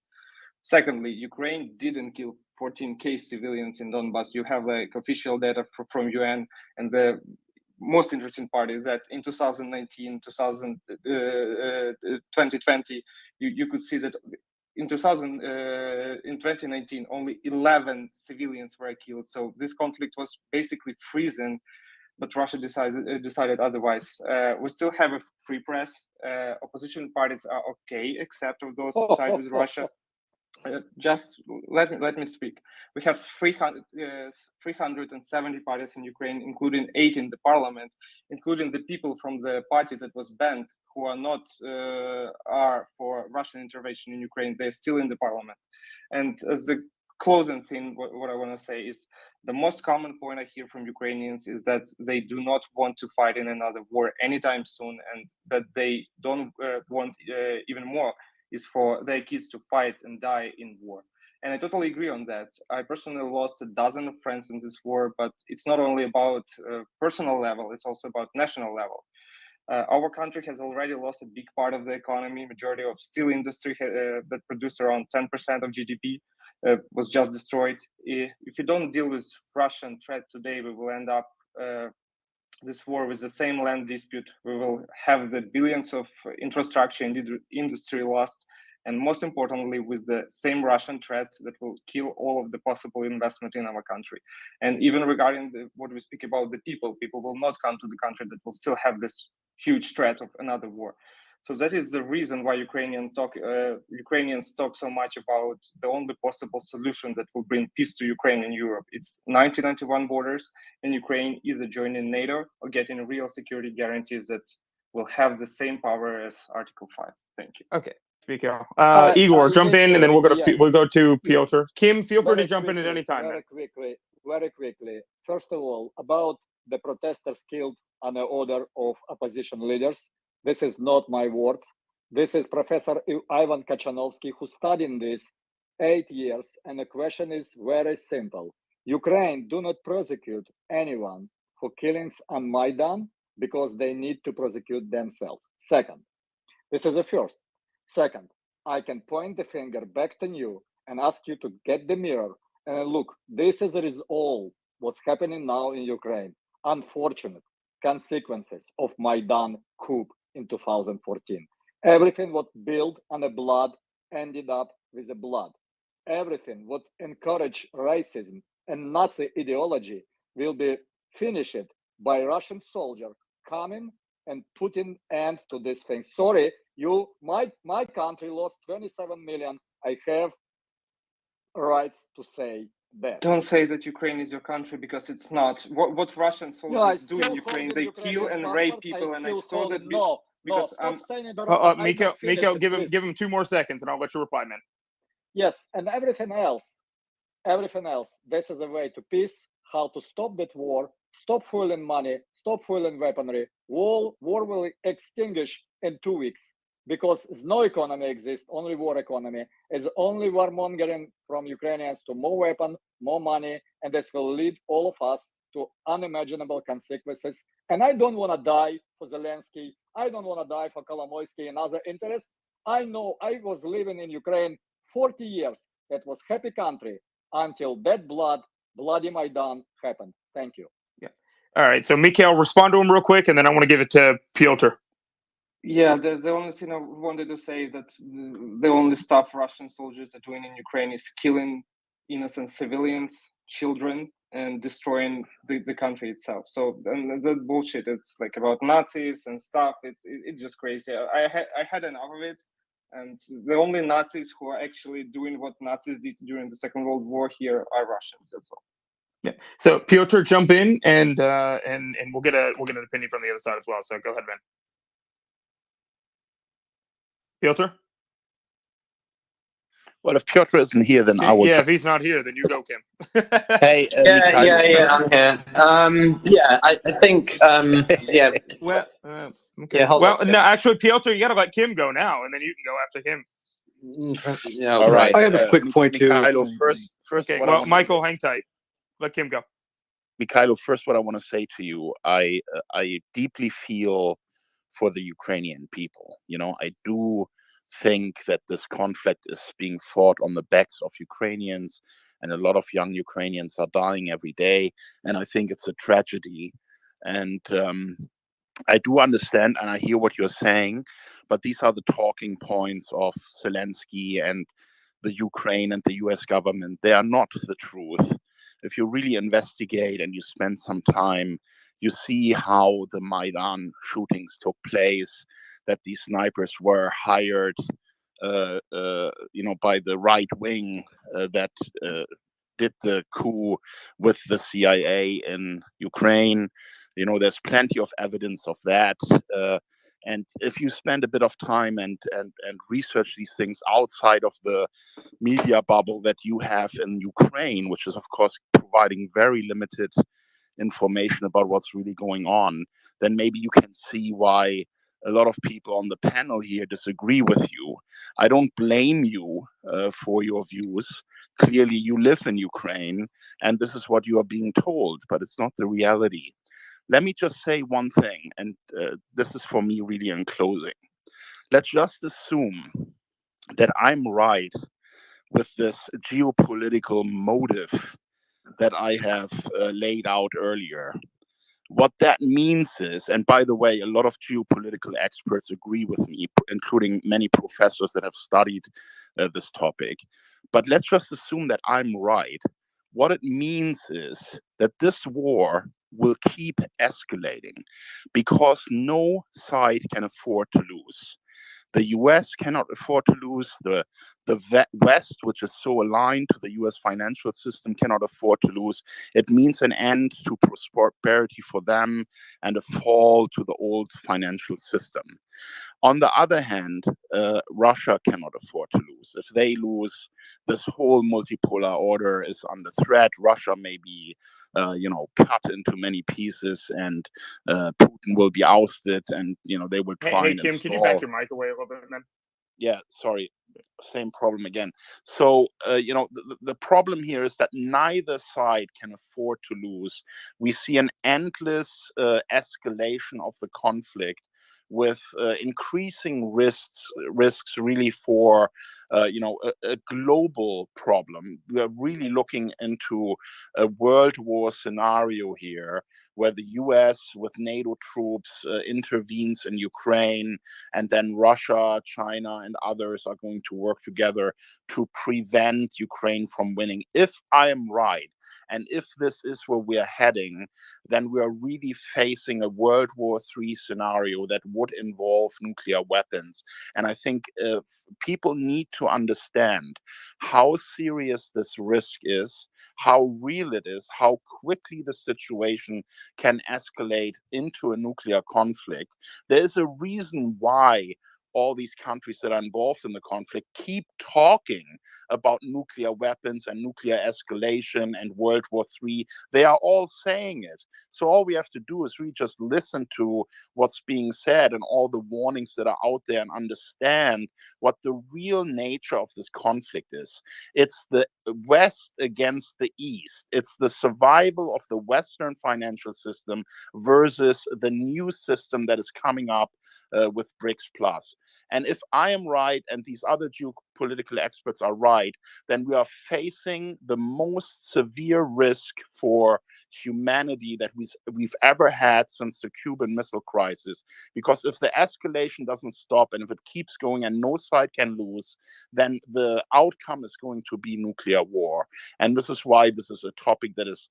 S20: Secondly, Ukraine didn't kill 14K civilians in Donbass. You have like official data from UN, and the most interesting part is that in 2019, 2020, you could see that in 2019 only 11 civilians were killed. So this conflict was basically freezing, but Russia decided otherwise. We still have a free press. Opposition parties are okay, except of those tied with Russia. Just let me speak. We have 370 parties in Ukraine, including 8 in the parliament, including the people from the party that was banned, who are not are for Russian intervention in Ukraine. They're still in the parliament. And as the closing thing, what I want to say is the most common point I hear from Ukrainians is that they do not want to fight in another war anytime soon, and that they don't want even more is for their kids to fight and die in war. And I totally agree on that. I personally lost a dozen of friends in this war, but it's not only about personal level, it's also about national level. Our country has already lost a big part of the economy. Majority of steel industry that produced around 10% of GDP was just destroyed. If you don't deal with Russian threat today, we will end up this war with the same land dispute. We will have the billions of infrastructure and industry lost, and most importantly, with the same Russian threat that will kill all of the possible investment in our country. And even regarding what we speak about the people will not come to the country that will still have this huge threat of another war. So that is the reason why Ukrainians talk so much about the only possible solution that will bring peace to Ukraine and Europe. It's 1991 borders, and Ukraine either joining NATO or getting real security guarantees that will have the same power as Article 5. Thank you.
S2: Okay, Miko. Igor, jump in, and then we'll go to Piotr. Kim, feel free to jump in at any time.
S9: Very quickly. First of all, about the protesters killed on the order of opposition leaders. This is not my words. This is Professor Ivan Kachanovsky, who studied this 8 years. And the question is very simple. Ukraine do not prosecute anyone for killings on Maidan because they need to prosecute themselves. Second, this is the first. Second, I can point the finger back to you and ask you to get the mirror and look, this is all what's happening now in Ukraine. Unfortunate consequences of Maidan coup in 2014. Everything what built on the blood ended up with the blood. Everything what encouraged racism and Nazi ideology will be finished by Russian soldier coming and putting end to this thing. Sorry, my country lost 27 million. I have rights to say that.
S20: Don't say that Ukraine is your country because it's not. What Russian soldiers do in Ukraine, they kill and rape people, and I saw that.
S3: because
S9: stop saying it, or I'm
S2: Miko,
S9: not finished,
S2: give
S9: please.
S2: him 2 more seconds, and I'll let you reply, man.
S9: Yes, and everything else, this is a way to peace, how to stop that war, stop fueling money, stop fueling weaponry. War will extinguish in 2 weeks because no economy exists, only war economy. It's only warmongering from Ukrainians to more weapon, more money, and this will lead all of us to unimaginable consequences. And I don't want to die for Zelensky. I don't want to die for Kolomoisky and other interests. I know I was living in Ukraine 40 years. That was happy country until that bloody Maidan happened. Thank you.
S2: Yeah. All right. So, Mikhail, respond to him real quick, and then I want to give it to Piotr.
S20: Yeah, the only thing I wanted to say that the only stuff Russian soldiers are doing in Ukraine is killing innocent civilians, children, and destroying the country itself. So and that bullshit. It's like about Nazis and stuff. It's just crazy. I had enough of it. And the only Nazis who are actually doing what Nazis did during the Second World War here are Russians. That's all.
S2: Yeah. So, Piotr, jump in, and we'll get an opinion from the other side as well. So, go ahead, man. Piotr?
S19: Well, if Piotr isn't here, then I will.
S2: Yeah, if he's not here, then you go, Kim.
S19: Hey,
S16: Yeah, I'm here. I think, yeah.
S2: Well, okay.
S16: Yeah, hold
S2: well,
S16: on.
S2: no, actually, Piotr, you got to let Kim go now, and then you can go after him.
S16: Yeah,
S19: All right.
S7: I have a quick point too.
S19: Mikhailo, first,
S2: Okay.
S19: what I
S2: Well,
S19: wanna-
S2: Michael, hang tight. Let Kim go.
S19: Mikhailo, first, what I want to say to you, I deeply feel for the Ukrainian people. You know, I do think that this conflict is being fought on the backs of Ukrainians, and a lot of young Ukrainians are dying every day, and I think it's a tragedy. And I do understand, and I hear what you're saying, but these are the talking points of Zelensky and the Ukraine and the US government. They are not the truth. If you really investigate and you spend some time, you see how the Maidan shootings took place, that these snipers were hired, by the right wing that did the coup with the CIA in Ukraine. You know, there's plenty of evidence of that. And if you spend a bit of time and research these things outside of the media bubble that you have in Ukraine, which is, of course, providing very limited information about what's really going on, then maybe you can see why a lot of people on the panel here disagree with you. I don't blame you for your views. Clearly, you live in Ukraine, and this is what you are being told, but it's not the reality. Let me just say one thing, and this is for me really in closing. Let's just assume that I'm right with this geopolitical motive that I have laid out earlier. What that means is, and by the way, a lot of geopolitical experts agree with me, including many professors that have studied this topic. But let's just assume that I'm right. What it means is that this war will keep escalating because no side can afford to lose. The US cannot afford to lose. The West, which is so aligned to the US financial system, cannot afford to lose. It means an end to prosperity for them and a fall to the old financial system. On the other hand, Russia cannot afford to lose. If they lose, this whole multipolar order is under threat. Russia may be, cut into many pieces, and Putin will be ousted, and they will try.
S2: Hey,
S19: and
S2: Kim, can you
S19: install...
S2: back your mic away a little bit, man?
S19: Yeah, sorry. Same problem again. So, the problem here is that neither side can afford to lose. We see an endless escalation of the conflict with increasing risks really for, a global problem. We are really looking into a world war scenario here where the US with NATO troops intervenes in Ukraine, and then Russia, China, and others are going going to work together to prevent Ukraine from winning. If I am right, and if this is where we are heading, then we are really facing a World War III scenario that would involve nuclear weapons. And I think people need to understand how serious this risk is, how real it is, how quickly the situation can escalate into a nuclear conflict. There is a reason why all these countries that are involved in the conflict keep talking about nuclear weapons and nuclear escalation and World War III. They are all saying it. So all we have to do is really just listen to what's being said and all the warnings that are out there and understand what the real nature of this conflict is. It's the West against the East. It's the survival of the Western financial system versus the new system that is coming up with BRICS Plus. And if I am right and these other geopolitical experts are right, then we are facing the most severe risk for humanity that we've ever had since the Cuban Missile Crisis. Because if the escalation doesn't stop and if it keeps going and no side can lose, then the outcome is going to be nuclear war. And this is why this is a topic that is,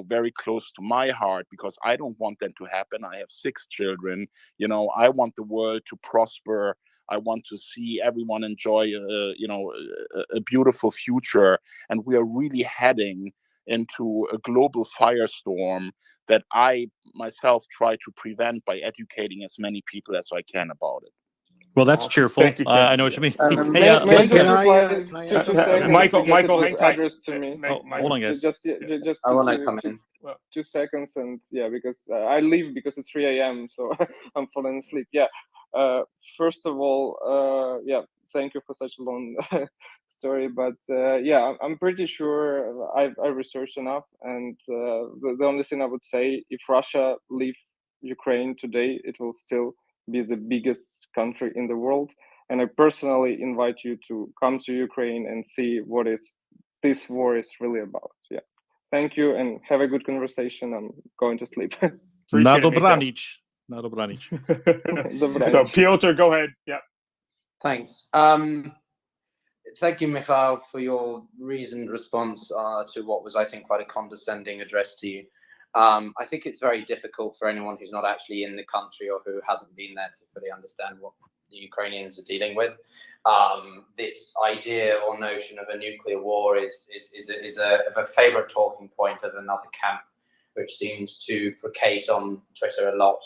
S19: very close to my heart, because I don't want that to happen. I have 6 children. I want the world to prosper. I want to see everyone enjoy, a beautiful future. And we are really heading into a global firestorm that I myself try to prevent by educating as many people as I can about it.
S12: Well, that's cheerful.
S2: Thank you, Kim.
S12: I know what you mean.
S20: May I just reply to
S2: can
S20: 2
S2: I
S20: seconds?
S2: Michael,
S20: because
S2: Michael,
S20: it
S2: hang
S20: was
S2: tight.
S20: addressed to me.
S12: Hold on, guys.
S20: Just
S16: I want to
S20: to,
S16: come
S20: to
S16: in.
S20: 2 seconds, and because I leave because it's 3 a.m. so I'm falling asleep. First of all, thank you for such a long story, but I'm pretty sure I researched enough, and the only thing I would say, if Russia leave Ukraine today, it will still be the biggest country in the world. And I personally invite you to come to Ukraine and see what this war is really about. Thank you, and have a good conversation. I'm going to sleep.
S12: Na dobranic. Na dobranic.
S2: So Piotr, go ahead. Yeah.
S16: Thanks. Thank you, Mikhail, for your reasoned response to what was, I think, quite a condescending address to you. I think it's very difficult for anyone who's not actually in the country or who hasn't been there to fully understand what the Ukrainians are dealing with. This idea or notion of a nuclear war is a favorite talking point of another camp, which seems to placate on Twitter a lot.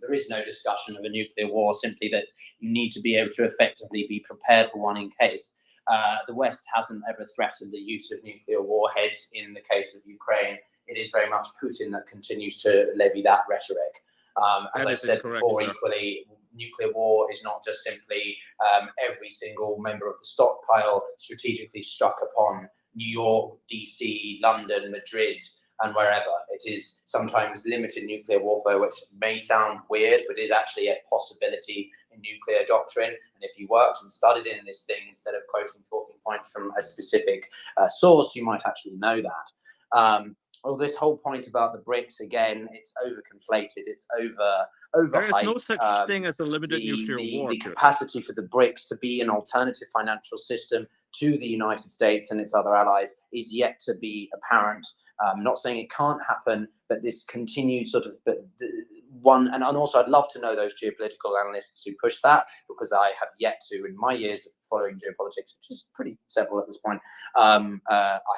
S16: There is no discussion of a nuclear war, simply that you need to be able to effectively be prepared for one in case. The West hasn't ever threatened the use of nuclear warheads in the case of Ukraine. It is very much Putin that continues to levy that rhetoric. As I said before, equally, nuclear war is not just simply every single member of the stockpile strategically struck upon New York, DC, London, Madrid, and wherever. It is sometimes limited nuclear warfare, which may sound weird, but is actually a possibility in nuclear doctrine. And if you worked and studied in this thing, instead of quoting talking points from a specific source, you might actually know that. This whole point about the BRICS, again, it's over-conflated, it's overhyped.
S6: There is no such thing as a limited nuclear war.
S16: The capacity for the BRICS to be an alternative financial system to the United States and its other allies is yet to be apparent. I'm not saying it can't happen, but this continued sort of one, and also I'd love to know those geopolitical analysts who push that, because I have yet to, in my years of following geopolitics, which is pretty several at this point, I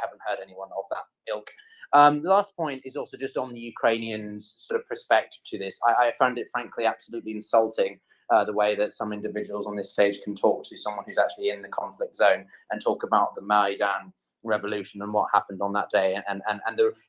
S16: haven't heard anyone of that ilk. The last point is also just on the Ukrainians' sort of perspective to this. I found it, frankly, absolutely insulting the way that some individuals on this stage can talk to someone who's actually in the conflict zone and talk about the Maidan revolution and what happened on that day. And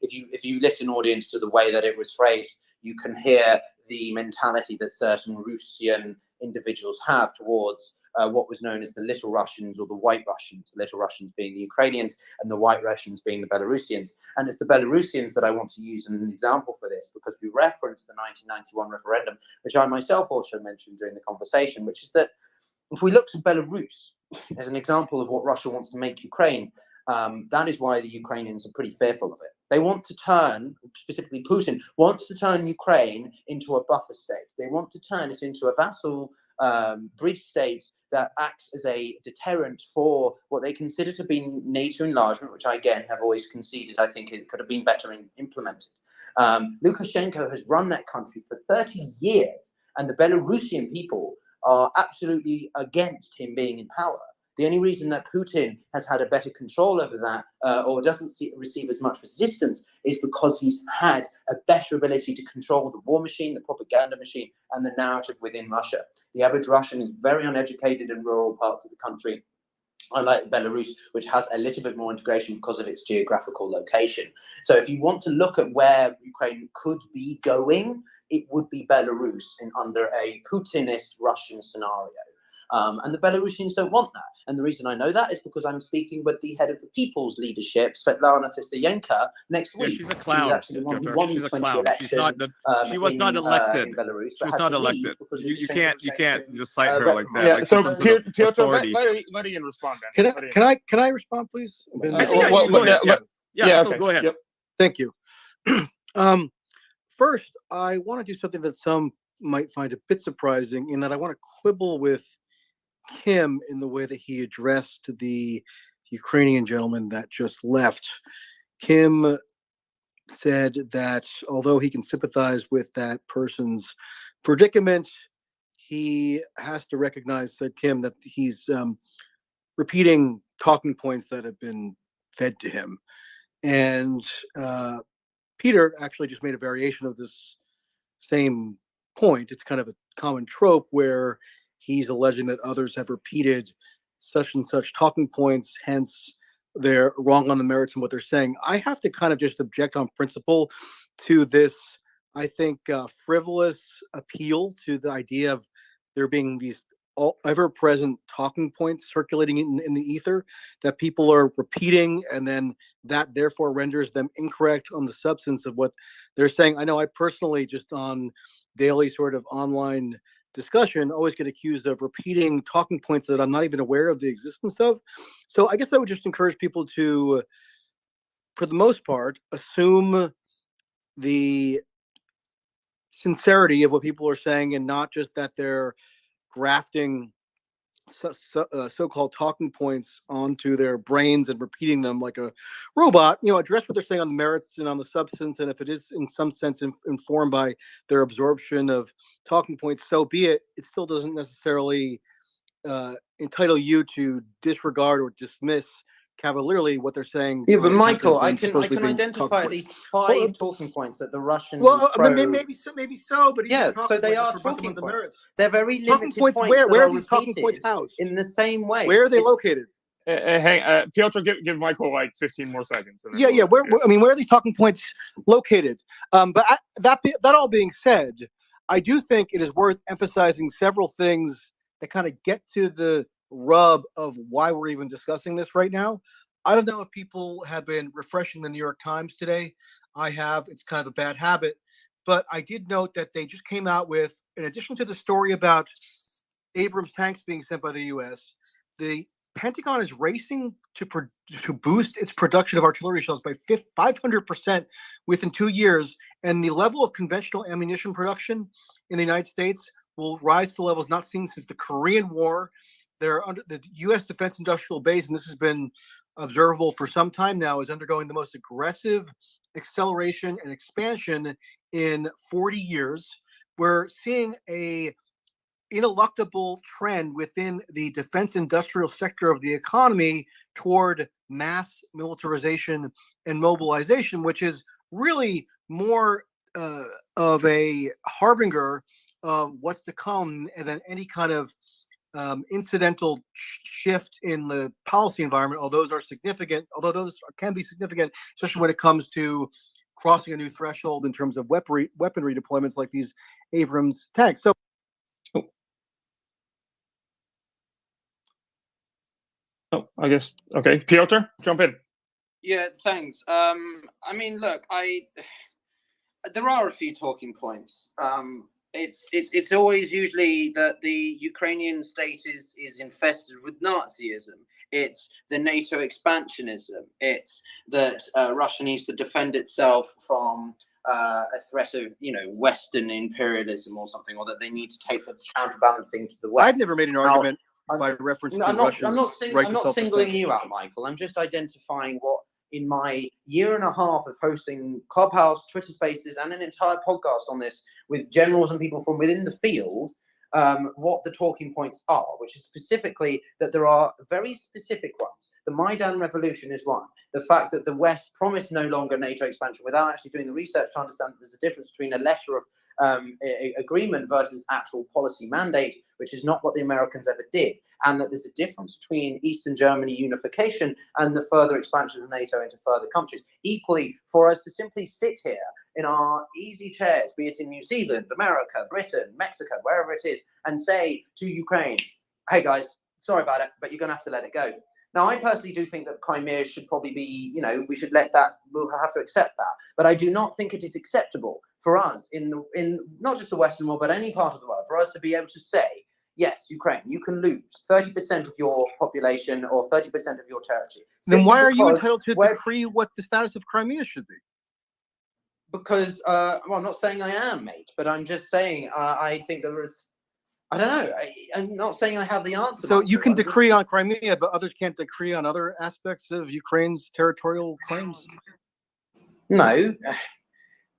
S16: if you listen, audience, to the way that it was phrased, you can hear the mentality that certain Russian individuals have towards what was known as the Little Russians or the White Russians, the Little Russians being the Ukrainians and the White Russians being the Belarusians. And it's the Belarusians that I want to use as an example for this, because we referenced the 1991 referendum, which I myself also mentioned during the conversation, which is that if we look to Belarus as an example of what Russia wants to make Ukraine, that is why the Ukrainians are pretty fearful of it. They want to turn, specifically Putin, wants to turn Ukraine into a buffer state. They want to turn it into a vassal bridge state
S4: that acts as a deterrent for what they consider to be NATO enlargement, which I, again, have always conceded I think it could have been better implemented. Lukashenko has run that country for 30 years, and the Belarusian people are absolutely against him being in power. The only reason that Putin has had a better control over that or doesn't receive as much resistance is because he's had a better ability to control the war machine, the propaganda machine, and the narrative within Russia. The average Russian is very uneducated in rural parts of the country, unlike Belarus, which has a little bit more integration because of its geographical location. So if you want to look at where Ukraine could be going, it would be Belarus under a Putinist Russian scenario. And the Belarusians don't want that. And the reason I know that is because I'm speaking with the head of the People's Leadership, Svetlana Tysyanka, next
S6: Yeah,
S4: week.
S6: she's a clown.
S4: Actually the one who won
S6: She's a
S4: 20
S6: clown. She's not. She was not elected.
S4: in Belarus,
S6: She was
S4: had
S6: not
S4: to leave
S6: elected.
S4: because
S6: You
S4: Lukashenko
S6: can't just cite her like that.
S2: Yeah.
S6: Like
S2: So
S6: some sort of
S2: Piotr,
S6: authority.
S2: let Ian respond. Then.
S7: Can I respond, please?
S6: Go ahead.
S2: Okay.
S6: Go ahead.
S2: Yep.
S7: Thank you. First, I want to do something that some might find a bit surprising, in that I want to quibble with Kim in the way that he addressed the Ukrainian gentleman that just left. Kim said that although he can sympathize with that person's predicament, he has to recognize, said Kim, that he's repeating talking points that have been fed to him. And Peter actually just made a variation of this same point. It's kind of a common trope where he's alleging that others have repeated such and such talking points, hence they're wrong on the merits and what they're saying. I have to kind of just object on principle to this, I think, frivolous appeal to the idea of there being these ever-present talking points circulating in the ether that people are repeating, and then that therefore renders them incorrect on the substance of what they're saying. I know I personally, just on daily sort of online discussion, always get accused of repeating talking points that I'm not even aware of the existence of. So I guess I would just encourage people to, for the most part, assume the sincerity of what people are saying, and not just that they're grafting so-called talking points onto their brains and repeating them like a robot. Address what they're saying on the merits and on the substance, and if it is in some sense informed by their absorption of talking points, so be it. It still doesn't necessarily entitle you to disregard or dismiss cavalierly what they're saying.
S4: Yeah, but Michael, I can identify at least 5 talking points that the Russians.
S7: Maybe so, but
S4: yeah, so they are talking points.
S7: Merits.
S4: They're very limited
S7: points. Where are these talking points housed?
S4: In the same way.
S7: Where are they located?
S2: Hang, Piotr, give Michael like 15 more seconds.
S7: Yeah. Where are these talking points located? But that all being said, I do think it is worth emphasizing several things that kind of get to the rub of why we're even discussing this right now. I don't know if people have been refreshing the New York Times today. I have. It's kind of a bad habit, but I did note that they just came out with, in addition to the story about Abrams tanks being sent by the U.S., the Pentagon is racing to boost its production of artillery shells by 500% within 2 years, and the level of conventional ammunition production in the United States will rise to levels not seen since the Korean War. They're under the U.S. Defense Industrial Base, and this has been observable for some time now, is undergoing the most aggressive acceleration and expansion in 40 years. We're seeing a ineluctable trend within the defense industrial sector of the economy toward mass militarization and mobilization, which is really more of a harbinger of what's to come than any kind of incidental shift in the policy environment. Although those can be significant, especially when it comes to crossing a new threshold in terms of weaponry deployments like these Abrams tanks. So.
S2: Oh, I guess. Okay. Piotr, jump in.
S4: Yeah, thanks. I mean, look, there are a few talking points. It's always usually that the Ukrainian state is infested with Nazism. It's the NATO expansionism. It's that Russia needs to defend itself from a threat of, Western imperialism or something, or that they need to take the counterbalancing to the West.
S7: I've never made an argument by reference
S4: No,
S7: to Russia's right
S4: I'm
S7: to
S4: not singling
S7: self-defense.
S4: you out, Michael. I'm just identifying what, in my year and a half of hosting Clubhouse, Twitter Spaces, and an entire podcast on this with generals and people from within the field, what the talking points are, which is specifically that there are very specific ones. The Maidan Revolution is one. The fact that the West promised no longer NATO expansion without actually doing the research to understand that there's a difference between a letter of agreement versus actual policy mandate, which is not what the Americans ever did, and that there's a difference between Eastern Germany unification and the further expansion of NATO into further countries. Equally, for us to simply sit here in our easy chairs, be it in New Zealand, America, Britain, Mexico, wherever it is, and say to Ukraine, hey guys, sorry about it, but you're going to have to let it go. Now, I personally do think that Crimea should probably be, we should let that, we'll have to accept that. But I do not think it is acceptable for us in not just the Western world, but any part of the world, for us to be able to say, yes, Ukraine, you can lose 30% of your population or 30% of your territory.
S7: Then why are you entitled to decree what the status of Crimea should be?
S4: Because, well, I'm not saying I am, mate, but I'm just saying I think there is, I don't know. I'm not saying I have the answer.
S7: So you can decree on Crimea, but others can't decree on other aspects of Ukraine's territorial claims?
S4: No.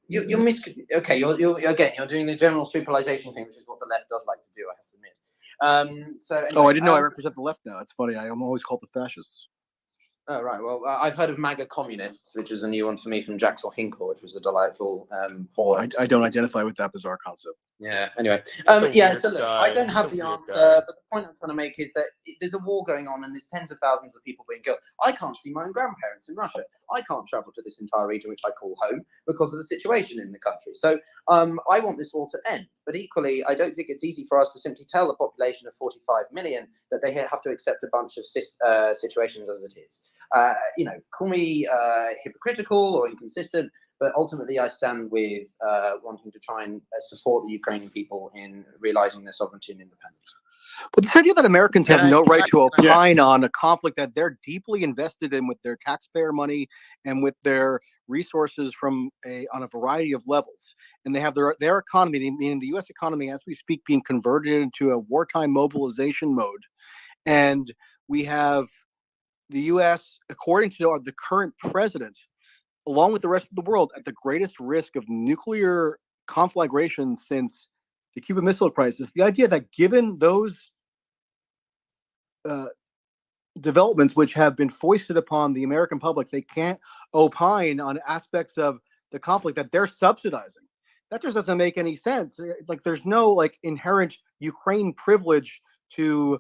S4: You're doing the general superalization thing, which is what the left does like to do, I have to admit. So anyway,
S7: I didn't know I represent the left now. It's funny. I'm always called the fascists.
S4: Oh, right. Well, I've heard of MAGA communists, which is a new one for me from Jackson Hinkle, which was a delightful
S7: I don't identify with that bizarre concept.
S4: Yeah. Anyway,
S7: That's a
S4: yeah.
S7: weird
S4: So look,
S7: guy.
S4: I don't have
S7: He's a
S4: the
S7: weird
S4: answer,
S7: guy.
S4: but the point I'm trying to make is that there's a war going on, and there's tens of thousands of people being killed. I can't see my own grandparents in Russia. I can't travel to this entire region, which I call home, because of the situation in the country. So, I want this war to end. But equally, I don't think it's easy for us to simply tell the population of 45 million that they have to accept a bunch of situations as it is. Call me hypocritical or inconsistent, but ultimately I stand with wanting to try and support the Ukrainian people in realizing their sovereignty and independence.
S7: But this idea that Americans have no right to opine on a conflict that they're deeply invested in with their taxpayer money and with their resources on a variety of levels, and they have their economy, meaning the U.S. economy as we speak, being converted into a wartime mobilization mode, and we have the U.S., according to the current president, along with the rest of the world, at the greatest risk of nuclear conflagration since the Cuban Missile Crisis. The idea that given those developments which have been foisted upon the American public, they can't opine on aspects of the conflict that they're subsidizing. That just doesn't make any sense. Like, there's no inherent Ukraine privilege to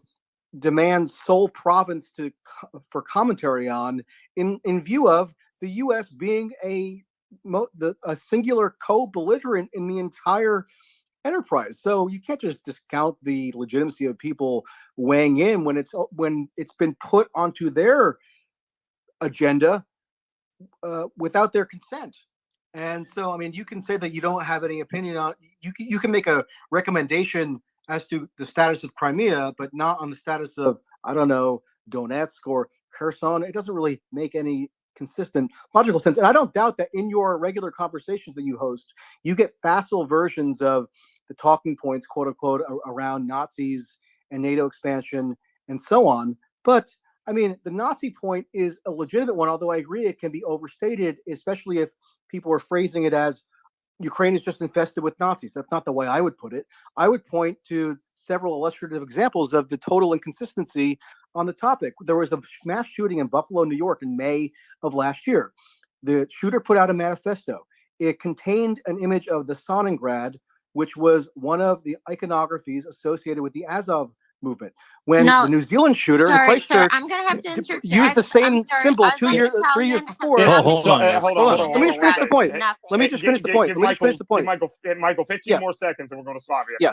S7: demand sole province for commentary on, in view of the U.S. being a singular co-belligerent in the entire enterprise. So you can't just discount the legitimacy of people weighing in when it's been put onto their agenda without their consent. And so, I mean, you can say that you don't have any opinion on. You can make a recommendation as to the status of Crimea, but not on the status of, I don't know, Donetsk or Kherson. It doesn't really make any consistent logical sense. And I don't doubt that in your regular conversations that you host, you get facile versions of the talking points, quote unquote, around Nazis and NATO expansion and so on. But I mean, the Nazi point is a legitimate one, although I agree it can be overstated, especially if people are phrasing it as Ukraine is just infested with Nazis. That's not the way I would put it. I would point to several illustrative examples of the total inconsistency on the topic. There was a mass shooting in Buffalo, New York in May of last year. The shooter put out a manifesto. It contained an image of the Stalingrad, which was one of the iconographies associated with the Azov movement. When the New Zealand shooter, the Christchurch,
S11: I'm gonna have to interject.
S7: used the same symbol 3 years before.
S13: Hold on.
S7: Let me just finish the point. Let me just finish the point.
S2: Michael, 15 more seconds, and we're going to Slavia.
S7: Yeah.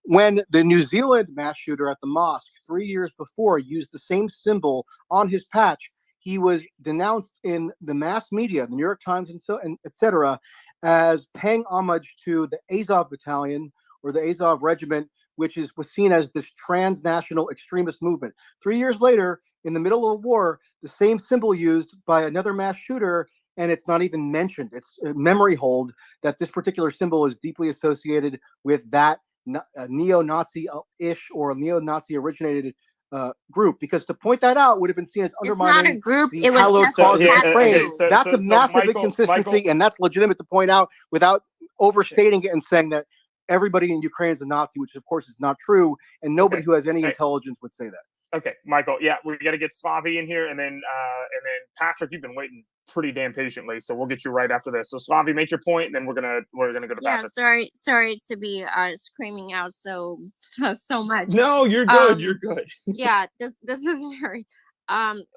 S7: When the New Zealand mass shooter at the mosque 3 years before used the same symbol on his patch, he was denounced in the mass media, the New York Times and et cetera, as paying homage to the Azov battalion or the Azov regiment, which was seen as this transnational extremist movement. 3 years later, in the middle of a war, the same symbol used by another mass shooter, and it's not even mentioned. It's a memory hold that this particular symbol is deeply associated with that neo-Nazi-ish or neo-Nazi originated group, because to point that out would have been seen as
S11: It's not a
S7: undermining
S11: group.
S7: the
S11: It was
S7: hallowed
S11: just
S7: cause of
S11: a
S7: Ukraine.
S11: tattoo.
S7: That's a massive inconsistency, and that's legitimate to point out without overstating it and saying that everybody in Ukraine is a Nazi, which of course is not true, and nobody who has any intelligence would say that.
S2: Okay, Michael. Yeah, we got to get Slavi in here, and then Patrick. You've been waiting pretty damn patiently, so we'll get you right after this. So Slavi, make your point, and then we're gonna go to
S11: Yeah,
S2: Patrick.
S11: sorry to be screaming out so much.
S2: No, you're good. You're good.
S11: Yeah, this is very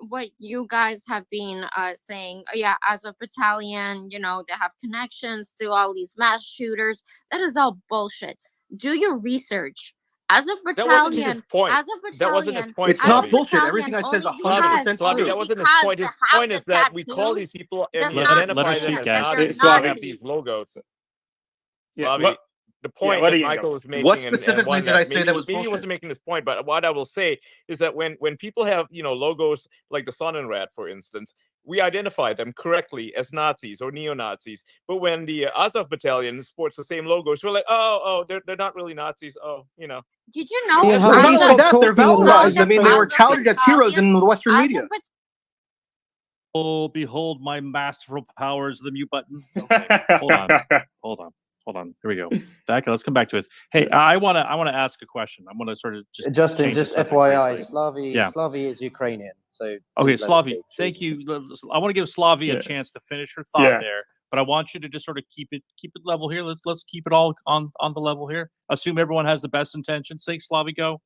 S11: what you guys have been saying. Yeah, as a battalion, you know, they have connections to all these mass shooters. That is all bullshit. Do your research. As a
S6: That wasn't his
S11: battalion,
S6: point.
S11: as a battalion,
S6: That wasn't his point.
S7: It's not
S6: Slavi.
S7: bullshit. Everything I said is 100%
S6: Slavi,
S7: true.
S6: that wasn't his point. His point is that we call these people and we identify them as Nazis. We have these logos. Slavi, the point that Michael was making,
S7: what
S6: and
S7: specifically
S6: one
S7: did I say
S6: maybe,
S7: that was
S6: maybe he
S7: bullshit?
S6: wasn't making this point, but what I will say is that when people have, you know, logos like the Sonnenrad, for instance, we identify them correctly as Nazis or neo-Nazis. But when the Azov battalion sports the same logos, we're like, they're not really Nazis. Oh, you know.
S11: Did you know?
S7: Well, not only that, they're valorized. I mean, they were touted as heroes in the Western media.
S12: Oh, behold my masterful powers, the mute button. Okay, hold on. Here we go. Let's come back to it. Hey, I want to ask a question. I want to sort of
S10: Justin,
S12: change the
S10: just
S12: subject
S10: FYI,
S12: briefly.
S10: Slavi is Ukrainian. So
S12: Okay,
S10: please let us
S12: Slavi,
S10: speak.
S12: thank you. I want to give Slavi a chance to finish her thought
S2: Yeah.
S12: there, but I want you to just sort of keep it level here. Let's keep it all on the level here. Assume everyone has the best intentions. Say, Slavi, go.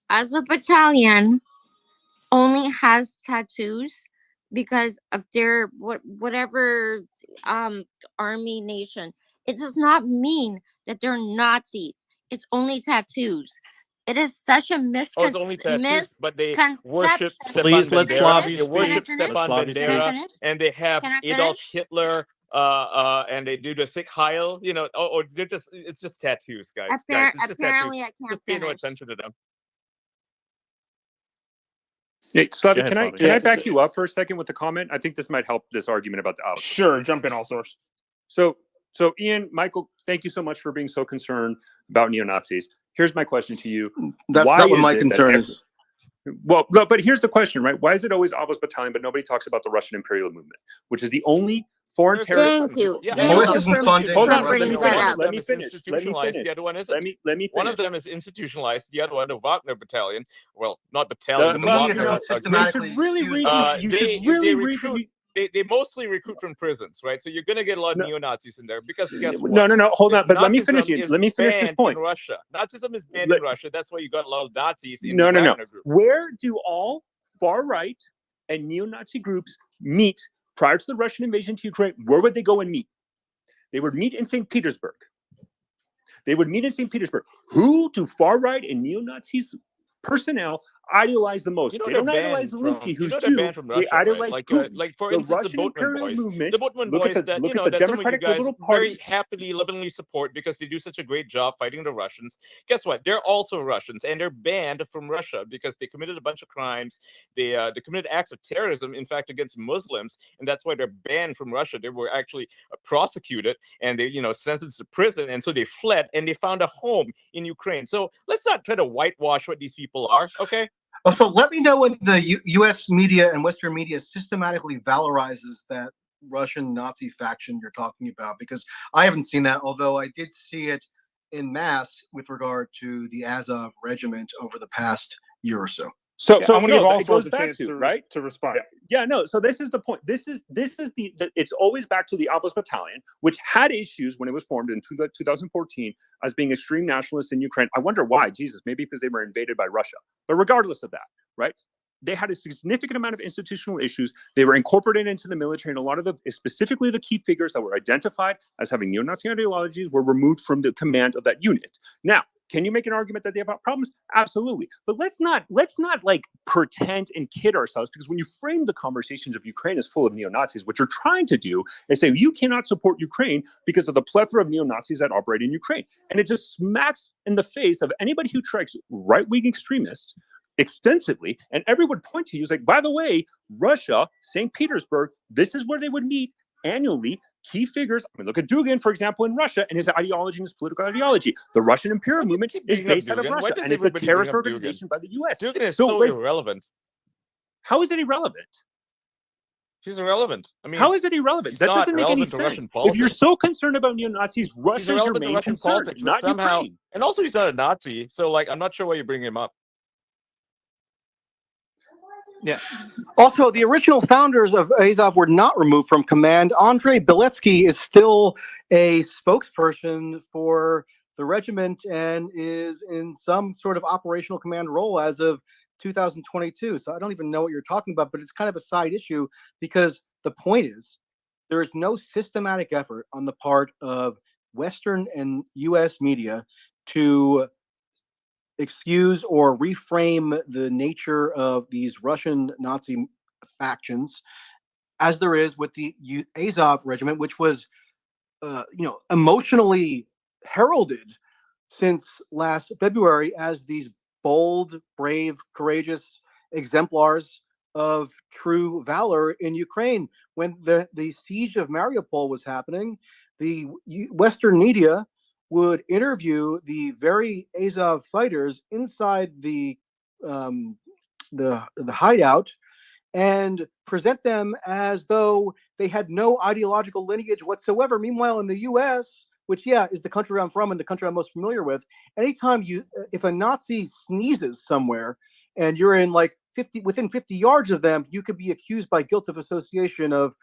S11: As a battalion only has tattoos because of their whatever army nation. It does not mean that they're Nazis. It's only tattoos. It is such a
S6: Oh, it's only tattoos, but they worship
S11: misconception.
S6: Stepan
S12: Please let
S6: Bandera.
S12: Slavi
S6: They worship
S12: speak. Let
S6: Stepan
S12: Slavi speak.
S6: Bandera, and they have
S11: Can I
S6: Adolf
S11: finish?
S6: Hitler, and they do the Sieg Heil. You know, it's just tattoos, guys. Guys, it's just
S11: Apparently,
S6: tattoos.
S11: I can't
S6: Just pay no
S11: finish.
S6: attention to them.
S13: Hey, Slavi,
S12: ahead,
S13: can I
S12: Slavi.
S13: back you up for a second with the comment? I think this might help this argument about the outlook.
S2: Sure, jump in, all source.
S13: So Ian, Michael, thank you so much for being so concerned about neo-Nazis. Here's my question to you.
S7: That's
S13: Why
S7: not what
S13: is
S7: my
S13: it that
S7: concern is.
S13: Well, no, but here's the question, right? Why is it always Avos Battalion, but nobody talks about the Russian imperial movement, which is the only foreign terrorist?
S11: Thank you.
S6: Yeah,
S11: Thank you
S7: isn't
S11: for
S7: funded
S13: Hold
S7: by
S13: on,
S7: Russian
S11: bringing
S7: Ukraine.
S11: that up.
S13: let me
S6: is
S13: finish.
S6: institutionalized, the other one isn't.
S13: Let me
S6: One of
S13: finish.
S6: them is institutionalized, the other one, the Wagner Battalion. Well, not battalion,
S7: The
S6: the
S7: media
S6: Wagner
S7: doesn't
S6: group.
S7: systematically
S13: You should really
S7: use
S13: read.
S7: Russian.
S13: You
S6: They
S13: should really read.
S6: recruit. They mostly recruit from prisons, right? So you're going to get a lot of
S13: No.
S6: neo-Nazis in there because guess what?
S13: No. Hold on, but let me finish.
S6: Nazism is
S13: Let me finish this
S6: banned
S13: point.
S6: in Russia. Nazism is banned in Russia. That's why you got a lot of Nazis in
S13: No.
S6: the Wagner group.
S13: Where do all far right and neo-Nazi groups meet prior to the Russian invasion to Ukraine? Where would they go and meet? They would meet in St. Petersburg. Who do far right and neo-Nazis personnel idealize the most?
S6: You know
S13: They
S6: they're
S13: don't idolize
S6: banned
S13: Zelensky,
S6: from. You
S13: who's
S6: know they're
S13: Jew.
S6: banned from
S13: They
S6: Russia, right?
S13: idolize Putin.
S6: Like for
S13: The
S6: instance,
S13: Russian
S6: the Boatman
S13: imperial
S6: boys.
S13: movement.
S6: The Boatman
S13: Look
S6: boys
S13: at
S6: that
S13: the
S6: you know that some of you
S13: Democratic
S6: guys
S13: Liberal Party.
S6: very happily, lovingly support because they do such a great job fighting the Russians. Guess what? They're also Russians, and they're banned from Russia because they committed a bunch of crimes. They committed acts of terrorism, in fact, against Muslims, and that's why they're banned from Russia. They were actually prosecuted and they, sentenced to prison, and so they fled and they found a home in Ukraine. So let's not try to whitewash what these people are, okay?
S7: So let me know when the U.S. media and Western media systematically valorizes that Russian Nazi faction you're talking about, because I haven't seen that, although I did see it en masse with regard to the Azov regiment over the past year or so.
S13: So
S2: I'm gonna give all
S13: it goes
S2: sorts a
S13: back
S2: chance
S13: to,
S2: to
S13: right?
S2: to respond.
S13: Yeah, no. So this is the point. This is the it's always back to the Avos Battalion, which had issues when it was formed in 2014 as being extreme nationalists in Ukraine. I wonder why. Jesus, maybe because they were invaded by Russia. But regardless of that, right? They had a significant amount of institutional issues. They were incorporated into the military, and a lot of specifically the key figures that were identified as having neo-Nazi ideologies were removed from the command of that unit. Now, can you make an argument that they have problems? Absolutely. But let's not like pretend and kid ourselves, because when you frame the conversations of Ukraine as full of neo-Nazis, what you're trying to do is say you cannot support Ukraine because of the plethora of neo-Nazis that operate in Ukraine. And it just smacks in the face of anybody who tracks right-wing extremists extensively, and everyone would point to you as like, by the way, Russia, St. Petersburg, this is where they would meet annually key figures. I mean, look at Dugin, for example, in Russia, and his ideology and his political ideology. The Russian imperial movement is
S6: Bringing up
S13: based out of
S6: Dugin? Why
S13: Russia,
S6: does
S13: and it's a
S6: everybody bring
S13: terrorist
S6: up Dugin?
S13: organization by the U.S.
S6: Dugin is
S13: So,
S6: so
S13: like,
S6: irrelevant.
S13: how is it irrelevant?
S6: She's irrelevant. I mean,
S13: How is it irrelevant?
S6: she's
S13: That
S6: not
S13: doesn't make any
S6: relevant to
S13: sense.
S6: Russian
S13: If you're
S6: politics.
S13: so concerned about neo-Nazis,
S6: She's
S13: Russia's your
S6: irrelevant to
S13: main
S6: Russian
S13: concern,
S6: politics, but
S13: not
S6: somehow,
S13: Ukraine.
S6: and also he's not a Nazi, so like I'm not sure why you bring him up.
S1: Yeah.
S7: Also, the original founders of Azov were not removed from command. Andrei Beletsky is still a spokesperson for the regiment and is in some sort of operational command role as of 2022. So I don't even know what you're talking about, but it's kind of a side issue because the point is there is no systematic effort on the part of Western and US media to excuse or reframe the nature of these Russian Nazi factions, as there is with the Azov regiment, which was, emotionally heralded since last February as these bold, brave, courageous exemplars of true valor in Ukraine. When the siege of Mariupol was happening, the Western media would interview the very Azov fighters inside the hideout and present them as though they had no ideological lineage whatsoever. Meanwhile, in the U.S., which is the country I'm from and the country I'm most familiar with, anytime if a Nazi sneezes somewhere and you're in like within 50 yards of them, you could be accused by guilt of association of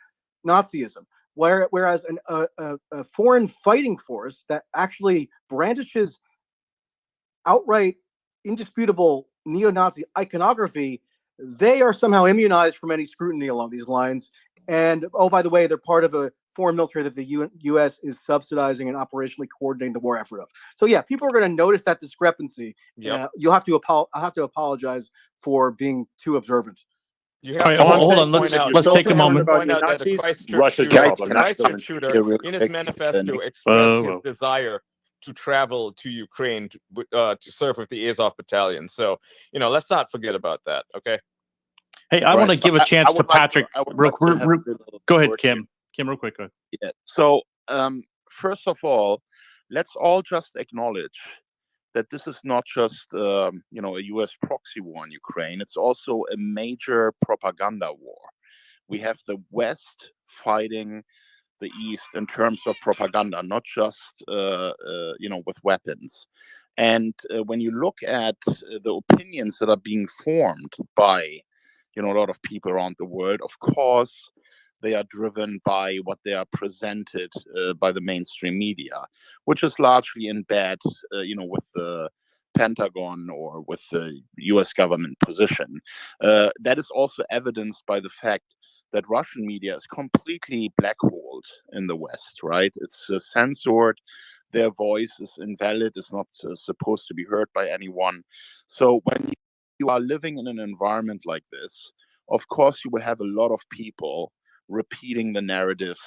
S7: Nazism. Whereas a foreign fighting force that actually brandishes outright indisputable neo-Nazi iconography, they are somehow immunized from any scrutiny along these lines. And oh, by the way, they're part of a foreign military that the U.S. is subsidizing and operationally coordinating the war effort of. So yeah, people are going to notice that discrepancy.
S6: Yep.
S7: I'll have to apologize for being too observant.
S6: You
S12: All
S6: have
S12: right,
S6: to
S12: hold
S6: also
S12: on.
S6: point out.
S12: Let's take a moment.
S6: Point out that the Christchurch
S13: Russia's
S6: shooter,
S13: problem, not
S6: Christchurch
S13: Zelensky.
S6: shooter,
S19: Yeah, real
S6: in his
S19: quick,
S6: manifesto
S19: Nick.
S6: expressed his desire to travel to Ukraine to serve with the Azov battalion. So let's not forget about that. Okay.
S12: Hey, I
S19: Right,
S12: want to
S19: so
S12: give a chance to
S19: would like
S12: Patrick.
S19: I would like to have a little
S12: Go ahead,
S19: word
S12: Kim.
S19: here.
S12: Kim, real quick. Go ahead.
S19: Yeah. So, first of all, let's all just acknowledge that this is not just a U.S. proxy war in Ukraine. It's also a major propaganda war. We have the West fighting the East in terms of propaganda, not just with weapons. And when you look at the opinions that are being formed by a lot of people around the world, of course they are driven by what they are presented by the mainstream media, which is largely in bed with the Pentagon or with the US government position. That is also evidenced by the fact that Russian media is completely blackholed in the West, right? It's censored. Their voice is invalid, is not supposed to be heard by anyone. So when you are living in an environment like this, of course, you will have a lot of people repeating the narratives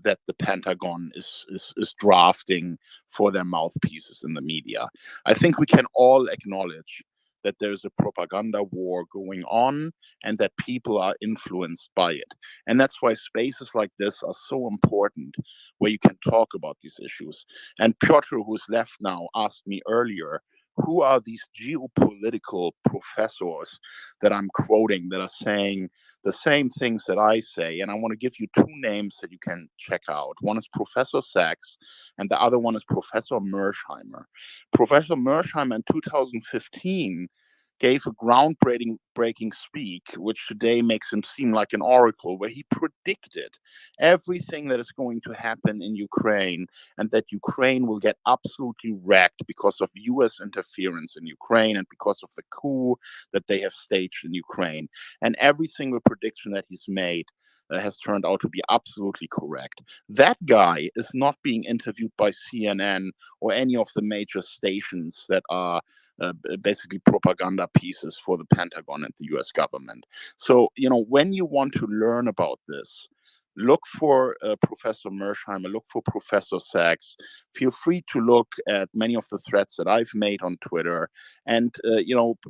S19: that the Pentagon is drafting for their mouthpieces in the media. I think we can all acknowledge that there's a propaganda war going on and that people are influenced by it. And that's why spaces like this are so important, where you can talk about these issues. And Piotr, who's left now, asked me earlier, who are these geopolitical professors that I'm quoting that are saying the same things that I say? And I want to give you two names that you can check out. One is Professor Sachs, and the other one is Professor Mersheimer. Professor Mersheimer in 2015 gave a groundbreaking speak, which today makes him seem like an oracle, where he predicted everything that is going to happen in Ukraine and that Ukraine will get absolutely wrecked because of US interference in Ukraine and because of the coup that they have staged in Ukraine. And every single prediction that he's made has turned out to be absolutely correct. That guy is not being interviewed by CNN or any of the major stations that are basically propaganda pieces for the Pentagon and the US government. So, when you want to learn about this, look for Professor Mersheimer, look for Professor Sachs. Feel free to look at many of the threads that I've made on Twitter. And,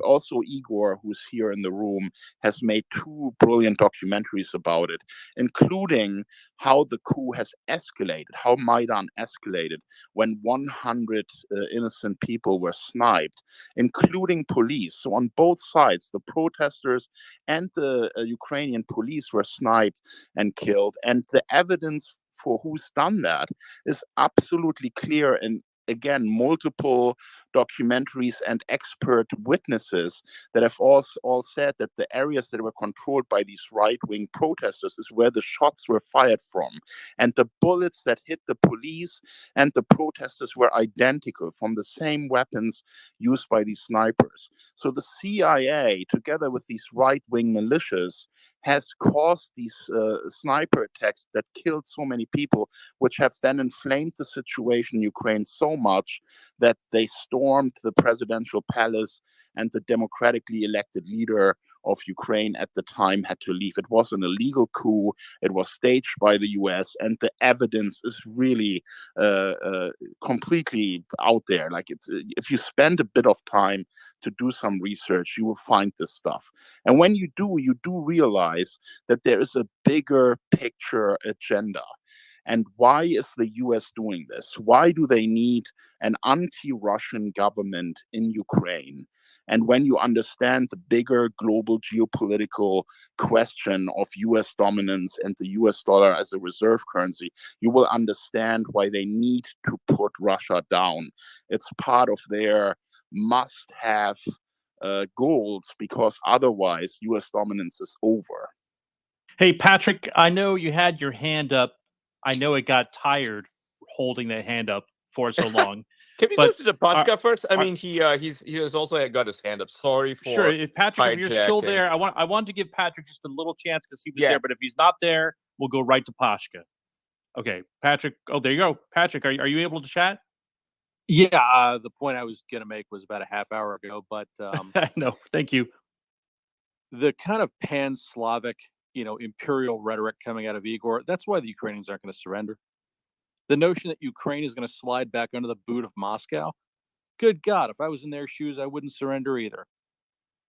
S19: also Igor, who's here in the room, has made two brilliant documentaries about it, including how the coup has escalated, how Maidan escalated when 100 innocent people were sniped, including police. So on both sides, the protesters and the Ukrainian police were sniped and killed. And the evidence for who's done that is absolutely clear in, again, multiple documentaries and expert witnesses that have all said that the areas that were controlled by these right-wing protesters is where the shots were fired from. And the bullets that hit the police and the protesters were identical, from the same weapons used by these snipers. So the CIA, together with these right-wing militias, has caused these sniper attacks that killed so many people, which have then inflamed the situation in Ukraine so much that they stormed the presidential palace, and the democratically elected leader of Ukraine at the time had to leave. It was an illegal coup. It was staged by the US, and the evidence is really completely out there. Like, it's if you spend a bit of time to do some research, you will find this stuff. And when you do realize that there is a bigger picture agenda. And why is the US doing this? Why do they need an anti-Russian government in Ukraine? And when you understand the bigger global geopolitical question of US dominance and the US dollar as a reserve currency, you will understand why they need to put Russia down. It's part of their must-have goals, because otherwise US dominance is over.
S12: Hey, Patrick, I know you had your hand up. I know it got tired holding that hand up for so long.
S6: Can we go to the podcast first? I mean, he has also got his hand up. Sorry for
S12: sure. If Patrick, if you're still
S6: hijacking.
S12: there, I wanted to give Patrick just a little chance because he was
S6: Yeah.
S12: there. But if he's not there, we'll go right to Pashka. Okay, Patrick. Oh, there you go, Patrick. Are you able to chat?
S8: Yeah, the point I was going to make was about a half hour ago, but
S12: no, thank you.
S8: The kind of pan-Slavic, imperial rhetoric coming out of Igor, that's why the Ukrainians aren't going to surrender. The notion that Ukraine is going to slide back under the boot of Moscow, good God, if I was in their shoes, I wouldn't surrender either.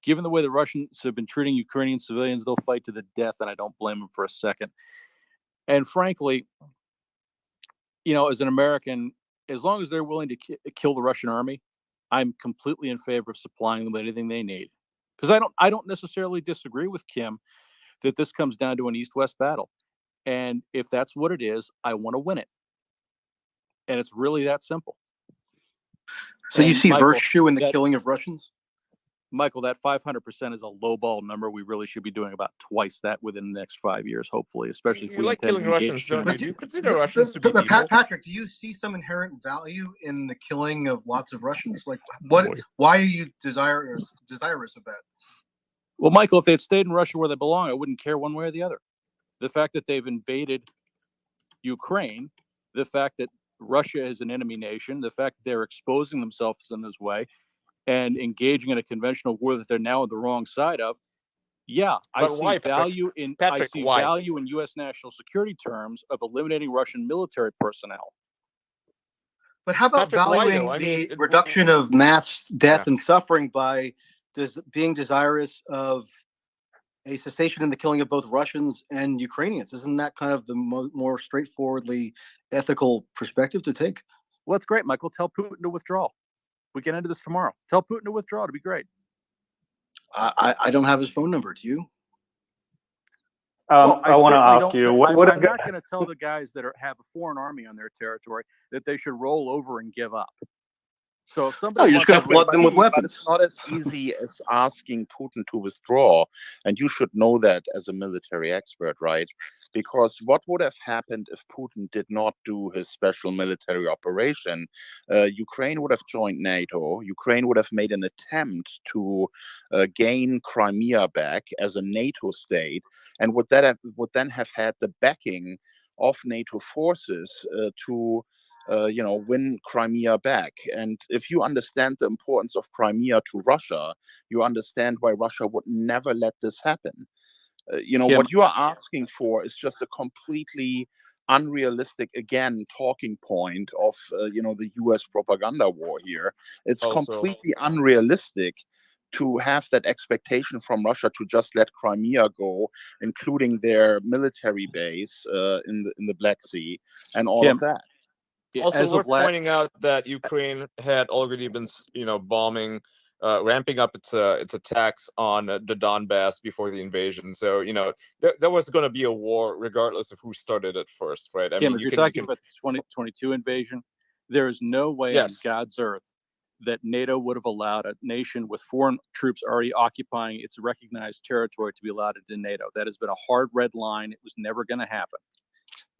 S8: Given the way the Russians have been treating Ukrainian civilians, they'll fight to the death, and I don't blame them for a second. And frankly, as an American, as long as they're willing to kill the Russian army, I'm completely in favor of supplying them with anything they need. Because I don't necessarily disagree with Kim that this comes down to an East-West battle. And if that's what it is, I want to win it. And it's really that simple.
S7: So you see
S8: Michael,
S7: virtue in the killing of Russians?
S8: Michael, that 500% is a lowball number. We really should be doing about twice that within the next 5 years, hopefully, especially if
S6: You
S8: we
S6: like
S8: intend
S6: killing
S8: to engage.
S6: Russians, don't you? Do you consider Russians to be
S7: But
S6: people?
S7: Patrick, do you see some inherent value in the killing of lots of Russians? Like, why are you desirous of that?
S8: Well, Michael, if they had stayed in Russia where they belong, I wouldn't care one way or the other. The fact that they've invaded Ukraine, the fact that Russia is an enemy nation, the fact that they're exposing themselves in this way and engaging in a conventional war that they're now on the wrong side of. Yeah, I see value in value in U.S. national security terms of eliminating Russian military personnel.
S7: But how about valuing the reduction of mass death and suffering by being desirous of a cessation in the killing of both Russians and Ukrainians? Isn't that kind of the more straightforwardly ethical perspective to take?
S8: Well, that's great, Michael. Tell Putin to withdraw. We get into this tomorrow. Tell Putin to withdraw. It'd be great.
S7: I don't have his phone number. Do you?
S8: Well,
S15: I want to ask you, what
S8: I'm not going to tell the guys that have a foreign army on their territory that they should roll over and give up. So if somebody
S7: you're just going to flood them with weapons.
S19: It's not as easy as asking Putin to withdraw, and you should know that as a military expert, right? Because what would have happened if Putin did not do his special military operation? Ukraine would have joined NATO. Ukraine would have made an attempt to gain Crimea back as a NATO state, and would then have had the backing of NATO forces to win Crimea back. And if you understand the importance of Crimea to Russia, you understand why Russia would never let this happen. What you are asking for is just a completely unrealistic, again, talking point of, the US propaganda war here. It's completely unrealistic to have that expectation from Russia to just let Crimea go, including their military base in the Black Sea and all
S6: Kim,
S19: of that.
S6: Also worth pointing out that Ukraine had already been, bombing, ramping up its attacks on the Donbass before the invasion. So there was going to be a war regardless of who started it first, right? I
S8: Kim,
S6: mean,
S8: if
S6: you
S8: you're
S6: can,
S8: talking about the 2022 invasion, there is no way on
S6: Yes.
S8: God's earth that NATO would have allowed a nation with foreign troops already occupying its recognized territory to be allowed into NATO. That has been a hard red line. It was never going to happen.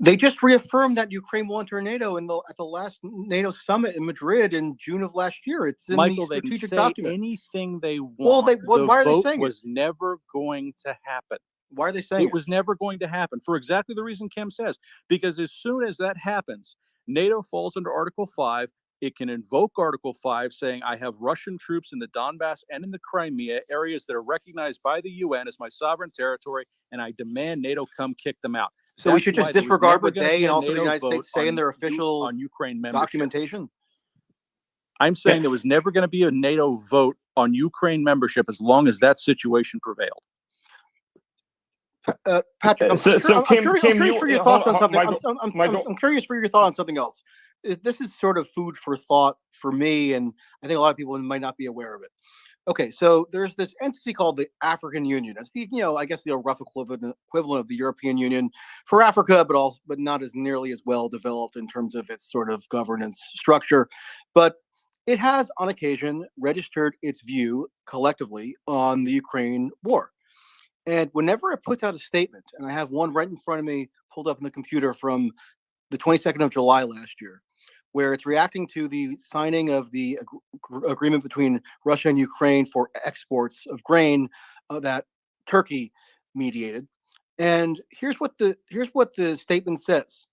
S7: They just reaffirmed that Ukraine will enter NATO at the last NATO summit in Madrid in June of last year. It's in
S8: Michael,
S7: the
S8: they can
S7: strategic
S8: say
S7: document.
S8: anything they want.
S7: Well, why are they
S8: vote
S7: saying
S8: was never going to happen.
S7: Why are they saying
S8: it was never going to happen for exactly the reason Kim says, because as soon as that happens, NATO falls under Article 5. It can invoke Article 5 saying, I have Russian troops in the Donbass and in the Crimea, areas that are recognized by the UN as my sovereign territory, and I demand NATO come kick them out.
S7: So we
S8: That's
S7: should
S8: why
S7: just
S8: there was
S7: disregard
S8: never
S7: what
S8: gonna
S7: they
S8: be
S7: and
S8: a
S7: also the
S8: NATO
S7: United
S8: vote
S7: States say in
S8: on
S7: their official
S8: on Ukraine membership.
S7: documentation?
S8: I'm saying there was never going to be a NATO vote on Ukraine membership as long as that situation prevailed.
S7: Patrick, I'm curious for your thoughts on something. I'm curious for your thought on something else. This is sort of food for thought for me, and I think a lot of people might not be aware of it. Okay, so there's this entity called the African Union. It's the, I guess the rough equivalent of the European Union for Africa, but not as nearly as well developed in terms of its sort of governance structure. But it has, on occasion, registered its view collectively on the Ukraine war. And whenever it puts out a statement, and I have one right in front of me, pulled up on the computer from the 22nd of July last year, where it's reacting to the signing of the agreement between Russia and Ukraine for exports of grain that Turkey mediated. And here's what the statement says.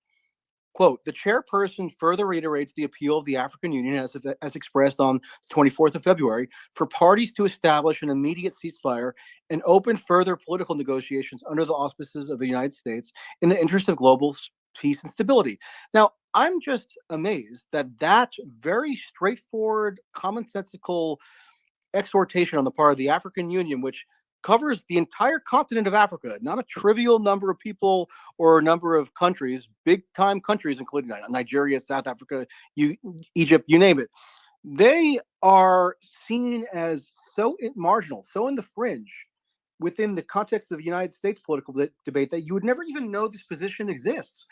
S7: Quote, the chairperson further reiterates the appeal of the African Union as expressed on the 24th of February for parties to establish an immediate ceasefire and open further political negotiations under the auspices of the United States in the interest of global peace and stability. Now, I'm just amazed that very straightforward, commonsensical exhortation on the part of the African Union, which covers the entire continent of Africa, not a trivial number of people or a number of countries, big time countries, including Nigeria, South Africa, Egypt, you name it. They are seen as so marginal, so in the fringe within the context of the United States political debate that you would never even know this position exists.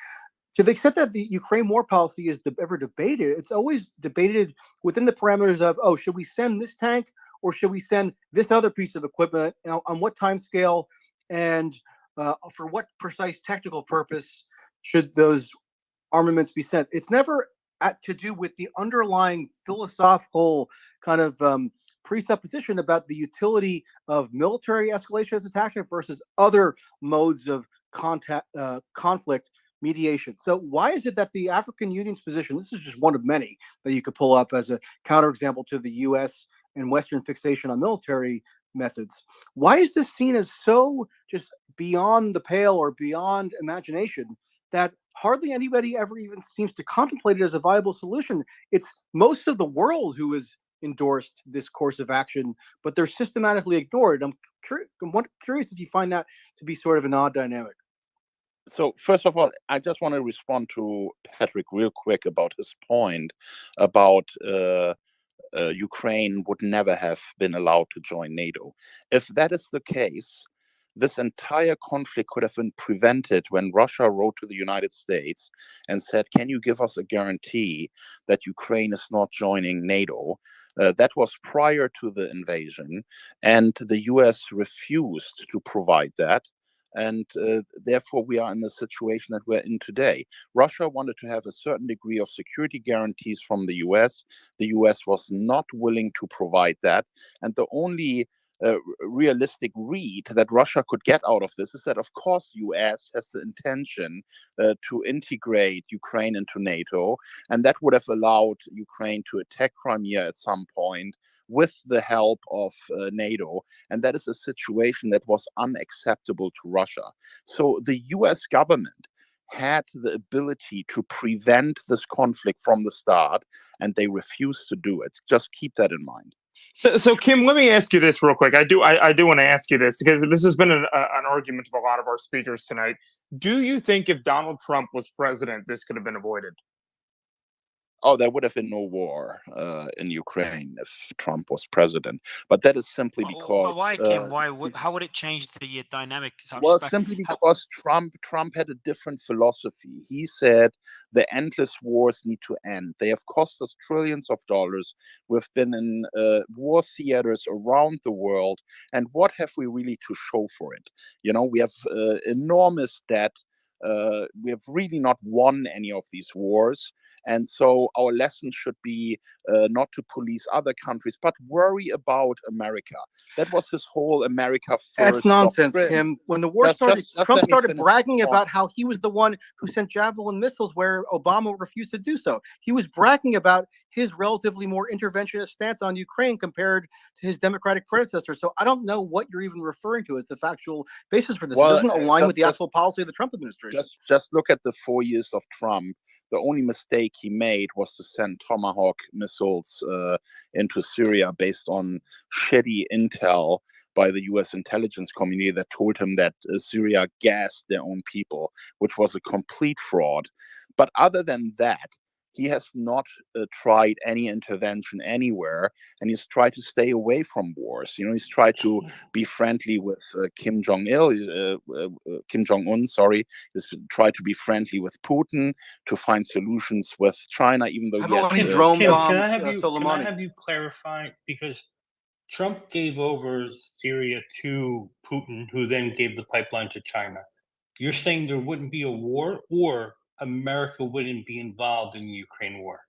S7: To the extent that the Ukraine war policy is ever debated, it's always debated within the parameters of, oh, should we send this tank or should we send this other piece of equipment, on what time scale, and for what precise technical purpose should those armaments be sent? It's never to do with the underlying philosophical kind of presupposition about the utility of military escalation as a tactic versus other modes of conflict mediation. So why is it that the African Union's position, this is just one of many that you could pull up as a counterexample to the US and Western fixation on military methods, why is this seen as so just beyond the pale or beyond imagination that hardly anybody ever even seems to contemplate it as a viable solution? It's most of the world who has endorsed this course of action, but they're systematically ignored. I'm curious if you find that to be sort of an odd dynamic.
S19: So first of all, I just want to respond to Patrick real quick about his point about Ukraine would never have been allowed to join NATO. If that is the case, this entire conflict could have been prevented when Russia wrote to the United States and said, can you give us a guarantee that Ukraine is not joining NATO? That was prior to the invasion, and the US refused to provide that. And therefore, we are in the situation that we're in today. Russia wanted to have a certain degree of security guarantees from the US. The US was not willing to provide that. And the only realistic read that Russia could get out of this is that, of course, US has the intention to integrate Ukraine into NATO, and that would have allowed Ukraine to attack Crimea at some point with the help of NATO, and that is a situation that was unacceptable to Russia. So the US government had the ability to prevent this conflict from the start, and they refused to do it. Just keep that in mind.
S2: So Kim, let me ask you this real quick. I do want to ask you this because this has been an argument of a lot of our speakers tonight. Do you think if Donald Trump was president, this could have been avoided?
S19: Oh, there would have been no war in Ukraine if Trump was president. But that is simply because
S18: Why, Kim? How would it change the dynamic?
S19: well, simply because Trump had a different philosophy. He said the endless wars need to end. They have cost us trillions of dollars. We've been in war theaters around the world, and what have we really to show for it? You know, we have enormous debt. We have really not won any of these wars. And so our lesson should be not to police other countries, but worry about America. That was his whole America first.
S7: That's nonsense,
S19: doctrine.
S7: Kim. When the war started,
S19: just
S7: Trump
S19: let me
S7: started
S19: finish.
S7: bragging about how he was the one who sent Javelin missiles where Obama refused to do so. He was bragging about his relatively more interventionist stance on Ukraine compared to his Democratic predecessor. So I don't know what you're even referring to as the factual basis for this.
S19: Well,
S7: it doesn't align with the
S19: just-
S7: actual policy of the Trump administration.
S19: Just look at the 4 years of Trump. The only mistake he made was to send Tomahawk missiles into Syria based on shitty intel by the U.S. intelligence community that told him that Syria gassed their own people, which was a complete fraud. But other than that, he has not tried any intervention anywhere, and he's tried to stay away from wars. You know, he's tried to be friendly with Kim Jong-un. Sorry, he's tried to be friendly with Putin, to find solutions with China, even though
S7: How
S19: he
S7: about
S19: had
S7: when he drone
S14: Kim,
S7: bombed
S14: can I
S7: Soleimani?
S14: have you clarify, because Trump gave over Syria to Putin, who then gave the pipeline to China. You're saying there wouldn't be a war, or America wouldn't be involved in the Ukraine war?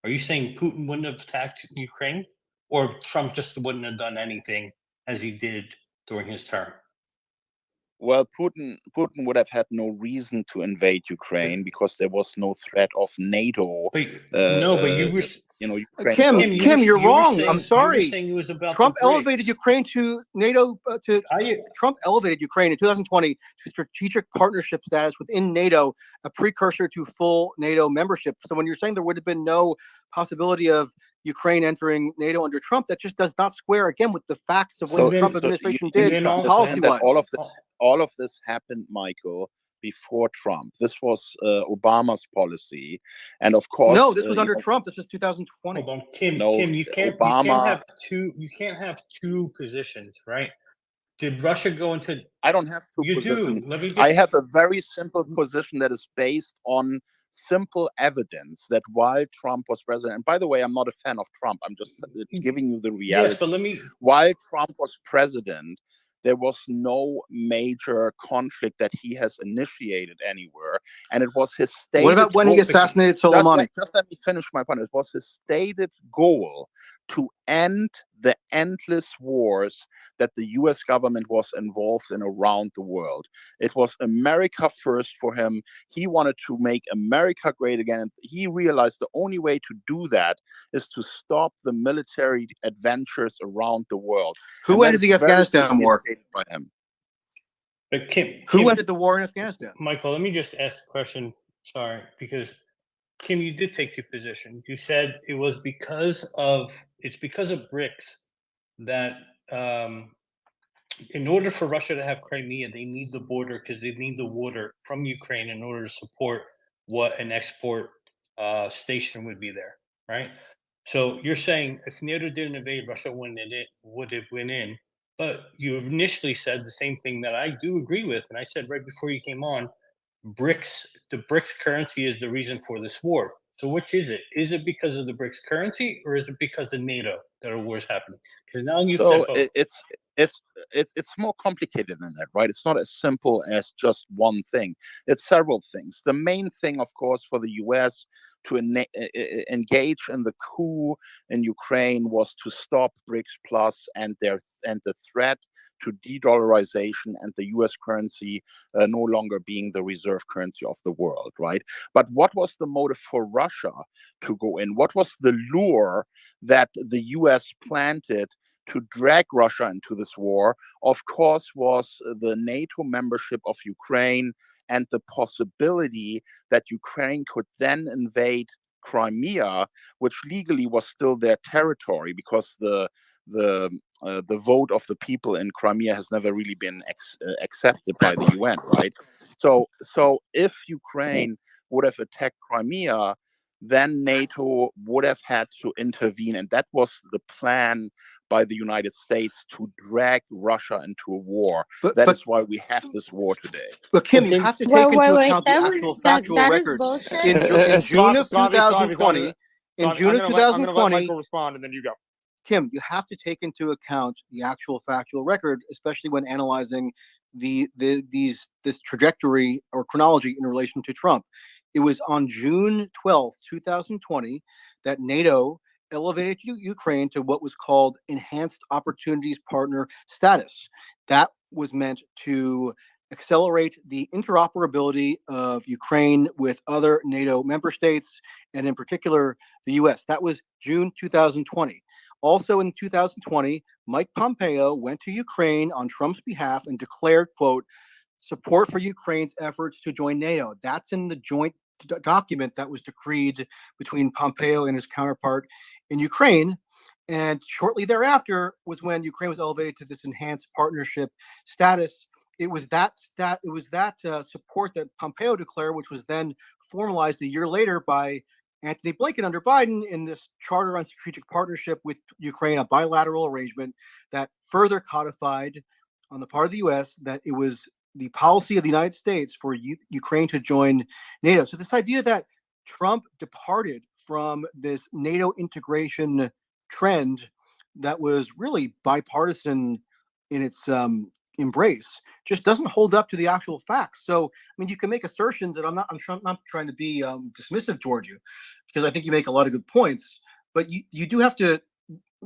S14: Are you saying Putin wouldn't have attacked Ukraine, or Trump just wouldn't have done anything as he did during his term?
S19: Well, Putin would have had no reason to invade Ukraine because there was no threat of NATO.
S14: No, but you were,
S19: Ukraine.
S7: Kim, you're wrong.
S14: saying,
S7: I'm sorry.
S14: You were saying it was about
S7: Trump
S14: the BRICS.
S7: elevated Ukraine to NATO. Trump elevated Ukraine in 2020 to strategic partnership status within NATO, a precursor to full NATO membership. So when you're saying there would have been no possibility of Ukraine entering NATO under Trump, that just does not square again with the facts of what the Trump administration
S19: you
S7: did
S19: need to understand
S7: policy-wise.
S19: that all of this happened, Michael, before Trump. This was Obama's policy, and of course,
S7: No, this was under Trump. This was 2020.
S14: Hold on, Kim.
S19: No,
S14: Kim, you can't have two. You can't have two positions, right? Did Russia go into?
S19: I don't have two
S14: You
S19: positions.
S14: do. Let me just.
S19: I have a very simple position that is based on simple evidence that while Trump was president, and by the way, I'm not a fan of Trump. I'm just giving you the reality.
S14: Yes, but let me.
S19: While Trump was president, there was no major conflict that he has initiated anywhere, and it was his stated.
S7: What about when he assassinated Soleimani?
S19: Just let me finish my point. It was his stated goal to end the endless wars that the U.S. government was involved in around the world. It was America first for him. He wanted to make America great again. And he realized the only way to do that is to stop the military adventures around the world.
S7: Who ended the Afghanistan war?
S19: By him.
S14: But Kim,
S7: Who ended the war in Afghanistan?
S14: Michael, let me just ask a question. Sorry, because Kim, you did take your position. You said it was because of BRICS that in order for Russia to have Crimea, they need the border because they need the water from Ukraine in order to support what an export station would be there, right? So you're saying if NATO didn't invade, Russia would have went in. But you initially said the same thing that I do agree with, and I said right before you came on, the BRICS currency is the reason for this war. So which is it? Is it because of the BRICS currency, or is it because of NATO that a war is happening? Because now you
S19: So
S14: said
S19: it's more complicated than that, right? It's not as simple as just one thing. It's several things. The main thing, of course, for the U.S. to engage in the coup in Ukraine was to stop BRICS Plus and the threat to de-dollarization and the U.S. currency no longer being the reserve currency of the world, right? But what was the motive for Russia to go in? What was the lure that the U.S. planted to drag Russia into this war? Of course, was the NATO membership of Ukraine and the possibility that Ukraine could then invade Crimea, which legally was still their territory because the vote of the people in Crimea has never really been accepted by the UN, right? So if Ukraine would have attacked Crimea, then NATO would have had to intervene, and that was the plan by the United States to drag Russia into a war. That is why we have this war today.
S7: But Kim, you have to take into account the
S11: That
S7: actual
S11: was
S7: factual
S11: that is
S7: record.
S11: bullshit.
S7: In June of
S2: Slavi,
S7: 2020, in
S2: Slavi,
S7: June of
S2: I'm gonna let
S7: 2020,
S2: Michael respond, and then you go.
S7: Kim, you have to take into account the actual factual record, especially when analyzing this trajectory or chronology in relation to Trump. It was on June 12th, 2020, that NATO elevated Ukraine to what was called Enhanced Opportunities Partner status. That was meant to accelerate the interoperability of Ukraine with other NATO member states, and in particular, the US. That was June 2020. Also in 2020, Mike Pompeo went to Ukraine on Trump's behalf and declared, quote, support for Ukraine's efforts to join NATO. That's in the joint document that was decreed between Pompeo and his counterpart in Ukraine. And shortly thereafter was when Ukraine was elevated to this enhanced partnership status. It was that support that Pompeo declared, which was then formalized a year later by Antony Blinken under Biden in this Charter on Strategic Partnership with Ukraine, a bilateral arrangement that further codified on the part of the U.S. that it was the policy of the United States for Ukraine to join NATO. So this idea that Trump departed from this NATO integration trend that was really bipartisan in its embrace just doesn't hold up to the actual facts. So, I mean, you can make assertions, and I'm not trying to be dismissive toward you, because I think you make a lot of good points. But you do have to,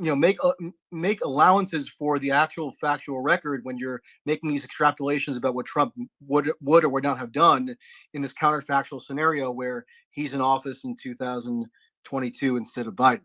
S7: make allowances for the actual factual record when you're making these extrapolations about what Trump would or would not have done in this counterfactual scenario where he's in office in 2022 instead of Biden.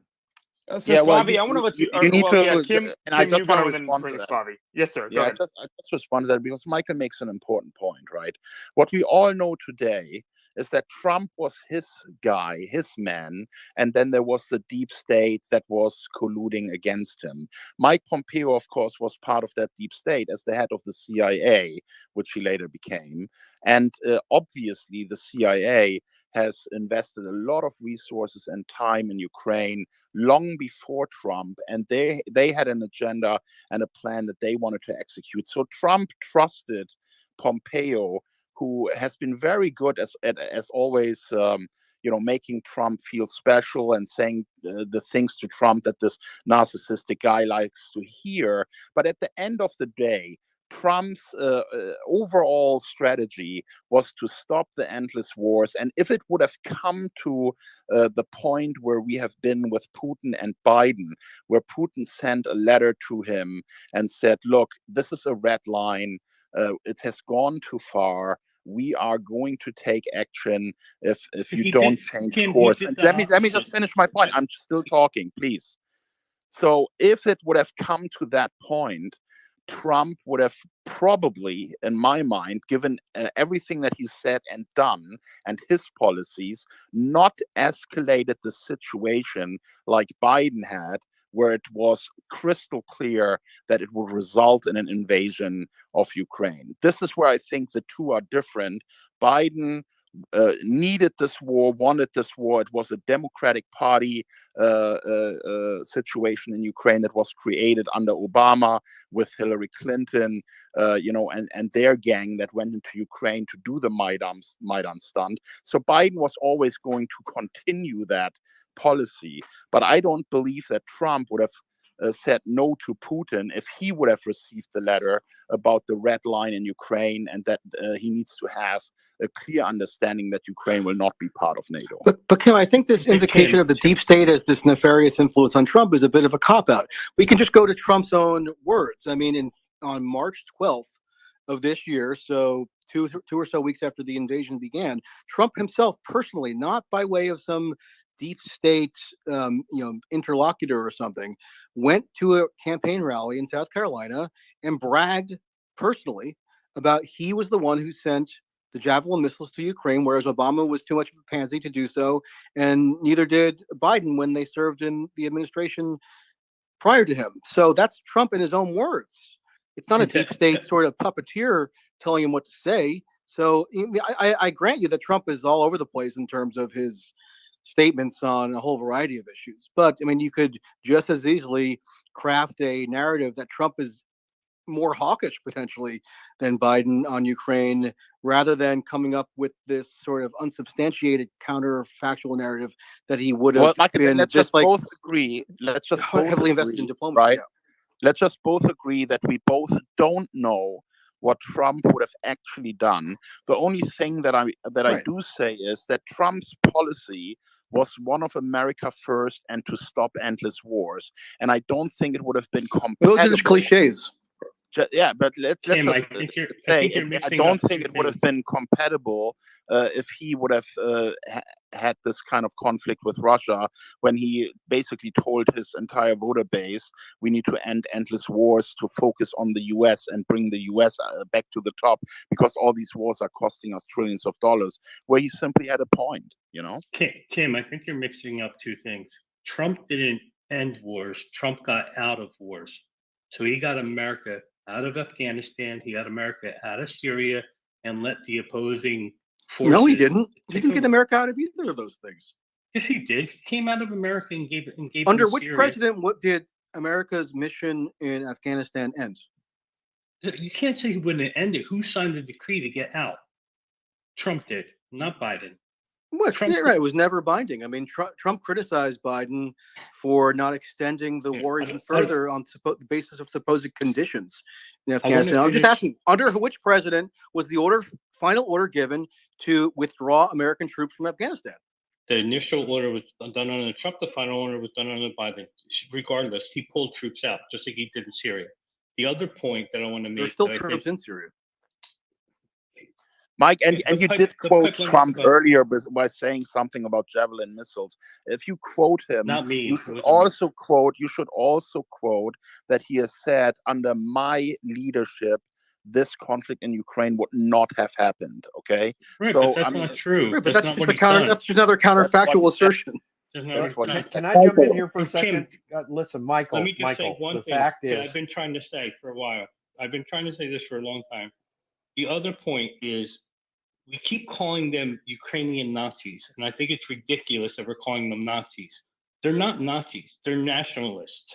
S2: So, Slavi, I want to let you.
S19: You need to,
S2: Kim,
S19: and I
S2: Kim,
S19: just
S2: you
S19: want
S2: go,
S19: to
S2: and then
S19: respond
S2: bring
S19: to that.
S2: Slavi. Yes, sir. Go
S19: Yeah,
S2: ahead.
S19: I just respond to that because Michael makes an important point, right? What we all know today is that Trump was his guy, his man, and then there was the deep state that was colluding against him. Mike Pompeo, of course, was part of that deep state as the head of the CIA, which he later became. And obviously, the CIA has invested a lot of resources and time in Ukraine long before Trump, and they had an agenda and a plan that they wanted to execute. So Trump trusted Pompeo, who has been very good as always, making Trump feel special and saying the things to Trump that this narcissistic guy likes to hear. But at the end of the day, Trump's overall strategy was to stop the endless wars. And if it would have come to the point where we have been with Putin and Biden, where Putin sent a letter to him and said, look, this is a red line. It has gone too far. We are going to take action if you don't change course. And let me just finish my point. I'm still talking, please. So if it would have come to that point, Trump would have probably, in my mind, given everything that he said and done and his policies, not escalated the situation like Biden had, where it was crystal clear that it would result in an invasion of Ukraine. This is where I think the two are different. Biden needed this war, wanted this war. It was a Democratic Party situation in Ukraine that was created under Obama with Hillary Clinton, and their gang that went into Ukraine to do the Maidan stunt. So Biden was always going to continue that policy. But I don't believe that Trump would have said no to Putin if he would have received the letter about the red line in Ukraine and that he needs to have a clear understanding that Ukraine will not be part of NATO.
S7: But Kim, I think this invocation of the deep state as this nefarious influence on Trump is a bit of a cop-out. We can just go to Trump's own words. I mean, on March 12th of this year, so two or so weeks after the invasion began, Trump himself personally, not by way of some deep state, interlocutor or something, went to a campaign rally in South Carolina and bragged personally about he was the one who sent the Javelin missiles to Ukraine, whereas Obama was too much of a pansy to do so, and neither did Biden when they served in the administration prior to him. So that's Trump in his own words. It's not a deep state sort of puppeteer telling him what to say. So I grant you that Trump is all over the place in terms of his statements on a whole variety of issues. But I mean, you could just as easily craft a narrative that Trump is more hawkish potentially than Biden on Ukraine, rather than coming up with this sort of unsubstantiated counterfactual narrative that he would have been
S19: let's
S7: just
S19: just both agree. Let's just both
S7: heavily invested in
S19: agree,
S7: diplomacy.
S19: right?
S7: Yeah.
S19: Let's just both agree that we both don't know what Trump would have actually done. The only thing that I do say is that Trump's policy was one of America first and to stop endless wars. And I don't think it would have been compatible.
S7: Those are just cliches.
S19: Yeah, but let's
S14: Kim,
S19: just
S14: I think you're
S19: say I
S14: mixing
S19: don't
S14: up
S19: think
S14: two
S19: it would have
S14: things.
S19: been compatible if he would have had this kind of conflict with Russia when he basically told his entire voter base, we need to end endless wars to focus on the US and bring the US back to the top because all these wars are costing us trillions of dollars, where he simply had a point, you know?
S14: Kim, I think you're mixing up two things. Trump didn't end wars. Trump got out of wars. So he got America out of Afghanistan. He got America out of Syria and let the opposing forces.
S7: No, he didn't. He didn't get America out of either of those things.
S14: Yes, he did. He came out of America and gave
S7: Under
S14: them
S7: which
S14: Syria.
S7: president? What did America's mission in Afghanistan end?
S14: You can't say he wouldn't end it. Who signed the decree to get out? Trump did, not Biden.
S7: What? Yeah, right. It was never binding. I mean, Trump criticized Biden for not extending the war even further on the basis of supposed conditions in Afghanistan. I'm just asking, under which president was the final order given to withdraw American troops from Afghanistan?
S14: The initial order was done under Trump. The final order was done under Biden. Regardless, he pulled troops out, just like he did in Syria. The other point that I want to make—
S7: There's still troops in Syria.
S19: Mike, and you did quote Trump earlier by saying something about Javelin missiles. If you quote him,
S14: not me.
S19: You should also quote that he has said, under my leadership, this conflict in Ukraine would not have happened. Okay,
S14: right,
S19: so
S14: but that's not true.
S7: Right, but that's just another counterfactual assertion.
S10: Can I jump in here for a second? Listen, Michael.
S14: Let me just say one thing
S10: fact
S14: that
S10: is,
S14: I've been trying to say for a while. I've been trying to say this for a long time. The other point is, we keep calling them Ukrainian Nazis, and I think it's ridiculous that we're calling them Nazis. They're not Nazis. They're nationalists,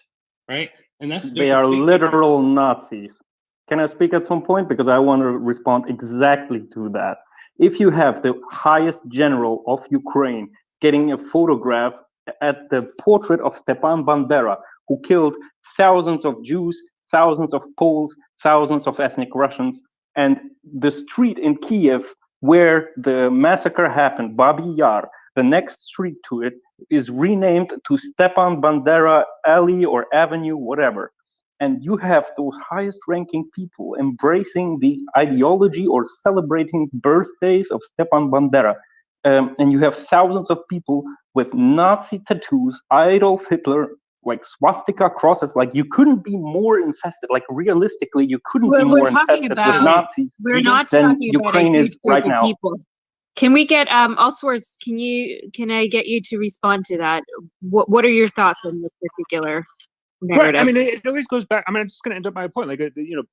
S14: right? And
S15: they are literal Nazis. Can I speak at some point? Because I want to respond exactly to that. If you have the highest general of Ukraine getting a photograph at the portrait of Stepan Bandera, who killed thousands of Jews, thousands of Poles, thousands of ethnic Russians, and the street in Kiev where the massacre happened, Babi Yar, the next street to it is renamed to Stepan Bandera Alley or Avenue, whatever. And you have those highest ranking people embracing the ideology or celebrating birthdays of Stepan Bandera. And you have thousands of people with Nazi tattoos, Adolf Hitler, like swastika crosses. Like, you couldn't be more infested. Like, realistically, you couldn't be more infested with Nazis than Ukraine is right now.
S5: People. Can we get Allsworth? Can I get you to respond to that? What are your thoughts on this particular narrative?
S13: Right. I mean, it always goes back. I mean, I'm just going to end up my point. Like,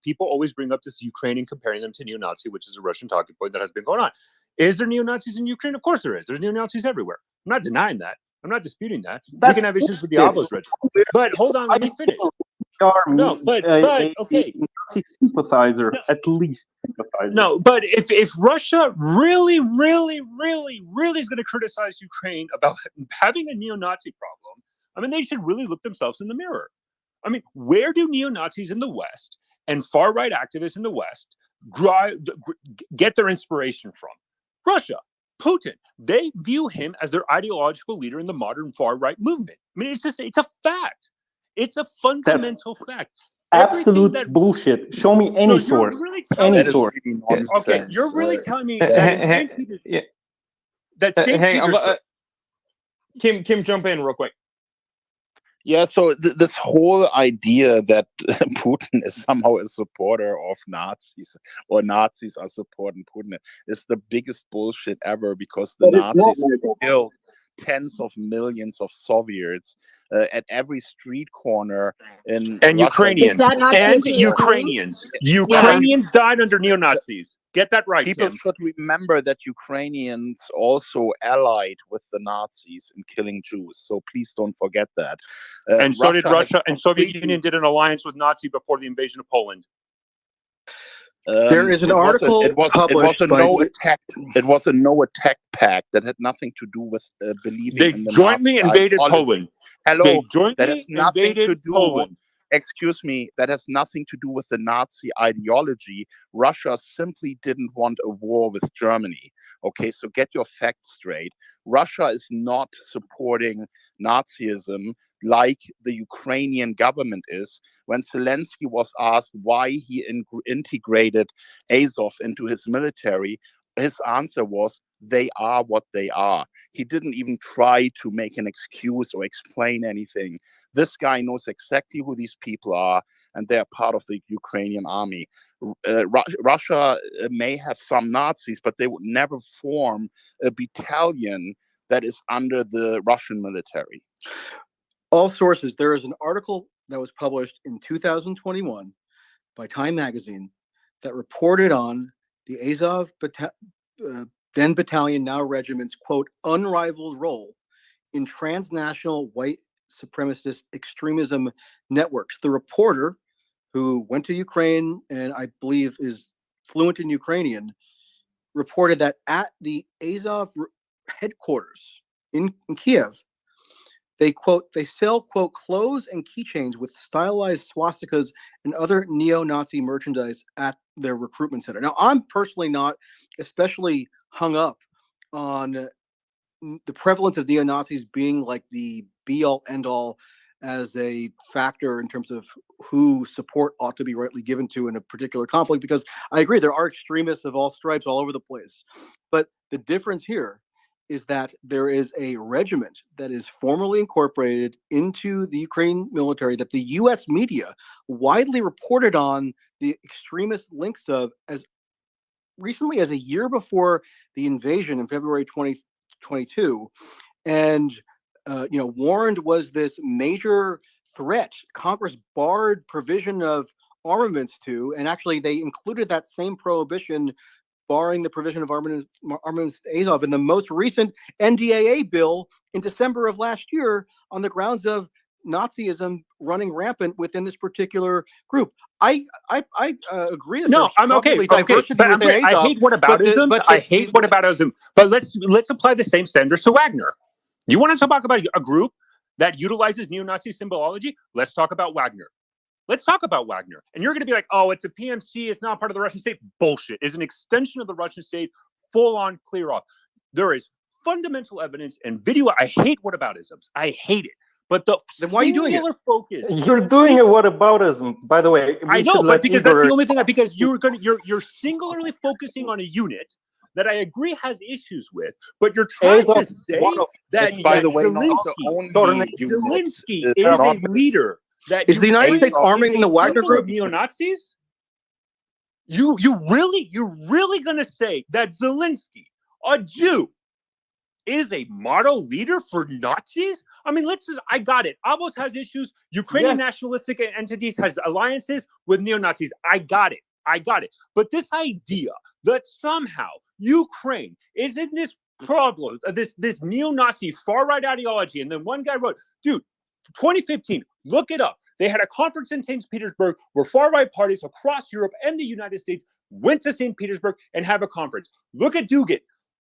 S13: people always bring up this Ukraine and comparing them to neo-Nazi, which is a Russian talking point that has been going on. Is there neo-Nazis in Ukraine? Of course there is. There's neo-Nazis everywhere. I'm not denying that. I'm not disputing that. We can have issues with the Avos regime. But hold on, let me finish. No, but okay.
S15: Nazi sympathizer, at least sympathizer.
S13: No, but if Russia really is going to criticize Ukraine about having a neo-Nazi problem, I mean, they should really look themselves in the mirror. I mean, where do neo-Nazis in the West and far-right activists in the West get their inspiration from? Russia. Putin. They view him as their ideological leader in the modern far-right movement. I mean, it's a fact. It's a fundamental fact.
S15: Absolute bullshit. Show me any source.
S13: Really
S15: any source.
S13: Okay, you're really telling me that
S17: Kim, jump in real quick.
S19: Yeah, so this whole idea that Putin is somehow a supporter of Nazis or Nazis are supporting Putin is the biggest bullshit ever, because the
S15: But it's not,
S19: Nazis
S15: Michael.
S19: killed tens of millions of Soviets at every street corner in
S13: And
S19: Russia.
S13: Ukrainians.
S5: Is that not true
S13: And
S5: to Ukraine?
S13: Ukrainians.
S5: Yeah.
S13: Ukrainians died under neo-Nazis. Get that right,
S19: People
S13: Kim.
S19: should remember that Ukrainians also allied with the Nazis in killing Jews. So please don't forget that.
S13: And so did
S19: has
S13: Russia, and Soviet
S19: completely-
S13: Union did an alliance with Nazi before the invasion of Poland.
S7: There is an article
S19: It was
S7: published
S19: a
S7: by
S19: no attack. It was a no attack pact that had nothing to do with believing
S13: They
S19: in the
S13: jointly
S19: Nazi
S13: invaded
S19: ideology.
S13: Poland.
S19: Hello,
S13: They
S19: that has
S13: jointly
S19: nothing to
S13: invaded
S19: do.
S13: Poland.
S19: Excuse me, that has nothing to do with the Nazi ideology. Russia simply didn't want a war with Germany. Okay, so get your facts straight. Russia is not supporting Nazism like the Ukrainian government is. When Zelensky was asked why he integrated Azov into his military, his answer was, they are what they are. He didn't even try to make an excuse or explain anything. This guy knows exactly who these people are, and they're part of the Ukrainian army. Russia may have some Nazis, but they would never form a battalion that is under the Russian military.
S7: All sources. There is an article that was published in 2021 by Time Magazine that reported on the Azov then battalion, now regiment's, quote, unrivaled role in transnational white supremacist extremism networks. The reporter, who went to Ukraine and I believe is fluent in Ukrainian, reported that at the Azov headquarters in Kiev, they, quote, they sell, quote, clothes and keychains with stylized swastikas and other neo-Nazi merchandise at their recruitment center. Now, I'm personally not especially hung up on the prevalence of neo-Nazis being like the be-all, end-all as a factor in terms of who support ought to be rightly given to in a particular conflict, because I agree there are extremists of all stripes all over the place. But the difference here is that there is a regiment that is formally incorporated into the Ukraine military that the U.S. media widely reported on the extremist links of as recently as a year before the invasion in February 2022, and warned was this major threat Congress barred provision of armaments to, and actually they included that same prohibition barring the provision of armaments to Azov in the most recent NDAA bill in December of last year on the grounds of Nazism running rampant within this particular group. I agree that
S13: No, I'm okay.
S7: diversity
S13: But
S7: within
S13: I
S7: Azov,
S13: hate whataboutism. I hate whataboutism. But let's apply the same standards to Wagner. You want to talk about a group that utilizes neo-Nazi symbology? Let's talk about Wagner. Let's talk about Wagner. And you're going to be like, oh, it's a PMC. It's not part of the Russian state. Bullshit. It's an extension of the Russian state, full on clear off. There is fundamental evidence and video. I hate whataboutisms. I hate it. But then
S7: why are you doing it?
S13: Focus.
S15: You're doing a whataboutism, by the way.
S13: I know, but because that's the only thing. Because you're singularly focusing on a unit that I agree has issues with, but you're trying to say that Zelensky is a leader. That
S7: is the United States arming the Wagner group?
S13: Neo-Nazis? You're really gonna say that Zelensky, a Jew, is a model leader for Nazis? I mean, I got it. Avos has issues. Ukrainian nationalistic entities has alliances with neo-Nazis. I got it. But this idea that somehow Ukraine is in this problem, this neo-Nazi far-right ideology, and then one guy wrote, dude, 2015, look it up. They had a conference in St. Petersburg where far-right parties across Europe and the United States went to St. Petersburg and have a conference. Look at Dugin.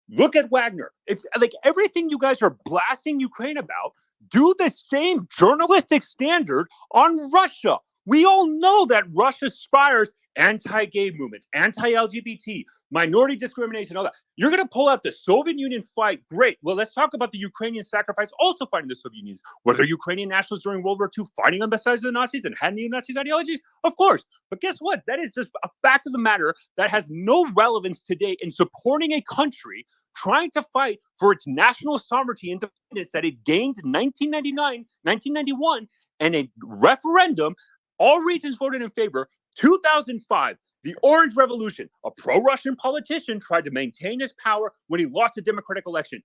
S13: Look at Wagner. It's like everything you guys are blasting Ukraine about, do the same journalistic standard on Russia. We all know that Russia spires anti-gay movements, anti-LGBT, minority discrimination, all that. You're going to pull out the Soviet Union fight. Great. Well, let's talk about the Ukrainian sacrifice also fighting the Soviet Union. Were there Ukrainian nationalists during World War II fighting on the sides of the Nazis and had neo-Nazis ideologies? Of course. But guess what? That is just a fact of the matter that has no relevance today in supporting a country trying to fight for its national sovereignty and independence that it gained in 1999, 1991, and a referendum. All regions voted in favor. 2005, the Orange Revolution. A pro-Russian politician tried to maintain his power when he lost a democratic election.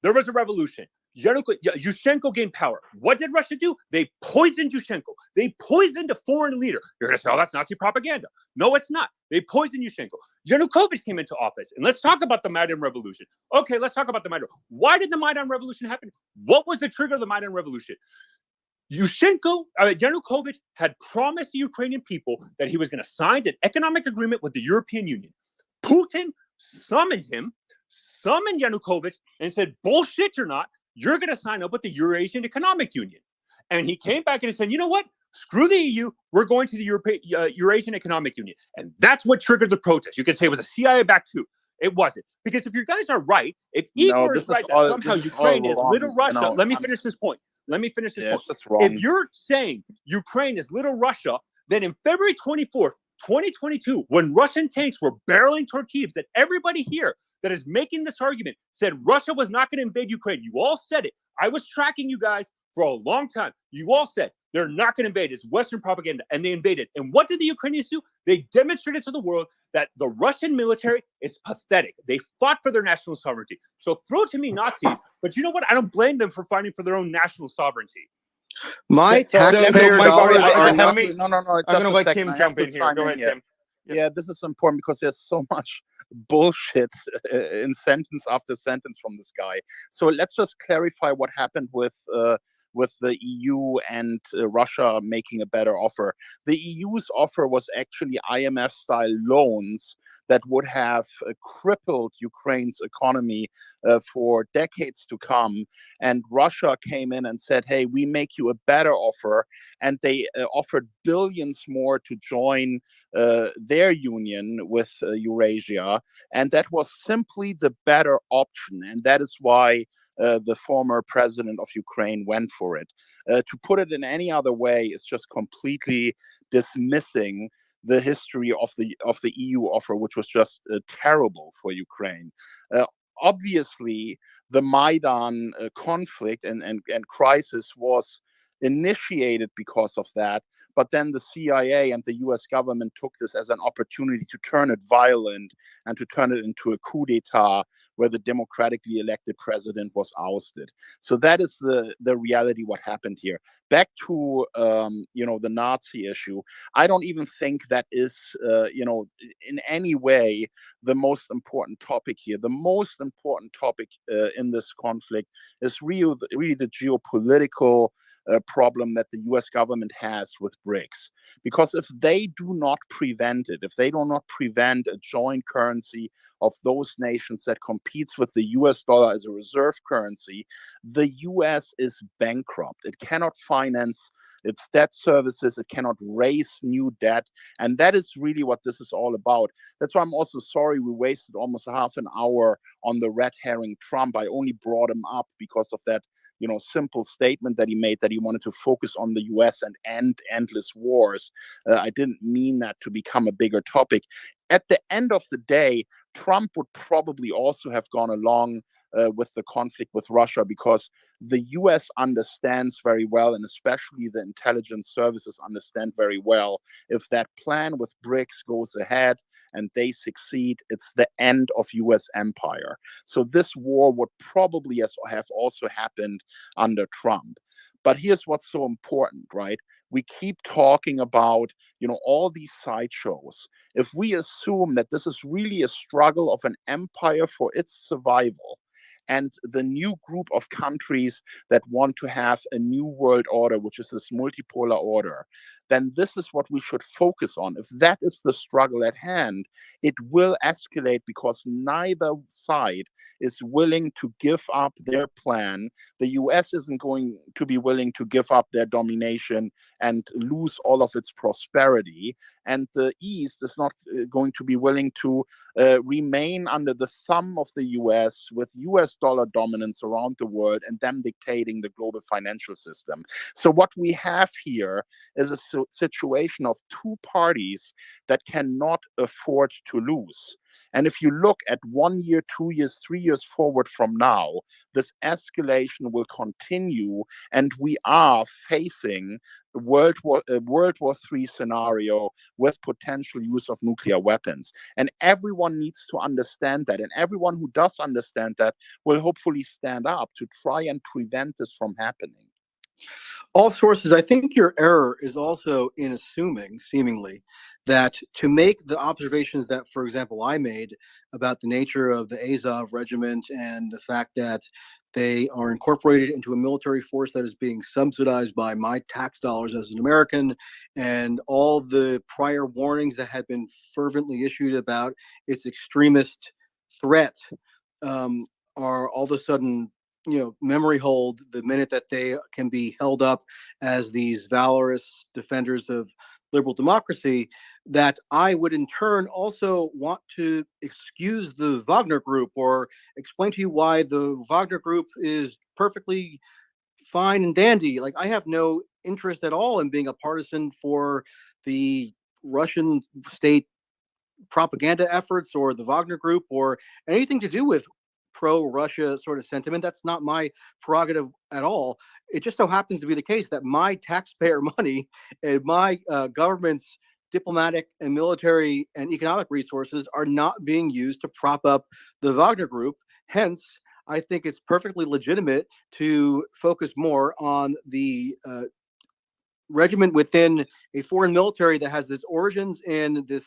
S13: There was a revolution. Yushchenko gained power. What did Russia do? They poisoned Yushchenko. They poisoned a foreign leader. You're going to say, oh, that's Nazi propaganda. No, it's not. They poisoned Yushchenko. Yanukovych came into office. And let's talk about the Maidan Revolution. Okay, let's talk about the Maidan. Why did the Maidan Revolution happen? What was the trigger of the Maidan Revolution? Yanukovych had promised the Ukrainian people that he was going to sign an economic agreement with the European Union. Putin summoned Yanukovych and said, bullshit, you're going to sign up with the Eurasian Economic Union. And he came back and said, you know what? Screw the EU. We're going to the Eurasian Economic Union. And that's what triggered the protest. You could say it was a CIA-backed coup. It wasn't. Because if you guys are right, if Igor is right that somehow Ukraine is little Russia, let me finish this point. If you're saying Ukraine is little Russia, then in February 24th, 2022, when Russian tanks were barreling toward Kyiv, that everybody here that is making this argument said Russia was not going to invade Ukraine. You all said it. I was tracking you guys for a long time. You all said they're not going to invade. It's Western propaganda. And they invaded. And what did the Ukrainians do? They demonstrated to the world that the Russian military is pathetic. They fought for their national sovereignty. So throw to me Nazis, but you know what? I don't blame them for fighting for their own national sovereignty.
S4: My taxpayer dollars are not.
S19: No.
S17: I'm going to let Kim jump in here. Go ahead, Kim.
S19: Yeah, this is important because there's so much bullshit in sentence after sentence from this guy. So let's just clarify what happened with the EU and Russia making a better offer. The EU's offer was actually IMF-style loans that would have crippled Ukraine's economy for decades to come. And Russia came in and said, hey, we make you a better offer. And they offered billions more to join their union with Eurasia. And that was simply the better option. And that is why the former president of Ukraine went for it. To put it in any other way is just completely dismissing the history of the EU offer, which was just terrible for Ukraine. Obviously, the Maidan conflict and crisis was initiated because of that, but then the CIA and the US government took this as an opportunity to turn it violent and to turn it into a coup d'etat where the democratically elected president was ousted. So that is the reality what happened here. Back to the Nazi issue, I don't even think that is in any way the most important topic here. The most important topic in this conflict is really the geopolitical problem that the US government has with BRICS. Because if they do not prevent it, if they do not prevent a joint currency of those nations that competes with the US dollar as a reserve currency, the US is bankrupt. It cannot finance its debt services. It cannot raise new debt. And that is really what this is all about. That's why I'm also sorry we wasted almost half an hour on the red herring Trump. I only brought him up because of that, simple statement that he made, that he wanted to focus on the US and end endless wars. I didn't mean that to become a bigger topic. At the end of the day, Trump would probably also have gone along with the conflict with Russia, because the US understands very well, and especially the intelligence services understand very well, if that plan with BRICS goes ahead and they succeed, it's the end of US empire. So this war would probably have also happened under Trump. But here's what's so important, right? We keep talking about, all these sideshows. If we assume that this is really a struggle of an empire for its survival, and the new group of countries that want to have a new world order, which is this multipolar order, then this is what we should focus on. If that is the struggle at hand, it will escalate because neither side is willing to give up their plan. The US isn't going to be willing to give up their domination and lose all of its prosperity. And the East is not going to be willing to remain under the thumb of the US with US dollar dominance around the world and them dictating the global financial system. So what we have here is a situation of two parties that cannot afford to lose. And if you look at 1 year, 2 years, 3 years forward from now, this escalation will continue, and we are facing a World War III scenario with potential use of nuclear weapons. And everyone needs to understand that, and everyone who does understand that will hopefully stand up to try and prevent this from happening.
S7: All sources, I think your error is also in assuming, seemingly, that to make the observations that, for example, I made about the nature of the Azov regiment and the fact that they are incorporated into a military force that is being subsidized by my tax dollars as an American, and all the prior warnings that had been fervently issued about its extremist threat are all of a sudden, memory hold the minute that they can be held up as these valorous defenders of liberal democracy, that I would in turn also want to excuse the Wagner Group or explain to you why the Wagner Group is perfectly fine and dandy. Like, I have no interest at all in being a partisan for the Russian state propaganda efforts or the Wagner Group or anything to do with pro-Russia sort of sentiment. That's not my prerogative at all. It just so happens to be the case that my taxpayer money and my government's diplomatic and military and economic resources are not being used to prop up the Wagner Group. Hence, I think it's perfectly legitimate to focus more on the regiment within a foreign military that has its origins in this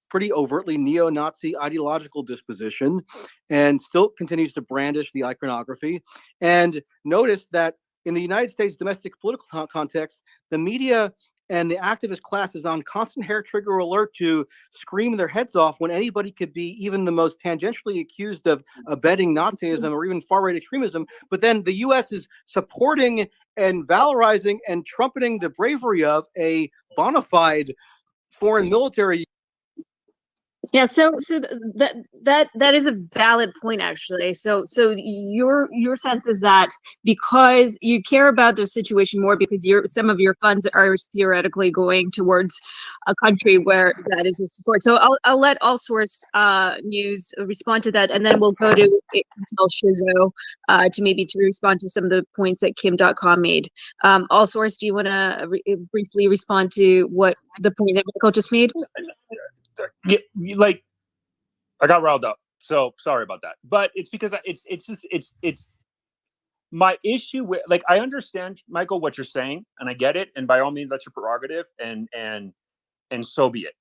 S7: pretty overtly neo-Nazi ideological disposition and still continues to brandish the iconography. And notice that in the United States domestic political context, the media and the activist class is on constant hair trigger alert to scream their heads off when anybody could be even the most tangentially accused of abetting Nazism or even far-right extremism. But then the U.S. is supporting and valorizing and trumpeting the bravery of a bona fide foreign military.
S5: Yeah, so that is a valid point, actually. So your sense is that because you care about the situation more because some of your funds are theoretically going towards a country where that is a support. So I'll let All Source News respond to that, and then we'll go to Intel Shizzo to maybe respond to some of the points that Kim.com made. All Source, do you want to briefly respond to what the point that Michael just made?
S13: Yeah, like I got riled up, so sorry about that. But it's because it's my issue with, like, I understand, Michael, what you're saying, and I get it, and by all means, that's your prerogative, and so be it.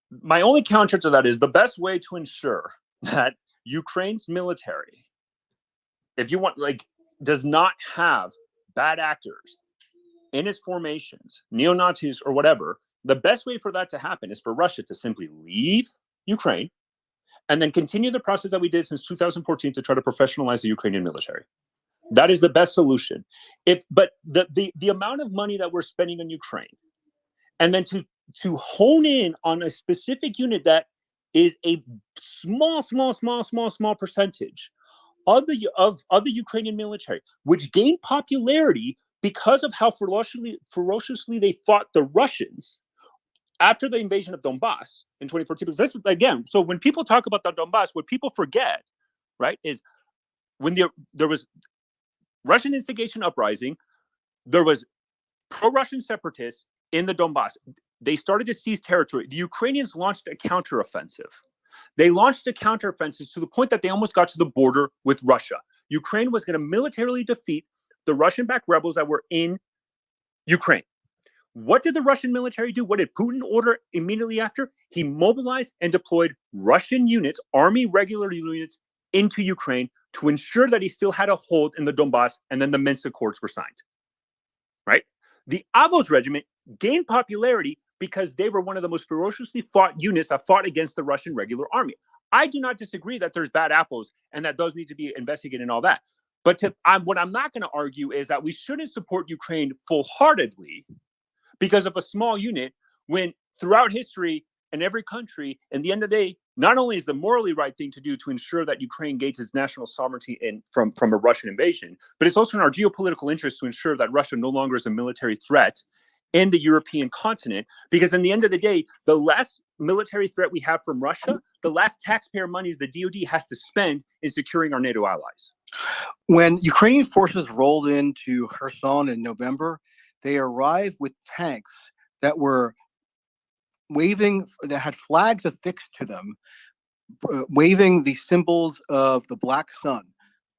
S13: My only counter to that is the best way to ensure that Ukraine's military, if you want, like, does not have bad actors in its formations, neo-Nazis or whatever. The best way for that to happen is for Russia to simply leave Ukraine and then continue the process that we did since 2014 to try to professionalize the Ukrainian military. That is the best solution. But the amount of money that we're spending on Ukraine, and then to hone in on a specific unit that is a small percentage of the Ukrainian military, which gained popularity because of how ferociously they fought the Russians after the invasion of Donbass in 2014. Because this, again, so when people talk about the Donbass, what people forget, right, is when there was Russian instigation uprising, there was pro-Russian separatists in the Donbass. They started to seize territory. The Ukrainians launched a counteroffensive. They launched a counteroffensive to the point that they almost got to the border with Russia. Ukraine was going to militarily defeat the Russian-backed rebels that were in Ukraine. What did the Russian military do? What did Putin order immediately after? He mobilized and deployed Russian units, army regular units, into Ukraine to ensure that he still had a hold in the Donbass, and then the Minsk Accords were signed, right? The Avos Regiment gained popularity because they were one of the most ferociously fought units that fought against the Russian regular army. I do not disagree that there's bad apples and that those need to be investigated and all that. But what I'm not going to argue is that we shouldn't support Ukraine full-heartedly because of a small unit, when throughout history in every country, in the end of the day, not only is the morally right thing to do to ensure that Ukraine gains its national sovereignty from a Russian invasion, but it's also in our geopolitical interest to ensure that Russia no longer is a military threat in the European continent, because in the end of the day, the less military threat we have from Russia, the less taxpayer monies the DoD has to spend in securing our NATO allies.
S7: When Ukrainian forces rolled into Kherson in November, they arrived with tanks that were waving, that had flags affixed to them, waving the symbols of the Black Sun,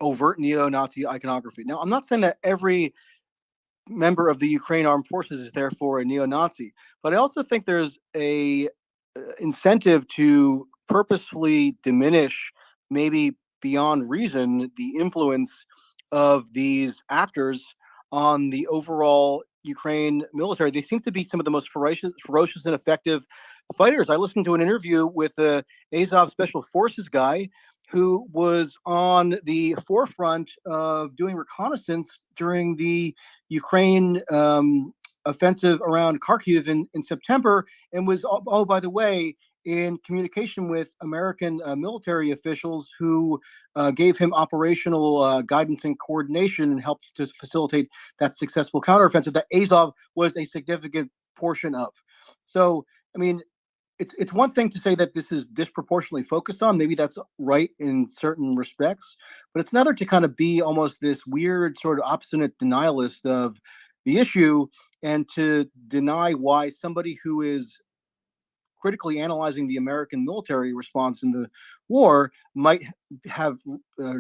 S7: overt neo-Nazi iconography. Now, I'm not saying that every member of the Ukraine armed forces is therefore a neo-Nazi, but I also think there's a incentive to purposefully diminish, maybe beyond reason, the influence of these actors on the overall Ukraine military. They seem to be some of the most ferocious and effective fighters. I listened to an interview with the Azov Special Forces guy who was on the forefront of doing reconnaissance during the Ukraine offensive around Kharkiv in September, and was, oh, by the way, in communication with American military officials who gave him operational guidance and coordination and helped to facilitate that successful counteroffensive that Azov was a significant portion of. So, I mean, it's one thing to say that this is disproportionately focused on. Maybe that's right in certain respects, but it's another to kind of be almost this weird sort of obstinate denialist of the issue, and to deny why somebody who is critically analyzing the American military response in the war might have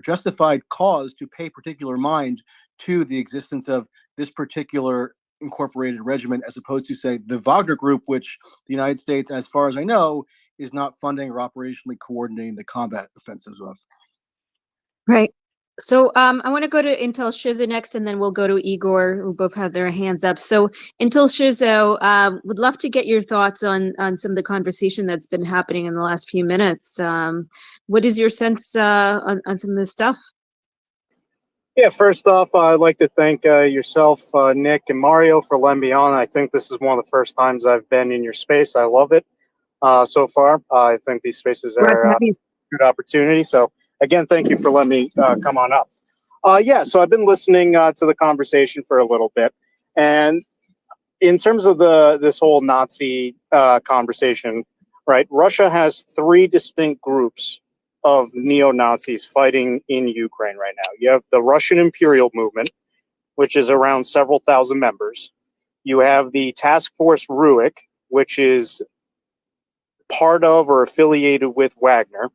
S7: justified cause to pay particular mind to the existence of this particular incorporated regiment, as opposed to, say, the Wagner Group, which the United States, as far as I know, is not funding or operationally coordinating the combat offensives of.
S5: Right. So I want to go to Intel Shiza next, and then we'll go to Igor, who both have their hands up. So Intel Shiza, would love to get your thoughts on some of the conversation that's been happening in the last few minutes. What is your sense on some of this stuff?
S21: Yeah, first off, I'd like to thank yourself, Nick, and Mario for letting me on. I think this is one of the first times I've been in your space. I love it so far. I think these spaces are a good opportunity. So, again, thank you for letting me come on up. Yeah, so I've been listening to the conversation for a little bit. And in terms of this whole Nazi conversation, right, Russia has three distinct groups of neo-Nazis fighting in Ukraine right now. You have the Russian Imperial Movement, which is around several thousand members. You have the Task Force Ruik, which is part of or affiliated with Wagner,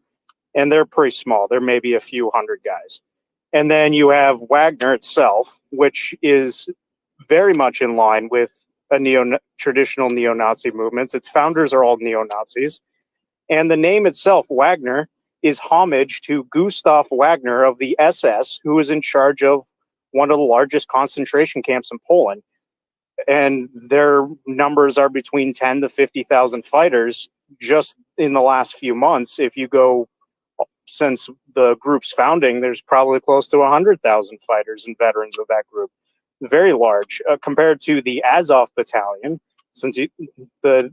S21: and they're pretty small. They're maybe a few hundred guys. And then you have Wagner itself, which is very much in line with a traditional neo-Nazi movements. Its founders are all neo-Nazis. And the name itself, Wagner, is homage to Gustav Wagner of the SS, who was in charge of one of the largest concentration camps in Poland. And their numbers are between 10 to 50,000 fighters just in the last few months. If you go since the group's founding, there's probably close to 100,000 fighters and veterans of that group. Very large compared to the Azov Battalion, since the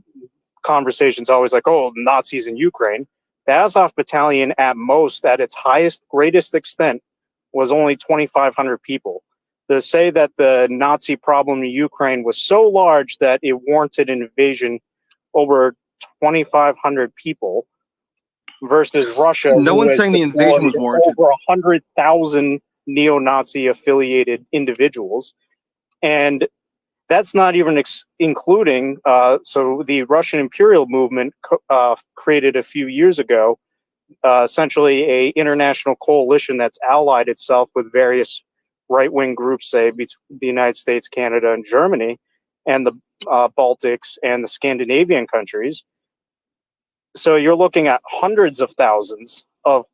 S21: conversation's always like, oh, Nazis in Ukraine. The Azov Battalion, at most, at its highest, greatest extent, was only 2,500 people. To say that the Nazi problem in Ukraine was so large that it warranted an invasion over 2,500 people versus Russia,
S7: no one's saying the invasion was warranted.
S21: Over 100,000 neo-Nazi affiliated individuals, and that's not even including. So the Russian Imperial Movement created a few years ago, essentially a international coalition that's allied itself with various right-wing groups, say between the United States, Canada, and Germany, and the Baltics and the Scandinavian countries. So you're looking at hundreds of thousands of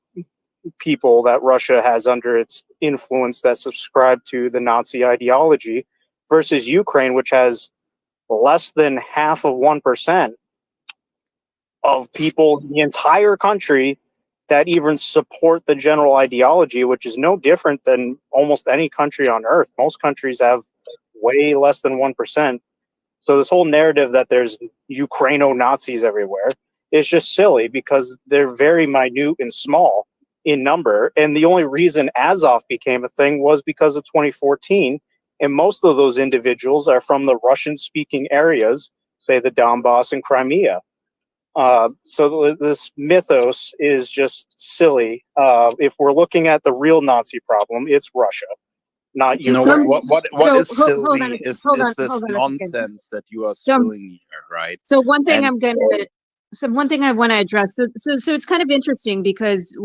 S21: people that Russia has under its influence that subscribe to the Nazi ideology, versus Ukraine, which has less than half of 1% of people in the entire country that even support the general ideology, which is no different than almost any country on earth. Most countries have way less than 1%. So this whole narrative that there's Ukraino-Nazis everywhere is just silly, because they're very minute and small in number. And the only reason Azov became a thing was because of 2014. And most of those individuals are from the Russian-speaking areas, say the Donbass and Crimea. So this mythos is just silly. If we're looking at the real Nazi problem, it's Russia, not
S19: You know
S21: Ukraine.
S19: what
S5: So
S19: is
S5: hold
S19: silly
S5: on,
S19: is
S5: hold on,
S19: this
S5: hold on a second.
S19: nonsense that you are
S5: So,
S19: spilling here, right?
S5: so one thing
S19: And
S5: one thing I want to address. So it's kind of interesting because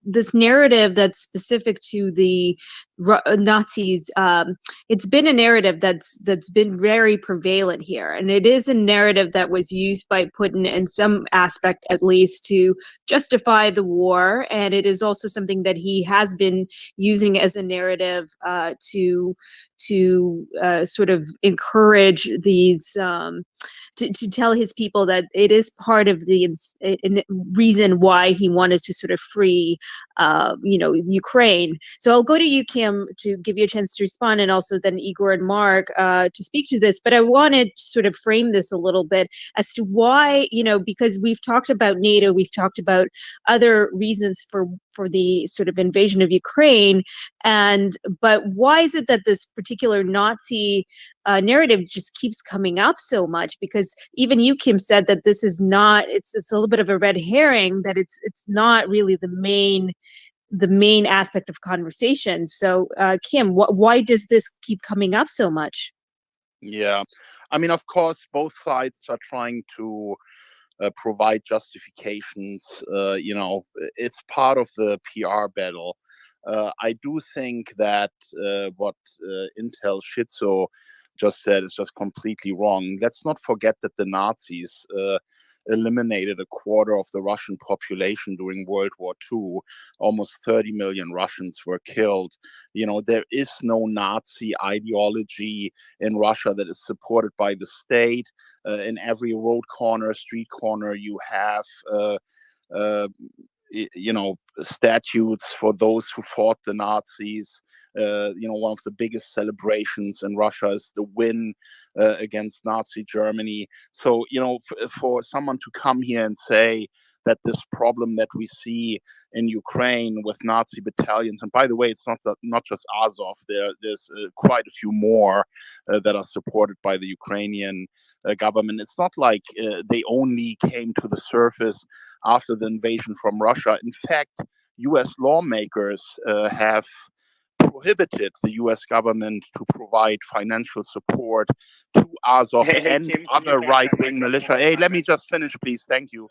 S5: this narrative that's specific to the Nazis. It's been a narrative that's been very prevalent here, and it is a narrative that was used by Putin in some aspect, at least, to justify the war, and it is also something that he has been using as a narrative to sort of encourage these. To tell his people that it is part of the reason why he wanted to sort of free, Ukraine. So I'll go to you, Kim, to give you a chance to respond, and also then Igor and Mark to speak to this. But I wanted to sort of frame this a little bit as to why, because we've talked about NATO, we've talked about other reasons for the sort of invasion of Ukraine, but why is it that this particular Nazi narrative just keeps coming up so much? Because even you, Kim, said that this is not, it's a little bit of a red herring, that it's not really the main aspect of conversation. So Kim, why does this keep coming up so much?
S19: yeah, I mean, of course, both sides are trying to provide justifications. It's part of the PR battle. I do think that what Intel Shitzo just said is just completely wrong. Let's not forget that the Nazis eliminated a quarter of the Russian population during World War II. Almost 30 million Russians were killed. There is no Nazi ideology in Russia that is supported by the state. In every road corner, street corner, you have statutes for those who fought the Nazis. One of the biggest celebrations in Russia is the win against Nazi Germany. So, for someone to come here and say that this problem that we see in Ukraine with Nazi battalions, and by the way, it's not just Azov, there's quite a few more that are supported by the Ukrainian government. It's not like they only came to the surface after the invasion from Russia. In fact, US lawmakers have prohibited the US government to provide financial support to Azov and
S17: Kim,
S19: other right-wing militia. Hey, let me just finish, please. Thank you.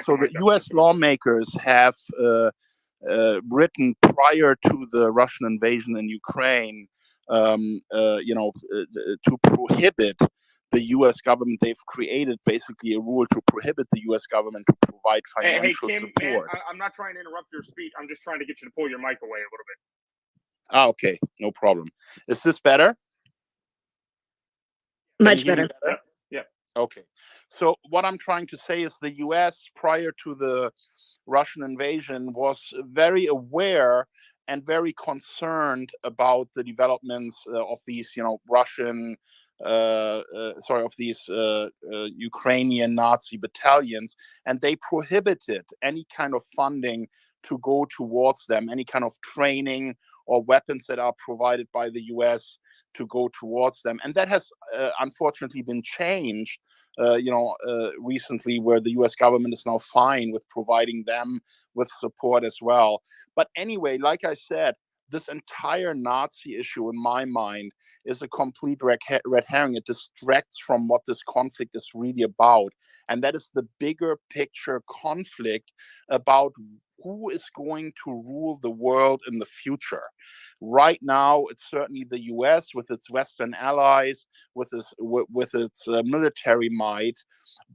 S19: So the US lawmakers have written prior to the Russian invasion in Ukraine, to prohibit the U.S. government. They've created basically a rule to prohibit the U.S. government to provide financial
S17: Kim,
S19: support.
S17: man, I'm not trying to interrupt your speech. I'm just trying to get you to pull your mic away a little bit.
S19: Okay, no problem. Is this better?
S5: Much better.
S17: Yeah.
S19: Okay. So what I'm trying to say is the U.S. prior to the Russian invasion was very aware and very concerned about the developments of these, Russian, of these Ukrainian Nazi battalions, and they prohibited any kind of funding to go towards them, any kind of training or weapons that are provided by the US to go towards them. And that has unfortunately been changed recently, where the US government is now fine with providing them with support as well. But anyway, like I said, this entire Nazi issue, in my mind, is a complete red herring. It distracts from what this conflict is really about. And that is the bigger picture conflict about who is going to rule the world in the future. Right now, it's certainly the U.S. with its Western allies, with its military might.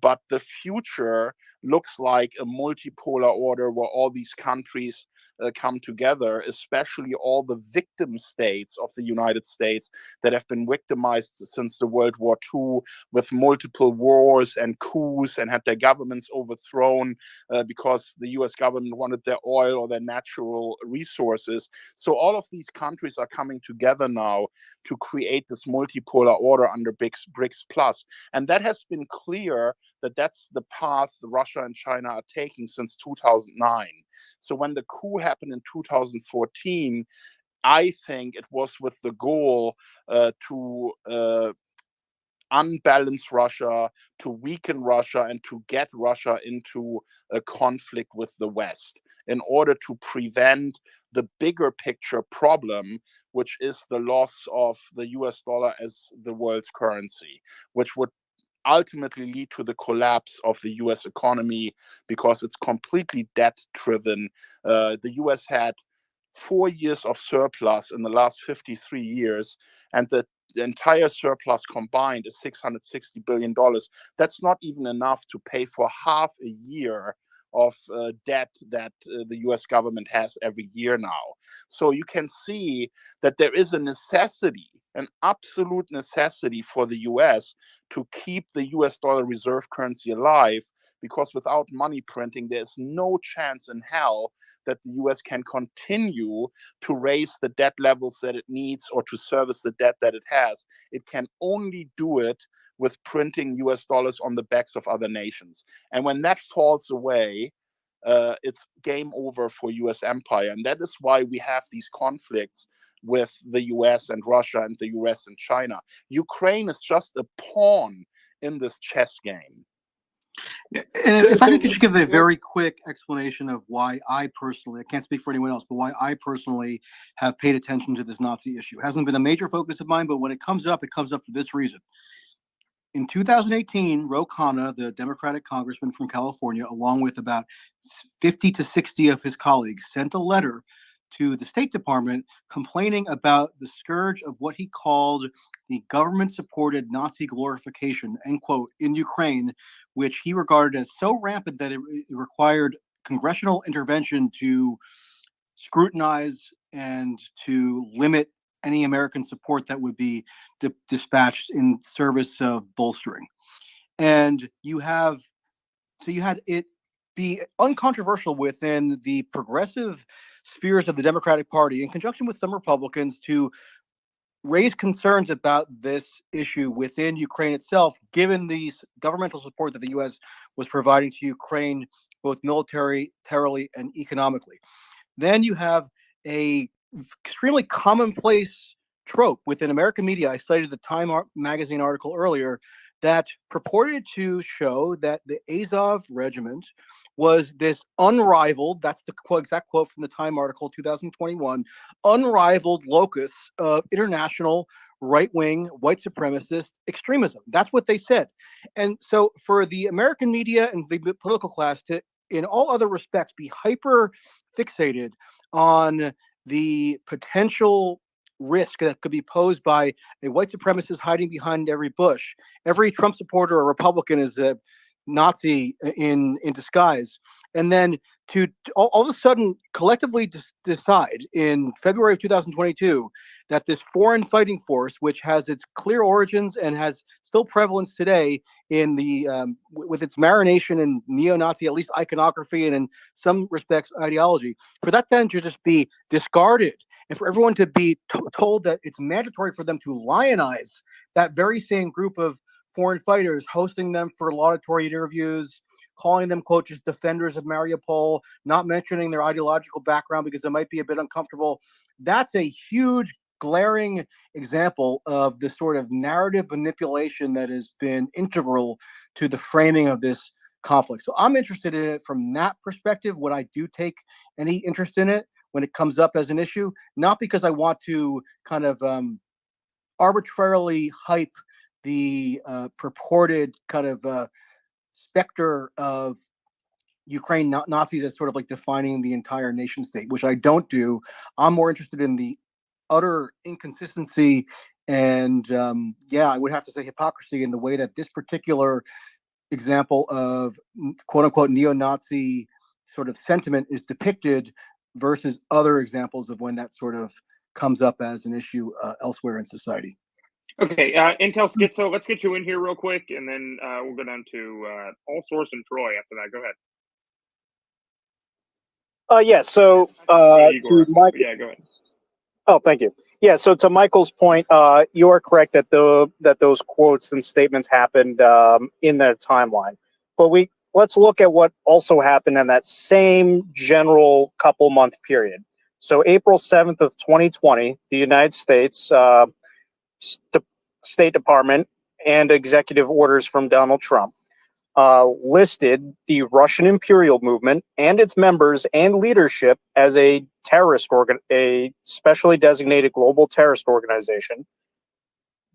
S19: But the future looks like a multipolar order where all these countries come together, especially all the victim states of the United States that have been victimized since the World War II with multiple wars and coups and had their governments overthrown because the US government wanted their oil or their natural resources. So all of these countries are coming together now to create this multipolar order under BRICS Plus. And that has been clear that that's the path Russia and China are taking since 2009. So when the coup happened in 2014, I think it was with the goal to unbalance Russia, to weaken Russia, and to get Russia into a conflict with the West in order to prevent the bigger picture problem, which is the loss of the US dollar as the world's currency, which would ultimately lead to the collapse of the US economy because it's completely debt driven. The US had 4 years of surplus in the last 53 years, and the entire surplus combined is $660 billion. That's not even enough to pay for half a year of debt that the US government has every year now. So you can see that there is a necessity, an absolute necessity for the US to keep the US dollar reserve currency alive, because without money printing, there's no chance in hell that the US can continue to raise the debt levels that it needs or to service the debt that it has. It can only do it with printing US dollars on the backs of other nations. And when that falls away, it's game over for US empire. And that is why we have these conflicts with the US and Russia and the US and China. Ukraine is just a pawn in this chess game.
S7: And if I could just give a very quick explanation of why I personally, I can't speak for anyone else, but why I personally have paid attention to this Nazi issue. It hasn't been a major focus of mine, but when it comes up for this reason. In 2018, Ro Khanna, the Democratic congressman from California, along with about 50 to 60 of his colleagues, sent a letter to the State Department complaining about the scourge of what he called the government-supported Nazi glorification, end quote, in Ukraine, which he regarded as so rampant that it required congressional intervention to scrutinize and to limit any American support that would be dispatched in service of bolstering. And you had it be uncontroversial within the progressive spheres of the Democratic Party, in conjunction with some Republicans, to raise concerns about this issue within Ukraine itself, given the governmental support that the U.S. was providing to Ukraine, both militarily and economically. Then you have a extremely commonplace trope within American media. I cited the Time magazine article earlier that purported to show that the Azov regiment was this unrivaled, that's the exact quote from the Time article, 2021, unrivaled locus of international right-wing white supremacist extremism. That's what they said. And so for the American media and the political class to, in all other respects, be hyper fixated on the potential risk that could be posed by a white supremacist hiding behind every bush. Every Trump supporter or Republican is a Nazi in disguise. And then to all of a sudden collectively decide in February of 2022 that this foreign fighting force, which has its clear origins and has still prevalence today in the with its marination in neo-Nazi, at least iconography, and in some respects ideology, for that then to just be discarded and for everyone to be told that it's mandatory for them to lionize that very same group of foreign fighters, hosting them for laudatory interviews, calling them, quote, just defenders of Mariupol, not mentioning their ideological background because it might be a bit uncomfortable. That's a huge, glaring example of the sort of narrative manipulation that has been integral to the framing of this conflict. So I'm interested in it from that perspective when I do take any interest in it, when it comes up as an issue, not because I want to kind of arbitrarily hype the purported kind of specter of Ukraine Nazis as sort of like defining the entire nation state, which I don't do. I'm more interested in the utter inconsistency and I would have to say hypocrisy in the way that this particular example of quote unquote neo-Nazi sort of sentiment is depicted versus other examples of when that sort of comes up as an issue elsewhere in society.
S17: Okay, Intel Schizo, let's get you in here real quick, and then we'll go down to All Source and Troy after that. Go ahead.
S21: So
S17: Igor.
S21: to Mike,
S17: Yeah, go ahead.
S21: oh, thank you. Yeah, so to Michael's point, you are correct that those quotes and statements happened in the timeline. But let's look at what also happened in that same general couple month period. So April 7th of 2020, the United States State Department and executive orders from Donald Trump listed the Russian imperial movement and its members and leadership as a a specially designated global terrorist organization.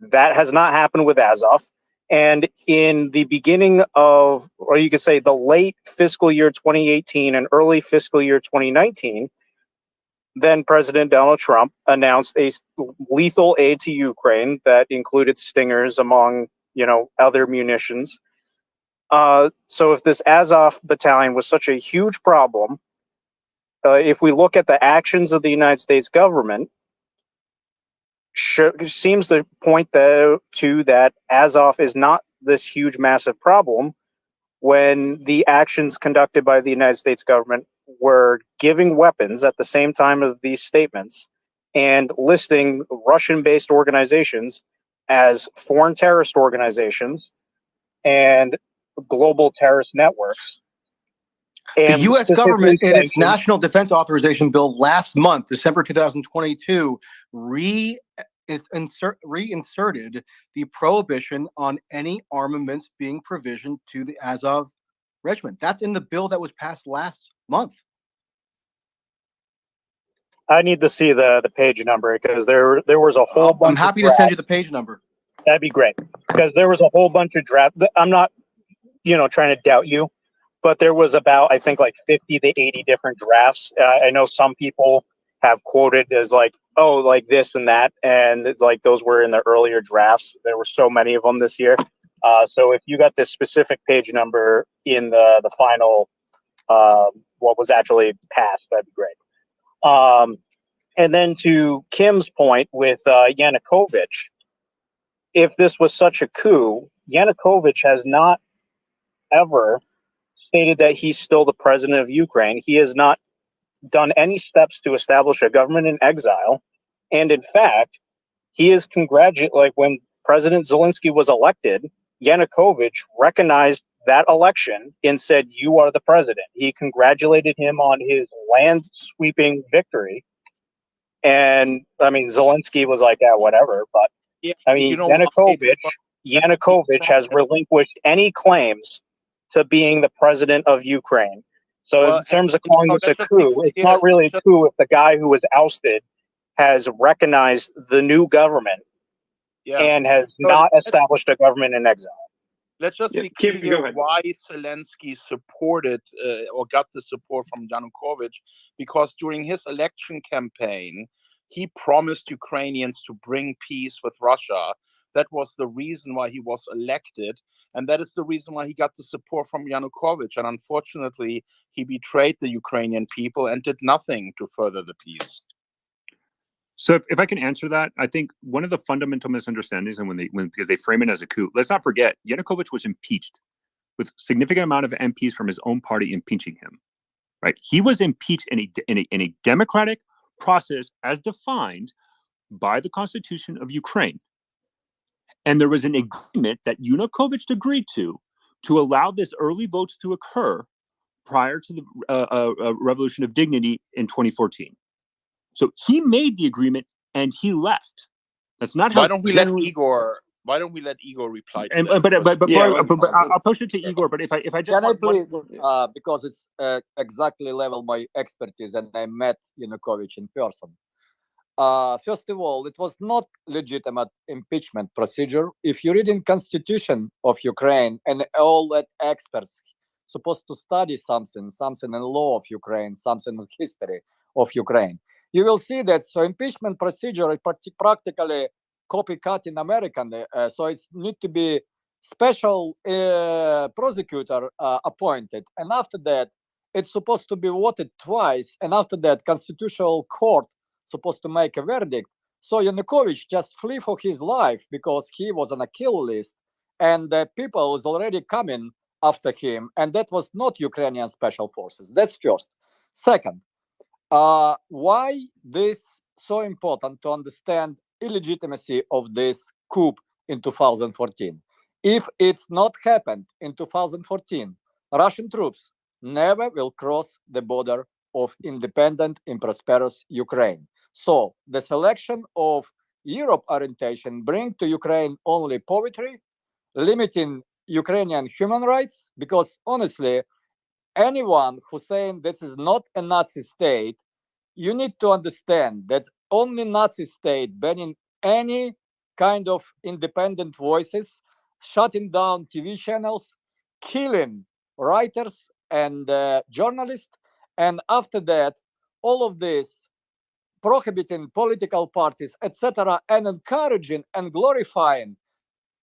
S21: That has not happened with Azov. And in the beginning of, or you could say the late fiscal year 2018 and early fiscal year 2019, then President Donald Trump announced a lethal aid to Ukraine that included Stingers among, other munitions. So if this Azov battalion was such a huge problem, if we look at the actions of the United States government, seems to point to that Azov is not this huge, massive problem when the actions conducted by the United States government were giving weapons at the same time of these statements and listing Russian-based organizations as foreign terrorist organizations and global terrorist networks.
S7: And the U.S. government, in its National Defense Authorization Bill last month, December 2022, reinserted the prohibition on any armaments being provisioned to the Azov regiment. That's in the bill that was passed last month.
S21: I need to see the page number because there was a whole bunch.
S7: I'm happy to send you the page number.
S21: That'd be great because there was a whole bunch of draft. I'm not, trying to doubt you, but there was about, I think, like 50 to 80 different drafts. I know some people have quoted as like, oh, like this and that, and it's like those were in the earlier drafts. There were so many of them this year. So if you got this specific page number in the final, what was actually passed, that'd be great. And then to Kim's point with Yanukovych, if this was such a coup, Yanukovych has not ever stated that he's still the president of Ukraine. He has not done any steps to establish a government in exile. And in fact, he is like when President Zelensky was elected, Yanukovych recognized that election and said, "You are the president." He congratulated him on his land sweeping victory. And I mean, Zelensky was like, "Yeah, whatever." But
S19: yeah,
S21: I mean, Yanukovych has relinquished any claims to being the president of Ukraine. So in terms of calling it a coup, it's not really a coup if the guy who was ousted has recognized the new government and has not established a government in exile.
S19: Let's just be clear why Zelensky supported or got the support from Yanukovych, because during his election campaign, he promised Ukrainians to bring peace with Russia. That was the reason why he was elected. And that is the reason why he got the support from Yanukovych. And unfortunately, he betrayed the Ukrainian people and did nothing to further the peace.
S13: So if I can answer that, I think one of the fundamental misunderstandings, and because they frame it as a coup, let's not forget Yanukovych was impeached with significant amount of MPs from his own party impeaching him. Right? He was impeached in a democratic process as defined by the Constitution of Ukraine. And there was an agreement that Yanukovych agreed to allow this early votes to occur prior to the Revolution of Dignity in 2014. So he made the agreement and he left. That's not how.
S19: Why don't we let Igor reply? To
S13: but I'll push it to Igor. But if I just
S9: can I please, because it's exactly level my expertise, and I met Yanukovych in person. First of all, it was not legitimate impeachment procedure. If you read in Constitution of Ukraine and all that experts supposed to study something in law of Ukraine, something in history of Ukraine,
S3: you will see that so impeachment procedure is practically copycat in American. So it need to be special prosecutor appointed, and after that it's supposed to be voted twice, and after that constitutional court supposed to make a verdict. So Yanukovych just flee for his life because he was on a kill list, and the people was already coming after him, and that was not Ukrainian special forces. That's first. Second, why this so important to understand illegitimacy of this coup in 2014? If it's not happened in 2014, Russian troops never will cross the border of independent and prosperous Ukraine. So the selection of Europe orientation bring to Ukraine only poverty, limiting Ukrainian human rights, because honestly, anyone who's saying this is not a Nazi state, you need to understand that only Nazi state banning any kind of independent voices, shutting down TV channels, killing writers and journalists, and after that, all of this prohibiting political parties, etc., and encouraging and glorifying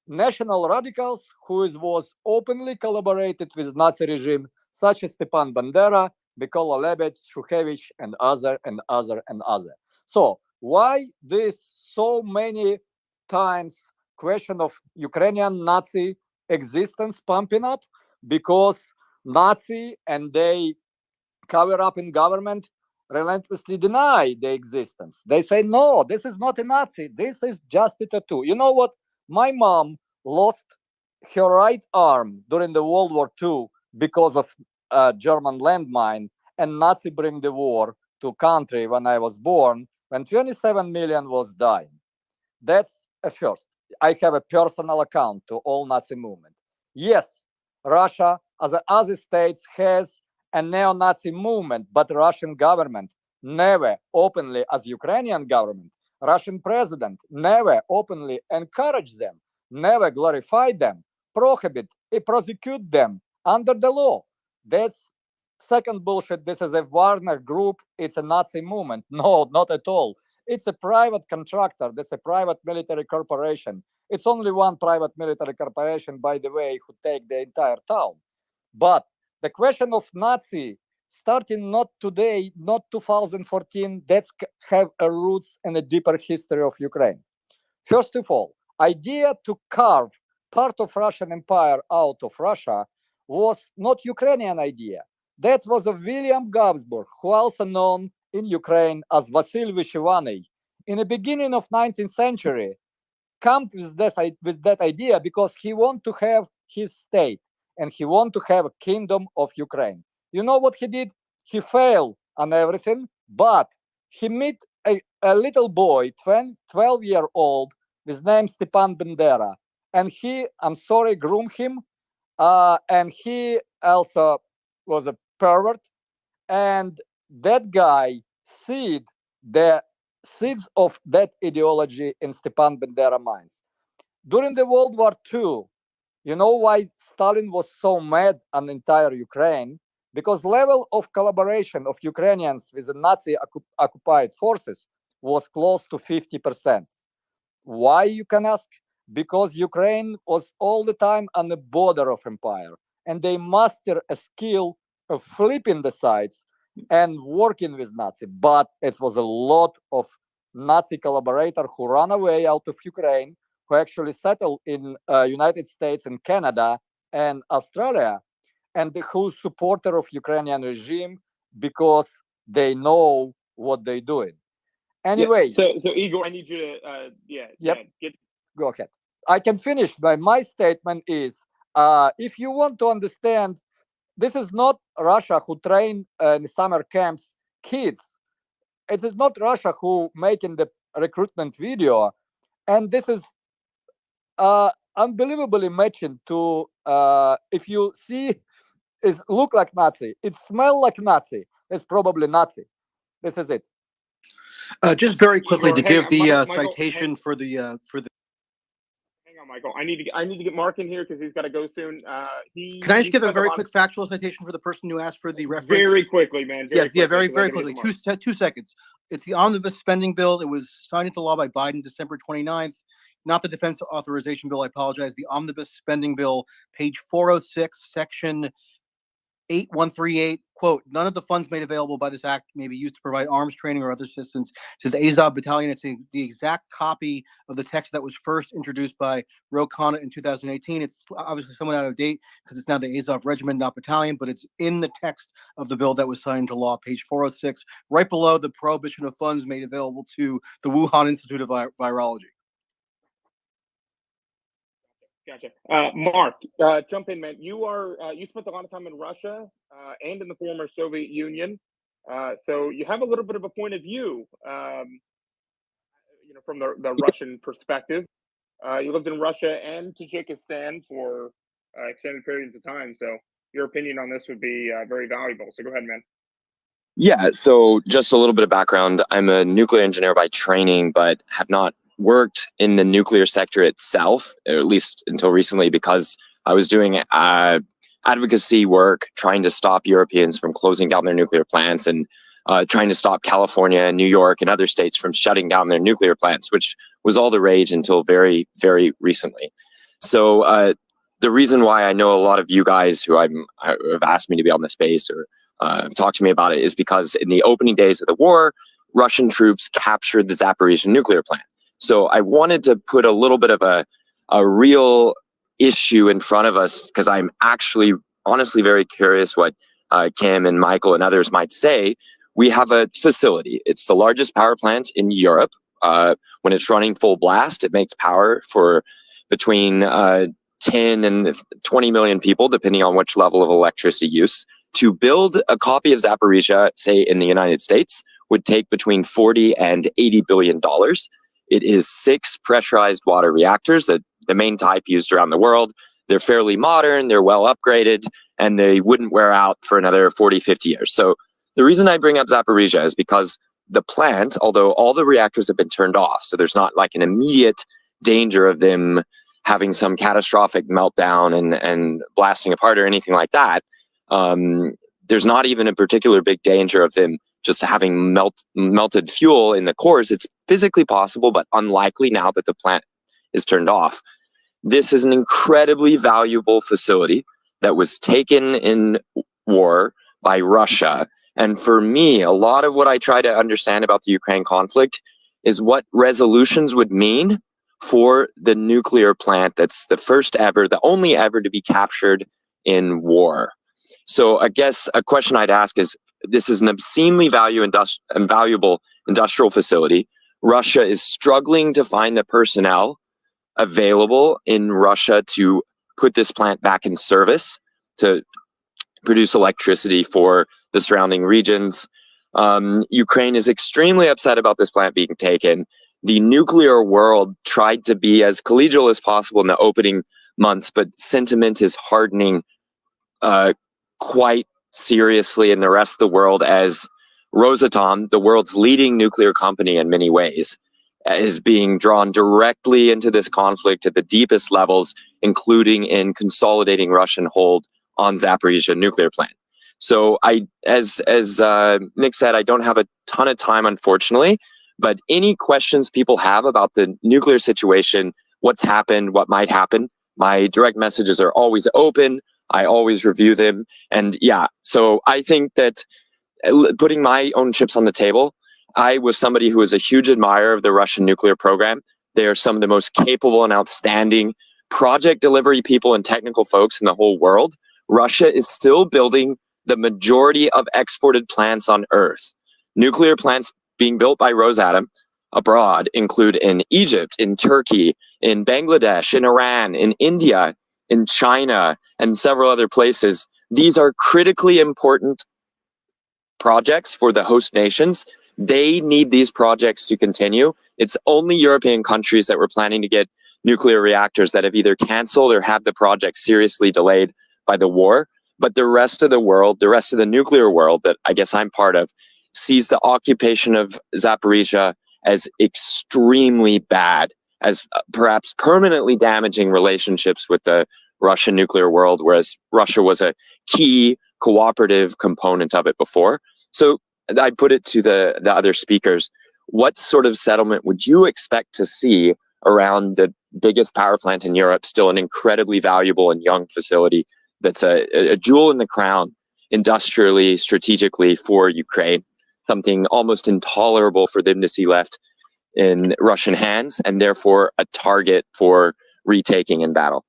S3: national radicals who was openly collaborated with Nazi regime, such as Stepan Bandera, Mykola Lebed, Shukhevich, and other. So why this so many times question of Ukrainian Nazi existence pumping up? Because Nazi and they cover up in government relentlessly deny the existence. They say, no, this is not a Nazi. This is just a tattoo. You know what? My mom lost her right arm during the World War II because of a German landmine, and Nazi bring the war to country when I was born, when 27 million was dying. That's a first. I have a personal account to all Nazi movement. Yes, Russia, as other states, has a neo-Nazi movement, but Russian government never openly, as Ukrainian government, Russian president never openly encourage them, never glorify them, prohibit, prosecute them under the law. That's second bullshit. This is a Wagner group. It's a Nazi movement. No, not at all. It's a private contractor. That's a private military corporation. It's only one private military corporation, by the way, who take the entire town. But the question of Nazi, starting not today, not 2014, that's have a roots in a deeper history of Ukraine. First of all, idea to carve part of Russian Empire out of Russia was not Ukrainian idea. That was of William Gabsburg, who also known in Ukraine as Vasil Vyshyvanny. In the beginning of 19th century, come with that idea because he want to have his state and he want to have a kingdom of Ukraine. You know what he did? He failed on everything, but he met a little boy, 12-year-old, with name Stepan Bandera, and he, I'm sorry, groomed him, and he also was a pervert, and that guy seed the seeds of that ideology in Stepan Bandera minds. During the World War II, you know why Stalin was so mad on entire Ukraine? Because level of collaboration of Ukrainians with the Nazi occupied forces was close to 50%. Why, you can ask? Because Ukraine was all the time on the border of empire, and they master a skill of flipping the sides and working with Nazi. But it was a lot of Nazi collaborators who ran away out of Ukraine, who actually settled in United States and Canada and Australia, and who supporter of Ukrainian regime because they know what they're doing. Anyway.
S17: Yeah, so Igor, I need you to,
S3: Go ahead. I can finish. My statement is, if you want to understand, this is not Russia who train in summer camps kids. It is not Russia who making the recruitment video. And this is unbelievably matching to, if you see, it look like Nazi, it smell like Nazi, it's probably Nazi. This is it.
S7: Just very quickly
S17: Igor,
S7: to give the
S17: Michael,
S7: citation for the
S17: hang on, Michael. I need to get Mark in here because he's got to go soon.
S7: Can I just give a very quick factual citation for the person who asked for the reference?
S17: Very quickly, man.
S7: Very quickly. 2 seconds. It's the omnibus spending bill. It was signed into law by Biden December 29th, not the defense authorization bill. I apologize. The omnibus spending bill, page 406, section 8138, quote, none of the funds made available by this act may be used to provide arms training or other assistance to the Azov battalion. It's the exact copy of the text that was first introduced by Ro Khanna in 2018. It's obviously somewhat out of date because it's now the Azov regiment, not battalion, but it's in the text of the bill that was signed into law, page 406, right below the prohibition of funds made available to the Wuhan Institute of Virology.
S17: Gotcha. Mark, jump in, man. You spent a lot of time in Russia and in the former Soviet Union, so you have a little bit of a point of view, from the Russian perspective. You lived in Russia and Tajikistan for extended periods of time, so your opinion on this would be very valuable. So go ahead, man.
S20: Yeah, so just a little bit of background. I'm a nuclear engineer by training, but have not worked in the nuclear sector itself, or at least until recently, because I was doing advocacy work trying to stop Europeans from closing down their nuclear plants and trying to stop California and New York and other states from shutting down their nuclear plants, which was all the rage until very, very recently. So the reason why I know a lot of you guys who have asked me to be on the space or talk to me about it is because in the opening days of the war, Russian troops captured the Zaporizhzhia nuclear plant. So I wanted to put a little bit of a real issue in front of us, because I'm actually honestly very curious what Kim and Michael and others might say. We have a facility. It's the largest power plant in Europe. When it's running full blast, it makes power for between 10 and 20 million people, depending on which level of electricity use. To build a copy of Zaporizhzhia, say in the United States, would take between $40 and $80 billion. It is 6 pressurized water reactors, the main type used around the world. They're fairly modern, they're well upgraded, and they wouldn't wear out for another 40, 50 years. So the reason I bring up Zaporizhzhia is because the plant, although all the reactors have been turned off, so there's not like an immediate danger of them having some catastrophic meltdown and blasting apart or anything like that. There's not even a particular big danger of them just having melted fuel in the cores. It's physically possible, but unlikely now that the plant is turned off. This is an incredibly valuable facility that was taken in war by Russia. And for me, a lot of what I try to understand about the Ukraine conflict is what resolutions would mean for the nuclear plant that's the first ever, the only ever to be captured in war. So I guess a question I'd ask is, this is an obscenely valuable industrial facility. Russia is struggling to find the personnel available in Russia to put this plant back in service, to produce electricity for the surrounding regions. Ukraine is extremely upset about this plant being taken. The nuclear world tried to be as collegial as possible in the opening months, but sentiment is hardening quite seriously in the rest of the world, as Rosatom, the world's leading nuclear company in many ways, is being drawn directly into this conflict at the deepest levels, including in consolidating Russian hold on Zaporizhzhia nuclear plant. So as Nick said, I don't have a ton of time, unfortunately, but any questions people have about the nuclear situation, what's happened, what might happen, my direct messages are always open. I always review them. And yeah, so I think that putting my own chips on the table, I was somebody who is a huge admirer of the Russian nuclear program. They are some of the most capable and outstanding project delivery people and technical folks in the whole world. Russia is still building the majority of exported plants on Earth. Nuclear plants being built by Rosatom abroad include in Egypt, in Turkey, in Bangladesh, in Iran, in India, in China, and several other places. These are critically important projects for the host nations. They need these projects to continue. It's only European countries that were planning to get nuclear reactors that have either canceled or have the project seriously delayed by the war. But the rest of the world, the rest of the nuclear world that I guess I'm part of, sees the occupation of Zaporizhzhia as extremely bad, as perhaps permanently damaging relationships with the Russian nuclear world, whereas Russia was a key cooperative component of it before. So I put it to the other speakers. What sort of settlement would you expect to see around the biggest power plant in Europe, still an incredibly valuable and young facility that's a jewel in the crown industrially, strategically for Ukraine, something almost intolerable for them to see left in Russian hands, and therefore a target for retaking in battle?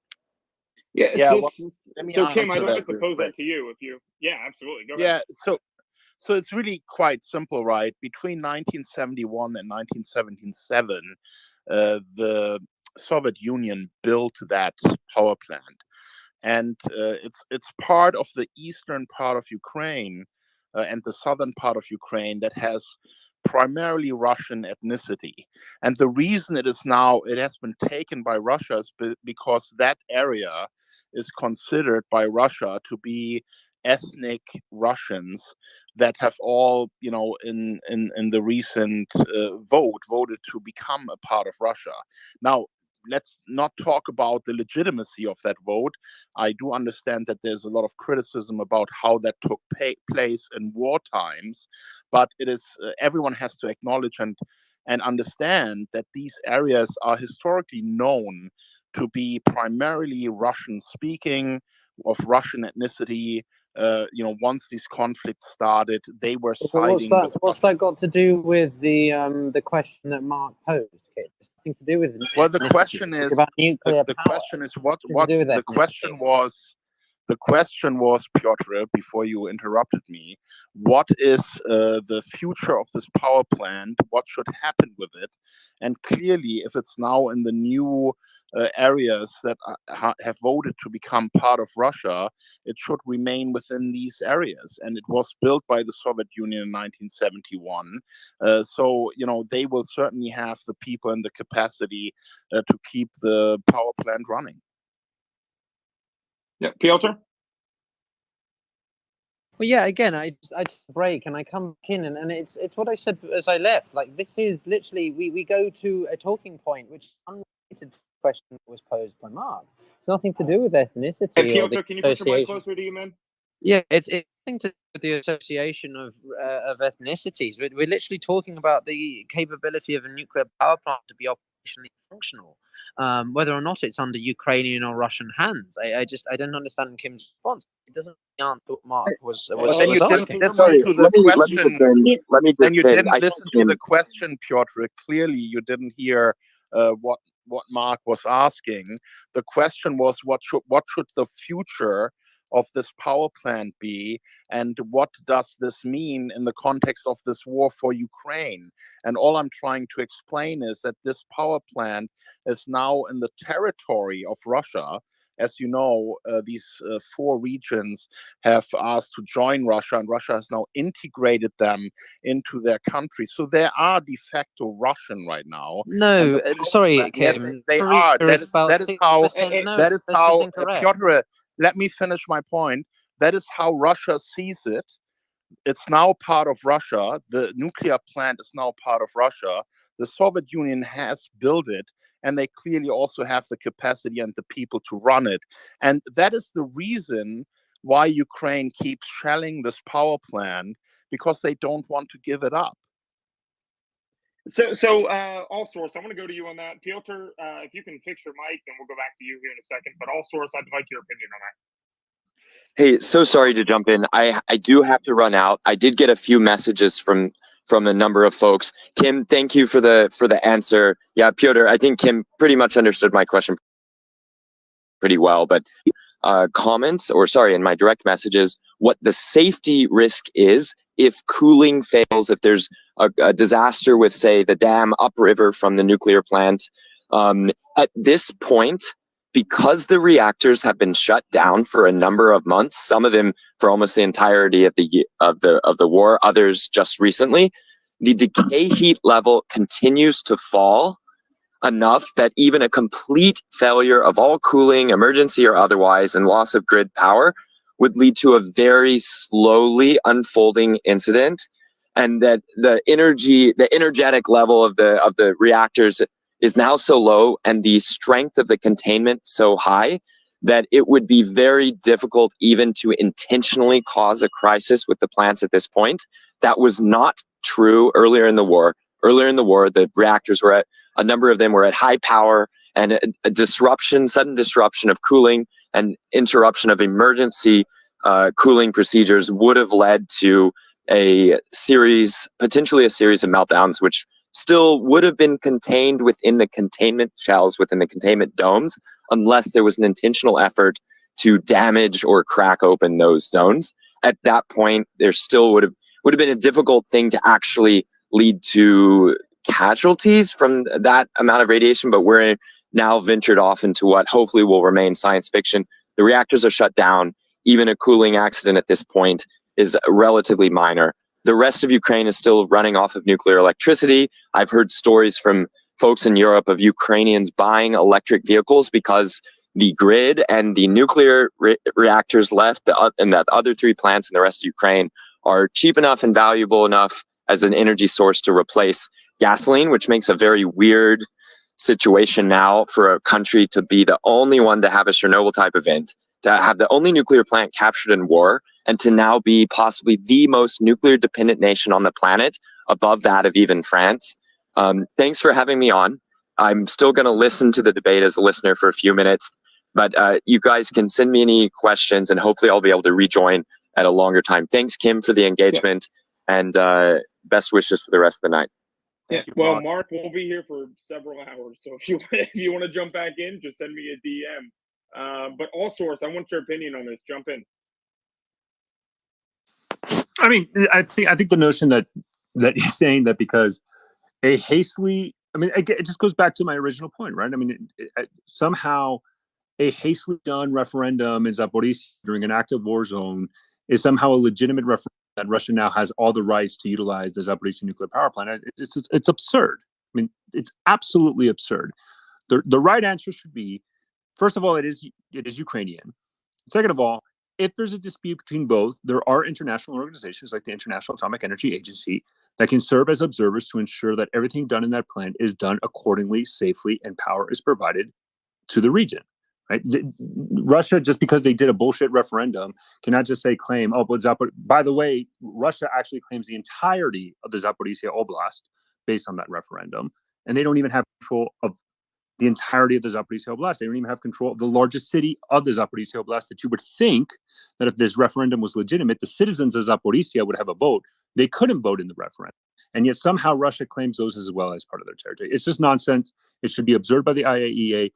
S17: Yeah.
S19: Yeah,
S17: So,
S19: well, let me
S17: so Kim,
S19: answer
S17: I'd
S19: that
S17: like to
S19: real
S17: pose
S19: quick.
S17: that to you. If you, yeah, absolutely, go ahead.
S19: Yeah, so it's really quite simple, right? Between 1971 and 1977, the Soviet Union built that power plant, and it's part of the eastern part of Ukraine and the southern part of Ukraine that has primarily Russian ethnicity. And the reason it has been taken by Russia is because that area is considered by Russia to be ethnic Russians that have all, in the recent voted to become a part of Russia. Now, let's not talk about the legitimacy of that vote. I do understand that there's a lot of criticism about how that took place in war times, but it is everyone has to acknowledge and understand that these areas are historically known to be primarily Russian speaking, of Russian ethnicity. Once these conflicts started, they were siding with.
S16: What's that got to do with the question that Mark posed, Kit? It's nothing to do with
S19: Well, the
S16: ethnicity.
S19: question
S16: It's
S19: is
S16: about nuclear
S19: the
S16: power.
S19: question is what
S16: Nothing to do with
S19: the question was. The question was, Piotr, before you interrupted me, what is the future of this power plant? What should happen with it? And clearly, if it's now in the new areas that have voted to become part of Russia, it should remain within these areas. And it was built by the Soviet Union in 1971. So, they will certainly have the people and the capacity to keep the power plant running.
S17: Yeah, Piotr?
S16: Well, yeah, again, I take a break and I come back in and it's what I said as I left. Like, this is literally, we go to a talking point which is unrelated to the question that was posed by Mark. It's nothing to do with ethnicity.
S17: Hey,
S16: or
S17: Piotr,
S16: the
S17: can you put your mic
S16: association.
S17: closer to you, man?
S16: Yeah, it's nothing to do with the association of ethnicities. We're literally talking about the capability of a nuclear power plant to be operationally functional, whether or not it's under Ukrainian or Russian hands. I don't understand Kim's response. It doesn't answer what Mark was
S19: Then you didn't
S16: asking.
S19: listen to the question. Then you didn't
S20: I
S19: listen to the question, Piotr. Clearly, you didn't hear what Mark was asking. The question was, what should the future of this power plant be, and what does this mean in the context of this war for Ukraine? And all I'm trying to explain is that this power plant is now in the territory of Russia. As you know, these 4 regions have asked to join Russia, and Russia has now integrated them into their country. So they are de facto Russian right now.
S16: No, sorry,
S19: Yes,
S16: Kim.
S19: they are. That is how.
S16: No,
S19: That is
S16: that's
S19: how.
S16: just incorrect.
S19: Piotr, let me finish my point. That is how Russia sees it. It's now part of Russia. The nuclear plant is now part of Russia. The Soviet Union has built it, and they clearly also have the capacity and the people to run it. And that is the reason why Ukraine keeps shelling this power plant, because they don't want to give it up.
S17: So, all source, I want to go to you on that. Piotr, if you can fix your mic, then we'll go back to you here in a second. But all source, I'd like your opinion on that.
S20: Hey, so sorry to jump in. I do have to run out. I did get a few messages from a number of folks. Kim, thank you for the answer. Yeah, Piotr, I think Kim pretty much understood my question pretty well, but comments, or sorry, in my direct messages, what the safety risk is if cooling fails, if there's a disaster with, say, the dam upriver from the nuclear plant. At this point, because the reactors have been shut down for a number of months, some of them for almost the entirety of the war, others just recently, the decay heat level continues to fall enough that even a complete failure of all cooling, emergency or otherwise, and loss of grid power would lead to a very slowly unfolding incident, and that the energetic level of the reactors is now so low and the strength of the containment so high that it would be very difficult even to intentionally cause a crisis with the plants at this point. That was not true earlier in the war. Earlier in the war, the reactors were at, a number of them were at high power, and a disruption, sudden disruption of cooling and interruption of emergency cooling procedures would have led to potentially a series of meltdowns, which still would have been contained within the containment shells, within the containment domes, unless there was an intentional effort to damage or crack open those zones. At that point, there still would have been a difficult thing to actually lead to casualties from that amount of radiation, but we're now ventured off into what hopefully will remain science fiction. The reactors are shut down. Even a cooling accident at this point is relatively minor. The rest of Ukraine is still running off of nuclear electricity. I've heard stories from folks in Europe of Ukrainians buying electric vehicles because the grid and the nuclear reactors left and the other 3 plants in the rest of Ukraine are cheap enough and valuable enough as an energy source to replace gasoline, which makes a very weird situation now for a country to be the only one to have a Chernobyl type event, to have the only nuclear plant captured in war, and to now be possibly the most nuclear dependent nation on the planet, above that of even France. Thanks for having me on. I'm still going to listen to the debate as a listener for a few minutes, but you guys can send me any questions and hopefully I'll be able to rejoin at a longer time. Thanks, Kim, for the engagement, and best wishes for the rest of the night.
S17: Well, Mark, we'll be here for several hours, so if you want to jump back in, just send me a DM. But All Source, I want your opinion on this. Jump in.
S13: I mean, I think the notion that he's saying that because a hastily, I mean, it just goes back to my original point, right? I mean, somehow a hastily done referendum in Zaporizhzhia during an active war zone is somehow a legitimate referendum that Russia now has all the rights to utilize the Zaporizhzhia nuclear power plant. It's absurd. I mean, it's absolutely absurd. The right answer should be, first of all, it is Ukrainian. Second of all, if there's a dispute between both, there are international organizations like the International Atomic Energy Agency that can serve as observers to ensure that everything done in that plant is done accordingly, safely, and power is provided to the region. Right? Russia, just because they did a bullshit referendum, cannot just claim, oh, but by the way, Russia actually claims the entirety of the Zaporizhzhia Oblast based on that referendum, and they don't even have control of the entirety of the Zaporizhzhia Oblast. They don't even have control of the largest city of the Zaporizhzhia Oblast. That you would think that if this referendum was legitimate, the citizens of Zaporizhzhia would have a vote. They couldn't vote in the referendum, and yet somehow Russia claims those as well as part of their territory. It's just nonsense. It should be observed by the IAEA.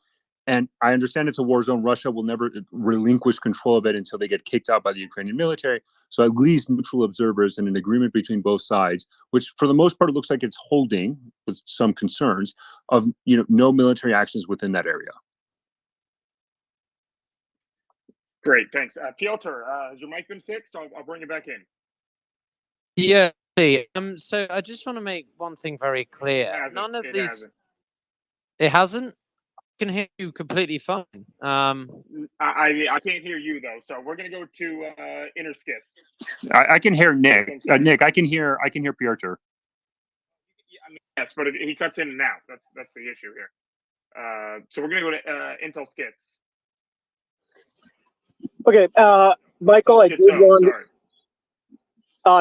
S13: And I understand it's a war zone. Russia will never relinquish control of it until they get kicked out by the Ukrainian military. So at least neutral observers and an agreement between both sides, which for the most part, it looks like it's holding with some concerns of, no military actions within that area.
S17: Great, thanks. Piotr, has your mic been fixed? I'll bring it back in.
S16: Yeah. So I just want to make one thing very clear. None of these.
S17: Hasn't.
S16: It hasn't. I can hear you completely fine.
S17: I can't hear you though, so we're gonna go to inner skits.
S13: I can hear Nick. Nick, I can hear Piotr.
S17: I mean, yes, but he cuts in and out. That's the issue here. So we're gonna go to Intel skits.
S21: Okay, Michael, I did want.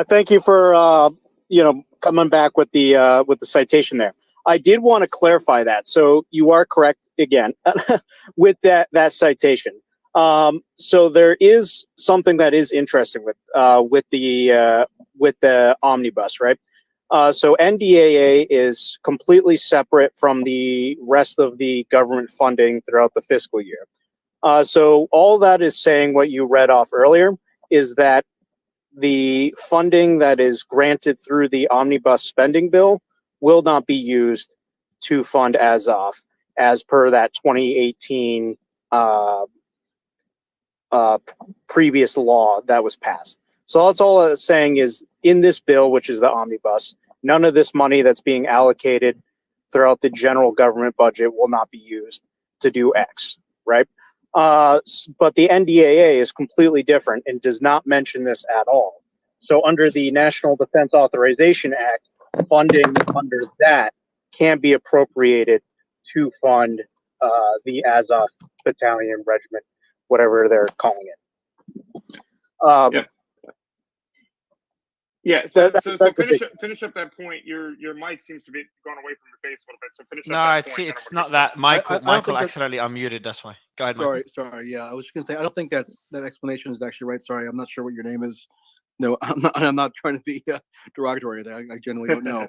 S21: Thank you for coming back with the citation there. I did want to clarify that. So you are correct again with that citation. So there is something that is interesting with the omnibus, right? So NDAA is completely separate from the rest of the government funding throughout the fiscal year. So all that is saying, what you read off earlier, is that the funding that is granted through the omnibus spending bill will not be used to fund Azov as per that 2018 previous law that was passed. So that's all it's saying is, in this bill, which is the omnibus, none of this money that's being allocated throughout the general government budget will not be used to do X, right? But the NDAA is completely different and does not mention this at all. So under the National Defense Authorization Act, funding under that can be appropriated to fund the Azov Battalion Regiment whatever they're calling it.
S17: Yep. Yeah. So finish up that point. Your mic seems to be going away from your face a little bit. So finish up
S18: No,
S17: that
S18: it's
S17: point.
S18: it's not that. Michael
S7: think that-
S18: accidentally unmuted. That's why. Go ahead, Michael.
S7: Sorry. Yeah, I was just gonna say I don't think that explanation is actually right. Sorry, I'm not sure what your name is. No, I'm not trying to be derogatory. I genuinely don't know.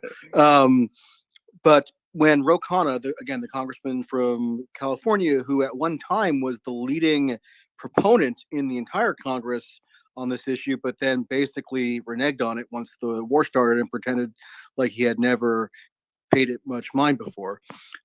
S7: But when Ro Khanna, again, the congressman from California, who at one time was the leading proponent in the entire Congress on this issue, but then basically reneged on it once the war started and pretended like he had never paid it much mind before.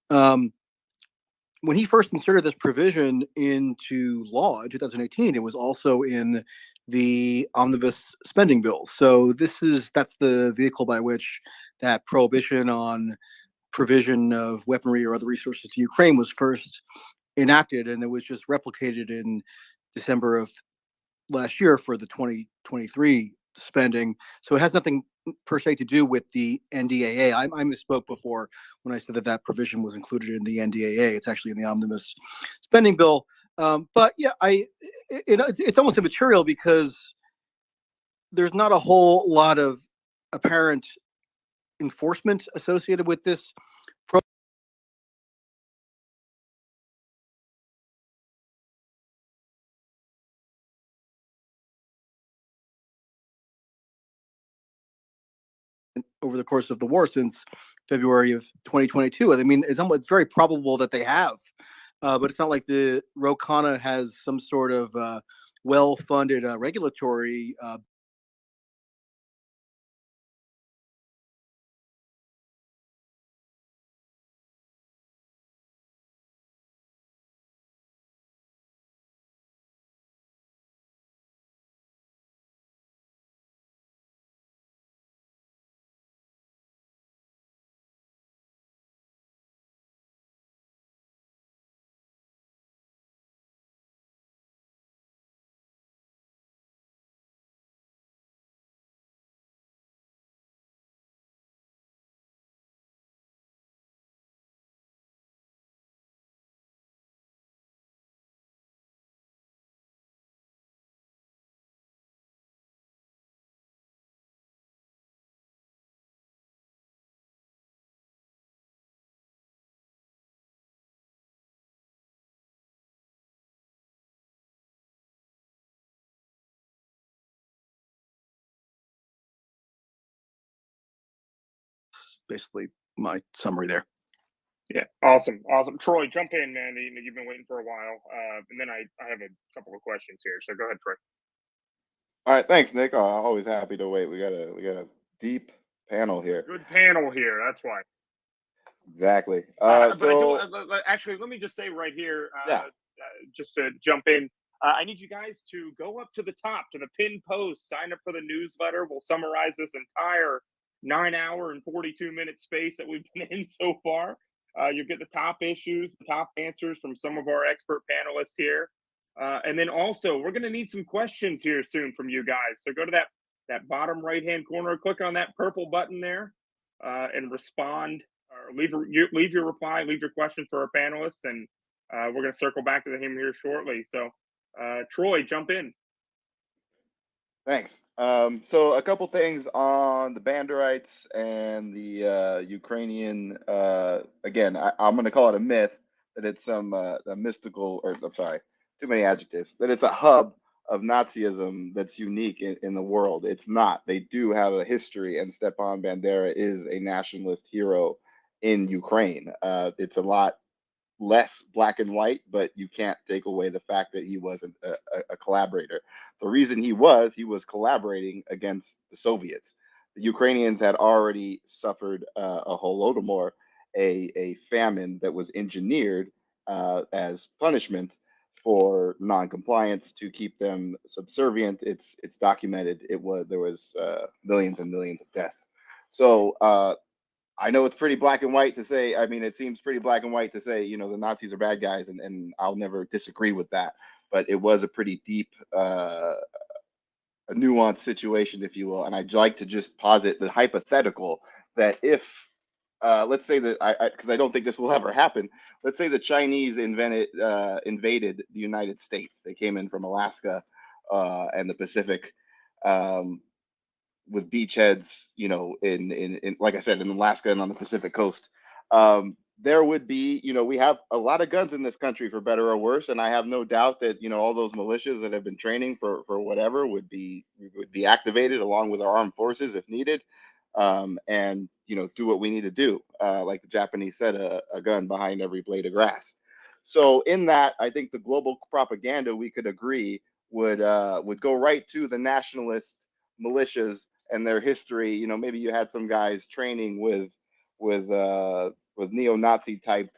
S7: When he first inserted this provision into law in 2018, it was also in the omnibus spending bill. So that's the vehicle by which that prohibition on provision of weaponry or other resources to Ukraine was first enacted, and it was just replicated in December of last year for the 2023 spending. So it has nothing per se to do with the NDAA. I misspoke before when I said that provision was included in the NDAA. It's actually in the omnibus spending bill. But yeah, it's almost immaterial because there's not a whole lot of apparent enforcement associated with this. Over the course of the war since February of 2022. I mean, it's very probable that they have, but it's not like the Ro Khanna has some sort of well-funded regulatory basically my summary there.
S17: Yeah, awesome. Troy, jump in, man. You've been waiting for a while, and then I have a couple of questions here. So go ahead, Troy.
S1: All right, thanks, Nick. Always happy to wait. We got a deep panel here.
S17: Good panel here. That's why.
S1: Exactly.
S17: So actually, let me just say right here, just to jump in, I need you guys to go up to the top to the pin post, sign up for the newsletter. We'll summarize this entire 9-hour and 42-minute space that we've been in so far. You'll get the top issues, the top answers from some of our expert panelists here. And then also, we're going to need some questions here soon from you guys. So go to that bottom right-hand corner, click on that purple button there, and respond, or leave your reply, leave your question for our panelists, and we're going to circle back to him here shortly. So, Troy, jump in.
S1: Thanks. So a couple things on the Banderites and the Ukrainian. Again, I'm going to call it a myth that it's some a mystical, or I'm sorry, too many adjectives. That it's a hub of Nazism that's unique in the world. It's not. They do have a history, and Stepan Bandera is a nationalist hero in Ukraine. It's a lot less black and white, but you can't take away the fact that he wasn't a collaborator. The reason he was collaborating against the Soviets. The Ukrainians had already suffered a Holodomor, a famine that was engineered as punishment for non-compliance to keep them subservient. It's documented. There was millions and millions of deaths. So I know it's pretty black and white to say, I mean, it seems pretty black and white to say, the Nazis are bad guys, and I'll never disagree with that. But it was a pretty deep, a nuanced situation, if you will. And I'd like to just posit the hypothetical that if let's say that because I don't think this will ever happen. Let's say the Chinese invaded the United States. They came in from Alaska and the Pacific with beachheads, you know, in like I said, in Alaska and on the Pacific coast. There would be, you know, we have a lot of guns in this country for better or worse, and I have no doubt that, you know, all those militias that have been training for whatever would be activated along with our armed forces if needed, and you know, do what we need to do. Like the Japanese said, a gun behind every blade of grass. So in that, I think the global propaganda, we could agree, would go right to the nationalist militias and their history. You know, maybe you had some guys training with neo-Nazi type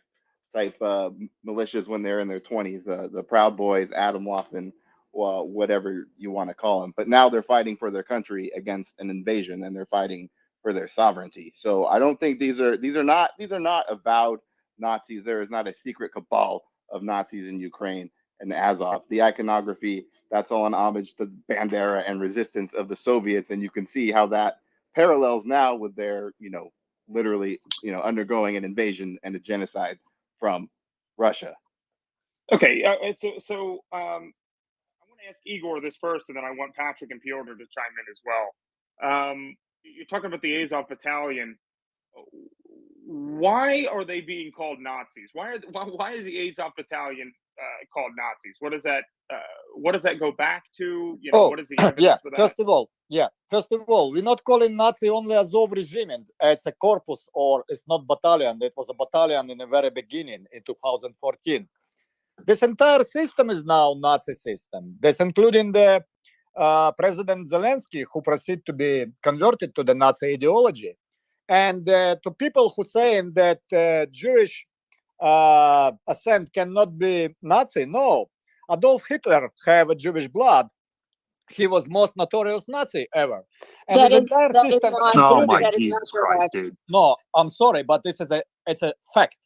S1: militias when they're in their 20s, the Proud Boys, Atomwaffen, well, whatever you want to call them. But now they're fighting for their country against an invasion, and they're fighting for their sovereignty. So I don't think these are not avowed Nazis. There is not a secret cabal of Nazis in Ukraine and Azov. The iconography, that's all an homage to Bandera and resistance of the Soviets, and you can see how that parallels now with their, you know, literally, you know, undergoing an invasion and a genocide from Russia.
S2: Okay, so I want to ask Igor this first, and then I want Patrick and Piotr to chime in as well. You're talking about the Azov Battalion. Why are they being called Nazis? Why is the Azov Battalion called Nazis? What does that go back to? You know, what is the evidence
S3: yeah.
S2: for that?
S3: First of all, we're not calling Nazi only Azov regime. It's a corpus, or it's not battalion. It was a battalion in the very beginning in 2014. This entire system is now Nazi system. This including the President Zelensky, who proceed to be converted to the Nazi ideology. And to people who saying that Jewish ascent cannot be Nazi, no. Adolf Hitler have a Jewish blood. He was most notorious Nazi ever. And
S5: That
S3: his
S5: is
S3: entire
S5: that is
S3: system,
S5: not
S13: Oh my
S5: that is
S13: Jesus
S5: not
S13: Christ,
S5: correct.
S13: dude.
S3: no, I'm sorry, but it's a fact.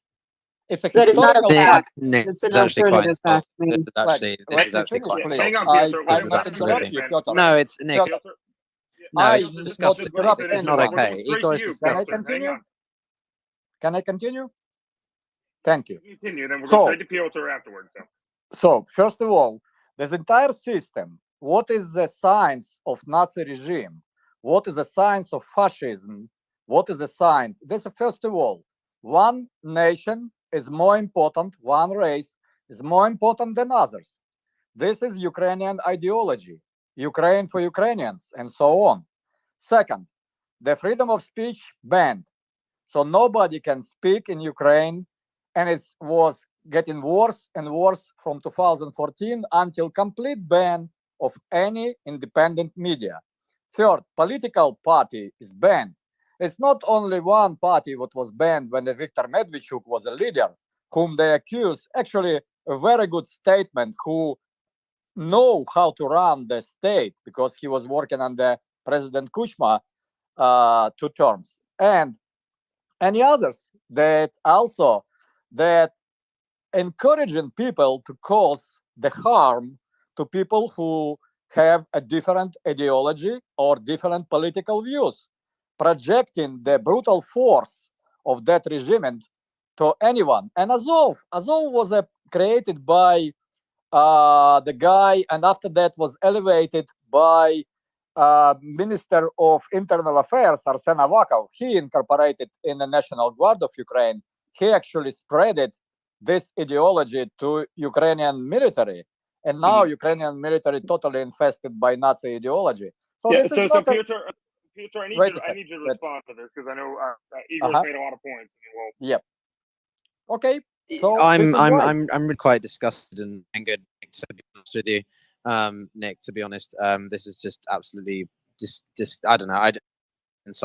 S3: It's a
S5: That is not a
S3: historical
S16: Nick,
S3: fact.
S16: Nick,
S5: It's
S16: this
S5: an
S16: is actually quite
S5: alternative fact.
S16: insulting. This
S5: Maybe.
S16: is actually
S3: Let me
S16: quite
S3: finish,
S2: Yeah,
S3: please.
S2: hang on,
S3: I
S2: Piotr.
S16: This
S3: I'm
S16: is
S3: not
S16: absolutely.
S3: interrupt you, Piotr.
S16: No, it's Nick.
S3: Piotr,
S16: No,
S3: I
S16: it's
S3: will not
S16: disgusting.
S3: interrupt
S16: This is
S3: anyone.
S16: not okay. Igor is
S3: Can I
S16: disgusting.
S3: continue? Can I continue? Thank you.
S2: Continue, then we'll go
S3: So,
S2: straight to Piotr afterwards.
S3: So, first of all, this entire system, what is the science of Nazi regime? What is the science of fascism? What is the science? This, first of all, one nation is more important, one race is more important than others. This is Ukrainian ideology, Ukraine for Ukrainians, and so on. Second, the freedom of speech banned. So nobody can speak in Ukraine, and it was getting worse and worse from 2014 until complete ban of any independent media. Third, political party is banned. It's not only one party what was banned when the Viktor Medvedchuk was a leader, whom they accused, actually a very good statement, who know how to run the state because he was working under President Kuchma 2 terms. And any others that also that encouraging people to cause the harm to people who have a different ideology or different political views, projecting the brutal force of that regime to anyone. And Azov was created by the guy, and after that was elevated by Minister of Internal Affairs, Arsen Avakov. He incorporated in the National Guard of Ukraine. He actually spreaded this ideology to Ukrainian military. And now Ukrainian military totally infested by Nazi ideology. So
S2: yeah,
S3: this
S2: so
S3: is not
S2: Piotr, I need you to
S3: Let's,
S2: respond to this because I know Igor's made a lot of points.
S3: Yep. Okay. So this
S16: I'm
S3: is why.
S16: I'm really quite disgusted and angered, Nick, to be honest with you. Nick, to be honest, this is just absolutely just I don't know.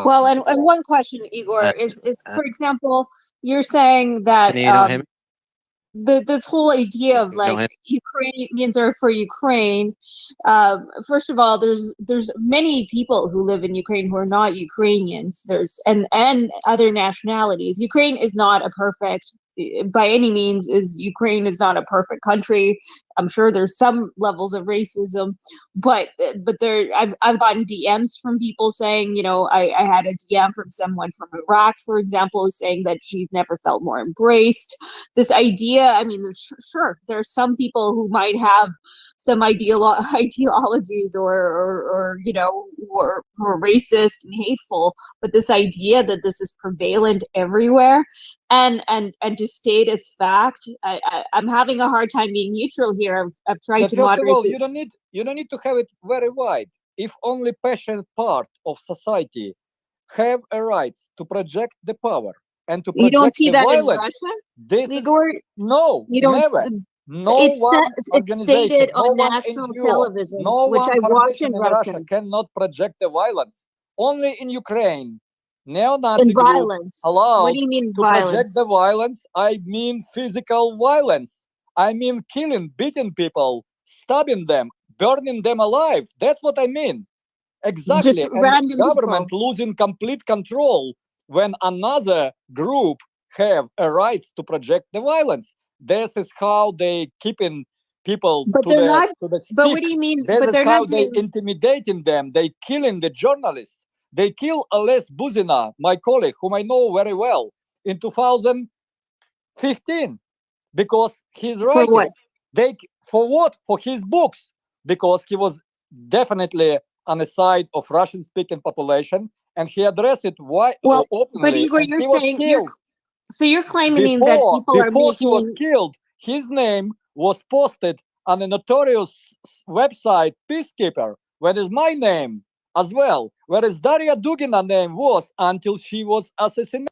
S5: Well, and one question, Igor, is for example, you're saying that
S16: can you not hear me?
S5: this whole idea of like Ukrainians are for Ukraine. First of all, there's many people who live in Ukraine who are not Ukrainians. There's and other nationalities. Ukraine is not a perfect by any means is Ukraine is not a perfect country. I'm sure there's some levels of racism, but there I've gotten DMs from people saying, you know, I had a DM from someone from Iraq, for example, saying that she's never felt more embraced. This idea, I mean, sure, there are some people who might have some ideologies or you know, or racist and hateful, but this idea that this is prevalent everywhere, and to state as fact, I'm having a hard time being neutral here. I've tried
S3: But
S5: to
S3: first of
S5: moderate
S3: all,
S5: it.
S3: you don't need to have it very wide. If only passionate part of society have a right to project the power and to
S5: You don't
S3: project
S5: see
S3: the
S5: that in
S3: violence,
S5: Russia,
S3: this
S5: Igor?
S3: is no,
S5: You don't.
S3: never. No one
S5: It's
S3: organization,
S5: stated
S3: no
S5: on
S3: one
S5: national
S3: NGO,
S5: television,
S3: no
S5: which
S3: one
S5: I watch
S3: foundation
S5: in
S3: in Russia
S5: Russian.
S3: cannot project the violence. Only in Ukraine, neo-Nazi
S5: And
S3: group
S5: violence. What
S3: allowed
S5: do you mean
S3: to project
S5: violence?
S3: the violence. I mean physical violence. I mean killing, beating people, stabbing them, burning them alive. That's what I mean. Exactly.
S5: Just
S3: And
S5: random
S3: government
S5: people.
S3: losing complete control when another group have a right to project the violence. This is how they keeping people
S5: But
S3: to
S5: they're
S3: the
S5: not.
S3: to the
S5: But what
S3: stick.
S5: do you mean?
S3: This
S5: But
S3: is
S5: they're
S3: how
S5: not
S3: they
S5: doing.
S3: intimidating them. They killing the journalists. They kill Ales Buzina, my colleague, whom I know very well, in 2015 because he's
S5: For
S3: writing.
S5: what?
S3: For what? For his books, because he was definitely on the side of Russian-speaking population, and he addressed it
S5: Well, but
S3: openly.
S5: Igor,
S3: And
S5: you're
S3: he was
S5: saying
S3: killed
S5: you're claiming that people are
S3: before he was
S5: making.
S3: killed. His name was posted on a notorious website, Peacekeeper, where is my name as well, whereas Daria Dugina name was until she was assassinated.